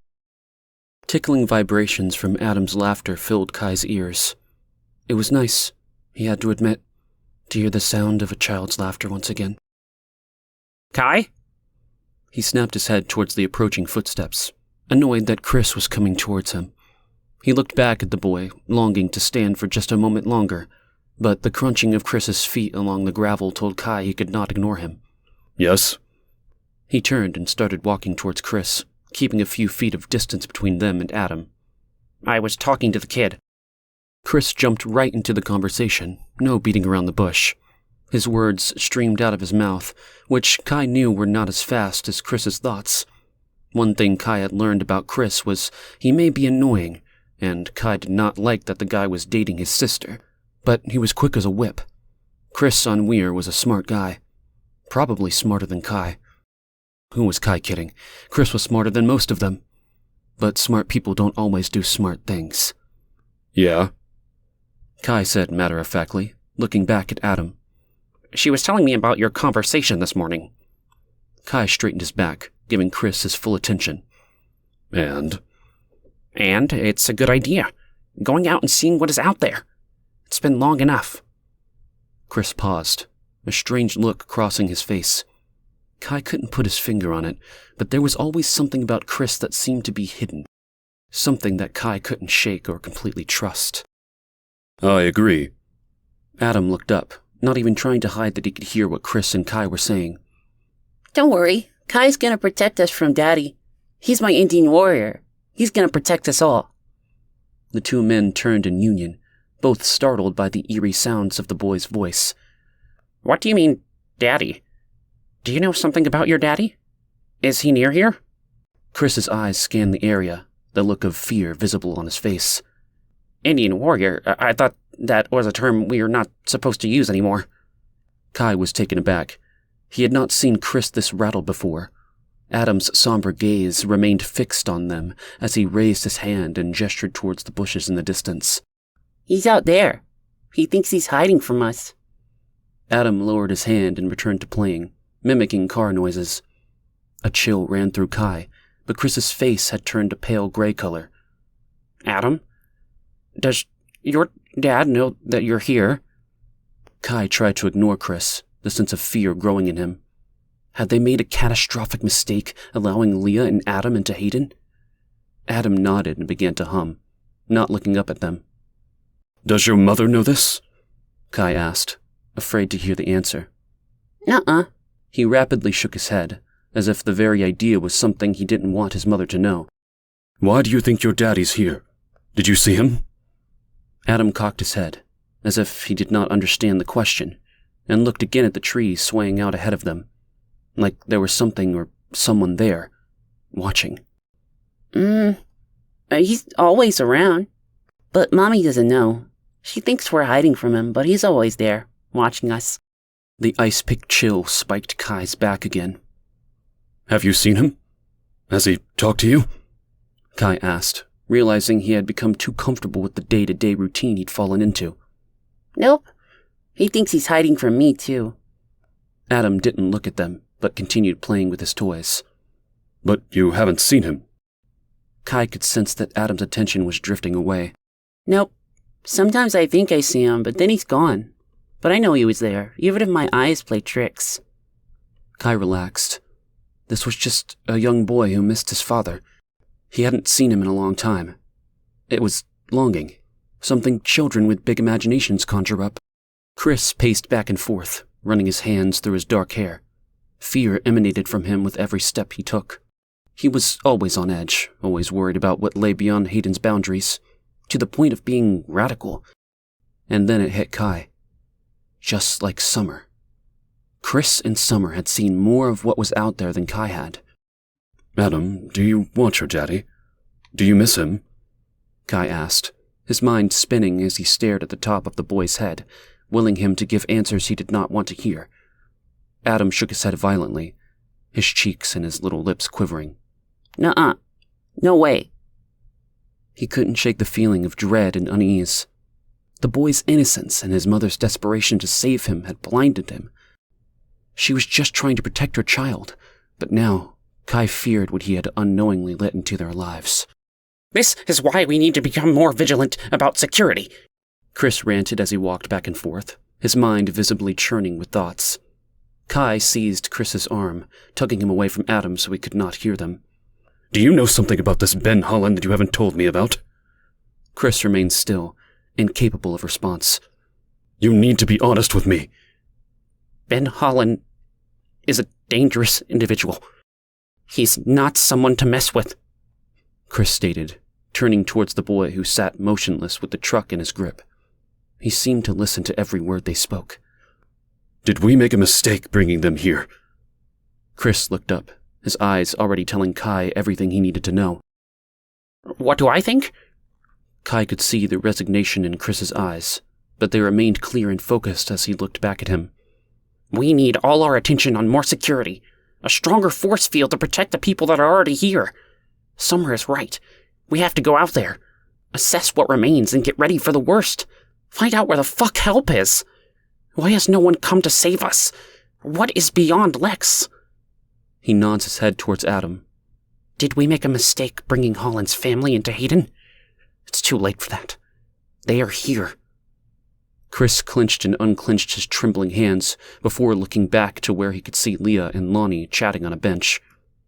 Tickling vibrations from Adam's laughter filled Kai's ears. It was nice, he had to admit, to hear the sound of a child's laughter once again. Kai? He snapped his head towards the approaching footsteps, annoyed that Chris was coming towards him. He looked back at the boy, longing to stand for just a moment longer, but the crunching of Chris's feet along the gravel told Kai he could not ignore him. Yes? He turned and started walking towards Chris, keeping a few feet of distance between them and Adam. I was talking to the kid. Chris jumped right into the conversation, no beating around the bush. His words streamed out of his mouth, which Kai knew were not as fast as Chris's thoughts. One thing Kai had learned about Chris was he may be annoying, and Kai did not like that the guy was dating his sister, but he was quick as a whip. Chris on Weir was a smart guy. Probably smarter than Kai. Who was Kai kidding? Chris was smarter than most of them. But smart people don't always do smart things. Yeah? Kai said matter-of-factly, looking back at Adam. She was telling me about your conversation this morning. Kai straightened his back, giving Chris his full attention. And It's a good idea. Going out and seeing what is out there. It's been long enough. Chris paused, a strange look crossing his face. Kai couldn't put his finger on it, but there was always something about Chris that seemed to be hidden. Something that Kai couldn't shake or completely trust. I agree. Adam looked up, not even trying to hide that he could hear what Chris and Kai were saying. Don't worry, Kai's gonna protect us from Daddy. He's my Indian warrior. He's gonna protect us all. The two men turned in union, both startled by the eerie sounds of the boy's voice. What do you mean, Daddy? Do you know something about your daddy? Is he near here? Chris's eyes scanned the area, the look of fear visible on his face. Indian warrior? I thought that was a term we are not supposed to use anymore. Kai was taken aback. He had not seen Chris this rattled before. Adam's somber gaze remained fixed on them as he raised his hand and gestured towards the bushes in the distance. He's out there. He thinks he's hiding from us. Adam lowered his hand and returned to playing, mimicking car noises. A chill ran through Kai, but Chris's face had turned a pale gray color. Adam? Does your dad know that you're here? Kai tried to ignore Chris, the sense of fear growing in him. Had they made a catastrophic mistake, allowing Leah and Adam into Hayden? Adam nodded and began to hum, not looking up at them. Does your mother know this? Kai asked, afraid to hear the answer. Nuh-uh. He rapidly shook his head, as if the very idea was something he didn't want his mother to know. Why do you think your daddy's here? Did you see him? Adam cocked his head, as if he did not understand the question, and looked again at the trees swaying out ahead of them, like there was something or someone there, watching. He's always around. But Mommy doesn't know. She thinks we're hiding from him, but he's always there, watching us. The ice-pick chill spiked Kai's back again. Have you seen him? Has he talked to you? Kai asked, realizing he had become too comfortable with the day-to-day routine he'd fallen into. Nope. He thinks he's hiding from me, too. Adam didn't look at them, but continued playing with his toys. But you haven't seen him. Kai could sense that Adam's attention was drifting away. Nope. Sometimes I think I see him, but then he's gone. But I know he was there, even if my eyes play tricks. Kai relaxed. This was just a young boy who missed his father. He hadn't seen him in a long time. It was longing, something children with big imaginations conjure up. Chris paced back and forth, running his hands through his dark hair. Fear emanated from him with every step he took. He was always on edge, always worried about what lay beyond Hayden's boundaries, to the point of being radical. And then it hit Kai. Just like Summer. Chris and Summer had seen more of what was out there than Kai had. Adam, do you want your daddy? Do you miss him? Kai asked, his mind spinning as he stared at the top of the boy's head, willing him to give answers he did not want to hear. Adam shook his head violently, his cheeks and his little lips quivering. Nuh-uh. No way. He couldn't shake the feeling of dread and unease. The boy's innocence and his mother's desperation to save him had blinded him. She was just trying to protect her child, but now Kai feared what he had unknowingly let into their lives. This is why we need to become more vigilant about security, Chris ranted as he walked back and forth, his mind visibly churning with thoughts. Kai seized Chris's arm, tugging him away from Adam so he could not hear them. Do you know something about this Ben Hollen that you haven't told me about? Chris remained still, incapable of response. You need to be honest with me. Ben Hollen is a dangerous individual. He's not someone to mess with, Chris stated, turning towards the boy who sat motionless with the truck in his grip. He seemed to listen to every word they spoke. Did we make a mistake bringing them here? Chris looked up, his eyes already telling Kai everything he needed to know. What do I think? Kai could see the resignation in Chris's eyes, but they remained clear and focused as he looked back at him. We need all our attention on more security, a stronger force field to protect the people that are already here. Summer is right. We have to go out there, assess what remains, and get ready for the worst. Find out where the fuck help is. Why has no one come to save us? What is beyond Lex? He nods his head towards Adam. Did we make a mistake bringing Holland's family into Hayden? It's too late for that. They are here. Chris clenched and unclenched his trembling hands before looking back to where he could see Leah and Lonnie chatting on a bench.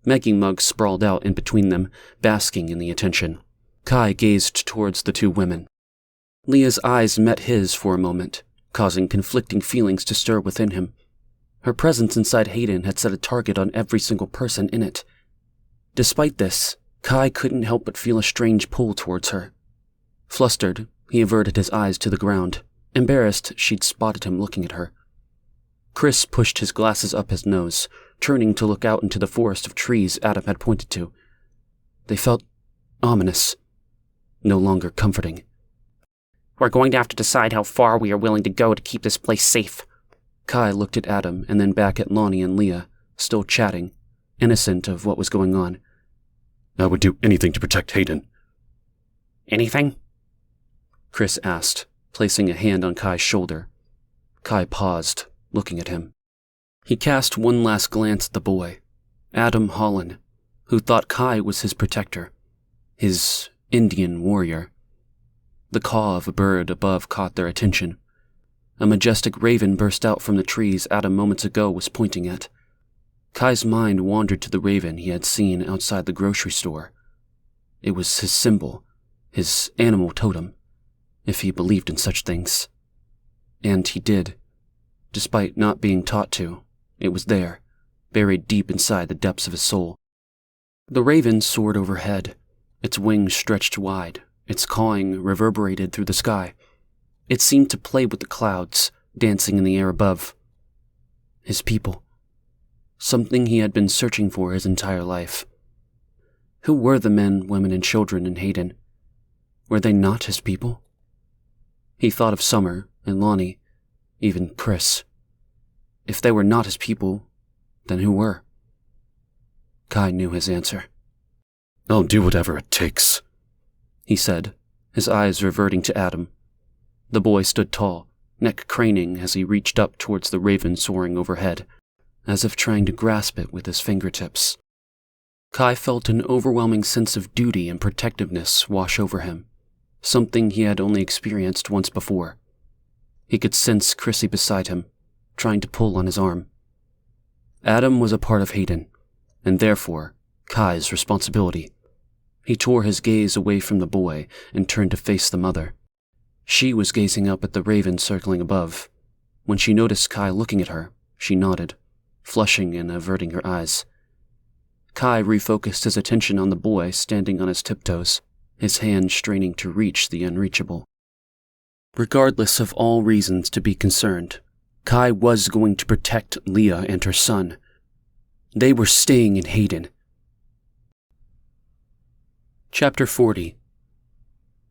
Maggie mugs sprawled out in between them, basking in the attention. Kai gazed towards the two women. Leah's eyes met his for a moment, causing conflicting feelings to stir within him. Her presence inside Hayden had set a target on every single person in it. Despite this, Kai couldn't help but feel a strange pull towards her. Flustered, he averted his eyes to the ground, embarrassed she'd spotted him looking at her. Chris pushed his glasses up his nose, turning to look out into the forest of trees Adam had pointed to. They felt ominous, no longer comforting. We're going to have to decide how far we are willing to go to keep this place safe. Kai looked at Adam and then back at Lonnie and Leah, still chatting, innocent of what was going on. I would do anything to protect Hayden. Anything? Chris asked, placing a hand on Kai's shoulder. Kai paused, looking at him. He cast one last glance at the boy, Adam Hollen, who thought Kai was his protector, his Indian warrior. The caw of a bird above caught their attention. A majestic raven burst out from the trees Adam moments ago was pointing at. Kai's mind wandered to the raven he had seen outside the grocery store. It was his symbol, his animal totem, if he believed in such things. And he did. Despite not being taught to, it was there, buried deep inside the depths of his soul. The raven soared overhead, its wings stretched wide, its cawing reverberated through the sky. It seemed to play with the clouds, dancing in the air above. His people. Something he had been searching for his entire life. Who were the men, women, and children in Hayden? Were they not his people? He thought of Summer and Lonnie, even Chris. If they were not his people, then who were? Kai knew his answer. I'll do whatever it takes, he said, his eyes reverting to Adam. The boy stood tall, neck craning as he reached up towards the raven soaring overhead, as if trying to grasp it with his fingertips. Kai felt an overwhelming sense of duty and protectiveness wash over him, something he had only experienced once before. He could sense Chrissy beside him, trying to pull on his arm. Adam was a part of Hayden, and therefore Kai's responsibility. He tore his gaze away from the boy and turned to face the mother. She was gazing up at the raven circling above. When she noticed Kai looking at her, she nodded, flushing and averting her eyes. Kai refocused his attention on the boy standing on his tiptoes, his hand straining to reach the unreachable. Regardless of all reasons to be concerned, Kai was going to protect Leah and her son. They were staying in Hayden. Chapter 40.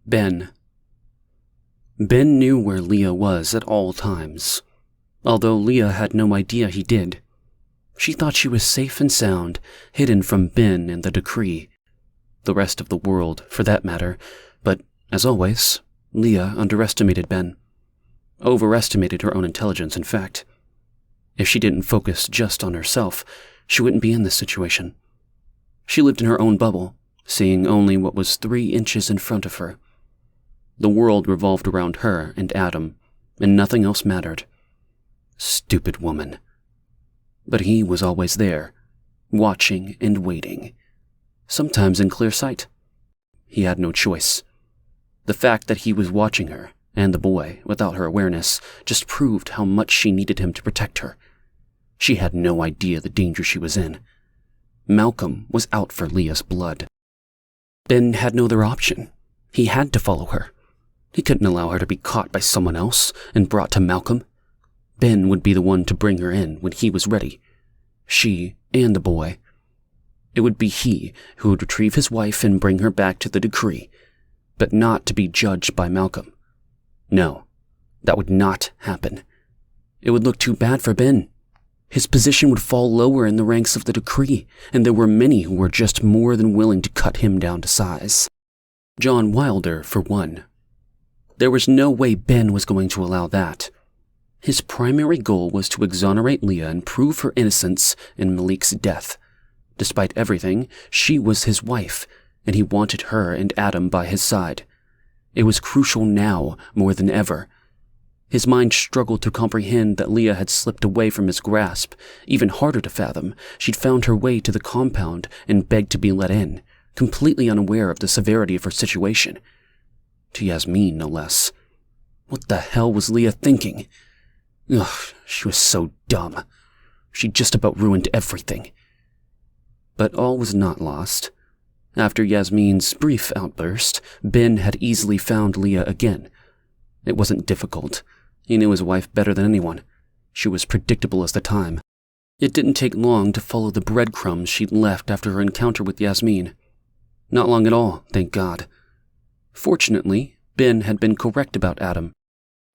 Ben. Ben knew where Leah was at all times, although Leah had no idea he did. She thought she was safe and sound, hidden from Ben and the decree. The rest of the world, for that matter, but, as always, Leah underestimated Ben. Overestimated her own intelligence, in fact. If she didn't focus just on herself, she wouldn't be in this situation. She lived in her own bubble, seeing only what was 3 inches in front of her. The world revolved around her and Adam, and nothing else mattered. Stupid woman. But he was always there, watching and waiting, sometimes in clear sight. He had no choice. The fact that he was watching her and the boy without her awareness just proved how much she needed him to protect her. She had no idea the danger she was in. Malcolm was out for Leah's blood. Ben had no other option. He had to follow her. He couldn't allow her to be caught by someone else and brought to Malcolm. Ben would be the one to bring her in when he was ready. She and the boy. It would be he who would retrieve his wife and bring her back to the decree, but not to be judged by Malcolm. No, that would not happen. It would look too bad for Ben. His position would fall lower in the ranks of the decree, and there were many who were just more than willing to cut him down to size. John Wilder, for one. There was no way Ben was going to allow that. His primary goal was to exonerate Leah and prove her innocence in Malik's death. Despite everything, she was his wife, and he wanted her and Adam by his side. It was crucial now more than ever. His mind struggled to comprehend that Leah had slipped away from his grasp. Even harder to fathom, she'd found her way to the compound and begged to be let in, completely unaware of the severity of her situation. To Yasmin, no less. What the hell was Leah thinking? Ugh, she was so dumb. She'd just about ruined everything. But all was not lost. After Yasmin's brief outburst, Ben had easily found Leah again. It wasn't difficult. He knew his wife better than anyone. She was predictable as the time. It didn't take long to follow the breadcrumbs she'd left after her encounter with Yasmin. Not long at all, thank God. Fortunately, Ben had been correct about Adam.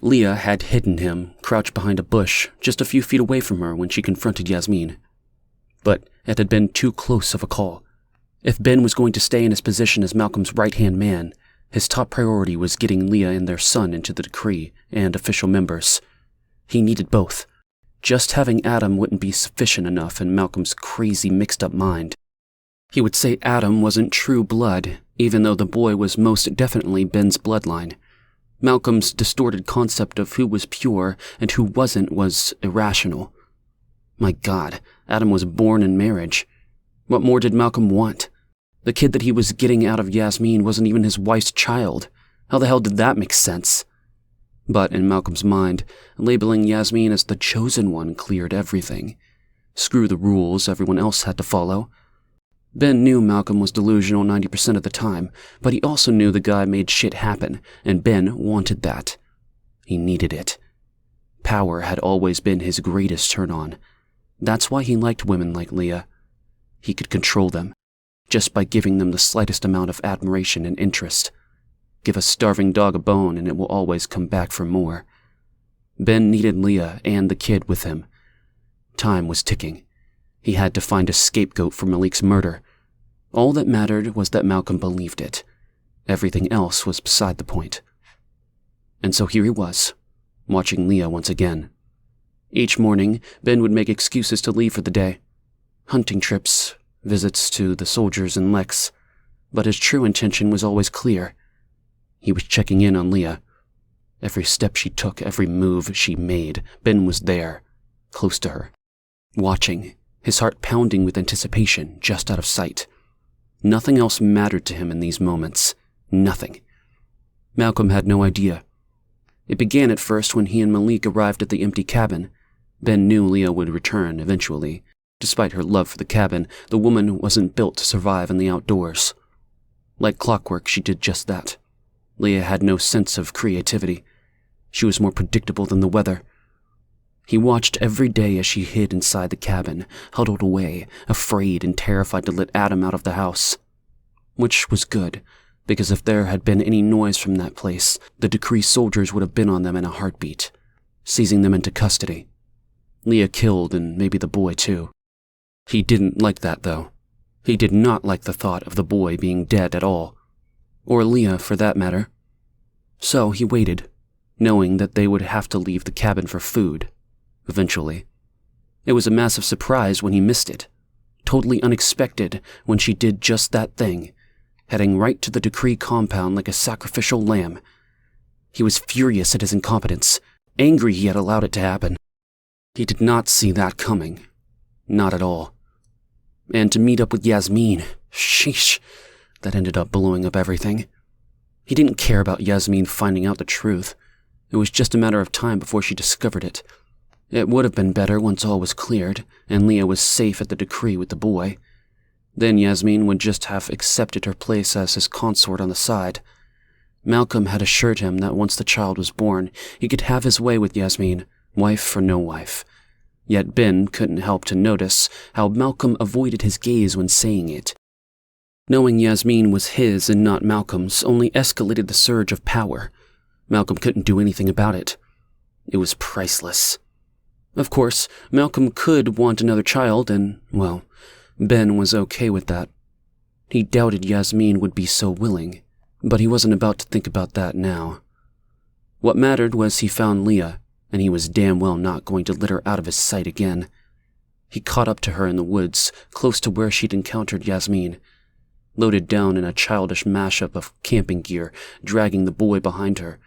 Leah had hidden him, crouched behind a bush, just a few feet away from her when she confronted Yasmin. But it had been too close of a call. If Ben was going to stay in his position as Malcolm's right-hand man, his top priority was getting Leah and their son into the decree and official members. He needed both. Just having Adam wouldn't be sufficient enough in Malcolm's crazy mixed-up mind. He would say Adam wasn't true blood, even though the boy was most definitely Ben's bloodline. Malcolm's distorted concept of who was pure and who wasn't was irrational. My God, Adam was born in marriage. What more did Malcolm want? The kid that he was getting out of Yasmin wasn't even his wife's child. How the hell did that make sense? But in Malcolm's mind, labeling Yasmin as the chosen one cleared everything. Screw the rules everyone else had to follow. Ben knew Malcolm was delusional 90% of the time, but he also knew the guy made shit happen, and Ben wanted that. He needed it. Power had always been his greatest turn-on. That's why he liked women like Leah. He could control them, just by giving them the slightest amount of admiration and interest. Give a starving dog a bone and it will always come back for more. Ben needed Leah and the kid with him. Time was ticking. He had to find a scapegoat for Malik's murder. All that mattered was that Malcolm believed it. Everything else was beside the point. And so here he was, watching Leah once again. Each morning, Ben would make excuses to leave for the day. Hunting trips, visits to the soldiers and Lex. But his true intention was always clear. He was checking in on Leah. Every step she took, every move she made, Ben was there, close to her, watching, his heart pounding with anticipation, just out of sight. Nothing else mattered to him in these moments. Nothing. Malcolm had no idea. It began at first when he and Malik arrived at the empty cabin. Ben knew Leah would return eventually. Despite her love for the cabin, the woman wasn't built to survive in the outdoors. Like clockwork, she did just that. Leah had no sense of creativity. She was more predictable than the weather. He watched every day as she hid inside the cabin, huddled away, afraid and terrified to let Adam out of the house. Which was good, because if there had been any noise from that place, the decree soldiers would have been on them in a heartbeat, seizing them into custody. Leah killed, and maybe the boy too. He didn't like that, though. He did not like the thought of the boy being dead at all. Or Leah, for that matter. So he waited, knowing that they would have to leave the cabin for food. Eventually. It was a massive surprise when he missed it. Totally unexpected when she did just that thing, heading right to the decree compound like a sacrificial lamb. He was furious at his incompetence, angry he had allowed it to happen. He did not see that coming. Not at all. And to meet up with Yasmin, sheesh, that ended up blowing up everything. He didn't care about Yasmin finding out the truth. It was just a matter of time before she discovered it. It would have been better once all was cleared, and Leah was safe at the decree with the boy. Then Yasmin would just have accepted her place as his consort on the side. Malcolm had assured him that once the child was born, he could have his way with Yasmin, wife or no wife. Yet Ben couldn't help to notice how Malcolm avoided his gaze when saying it. Knowing Yasmin was his and not Malcolm's only escalated the surge of power. Malcolm couldn't do anything about it. It was priceless. Of course, Malcolm could want another child and, well, Ben was okay with that. He doubted Yasmin would be so willing, but he wasn't about to think about that now. What mattered was he found Leah, and he was damn well not going to let her out of his sight again. He caught up to her in the woods, close to where she'd encountered Yasmin, loaded down in a childish mashup of camping gear, dragging the boy behind her.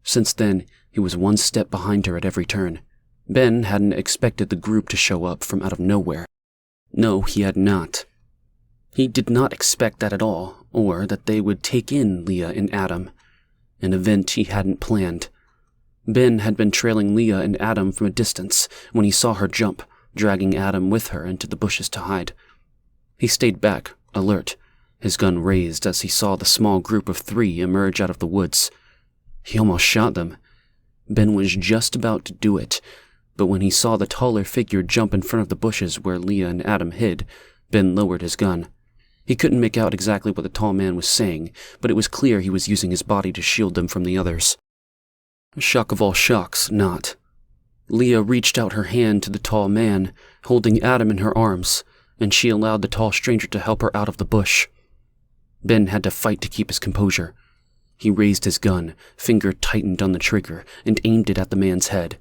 Since then, he was one step behind her at every turn. Ben hadn't expected the group to show up from out of nowhere. No, he had not. He did not expect that at all, or that they would take in Leah and Adam, an event he hadn't planned. Ben had been trailing Leah and Adam from a distance when he saw her jump, dragging Adam with her into the bushes to hide. He stayed back, alert, his gun raised as he saw the small group of 3 emerge out of the woods. He almost shot them. Ben was just about to do it, but when he saw the taller figure jump in front of the bushes where Leah and Adam hid, Ben lowered his gun. He couldn't make out exactly what the tall man was saying, but it was clear he was using his body to shield them from the others. A shock of all shocks, not. Leah reached out her hand to the tall man, holding Adam in her arms, and she allowed the tall stranger to help her out of the bush. Ben had to fight to keep his composure. He raised his gun, finger tightened on the trigger, and aimed it at the man's head,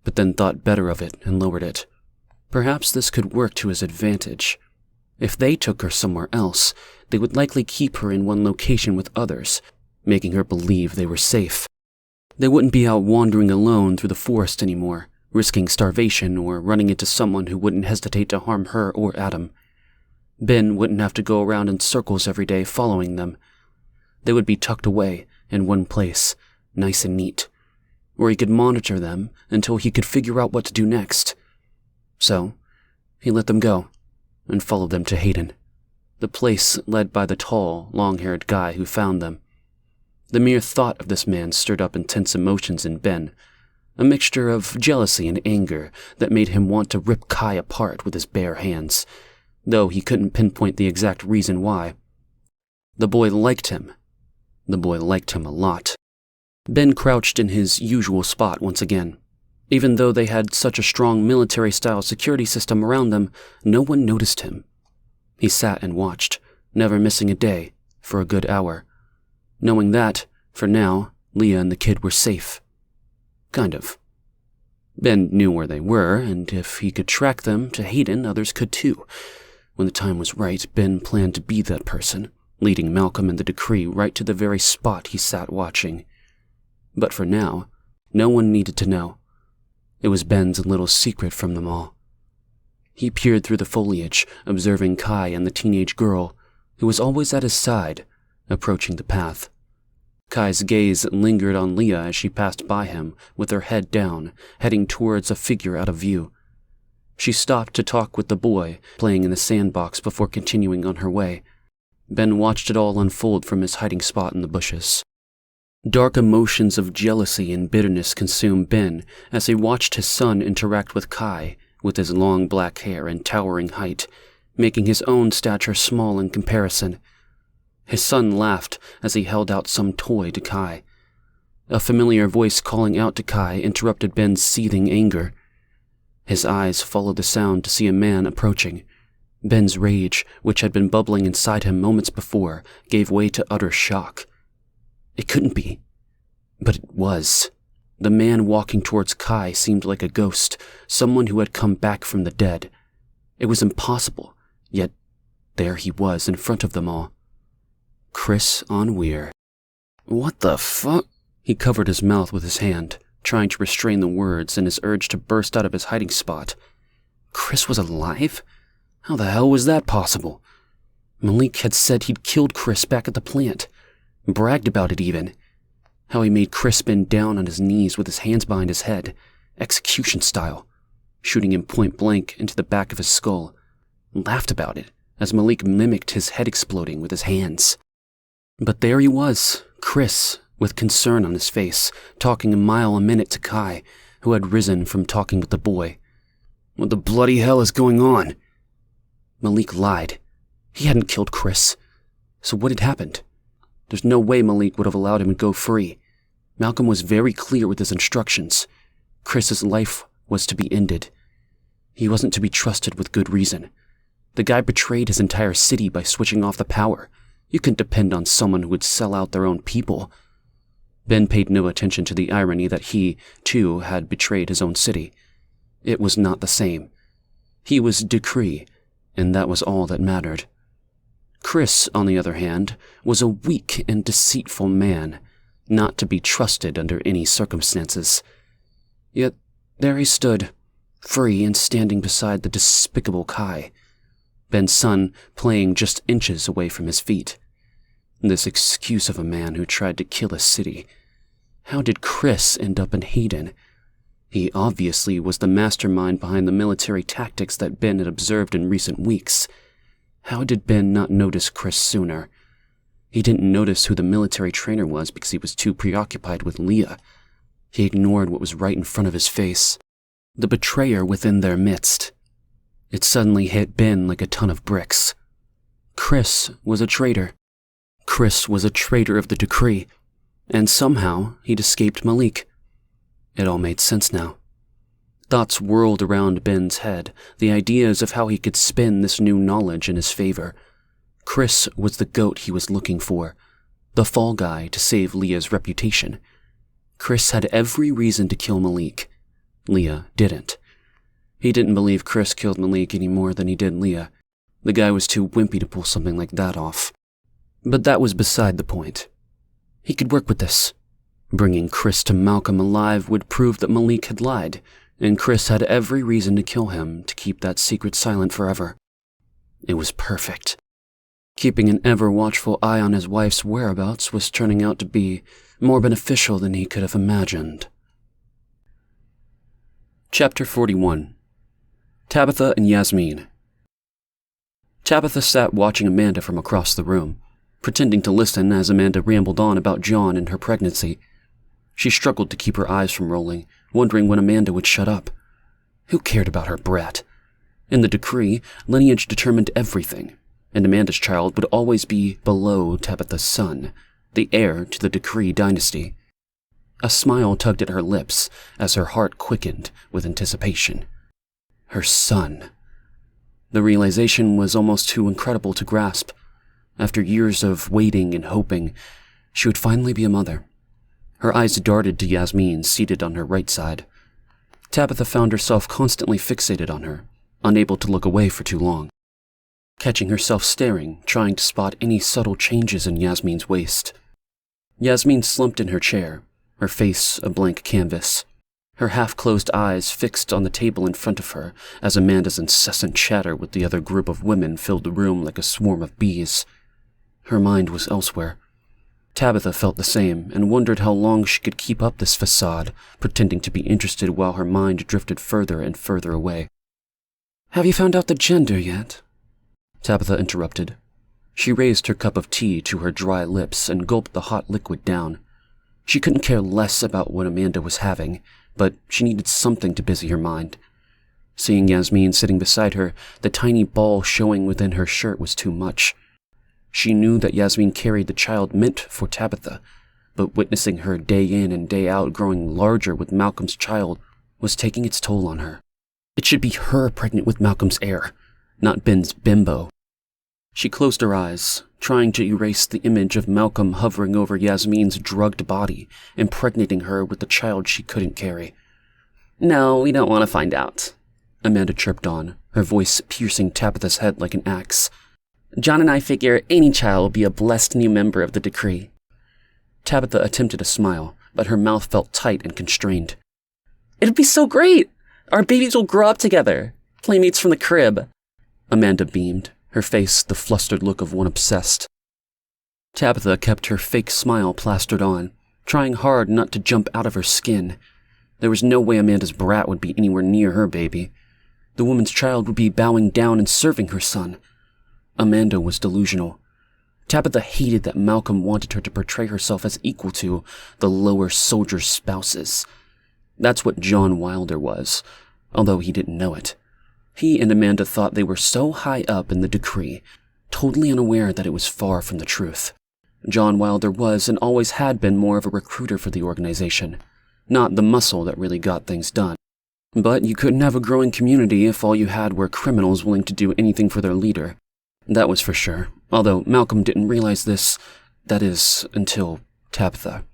but then thought better of it and lowered it. Perhaps this could work to his advantage. If they took her somewhere else, they would likely keep her in one location with others, making her believe they were safe. They wouldn't be out wandering alone through the forest anymore, risking starvation or running into someone who wouldn't hesitate to harm her or Adam. Ben wouldn't have to go around in circles every day following them. They would be tucked away in one place, nice and neat, where he could monitor them until he could figure out what to do next. So, he let them go and followed them to Hayden, the place led by the tall, long-haired guy who found them. The mere thought of this man stirred up intense emotions in Ben, a mixture of jealousy and anger that made him want to rip Kai apart with his bare hands, though he couldn't pinpoint the exact reason why. The boy liked him. The boy liked him a lot. Ben crouched in his usual spot once again. Even though they had such a strong military-style security system around them, no one noticed him. He sat and watched, never missing a day, for a good hour, knowing that, for now, Leah and the kid were safe. Kind of. Ben knew where they were, and if he could track them to Hayden, others could too. When the time was right, Ben planned to be that person, leading Malcolm and the decree right to the very spot he sat watching. But for now, no one needed to know. It was Ben's little secret from them all. He peered through the foliage, observing Kai and the teenage girl, who was always at his side, approaching the path. Kai's gaze lingered on Leah as she passed by him, with her head down, heading towards a figure out of view. She stopped to talk with the boy, playing in the sandbox before continuing on her way. Ben watched it all unfold from his hiding spot in the bushes. Dark emotions of jealousy and bitterness consumed Ben as he watched his son interact with Kai, with his long black hair and towering height, making his own stature small in comparison. His son laughed as he held out some toy to Kai. A familiar voice calling out to Kai interrupted Ben's seething anger. His eyes followed the sound to see a man approaching. Ben's rage, which had been bubbling inside him moments before, gave way to utter shock. It couldn't be. But it was. The man walking towards Kai seemed like a ghost, someone who had come back from the dead. It was impossible, yet there he was in front of them all. Chris on Weir. What the fuck? He covered his mouth with his hand, trying to restrain the words and his urge to burst out of his hiding spot. Chris was alive? How the hell was that possible? Malik had said he'd killed Chris back at the plant, bragged about it even. How he made Chris bend down on his knees with his hands behind his head, execution style, shooting him point blank into the back of his skull. Laughed about it as Malik mimicked his head exploding with his hands. But there he was, Chris, with concern on his face, talking a mile a minute to Kai, who had risen from talking with the boy. What the bloody hell is going on? Malik lied. He hadn't killed Chris. So what had happened? There's no way Malik would have allowed him to go free. Malcolm was very clear with his instructions. Chris's life was to be ended. He wasn't to be trusted with good reason. The guy betrayed his entire city by switching off the power. You couldn't depend on someone who would sell out their own people. Ben paid no attention to the irony that he, too, had betrayed his own city. It was not the same. He was Decree, and that was all that mattered. Chris, on the other hand, was a weak and deceitful man, not to be trusted under any circumstances. Yet there he stood, free and standing beside the despicable Kai, Ben's son playing just inches away from his feet. This excuse of a man who tried to kill a city. How did Chris end up in Hayden? He obviously was the mastermind behind the military tactics that Ben had observed in recent weeks. How did Ben not notice Chris sooner? He didn't notice who the military trainer was because he was too preoccupied with Leah. He ignored what was right in front of his face. The betrayer within their midst. It suddenly hit Ben like a ton of bricks. Chris was a traitor. Chris was a traitor of the Decree, and somehow he'd escaped Malik. It all made sense now. Thoughts whirled around Ben's head, the ideas of how he could spin this new knowledge in his favor. Chris was the goat he was looking for, the fall guy to save Leah's reputation. Chris had every reason to kill Malik. Leah didn't. He didn't believe Chris killed Malik any more than he did Leah. The guy was too wimpy to pull something like that off. But that was beside the point. He could work with this. Bringing Chris to Malcolm alive would prove that Malik had lied, and Chris had every reason to kill him to keep that secret silent forever. It was perfect. Keeping an ever-watchful eye on his wife's whereabouts was turning out to be more beneficial than he could have imagined. Chapter 41. Tabitha and Yasmin. Tabitha sat watching Amanda from across the room, pretending to listen as Amanda rambled on about John and her pregnancy. She struggled to keep her eyes from rolling, wondering when Amanda would shut up. Who cared about her brat? In the Decree, lineage determined everything, and Amanda's child would always be below Tabitha's son, the heir to the Decree dynasty. A smile tugged at her lips as her heart quickened with anticipation. Her son. The realization was almost too incredible to grasp. After years of waiting and hoping, she would finally be a mother. Her eyes darted to Yasmin, seated on her right side. Tabitha found herself constantly fixated on her, unable to look away for too long. Catching herself staring, trying to spot any subtle changes in Yasmin's waist. Yasmin slumped in her chair, her face a blank canvas, her half-closed eyes fixed on the table in front of her as Amanda's incessant chatter with the other group of women filled the room like a swarm of bees. Her mind was elsewhere. Tabitha felt the same and wondered how long she could keep up this facade, pretending to be interested while her mind drifted further and further away. "Have you found out the gender yet?" Tabitha interrupted. She raised her cup of tea to her dry lips and gulped the hot liquid down. She couldn't care less about what Amanda was having, but she needed something to busy her mind. Seeing Yasmin sitting beside her, the tiny ball showing within her shirt was too much. She knew that Yasmin carried the child meant for Tabitha, but witnessing her day in and day out growing larger with Malcolm's child was taking its toll on her. It should be her pregnant with Malcolm's heir, not Ben's bimbo. She closed her eyes, trying to erase the image of Malcolm hovering over Yasmin's drugged body, impregnating her with the child she couldn't carry. "No, we don't want to find out," Amanda chirped on, her voice piercing Tabitha's head like an axe. "John and I figure any child will be a blessed new member of the Decree." Tabitha attempted a smile, but her mouth felt tight and constrained. It'd be so great! Our babies will grow up together. Playmates from the crib. Amanda beamed, her face the flustered look of one obsessed. Tabitha kept her fake smile plastered on, trying hard not to jump out of her skin. There was no way Amanda's brat would be anywhere near her baby. The woman's child would be bowing down and serving her son. Amanda was delusional. Tabitha hated that Malcolm wanted her to portray herself as equal to the lower soldiers' spouses. That's what John Wilder was, although he didn't know it. He and Amanda thought they were so high up in the decree, totally unaware that it was far from the truth. John Wilder was and always had been more of a recruiter for the organization, not the muscle that really got things done. But you couldn't have a growing community if all you had were criminals willing to do anything for their leader. That was for sure, although Malcolm didn't realize this, that is, until Tabitha.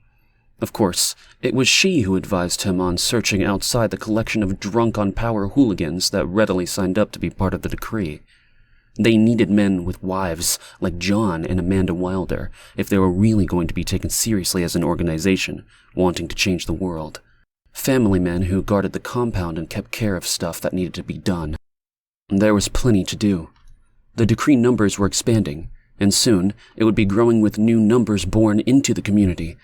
Of course, it was she who advised him on searching outside the collection of drunk-on-power hooligans that readily signed up to be part of the decree. They needed men with wives like John and Amanda Wilder if they were really going to be taken seriously as an organization, wanting to change the world. Family men who guarded the compound and kept care of stuff that needed to be done. There was plenty to do. The decree numbers were expanding, and soon it would be growing with new numbers born into the community.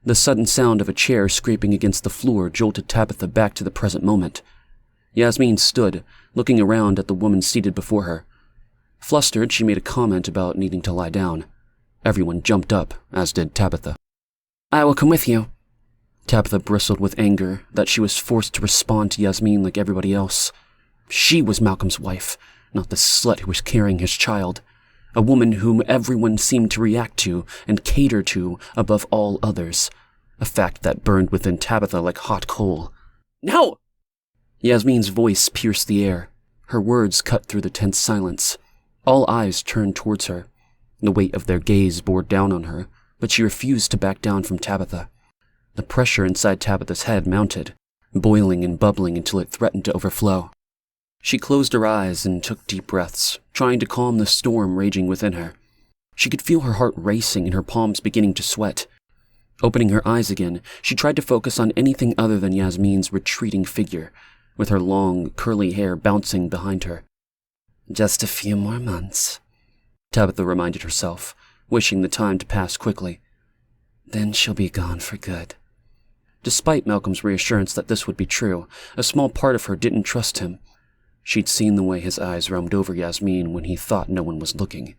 The sudden sound of a chair scraping against the floor jolted Tabitha back to the present moment. Yasmin stood, looking around at the woman seated before her. Flustered, she made a comment about needing to lie down. Everyone jumped up, as did Tabitha. I will come with you. Tabitha bristled with anger that she was forced to respond to Yasmin like everybody else. She was Malcolm's wife, not the slut who was carrying his child. A woman whom everyone seemed to react to and cater to above all others. A fact that burned within Tabitha like hot coal. No! Yasmin's voice pierced the air. Her words cut through the tense silence. All eyes turned towards her. The weight of their gaze bore down on her, but she refused to back down from Tabitha. The pressure inside Tabitha's head mounted, boiling and bubbling until it threatened to overflow. She closed her eyes and took deep breaths, trying to calm the storm raging within her. She could feel her heart racing and her palms beginning to sweat. Opening her eyes again, she tried to focus on anything other than Yasmin's retreating figure, with her long, curly hair bouncing behind her. Just a few more months, Tabitha reminded herself, wishing the time to pass quickly. Then she'll be gone for good. Despite Malcolm's reassurance that this would be true, a small part of her didn't trust him. She'd seen the way his eyes roamed over Yasmin when he thought no one was looking.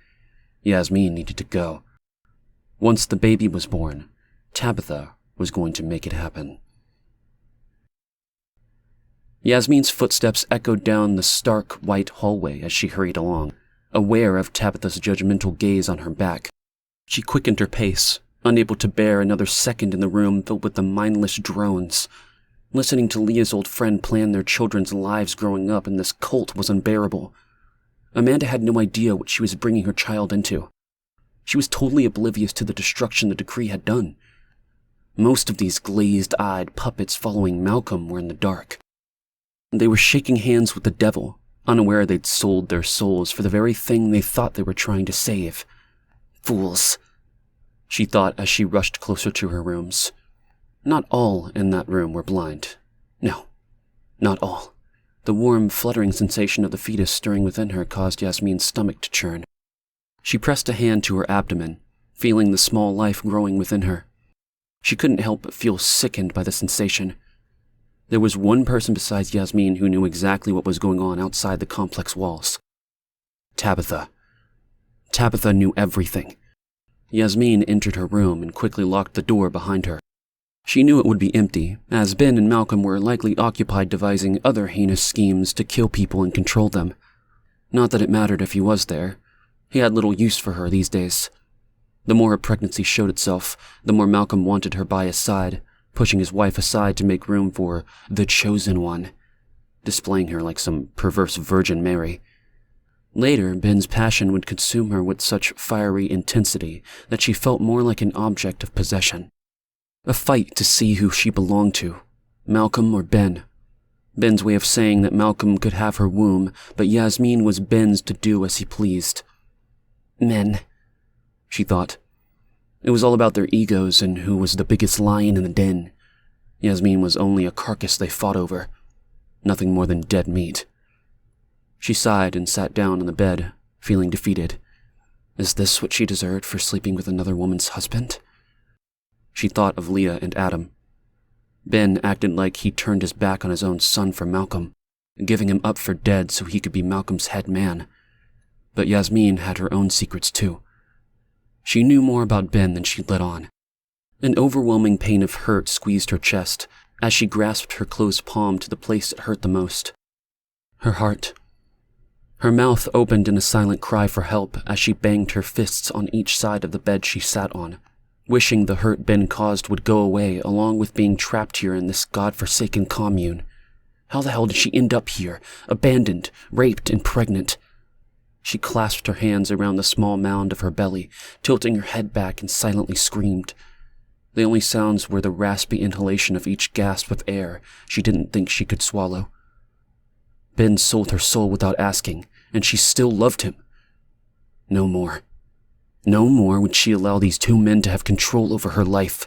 Yasmin needed to go. Once the baby was born, Tabitha was going to make it happen. Yasmin's footsteps echoed down the stark white hallway as she hurried along, aware of Tabitha's judgmental gaze on her back. She quickened her pace, unable to bear another second in the room filled with the mindless drones. Listening to Leah's old friend plan their children's lives growing up in this cult was unbearable. Amanda had no idea what she was bringing her child into. She was totally oblivious to the destruction the decree had done. Most of these glazed-eyed puppets following Malcolm were in the dark. They were shaking hands with the devil, unaware they'd sold their souls for the very thing they thought they were trying to save. Fools, she thought as she rushed closer to her rooms. Not all in that room were blind. No, not all. The warm, fluttering sensation of the fetus stirring within her caused Yasmin's stomach to churn. She pressed a hand to her abdomen, feeling the small life growing within her. She couldn't help but feel sickened by the sensation. There was one person besides Yasmin who knew exactly what was going on outside the complex walls. Tabitha. Tabitha knew everything. Yasmin entered her room and quickly locked the door behind her. She knew it would be empty, as Ben and Malcolm were likely occupied devising other heinous schemes to kill people and control them. Not that it mattered if he was there. He had little use for her these days. The more her pregnancy showed itself, the more Malcolm wanted her by his side, pushing his wife aside to make room for the chosen one, displaying her like some perverse Virgin Mary. Later, Ben's passion would consume her with such fiery intensity that she felt more like an object of possession. A fight to see who she belonged to, Malcolm or Ben. Ben's way of saying that Malcolm could have her womb, but Yasmin was Ben's to do as he pleased. Men, she thought. It was all about their egos and who was the biggest lion in the den. Yasmin was only a carcass they fought over, nothing more than dead meat. She sighed and sat down on the bed, feeling defeated. Is this what she deserved for sleeping with another woman's husband? She thought of Leah and Adam. Ben acted like he turned his back on his own son for Malcolm, giving him up for dead so he could be Malcolm's head man. But Yasmin had her own secrets too. She knew more about Ben than she'd let on. An overwhelming pain of hurt squeezed her chest as she grasped her closed palm to the place it hurt the most. Her heart. Her mouth opened in a silent cry for help as she banged her fists on each side of the bed she sat on, wishing the hurt Ben caused would go away along with being trapped here in this godforsaken commune. How the hell did she end up here, abandoned, raped, and pregnant? She clasped her hands around the small mound of her belly, tilting her head back and silently screamed. The only sounds were the raspy inhalation of each gasp of air she didn't think she could swallow. Ben sold her soul without asking, and she still loved him. No more. No more would she allow these two men to have control over her life.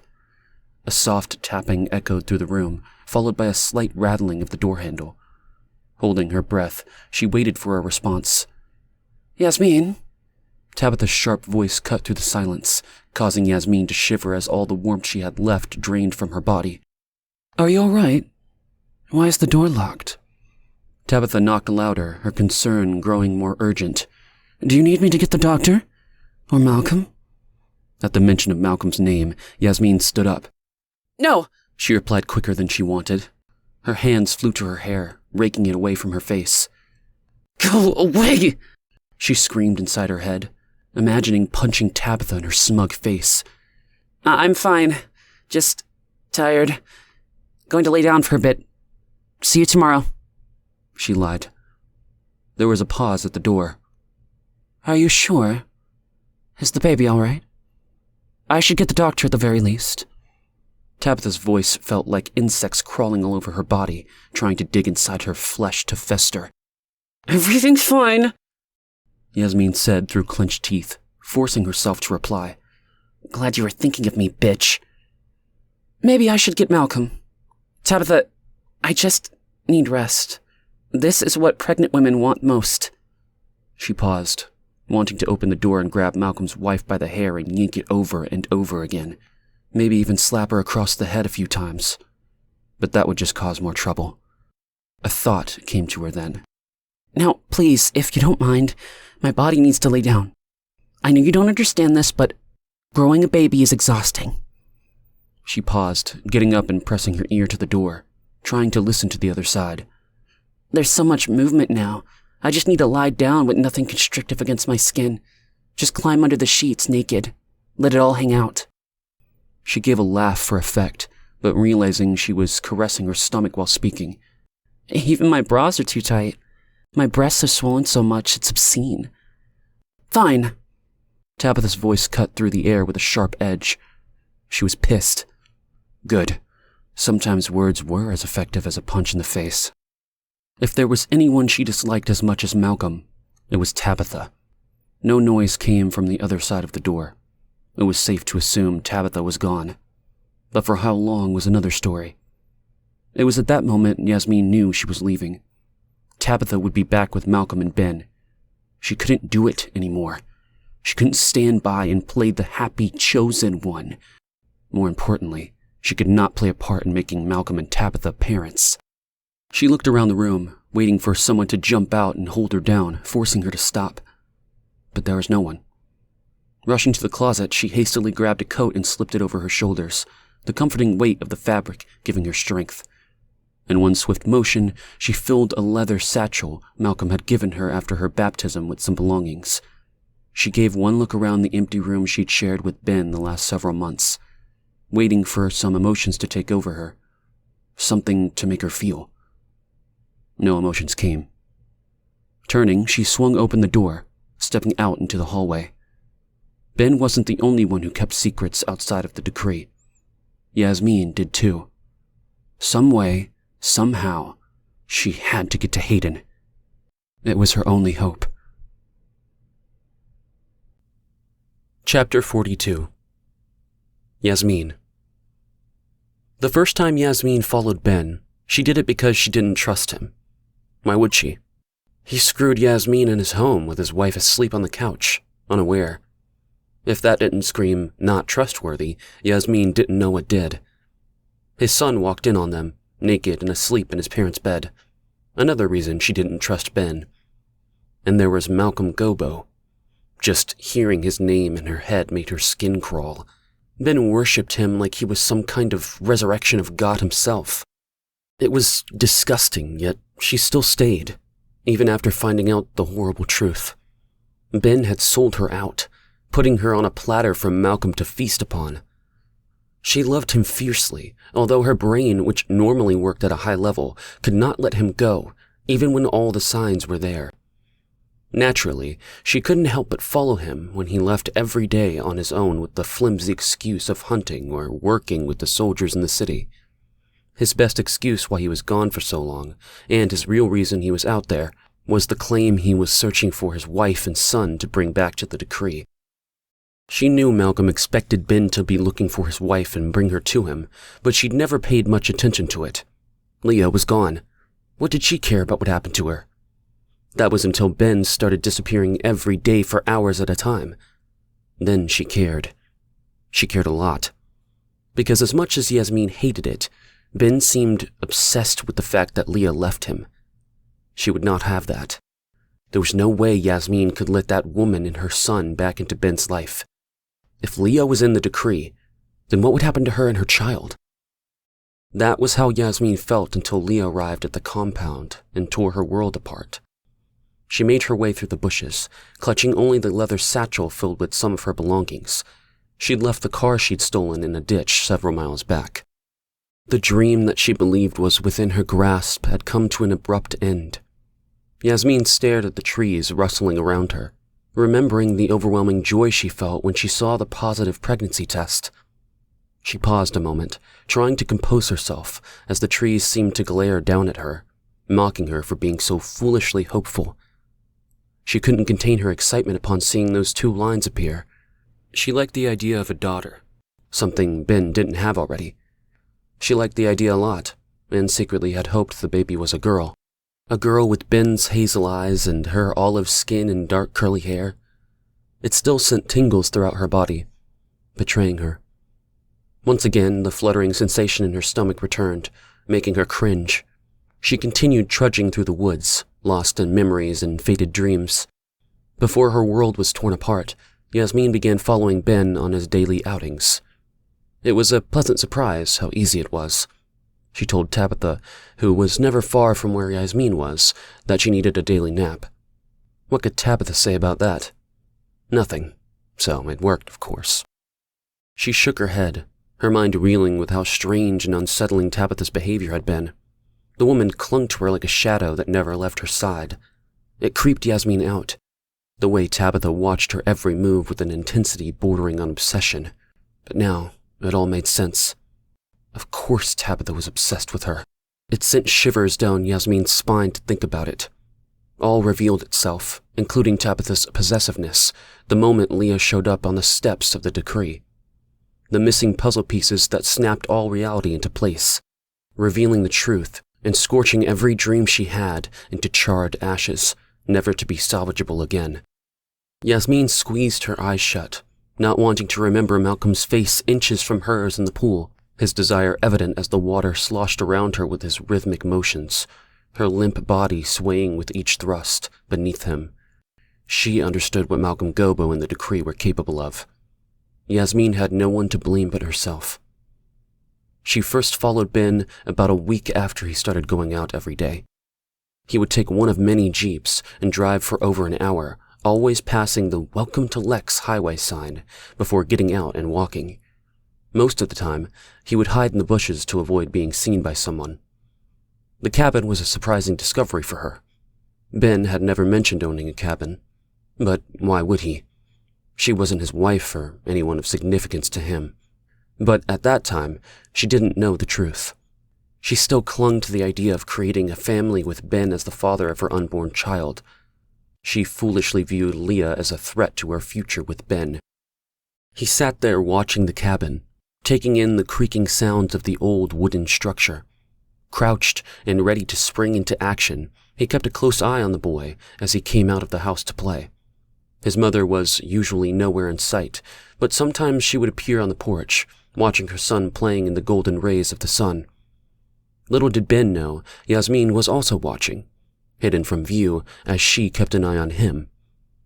A soft tapping echoed through the room, followed by a slight rattling of the door handle. Holding her breath, she waited for a response. Yasmin? Tabitha's sharp voice cut through the silence, causing Yasmin to shiver as all the warmth she had left drained from her body. Are you all right? Why is the door locked? Tabitha knocked louder, her concern growing more urgent. Do you need me to get the doctor? Or Malcolm? At the mention of Malcolm's name, Yasmin stood up. No, She replied quicker than she wanted. Her hands flew to her hair, raking it away from her face. go away! She screamed inside her head, imagining punching Tabitha in her smug face. I'm fine. Just tired. Going to lay down for a bit. See you tomorrow. She lied. There was a pause at the door. Are you sure? Is the baby all right? I should get the doctor at the very least. Tabitha's voice felt like insects crawling all over her body, trying to dig inside her flesh to fester. Everything's fine, Yasmin said through clenched teeth, forcing herself to reply. Glad you were thinking of me, bitch. Maybe I should get Malcolm. Tabitha, I just need rest. This is what pregnant women want most. She paused, wanting to open the door and grab Malcolm's wife by the hair and yank it over and over again. Maybe even slap her across the head a few times. But that would just cause more trouble. A thought came to her then. Now, please, if you don't mind, my body needs to lay down. I know you don't understand this, but growing a baby is exhausting. She paused, getting up and pressing her ear to the door, trying to listen to the other side. There's so much movement now. I just need to lie down with nothing constrictive against my skin. Just climb under the sheets naked. Let it all hang out. She gave a laugh for effect, but realizing she was caressing her stomach while speaking. Even my bras are too tight. My breasts have swollen so much it's obscene. Fine. Tabitha's voice cut through the air with a sharp edge. She was pissed. Good. Sometimes words were as effective as a punch in the face. If there was anyone she disliked as much as Malcolm, it was Tabitha. No noise came from the other side of the door. It was safe to assume Tabitha was gone. But for how long was another story. It was at that moment Yasmin knew she was leaving. Tabitha would be back with Malcolm and Ben. She couldn't do it anymore. She couldn't stand by and play the happy, chosen one. More importantly, she could not play a part in making Malcolm and Tabitha parents. She looked around the room, waiting for someone to jump out and hold her down, forcing her to stop. But there was no one. Rushing to the closet, she hastily grabbed a coat and slipped it over her shoulders, the comforting weight of the fabric giving her strength. In one swift motion, she filled a leather satchel Malcolm had given her after her baptism with some belongings. She gave one look around the empty room she'd shared with Ben the last several months, waiting for some emotions to take over her, something to make her feel. No emotions came. Turning, she swung open the door, stepping out into the hallway. Ben wasn't the only one who kept secrets outside of the decree. Yasmin did too. Some way, somehow, she had to get to Hayden. It was her only hope. Chapter 42. Yasmin. The first time Yasmin followed Ben, she did it because she didn't trust him. Why would she? He screwed Yasmin in his home with his wife asleep on the couch, unaware. If that didn't scream not trustworthy, Yasmin didn't know what did. His son walked in on them, naked and asleep in his parents' bed. Another reason she didn't trust Ben. And there was Malcolm Gobbo. Just hearing his name in her head made her skin crawl. Ben worshipped him like he was some kind of resurrection of God himself. It was disgusting, yet she still stayed, even after finding out the horrible truth. Ben had sold her out, putting her on a platter for Malcolm to feast upon. She loved him fiercely, although her brain, which normally worked at a high level, could not let him go, even when all the signs were there. Naturally, she couldn't help but follow him when he left every day on his own with the flimsy excuse of hunting or working with the soldiers in the city. His best excuse why he was gone for so long, and his real reason he was out there, was the claim he was searching for his wife and son to bring back to the decree. She knew Malcolm expected Ben to be looking for his wife and bring her to him, but she'd never paid much attention to it. Leah was gone. What did she care about what happened to her? That was until Ben started disappearing every day for hours at a time. Then she cared. She cared a lot. Because as much as Yasmin hated it, Ben seemed obsessed with the fact that Leah left him. She would not have that. There was no way Yasmin could let that woman and her son back into Ben's life. If Leah was in the decree, then what would happen to her and her child? That was how Yasmin felt until Leah arrived at the compound and tore her world apart. She made her way through the bushes, clutching only the leather satchel filled with some of her belongings. She'd left the car she'd stolen in a ditch several miles back. The dream that she believed was within her grasp had come to an abrupt end. Yasmin stared at the trees rustling around her, remembering the overwhelming joy she felt when she saw the positive pregnancy test. She paused a moment, trying to compose herself as the trees seemed to glare down at her, mocking her for being so foolishly hopeful. She couldn't contain her excitement upon seeing those 2 lines appear. She liked the idea of a daughter, something Ben didn't have already. She liked the idea a lot, and secretly had hoped the baby was a girl. A girl with Ben's hazel eyes and her olive skin and dark curly hair. It still sent tingles throughout her body, betraying her. Once again, the fluttering sensation in her stomach returned, making her cringe. She continued trudging through the woods, lost in memories and faded dreams. Before her world was torn apart, Yasmin began following Ben on his daily outings. It was a pleasant surprise how easy it was. She told Tabitha, who was never far from where Yasmin was, that she needed a daily nap. What could Tabitha say about that? Nothing. So it worked, of course. She shook her head, her mind reeling with how strange and unsettling Tabitha's behavior had been. The woman clung to her like a shadow that never left her side. It creeped Yasmin out, the way Tabitha watched her every move with an intensity bordering on obsession. But now, it all made sense. Of course Tabitha was obsessed with her. It sent shivers down Yasmin's spine to think about it. All revealed itself, including Tabitha's possessiveness, the moment Leah showed up on the steps of the decree. The missing puzzle pieces that snapped all reality into place, revealing the truth and scorching every dream she had into charred ashes, never to be salvageable again. Yasmin squeezed her eyes shut, not wanting to remember Malcolm's face inches from hers in the pool, his desire evident as the water sloshed around her with his rhythmic motions, her limp body swaying with each thrust beneath him. She understood what Malcolm Gobbo and the decree were capable of. Yasmin had no one to blame but herself. She first followed Ben about a week after he started going out every day. He would take one of many jeeps and drive for over an hour, always passing the Welcome to Lex highway sign before getting out and walking. Most of the time, he would hide in the bushes to avoid being seen by someone. The cabin was a surprising discovery for her. Ben had never mentioned owning a cabin, but why would he? She wasn't his wife or anyone of significance to him. But at that time, she didn't know the truth. She still clung to the idea of creating a family with Ben as the father of her unborn child. She foolishly viewed Leah as a threat to her future with Ben. He sat there watching the cabin, taking in the creaking sounds of the old wooden structure. Crouched and ready to spring into action, he kept a close eye on the boy as he came out of the house to play. His mother was usually nowhere in sight, but sometimes she would appear on the porch, watching her son playing in the golden rays of the sun. Little did Ben know Yasmin was also watching, hidden from view as she kept an eye on him,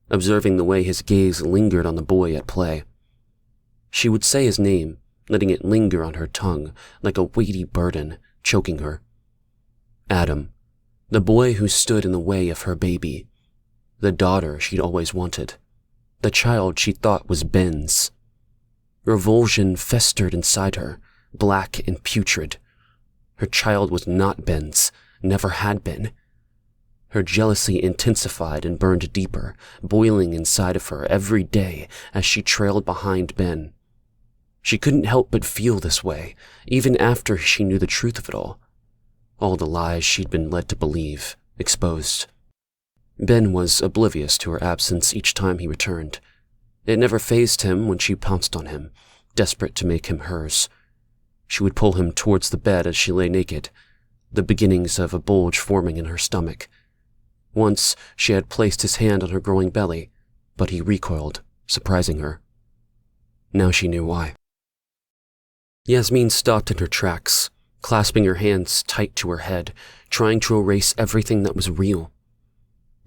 observing the way his gaze lingered on the boy at play. She would say his name, letting it linger on her tongue like a weighty burden, choking her. Adam, the boy who stood in the way of her baby, the daughter she'd always wanted, the child she thought was Ben's. Revulsion festered inside her, black and putrid. Her child was not Ben's, never had been. Her jealousy intensified and burned deeper, boiling inside of her every day as she trailed behind Ben. She couldn't help but feel this way, even after she knew the truth of it all. All the lies she'd been led to believe, exposed. Ben was oblivious to her absence each time he returned. It never fazed him when she pounced on him, desperate to make him hers. She would pull him towards the bed as she lay naked, the beginnings of a bulge forming in her stomach. Once she had placed his hand on her growing belly, but he recoiled, surprising her. Now she knew why. Yasmin stopped in her tracks, clasping her hands tight to her head, trying to erase everything that was real.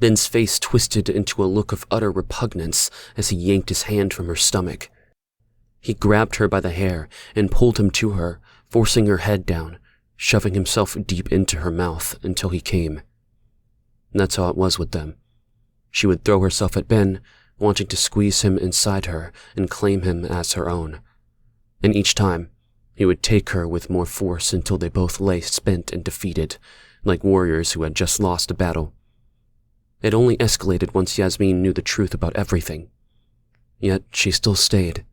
Ben's face twisted into a look of utter repugnance as he yanked his hand from her stomach. He grabbed her by the hair and pulled him to her, forcing her head down, shoving himself deep into her mouth until he came. That's how it was with them. She would throw herself at Ben, wanting to squeeze him inside her and claim him as her own. And each time, he would take her with more force until they both lay spent and defeated, like warriors who had just lost a battle. It only escalated once Yasmin knew the truth about everything. Yet she still stayed,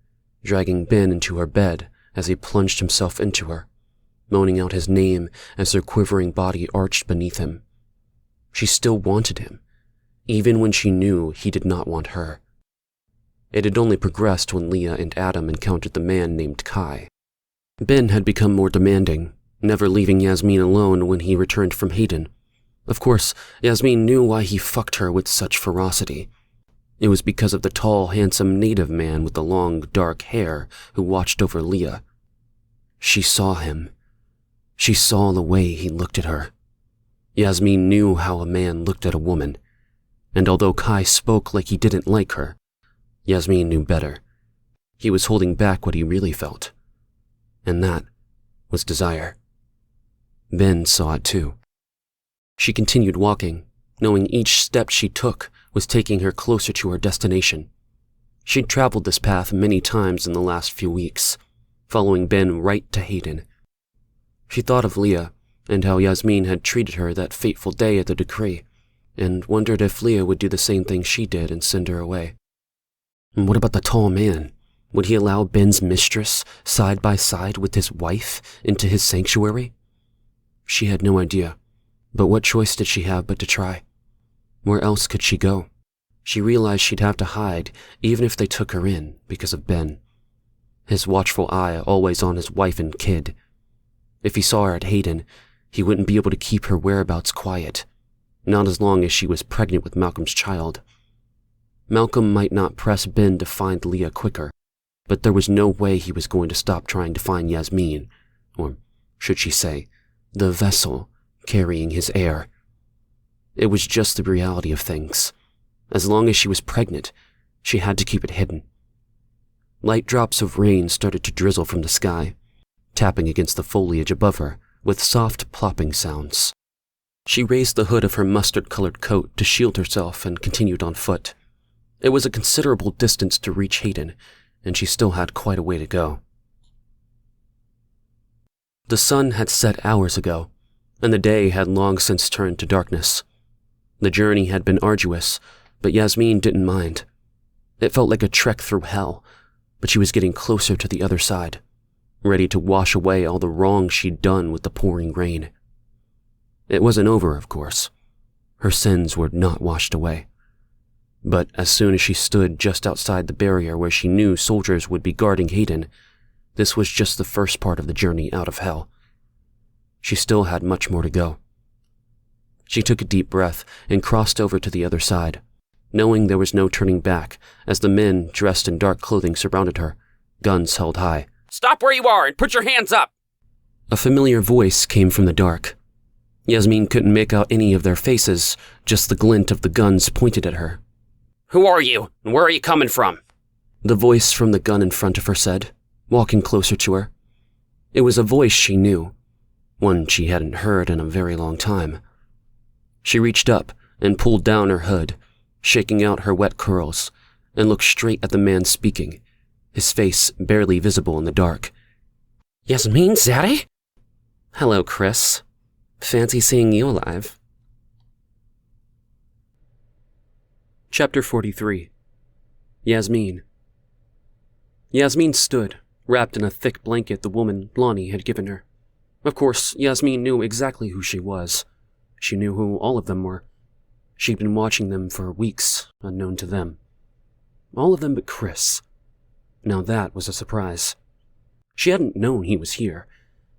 dragging Ben into her bed as he plunged himself into her, moaning out his name as her quivering body arched beneath him. She still wanted him, even when she knew he did not want her. It had only progressed when Leah and Adam encountered the man named Kai. Ben had become more demanding, never leaving Yasmin alone when he returned from Hayden. Of course, Yasmin knew why he fucked her with such ferocity. It was because of the tall, handsome native man with the long, dark hair who watched over Leah. She saw him. She saw the way he looked at her. Yasmin knew how a man looked at a woman, and although Kai spoke like he didn't like her, Yasmin knew better. He was holding back what he really felt, and that was desire. Ben saw it too. She continued walking, knowing each step she took was taking her closer to her destination. She'd traveled this path many times in the last few weeks, following Ben right to Hayden. She thought of Leah and how Yasmin had treated her that fateful day at the decree, and wondered if Leah would do the same thing she did and send her away. And what about the tall man? Would he allow Ben's mistress side by side with his wife into his sanctuary? She had no idea, but what choice did she have but to try? Where else could she go? She realized she'd have to hide even if they took her in because of Ben. His watchful eye always on his wife and kid. If he saw her at Hayden, he wouldn't be able to keep her whereabouts quiet, not as long as she was pregnant with Malcolm's child. Malcolm might not press Ben to find Leah quicker, but there was no way he was going to stop trying to find Yasmin, or should she say, the vessel carrying his heir. It was just the reality of things. As long as she was pregnant, she had to keep it hidden. Light drops of rain started to drizzle from the sky, tapping against the foliage above her with soft plopping sounds. She raised the hood of her mustard-colored coat to shield herself and continued on foot. It was a considerable distance to reach Hayden, and she still had quite a way to go. The sun had set hours ago, and the day had long since turned to darkness. The journey had been arduous, but Yasmin didn't mind. It felt like a trek through hell, but she was getting closer to the other side, ready to wash away all the wrong she'd done with the pouring rain. It wasn't over, of course. Her sins were not washed away. But as soon as she stood just outside the barrier where she knew soldiers would be guarding Hayden, This was just the first part of the journey out of hell. She still had much more to go. She took a deep breath and crossed over to the other side, knowing there was no turning back as the men dressed in dark clothing surrounded her, guns held high. Stop where you are and put your hands up! A familiar voice came from the dark. Yasmin couldn't make out any of their faces, just the glint of the guns pointed at her. Who are you, and where are you coming from? The voice from the gun in front of her said, walking closer to her. It was a voice she knew, one she hadn't heard in a very long time. She reached up and pulled down her hood, shaking out her wet curls, and looked straight at the man speaking, his face barely visible in the dark. Yasmin, Zadie? Hello, Chris. Fancy seeing you alive. Chapter 43. Yasmin. Yasmin stood, wrapped in a thick blanket the woman, Lonnie, had given her. Of course, Yasmin knew exactly who she was. She knew who all of them were. She'd been watching them for weeks, unknown to them. All of them but Chris. Now that was a surprise. She hadn't known he was here,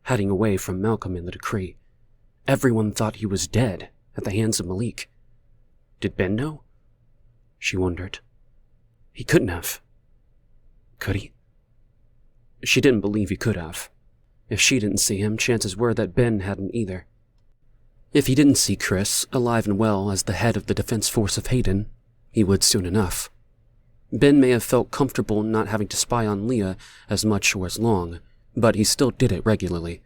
hiding away from Malcolm in the decree. Everyone thought he was dead at the hands of Malik. Did Ben know? She wondered. He couldn't have. Could he? She didn't believe he could have. If she didn't see him, chances were that Ben hadn't either. If he didn't see Chris, alive and well as the head of the defense force of Hayden, he would soon enough. Ben may have felt comfortable not having to spy on Leah as much or as long, but he still did it regularly.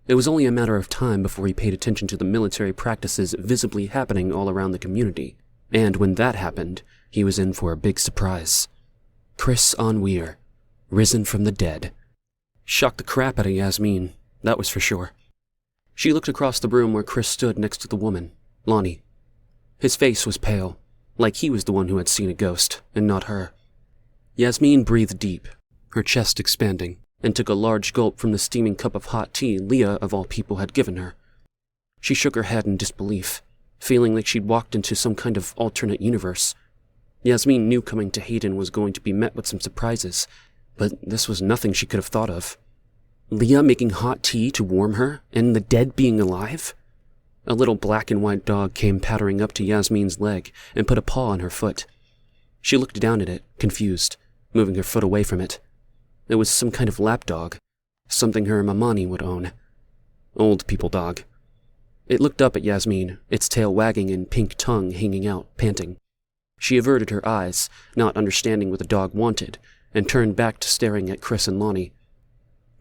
It was only a matter of time before he paid attention to the military practices visibly happening all around the community, and when that happened, he was in for a big surprise. Chris Weir, risen from the dead. Shocked the crap out of Yasmin, that was for sure. She looked across the room where Chris stood next to the woman, Lonnie. His face was pale, like he was the one who had seen a ghost, and not her. Yasmin breathed deep, her chest expanding, and took a large gulp from the steaming cup of hot tea Leah, of all people, had given her. She shook her head in disbelief, feeling like she'd walked into some kind of alternate universe. Yasmin knew coming to Hayden was going to be met with some surprises, but this was nothing she could have thought of. Leah making hot tea to warm her, and the dead being alive? A little black and white dog came pattering up to Yasmin's leg and put a paw on her foot. She looked down at it, confused, moving her foot away from it. It was some kind of lapdog, something her mamani would own. Old people dog. It looked up at Yasmin, its tail wagging and pink tongue hanging out, panting. She averted her eyes, not understanding what the dog wanted, and turned back to staring at Chris and Lonnie.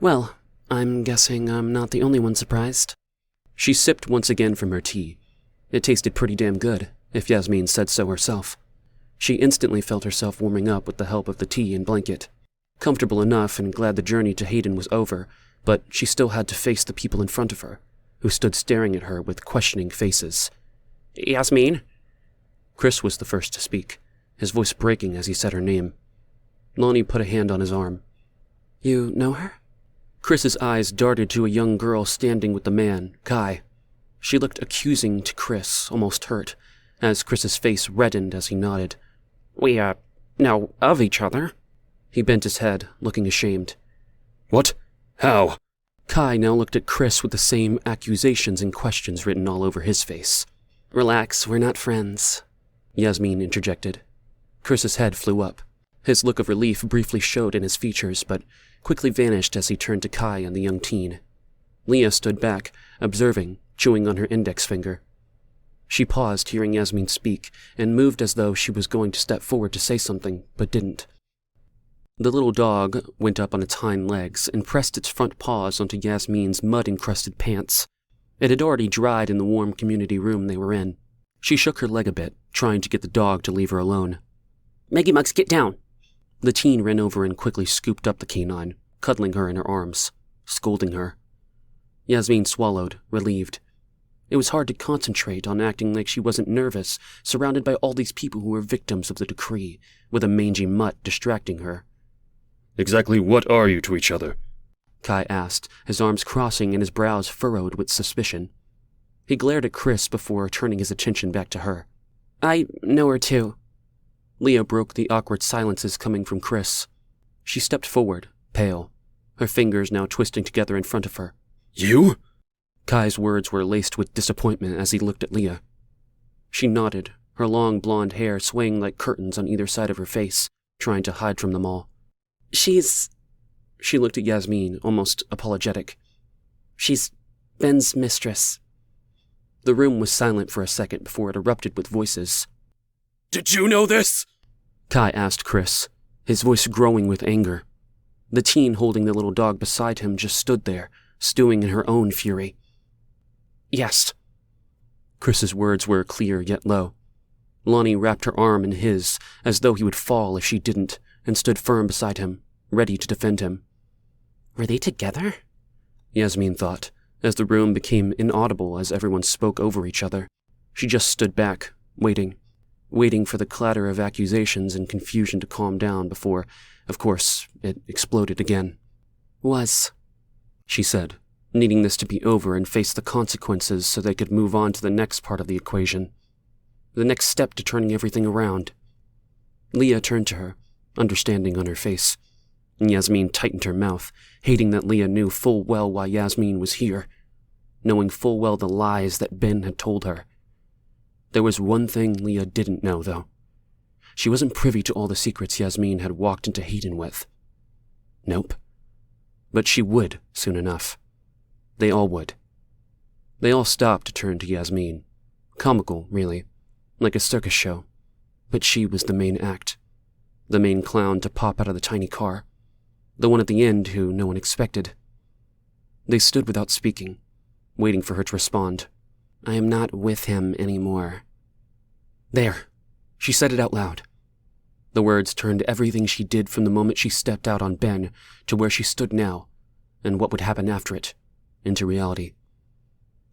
Well, I'm guessing I'm not the only one surprised. She sipped once again from her tea. It tasted pretty damn good, if Yasmin said so herself. She instantly felt herself warming up with the help of the tea and blanket. Comfortable enough and glad the journey to Hayden was over, but she still had to face the people in front of her, who stood staring at her with questioning faces. Yasmin? Chris was the first to speak, his voice breaking as he said her name. Lonnie put a hand on his arm. You know her? Chris's eyes darted to a young girl standing with the man, Kai. She looked accusing to Chris, almost hurt, as Chris's face reddened as he nodded. We, know of each other. He bent his head, looking ashamed. What? How? Kai now looked at Chris with the same accusations and questions written all over his face. Relax, we're not friends, Yasmin interjected. Chris's head flew up. His look of relief briefly showed in his features, but quickly vanished as he turned to Kai and the young teen. Leah stood back, observing, chewing on her index finger. She paused, hearing Yasmin speak, and moved as though she was going to step forward to say something, but didn't. The little dog went up on its hind legs and pressed its front paws onto Yasmin's mud-encrusted pants. It had already dried in the warm community room they were in. She shook her leg a bit, trying to get the dog to leave her alone. Maggie Muggs, get down! The teen ran over and quickly scooped up the canine, cuddling her in her arms, scolding her. Yasmin swallowed, relieved. It was hard to concentrate on acting like she wasn't nervous, surrounded by all these people who were victims of the decree, with a mangy mutt distracting her. Exactly what are you to each other? Kai asked, his arms crossing and his brows furrowed with suspicion. He glared at Chris before turning his attention back to her. I know her too. Leah broke the awkward silences coming from Chris. She stepped forward, pale. her fingers now twisting together in front of her. You? Kai's words were laced with disappointment as he looked at Leah. She nodded, her long blonde hair swaying like curtains on either side of her face, trying to hide from them all. She looked at Yasmin, almost apologetic. She's Ben's mistress. The room was silent for a second before it erupted with voices. Did you know this? Kai asked Chris, his voice growing with anger. The teen holding the little dog beside him just stood there, stewing in her own fury. Yes. Chris's words were clear yet low. Lonnie wrapped her arm in his, as though he would fall if she didn't, and stood firm beside him, ready to defend him. Were they together? Yasmin thought, as the room became inaudible as everyone spoke over each other. She just stood back, waiting for the clatter of accusations and confusion to calm down before, of course, it exploded again. Was, she said, needing this to be over and face the consequences so they could move on to the next part of the equation. The next step to turning everything around. Leah turned to her, understanding on her face, and Yasmin tightened her mouth, hating that Leah knew full well why Yasmin was here, knowing full well the lies that Ben had told her. There was one thing Leah didn't know, though. She wasn't privy to all the secrets Yasmin had walked into Hayden with. Nope. But she would, soon enough. They all would. They all stopped to turn to Yasmin. Comical, really. Like a circus show. But she was the main act. The main clown to pop out of the tiny car. The one at the end who no one expected. They stood without speaking, waiting for her to respond. I am not with him anymore. There. She said it out loud. The words turned everything she did from the moment she stepped out on Ben to where she stood now, and what would happen after it, into reality.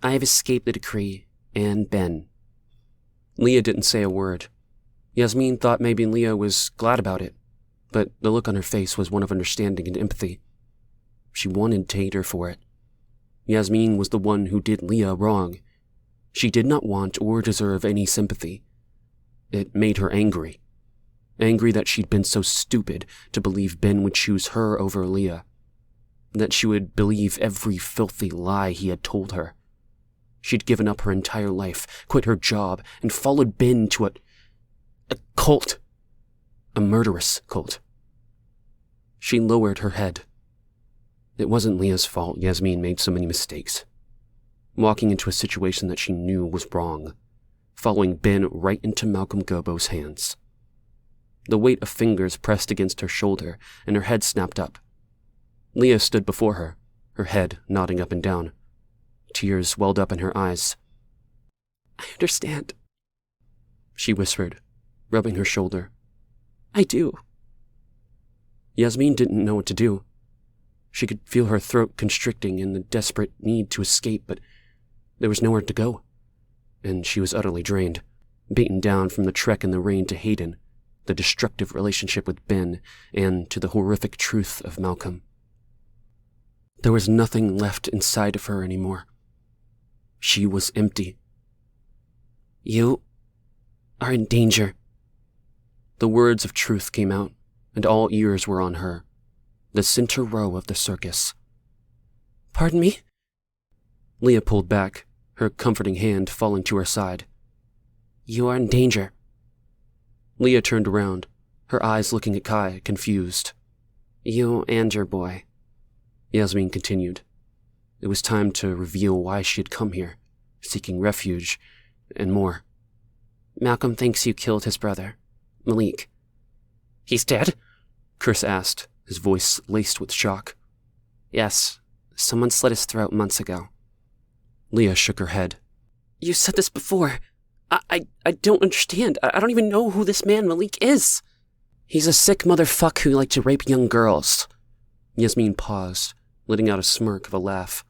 I have escaped the decree, and Ben. Leah didn't say a word. Yasmin thought maybe Leah was glad about it, but the look on her face was one of understanding and empathy. She wanted to hate her for it. Yasmin was the one who did Leah wrong. She did not want or deserve any sympathy. It made her angry. Angry that she'd been so stupid to believe Ben would choose her over Leah. That she would believe every filthy lie he had told her. She'd given up her entire life, quit her job, and followed Ben to a cult. A murderous cult. She lowered her head. It wasn't Leah's fault Yasmin made so many mistakes. Walking into a situation that she knew was wrong. Following Ben right into Malcolm Gobbo's hands. The weight of fingers pressed against her shoulder, and her head snapped up. Leah stood before her, her head nodding up and down. Tears welled up in her eyes. I understand, she whispered, rubbing her shoulder. I do. Yasmin didn't know what to do. She could feel her throat constricting in the desperate need to escape, but there was nowhere to go. And she was utterly drained, beaten down from the trek in the rain to Hayden, the destructive relationship with Ben, and to the horrific truth of Malcolm. There was nothing left inside of her anymore. She was empty. You are in danger. The words of truth came out, and all ears were on her, the center row of the circus. Pardon me? Leah pulled back, her comforting hand falling to her side. You are in danger. Leah turned around, her eyes looking at Kai, confused. You and your boy. Yasmin continued. It was time to reveal why she had come here, seeking refuge, and more. Malcolm thinks you killed his brother, Malik. He's dead? Chris asked, his voice laced with shock. Yes, someone slit his throat months ago. Leah shook her head. You said this before. I don't understand. I don't even know who this man Malik is. He's a sick motherfuck who liked to rape young girls. Yasmin paused, letting out a smirk of a laugh.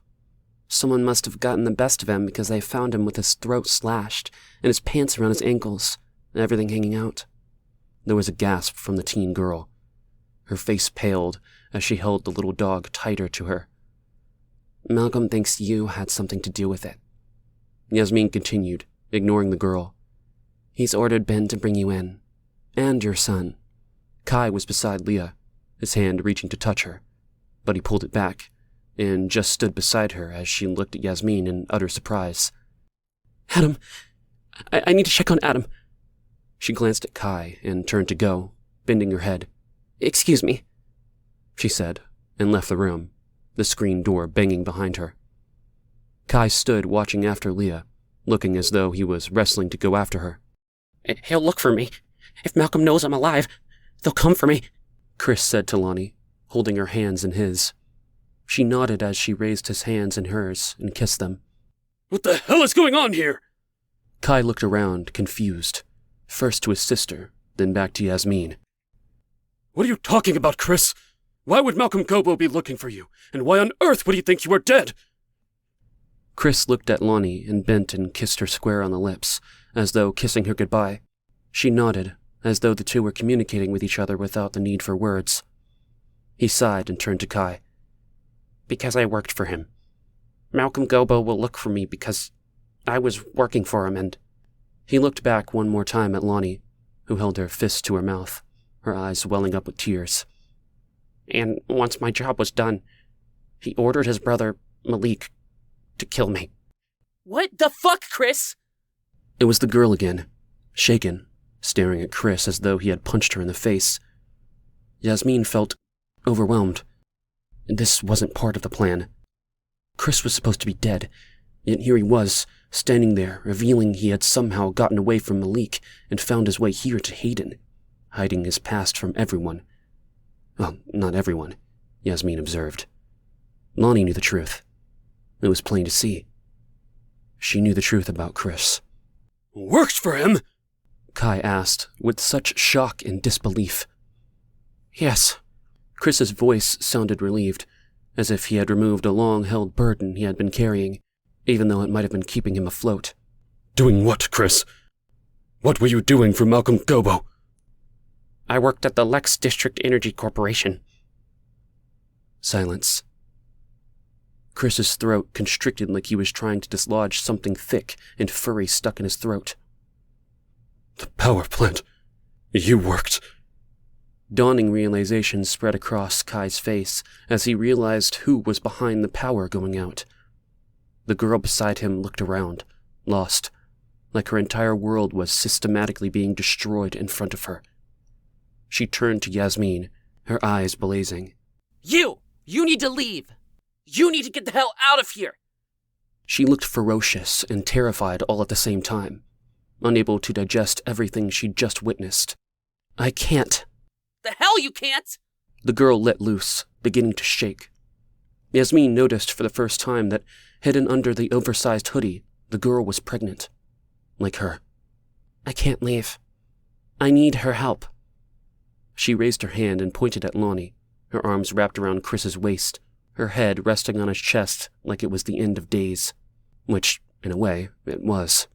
Someone must have gotten the best of him because they found him with his throat slashed and his pants around his ankles and everything hanging out. There was a gasp from the teen girl. Her face paled as she held the little dog tighter to her. Malcolm thinks you had something to do with it. Yasmin continued, ignoring the girl. He's ordered Ben to bring you in. And your son. Kai was beside Leah, his hand reaching to touch her. but he pulled it back, and just stood beside her as she looked at Yasmin in utter surprise. Adam, I need to check on Adam. She glanced at Kai and turned to go, bending her head. Excuse me, she said, and left the room, the screen door banging behind her. Kai stood watching after Leah, looking as though he was wrestling to go after her. He'll look for me. If Malcolm knows I'm alive, they'll come for me, Chris said to Lonnie, holding her hands in his. She nodded as she raised his hands in hers and kissed them. What the hell is going on here? Kai looked around, confused, first to his sister, then back to Yasmin. What are you talking about, Chris? Why would Malcolm Gobbo be looking for you? And why on earth would he think you were dead? Chris looked at Lonnie and bent and kissed her square on the lips, as though kissing her goodbye. She nodded, as though the two were communicating with each other without the need for words. He sighed and turned to Kai. Because I worked for him. Malcolm Gobbo will look for me because I was working for him and... He looked back one more time at Lonnie, who held her fist to her mouth, her eyes welling up with tears. And once my job was done, he ordered his brother, Malik, to kill me. What the fuck, Chris? It was the girl again, shaken, staring at Chris as though he had punched her in the face. Yasmin felt overwhelmed. This wasn't part of the plan. Chris was supposed to be dead, yet here he was, standing there, revealing he had somehow gotten away from Malik and found his way here to Hayden, hiding his past from everyone. Well, not everyone, Yasmin observed. Lonnie knew the truth. It was plain to see. She knew the truth about Chris. Worked for him? Kai asked, with such shock and disbelief. Yes. Chris's voice sounded relieved, as if he had removed a long-held burden he had been carrying, even though it might have been keeping him afloat. Doing what, Chris? What were you doing for Malcolm Gobbo? I worked at the Lex District Energy Corporation. Silence. Chris's throat constricted like he was trying to dislodge something thick and furry stuck in his throat. The power plant. You worked. Dawning realization spread across Kai's face as he realized who was behind the power going out. The girl beside him looked around, lost, like her entire world was systematically being destroyed in front of her. She turned to Yasmin, her eyes blazing. You need to leave. You need to get the hell out of here. She looked ferocious and terrified all at the same time, unable to digest everything she'd just witnessed. I can't. The hell you can't? The girl let loose, beginning to shake. Yasmin noticed for the first time that, hidden under the oversized hoodie, the girl was pregnant. Like her. I can't leave. I need her help. She raised her hand and pointed at Lonnie, her arms wrapped around Chris's waist, her head resting on his chest like it was the end of days, which, in a way, it was.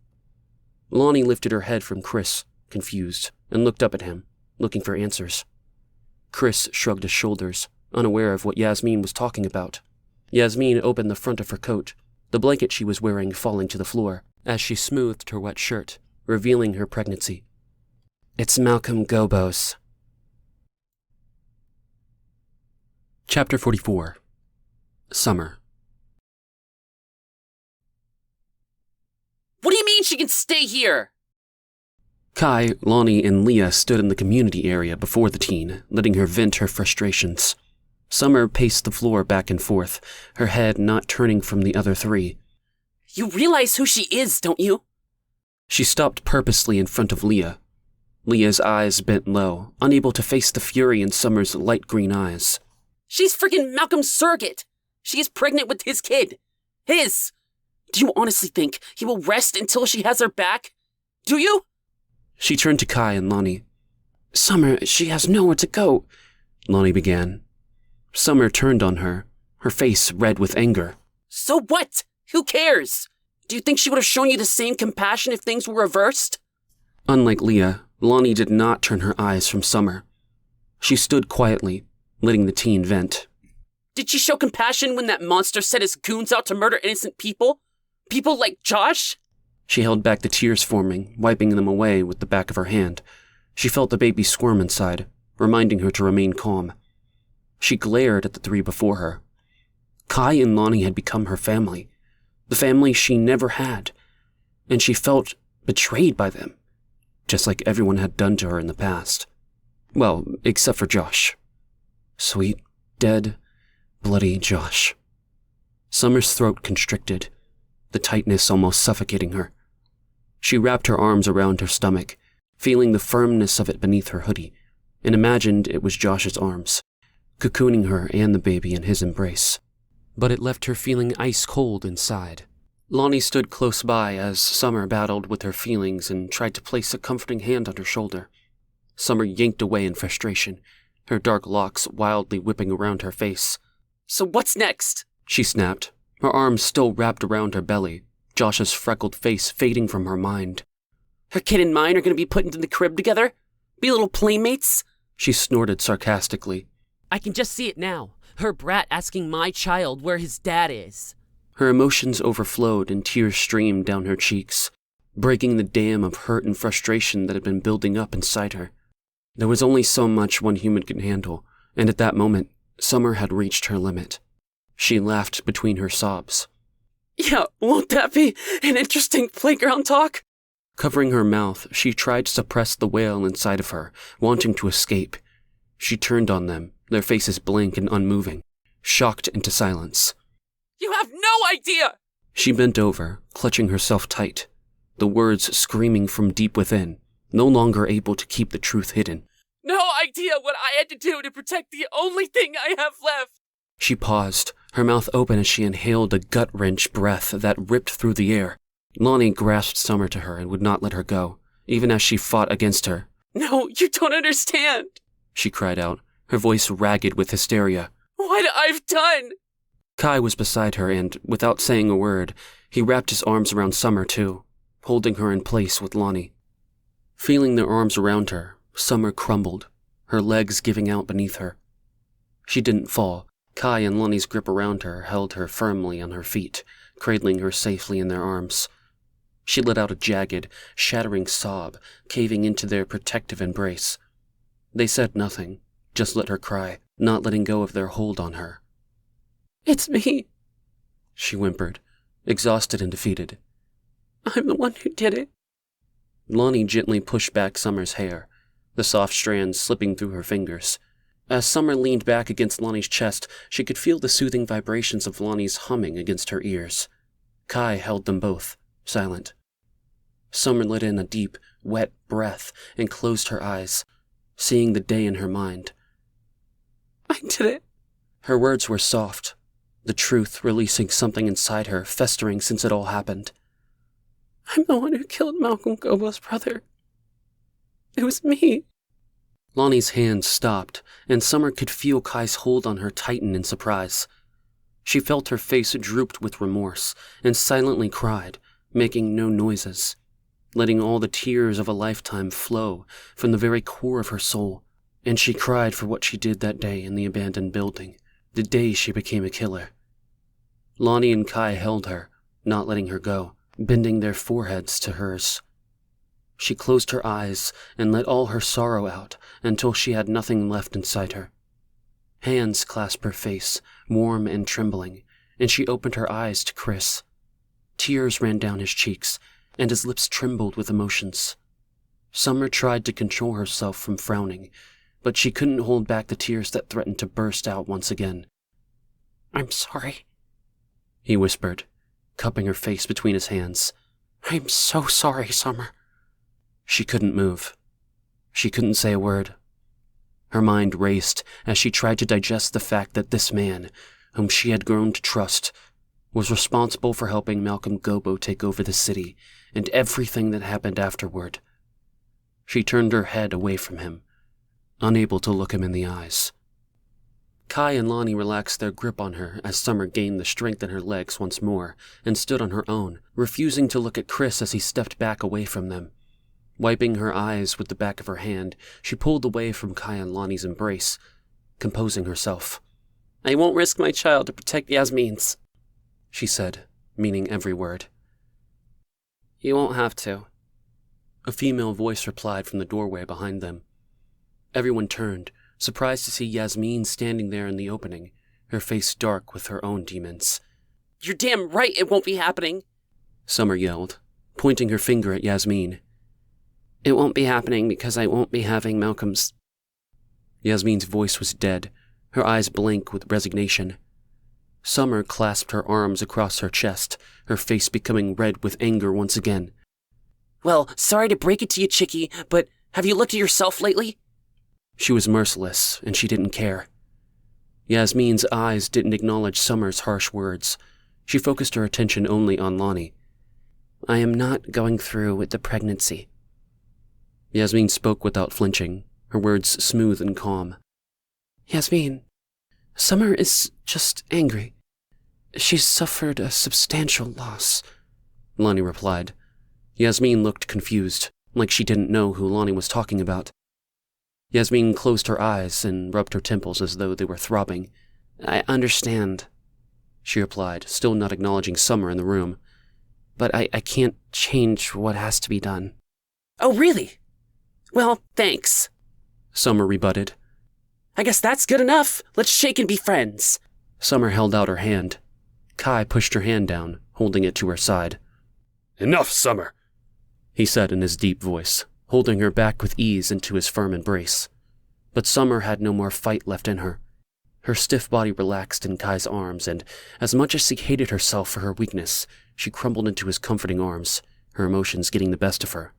Lonnie lifted her head from Chris, confused, and looked up at him, looking for answers. Chris shrugged his shoulders, unaware of what Yasmin was talking about. Yasmin opened the front of her coat, the blanket she was wearing falling to the floor, as she smoothed her wet shirt, revealing her pregnancy. It's Malcolm Gobbo's. Chapter 44. Summer. What do you mean she can stay here? Kai, Lonnie, and Leah stood in the community area before the teen, letting her vent her frustrations. Summer paced the floor back and forth, her head not turning from the other three. You realize who she is, don't you? She stopped purposely in front of Leah. Leah's eyes bent low, unable to face the fury in Summer's light green eyes. She's freaking Malcolm's surrogate. She is pregnant with his kid. His. Do you honestly think he will rest until she has her back? Do you? She turned to Kai and Lonnie. Summer, she has nowhere to go, Lonnie began. Summer turned on her, her face red with anger. So what? Who cares? Do you think she would have shown you the same compassion if things were reversed? Unlike Leah, Lonnie did not turn her eyes from Summer. She stood quietly, letting the teen vent. Did she show compassion when that monster set his goons out to murder innocent people? People like Josh? She held back the tears forming, wiping them away with the back of her hand. She felt the baby squirm inside, reminding her to remain calm. She glared at the three before her. Kai and Lonnie had become her family, the family she never had, and she felt betrayed by them, just like everyone had done to her in the past. Well, except for Josh. Sweet, dead, bloody Josh. Summer's throat constricted, the tightness almost suffocating her. She wrapped her arms around her stomach, feeling the firmness of it beneath her hoodie, and imagined it was Josh's arms, cocooning her and the baby in his embrace. But it left her feeling ice cold inside. Lonnie stood close by as Summer battled with her feelings and tried to place a comforting hand on her shoulder. Summer yanked away in frustration, her dark locks wildly whipping around her face. So what's next? She snapped, her arms still wrapped around her belly, Josh's freckled face fading from her mind. Her kid and mine are going to be put into the crib together? Be little playmates? She snorted sarcastically. I can just see it now. Her brat asking my child where his dad is. Her emotions overflowed and tears streamed down her cheeks, breaking the dam of hurt and frustration that had been building up inside her. There was only so much one human could handle, and at that moment, Summer had reached her limit. She laughed between her sobs. Yeah, won't that be an interesting playground talk? Covering her mouth, she tried to suppress the wail inside of her, wanting to escape. She turned on them, their faces blank and unmoving, shocked into silence. You have no idea! She bent over, clutching herself tight, the words screaming from deep within, no longer able to keep the truth hidden. No idea what I had to do to protect the only thing I have left! She paused, her mouth open as she inhaled a gut-wrench breath that ripped through the air. Lonnie grasped Summer to her and would not let her go, even as she fought against her. No, you don't understand! She cried out, her voice ragged with hysteria. What I've done! Kai was beside her and, without saying a word, he wrapped his arms around Summer too, holding her in place with Lonnie. Feeling their arms around her, Summer crumbled, her legs giving out beneath her. She didn't fall. Kai and Lonnie's grip around her held her firmly on her feet, cradling her safely in their arms. She let out a jagged, shattering sob, caving into their protective embrace. They said nothing, just let her cry, not letting go of their hold on her. It's me, she whimpered, exhausted and defeated. I'm the one who did it. Lonnie gently pushed back Summer's hair, the soft strands slipping through her fingers. As Summer leaned back against Lonnie's chest, she could feel the soothing vibrations of Lonnie's humming against her ears. Kai held them both, silent. Summer let in a deep, wet breath and closed her eyes, seeing the day in her mind. I did it. Her words were soft, the truth releasing something inside her, festering since it all happened. I'm the one who killed Malcolm Gobbo's brother. It was me. Lonnie's hands stopped, and Summer could feel Kai's hold on her tighten in surprise. She felt her face drooped with remorse, and silently cried, making no noises, letting all the tears of a lifetime flow from the very core of her soul. And she cried for what she did that day in the abandoned building, the day she became a killer. Lonnie and Kai held her, not letting her go, bending their foreheads to hers. She closed her eyes and let all her sorrow out until she had nothing left inside her. Hands clasped her face, warm and trembling, and she opened her eyes to Chris. Tears ran down his cheeks, and his lips trembled with emotions. Summer tried to control herself from frowning, but she couldn't hold back the tears that threatened to burst out once again. I'm sorry, he whispered, cupping her face between his hands. I'm so sorry, Summer. She couldn't move. She couldn't say a word. Her mind raced as she tried to digest the fact that this man, whom she had grown to trust, was responsible for helping Malcolm Gobbo take over the city and everything that happened afterward. She turned her head away from him, unable to look him in the eyes. Kai and Lonnie relaxed their grip on her as Summer gained the strength in her legs once more and stood on her own, refusing to look at Chris as he stepped back away from them. Wiping her eyes with the back of her hand, she pulled away from Kai and Lonnie's embrace, composing herself. I won't risk my child to protect Yasmin's, she said, meaning every word. You won't have to. A female voice replied from the doorway behind them. Everyone turned, surprised to see Yasmin standing there in the opening, her face dark with her own demons. "You're damn right it won't be happening," Summer yelled, pointing her finger at Yasmin. "It won't be happening because I won't be having Malcolm's." Yasmin's voice was dead, her eyes blank with resignation. Summer clasped her arms across her chest, her face becoming red with anger once again. "Well, sorry to break it to you, Chickie, but have you looked at yourself lately?" She was merciless, and she didn't care. Yasmin's eyes didn't acknowledge Summer's harsh words. She focused her attention only on Lonnie. "I am not going through with the pregnancy." Yasmin spoke without flinching, her words smooth and calm. Yasmin, Summer is just angry. She's suffered a substantial loss," Lonnie replied. Yasmin looked confused, like she didn't know who Lonnie was talking about. Yasmin closed her eyes and rubbed her temples as though they were throbbing. "I understand," she replied, still not acknowledging Summer in the room. "But I can't change what has to be done." "Oh, really? Well, thanks," Summer rebutted. "I guess that's good enough. Let's shake and be friends." Summer held out her hand. Kai pushed her hand down, holding it to her side. Enough, Summer, he said in his deep voice, holding her back with ease into his firm embrace. But Summer had no more fight left in her. Her stiff body relaxed in Kai's arms, and as much as she hated herself for her weakness, she crumbled into his comforting arms, her emotions getting the best of her.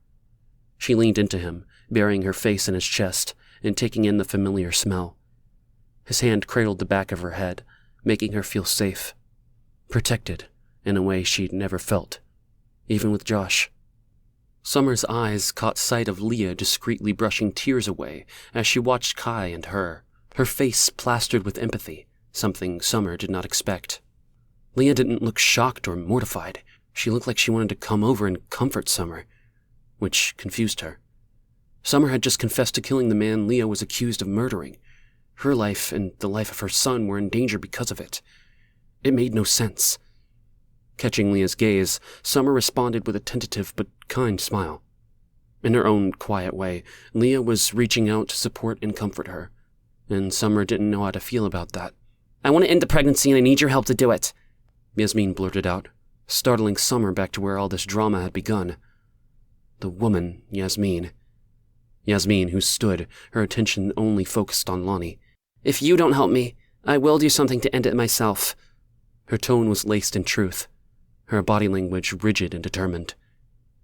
She leaned into him, burying her face in his chest and taking in the familiar smell. His hand cradled the back of her head, making her feel safe, protected in a way she'd never felt, even with Josh. Summer's eyes caught sight of Leah discreetly brushing tears away as she watched Kai and her face plastered with empathy, something Summer did not expect. Leah didn't look shocked or mortified. She looked like she wanted to come over and comfort Summer, which confused her. Summer had just confessed to killing the man Leah was accused of murdering. Her life and the life of her son were in danger because of it. It made no sense. Catching Leah's gaze, Summer responded with a tentative but kind smile. In her own quiet way, Leah was reaching out to support and comfort her, and Summer didn't know how to feel about that. "I want to end the pregnancy and I need your help to do it," Yasmin blurted out, startling Summer back to where all this drama had begun. The woman, Yasmin, who stood, her attention only focused on Lonnie. "If you don't help me, I will do something to end it myself." Her tone was laced in truth, her body language rigid and determined.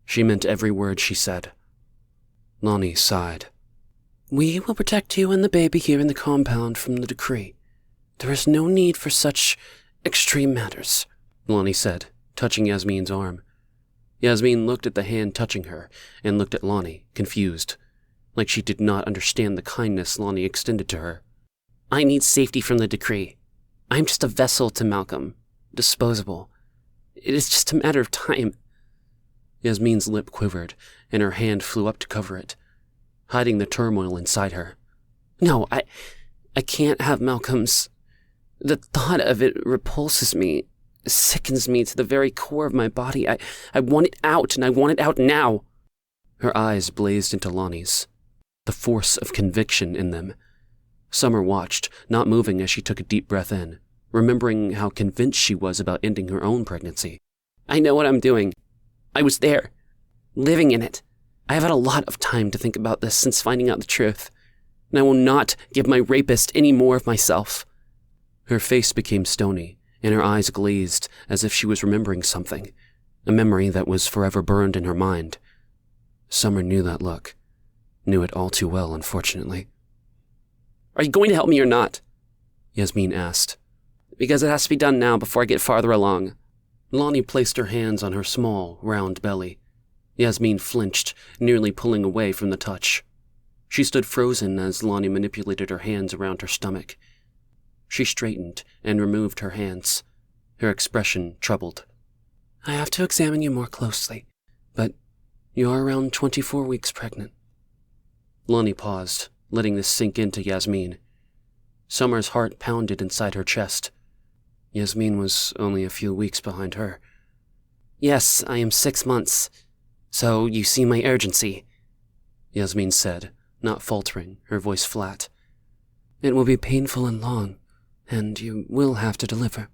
She meant every word she said. Lonnie sighed. "We will protect you and the baby here in the compound from the decree. There is no need for such extreme matters," Lonnie said, touching Yasmin's arm. Yasmin looked at the hand touching her and looked at Lonnie, confused, like she did not understand the kindness Lonnie extended to her. "I need safety from the decree. I'm just a vessel to Malcolm, disposable. It is just a matter of time." Yasmin's lip quivered, and her hand flew up to cover it, hiding the turmoil inside her. "No, I can't have Malcolm's. The thought of it repulses me, sickens me to the very core of my body. I want it out, and I want it out now." Her eyes blazed into Lonnie's, the force of conviction in them. Summer watched, not moving as she took a deep breath in, remembering how convinced she was about ending her own pregnancy. "I know what I'm doing. I was there, living in it. I have had a lot of time to think about this since finding out the truth, and I will not give my rapist any more of myself." Her face became stony, and her eyes glazed as if she was remembering something, a memory that was forever burned in her mind. Summer knew that look, knew it all too well, unfortunately. "Are you going to help me or not?" Yasmin asked. "Because it has to be done now before I get farther along." Lonnie placed her hands on her small, round belly. Yasmin flinched, nearly pulling away from the touch. She stood frozen as Lonnie manipulated her hands around her stomach. She straightened and removed her hands, her expression troubled. "I have to examine you more closely, but you are around 24 weeks pregnant." Lonnie paused, letting this sink into Yasmin. Summer's heart pounded inside her chest. Yasmin was only a few weeks behind her. "Yes, I am 6 months. So you see my urgency," Yasmin said, not faltering, her voice flat. It will be painful and long, and you will have to deliver.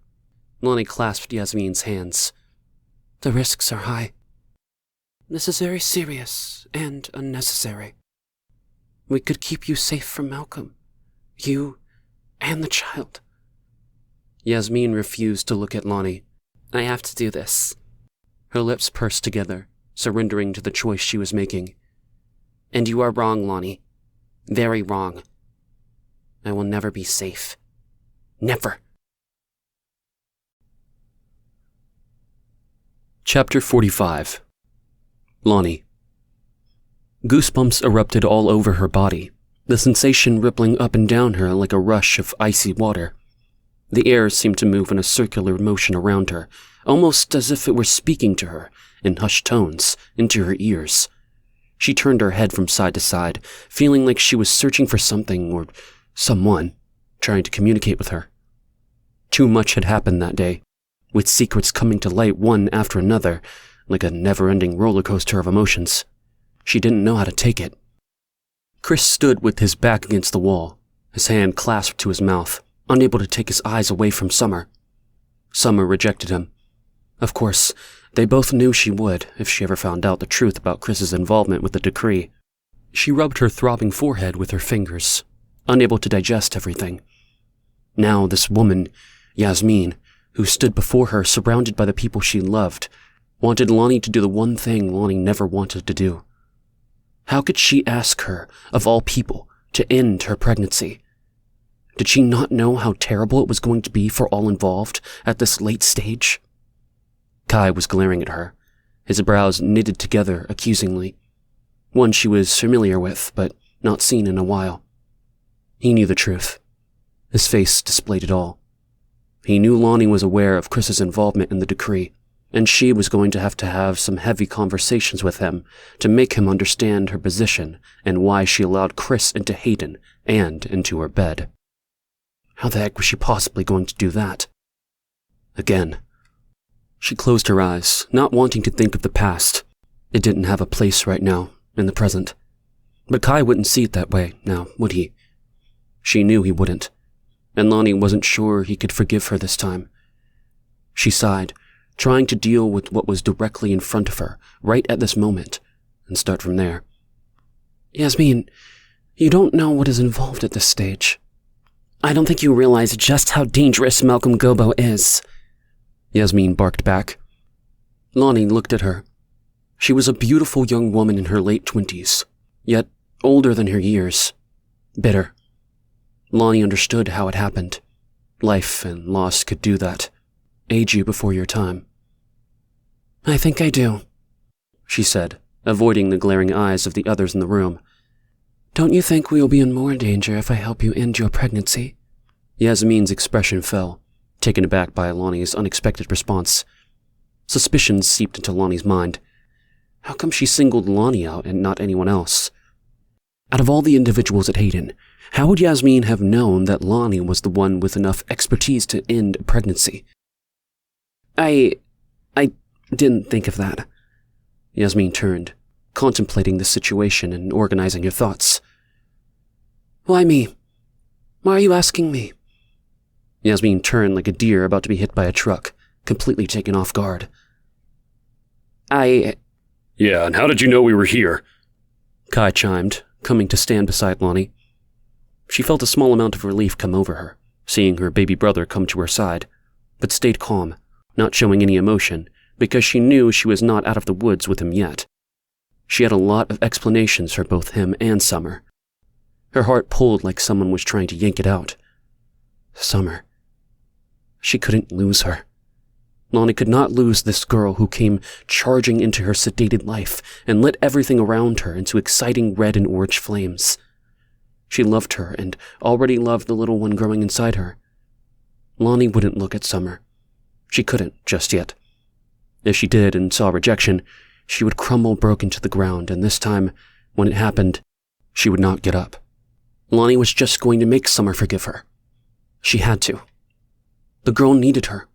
Lonnie clasped Yasmin's hands. The risks are high. This is very serious and unnecessary. We could keep you safe from Malcolm. You and the child. Yasmin refused to look at Lonnie. I have to do this. Her lips pursed together, surrendering to the choice she was making. And you are wrong, Lonnie. Very wrong. I will never be safe. Never. Chapter 45. Lonnie. Goosebumps erupted all over her body, the sensation rippling up and down her like a rush of icy water. The air seemed to move in a circular motion around her, almost as if it were speaking to her, in hushed tones, into her ears. She turned her head from side to side, feeling like she was searching for something or someone, trying to communicate with her. Too much had happened that day, with secrets coming to light one after another, like a never-ending roller coaster of emotions. She didn't know how to take it. Chris stood with his back against the wall, his hand clasped to his mouth, unable to take his eyes away from Summer. Summer rejected him. Of course, they both knew she would if she ever found out the truth about Chris's involvement with the decree. She rubbed her throbbing forehead with her fingers, unable to digest everything. Now this woman, Yasmin, who stood before her surrounded by the people she loved, wanted Lonnie to do the one thing Lonnie never wanted to do. How could she ask her, of all people, to end her pregnancy? Did she not know how terrible it was going to be for all involved at this late stage? Kai was glaring at her, his brows knitted together accusingly. One she was familiar with, but not seen in a while. He knew the truth. His face displayed it all. He knew Lonnie was aware of Chris's involvement in the decree, and she was going to have some heavy conversations with him to make him understand her position and why she allowed Chris into Hayden and into her bed. How the heck was she possibly going to do that? Again. She closed her eyes, not wanting to think of the past. It didn't have a place right now, in the present. But Kai wouldn't see it that way now, would he? She knew he wouldn't, and Lonnie wasn't sure he could forgive her this time. She sighed, trying to deal with what was directly in front of her, right at this moment, and start from there. Yasmin, you don't know what is involved at this stage. I don't think you realize just how dangerous Malcolm Gobbo is. Yasmin barked back. Lonnie looked at her. She was a beautiful young woman in her late 20s, yet older than her years. Bitter. Lonnie understood how it happened. Life and loss could do that. Age you before your time. I think I do, she said, avoiding the glaring eyes of the others in the room. Don't you think we will be in more danger if I help you end your pregnancy? Yasmin's expression fell, taken aback by Lonnie's unexpected response. Suspicions seeped into Lonnie's mind. How come she singled Lonnie out and not anyone else? Out of all the individuals at Hayden, how would Yasmin have known that Lonnie was the one with enough expertise to end a pregnancy? I didn't think of that. Yasmin turned, contemplating the situation and organizing her thoughts. Why me? Why are you asking me? Yasmin turned like a deer about to be hit by a truck, completely taken off guard. Yeah, and how did you know we were here? Kai chimed, coming to stand beside Lonnie. She felt a small amount of relief come over her, seeing her baby brother come to her side, but stayed calm, not showing any emotion, because she knew she was not out of the woods with him yet. She had a lot of explanations for both him and Summer. Her heart pulled like someone was trying to yank it out. Summer. She couldn't lose her. Lonnie could not lose this girl who came charging into her sedated life and lit everything around her into exciting red and orange flames. She loved her and already loved the little one growing inside her. Lonnie wouldn't look at Summer. She couldn't just yet. If she did and saw rejection, she would crumble broken to the ground, and this time, when it happened, she would not get up. Lonnie was just going to make Summer forgive her. She had to. The girl needed her,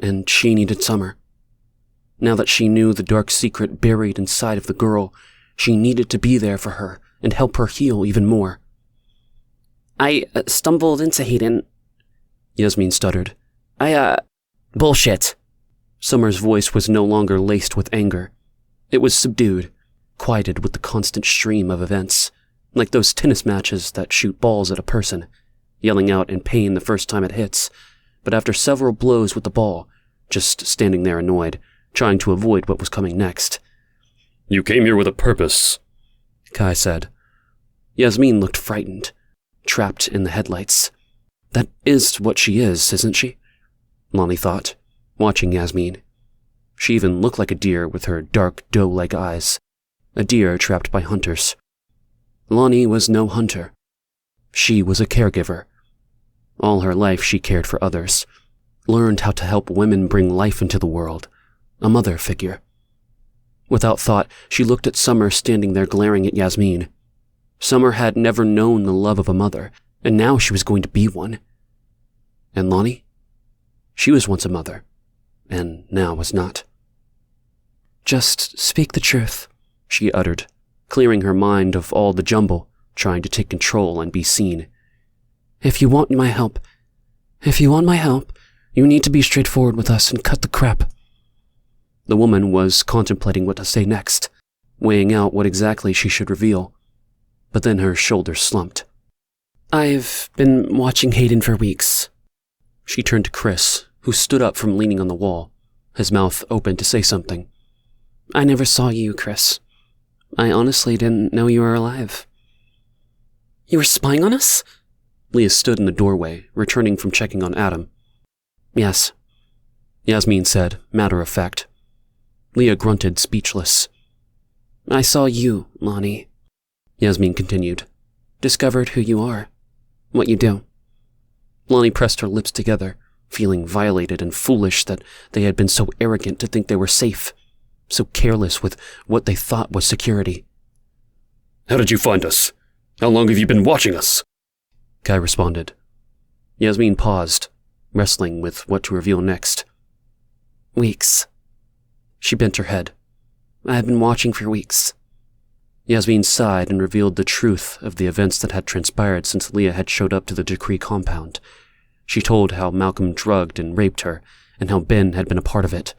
and she needed Summer. Now that she knew the dark secret buried inside of the girl, she needed to be there for her and help her heal even more. I stumbled into Hayden. Yasmin stuttered. Bullshit. Summer's voice was no longer laced with anger. It was subdued, quieted with the constant stream of events, like those tennis matches that shoot balls at a person, yelling out in pain the first time it hits, but after several blows with the ball, just standing there annoyed, trying to avoid what was coming next. You came here with a purpose, Kai said. Yasmin looked frightened, trapped in the headlights. That is what she is, isn't she? Lonnie thought, watching Yasmin. She even looked like a deer with her dark doe-like eyes, a deer trapped by hunters. Lonnie was no hunter. She was a caregiver. All her life she cared for others, learned how to help women bring life into the world, a mother figure. Without thought, she looked at Summer standing there glaring at Yasmin. Summer had never known the love of a mother, and now she was going to be one. And Lonnie? She was once a mother, and now was not. Just speak the truth, she uttered, clearing her mind of all the jumble, trying to take control and be seen. If you want my help, you need to be straightforward with us and cut the crap. The woman was contemplating what to say next, weighing out what exactly she should reveal, but then her shoulders slumped. I've been watching Hayden for weeks. She turned to Chris, who stood up from leaning on the wall, his mouth open to say something. I never saw you, Chris. I honestly didn't know you were alive. You were spying on us? Leah stood in the doorway, returning from checking on Adam. Yes, Yasmin said, matter of fact. Leah grunted, speechless. I saw you, Lonnie, Yasmin continued. Discovered who you are, what you do. Lonnie pressed her lips together, feeling violated and foolish that they had been so arrogant to think they were safe, so careless with what they thought was security. How did you find us? How long have you been watching us? Kai responded. Yasmin paused, wrestling with what to reveal next. Weeks. She bent her head. I have been watching for weeks. Yasmin sighed and revealed the truth of the events that had transpired since Leah had showed up to the Decree compound. She told how Malcolm drugged and raped her, and how Ben had been a part of it.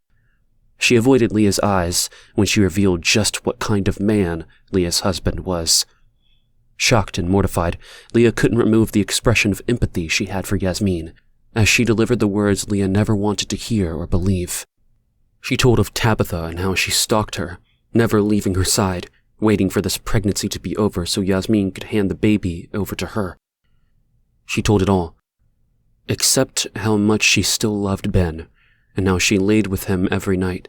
She avoided Leah's eyes when she revealed just what kind of man Leah's husband was. Shocked and mortified, Leah couldn't remove the expression of empathy she had for Yasmin, as she delivered the words Leah never wanted to hear or believe. She told of Tabitha and how she stalked her, never leaving her side, waiting for this pregnancy to be over so Yasmin could hand the baby over to her. She told it all, except how much she still loved Ben, and how she laid with him every night,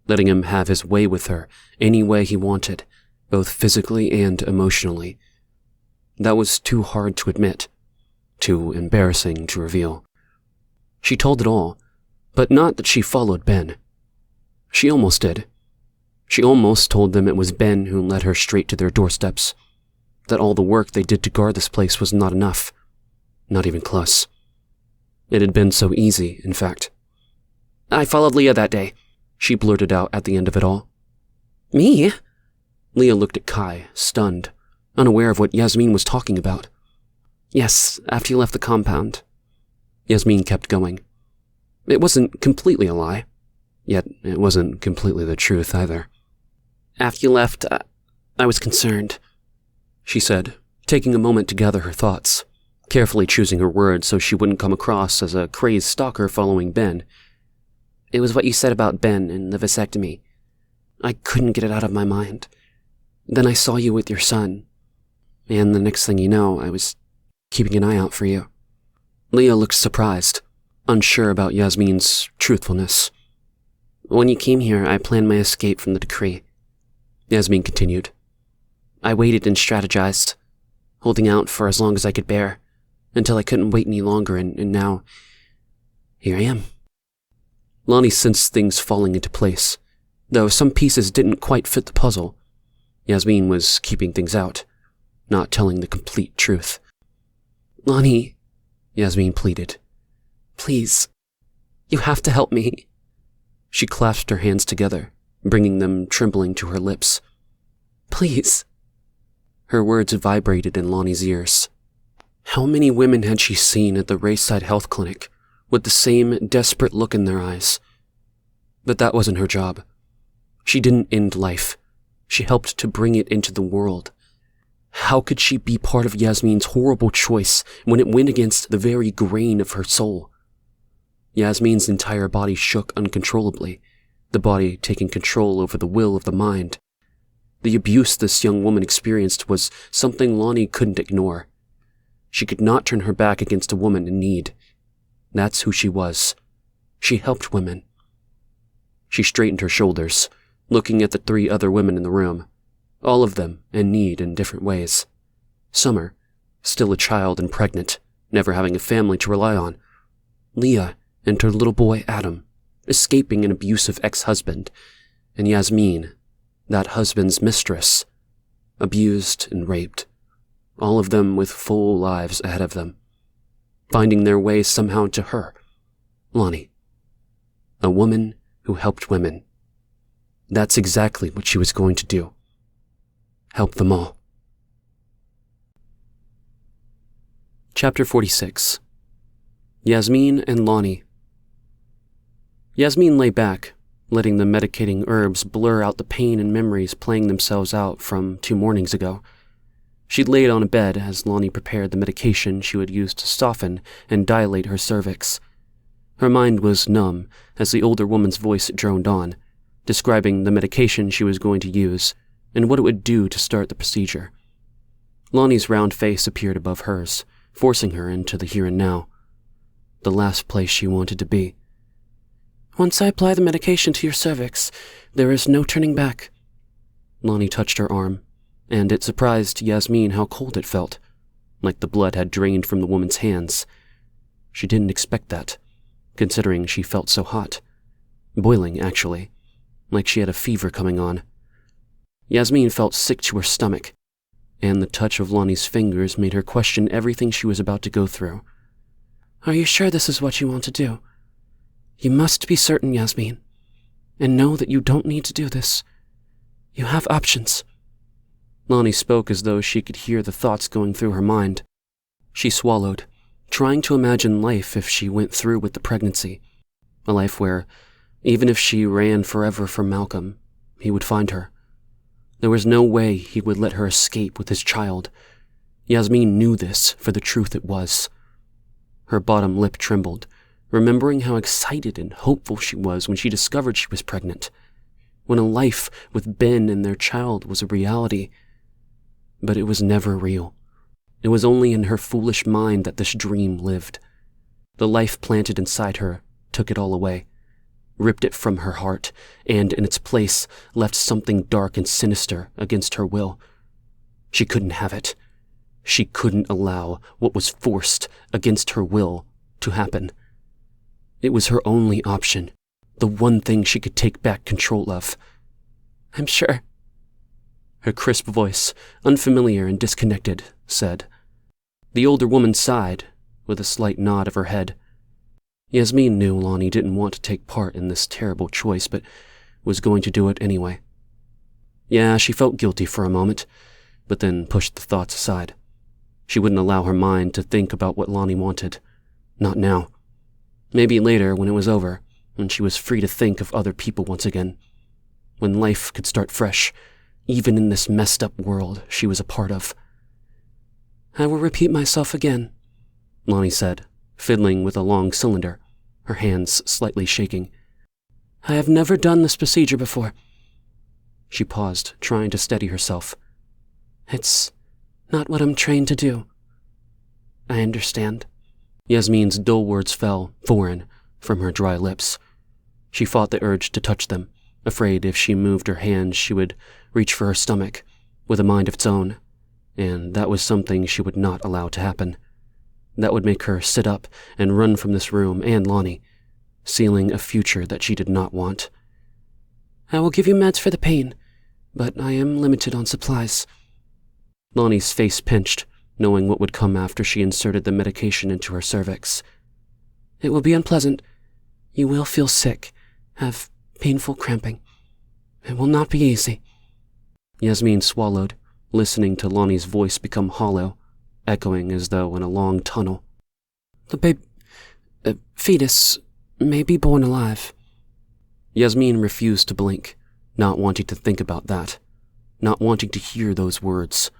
letting him have his way with her any way he wanted, both physically and emotionally. That was too hard to admit, too embarrassing to reveal. She told it all, but not that she followed Ben. She almost did. She almost told them it was Ben who led her straight to their doorsteps, that all the work they did to guard this place was not enough, not even close. It had been so easy, in fact. I followed Leah that day, she blurted out at the end of it all. Me? Leah looked at Kai, stunned, unaware of what Yasmin was talking about. Yes, after you left the compound. Yasmin kept going. It wasn't completely a lie, yet it wasn't completely the truth either. After you left, I was concerned, she said, taking a moment to gather her thoughts, carefully choosing her words so she wouldn't come across as a crazed stalker following Ben. It was what you said about Ben and the vasectomy. I couldn't get it out of my mind. Then I saw you with your son, and the next thing you know, I was keeping an eye out for you. Leah looked surprised, unsure about Yasmin's truthfulness. When you came here, I planned my escape from the decree, Yasmin continued. I waited and strategized, holding out for as long as I could bear, until I couldn't wait any longer, and now, here I am. Lonnie sensed things falling into place, though some pieces didn't quite fit the puzzle. Yasmin was keeping things out, not telling the complete truth. Lonnie, Yasmin pleaded. Please, you have to help me. She clasped her hands together, bringing them trembling to her lips. Please. Her words vibrated in Lonnie's ears. How many women had she seen at the Rayside Health Clinic with the same desperate look in their eyes? But that wasn't her job. She didn't end life. She helped to bring it into the world. How could she be part of Yasmin's horrible choice when it went against the very grain of her soul? Yasmin's entire body shook uncontrollably, the body taking control over the will of the mind. The abuse this young woman experienced was something Lonnie couldn't ignore. She could not turn her back against a woman in need. That's who she was. She helped women. She straightened her shoulders, looking at the 3 other women in the room, all of them in need in different ways. Summer, still a child and pregnant, never having a family to rely on. Leah and her little boy Adam, escaping an abusive ex-husband. And Yasmin, that husband's mistress, abused and raped. All of them with full lives ahead of them, finding their way somehow to her, Lonnie. A woman who helped women. That's exactly what she was going to do. Help them all. Chapter 46. Yasmin and Lonnie. Yasmin lay back, letting the medicating herbs blur out the pain and memories playing themselves out from 2 mornings ago. She laid on a bed as Lonnie prepared the medication she would use to soften and dilate her cervix. Her mind was numb as the older woman's voice droned on, describing the medication she was going to use and what it would do to start the procedure. Lonnie's round face appeared above hers, forcing her into the here and now, the last place she wanted to be. Once I apply the medication to your cervix, there is no turning back. Lonnie touched her arm, and it surprised Yasmin how cold it felt, like the blood had drained from the woman's hands. She didn't expect that, considering she felt so hot. Boiling, actually, like she had a fever coming on. Yasmin felt sick to her stomach, and the touch of Lonnie's fingers made her question everything she was about to go through. Are you sure this is what you want to do? You must be certain, Yasmin, and know that you don't need to do this. You have options. Lonnie spoke as though she could hear the thoughts going through her mind. She swallowed, trying to imagine life if she went through with the pregnancy. A life where, even if she ran forever from Malcolm, he would find her. There was no way he would let her escape with his child. Yasmin knew this for the truth it was. Her bottom lip trembled, remembering how excited and hopeful she was when she discovered she was pregnant, when a life with Ben and their child was a reality. But it was never real. It was only in her foolish mind that this dream lived. The life planted inside her took it all away, ripped it from her heart, and in its place left something dark and sinister against her will. She couldn't have it. She couldn't allow what was forced against her will to happen. It was her only option, the one thing she could take back control of. I'm sure. Her crisp voice, unfamiliar and disconnected, said. The older woman sighed, with a slight nod of her head. Yasmin knew Lonnie didn't want to take part in this terrible choice, but was going to do it anyway. Yeah, she felt guilty for a moment, but then pushed the thoughts aside. She wouldn't allow her mind to think about what Lonnie wanted. Not now. Maybe later, when it was over, when she was free to think of other people once again. When life could start fresh, even in this messed up world she was a part of. I will repeat myself again, Lonnie said, fiddling with a long cylinder, her hands slightly shaking. I have never done this procedure before. She paused, trying to steady herself. It's not what I'm trained to do. I understand. Yasmin's dull words fell, foreign, from her dry lips. She fought the urge to touch them, afraid if she moved her hand she would reach for her stomach, with a mind of its own, and that was something she would not allow to happen. That would make her sit up and run from this room and Lonnie, sealing a future that she did not want. I will give you meds for the pain, but I am limited on supplies. Lonnie's face pinched, knowing what would come after she inserted the medication into her cervix. It will be unpleasant. You will feel sick, have painful cramping. It will not be easy. Yasmin swallowed, listening to Lonnie's voice become hollow, echoing as though in a long tunnel. The fetus may be born alive. Yasmin refused to blink, not wanting to think about that, not wanting to hear those words.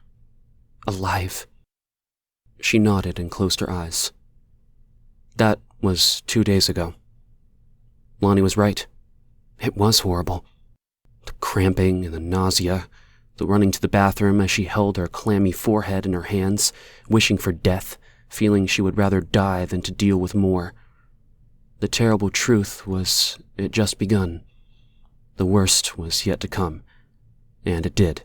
Alive. She nodded and closed her eyes. That was 2 days ago. Lonnie was right. It was horrible. The cramping and the nausea, the running to the bathroom as she held her clammy forehead in her hands, wishing for death, feeling she would rather die than to deal with more. The terrible truth was it just begun. The worst was yet to come, and it did.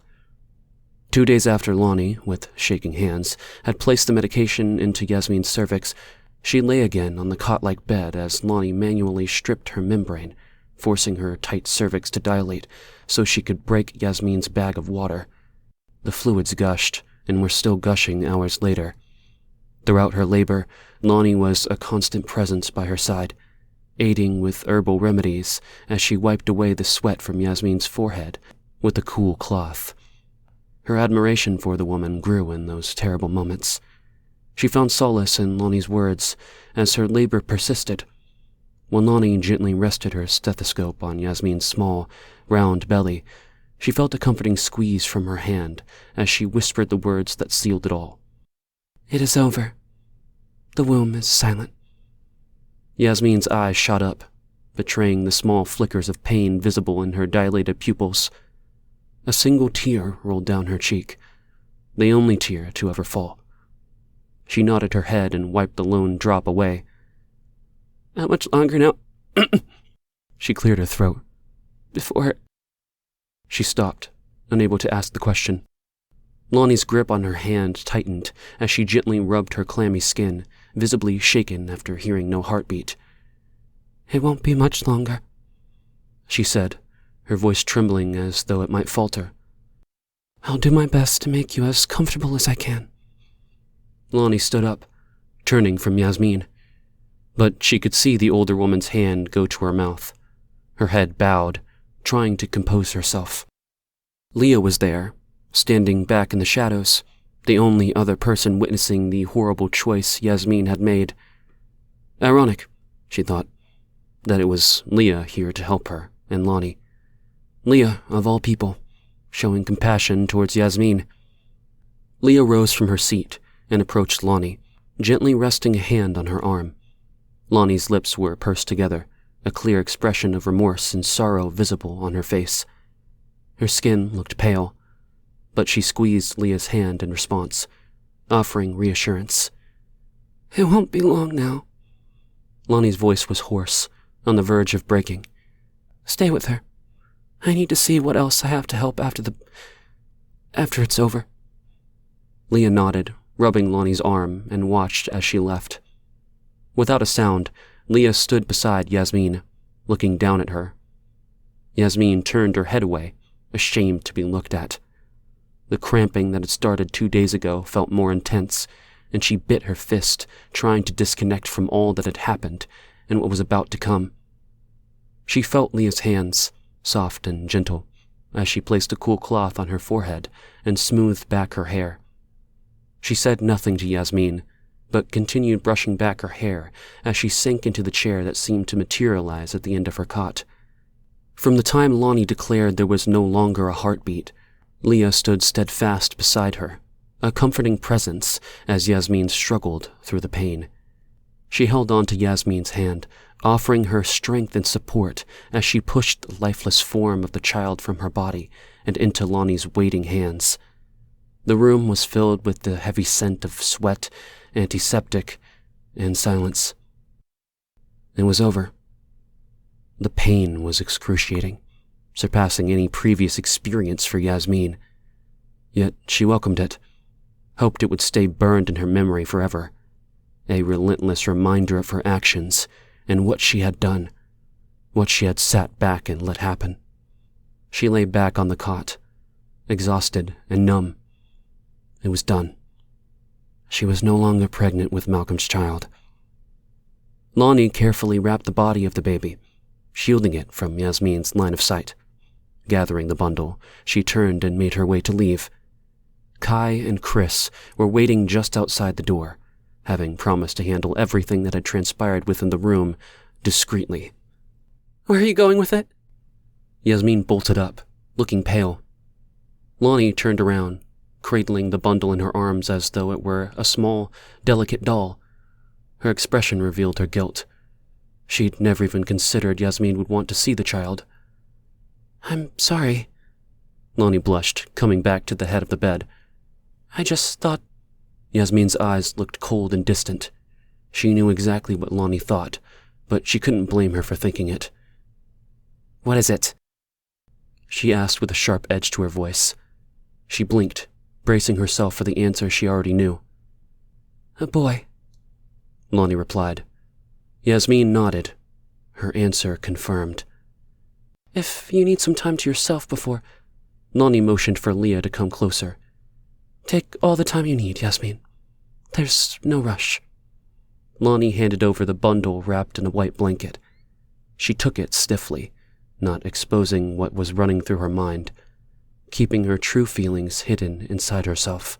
2 days after Lonnie, with shaking hands, had placed the medication into Yasmin's cervix, she lay again on the cot-like bed as Lonnie manually stripped her membrane, forcing her tight cervix to dilate so she could break Yasmin's bag of water. The fluids gushed, and were still gushing hours later. Throughout her labor, Lonnie was a constant presence by her side, aiding with herbal remedies as she wiped away the sweat from Yasmin's forehead with a cool cloth. Her admiration for the woman grew in those terrible moments. She found solace in Lonnie's words as her labor persisted. When Lonnie gently rested her stethoscope on Yasmin's small, round belly, she felt a comforting squeeze from her hand as she whispered the words that sealed it all. It is over. The womb is silent. Yasmin's eyes shot up, betraying the small flickers of pain visible in her dilated pupils. A single tear rolled down her cheek, the only tear to ever fall. She nodded her head and wiped the lone drop away. How much longer now? She cleared her throat. Before... She stopped, unable to ask the question. Lonnie's grip on her hand tightened as she gently rubbed her clammy skin, visibly shaken after hearing no heartbeat. It won't be much longer, she said, her voice trembling as though it might falter. I'll do my best to make you as comfortable as I can. Lonnie stood up, turning from Yasmin, but she could see the older woman's hand go to her mouth, her head bowed, trying to compose herself. Leah was there, standing back in the shadows, the only other person witnessing the horrible choice Yasmin had made. Ironic, she thought, that it was Leah here to help her and Lonnie. Leah, of all people, showing compassion towards Yasmin. Leah rose from her seat and approached Lonnie, gently resting a hand on her arm. Lonnie's lips were pursed together, a clear expression of remorse and sorrow visible on her face. Her skin looked pale, but she squeezed Leah's hand in response, offering reassurance. It won't be long now. Lonnie's voice was hoarse, on the verge of breaking. Stay with her. I need to see what else I have to help after it's over. Leah nodded, rubbing Lonnie's arm, and watched as she left. Without a sound, Leah stood beside Yasmin, looking down at her. Yasmin turned her head away, ashamed to be looked at. The cramping that had started 2 days ago felt more intense, and she bit her fist, trying to disconnect from all that had happened and what was about to come. She felt Leah's hands, soft and gentle, as she placed a cool cloth on her forehead and smoothed back her hair. She said nothing to Yasmin, but continued brushing back her hair as she sank into the chair that seemed to materialize at the end of her cot. From the time Lonnie declared there was no longer a heartbeat, Leah stood steadfast beside her, a comforting presence as Yasmin struggled through the pain. She held on to Yasmin's hand, offering her strength and support as she pushed the lifeless form of the child from her body and into Lonnie's waiting hands. The room was filled with the heavy scent of sweat, antiseptic, and silence. It was over. The pain was excruciating, surpassing any previous experience for Yasmin. Yet she welcomed it, hoped it would stay burned in her memory forever, a relentless reminder of her actions and what she had done, what she had sat back and let happen. She lay back on the cot, exhausted and numb. It was done. She was no longer pregnant with Malcolm's child. Lonnie carefully wrapped the body of the baby, shielding it from Yasmin's line of sight. Gathering the bundle, she turned and made her way to leave. Kai and Chris were waiting just outside the door, having promised to handle everything that had transpired within the room discreetly. Where are you going with it? Yasmin bolted up, looking pale. Lonnie turned around, cradling the bundle in her arms as though it were a small, delicate doll. Her expression revealed her guilt. She'd never even considered Yasmin would want to see the child. I'm sorry. Lonnie blushed, coming back to the head of the bed. I just thought... Yasmin's eyes looked cold and distant. She knew exactly what Lonnie thought, but she couldn't blame her for thinking it. What is it? She asked with a sharp edge to her voice. She blinked, bracing herself for the answer she already knew. A boy, Lonnie replied. Yasmin nodded. Her answer confirmed. If you need some time to yourself before... Lonnie motioned for Leah to come closer. Take all the time you need, Yasmin. There's no rush. Lonnie handed over the bundle wrapped in a white blanket. She took it stiffly, not exposing what was running through her mind, keeping her true feelings hidden inside herself.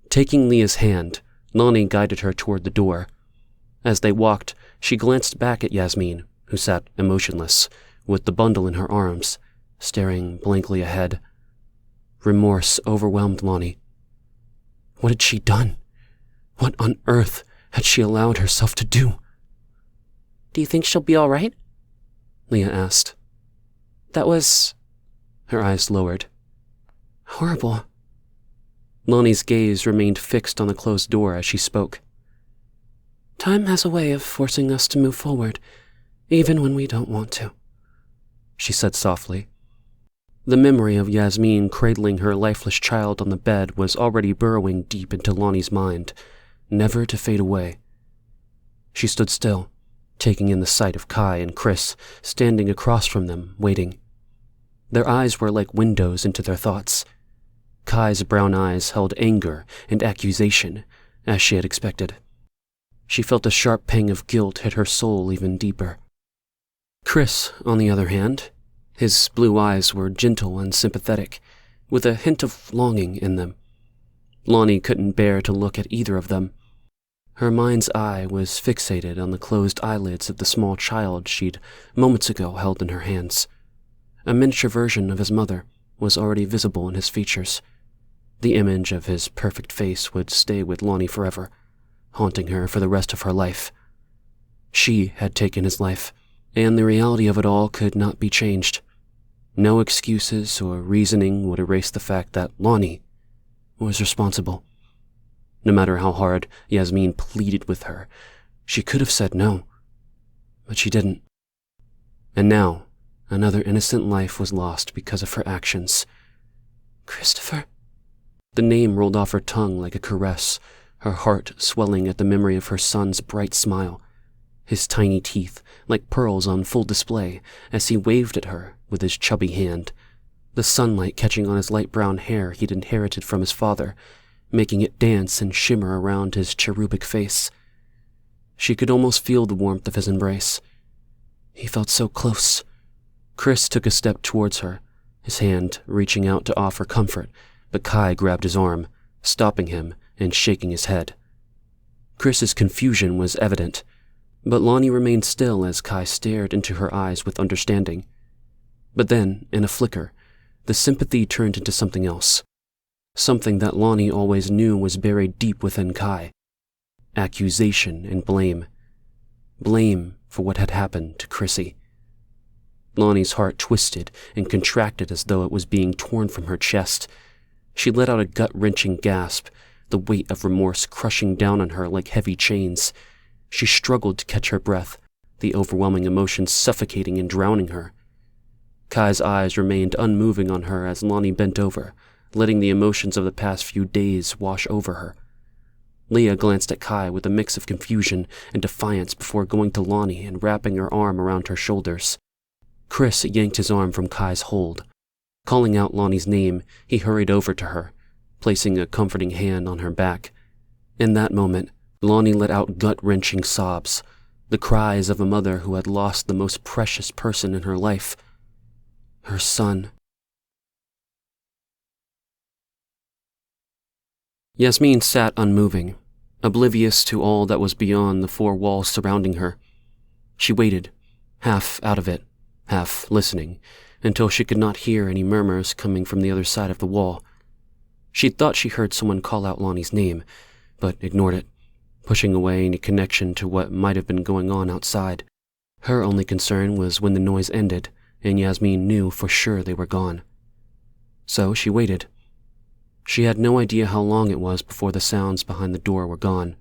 Taking Leah's hand, Lonnie guided her toward the door. As they walked, she glanced back at Yasmin, who sat emotionless, with the bundle in her arms, staring blankly ahead. Remorse overwhelmed Lonnie. What had she done? What on earth had she allowed herself to do? Do you think she'll be all right? Leah asked. That was... Her eyes lowered. Horrible. Lonnie's gaze remained fixed on the closed door as she spoke. Time has a way of forcing us to move forward, even when we don't want to, she said softly. The memory of Yasmin cradling her lifeless child on the bed was already burrowing deep into Lonnie's mind, never to fade away. She stood still, taking in the sight of Kai and Chris standing across from them, waiting. Their eyes were like windows into their thoughts. Kai's brown eyes held anger and accusation, as she had expected. She felt a sharp pang of guilt hit her soul even deeper. Chris, on the other hand, his blue eyes were gentle and sympathetic, with a hint of longing in them. Lonnie couldn't bear to look at either of them. Her mind's eye was fixated on the closed eyelids of the small child she'd moments ago held in her hands. A miniature version of his mother was already visible in his features. The image of his perfect face would stay with Lonnie forever, haunting her for the rest of her life. She had taken his life, and the reality of it all could not be changed. No excuses or reasoning would erase the fact that Lonnie was responsible. No matter how hard Yasmin pleaded with her, she could have said no, but she didn't. And now, another innocent life was lost because of her actions. Christopher. The name rolled off her tongue like a caress, her heart swelling at the memory of her son's bright smile, his tiny teeth like pearls on full display as he waved at her with his chubby hand, the sunlight catching on his light brown hair he'd inherited from his father, making it dance and shimmer around his cherubic face. She could almost feel the warmth of his embrace. He felt so close. Chris took a step towards her, his hand reaching out to offer comfort, but Kai grabbed his arm, stopping him and shaking his head. Chris's confusion was evident, but Lonnie remained still as Kai stared into her eyes with understanding. But then, in a flicker, the sympathy turned into something else. Something that Lonnie always knew was buried deep within Kai. Accusation and blame. Blame for what had happened to Chrissy. Lonnie's heart twisted and contracted as though it was being torn from her chest. She let out a gut-wrenching gasp, the weight of remorse crushing down on her like heavy chains. She struggled to catch her breath, the overwhelming emotions suffocating and drowning her. Kai's eyes remained unmoving on her as Lonnie bent over, letting the emotions of the past few days wash over her. Leah glanced at Kai with a mix of confusion and defiance before going to Lonnie and wrapping her arm around her shoulders. Chris yanked his arm from Kai's hold. Calling out Lonnie's name, he hurried over to her, placing a comforting hand on her back. In that moment, Lonnie let out gut-wrenching sobs, the cries of a mother who had lost the most precious person in her life. Her son. Yasmin sat unmoving, oblivious to all that was beyond the four walls surrounding her. She waited, half out of it, half listening, until she could not hear any murmurs coming from the other side of the wall. She'd thought she heard someone call out Lonnie's name, but ignored it, pushing away any connection to what might have been going on outside. Her only concern was when the noise ended, and Yasmin knew for sure they were gone. So she waited. She had no idea how long it was before the sounds behind the door were gone.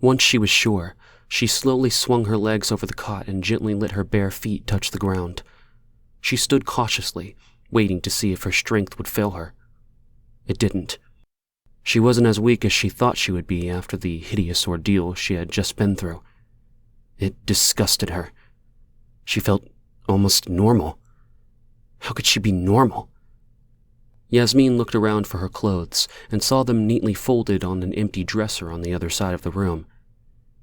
Once she was sure, she slowly swung her legs over the cot and gently let her bare feet touch the ground. She stood cautiously, waiting to see if her strength would fail her. It didn't. She wasn't as weak as she thought she would be after the hideous ordeal she had just been through. It disgusted her. She felt almost normal. How could she be normal? Yasmin looked around for her clothes and saw them neatly folded on an empty dresser on the other side of the room.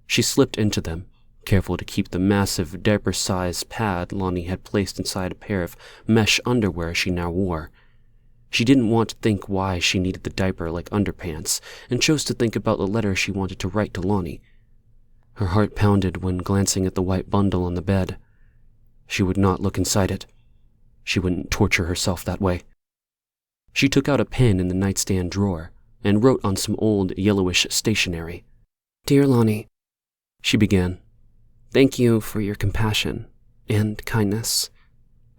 She slipped into them, careful to keep the massive diaper-sized pad Lonnie had placed inside a pair of mesh underwear she now wore. She didn't want to think why she needed the diaper like underpants, and chose to think about the letter she wanted to write to Lonnie. Her heart pounded when glancing at the white bundle on the bed. She would not look inside it. She wouldn't torture herself that way. She took out a pen in the nightstand drawer and wrote on some old yellowish stationery. "Dear Lonnie," she began, "thank you for your compassion and kindness.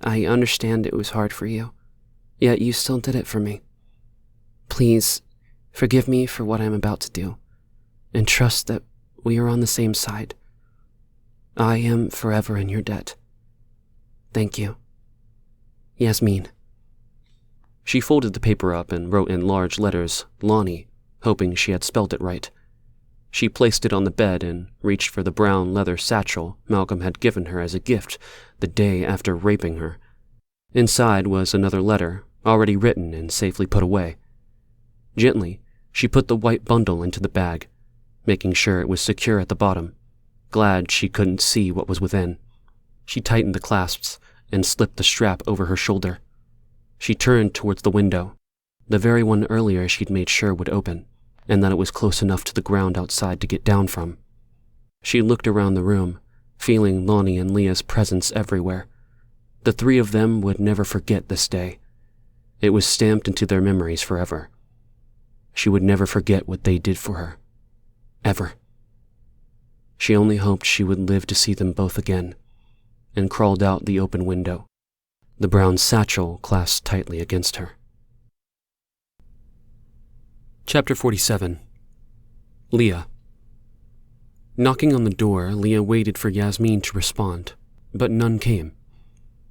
I understand it was hard for you, yet you still did it for me. Please forgive me for what I'm about to do, and trust that we are on the same side. I am forever in your debt. Thank you. Yasmin." She folded the paper up and wrote in large letters, Lonnie, hoping she had spelled it right. She placed it on the bed and reached for the brown leather satchel Malcolm had given her as a gift the day after raping her. Inside was another letter, already written and safely put away. Gently, she put the white bundle into the bag, making sure it was secure at the bottom, glad she couldn't see what was within. She tightened the clasps and slipped the strap over her shoulder. She turned towards the window, the very one earlier she'd made sure would open, and that it was close enough to the ground outside to get down from. She looked around the room, feeling Lonnie and Leah's presence everywhere. The three of them would never forget this day. It was stamped into their memories forever. She would never forget what they did for her. Ever. She only hoped she would live to see them both again, and crawled out the open window, the brown satchel clasped tightly against her. Chapter 47. Leah. Knocking on the door, Leah waited for Yasmin to respond, but none came.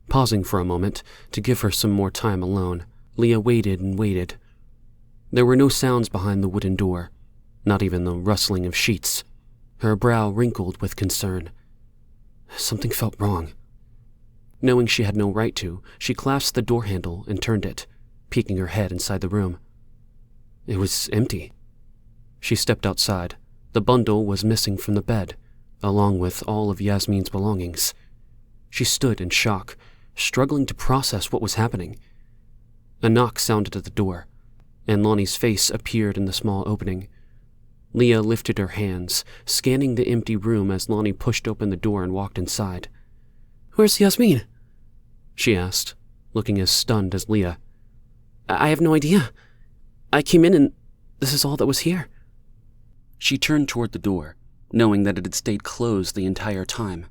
Pausing for a moment to give her some more time alone, Leah waited and waited. There were no sounds behind the wooden door, not even the rustling of sheets. Her brow wrinkled with concern. Something felt wrong. Knowing she had no right to, she clasped the door handle and turned it, peeking her head inside the room. It was empty. She stepped outside. The bundle was missing from the bed, along with all of Yasmin's belongings. She stood in shock, struggling to process what was happening. A knock sounded at the door, and Lonnie's face appeared in the small opening. Leah lifted her hands, scanning the empty room as Lonnie pushed open the door and walked inside. "Where's Yasmin?" she asked, looking as stunned as Leah. I have no idea. I came in and this is all that was here." She turned toward the door, knowing that it had stayed closed the entire time.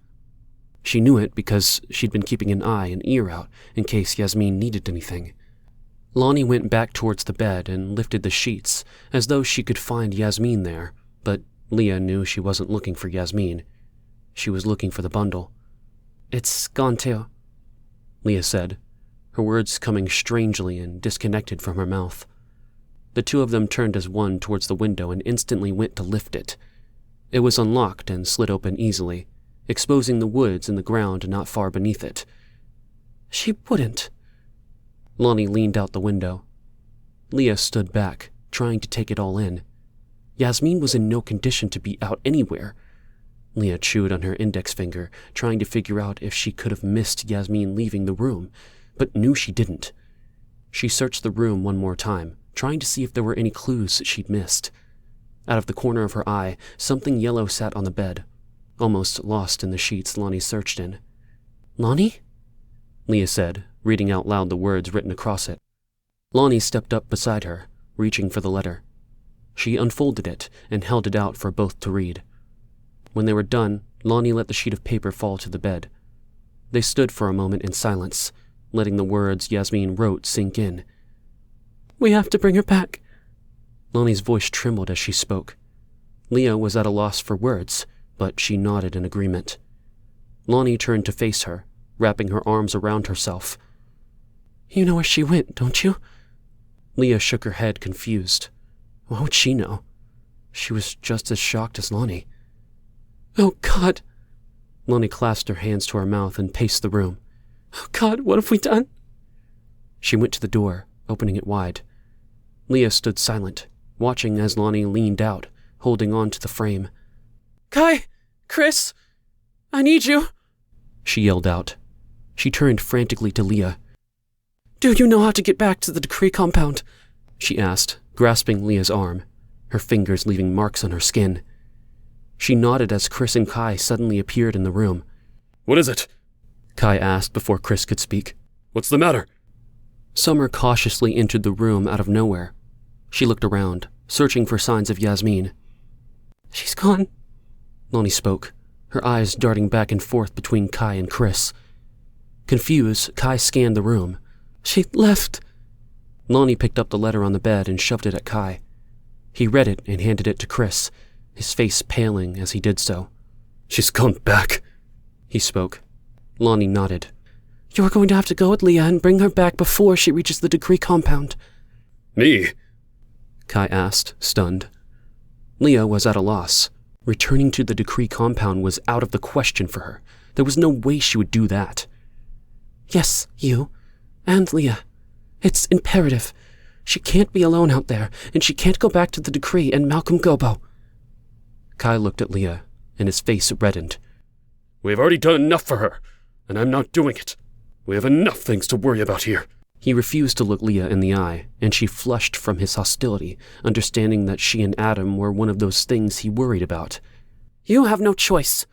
She knew it because she'd been keeping an eye and ear out in case Yasmin needed anything. Lonnie went back towards the bed and lifted the sheets as though she could find Yasmin there, but Leah knew she wasn't looking for Yasmin. She was looking for the bundle. "It's gone too," Leah said, her words coming strangely and disconnected from her mouth. The two of them turned as one towards the window and instantly went to lift it. It was unlocked and slid open easily, exposing the woods and the ground not far beneath it. "She wouldn't." Lonnie leaned out the window. Leah stood back, trying to take it all in. Yasmin was in no condition to be out anywhere. Leah chewed on her index finger, trying to figure out if she could have missed Yasmin leaving the room, but knew she didn't. She searched the room one more time, trying to see if there were any clues she'd missed. Out of the corner of her eye, something yellow sat on the bed, almost lost in the sheets Lonnie searched in. "Lonnie?" Leah said, reading out loud the words written across it. Lonnie stepped up beside her, reaching for the letter. She unfolded it and held it out for both to read. When they were done, Lonnie let the sheet of paper fall to the bed. They stood for a moment in silence, letting the words Yasmin wrote sink in. "We have to bring her back." Lonnie's voice trembled as she spoke. Leah was at a loss for words, but she nodded in agreement. Lonnie turned to face her, wrapping her arms around herself. "You know where she went, don't you?" Leah shook her head, confused. What would she know? She was just as shocked as Lonnie. "Oh, God!" Lonnie clasped her hands to her mouth and paced the room. "Oh, God, what have we done?" She went to the door, opening it wide. Leah stood silent, watching as Lonnie leaned out, holding on to the frame. "Kai! Chris! I need you!" she yelled out. She turned frantically to Leah. "Do you know how to get back to the decree compound?" she asked, grasping Leah's arm, her fingers leaving marks on her skin. She nodded as Chris and Kai suddenly appeared in the room. "What is it?" Kai asked before Chris could speak. "What's the matter?" Summer cautiously entered the room out of nowhere. She looked around, searching for signs of Yasmin. "She's gone," Lonnie spoke, her eyes darting back and forth between Kai and Chris. Confused, Kai scanned the room. "She left." Lonnie picked up the letter on the bed and shoved it at Kai. He read it and handed it to Chris, his face paling as he did so. "She's gone back," he spoke. Lonnie nodded. "You're going to have to go with Leah and bring her back before she reaches the decree compound." "Me?" Kai asked, stunned. Leah was at a loss. Returning to the decree compound was out of the question for her. There was no way she would do that. "Yes, you. And Leah. It's imperative. She can't be alone out there, and she can't go back to the decree and Malcolm Gobbo." Kai looked at Leah, and his face reddened. "We've already done enough for her, and I'm not doing it. We have enough things to worry about here." He refused to look Leah in the eye, and she flushed from his hostility, understanding that she and Adam were one of those things he worried about. "You have no choice,"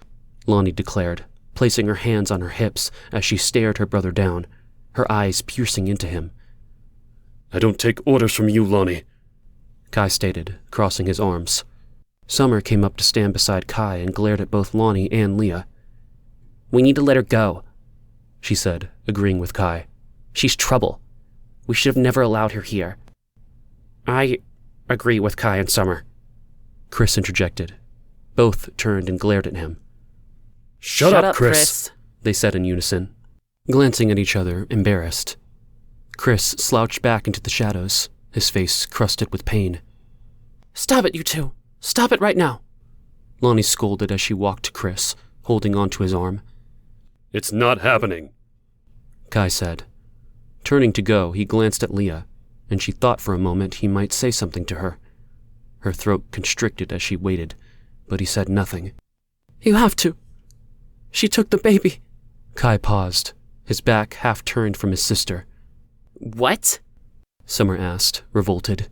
Lonnie declared, placing her hands on her hips as she stared her brother down, her eyes piercing into him. "I don't take orders from you, Lonnie," Kai stated, crossing his arms. Summer came up to stand beside Kai and glared at both Lonnie and Leah. "We need to let her go," she said, agreeing with Kai. "She's trouble. We should have never allowed her here." "I agree with Kai and Summer," Chris interjected. Both turned and glared at him. Shut up, Chris, they said in unison, glancing at each other, embarrassed. Chris slouched back into the shadows, his face crusted with pain. "Stop it, you two. Stop it right now," Lonnie scolded as she walked to Chris, holding onto his arm. "It's not happening," Kai said. Turning to go, he glanced at Leah, and she thought for a moment he might say something to her. Her throat constricted as she waited, but he said nothing. "You have to. She took the baby." Kai paused, his back half turned from his sister. "What?" Summer asked, revolted.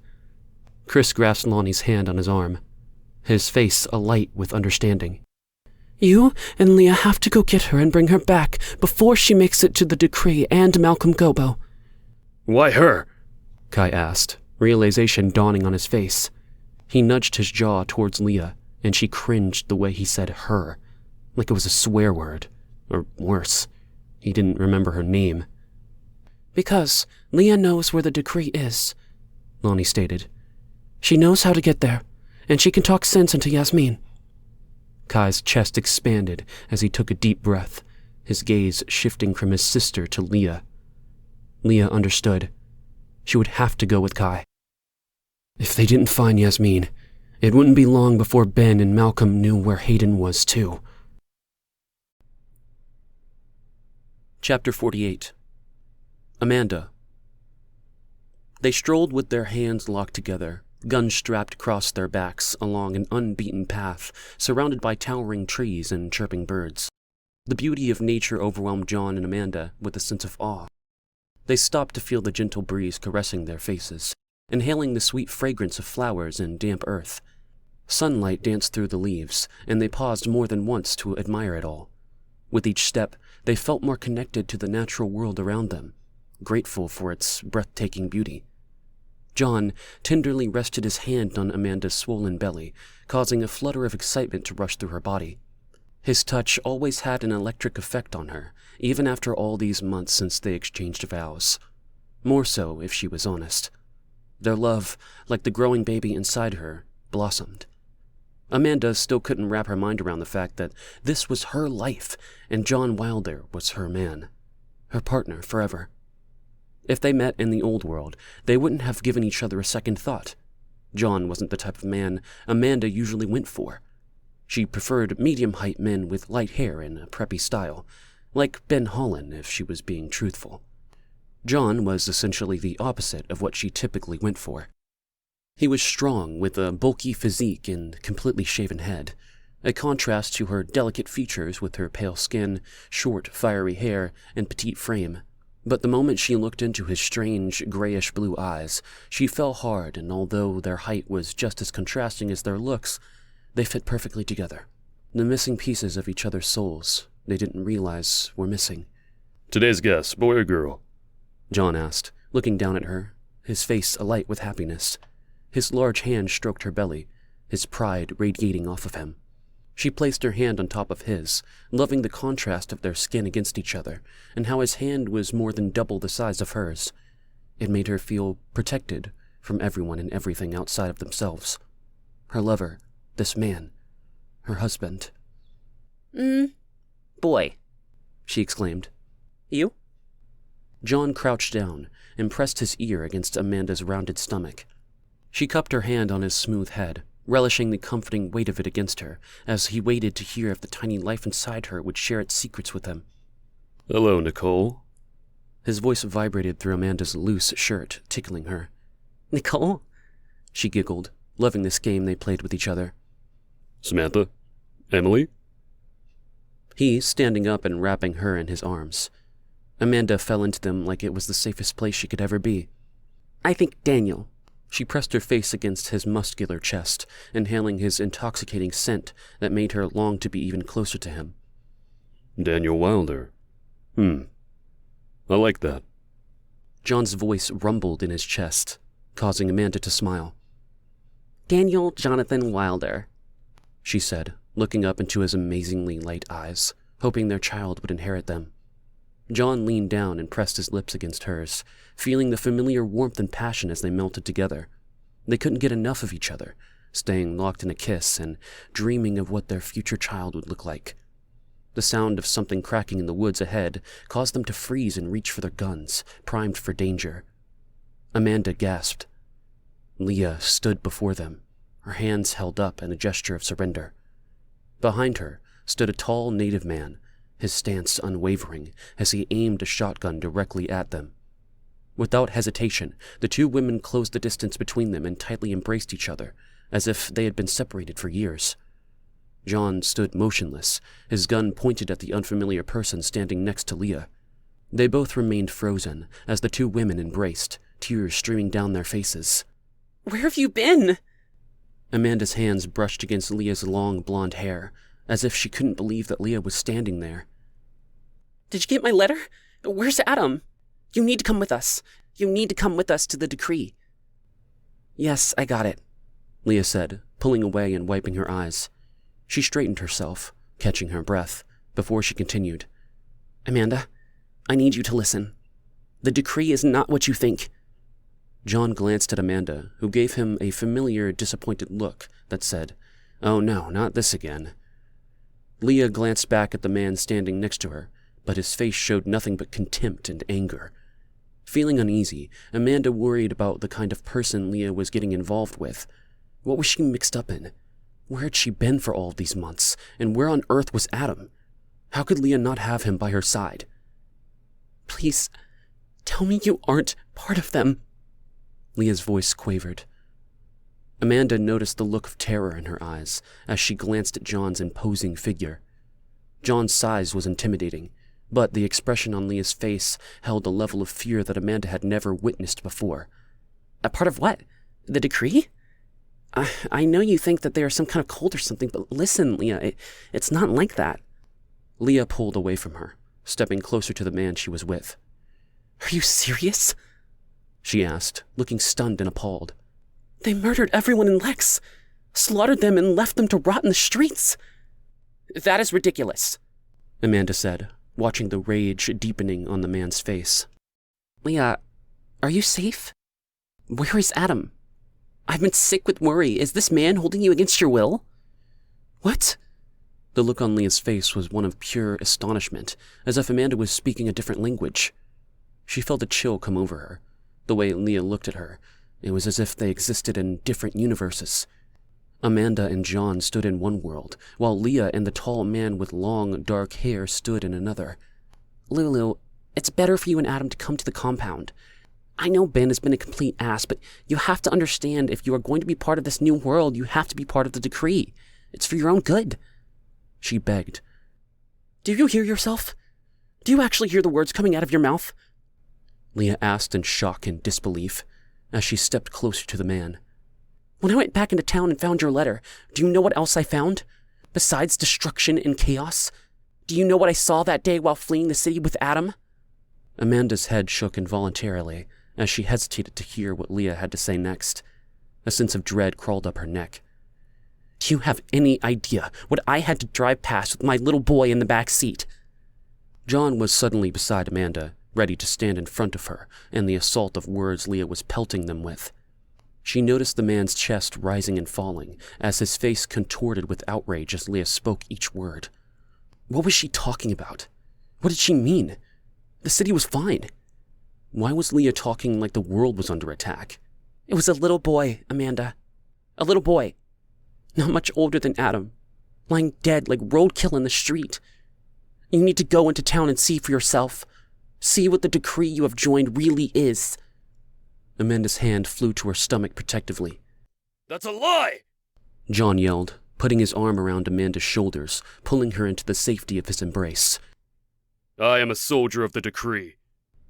Chris grasped Lonnie's hand on his arm, his face alight with understanding. "You and Leah have to go get her and bring her back before she makes it to the decree and Malcolm Gobbo." "Why her?" Kai asked, realization dawning on his face. He nudged his jaw towards Leah, and she cringed the way he said her, like it was a swear word, or worse, he didn't remember her name. "Because Leah knows where the decree is," Lonnie stated. "She knows how to get there, and she can talk sense into Yasmin." Kai's chest expanded as he took a deep breath, his gaze shifting from his sister to Leah. Leah understood. She would have to go with Kai. If they didn't find Yasmin, it wouldn't be long before Ben and Malcolm knew where Hayden was too. Chapter 48. Amanda. They strolled with their hands locked together, guns strapped across their backs along an unbeaten path, surrounded by towering trees and chirping birds. The beauty of nature overwhelmed John and Amanda with a sense of awe. They stopped to feel the gentle breeze caressing their faces. inhaling the sweet fragrance of flowers and damp earth. Sunlight danced through the leaves, and they paused more than once to admire it all. With each step, they felt more connected to the natural world around them, grateful for its breathtaking beauty. John tenderly rested his hand on Amanda's swollen belly, causing a flutter of excitement to rush through her body. His touch always had an electric effect on her, even after all these months since they exchanged vows. More so, if she was honest. Their love, like the growing baby inside her, blossomed. Amanda still couldn't wrap her mind around the fact that this was her life, and John Wilder was her man, her partner forever. If they met in the old world, they wouldn't have given each other a second thought. John wasn't the type of man Amanda usually went for. She preferred medium-height men with light hair and a preppy style, like Ben Hollen if she was being truthful. John was essentially the opposite of what she typically went for. He was strong, with a bulky physique and completely shaven head, a contrast to her delicate features with her pale skin, short, fiery hair, and petite frame. But the moment she looked into his strange, grayish-blue eyes, she fell hard, and although their height was just as contrasting as their looks, they fit perfectly together. The missing pieces of each other's souls they didn't realize were missing. "Today's guest, boy or girl?" John asked, looking down at her, his face alight with happiness. His large hand stroked her belly, his pride radiating off of him. She placed her hand on top of his, loving the contrast of their skin against each other, and how his hand was more than double the size of hers. It made her feel protected from everyone and everything outside of themselves. Her lover, this man, her husband. Boy, she exclaimed. you? John crouched down and pressed his ear against Amanda's rounded stomach. She cupped her hand on his smooth head, relishing the comforting weight of it against her, as he waited to hear if the tiny life inside her would share its secrets with him. "Hello, Nicole." His voice vibrated through Amanda's loose shirt, tickling her. Nicole? She giggled, loving this game they played with each other. "Samantha? Emily?" He standing up and wrapping her in his arms. Amanda fell into them like it was the safest place she could ever be. I think Daniel. She pressed her face against his muscular chest, inhaling his intoxicating scent that made her long to be even closer to him. "Daniel Wilder. I like that." John's voice rumbled in his chest, causing Amanda to smile. Daniel Jonathan Wilder, she said, looking up into his amazingly light eyes, hoping their child would inherit them. John leaned down and pressed his lips against hers, feeling the familiar warmth and passion as they melted together. They couldn't get enough of each other, staying locked in a kiss and dreaming of what their future child would look like. The sound of something cracking in the woods ahead caused them to freeze and reach for their guns, primed for danger. Amanda gasped. Leah stood before them, her hands held up in a gesture of surrender. Behind her stood a tall native man, his stance unwavering as he aimed a shotgun directly at them. Without hesitation, the two women closed the distance between them and tightly embraced each other, as if they had been separated for years. John stood motionless, his gun pointed at the unfamiliar person standing next to Leah. They both remained frozen as the two women embraced, tears streaming down their faces. Where have you been? Amanda's hands brushed against Leah's long blonde hair, as if she couldn't believe that Leah was standing there. Did you get my letter? Where's Adam? You need to come with us. You need to come with us to the decree. Yes, I got it, Leah said, pulling away and wiping her eyes. She straightened herself, catching her breath, before she continued. Amanda, I need you to listen. The decree is not what you think. John glanced at Amanda, who gave him a familiar, disappointed look that said, "Oh no, not this again." Leah glanced back at the man standing next to her, but his face showed nothing but contempt and anger. Feeling uneasy, Amanda worried about the kind of person Leah was getting involved with. What was she mixed up in? Where had she been for all of these months, and where on earth was Adam? How could Leah not have him by her side? Please, tell me you aren't part of them. Leah's voice quavered. Amanda noticed the look of terror in her eyes as she glanced at John's imposing figure. John's size was intimidating, but the expression on Leah's face held a level of fear that Amanda had never witnessed before. A part of what? The decree? I know you think that they are some kind of cult or something, but listen, Leah, it's not like that. Leah pulled away from her, stepping closer to the man she was with. Are you serious? She asked, looking stunned and appalled. They murdered everyone in Lex, slaughtered them and left them to rot in the streets. That is ridiculous, Amanda said, watching the rage deepening on the man's face. Leah, are you safe? Where is Adam? I've been sick with worry. Is this man holding you against your will? What? The look on Leah's face was one of pure astonishment, as if Amanda was speaking a different language. She felt a chill come over her. The way Leah looked at her, it was as if they existed in different universes. Amanda and John stood in one world, while Leah and the tall man with long, dark hair stood in another. Lulu, it's better for you and Adam to come to the compound. I know Ben has been a complete ass, but you have to understand if you are going to be part of this new world, you have to be part of the decree. It's for your own good. She begged. Do you hear yourself? Do you actually hear the words coming out of your mouth? Leah asked in shock and disbelief, as she stepped closer to the man. When I went back into town and found your letter, do you know what else I found? Besides destruction and chaos? Do you know what I saw that day while fleeing the city with Adam? Amanda's head shook involuntarily as she hesitated to hear what Leah had to say next. A sense of dread crawled up her neck. Do you have any idea what I had to drive past with my little boy in the back seat? John was suddenly beside Amanda, ready to stand in front of her and the assault of words Leah was pelting them with. She noticed the man's chest rising and falling as his face contorted with outrage as Leah spoke each word. What was she talking about? What did she mean? The city was fine. Why was Leah talking like the world was under attack? It was a little boy, Amanda. A little boy. Not much older than Adam. Lying dead like roadkill in the street. You need to go into town and see for yourself. See what the decree you have joined really is. Amanda's hand flew to her stomach protectively. That's a lie! John yelled, putting his arm around Amanda's shoulders, pulling her into the safety of his embrace. I am a soldier of the decree.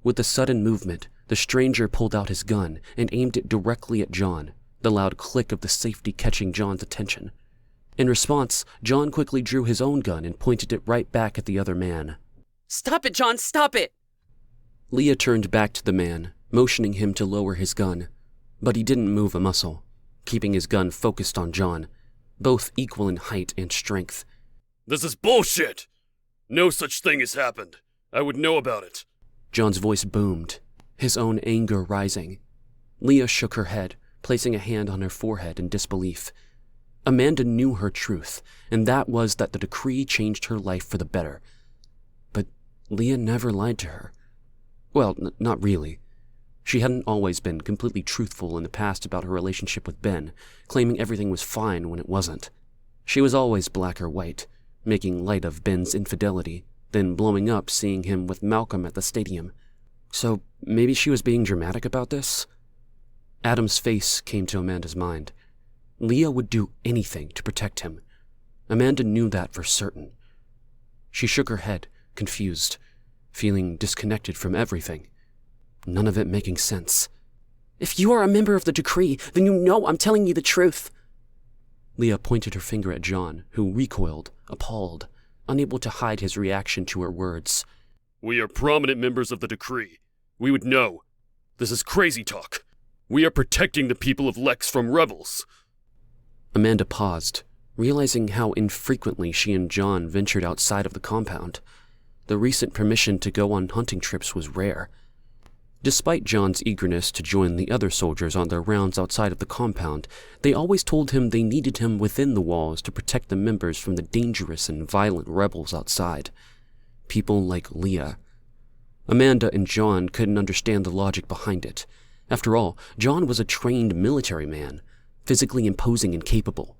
With a sudden movement, the stranger pulled out his gun and aimed it directly at John, the loud click of the safety catching John's attention. In response, John quickly drew his own gun and pointed it right back at the other man. Stop it, John, stop it! Leah turned back to the man, motioning him to lower his gun, but he didn't move a muscle, keeping his gun focused on John, both equal in height and strength. This is bullshit! No such thing has happened. I would know about it. John's voice boomed, his own anger rising. Leah shook her head, placing a hand on her forehead in disbelief. Amanda knew her truth, and that was that the decree changed her life for the better. But Leah never lied to her. Well, not really. She hadn't always been completely truthful in the past about her relationship with Ben, claiming everything was fine when it wasn't. She was always black or white, making light of Ben's infidelity, then blowing up seeing him with Malcolm at the stadium. So maybe she was being dramatic about this? Adam's face came to Amanda's mind. Leah would do anything to protect him. Amanda knew that for certain. She shook her head, confused, feeling disconnected from everything. None of it making sense. If you are a member of the decree, then you know I'm telling you the truth. Leah pointed her finger at John, who recoiled, appalled, unable to hide his reaction to her words. We are prominent members of the decree. We would know. This is crazy talk. We are protecting the people of Lex from rebels. Amanda paused, realizing how infrequently she and John ventured outside of the compound. The recent permission to go on hunting trips was rare. Despite John's eagerness to join the other soldiers on their rounds outside of the compound, they always told him they needed him within the walls to protect the members from the dangerous and violent rebels outside. People like Leah. Amanda and John couldn't understand the logic behind it. After all, John was a trained military man, physically imposing and capable.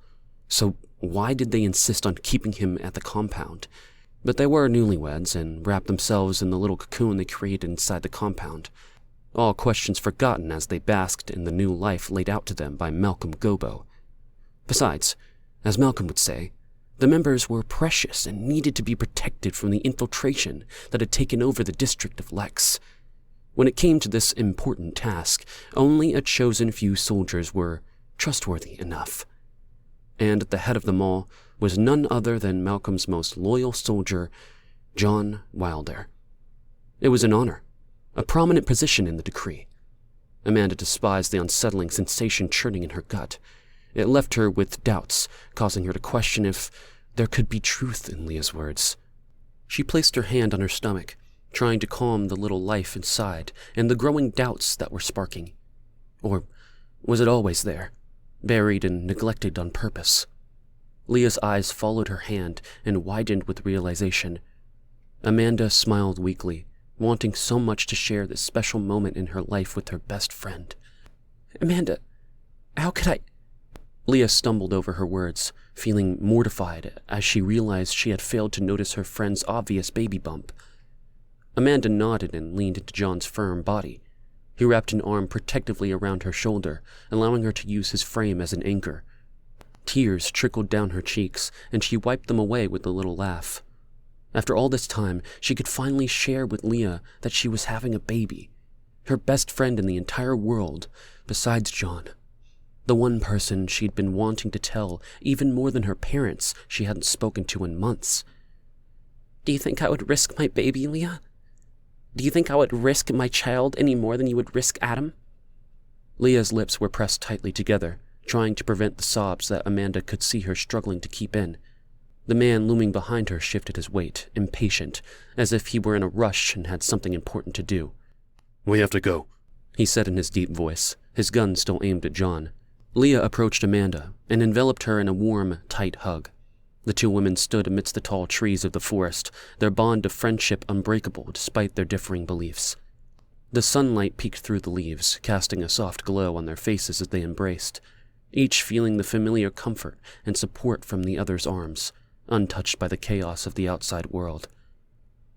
So why did they insist on keeping him at the compound? But they were newlyweds and wrapped themselves in the little cocoon they created inside the compound. All questions forgotten as they basked in the new life laid out to them by Malcolm Gobbo. Besides, as Malcolm would say, the members were precious and needed to be protected from the infiltration that had taken over the district of Lex. When it came to this important task, only a chosen few soldiers were trustworthy enough. And at the head of them all was none other than Malcolm's most loyal soldier, John Wilder. It was an honor, a prominent position in the decree. Amanda despised the unsettling sensation churning in her gut. It left her with doubts, causing her to question if there could be truth in Leah's words. She placed her hand on her stomach, trying to calm the little life inside and the growing doubts that were sparking. Or was it always there, buried and neglected on purpose? Leah's eyes followed her hand and widened with realization. Amanda smiled weakly, wanting so much to share this special moment in her life with her best friend. Amanda, how could I... Leah stumbled over her words, feeling mortified as she realized she had failed to notice her friend's obvious baby bump. Amanda nodded and leaned into John's firm body. He wrapped an arm protectively around her shoulder, allowing her to use his frame as an anchor. Tears trickled down her cheeks, and she wiped them away with a little laugh. After all this time, she could finally share with Leah that she was having a baby, her best friend in the entire world, besides John. The one person she'd been wanting to tell, even more than her parents she hadn't spoken to in months. Do you think I would risk my baby, Leah? Do you think I would risk my child any more than you would risk Adam? Leah's lips were pressed tightly together, trying to prevent the sobs that Amanda could see her struggling to keep in. The man looming behind her shifted his weight, impatient, as if he were in a rush and had something important to do. "We have to go," he said in his deep voice, his gun still aimed at John. Leah approached Amanda and enveloped her in a warm, tight hug. The two women stood amidst the tall trees of the forest, their bond of friendship unbreakable despite their differing beliefs. The sunlight peeked through the leaves, casting a soft glow on their faces as they embraced, each feeling the familiar comfort and support from the other's arms, untouched by the chaos of the outside world.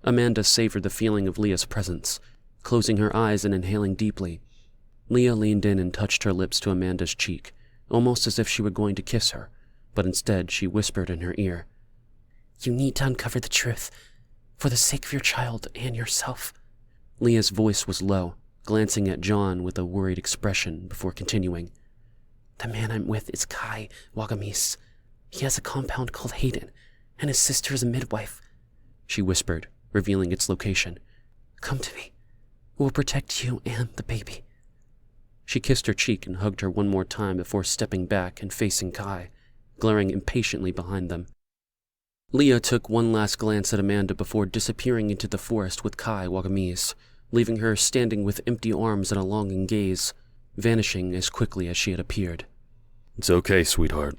Amanda savored the feeling of Leah's presence, closing her eyes and inhaling deeply. Leah leaned in and touched her lips to Amanda's cheek, almost as if she were going to kiss her, but instead she whispered in her ear, "You need to uncover the truth, for the sake of your child and yourself." Leah's voice was low, glancing at John with a worried expression before continuing. "The man I'm with is Kai Wagamis. He has a compound called Hayden, and his sister is a midwife," she whispered, revealing its location. "Come to me. We'll protect you and the baby." She kissed her cheek and hugged her one more time before stepping back and facing Kai, glaring impatiently behind them. Leah took one last glance at Amanda before disappearing into the forest with Kai Wagamis, leaving her standing with empty arms and a longing gaze, vanishing as quickly as she had appeared. "It's okay, sweetheart."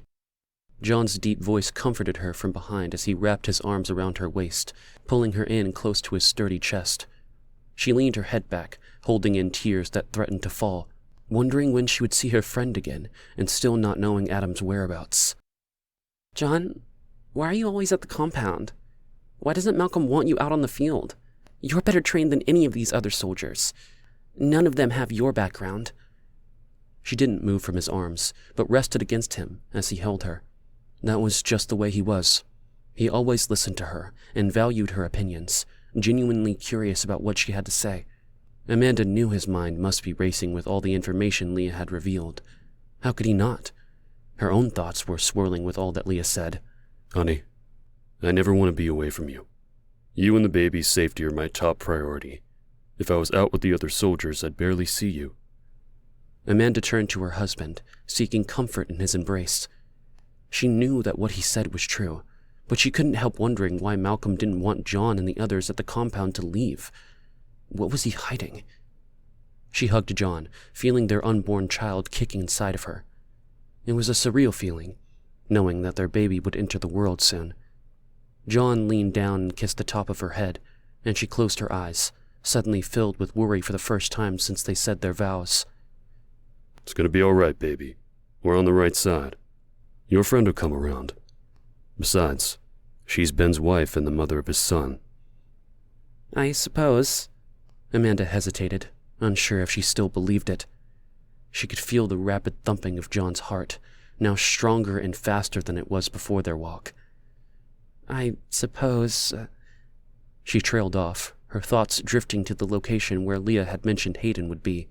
John's deep voice comforted her from behind as he wrapped his arms around her waist, pulling her in close to his sturdy chest. She leaned her head back, holding in tears that threatened to fall, wondering when she would see her friend again, and still not knowing Adam's whereabouts. "John, why are you always at the compound? Why doesn't Malcolm want you out on the field? You're better trained than any of these other soldiers. None of them have your background." She didn't move from his arms, but rested against him as he held her. That was just the way he was. He always listened to her and valued her opinions, genuinely curious about what she had to say. Amanda knew his mind must be racing with all the information Leah had revealed. How could he not? Her own thoughts were swirling with all that Leah said. "Honey, I never want to be away from you. You and the baby's safety are my top priority. If I was out with the other soldiers, I'd barely see you." Amanda turned to her husband, seeking comfort in his embrace. She knew that what he said was true, but she couldn't help wondering why Malcolm didn't want John and the others at the compound to leave. What was he hiding? She hugged John, feeling their unborn child kicking inside of her. It was a surreal feeling, knowing that their baby would enter the world soon. John leaned down and kissed the top of her head, and she closed her eyes, suddenly filled with worry for the first time since they said their vows. "It's gonna be all right, baby. We're on the right side. Your friend will come around. Besides, she's Ben's wife and the mother of his son." "I suppose." Amanda hesitated, unsure if she still believed it. She could feel the rapid thumping of John's heart, now stronger and faster than it was before their walk. "I suppose..." She trailed off, her thoughts drifting to the location where Leah had mentioned Hayden would be.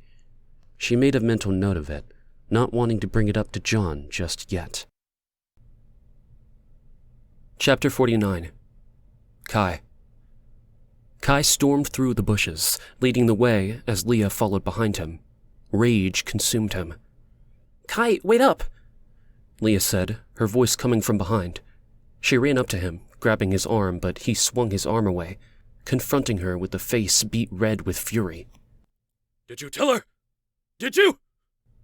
She made a mental note of it, not wanting to bring it up to John just yet. Chapter 49. Kai. Kai stormed through the bushes, leading the way as Leah followed behind him. Rage consumed him. Kai, wait up! Leah said, her voice coming from behind. She ran up to him, grabbing his arm, but he swung his arm away, confronting her with a face beat red with fury. Did you tell her? Did you?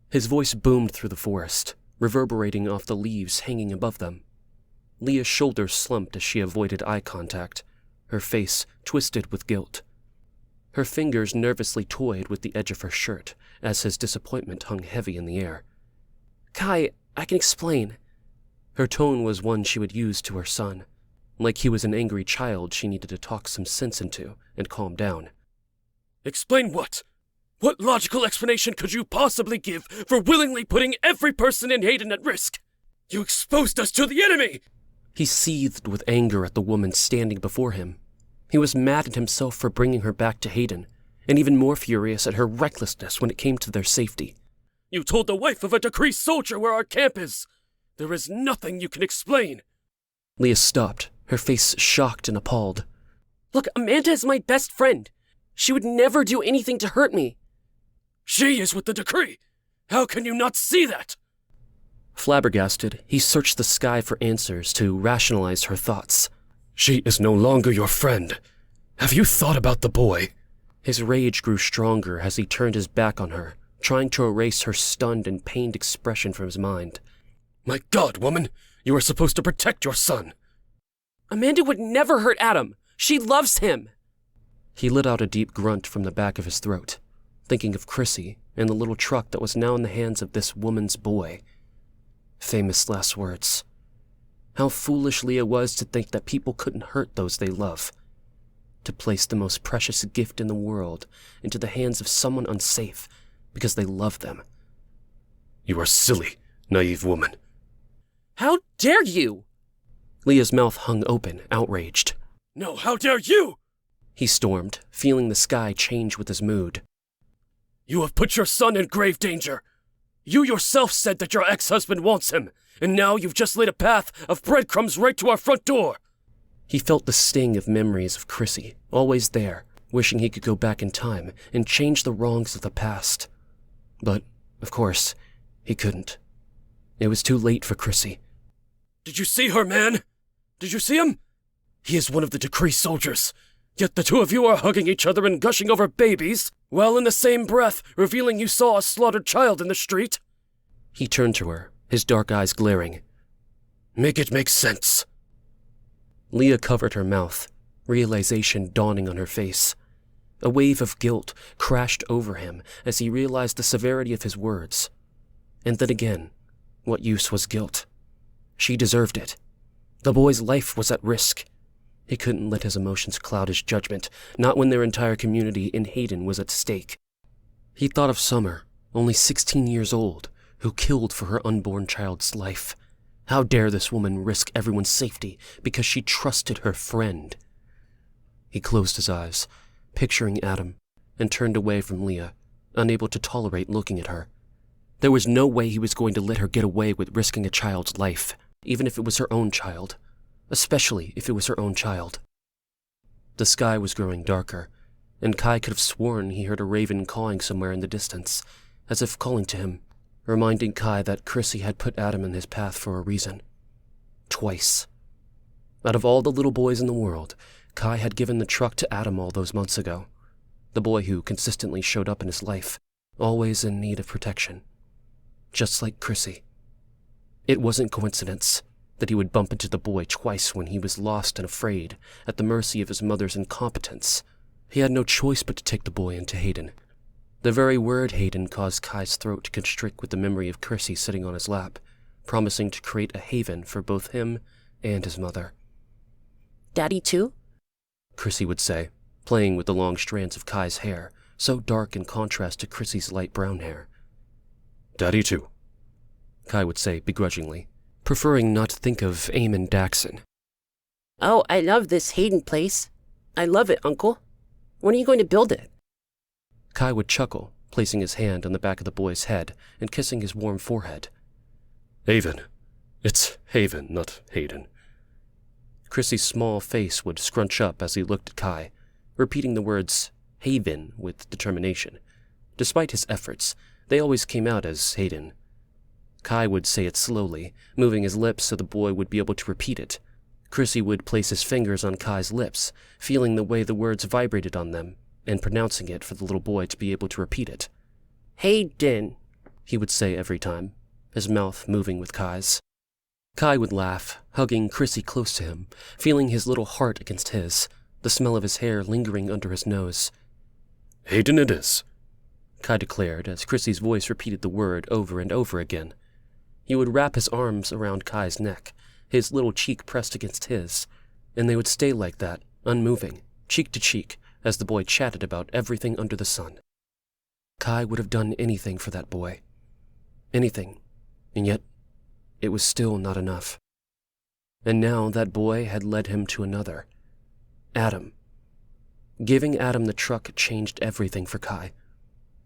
His voice boomed through the forest, reverberating off the leaves hanging above them. Leah's shoulders slumped as she avoided eye contact, her face twisted with guilt. Her fingers nervously toyed with the edge of her shirt as his disappointment hung heavy in the air. Kai, I can explain. Her tone was one she would use to her son. Like he was an angry child she needed to talk some sense into and calm down. Explain what? What logical explanation could you possibly give for willingly putting every person in Hayden at risk? You exposed us to the enemy! He seethed with anger at the woman standing before him. He was mad at himself for bringing her back to Hayden, and even more furious at her recklessness when it came to their safety. You told the wife of a decree soldier where our camp is. There is nothing you can explain. Leah stopped, her face shocked and appalled. Look, Amanda is my best friend. She would never do anything to hurt me. She is with the decree. How can you not see that? Flabbergasted, he searched the sky for answers to rationalize her thoughts. She is no longer your friend. Have you thought about the boy? His rage grew stronger as he turned his back on her, trying to erase her stunned and pained expression from his mind. My God, woman, you are supposed to protect your son. Amanda would never hurt Adam. She loves him. He let out a deep grunt from the back of his throat, thinking of Chrissy and the little truck that was now in the hands of this woman's boy. Famous last words. How foolish Leah was to think that people couldn't hurt those they love. To place the most precious gift in the world into the hands of someone unsafe because they love them. You are silly, naive woman. How dare you? Leah's mouth hung open, outraged. No, how dare you? He stormed, feeling the sky change with his mood. You have put your son in grave danger. You yourself said that your ex-husband wants him, and now you've just laid a path of breadcrumbs right to our front door. He felt the sting of memories of Chrissy, always there, wishing he could go back in time and change the wrongs of the past. But, of course, he couldn't. It was too late for Chrissy. Did you see her, man? Did you see him? He is one of the decree soldiers. Yet the two of you are hugging each other and gushing over babies, while in the same breath revealing you saw a slaughtered child in the street. He turned to her, his dark eyes glaring. Make it make sense. Leah covered her mouth, realization dawning on her face. A wave of guilt crashed over him as he realized the severity of his words. And then again, what use was guilt? She deserved it. The boy's life was at risk. He couldn't let his emotions cloud his judgment, not when their entire community in Hayden was at stake. He thought of Summer, only 16 years old, who killed for her unborn child's life. How dare this woman risk everyone's safety because she trusted her friend? He closed his eyes, picturing Adam, and turned away from Leah, unable to tolerate looking at her. There was no way he was going to let her get away with risking a child's life, even if it was her own child. Especially if it was her own child. The sky was growing darker, and Kai could have sworn he heard a raven cawing somewhere in the distance, as if calling to him, reminding Kai that Chrissy had put Adam in his path for a reason. Twice. Out of all the little boys in the world, Kai had given the truck to Adam all those months ago, the boy who consistently showed up in his life, always in need of protection. Just like Chrissy. It wasn't coincidence that he would bump into the boy twice when he was lost and afraid, at the mercy of his mother's incompetence. He had no choice but to take the boy into Hayden. The very word Hayden caused Kai's throat to constrict with the memory of Chrissy sitting on his lap, promising to create a haven for both him and his mother. Daddy too? Chrissy would say, playing with the long strands of Kai's hair, so dark in contrast to Chrissy's light brown hair. Daddy too, Kai would say begrudgingly, preferring not to think of Eamon Daxon. Oh, I love this Hayden place. I love it, Uncle. When are you going to build it? Kai would chuckle, placing his hand on the back of the boy's head and kissing his warm forehead. Haven. It's Haven, not Hayden. Chrissy's small face would scrunch up as he looked at Kai, repeating the words Haven with determination. Despite his efforts, they always came out as Hayden. Kai would say it slowly, moving his lips so the boy would be able to repeat it. Chrissy would place his fingers on Kai's lips, feeling the way the words vibrated on them, and pronouncing it for the little boy to be able to repeat it. Hayden, he would say every time, his mouth moving with Kai's. Kai would laugh, hugging Chrissy close to him, feeling his little heart against his, the smell of his hair lingering under his nose. Hayden it is, Kai declared as Chrissy's voice repeated the word over and over again. He would wrap his arms around Kai's neck, his little cheek pressed against his, and they would stay like that, unmoving, cheek to cheek, as the boy chatted about everything under the sun. Kai would have done anything for that boy. Anything, and yet it was still not enough. And now that boy had led him to another. Adam. Giving Adam the truck changed everything for Kai.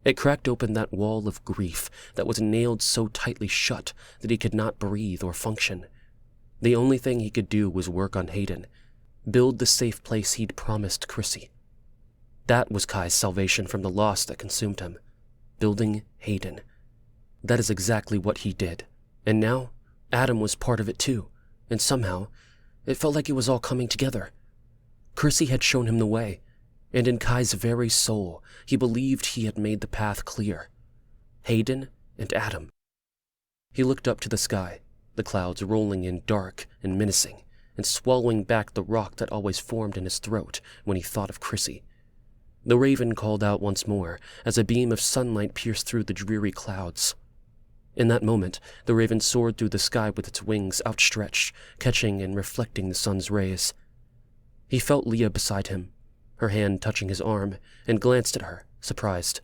It cracked open that wall of grief that was nailed so tightly shut that he could not breathe or function. The only thing he could do was work on Hayden, build the safe place he'd promised Chrissy. That was Kai's salvation from the loss that consumed him. Building Hayden. That is exactly what he did. And now, Adam was part of it too, and somehow, it felt like it was all coming together. Chrissy had shown him the way, and in Kai's very soul, he believed he had made the path clear. Hayden and Adam. He looked up to the sky, the clouds rolling in dark and menacing, and swallowing back the rock that always formed in his throat when he thought of Chrissy. The raven called out once more as a beam of sunlight pierced through the dreary clouds. In that moment, the raven soared through the sky with its wings outstretched, catching and reflecting the sun's rays. He felt Leah beside him, her hand touching his arm, and glanced at her, surprised.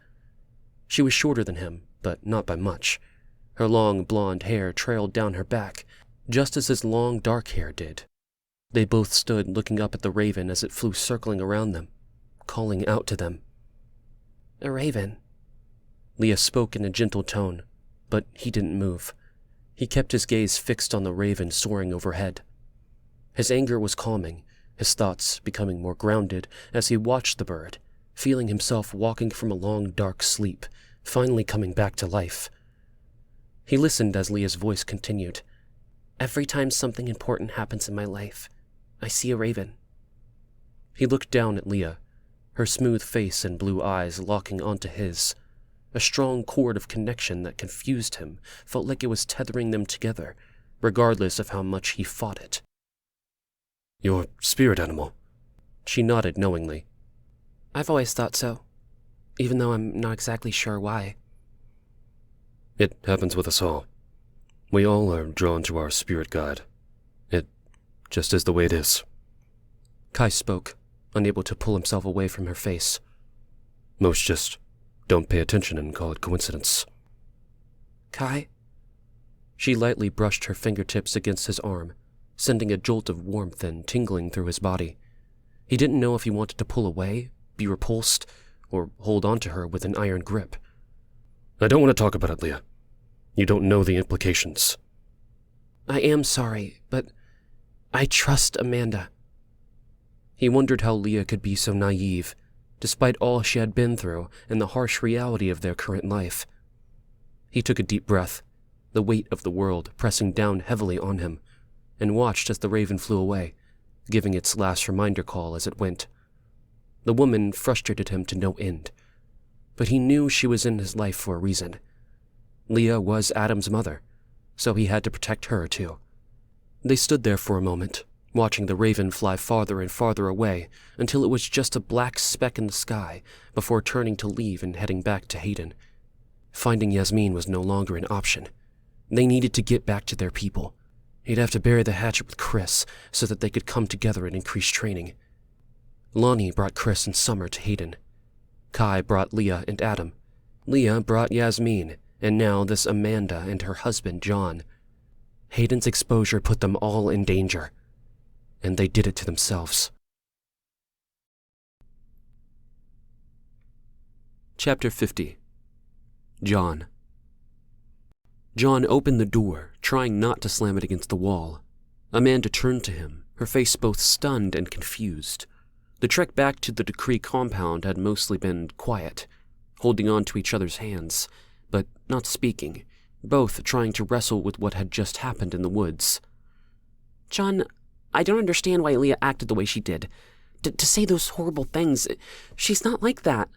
She was shorter than him, but not by much. Her long blonde hair trailed down her back, just as his long dark hair did. They both stood looking up at the raven as it flew circling around them, calling out to them. A raven. Leah spoke in a gentle tone, but he didn't move. He kept his gaze fixed on the raven soaring overhead. His anger was calming, his thoughts becoming more grounded as he watched the bird, feeling himself walking from a long dark sleep, finally coming back to life. He listened as Leah's voice continued. Every time something important happens in my life, I see a raven. He looked down at Leah, her smooth face and blue eyes locking onto his. A strong cord of connection that confused him felt like it was tethering them together, regardless of how much he fought it. Your spirit animal? She nodded knowingly. I've always thought so, even though I'm not exactly sure why. It happens with us all. We all are drawn to our spirit guide. It just is the way it is. Kai spoke, unable to pull himself away from her face. Most just don't pay attention and call it coincidence. Kai? She lightly brushed her fingertips against his arm, sending a jolt of warmth and tingling through his body. He didn't know if he wanted to pull away, be repulsed, or hold on to her with an iron grip. I don't want to talk about it, Leah. You don't know the implications. I am sorry, but I trust Amanda. He wondered how Leah could be so naive, despite all she had been through and the harsh reality of their current life. He took a deep breath, the weight of the world pressing down heavily on him, and watched as the raven flew away, giving its last reminder call as it went. The woman frustrated him to no end, but he knew she was in his life for a reason. Leah was Adam's mother, so he had to protect her too. They stood there for a moment, watching the raven fly farther and farther away until it was just a black speck in the sky before turning to leave and heading back to Hayden. Finding Yasmin was no longer an option. They needed to get back to their people. He'd have to bury the hatchet with Chris so that they could come together and increase training. Lonnie brought Chris and Summer to Hayden. Kai brought Leah and Adam. Leah brought Yasmin, and now this Amanda and her husband, John. Hayden's exposure put them all in danger, and they did it to themselves. Chapter 50. John. John opened the door, trying not to slam it against the wall. Amanda turned to him, her face both stunned and confused. The trek back to the decree compound had mostly been quiet, holding on to each other's hands, but not speaking, both trying to wrestle with what had just happened in the woods. John, I don't understand why Leah acted the way she did. To say those horrible things, she's not like that.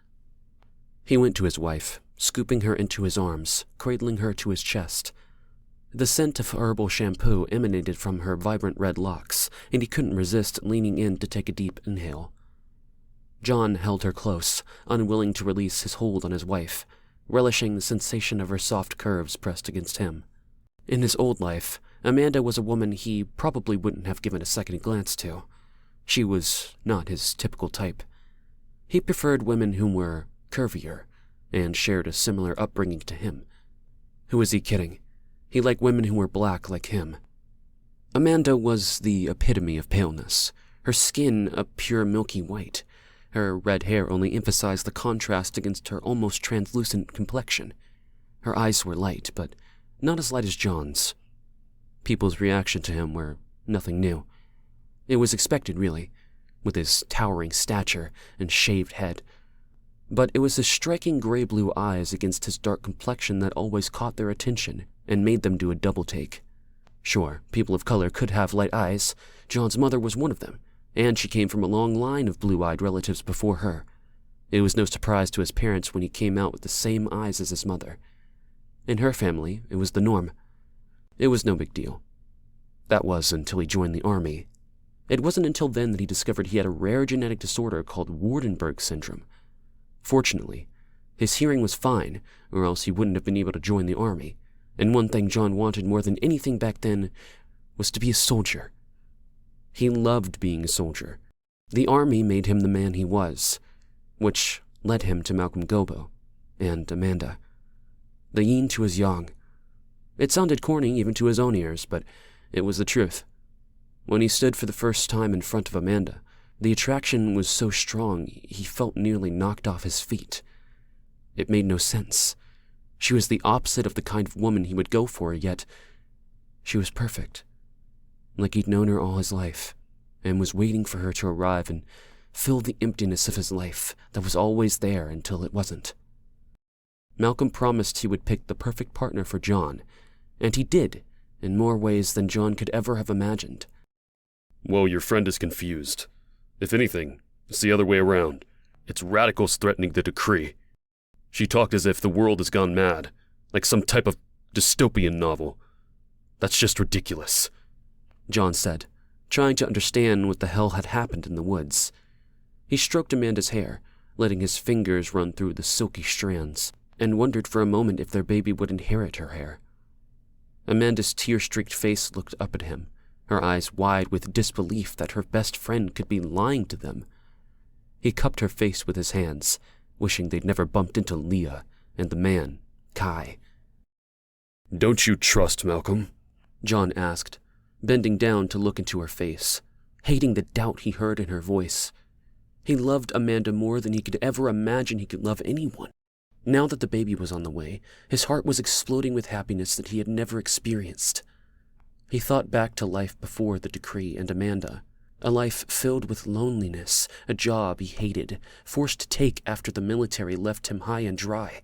He went to his wife, scooping her into his arms, cradling her to his chest. The scent of herbal shampoo emanated from her vibrant red locks, and he couldn't resist leaning in to take a deep inhale. John held her close, unwilling to release his hold on his wife, relishing the sensation of her soft curves pressed against him. In his old life, Amanda was a woman he probably wouldn't have given a second glance to. She was not his typical type. He preferred women who were curvier and shared a similar upbringing to him. Who was he kidding? He liked women who were black like him. Amanda was the epitome of paleness, her skin a pure milky white. Her red hair only emphasized the contrast against her almost translucent complexion. Her eyes were light, but not as light as John's. People's reaction to him were nothing new. It was expected, really, with his towering stature and shaved head. But it was his striking gray-blue eyes against his dark complexion that always caught their attention and made them do a double-take. Sure, people of color could have light eyes. John's mother was one of them, and she came from a long line of blue-eyed relatives before her. It was no surprise to his parents when he came out with the same eyes as his mother. In her family, it was the norm. It was no big deal. That was until he joined the army. It wasn't until then that he discovered he had a rare genetic disorder called Waardenburg syndrome. Fortunately, his hearing was fine, or else he wouldn't have been able to join the army, and one thing John wanted more than anything back then was to be a soldier. He loved being a soldier. The army made him the man he was, which led him to Malcolm Gobbo and Amanda. The yin to his yang. It sounded corny even to his own ears, but it was the truth. When he stood for the first time in front of Amanda, the attraction was so strong he felt nearly knocked off his feet. It made no sense. She was the opposite of the kind of woman he would go for, yet she was perfect. Like he'd known her all his life, and was waiting for her to arrive and fill the emptiness of his life that was always there until it wasn't. Malcolm promised he would pick the perfect partner for John, and he did, in more ways than John could ever have imagined. Well, your friend is confused. If anything, it's the other way around. It's radicals threatening the decree. She talked as if the world has gone mad, like some type of dystopian novel. That's just ridiculous, John said, trying to understand what the hell had happened in the woods. He stroked Amanda's hair, letting his fingers run through the silky strands, and wondered for a moment if their baby would inherit her hair. Amanda's tear-streaked face looked up at him, her eyes wide with disbelief that her best friend could be lying to them. He cupped her face with his hands, wishing they'd never bumped into Leah and the man, Kai. Don't you trust Malcolm? John asked, bending down to look into her face, hating the doubt he heard in her voice. He loved Amanda more than he could ever imagine he could love anyone. Now that the baby was on the way, his heart was exploding with happiness that he had never experienced. He thought back to life before the decree and Amanda, a life filled with loneliness, a job he hated, forced to take after the military left him high and dry.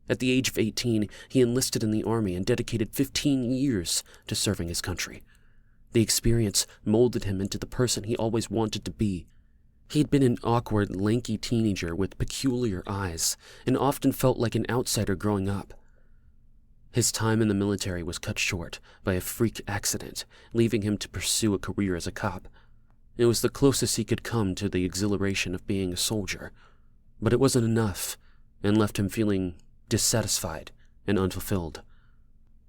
At the age of 18, he enlisted in the army and dedicated 15 years to serving his country. The experience molded him into the person he always wanted to be. He'd been an awkward, lanky teenager with peculiar eyes, and often felt like an outsider growing up. His time in the military was cut short by a freak accident, leaving him to pursue a career as a cop. It was the closest he could come to the exhilaration of being a soldier, but it wasn't enough, and left him feeling dissatisfied and unfulfilled.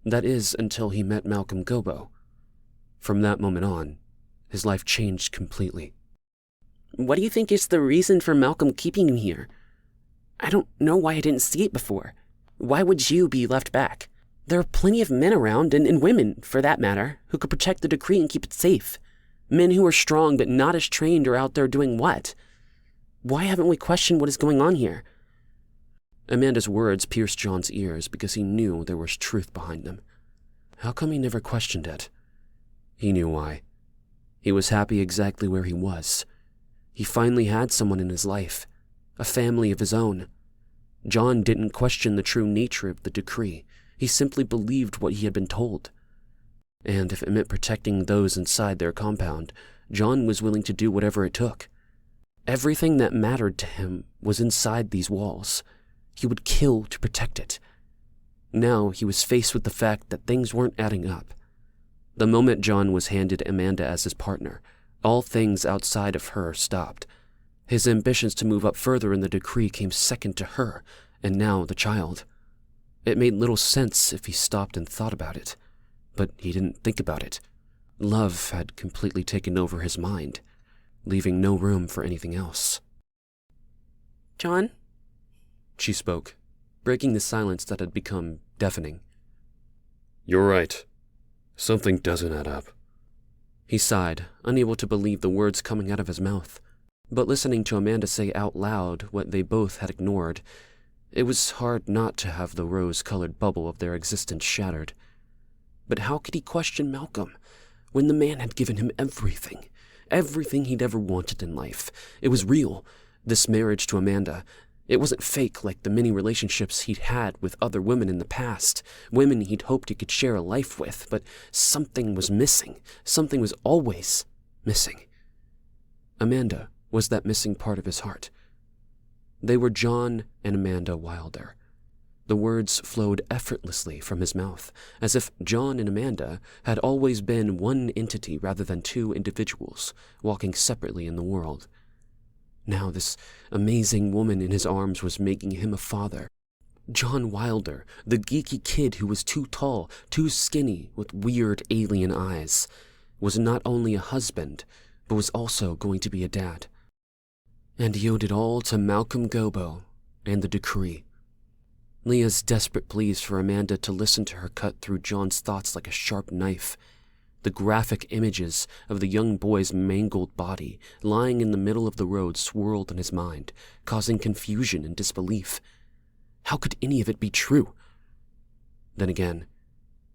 That is, until he met Malcolm Gobbo. From that moment on, his life changed completely. What do you think is the reason for Malcolm keeping you here? I don't know why I didn't see it before. Why would you be left back? There are plenty of men around, and women, for that matter, who could protect the decree and keep it safe. Men who are strong but not as trained are out there doing what? Why haven't we questioned what is going on here? Amanda's words pierced John's ears because he knew there was truth behind them. How come he never questioned it? He knew why. He was happy exactly where he was. He finally had someone in his life, a family of his own. John didn't question the true nature of the decree. He simply believed what he had been told. And if it meant protecting those inside their compound, John was willing to do whatever it took. Everything that mattered to him was inside these walls. He would kill to protect it. Now he was faced with the fact that things weren't adding up. The moment John was handed Amanda as his partner, all things outside of her stopped. His ambitions to move up further in the decree came second to her, and now the child. It made little sense if he stopped and thought about it, but he didn't think about it. Love had completely taken over his mind, leaving no room for anything else. John? She spoke, breaking the silence that had become deafening. You're right. Something doesn't add up. He sighed, unable to believe the words coming out of his mouth. But listening to Amanda say out loud what they both had ignored, it was hard not to have the rose-colored bubble of their existence shattered. But how could he question Malcolm, when the man had given him everything he'd ever wanted in life? It was real, this marriage to Amanda. It wasn't fake like the many relationships he'd had with other women in the past, women he'd hoped he could share a life with, but something was missing. Something was always missing. Amanda was that missing part of his heart. They were John and Amanda Wilder. The words flowed effortlessly from his mouth, as if John and Amanda had always been one entity rather than two individuals, walking separately in the world. Now this amazing woman in his arms was making him a father. John Wilder, the geeky kid who was too tall, too skinny, with weird alien eyes, was not only a husband, but was also going to be a dad. And he owed it all to Malcolm Gobbo and the decree. Leah's desperate pleas for Amanda to listen to her cut through John's thoughts like a sharp knife. The graphic images of the young boy's mangled body lying in the middle of the road swirled in his mind, causing confusion and disbelief. How could any of it be true? Then again,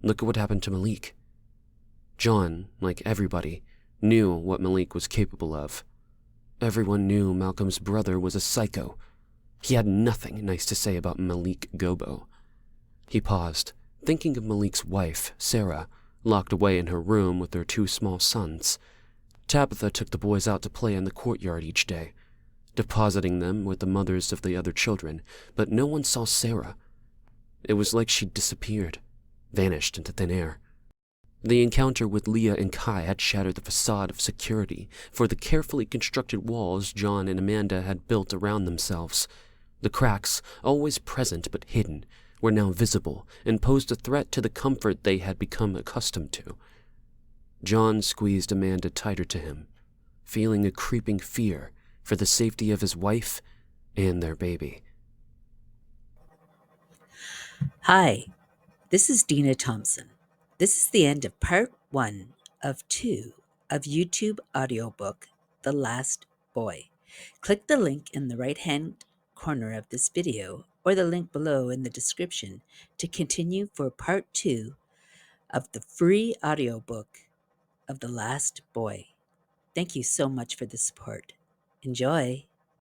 look at what happened to Malik. John, like everybody, knew what Malik was capable of. Everyone knew Malcolm's brother was a psycho. He had nothing nice to say about Malik Gobbo. He paused, thinking of Malik's wife, Sarah, locked away in her room with their two small sons. Tabitha took the boys out to play in the courtyard each day, depositing them with the mothers of the other children, but no one saw Sarah. It was like she'd disappeared, vanished into thin air. The encounter with Leah and Kai had shattered the facade of security for the carefully constructed walls John and Amanda had built around themselves. The cracks, always present but hidden, were now visible and posed a threat to the comfort they had become accustomed to. John squeezed Amanda tighter to him, feeling a creeping fear for the safety of his wife and their baby. Hi, this is Deena Thomson. This is the end of part 1 of 2 of YouTube audiobook, The Last Boy. Click the link in the right-hand corner of this video or the link below in the description to continue for part 2 of the free audiobook of The Last Boy. Thank you so much for the support. Enjoy.